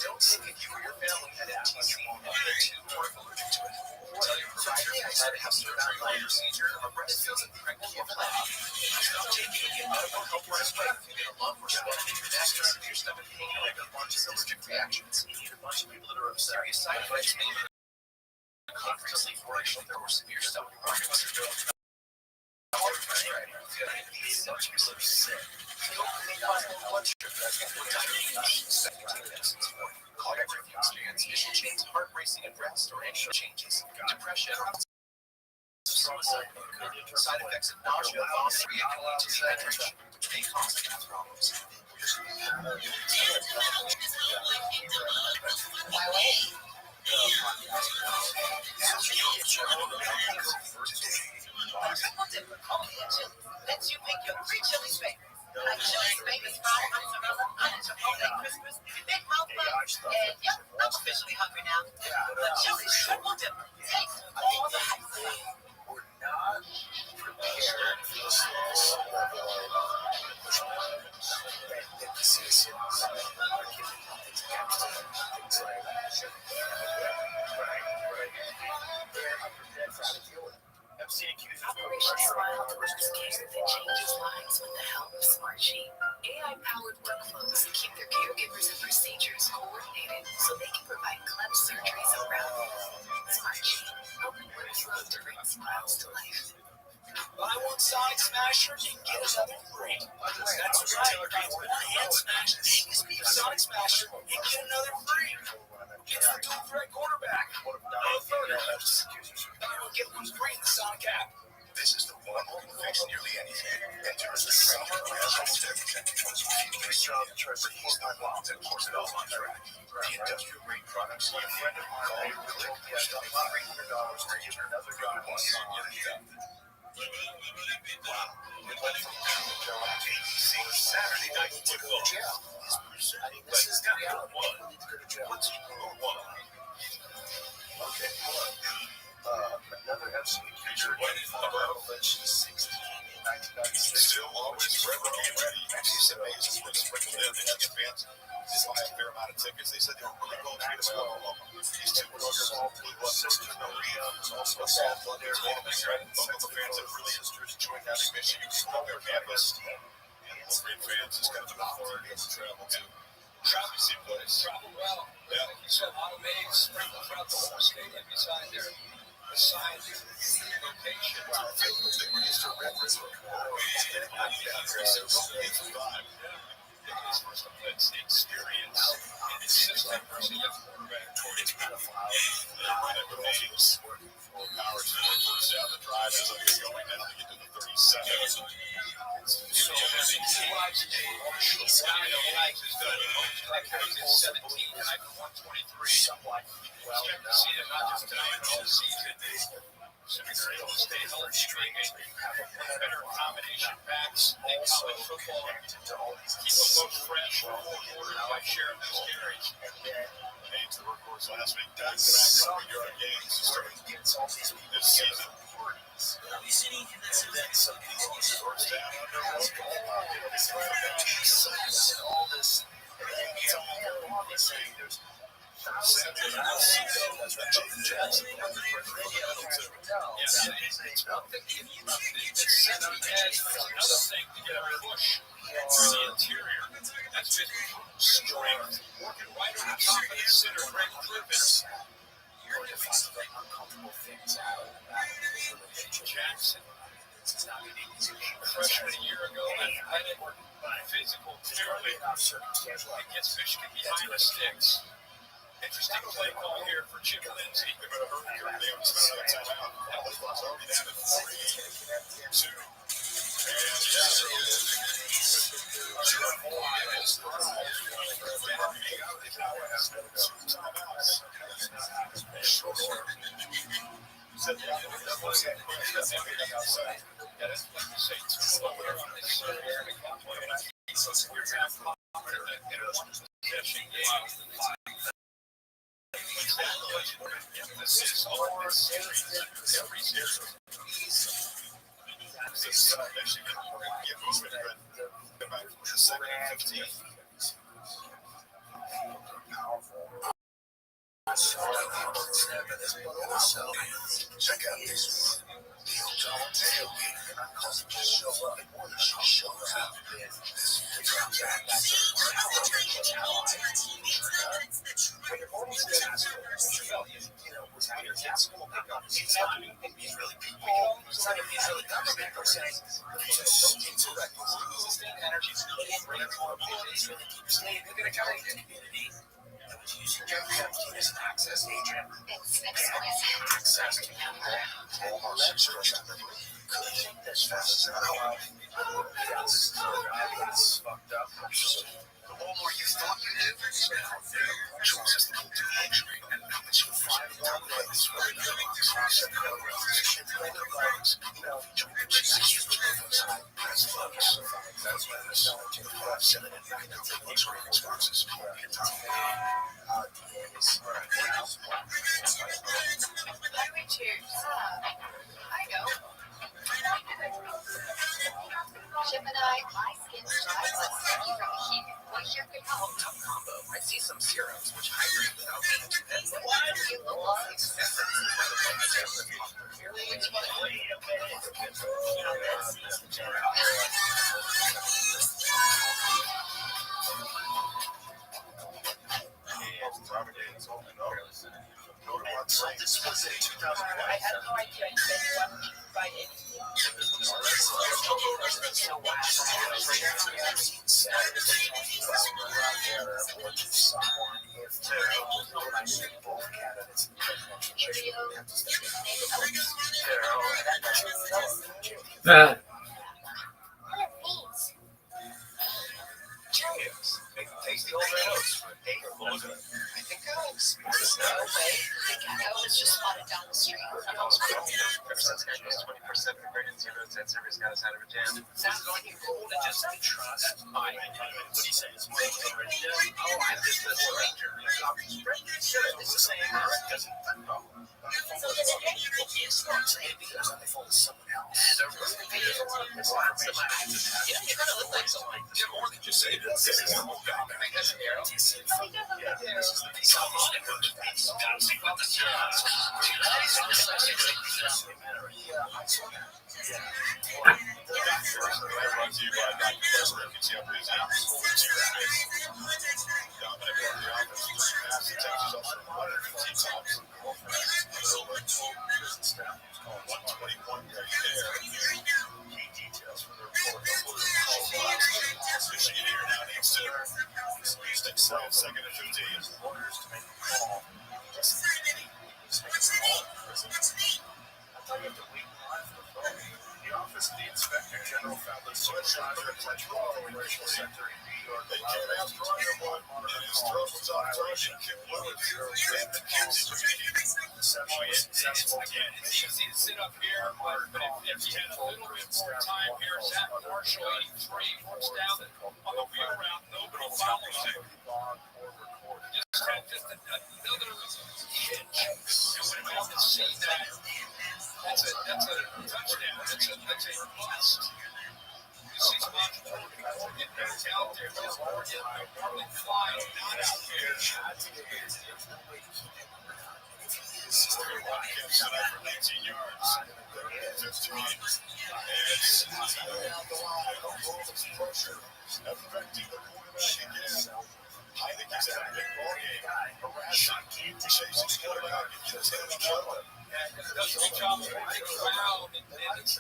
Don't think if you or your family had asthma, you won't or allergic to it. Tell your provider you had to have some kind of procedure or breast feels like you're pregnant. Stop taking it. Help right away. You get a lump or swelling in your neck or under your stomach hanging like a bunch of allergic reactions. You need a bunch of people that are upset. Serious side effects may be constantly worrying if there were severe stomach problems. Such people are sick. Don't think about blood sugar. Cognitive experience, vision change, heart racing, and breast or anxious changes, depression, suicide, side effects of nausea, vomiting, reacting to dehydration, which may cause health problems. My way. Lets you pick your 3 chilies favorite. Like chili's famous fried mozzarella, onion chipotle, Christmas, big mouth bun, and yep, I'm officially hungry now. The chili's triple dipper. Taste all the hype. We're not prepared for this level of the citizens are giving things against it. Things like they're unprepared for how to deal with it. Operation Smile delivers care that changes lives with the help of SmartSheet. AI-powered workflows keep their caregivers and procedures coordinated so they can provide cleft surgeries around the world. SmartSheet, helping workflows to bring smiles to life. Buy one Sonic Smasher and get another free. That's right. Buy one hand smash Angus beef Sonic Smasher and get another free. Get It's the dual threat quarterback. Get one free in the Sonic app. This is the one where you fix nearly anything. Enter the summer of He's the one that keeps it all on track. The industrial grade products. A friend of mine click $300 to give another guy one. Wow. It went from ABC Saturday Night Football. This is the reality. What's your one? Okay, another absolute feature about Lynch 16 in 1996. Still always forever game ready. Actually, some amazing when sprinkled in. Michigan fans did buy a fair amount of tickets. They said they were really going to get them out. These two were Sister Maria was also a softball there. Oklahoma fans have really enjoyed having Michigan on their campus. Wolverine fans just got the opportunity to travel to. Travel see place. Travel well. Yeah. Like you said, a lot of maize sprinkled throughout the whole stadium beside their signs and location. Wow. I feel like we're used to Red River. His first offense experience and his system versus the quarterback toward his pedophile. Powers first down the drive as I'm going now to get to the 37. So he watched a short guy like his like his 17 tonight for 123. Somewhat well, check to see him not just tonight but all season. They're able to stay healthy, string and better combination backs in college football. Keep them both fresh for 4 quarters by sharing those carries. Haynes, the workhorse last week, back 100-yard games this season. And then some people First down under all this. It's all saying there's Another thing to get a push through the interior. That's been strength, working right on top of the center, Greg Griffiths. You're going to find very uncomfortable things out. Jackson, freshman a year ago, had it physical clearly against Michigan behind the sticks. Interesting play call here for Chip Lindsey. They're going to hurt your name and spend a timeout. That was already down at 3-2. Emphasis on this series, every series. Get moving, but back to the second and 15. Check out this one. Neil Jones tailgate, and I call him just show up. When she shows up, then this is the drop back. Was out here at school, pick up these really big people. Instead of these really government are saying, intellect, sustained energy, really core abilities, really keep staying in the community. That was using Jefferson as an access agent. Access to all extra. Could think this fast as I this is it's fucked up. The more you thought you did, choices that will do luxury and comments you find down place where you're living across the ship later legs, join the Jesus Christ. That's folks. That's why there's so much 7 and 9 luxury responses. Cheers. I know. Gemini, my skin's dry, but you from the heat. What here could help? Top combo. I see some serums which hydrate without being too heavy. Why do you look like Which So this was in 2001. I had no idea you said you wanted to buy anything. Tasty old red oats for $8 or $4. I think it's I was just spotted down the street. ever since I got 20% for great zero cent service got us out of a jam. Sounds like you hold it just to trust. What do you say? It's more already done. Oh, I did the stranger. It's the same. It doesn't. It's not saying because I fold someone else. And you're gonna look like someone. You're more than just say this. This is a whole guy. I think that's a hero. This is the piece of the gotta see about the job. Second and 15. Orders to make a call. The Office of the Inspector General found that supervisor at Metropolitan Commercial Center in New York. They came after everyone. His throat was on target. Kim Lewis and McKinsey successful. Again, it's easy to sit up here, but if you had a little bit more time here, Zach Marshall, 83, works down on the wheel route, nobody follows him. Just had another hitch. And when we can see that, that's a touchdown. That's a must. You see some entrepreneurs getting back out there. Just normally flying, not out here. Watkins set up for 19 yards. 15. Affecting the quarterback again. Heineke's had a big ball game. Harassing team chasing the quarterback and gets hit in the shoulder. Does a good job of running around, and he's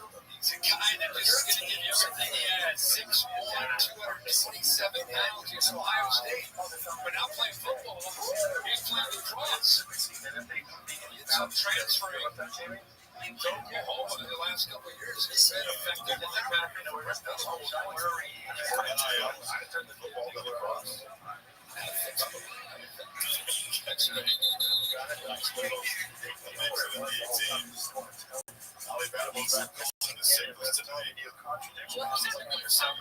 a guy that is going to give you everything he has. 6'1", 227 pounds. He's from Ohio State. But now playing football, he's playing the cross. It's a transferring to Oklahoma in the last couple of years. He's been effective in the back. I turned the football to the cross. That's good.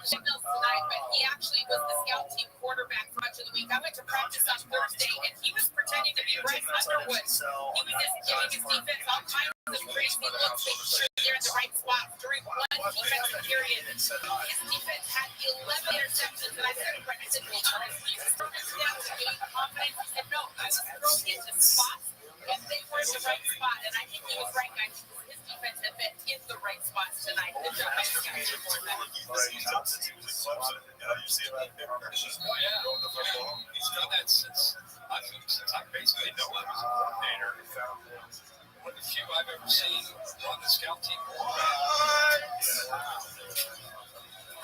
Signals tonight, but he actually was the scout team quarterback for much of the week. I went to practice on Thursday, and he was pretending to be Bryce Underwood. He was just giving his defense all kinds of crazy looks, making sure they're in the right spot during one defensive period. His defense had 11 interceptions, and I said, be honest, you just throw this down to gain confidence. He said, no, I was throwing into spots, and they were in the right spot, and I think he was right, guys. His defense had been in the right spots tonight. Good job, guys. He's done that since I basically know him as a coordinator. One of the few I've ever seen on the scout team.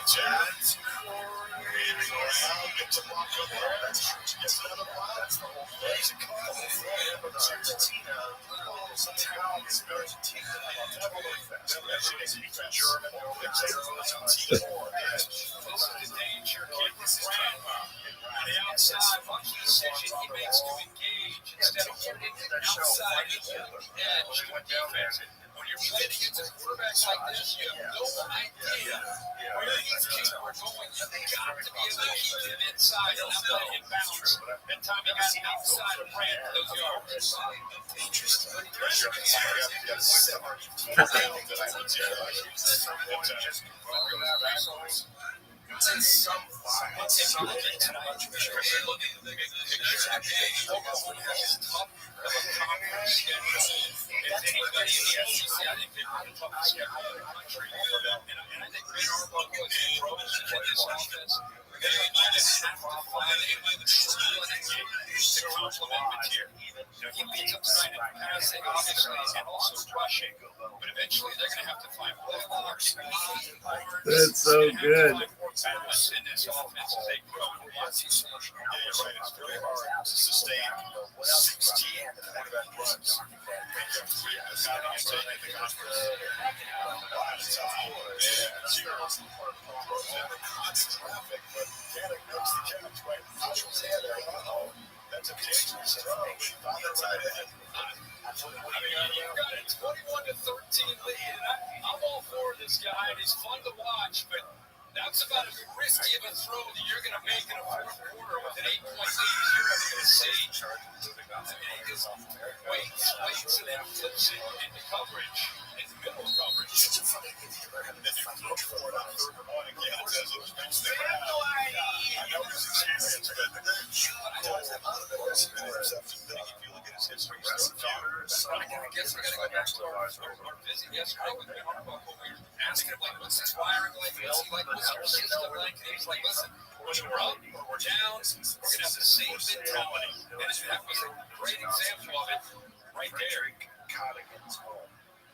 Jazz, weaving around, gets a block on the edge, gets another block. There's a couple of Argentina. Town is Argentina. Definitely fast. German, Argentina. This is the danger kid with Brown. On the outside, watch the decision he makes to engage instead of holding it outside edge to a defense. When you're playing against a quarterback like this, you have no idea where these kids are going. You've got to be able to keep them inside and not let him bounce. That time he got outside of Brand for those yards. Interesting. In some files, That's so good. balance in this offense as they grow. Once he's so much Yeah, you're right. It's very hard to sustain 16 quarterback runs. That's a dangerous throw. Found the tight end. You've got a 21-13 lead, and I'm all for this guy, and he's fun to watch, but that's about as risky of a throw that you're going to make in a fourth quarter with an 8-point lead as you're ever going to see. He just waits, and then flips it into coverage, into middle coverage. They have no idea. I know his experience, but if you look at his history, I guess I got to go back to our visit yesterday with Ben Harbaugh, but we were asking him, like, what's his wiring like? What's he like? What's your system like? And he's like, listen, when we're up or we're down, we're going to have the same mentality. And that was a great example of it right there.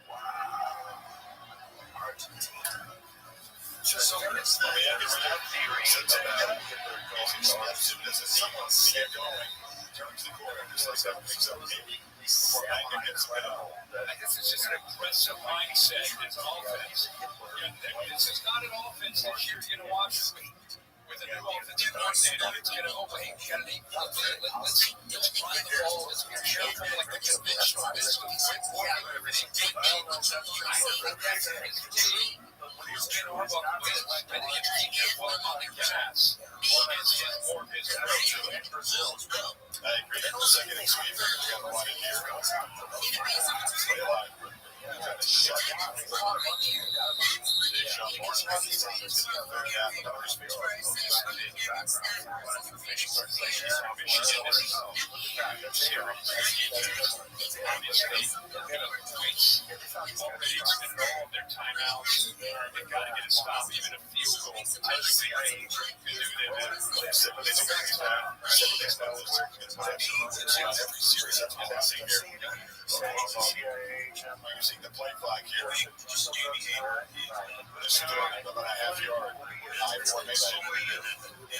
wow. Argentina. Just so earnest. I mean, it's not theory. Someone see it going. Turns the corner, just like that picks up maybe before Banger gets well. I guess it's just an aggressive mindset. It's an offense. This is not an offense that you're going to watch with a new offensive coordinator. It's going to, oh, hey, we got an 8-point lead. Let's try the ball. Let's be careful like the conventional business with everything. I don't think that's his team. When he's been Harbaugh wins, I think it's keeping him on the gas. It's his work, his approach in Brazil. I agree. The second extreme, we got one in here. Play alive. Trying to shut down. They show more space. Third half of our space. Their timeouts. They've got to get it stopped. Even a field goal. I see how you can do that. Every series that's been happening here. Using the play clock here. Just about a half yard. High formation. They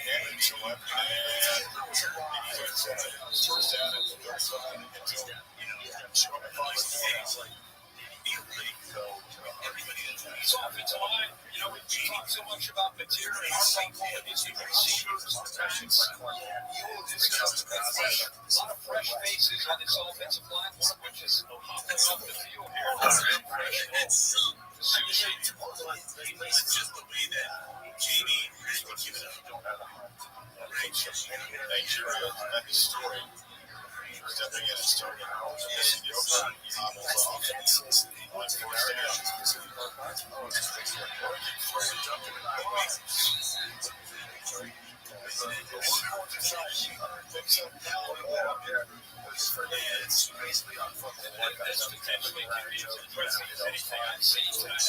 hand it to him. This offensive line, we talk so much about material and our qualities, receivers, backs. A lot of fresh faces on this offensive line, one of which is hopping off the field here. Just believe that Jamie don't have a heart. Nigeria, that story. Stepping in and starting out. This is it's basically unfucking. That's potentially can be as impressive as anything I've seen tonight.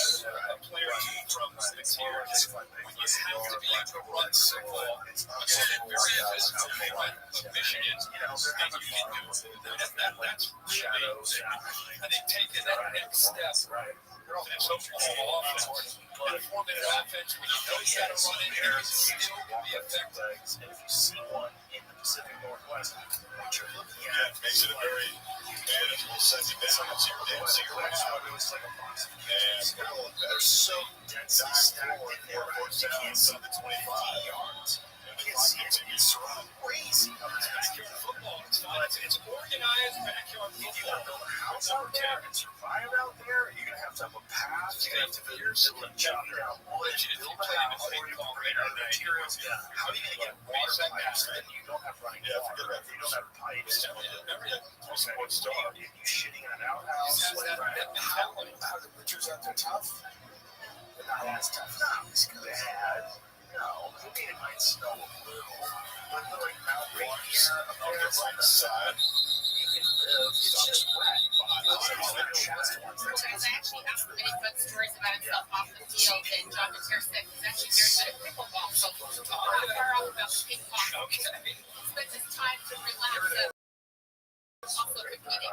A player from the tier, when you have to be able to run football against a very physical team of Michigan, and you can do that's really, I think, taking that next step. It's Oklahoma offense. In a formative offense, when you know you got to run in here, it still can be effective. And if you see one in the Pacific Northwest, what you're looking at makes it a very manageable setting down. It's your dance, your out. And they're so densely stacked in there, you can't see the 25 yards. It's crazy. Backyard football. It's organized backyard football. House out there and survive out there. You're gonna have to have a path. You're gonna have to fierce and chop down wood, build a house, or you upgrade other materials. How are you gonna get water pipes and you don't have running water? You don't have pipes. One star. You shitting in an outhouse. How are the winters out there tough? They're not as tough. No, it's bad. No, maybe it might snow a little, but like out right here, up there, it's on the side. You can live. It's just wet. There's actually many fun stories about himself off the field, and John Matersic is actually very good at pickleball. So far off about ping pong. Spends his time to relax. Also competing.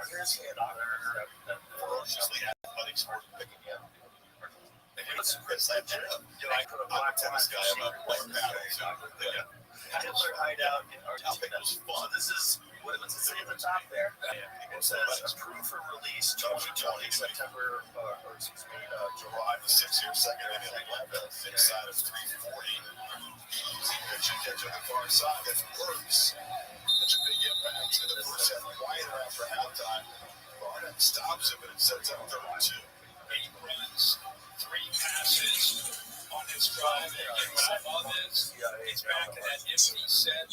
Ferociously athletic sport picking up. It's like, I put a black tennis guy on a black paddle. Hitler hideout in Argentina was fun. This is what does it say at the top there? It says approved for release 2020 September, July the 6th year, second inning inside of 340. Pitching catch on the far side. That works. Such a big impact to the first half. Quieter after halftime. Barnett stops it, but it sets up 32. 8 runs, 3 passes on this drive. And what I love is it's back to that empty set.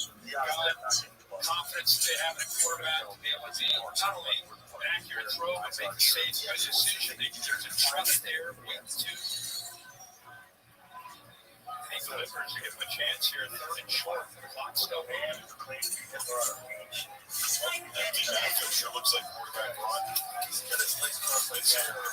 Confidence they have in a quarterback to be able to make not only an accurate throw, but make a safe decision. There's a trust there. Week 2. Any delivers to give him a chance here. 3rd and short. The clock still moving. It sure looks like quarterback run. He's got his legs crossed like here.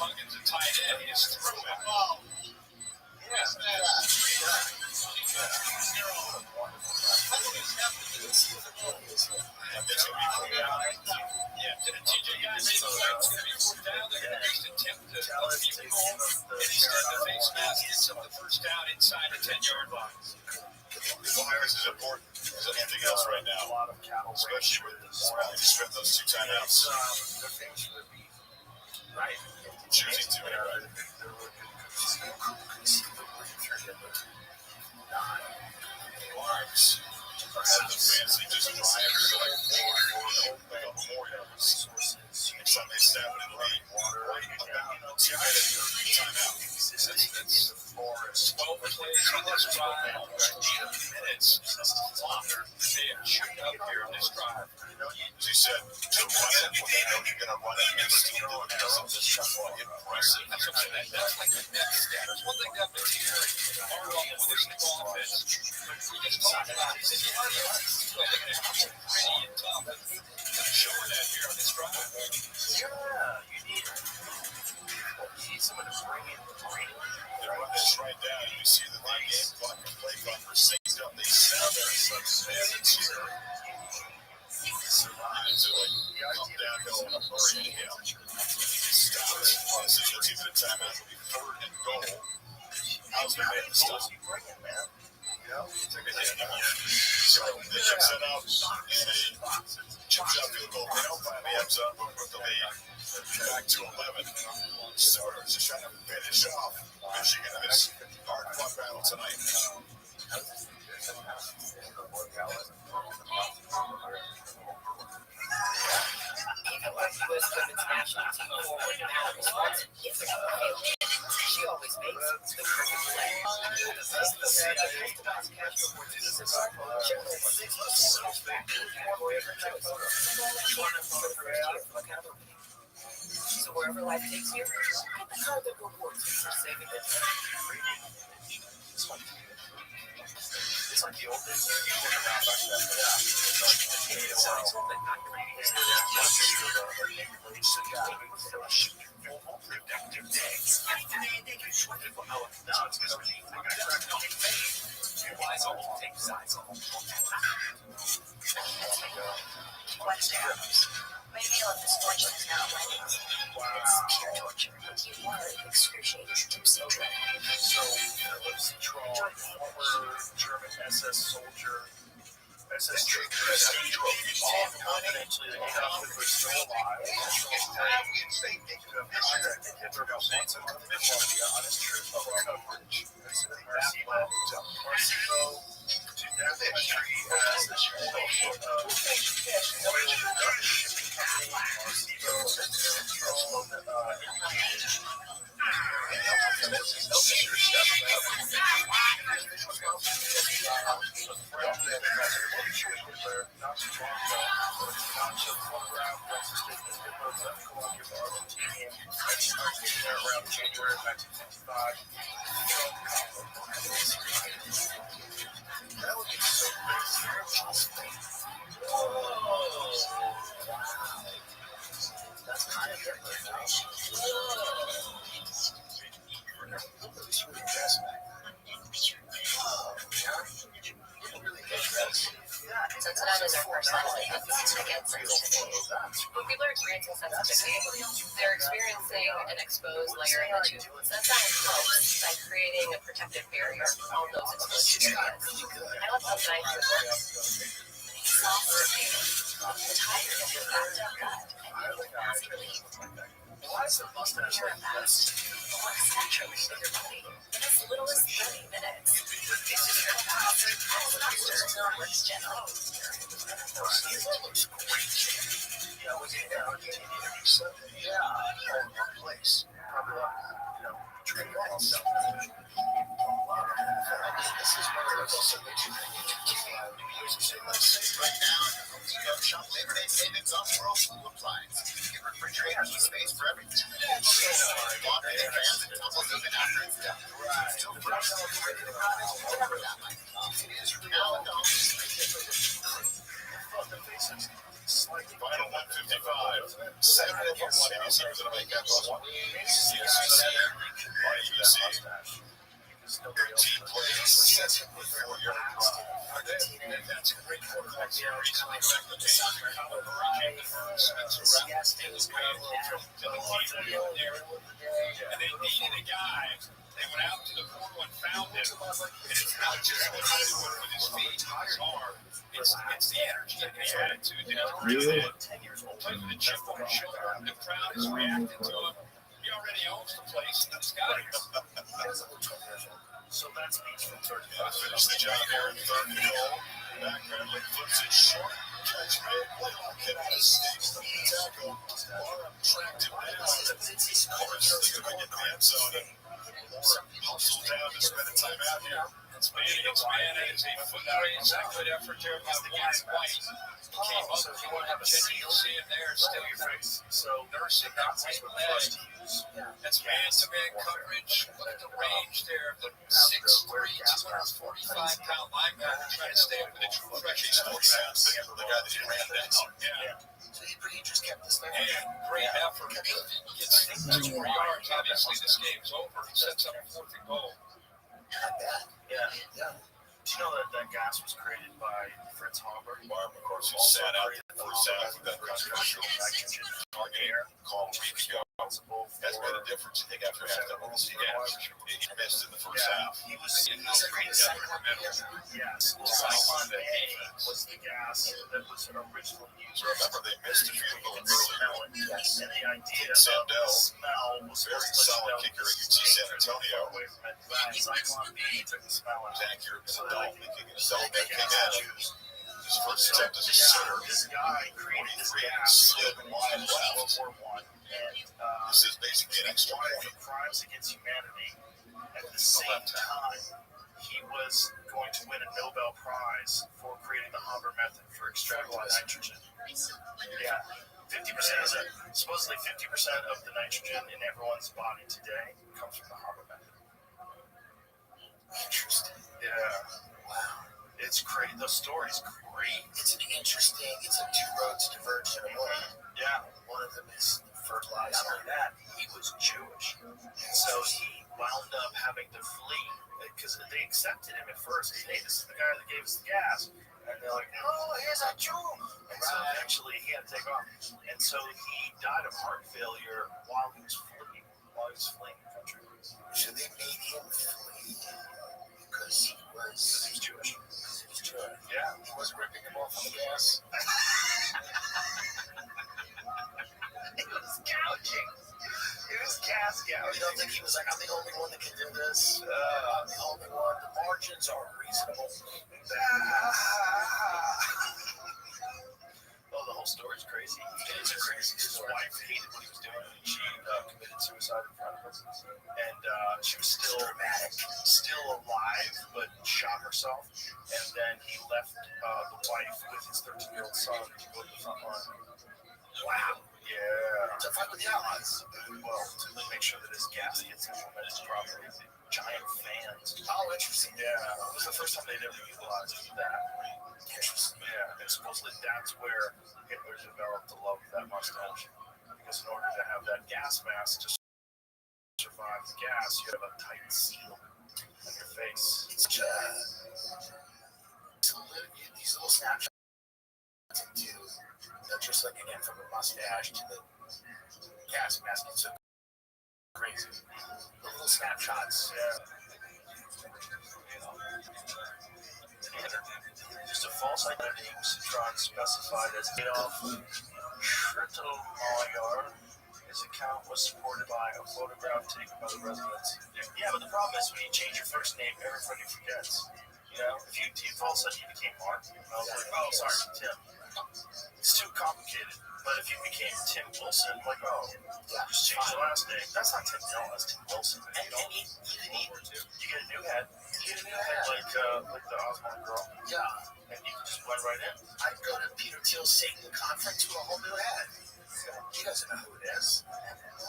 Huggins a tight end. He just threw it. TJ guys in the way. It's going to be fourth down. They're going to just attempt to keep it going. And instead, the face mask gets up the first down inside the 10-yard line. Myers is important as anything else right now, especially with spent those 2 timeouts. Right. Choosing to be right. Marks has the fancy just drive to like 4 more yards. And Sunday snapping in the lead. About 2 minutes timeout. That's 12 plays on this drive. 8 minutes. They have chewed up here on this drive. As you said, to run it, they know you're going to run it and still do it. That's impressive. That's like the next step. There's one thing that we're here our level with this new offense. We just talked about it. They're going to have to be pretty and tough. And showing that here on this drive. Yeah, you need someone to bring in the brain. They run this right down. You see that the game clock and play clock are synced up. They sound their substance here. Survives it like come downhill in a hurry anyhow. Stops. It's even a timeout. It'll be 3rd and goal. How's they made the stuff? You bring it, man. Took a hit. So they check set up and a chip shot field goal. They don't finally ends up with the lead. Back to 11. Starters just trying to finish off Michigan in this hard fought battle tonight. Even when the U.S. women's national team forward and Alex Watson gets it on the field, she always makes the perfect play. So wherever life takes you, get the card that rewards you for saving the time. It's like the old days when you were around back then. Yeah. It sounds like not great. It's the productive day. Now it's because we're going to track on fame. Wise all take sides on. What's down? My meal of misfortune is now wedding. It's pure torture. You want excruciating to so good. So, Lipsy Troll, former German SS soldier, SS trooper, all confidentially that Catholic was still alive. Hitler got once a month before the honest truth of our coverage. That led to Marcelo to that country as the chief of oil shipping company, Marcelo, around January 1955. That would be so crazy. Whoa. That's kind of Hitler. That is our first line of defense against sensitivity. When people are experiencing sensitivity, they're experiencing an exposed layer in the tube. That's not helps by creating a protective barrier on those exposed areas. I like how nice it looks. Exhausted, tired of your backed up gut, and you fast relief. Why is the mustache like this? Works naturally with your body in as little as 30 minutes. Works gently. Yeah, was it down in 1987? Yeah, all in one place. Probably like, training myself. This is one of those situations right now at the Home Depot shop Labor Day savings on Whirlpool appliance. Get refrigerators with space for everything. Laundry and fans and tumbles even after it's done. Still fresh, ready to run, whatever that might be. It is now at the Home Final 155. Saturday from CBC was going to make that one. CBC on ABC. Team plays sets it before your that's a great quarterback series. And they needed a guy. They went out to the portal and found him. And it's not just what he's doing with his feet, his arm. It's the energy and the attitude that he's bringing in. 10 years old, with the chip on his shoulder. The crowd is reacting to him. He already owns the place. He's got it. So that's beats from 35. Finish the job here in third and goal. Back Bradley flips it short. Catch made. Get out of stakes. The tackle. Track to pass. Course, they're going to get the end zone. Hustle down to spend a time out here. Man is a foot raise. That good effort there by White. Came up. If you want to have a chin, you'll see him there. Still your face. So nursing that right leg. That's man-to-man coverage. Look at the range there. The 6'3", 245-pound linebacker trying to stay up with a true freshman. The guy that he ran down. Yeah. So he just kept this there. And great effort. Gets 2 more yards. Obviously, this game's over. He sets up a 4th and goal. Not bad. Yeah. Do you know that gas was created by Fritz Haber? Barb, of course, who sat out the first half with that controversial nitrogen target air called weeks ago. That's made a difference, I think, after half the season. He missed in the first half. He was in the second middle. Yes. Was the gas that was originally used. Remember, they missed a field goal earlier. Yes. And the idea of the smell was very solid kicker at UT San Antonio. Cyclone B took the smell out. Accurate as a dog, making a cell that came out. His first attempt as a center. This guy created this gas slid wide left. This is basically an extra point. Crimes against humanity. At the same time, he was going to win a Nobel Prize for creating the Haber method for extracting nitrogen. Yeah, 50% is supposedly 50% of the nitrogen in everyone's body today comes from the Haber method. Interesting. Yeah. Wow. It's great. The story's great. It's a 2 roads diverge in a way. Yeah. One of them is fertilizer. Not only that, he was Jewish. And so he wound up having to flee because they accepted him at first. Hey, this is the guy that gave us the gas. And they're like, no, he's a Jew. And so eventually he had to take off. And so he died of heart failure while he was fleeing the country. So they made him flee because he was Jewish. Yeah, he wasn't ripping him off on the gas. It was gouging. It was gas gouging. You don't think he was like, I'm the only one that can do this? I'm the only one. The margins are reasonable. Oh, the whole story's crazy. It's crazy. His wife hated what he was doing. She committed suicide in front of us. And she was still alive, but shot herself. And then he left the wife with his 13-year-old son to go to the front line. Wow. Yeah. To fight with the Allies. Well, to make sure that his gas gets implemented properly. Giant fans. Oh, interesting. Yeah. It was the first time they'd ever utilized that. Interesting. Yeah. And supposedly that's where Hitler developed the love of that mustache. Because in order to have that gas mask to survive the gas, you have a tight seal on your face. It's just these little snapshots. just like again from the mustache to the gas mask. It's so crazy. The little snapshots. Just a false identity was specified as Adolf Schrittelmacher. His account was supported by a photograph taken by the residents. Yeah, but the problem is when you change your first name, everybody forgets. You know, if you all of a sudden you became Mark, I was like, oh, sorry, Tim. It's too complicated. But if you became Tim Wilson, like, oh, just change your last name. That's not Tim Dillon, that's Tim Wilson. And you get a new head. You get a new head like the Osborne girl. Yeah. And you can just blend right in. I'd go to Peter Thiel's Satan conference with a whole new head. He doesn't know who it is.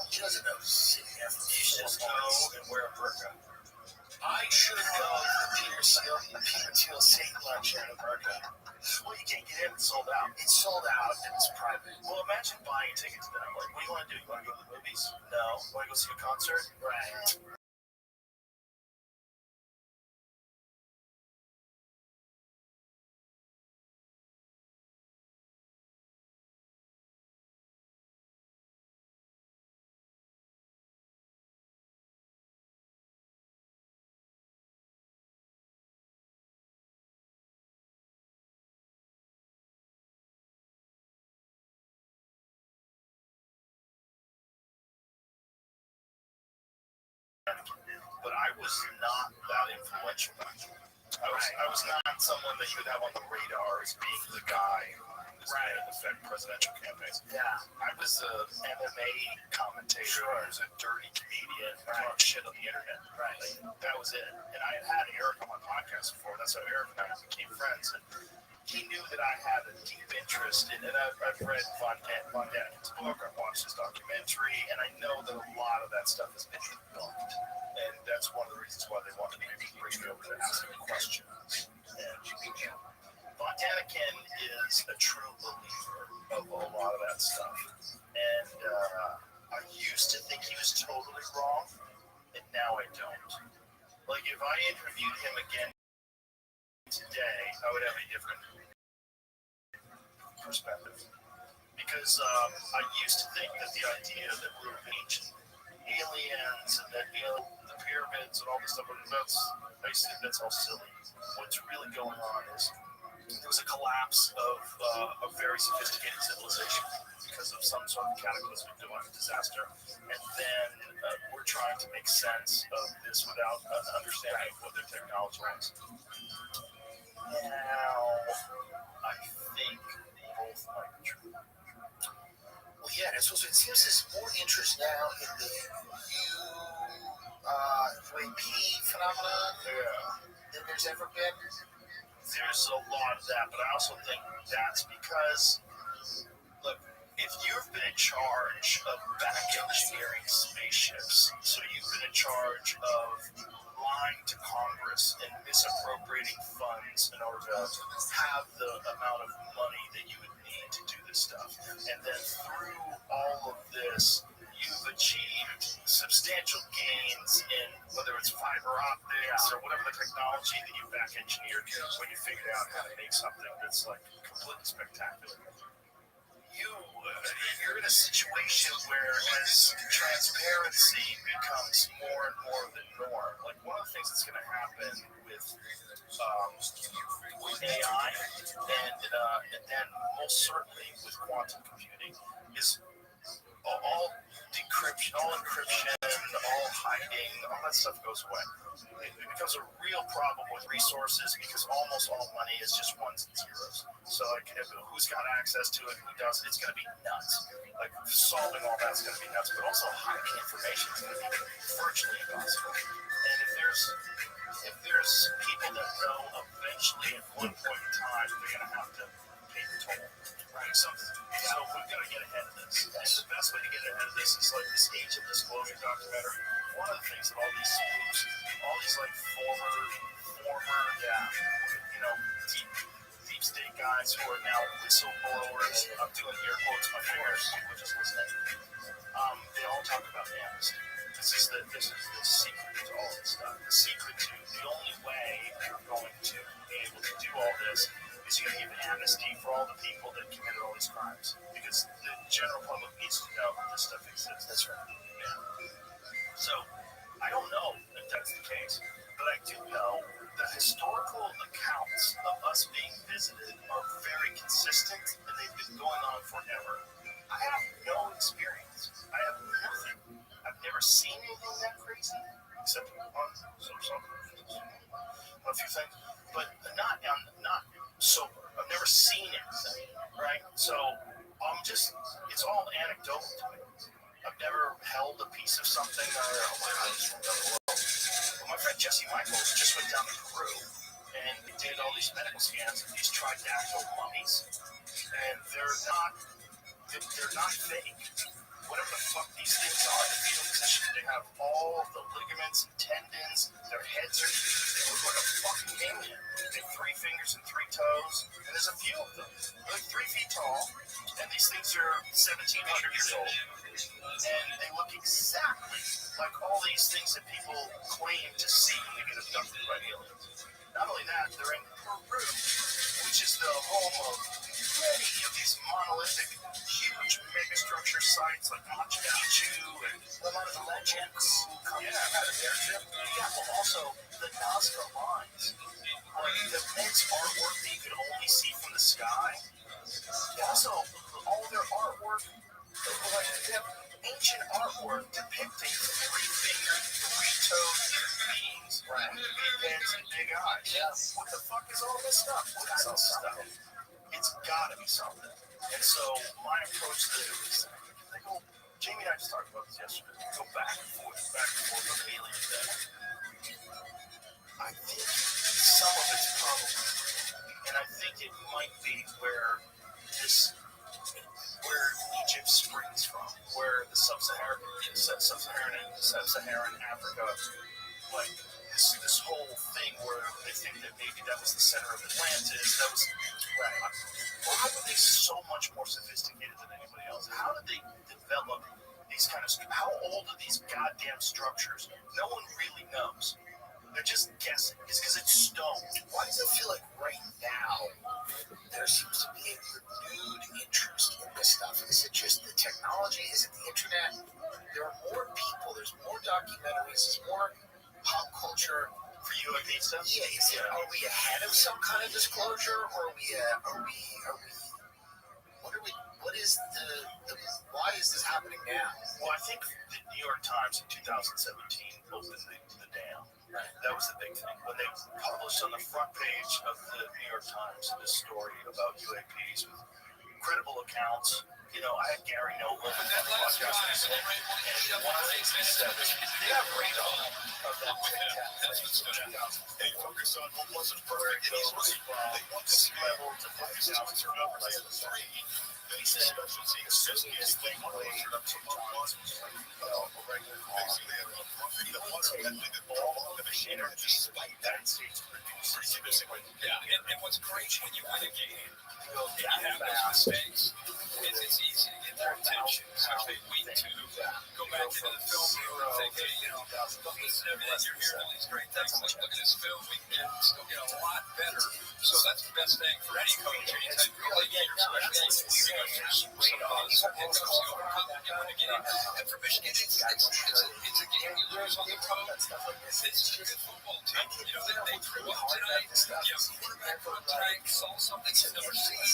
He doesn't know who's sitting there. You should just go and wear a burqa. I should go to Peter Thiel's Satan luncheon in America. Well, you can't get in. It's sold out. It's sold out and it's private. Well, imagine buying a ticket to that. Like, what do you want to do? You want to go to the movies? No. You want to go see a concert? Right. But I was not that influential back then. I was not someone that you would have on the radar as being the guy who's going to affect presidential campaigns. Yeah. I was a MMA commentator. I was a dirty comedian. I talked shit on the internet. Right. Like, that was it. And I had Eric on my podcast before. That's how Eric and I became friends. And he knew that I had a deep interest in it. I've read Von Daniken's book. I've watched his documentary. And I know that a lot of that stuff has been debunked. And that's one of the reasons why they wanted me to bring me over to ask him questions. And Von Daniken is a true believer of a lot of that stuff. And I used to think he was totally wrong, and now I don't. Like, if I interviewed him again today, I would have a different perspective. Because I used to think that the idea that we were ancient aliens and that, you know, the pyramids and all this stuff, that's all silly. What's really going on is there was a collapse of a very sophisticated civilization because of some sort of cataclysmic disaster. And then we're trying to make sense of this without an understanding of what their technology was. Now, I think both might be true. Well, yeah, so it seems there's more interest now in the UAP phenomenon than there's ever been. There's a lot of that, but I also think that's because, look, if you've been in charge of back engineering spaceships, so you've been in charge of lying to Congress and misappropriating funds in order to have the amount of money that you would need to do this stuff, and then through all of this, you've achieved substantial gains in whether it's fiber optics or whatever the technology that you back engineered when you figured out how to make something that's like completely spectacular. You're in a situation where as transparency becomes more and more the norm, like one of the things that's going to happen with AI and then most certainly with quantum computing is all decryption, all encryption, all hiding, all that stuff goes away. It becomes a real problem with resources because almost all money is just ones and zeros. So, like, who's got access to it, who doesn't, it's going to be nuts. Like, solving all that's going to be nuts, but also hiding information is going to be virtually impossible. And if there's people that know eventually at one point in time they're going to have to pay the toll. Right? So we've got to get ahead of this. And the best way to get ahead of this is like this Age of Disclosure documentary. One of the things that all these spooks, all these like former, deep state guys who are now whistleblowers, I'm doing air quotes my fingers, people just listening. They all talk about amnesty. This is the secret to all this stuff. The secret to the only way you're going to be able to do all this is you got to give amnesty for all the people that committed all these crimes, because the general public needs to know that this stuff exists. That's right. Yeah. So I don't know if that's the case, but I do know the historical accounts of us being visited are very consistent, and they've been going on forever. I have no experience. I have nothing. I've never seen anything that crazy, except on social a few things, but I'm not sober. I've never seen anything, right? So it's all anecdotal to me. I've never held a piece of something or, oh my God, this from another world. Well, my friend Jesse Michaels just went down to Peru and did all these medical scans of these tridactyl mummies, and they're not fake. Whatever the fuck these things are, the fetal position, they have all the ligaments and tendons. Their heads they look like a fucking alien. They have 3 fingers and 3 toes, and there's a few of them. They're like 3 feet tall, and these things are 1,700 years old. And they look exactly like all these things that people claim to see when they get abducted by aliens. Not only that, they're in Peru, which is the home of many of these monolithic, huge megastructure sites like Machu Picchu and a lot of the legends come out of there. Yeah, well, also the Nazca lines, like the immense artwork that you can only see from the sky. Also, all their artwork, like they have ancient artwork depicting 3-fingered, 3-toed beings with big heads and big eyes. Yes. What the fuck is all this stuff? What is all this stuff? It's gotta be something. And so my approach to it is, Jamie and I just talked about this yesterday. Go back and forth on alien thing. I think some of it's probably, and I think it might be where Egypt springs from, where the sub-Saharan Africa, like this whole thing where they think that maybe that was the center of Atlantis. That was right. Why were they so much more sophisticated than anybody else? How did they develop these kind of? How old are these goddamn structures? No one really knows. They're just guessing. It's because it's stone. Why does it feel like right now there seems to be a renewed interest in this stuff? Is it just the technology? Is it the internet? There are more people. There's more documentaries. There's more pop culture. For you, like these stuff? Yeah. Are we ahead of some kind of disclosure, or what is the why is this happening now? Well, I think the New York Times in 2017 opened the dam. Right. That was the big thing. When they published on the front page of the New York Times this story about UAPs with credible accounts. You know, I had Gary Noble on the podcast, and one of the things he said was they have radar of that They focus on what wasn't perfect. It goes from sea level to 50,000 level 3. He said the silliest thing way up to times United States produces. Yeah, and what's great when you win a game, you have those mistakes. It's easy to get their attention, especially week 2. Go back into the film room and think, hey, listen to everything you're hearing, all these great things. Look at this film, we can still get a lot better. So that's the best thing for any coach, anytime you play games, especially some buzz, hiccups, you overcome them, you win a game. And for Michigan, it's a game you lose on the road. It's a good football team. You know, they threw up tonight. You have a quarterback on track, saw something you've never seen.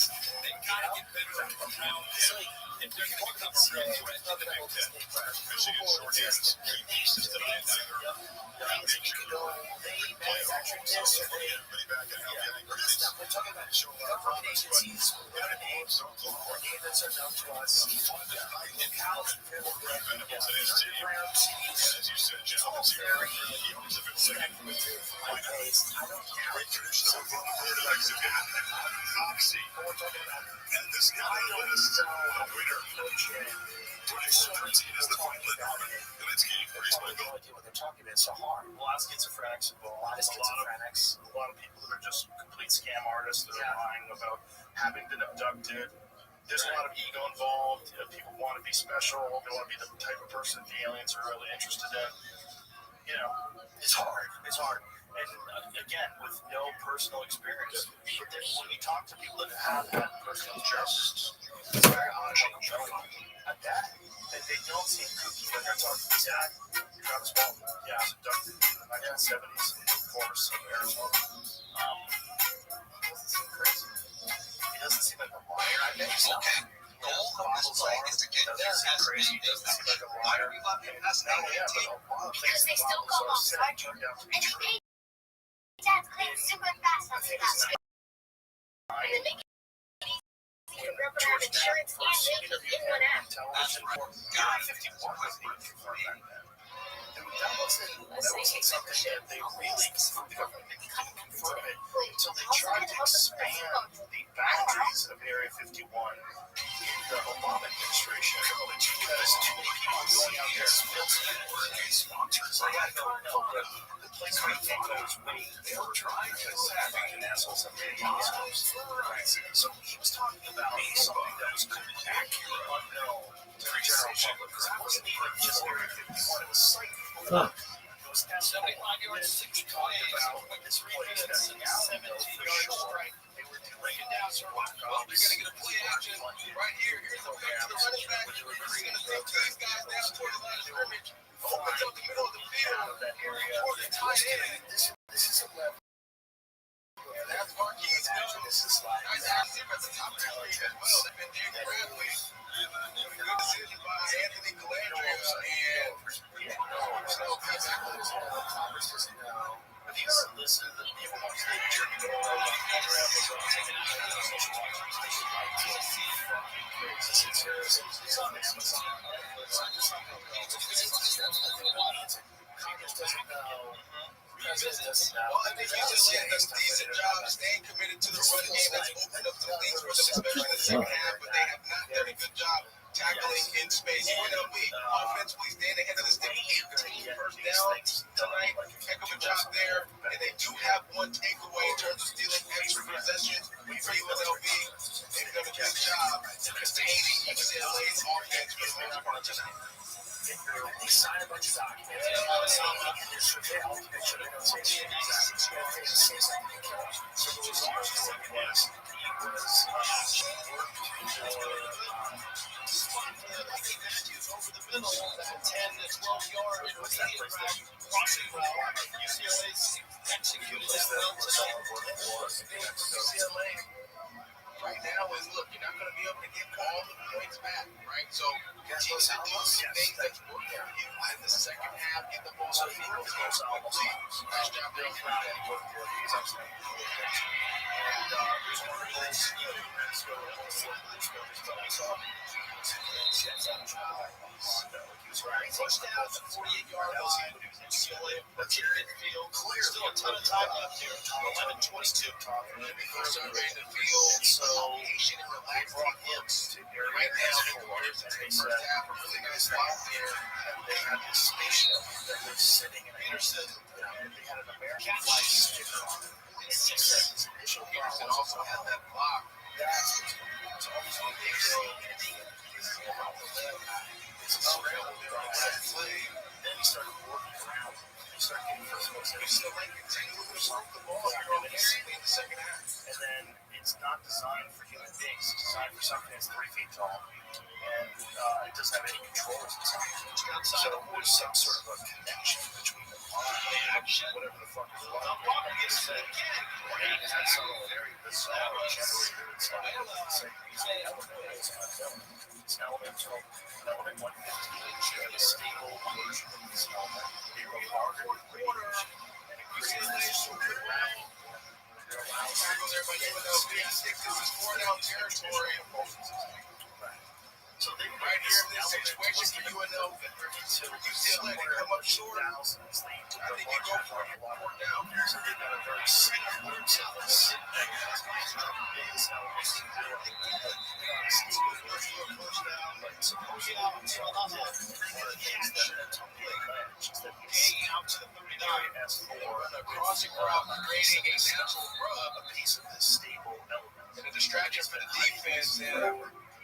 They've got to get better around him. If they're going to become a real threat to the Big Ten. Michigan short ends. Key pieces tonight. Manufacturing this, or we're talking about government agencies, organizations are known to us, localities, underground cities, it's all very speculative. I don't know. We're talking about this guy is a winner. 2017 is the final announcement. Let's keep no idea what they're talking about. It's so hard. A lot of schizophrenics involved. A lot of people that are just complete scam artists that are lying about having been abducted. There's a lot of ego involved. You know, people want to be special. They want to be the type of person the aliens are really interested in. You know, it's hard. again, with no personal experience, when you talk to people that have had personal experience, it's very odd at that, and they don't seem kooky. Like I talked to this guy, Travis Ball, he was abducted in the 1970s in the forests of Arizona. Doesn't seem crazy. He doesn't seem like a liar. I bet he's okay. The whole purpose is to get this as crazy. Doesn't seem like a liar. That's not because they still come outside and they dance clean super fast on that scale. And then make it easy to rubber have insurance and make it in one app. That's right. Guy 51 was even confirmed back then. That wasn't something that they really couldn't confirm it until they tried to expand the boundaries of Area 51 in the Obama administration, because too many people going out there as filthy sponsors. Like, I don't know, but the place where you can't go is way. They were trying to fucking assholes have made hospitals. So he was talking about something that was completely unknown to the general public, because it wasn't even just Area 51, it was like it was 75 yards, 6 talked about this place that's now 17 yards right. They were doing it down, so well, they're going to get a play action right here. Here's the play to the running back. We're going to take these guys down toward the line of scrimmage. Opens up the middle of the field that area. For the tight end. This is a level. That's Marquis. This is like at the top of the league as well. They've been Jake Bradley. Good decision by Anthony Galandria. And listen to the people who say jerking well, I think UCLA does a decent job staying committed to the run game. That's opened up some things for them, especially in the second half, but they have not done a good job tackling in space. UNLV offensively staying ahead of the stick, 18 first down tonight. Heck of a job there. And they do have one takeaway in terms of stealing extra possessions for UNLV. They've done a good job containing UCLA's offense for the most part tonight. They signed a bunch of documents. Over the middle, that 10 to 12 yard intermediate track crossing route. UCLA's executed that well tonight. UCLA right now is, look, you're not going to be able to get all the points back, right? So continue to do some things that's working for you in the second half. Get the ball to the field. Nice job there. And there's one of those, touchdowns at 48-yard line. UCLA puts it in the field. Still a ton of time left here. 11:22. First ready to field. So patient and relaxed looks right now. First half, a really nice spot there. They had this spaceship that was sitting in Peterson. They had an American flag sticker on it. 6 seconds initial Peterson also had that block. That's almost what they say. This is surreal. Then he started working around. He started getting first ball. So UCLA continued to slump the ball in the second half. And then it's not designed for human beings. It's designed for something that's 3 feet tall. And it doesn't have any controls inside. So there's some sort of a connection between the mind and whatever the fuck is going on. It said, it had some very bizarre generator and stuff. It's elemental. Element 115, a stable version of this element. They were harder with range, and it created this sort of round. They're allowed to go there by UNLV. This is 4-down territory. So they right here in this situation for UNLV, UCLA, they come up short. I think you go for it. 4 down. So they got a very safe word to this. Out to the 39 crossing route, creating a natural rub, a piece of this stable element, and a distraction for the defense.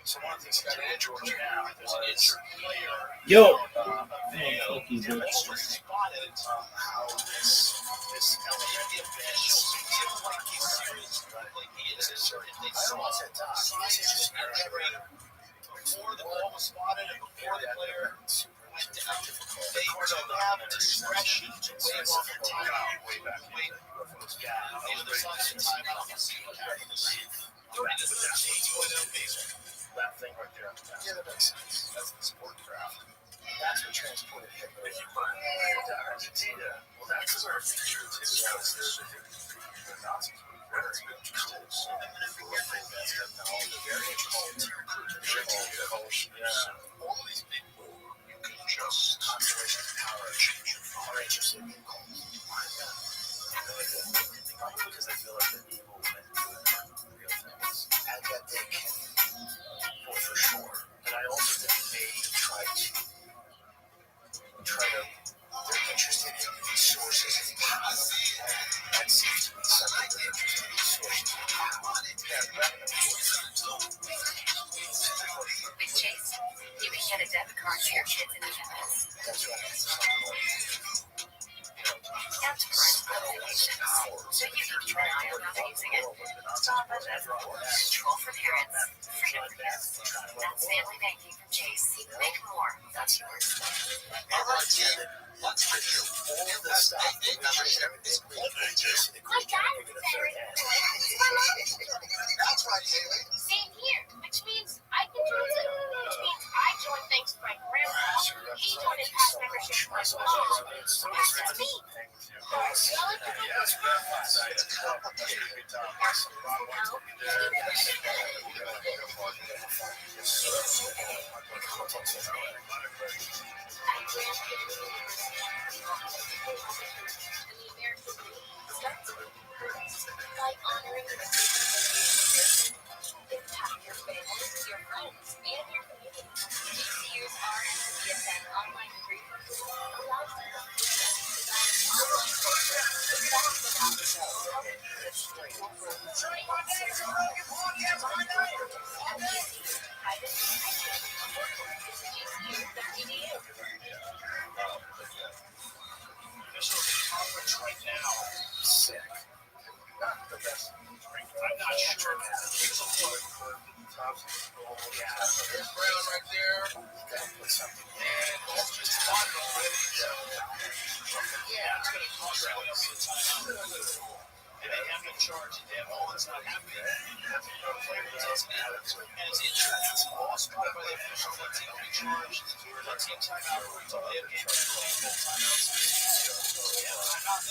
So one of the things that got in Georgia now, there's an injured player. Yo! Demonstrated how this this element of bench. Like he's serious, like he is certain they saw signs before the ball was spotted and before the player went down. They don't have discretion to wave off the timeout. Way back. Yeah, the signs of timeout. Let's see what happens. That thing right there. Yeah, that makes sense. That's the sport craft. That's what transported him. Well, that's because our future too. The Nazis were very interested. So one thing that's all the very interested. All of these people, you can just concentration of power are interested in goals. Probably because they feel like they're evil and doing real things. And that they can, for sure. And I also think they try to they're interested in resources and power. That seems to be something they're interested in resources and power. With Chase, you can get a debit card for your kids in the US. That's right. And to current application, so you can keep an eye on how they're using it. Stop budget, control for parents, freedom for kids. That's family banking from Chase. Make more. That's yours. All right, Kevin. Let's review all of this stuff. That's right, Haley. Same here, which means I can join it. Which means I joined thanks to my grandpa. He joined past membership for my mom. That's me. By honoring the impact your family, your friends, and your community. GCU's RSCSN online curriculum allows you to online programs without the Conference right now. Sick. Not the best. I'm not sure. There's Brown right there. And that's just fun already. Yeah, it's going to cost you a timeout. They have no charge. They have all that's not happening. And it's injured. It's lost by the official. That team will be charged. That team timeout. They have game timeouts. Yeah, timeout.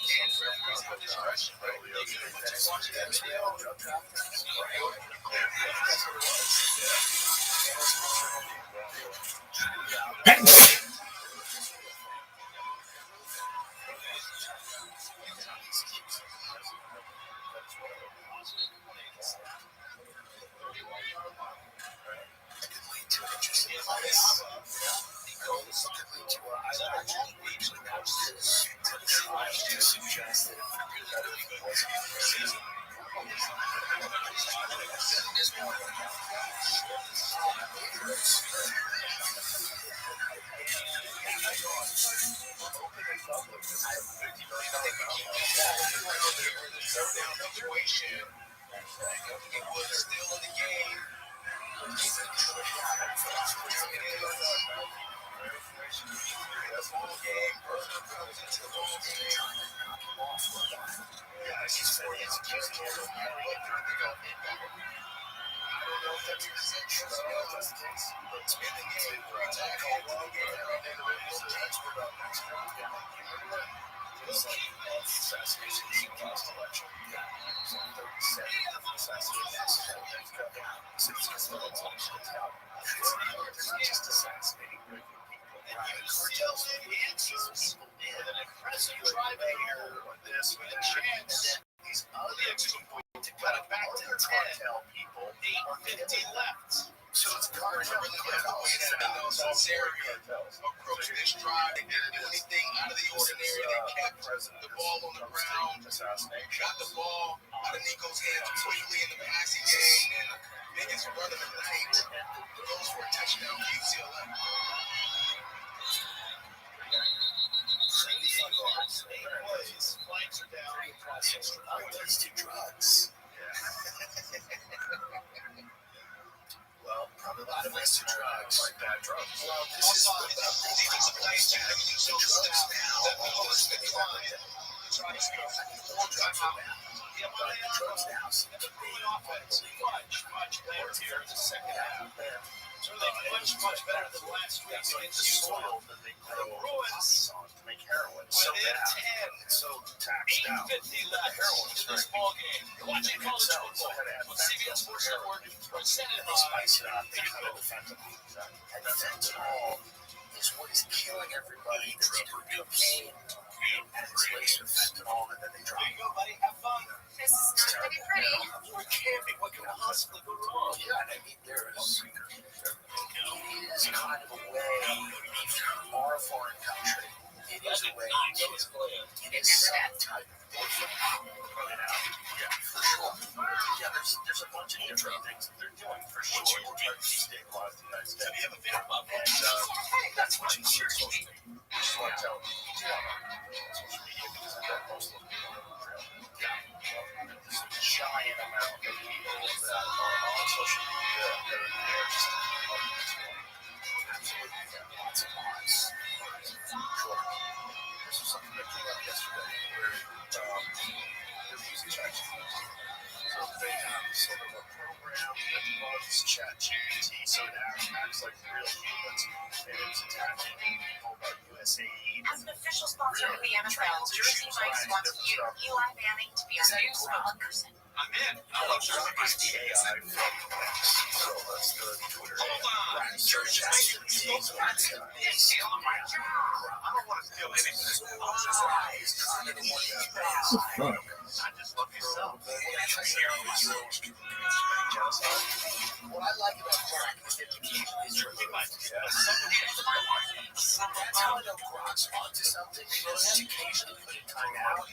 And referees have discretion. They can just watch that video. access to drugs. Like bad drugs. Well, this is what the drugs now almost the drugs now seem to be much better here in the second half. So much better than last week against the soil that they grow poppies on to make heroin. So bad. It's so taxed out. 8:50 left in this ball game. You're watching college football on CBS Sports Network. Presented They by spice it up. They cut it with fentanyl. And fentanyl is what is killing everybody. They do cocaine and it's laced with fentanyl, and then they drop There you go, buddy. Have fun. This is not going to be pretty. What could possibly go wrong? Yeah, I mean, there is. It is kind of a way, if you are a foreign country, it is a way to get some type of yeah, for sure. Yeah, there's a bunch of different things that they're doing for sure to try to destabilize the United States. We have a big love. And that's what you see on social media. Which is what I tell people on social media because I bet most of them there's a giant amount of people that are on social media that are there just to keep up with this one. Absolutely, yeah, lots of lies. Sure. This is something that came up yesterday where they're using ChatGPT. So they have sort of a program that loves ChatGPT, so it acts like real humans, and it's attacking people about USAID. As an official sponsor of the NFL, Jersey Mike's wants you, Eli Manning, to be our new spokesperson. I'm in. I love Jersey Mike's the AI from so that's the Twitter. Hold on. Jersey Mike's the AI. I don't want to steal anything. I just love yourself. What I like about Brock is that occasionally is that's how I know Brock's onto something. Because occasionally put in time out.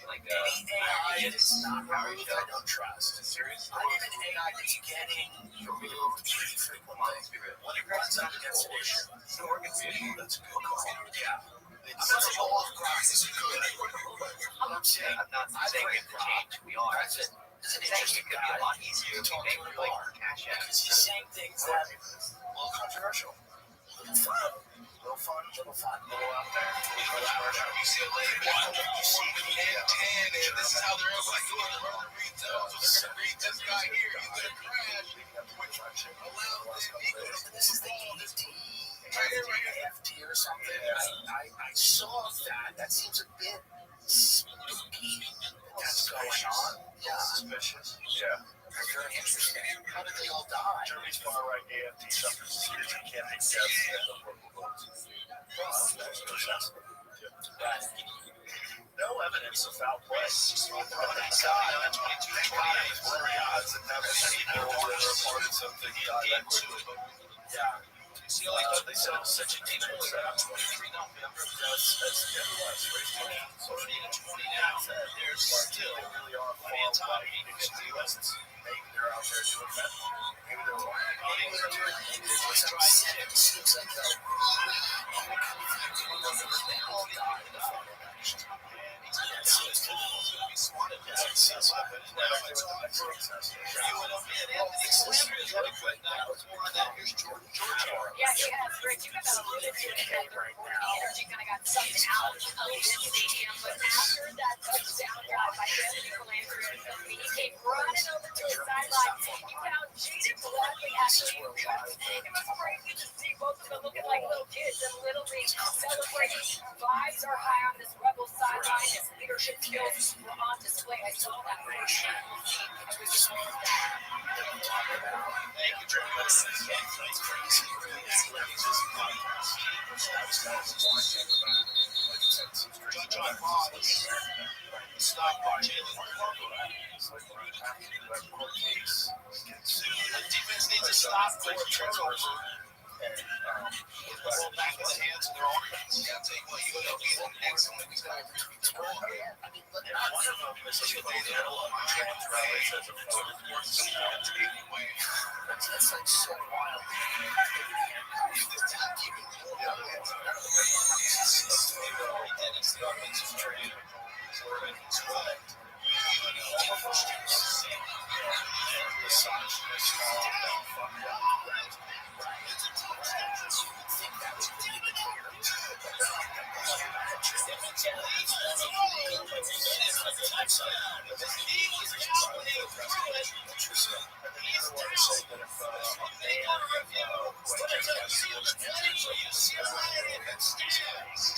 Like any AI that's not removed, I don't trust. I need an AI that's getting removed pretty frequently. When it runs out of destination. That's a good call. Yeah. That's all of Brock is good. I'm saying, I think change we are. That's it. It's an interesting guy. It could be a lot easier to make like cash out. Because he's saying things that are a little controversial. A little fun. A little fun. A little out there. UCLA, you see the Big Ten, and this is how they're able to do it. They're going to read this guy here. He's going to crash. This is the EFT. EFT or something. I saw that. That seems a bit spooky. That's going on. Yeah. Suspicious. Yeah. Very interesting. How did they all die? Germany's far-right AFT suffers candidates deaths and the purple votes. No evidence of foul play. Odds that never seen people that are a part of something that quickly. Yeah. They said it was such a deep one. 23 November. That's nevertheless raised money. So 20 now. There's still really are far against the U.S. Maybe they're out there doing that. Maybe they're lying. Maybe they're doing it. It seems like they all died in the final match. That seems to be smart. That's excessive. Yeah, Rick, you got that a little bit energy kind of got sucked out of this stadium, but after that touchdown drive by Anthony Calandria, he came running over to his sideline. You found Jaden Bradley actually. It was crazy to see both of them looking like little kids in Little League celebrating. Vibes are high on this Rebel sideline. His leadership skills were on display. I saw that. Thank you, John Ross stopped by Jalen The defense needs to stop for turnover. Ball back in the hands of their offense. I'll tell you what, UNLV is an excellent guy for tweets. One of them is a that's like so wild.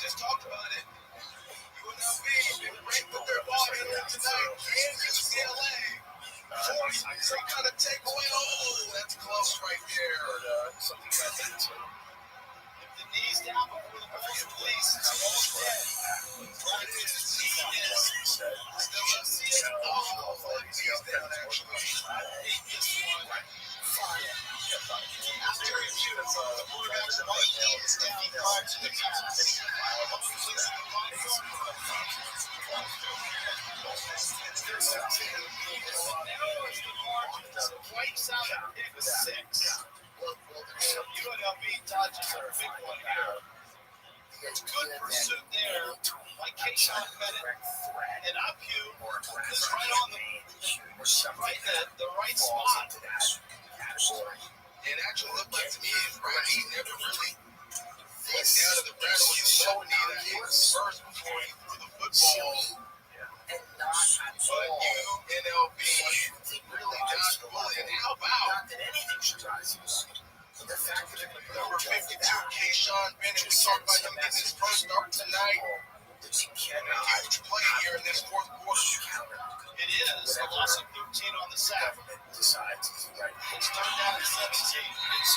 Just talked about it. UNLV ranked with their ball handling tonight. Kansas, UCLA. 40. So kind of take away. Oh, that's close right there. Something like that. If the knee's down before the ball's released, it's almost dead. Right, it is. Still up, see it. Oh, knee's down, actually. I hate this one. Fine. After a few, the quarterback's right knee is down prior to the pass. Wipes out a pick with 6. UNLV dodges a big one here. Good pursuit there by Keyshawn Bennett. And Uphew is right on the right spot. It actually looked like to me Brad he never really went down to the ground. It was a low knee that hit first before he threw the football. But UNLV really dodged the bullet. And how about the fact that number 52, Keyshawn Bennett, we talked about him getting his first start tonight. And a huge play here in this fourth quarter. It is. A loss of 13 on the sack. It's third down to 17. It's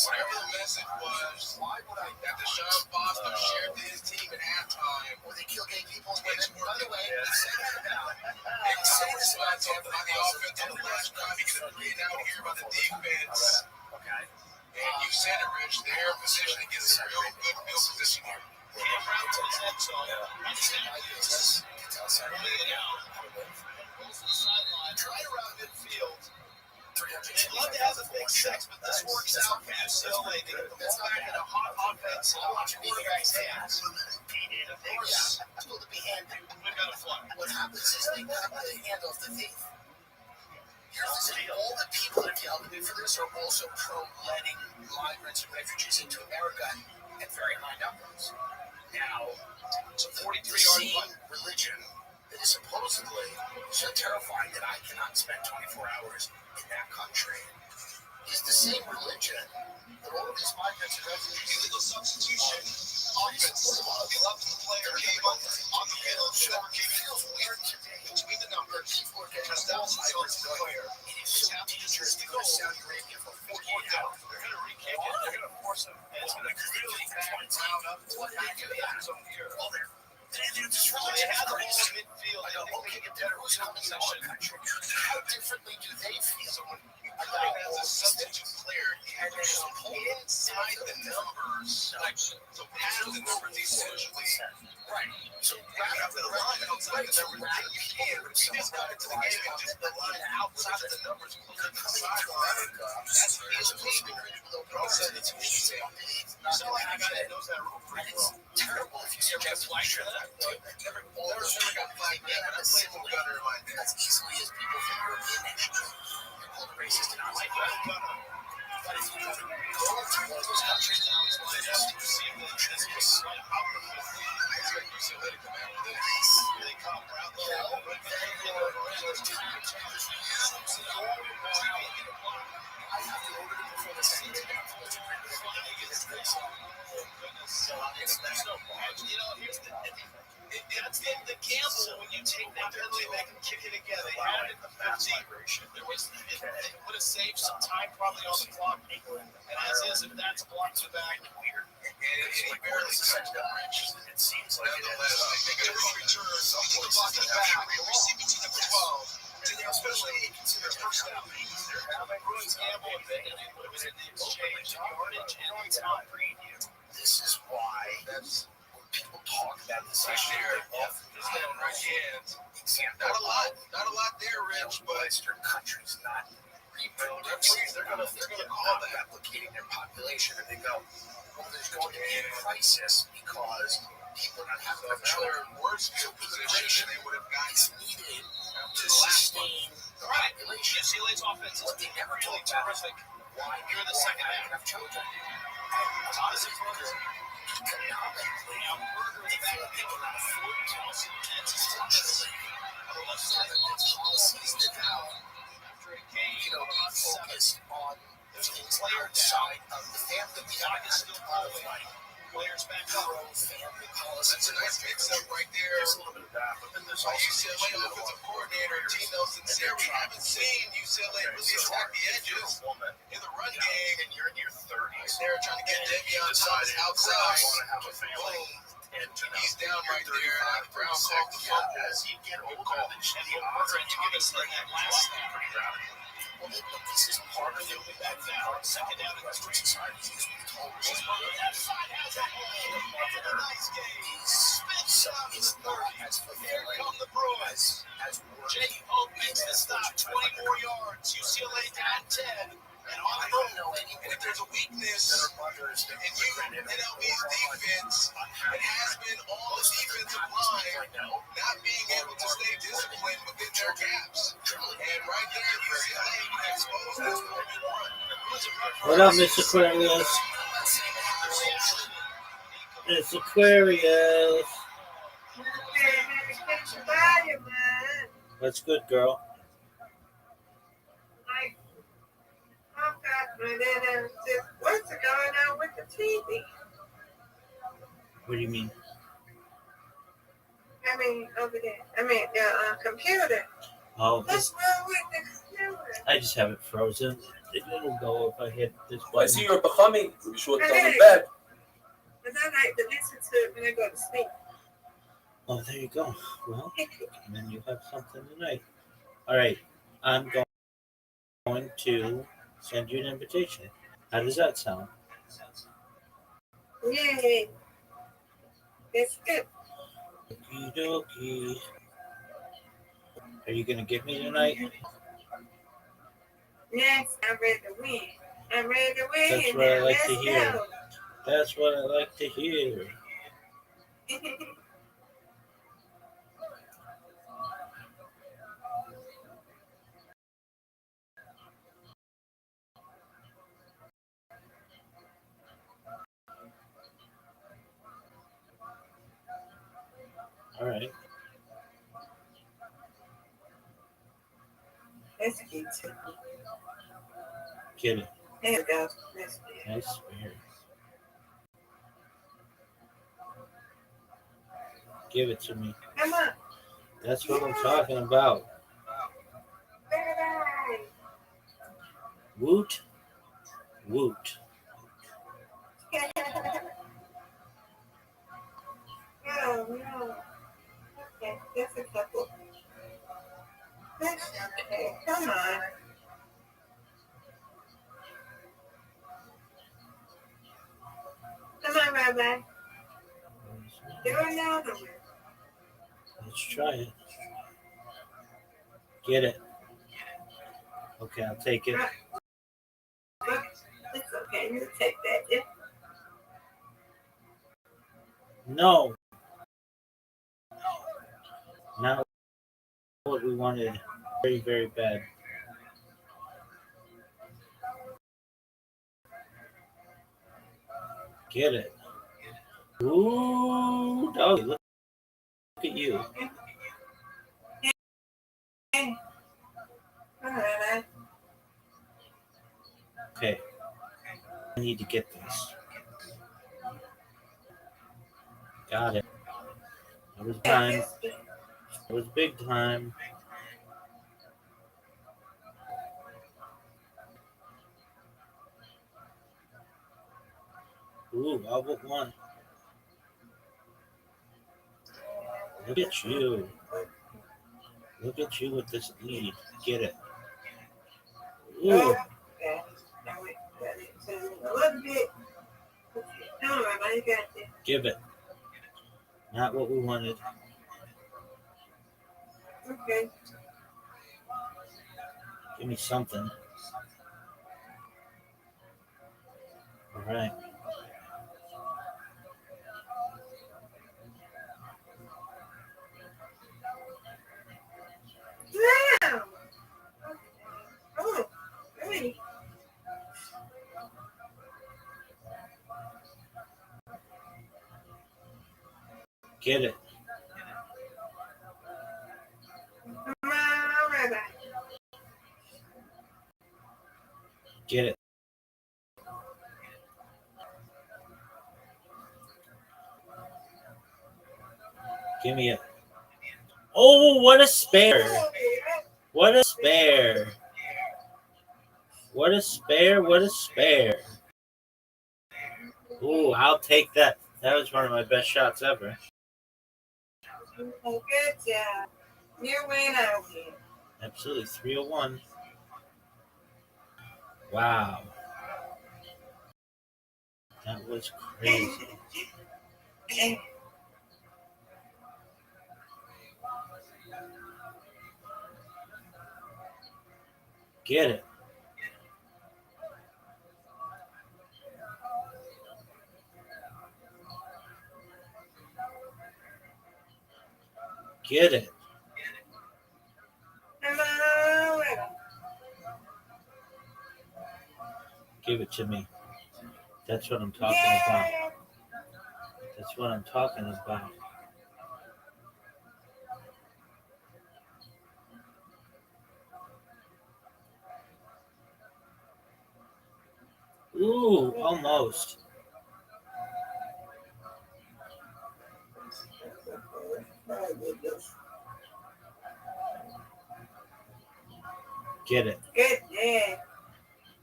whatever the message was that Deshaun Foster shared to his team at halftime, where they kill gay people and women. By the way, they satisfied something on the offense on the last drive. He gets a read out here by the defense. And you said it, Rich, their position against a real good field position here. Cam Brown to his end zone. Goes to the sideline, right around midfield. They'd love to have a big 6, but this works out for UCLA. They get the ball back in a hot offense and a lot of quarterback's hands. Of course, tool to be handed. We've got a fly. What happens is they cut the hand off the thief. Here's the thing. All the people that yelled at me for this are also pro-letting migrants and refugees into America at very high numbers. Now, it's a 43-yard religion that is supposedly so terrifying that I cannot spend 24 hours in that country is the same religion that all of these migrants and refugees. Illegal substitution offense. The 11th player came on the field. Whoever came in weird between the numbers. Because that was the 11th player. It is so dangerous to go to Saudi Arabia for 48 hours. They're going to re-kick it. They're going to force him. And it's going to really round up to the back of the end zone here. They had the ball in midfield. I don't think it was coming on. How differently do they feel? As a substitute player, and inside the numbers, so past the numbers essentially. Right. So rather than run outside the numbers, you can. But if you just got into the game and just run outside of the numbers, closer to the sideline, that's easily also the two-shit. So like a guy that knows that rule pretty well. It's terrible if you suggest flag for that. Never got flagged yet, but I played with Gunner in my day. That's easily as people from European nations. Called racist and I like that. But if you go to one of those countries now, it's one that has to receive the business. I expect UCLA to come out with this. They come around the level, but I have to order it before the season. Here's that's the gamble when you take that penalty back and kick it again. They had it in the 15. It would have saved some time probably on the clock. And as is, if that's blocked to back, weird. And he barely touched that Rich. It seems like nonetheless, they get a return. Something to block it back. Receiving to number 12. Especially consider first down. Bruins gamble and they would have been in the exchange. Yardage and on time. This is why people talk about this issue. This down right hand. Not a lot there, Rich, but Western countries not rebuild. They're gonna call that replicating their population, and they go, well, there's going to be a crisis because people are not having enough children. Worst position they would have gotten Needed to sustain the population. UCLA's offense What they never really talked about terrific. why You're the second half. enough children. Honestly, Economically, they feel like they cannot afford to. it's Structurally, on the left side. the policies that now, After a game, focus on the player side of the family. We got is still pulling. Players back up. family policies. That's a nice mix-up right there. There's a little bit of that, but then there's By also UCLA offensive coordinator T. Nelson Sear. We haven't seen UCLA really attack the edges in the run game. and you're in your 30s. They're trying to get Devion Thomas decided outside. I want to have a family. And He's down right there. Brown called the yeah, fumble. as you get older, the odds of you getting that last pretty radical. Well, this is part of the back now. Second down in the society is Nice game. is as Here come the Bruins. Jake Hope makes the stop. 20 more yards. UCLA down 10. And on the road. And if there's a weakness in UNLV's defense, it has been on the defensive line not being able to stay disciplined within their gaps. And right there, UCLA exposed this 1v1. What up, Miss Aquarius? Miss Aquarius. What's good, girl? What's going on with the TV? What do you mean? I mean, over there. I mean, the computer. Oh, What's wrong with the computer? I just have it frozen. It'll go if I hit this button. I see you're becoming. We should tell them back. Because I like to listen to it when I go to sleep. Oh, there you go. Well, and then you have something tonight. All right. I'm going to send you an invitation. How does that sound? Yay. That's good. Okie dokie. Are you going to get me tonight? Yes, I'm ready to win. I'm ready to win. That's what I like to Let's hear. go. That's what I like to hear. All right. Let's get to it. Get it. There we go. Let's do it. Nice spirit. Give it to me. Come on. That's what I'm talking about. Bye-bye. Woot. Woot. No. Okay, that's a couple. That's okay. Come on. Come on, Rabbi. Do another one. Let's try it. Get it. Okay, I'll take it. It's okay. You take that. Yeah. No. Not what we wanted. Very, very bad. Get it. Ooh, doggy, look at you. All right. Okay. I need to get this. Got it. It was time. It was big time. Ooh, I would want. Look at you. Look at you with this lead. Get it. Ooh. Okay. Now wait. A little bit. All right, I got this. Give it. Not what we wanted. Okay. Give me something. All right. Damn. Oh, hey. Get it. Come on, Rabbi. Get it. Give me it. Oh, what a spare. What a spare. What a spare. What a spare. Ooh, I'll take that. That was one of my best shots ever. Good job. You win, I win. Absolutely. 301. Wow. That was crazy. Get it. Get it. Come on, Rabbi. Give it to me. That's what I'm talking about. That's what I'm talking about. Ooh, almost. Get it. Good job.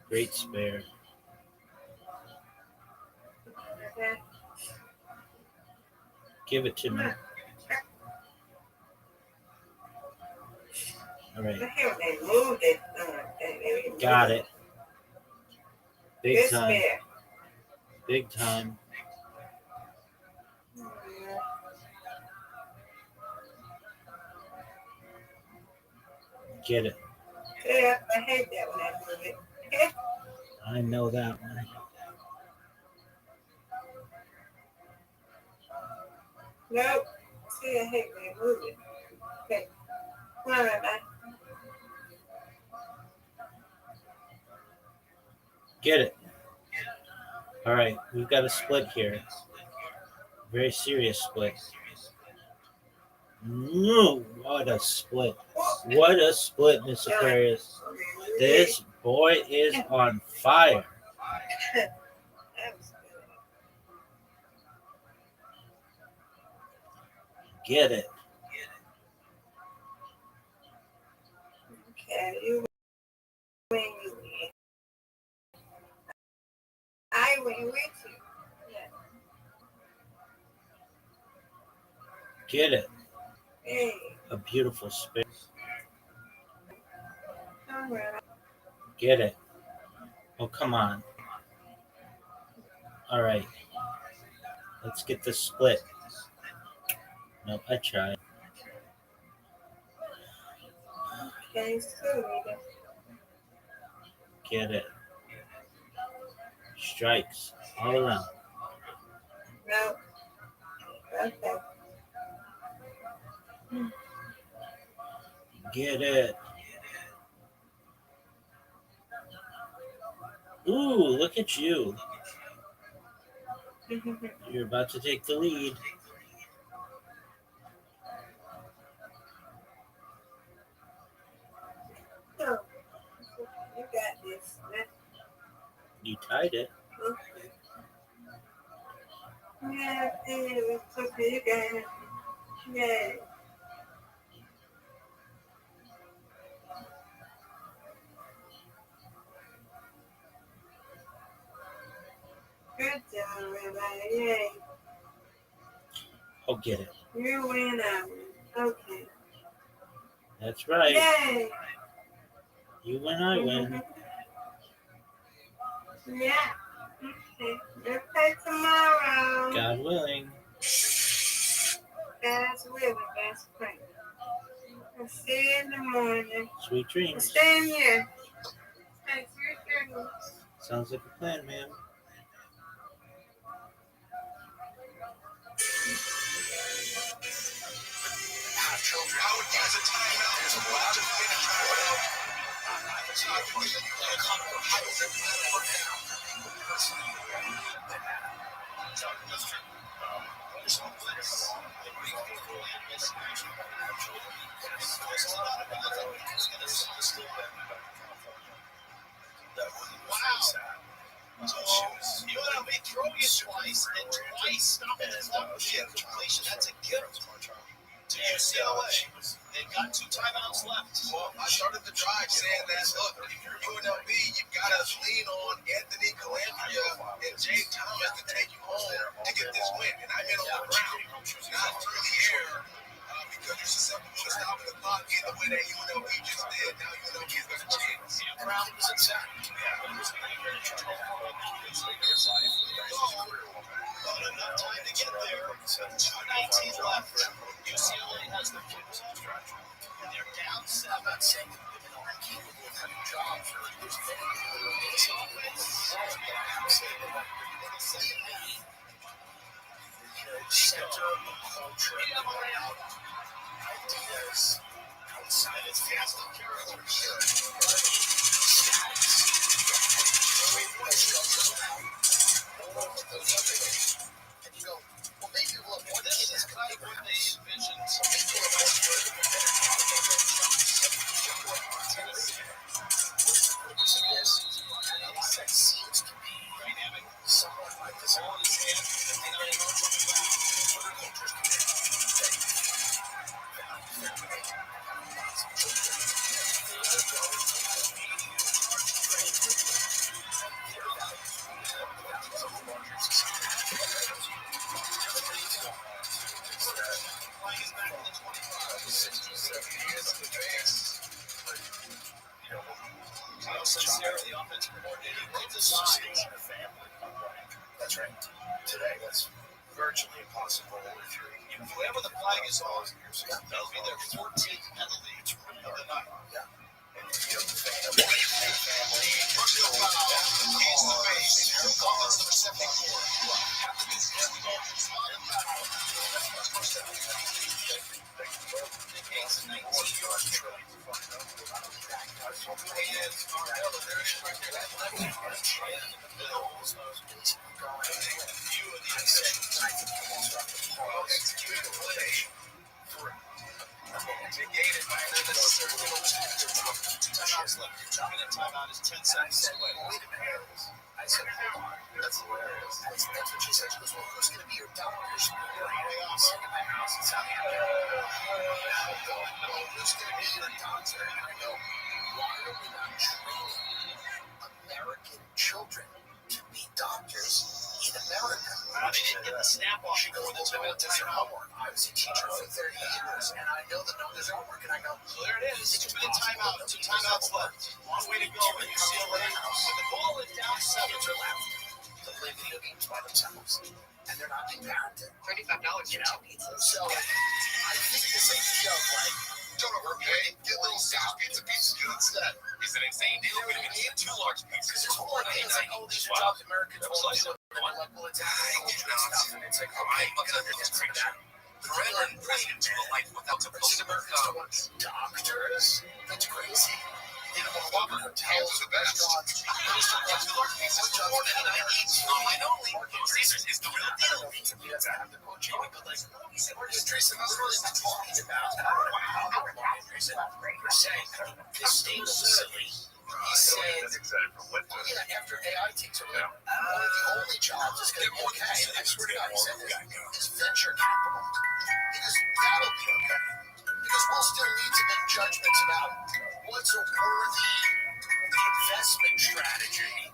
Great spare. Okay. Give it to me. All right. Look how they move that. Got it. Big Good time. spare. Big time. Get it. Yeah, I hate that when I move it. I know that one. Nope. See, I hate when I move it. Okay. Come on, Rabbi. Get it. All right, we've got a split here. Very serious split. No, what a split. What a split, Miss Aquarius. This boy is on fire. That was good. Get it. Okay, you win, you win. I win with you. Yeah. Get it. Hey, A beautiful spin. all right. Get it. Oh, come on. All right. Let's get this split. Nope, I tried. Thanks too, nigga. Get it. Strikes all around. No. Okay. Get it. Ooh, look at you. You're about to take the lead. No. You got this. You tied it. Okay. Yeah, it's okay. You got it. Yeah. Good job, everybody. Yay. Oh, get it. You win, I win. Okay. That's right. Yay. You win, I win. Yeah. Okay. Let's play tomorrow. God willing. God's willing. God's praying. I'll see you in the morning. Sweet dreams. Stay in here. Thanks for your goodness. Sounds like a plan, ma'am. That's true. There's some players that we can fully miss action. There's a lot of there's still that wow. So you let me throw you twice and twice stopping the clock via completion. That's a gift to UCLA. They've got 2 timeouts left. Well, I started the drive saying that, look, if you're UNLV, you've got to lean on Anthony Calandria and Jay Thomas to take you home to get this win. And I hit on the ground, not through the air, because you're susceptible to stopping the clock either way that UNLV just did. Now UNLV's got a chance. Brown was attacked. Yeah, it was not enough time to get there. 2:19 left. UCLA has the kids. And they're down 7. I'm not saying that women aren't capable of having jobs or there's men who are in some ways. I'm saying that center of culture around ideas outside of family and you go, well, maybe this is kind of what they envisioned. Some people are that seems to be dynamic, somewhat like this all in his hand, and I know other cultures can the offensive coordinator redesigned a family. That's right. Today, that's virtually impossible if whoever the flag is on, that'll be their 14th penalty of the night. Yeah. And the family, Rothschild foul, he's the base. Offense number 74. Negates a 19-yard try. Executed a play. Negated by another timeouts left. Your minute timeout is 10 seconds away. I said, hold on. That's hilarious. That's what she said. She goes, well, who's going to be your doctor? She's going to be sitting in my house in Southampton. Who's going to be your doctor? And I go, why are we not training American children to be doctors in America? They didn't get the snap off before the timeout. That's their homework. I was a teacher for 30 years, and I know the numbers are homework, and I go, so there it is. 2-minute timeout. 2 timeouts left. Long way to go for UCLA. When the ball is down 7 to left, to play video games by themselves, and they're not being parented. $35 for 2 pizzas. So I think this idea of like, don't overpay, get little South pizza pieces instead. Is an insane deal. We're going to need 2 large pizzas. This whole idea is like, oh, these are jobs Americans want to do. They're like, well, it's stuff, and it's like, I'm looking at this for that. The Reverend President to a life without the doctors. That's crazy. You know, Walker Hotels are the best. Tracer is the real deal. The coaching, but like, Tracer was really talking about you're saying this stable facility. He said, after AI takes over, one of the only jobs is going to be okay. And I swear to God, he said is venture capital. Because that'll be okay. Because we'll still need to make judgments about what's a worthy investment strategy.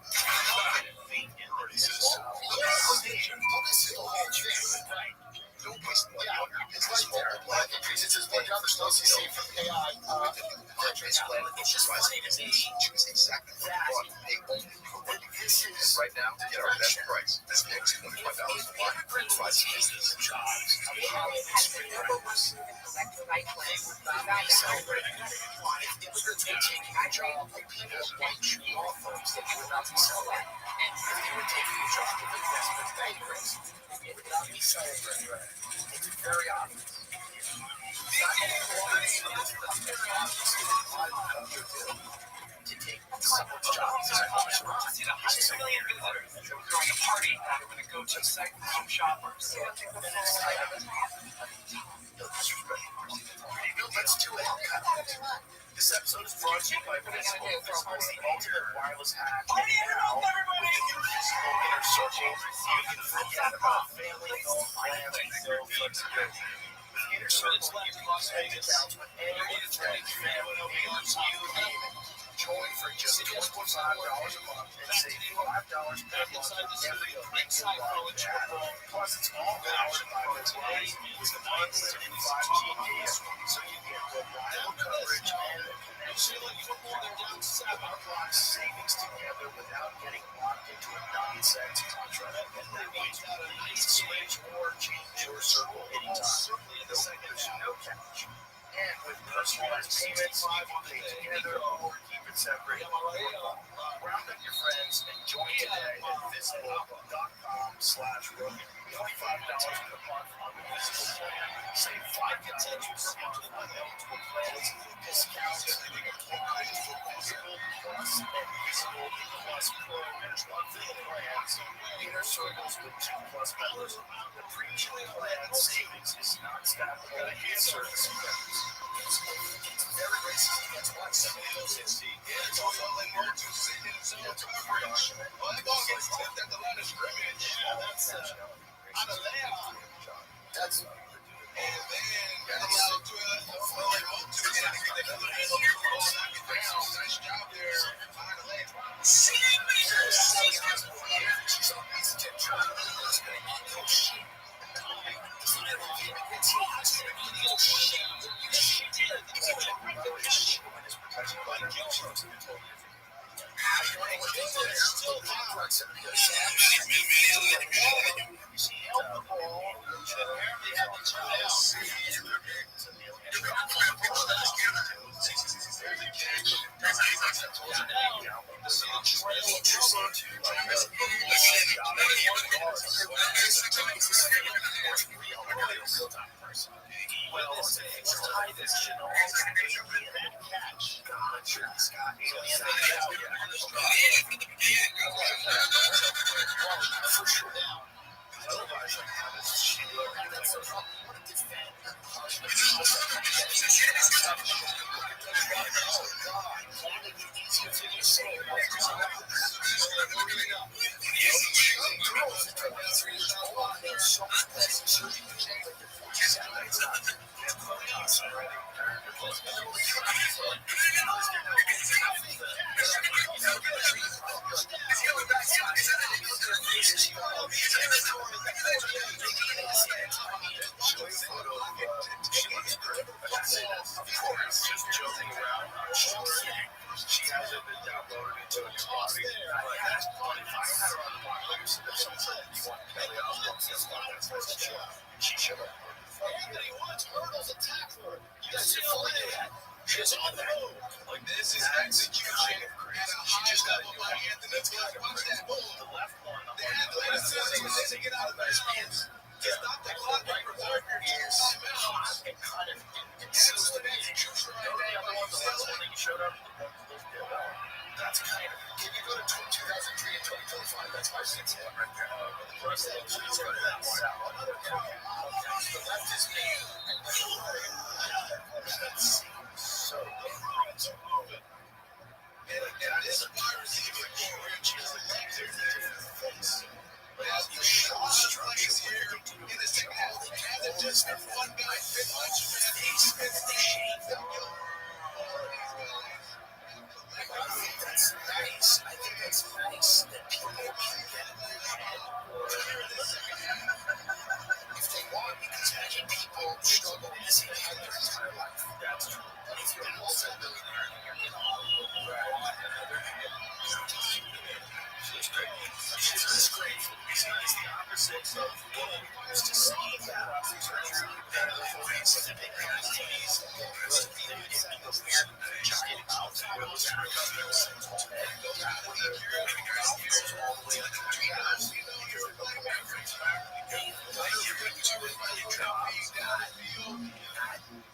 This is the whole thing, right? Don't waste money on your business. It's right there. It's just like other stuff you see from AI. It's just funny to me. Exactly what you want. This is right now to get our best price. This makes $25 a month. Provides business and jobs. Celebrating. Immigrants were taking a job like people like law firms that would not be celebrating. And if they were taking a job of investment bankers, it would not be celebrated. It's very obvious. Not any law firms, very obvious. to take someone's job. $100 million visitors throwing a party that are going to go to site home shoppers. Let's do it. This episode is brought to you by Visible. Visible is the ultimate wireless hack. And now, with the new Visible Inner Circle, you can forget about family, phone plans, and zero flexibility. With Inner Circle, you can use bank accounts with any friend, family, neighbors, you name it. Join for just $25 a month and save $5 per month with every premium line chat. Plus, it's all powered by today with unlimited 5G data, so you get reliable coverage and connection. Unlock savings together without getting locked into a nonsense contract. And that means you can switch or change your circle anytime. No commission, no catch. And with personalized payments, you can pay together or keep it separate. Round up your friends and join today at visible.com/Rogan. $25 per month on the Visible plan. Save $5 per month on eligible plans. Discounts including Visible Plus and Visible Plus Pro. Monthly plans. Inner Circles with 2+ members. The premium plan savings is not stackable in service credits. It's very racist against white supremacy. It's also like more to see themselves to preach. Well, the ball gets tipped at the line of scrimmage. That's on the layout. That's and then got allowed to follow on to it and get another handle to roll knock it down. Nice job there. Behind the leg. She's on base attention. It's going to eat no shit.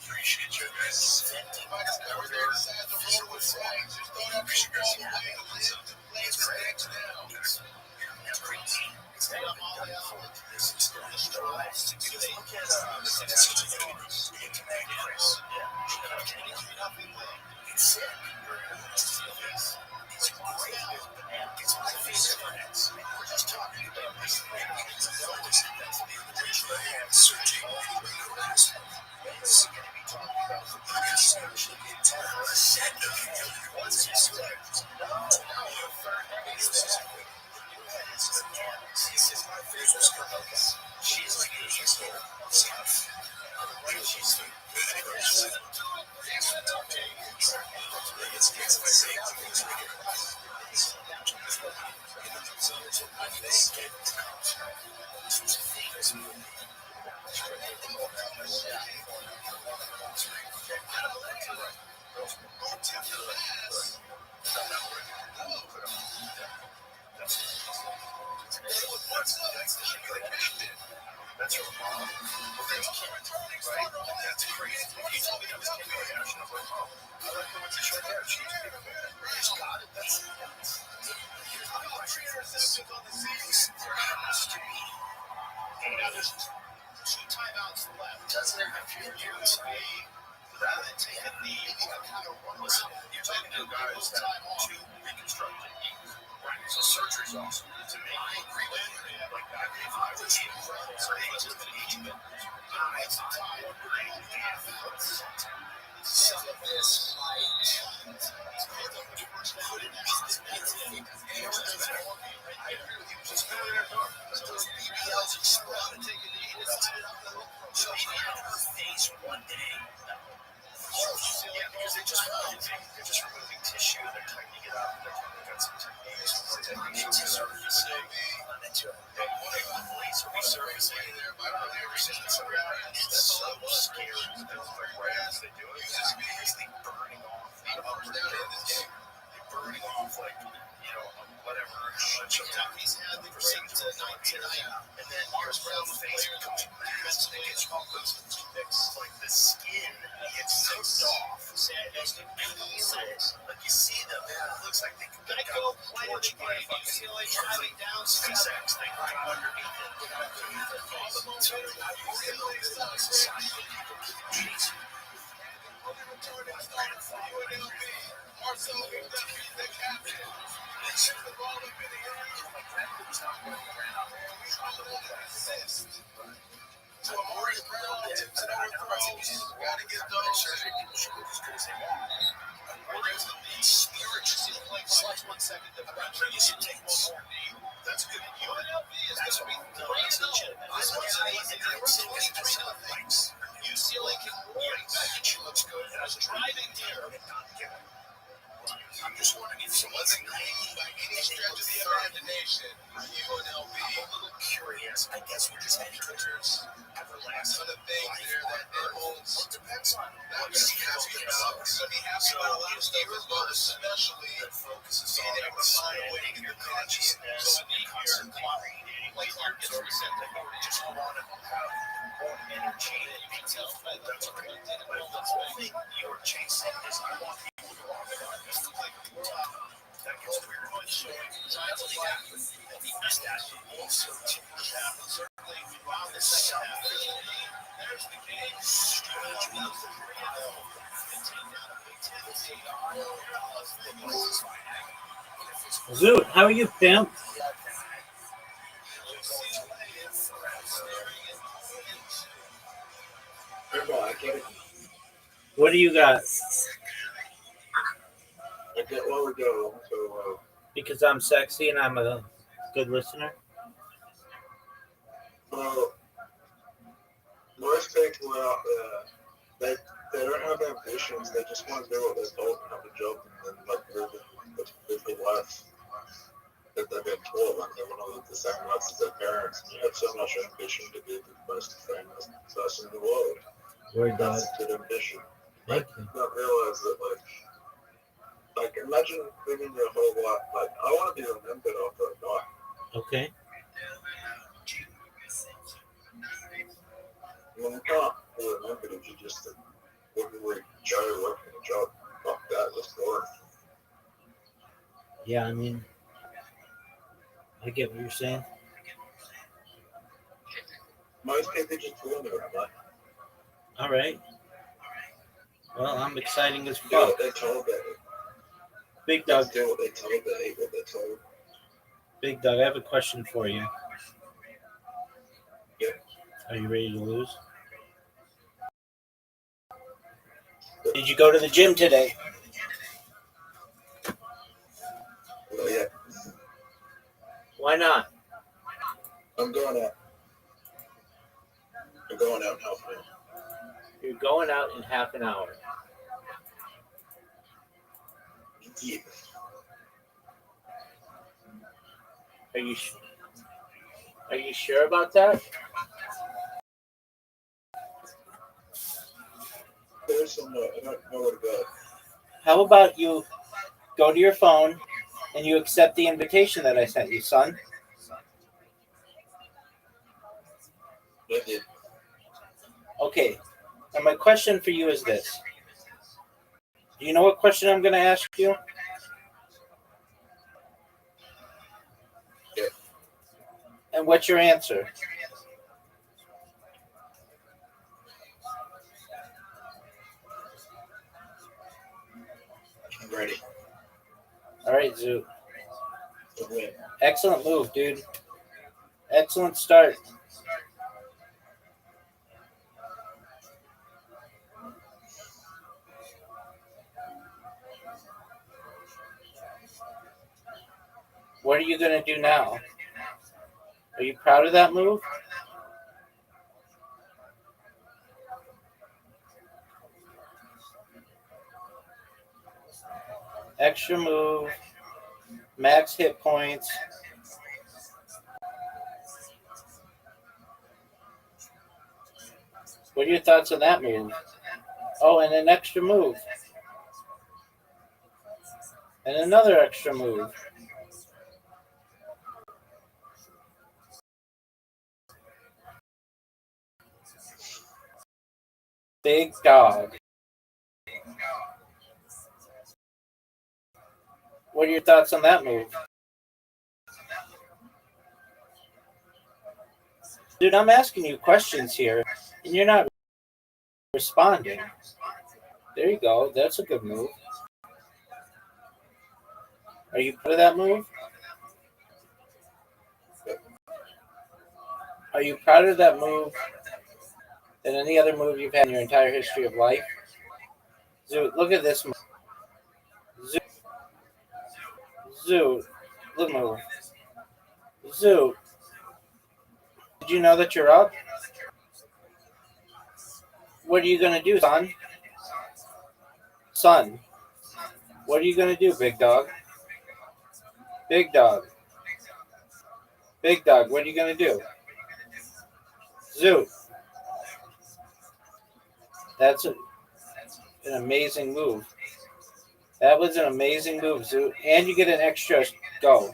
Appreciate you guys. That's your mom. Well, that's Kim, right? That's crazy. He told me that was Kim Kardashian. I'm like, oh, I like her with the short hair. She's got it. That's now there's 2 timeouts left. Doesn't it have to do with rather than take a knee, you got kind of one. Listen, you're talking to guys that have 2 reconstructed knees. Right. So surgery's awesome. To me, I agree with you. Like that, if I was incredible, so they just been eating it. It's a time. Some of this might put it as I agree with you. Just go in there, those BBLs explode. So she had her face one day. Yeah, because they're just removing tissue. They're tightening it up. They've got some techniques. Techniques resurfacing. Laser resurfacing. It's so scary. Right as they do it, because they're burning off the upper nerves. They're burning off, like, whatever, how much of he's had the percentage of 19, and then your face becomes masked, and it's all those fixed. Like the skin gets ripped off, and you feel it. Like you see them, it looks like they could go play the game. UCLA driving down SpaceX, they climb underneath it. All the most society, people keep chasing. That's good. That's what we know. It's legitimate. UCLA can win. She looks good. I was driving here. I'm just wondering if she wasn't naive by any stretch of the imagination. UNLV. I'm a little curious. I guess we're just editors. Everlasting. Some of the things there that it holds. Well, it depends on what you're talking about. So be happy about a lot of stuff as well, especially that focuses on expanding your consciousness and your reading. Like you're just want to have more energy and you can tell that that's what I did. But the whole thing you're chasing is I want people to walk around this like that gets weird. So I believe that the best athlete also certainly on the second half. There's the game. Zoot, how are you, Pam? What do you got? I get lower go, so Because I'm sexy and I'm a good listener? most people out there, they don't have ambitions. They just want to do what they're told and have a job and then live the life that they've been taught. Like they want to live the same life as their parents. And you have so much ambition to be the most famous person in the world. That's a good ambition. Thank you. Not realize that like imagine living your whole life. Like I want to be remembered after I die. Okay. When we can't remember if you just with Joe working a job. Fuck that, let's go. Yeah, I mean, I get what you're saying. Most people just pull me right. All right. Well, I'm exciting as Do fuck. what they're told, baby. Big Dog. Do what they're told, they eat what they're told. Big Dog, I have a question for you. Yeah. Are you ready to lose? Did you go to the gym today? Well, yeah. Why not? I'm going out. I'm going out in half an hour. You're going out in half an hour. Yeah. Are you sure about that? There's some, I don't know where to go. How about you go to your phone and you accept the invitation that I sent you, son? Yeah, yeah. Okay. Now my question for you is this. Do you know what question I'm going to ask you? Yeah. And what's your answer? I'm ready. All right, Zoo. To win. Excellent move, dude. Excellent start. What are you going to do now? Are you proud of that move? Extra move. Max hit points. What are your thoughts on that move? Oh, and an extra move. And another extra move. Big Dog. What are your thoughts on that move? Dude, I'm asking you questions here, and you're not responding. There you go. That's a good move. Are you proud of that move? Are you proud of that move than any other move you've had in your entire history of life? Zoo, look at this move. Zoo, look move. Zoo, did you know that you're up? What are you going to do, son? Son, what are you going to do, Big Dog? Big Dog. Big Dog, what are you going to do? Zoo. That's an amazing move. That was an amazing move, Zoo. And you get an extra go.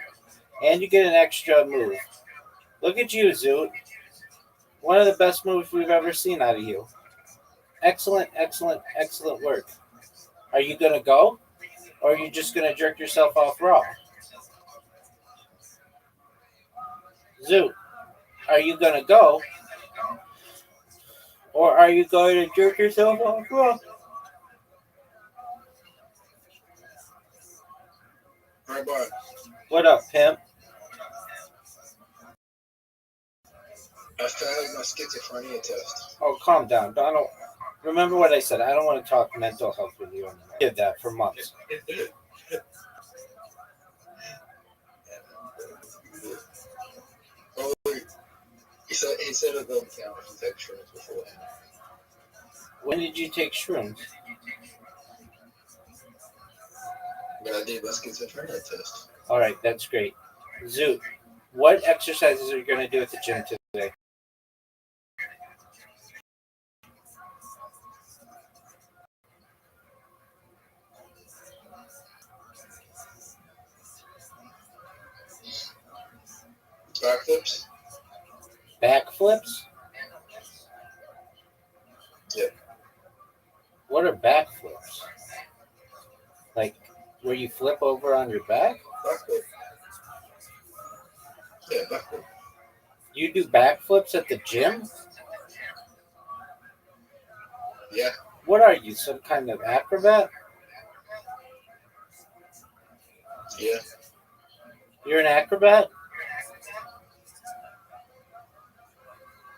And you get an extra move. Look at you, Zoo. One of the best moves we've ever seen out of you. Excellent, excellent, excellent work. Are you going to go? Or are you just going to jerk yourself off raw? Zoo, are you going to go? Or are you going to jerk yourself off raw? Rabbi. What up, pimp? I failed my schizophrenia test. Oh, calm down. I don't remember what I said. I don't want to talk mental health with you anymore. I did that for months. Oh, he said it don't count if you take shrooms beforehand. When did you take shrooms? But I did my schizophrenia test. All right, that's great. Zoo, what exercises are you going to do at the gym today? Backflips. Backflips? What are backflips? Like where you flip over on your back? Backflip. Yeah, backflip. You do backflips at the gym? Yeah. What are you, some kind of acrobat? Yeah. You're an acrobat?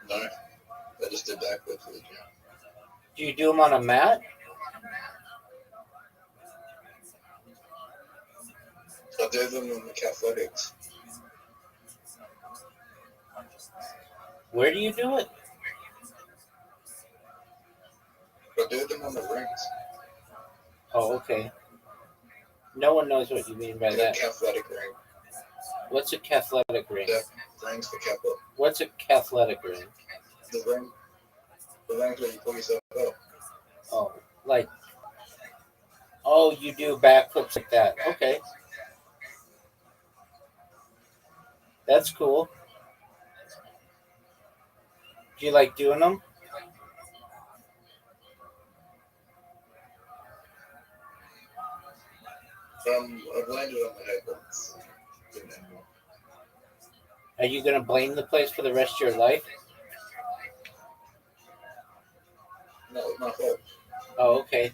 No. I just did backflip for the gym. Do you do them on a mat? I did them in the athletics. Where do you do it? I did them on the rings. Oh, okay. No one knows what you mean by that. Athletic ring. What's a cathletic ring? The rings for Kappa. What's a cathletic ring? The ring. The rings where you pull yourself up. Oh, like, oh, you do backflips like that. Okay. That's cool. Do you like doing them? I've landed on my head once. Are you going to blame the place for the rest of your life? No, it's not fault. Oh, okay.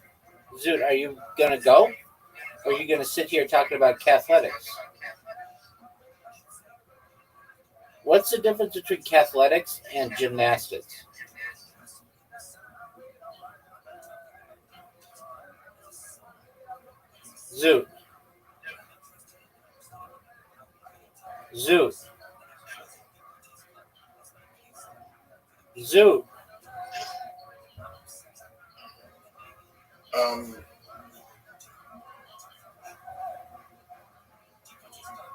Zoot, are you going to go? Or are you going to sit here talking about cathletics? What's the difference between cathletics and gymnastics? Zoot. Zoot. Zoot.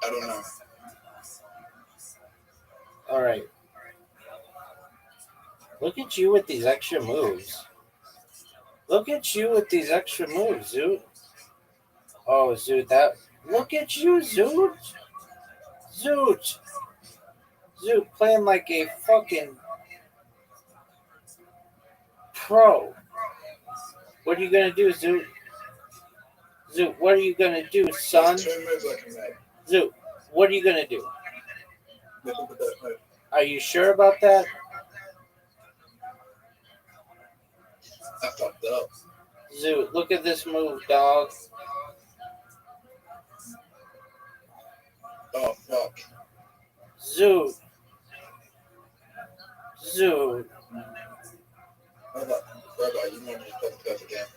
I don't know. All right. Look at you with these extra moves. Look at you with these extra moves, Zoot. Oh, Zoot, that... Look at you, Zoot. Zoot. Zoot playing like a fucking pro. What are you going to do, Zoot? Zoot, what are you going to do, son? Zoot, what are you going to do? Are you sure about that? I fucked up. Zoot, look at this move, dog. Oh, fuck. Zoot. Zoot. Rabbi, you want me to fuck it up again?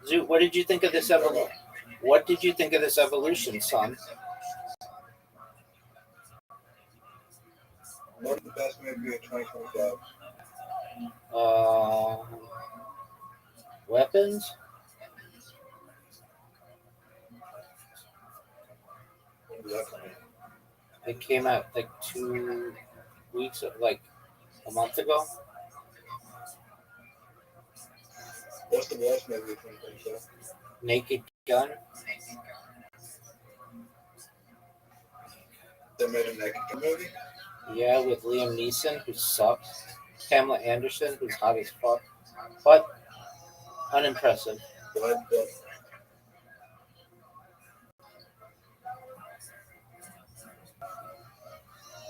Zoot, what did you think of this evolution? What did you think of this evolution, son? What's the best movie of 2025? Weapons? It came out like 2 weeks, like a month ago. What's the worst movie of 2025? Naked Gun. They made a Naked Gun movie? Yeah, with Liam Neeson, who sucks. Pamela Anderson, who's hot as fuck. But unimpressive.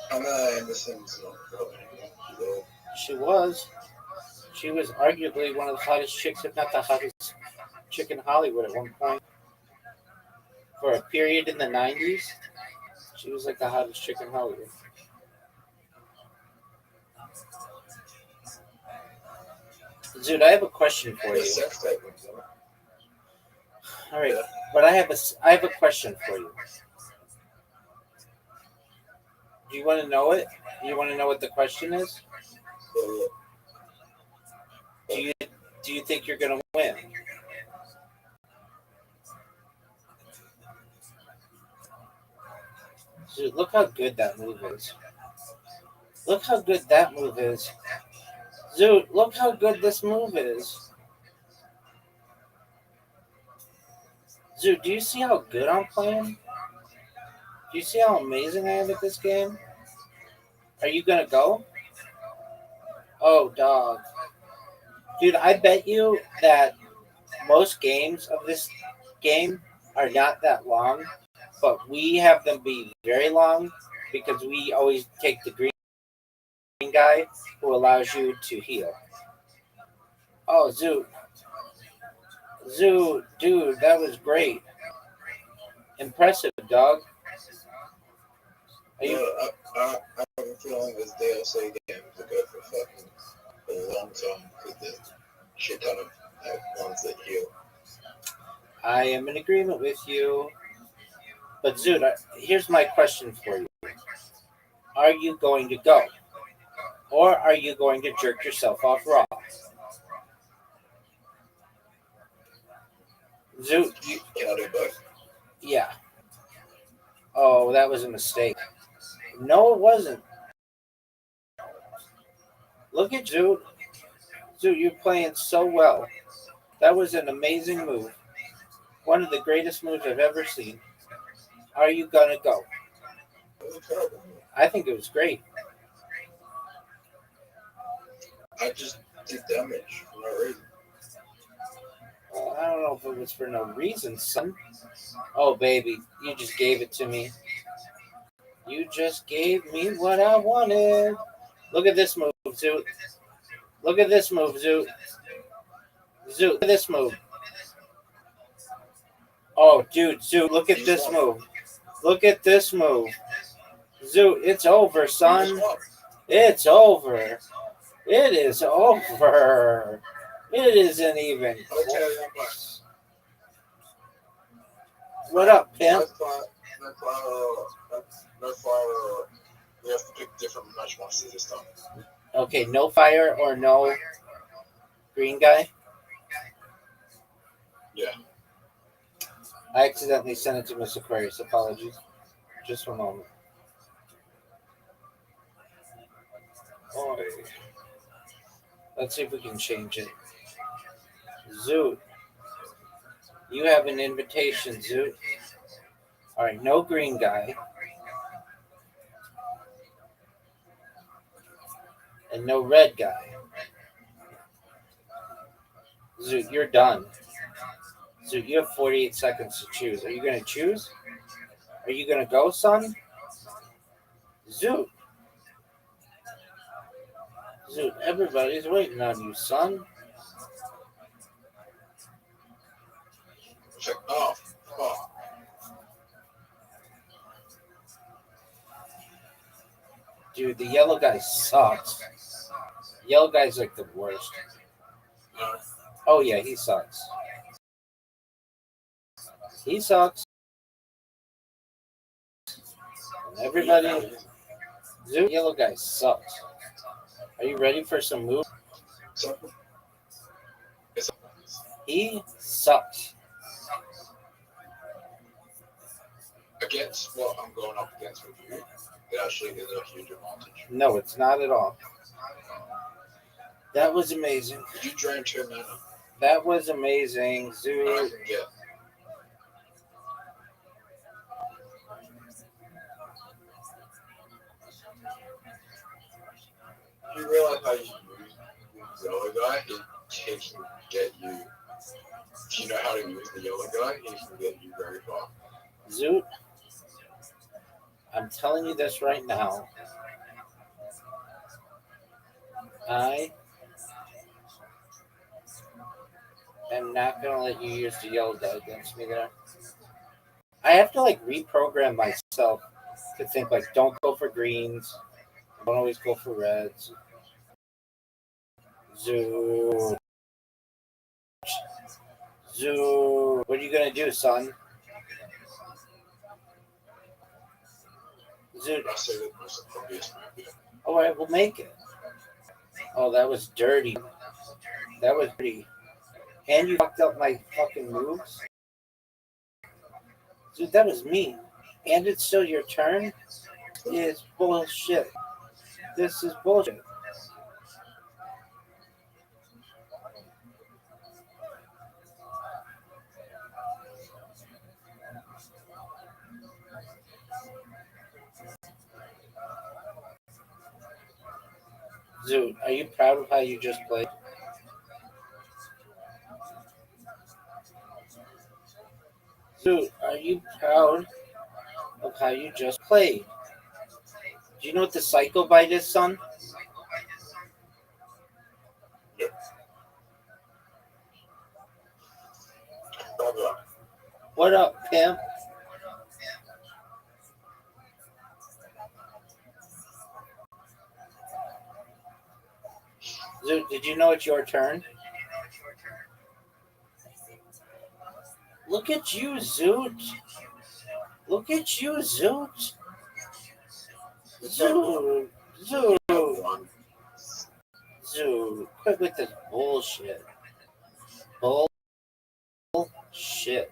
Pamela Anderson's not really. She was. She was arguably one of the hottest chicks, if not the hottest chick in Hollywood at one point. For a period in the 90s, she was like the hottest chick in Hollywood. Dude, I have a question for you. All right, but I have a question for you. Do you want to know it? You want to know what the question is? Do you think you're gonna win? Dude, look how good that move is. Look how good that move is. Dude, look how good this move is. Dude, do you see how good I'm playing? Do you see how amazing I am at this game? Are you gonna go? Oh, dog. Dude, I bet you that most games of this game are not that long, but we have them be very long because we always take the green guy who allows you to heal. Oh, dude, that was great. Impressive, dog. Are you? I have a feeling this DLC game will go for fucking a long time because there's a shit ton of ones that heal. I am in agreement with you. But Zoot, here's my question for you. Are you going to go? Or are you going to jerk yourself off raw? Zoot, Can I do both? yeah. Oh, that was a mistake. No, it wasn't. Look at Zoot. Zoot, you're playing so well. That was an amazing move. One of the greatest moves I've ever seen. Are you going to go? It was a terrible move. I think it was great. I just did damage for no reason. I don't know if it was for no reason, son. Oh, baby, you just gave it to me. You just gave me what I wanted. Look at this move, Zoot. Look at this move, Zoot. Zoot, look at this move. Oh, dude, Zoot, look at this move. Look at this move. Zoot, it's over, son. It's over. It is over. It isn't even close. What up, pimp? No fire. We have to pick different match monsters this time. Okay, no fire or no green guy? Yeah. I accidentally sent it to Miss Aquarius. Apologies. Just one moment. Let's see if we can change it. Zoot. You have an invitation, Zoot. All right, no green guy. And no red guy. Zoot, you're done. Zoot, you have 48 seconds to choose. Are you going to choose? Are you going to go, son? Zoot. Zoot, everybody's waiting on you, son. Check off. Oh. Dude, the yellow guy sucks. Yellow guy's like the worst. Oh, yeah, he sucks. He sucks. And everybody... Zoot, yellow guy sucks. Are you ready for some moves? He sucks. Against what I'm going up against with you, it actually is a huge advantage. No, it's not at all. That was amazing. Did you drain 2 mana? That was amazing, Zoot. Yeah. You realize how you use the yellow guy? He can get you. If you know how to use the yellow guy, he can get you very far. Zoot, I'm telling you this right now. I am not going to let you use the yellow guy against me there. I have to, like, reprogram myself to think, like, don't go for greens. Don't always go for reds. Zoot. Zoot. What are you going to do, son? Zoot. All right, we'll make it. Oh, that was dirty. That was dirty. And you fucked up my fucking moves? Dude, that was mean. And it's still your turn? It's bullshit. This is bullshit. Zoot, are you proud of how you just played? Zoot, are you proud of how you just played? Do you know what the cycle bite is, son? What up, pimp? Zoot, did you know it's your turn? Look at you, Zoot. Look at you, Zoot. Zoot. Zoot. Zoot. Quit with this bullshit. Bullshit.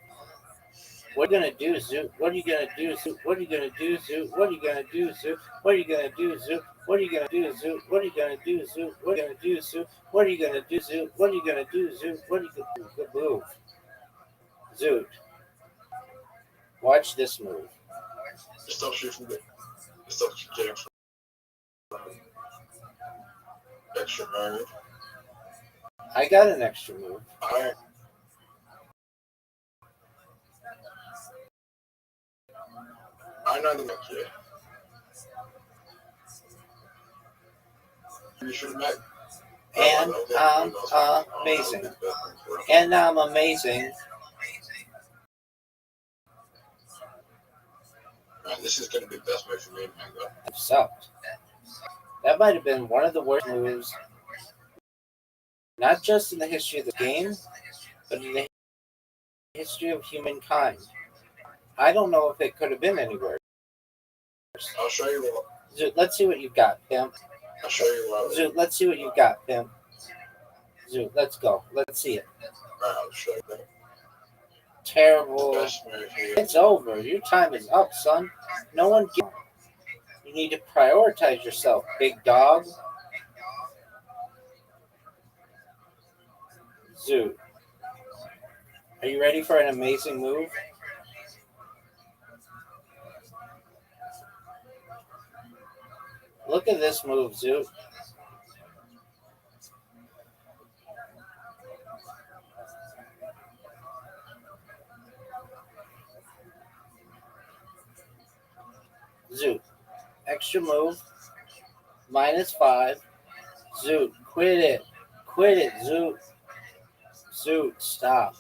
What are you gonna do, Zoot? What are you gonna do, Zoot? What are you gonna do, Zoot? What are you gonna do, Zoot? What are you gonna do, Zoot? What are you gonna do, Zoot? What are you gonna do, Zoot? What are you gonna do, Zoot? What are you gonna do, Zoot? What are you gonna do, Zoot? What are you gonna do? Good move. Zoot. Watch this move. Stop shooting it. Stop getting extra move. I got an extra move. Alright. I know the next year. You should have met. And I'm amazing. And I'm amazing. Man, this is going to be the best move for me to make though. It sucked. That might have been one of the worst moves, not just in the history of the game, but in the history of humankind. I don't know if it could have been any worse. I'll show you what. Zoot, let's see what you've got, pimp. I'll show you what. Zoot, let's see what you've got, pimp. Zoot, let's go. Let's see it. I'll show you that. Terrible. Best move here. It's over. Your time is up, son. No one gives. You need to prioritize yourself, big dog. Zoot. Are you ready for an amazing move? Look at this move, Zoot. Zoot. Extra move. -5. Zoot. Quit it. Quit it, Zoot. Zoot, stop.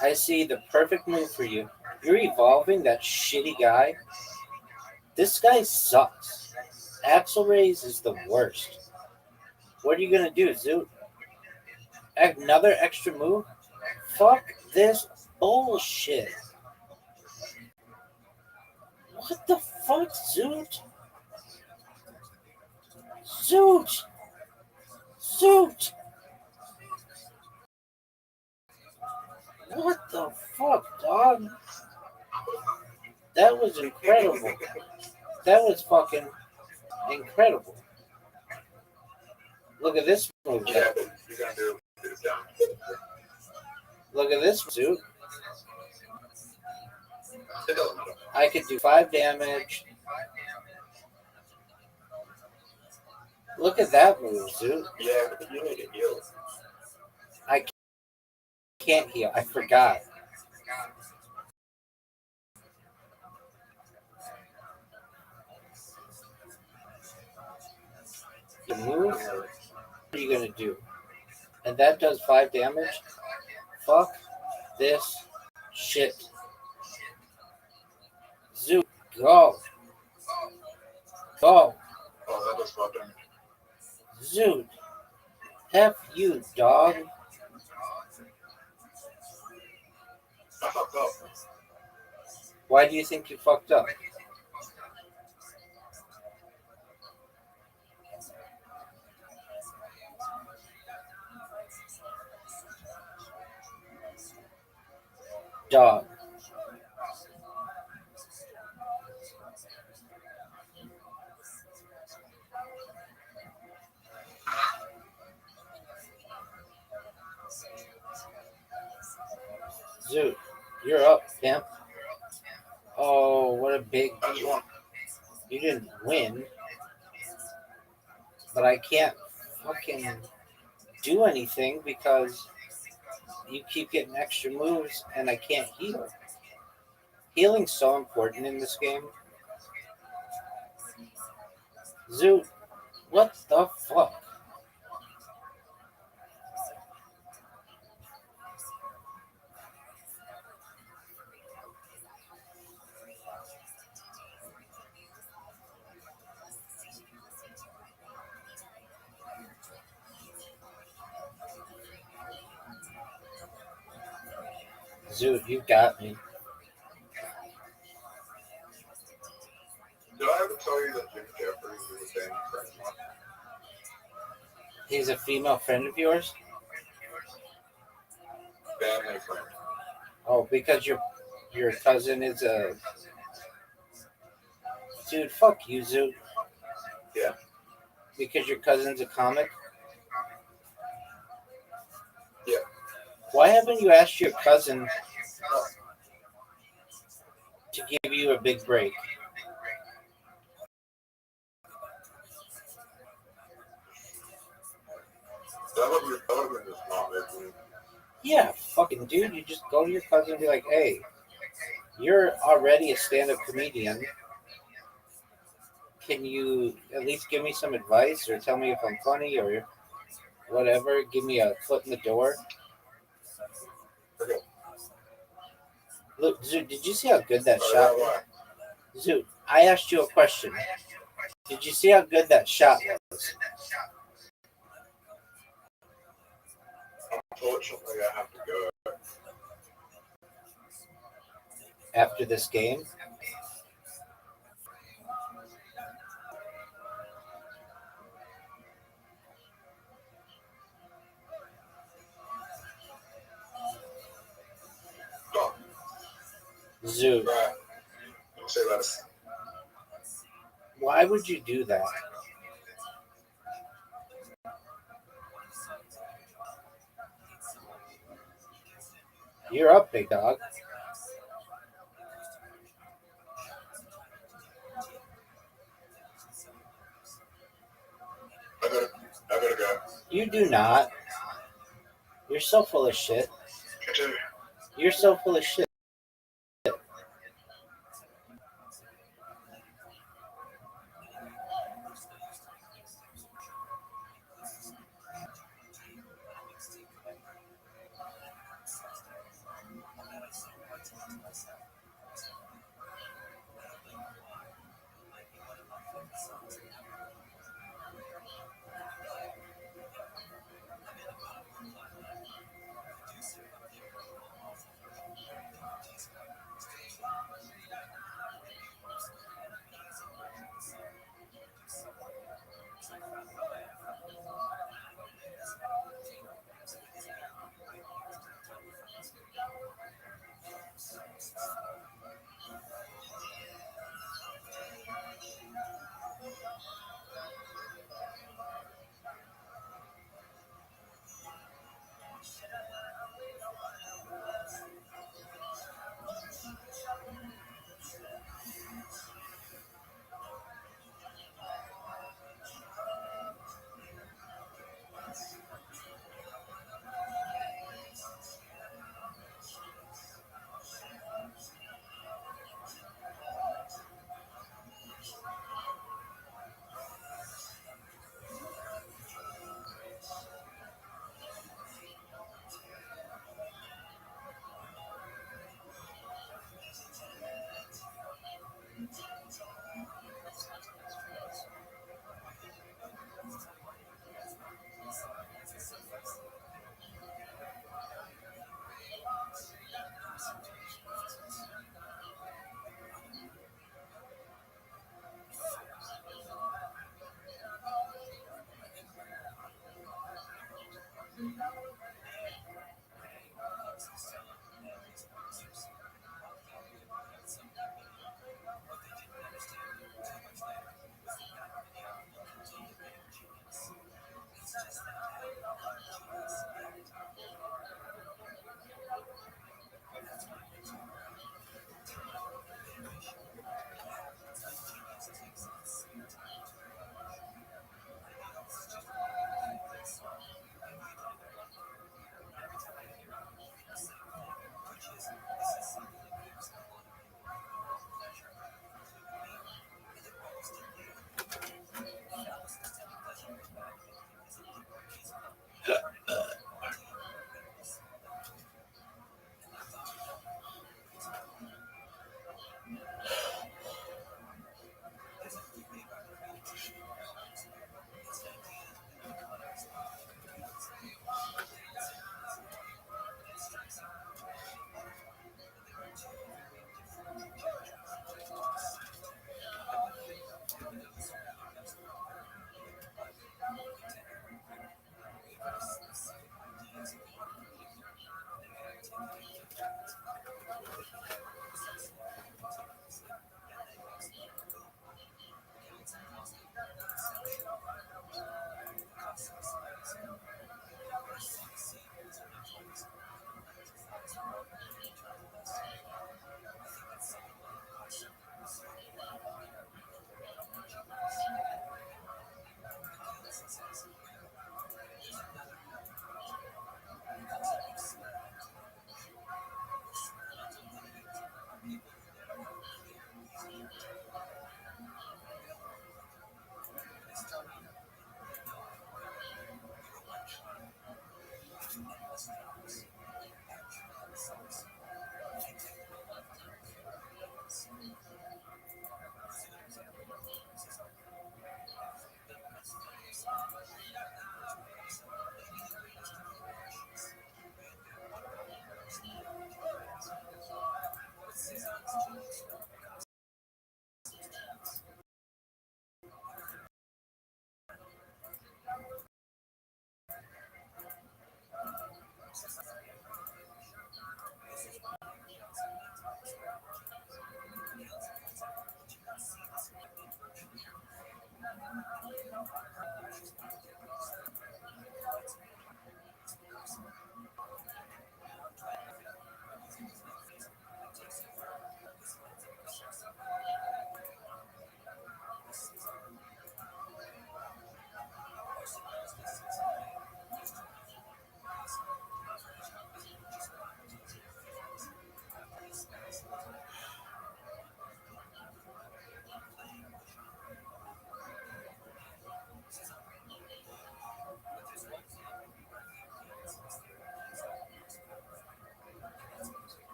I see the perfect move for you. You're evolving that shitty guy. This guy sucks. Axel Rays is the worst. What are you gonna do, Zoot? Another extra move? Fuck this bullshit. What the fuck, Zoot? Zoot! Zoot! What the fuck, dog? That was incredible. That was fucking incredible. Look at this move. Yeah, but you're going to do it down. Look at this, Zoot. It doesn't matter. I could do 5 damage. Look at that move, Zoot. Yeah, but you need to heal. I can't heal. I forgot. You move? What are you going to do? And that does 5 damage? Fuck this shit. Zoot, go. Go. Oh, that does 5 damage. Zoot. F you, dog. I fucked up. Why do you think you fucked up? Dog. Zoot, you're up, pimp. Oh, what a big I just won. You didn't win. but I can't fucking do anything because you keep getting extra moves and I can't heal. Healing's so important in this game. Zoot, what the fuck? Zoot, you got me. Did I ever tell you that Jim Jeffries is a family friend of mine? He's a female friend of yours? Family friend. Oh, because your cousin is a... Dude, fuck you, Zoot. Yeah. Because your cousin's a comic? Yeah. Why haven't you asked your cousin to give you a big break? That would have been just not making. Yeah, fucking dude, you just go to your cousin and be like, hey, you're already a stand-up comedian. Can you at least give me some advice or tell me if I'm funny or whatever? Give me a foot in the door. Okay. Look, Zoot, did you see how good that shot was? Zoot, I asked you a question. Did you see how good that shot was? Unfortunately, I have to go. After this game? Stop. Zoot, Right. Don't say that. why would you do that? You're up, big dog. I gotta go. You do not. You're so full of shit. Continue. You're so full of shit.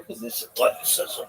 with this athleticism.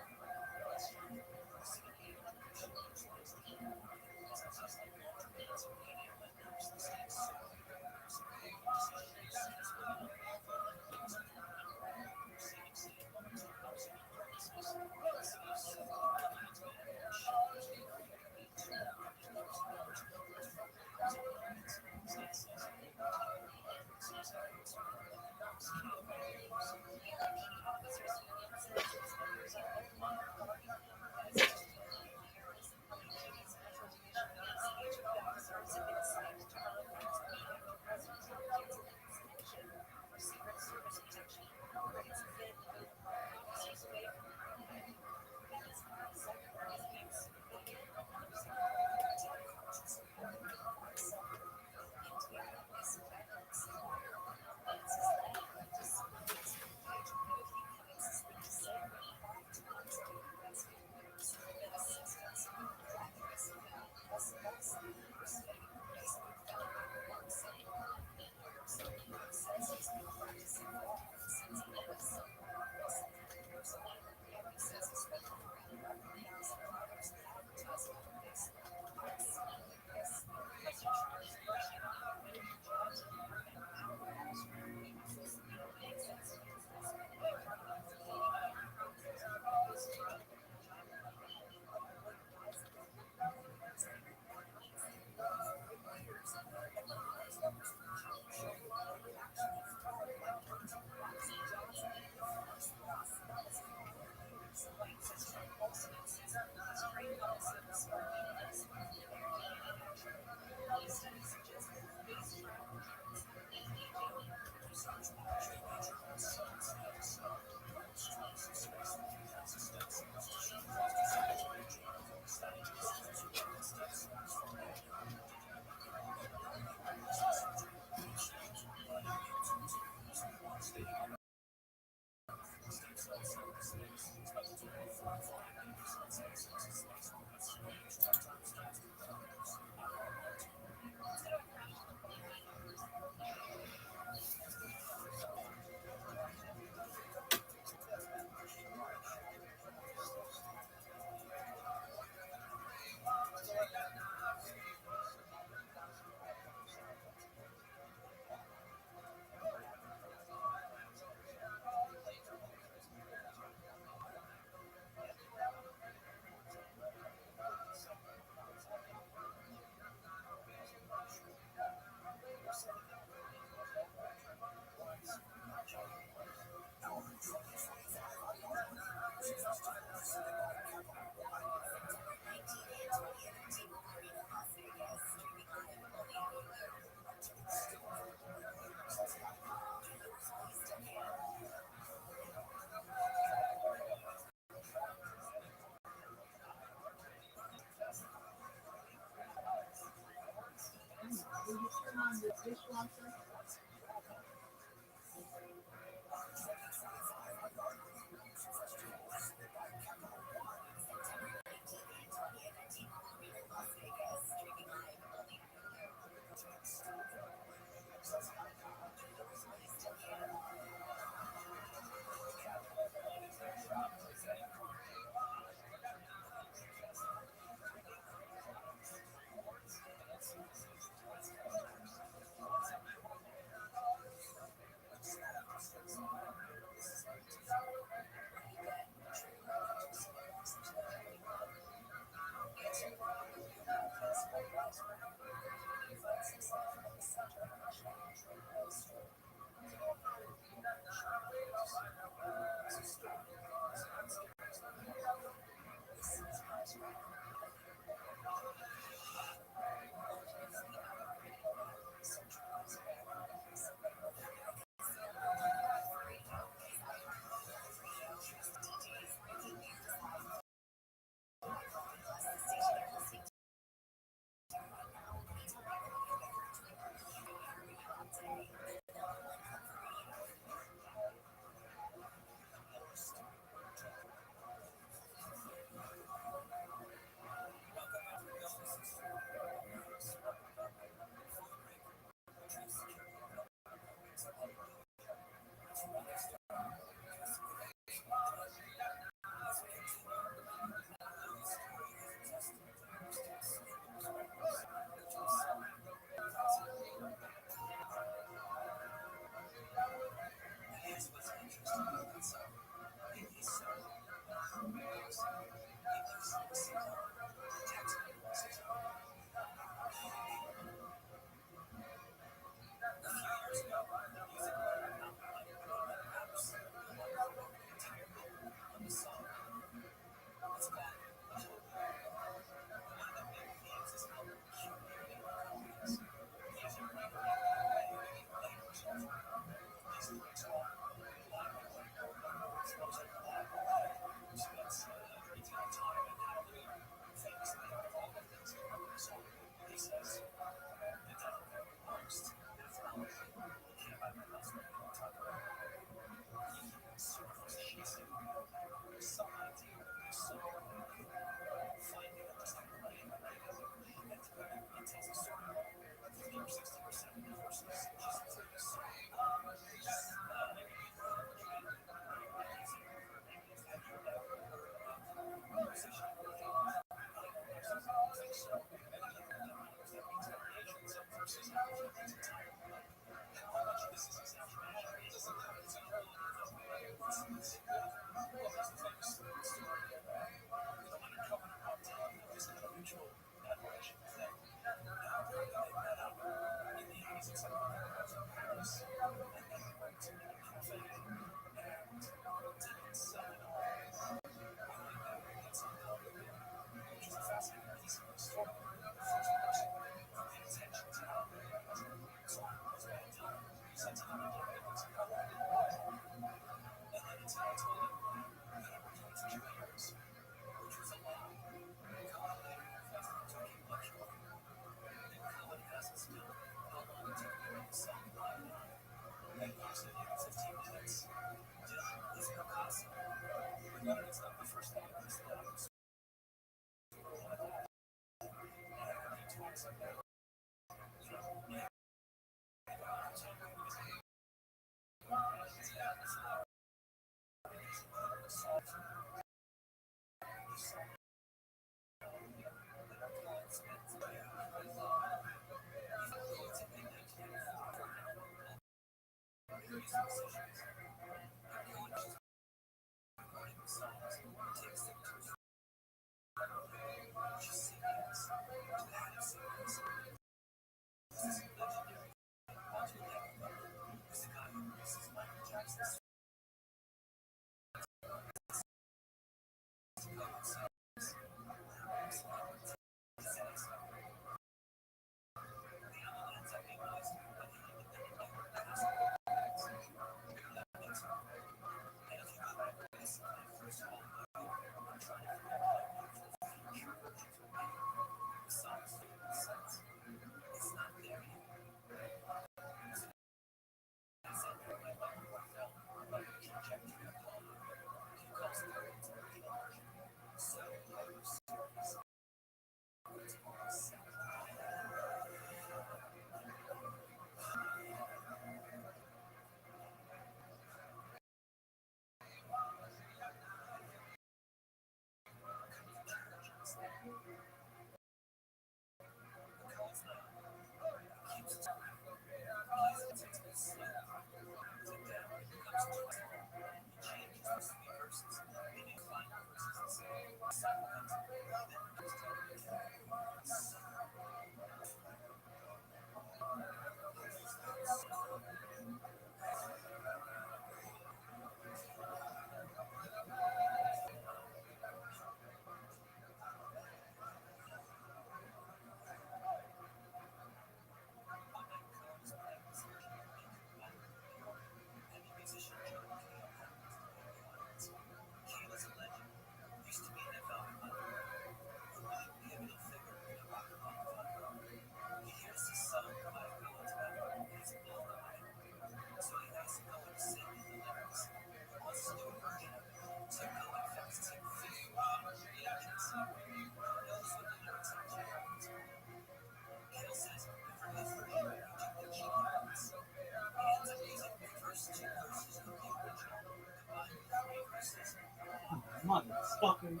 Motherfucker.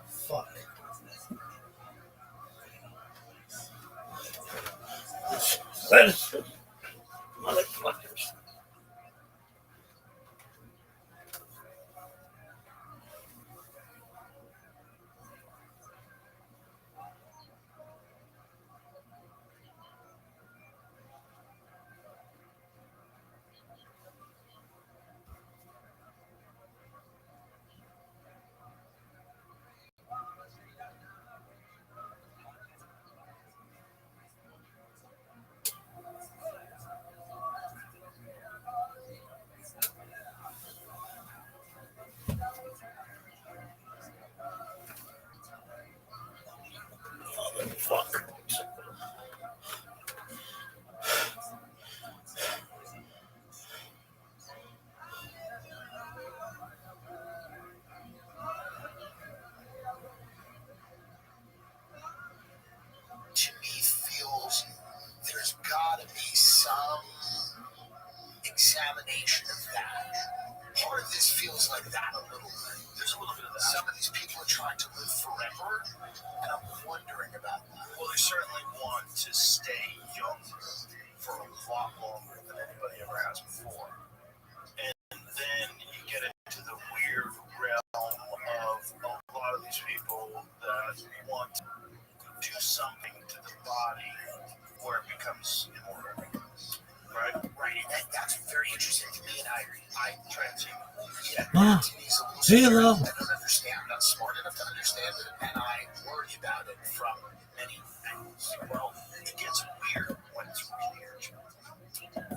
Fuck. Motherfuckers. Fuck. To me feels there's gotta be some examination of that. Part of this feels like that a little bit. There's a little bit of that. Some of these people are trying to live forever, and I'm wondering about that. Well, they certainly want to stay young for a lot longer than anybody ever has before. And then you get into the weird realm of a lot of these people that want to do something to the body where it becomes immortal. Right? Right, and that's very interesting to me, and I Transient. yeah, Ah, to me is a little say scary. hello. I don't understand. I'm not smart enough to understand it, and I worry about it from many angles. Well, it gets weird when it's really urgent.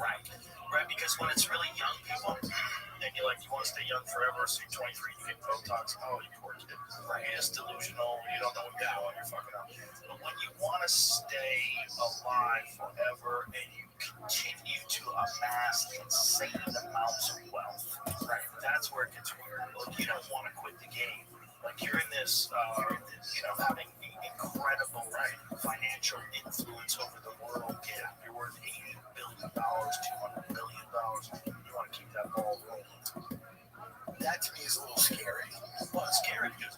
Right, because when it's really young people, and you're like, you want to stay young forever, so you're 23, you get Botox, oh, you poor kid. Right, it's delusional, you don't know what you're doing, you're fucking up. But when you want to stay alive forever, and you continue to amass insane amounts of wealth, right, that's where it gets weird. Like, you don't want to quit the game. Like, you're in this, having incredible, right, financial influence over the world. Yeah, you're worth $80 billion, $200 billion. You want to keep that ball rolling. That to me is a little scary. Well, it's scary because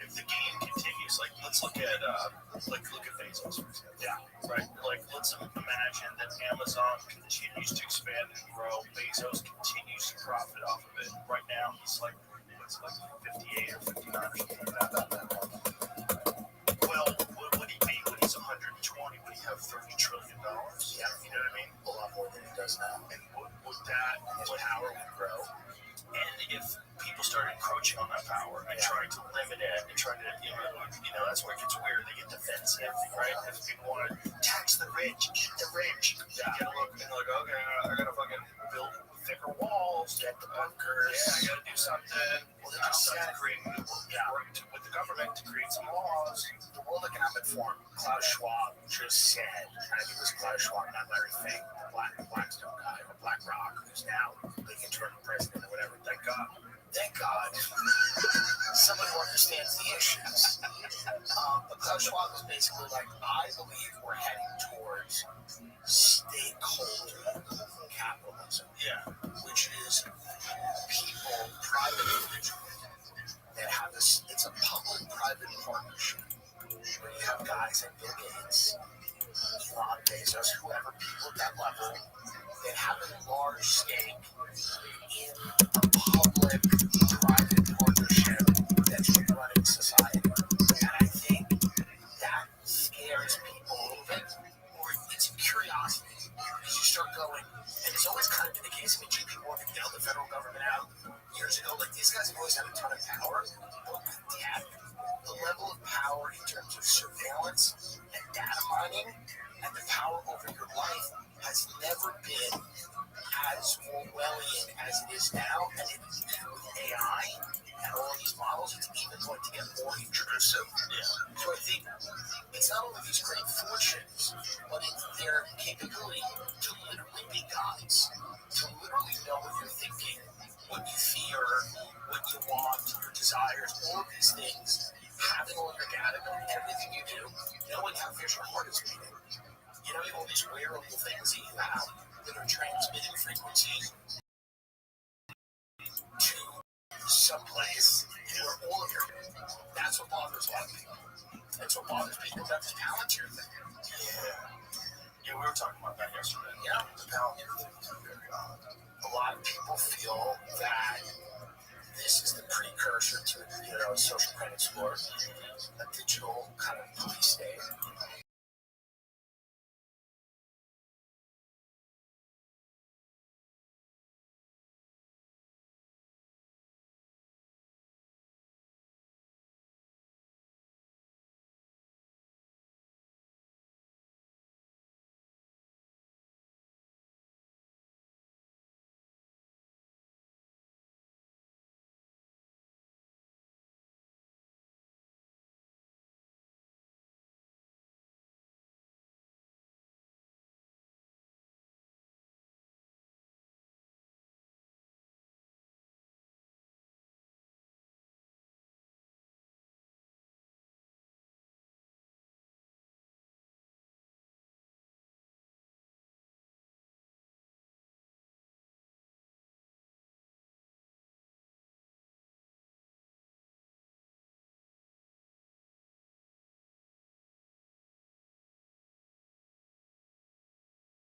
if the game continues, like, let's look at Bezos, for example. Yeah, right. Like, let's imagine that Amazon continues to expand and grow. Bezos continues to profit off of it. Right now, he's like 58 or 59 or something like that. Well, what would he be when he's 120? Would he have $30 trillion? Yeah, you know what I mean? A lot more than he does now. And would that power would grow? And if people start encroaching on that power and trying to limit it and trying to, that's where it gets weird. They get defensive, right? If people want to tax the rich, eat the rich, yeah. Get a look and they're like, okay, I gotta fucking build thicker walls, get the bunkers. Yeah, I gotta do something. Well, they just said, Work with the government to create some laws. the World Economic Forum, Klaus Schwab just said, and I think it was Klaus Schwab, not Larry Fink, the Blackstone guy, or BlackRock, who's now the internal president or whatever. Thank God. Thank God. Somebody who understands the issues. But Klaus Schwab was basically like, I believe we're heading towards stakeholder capitalism. Yeah. Which is people, private individuals, that have this, it's a public-private partnership where you have guys like Bill Gates, Elon Bezos, whoever, people at that level that have a large stake in a public-private partnership that's running society. And I think that scares people a little bit, or it's curiosity. Because you start going, and it's always kind of been the case. I mean, JP Morgan bailed the federal government out years ago. Like, these guys have always had a ton of power, but with tech, the level of power in terms of surveillance and data mining and the power over your life has never been as Orwellian as it is now. And it is with AI and all these models, it's even going to get more intrusive. Yeah. So I think it's not only these great fortunes, but it's their capability to literally be gods, to literally know what you're thinking, what you fear, what you want, your desires, all of these things, having all your data, knowing everything you do, knowing how fierce your heart is beating. You know, all these wearable things that you have that are transmitting frequency to someplace where all of your, that's what bothers a lot of people. That's what bothers people about this Palantir thing. Yeah, we were talking about that yesterday. Yeah, the Palantir thing is very odd. A lot of people feel that this is the precursor to, social credit score, a digital kind of police state.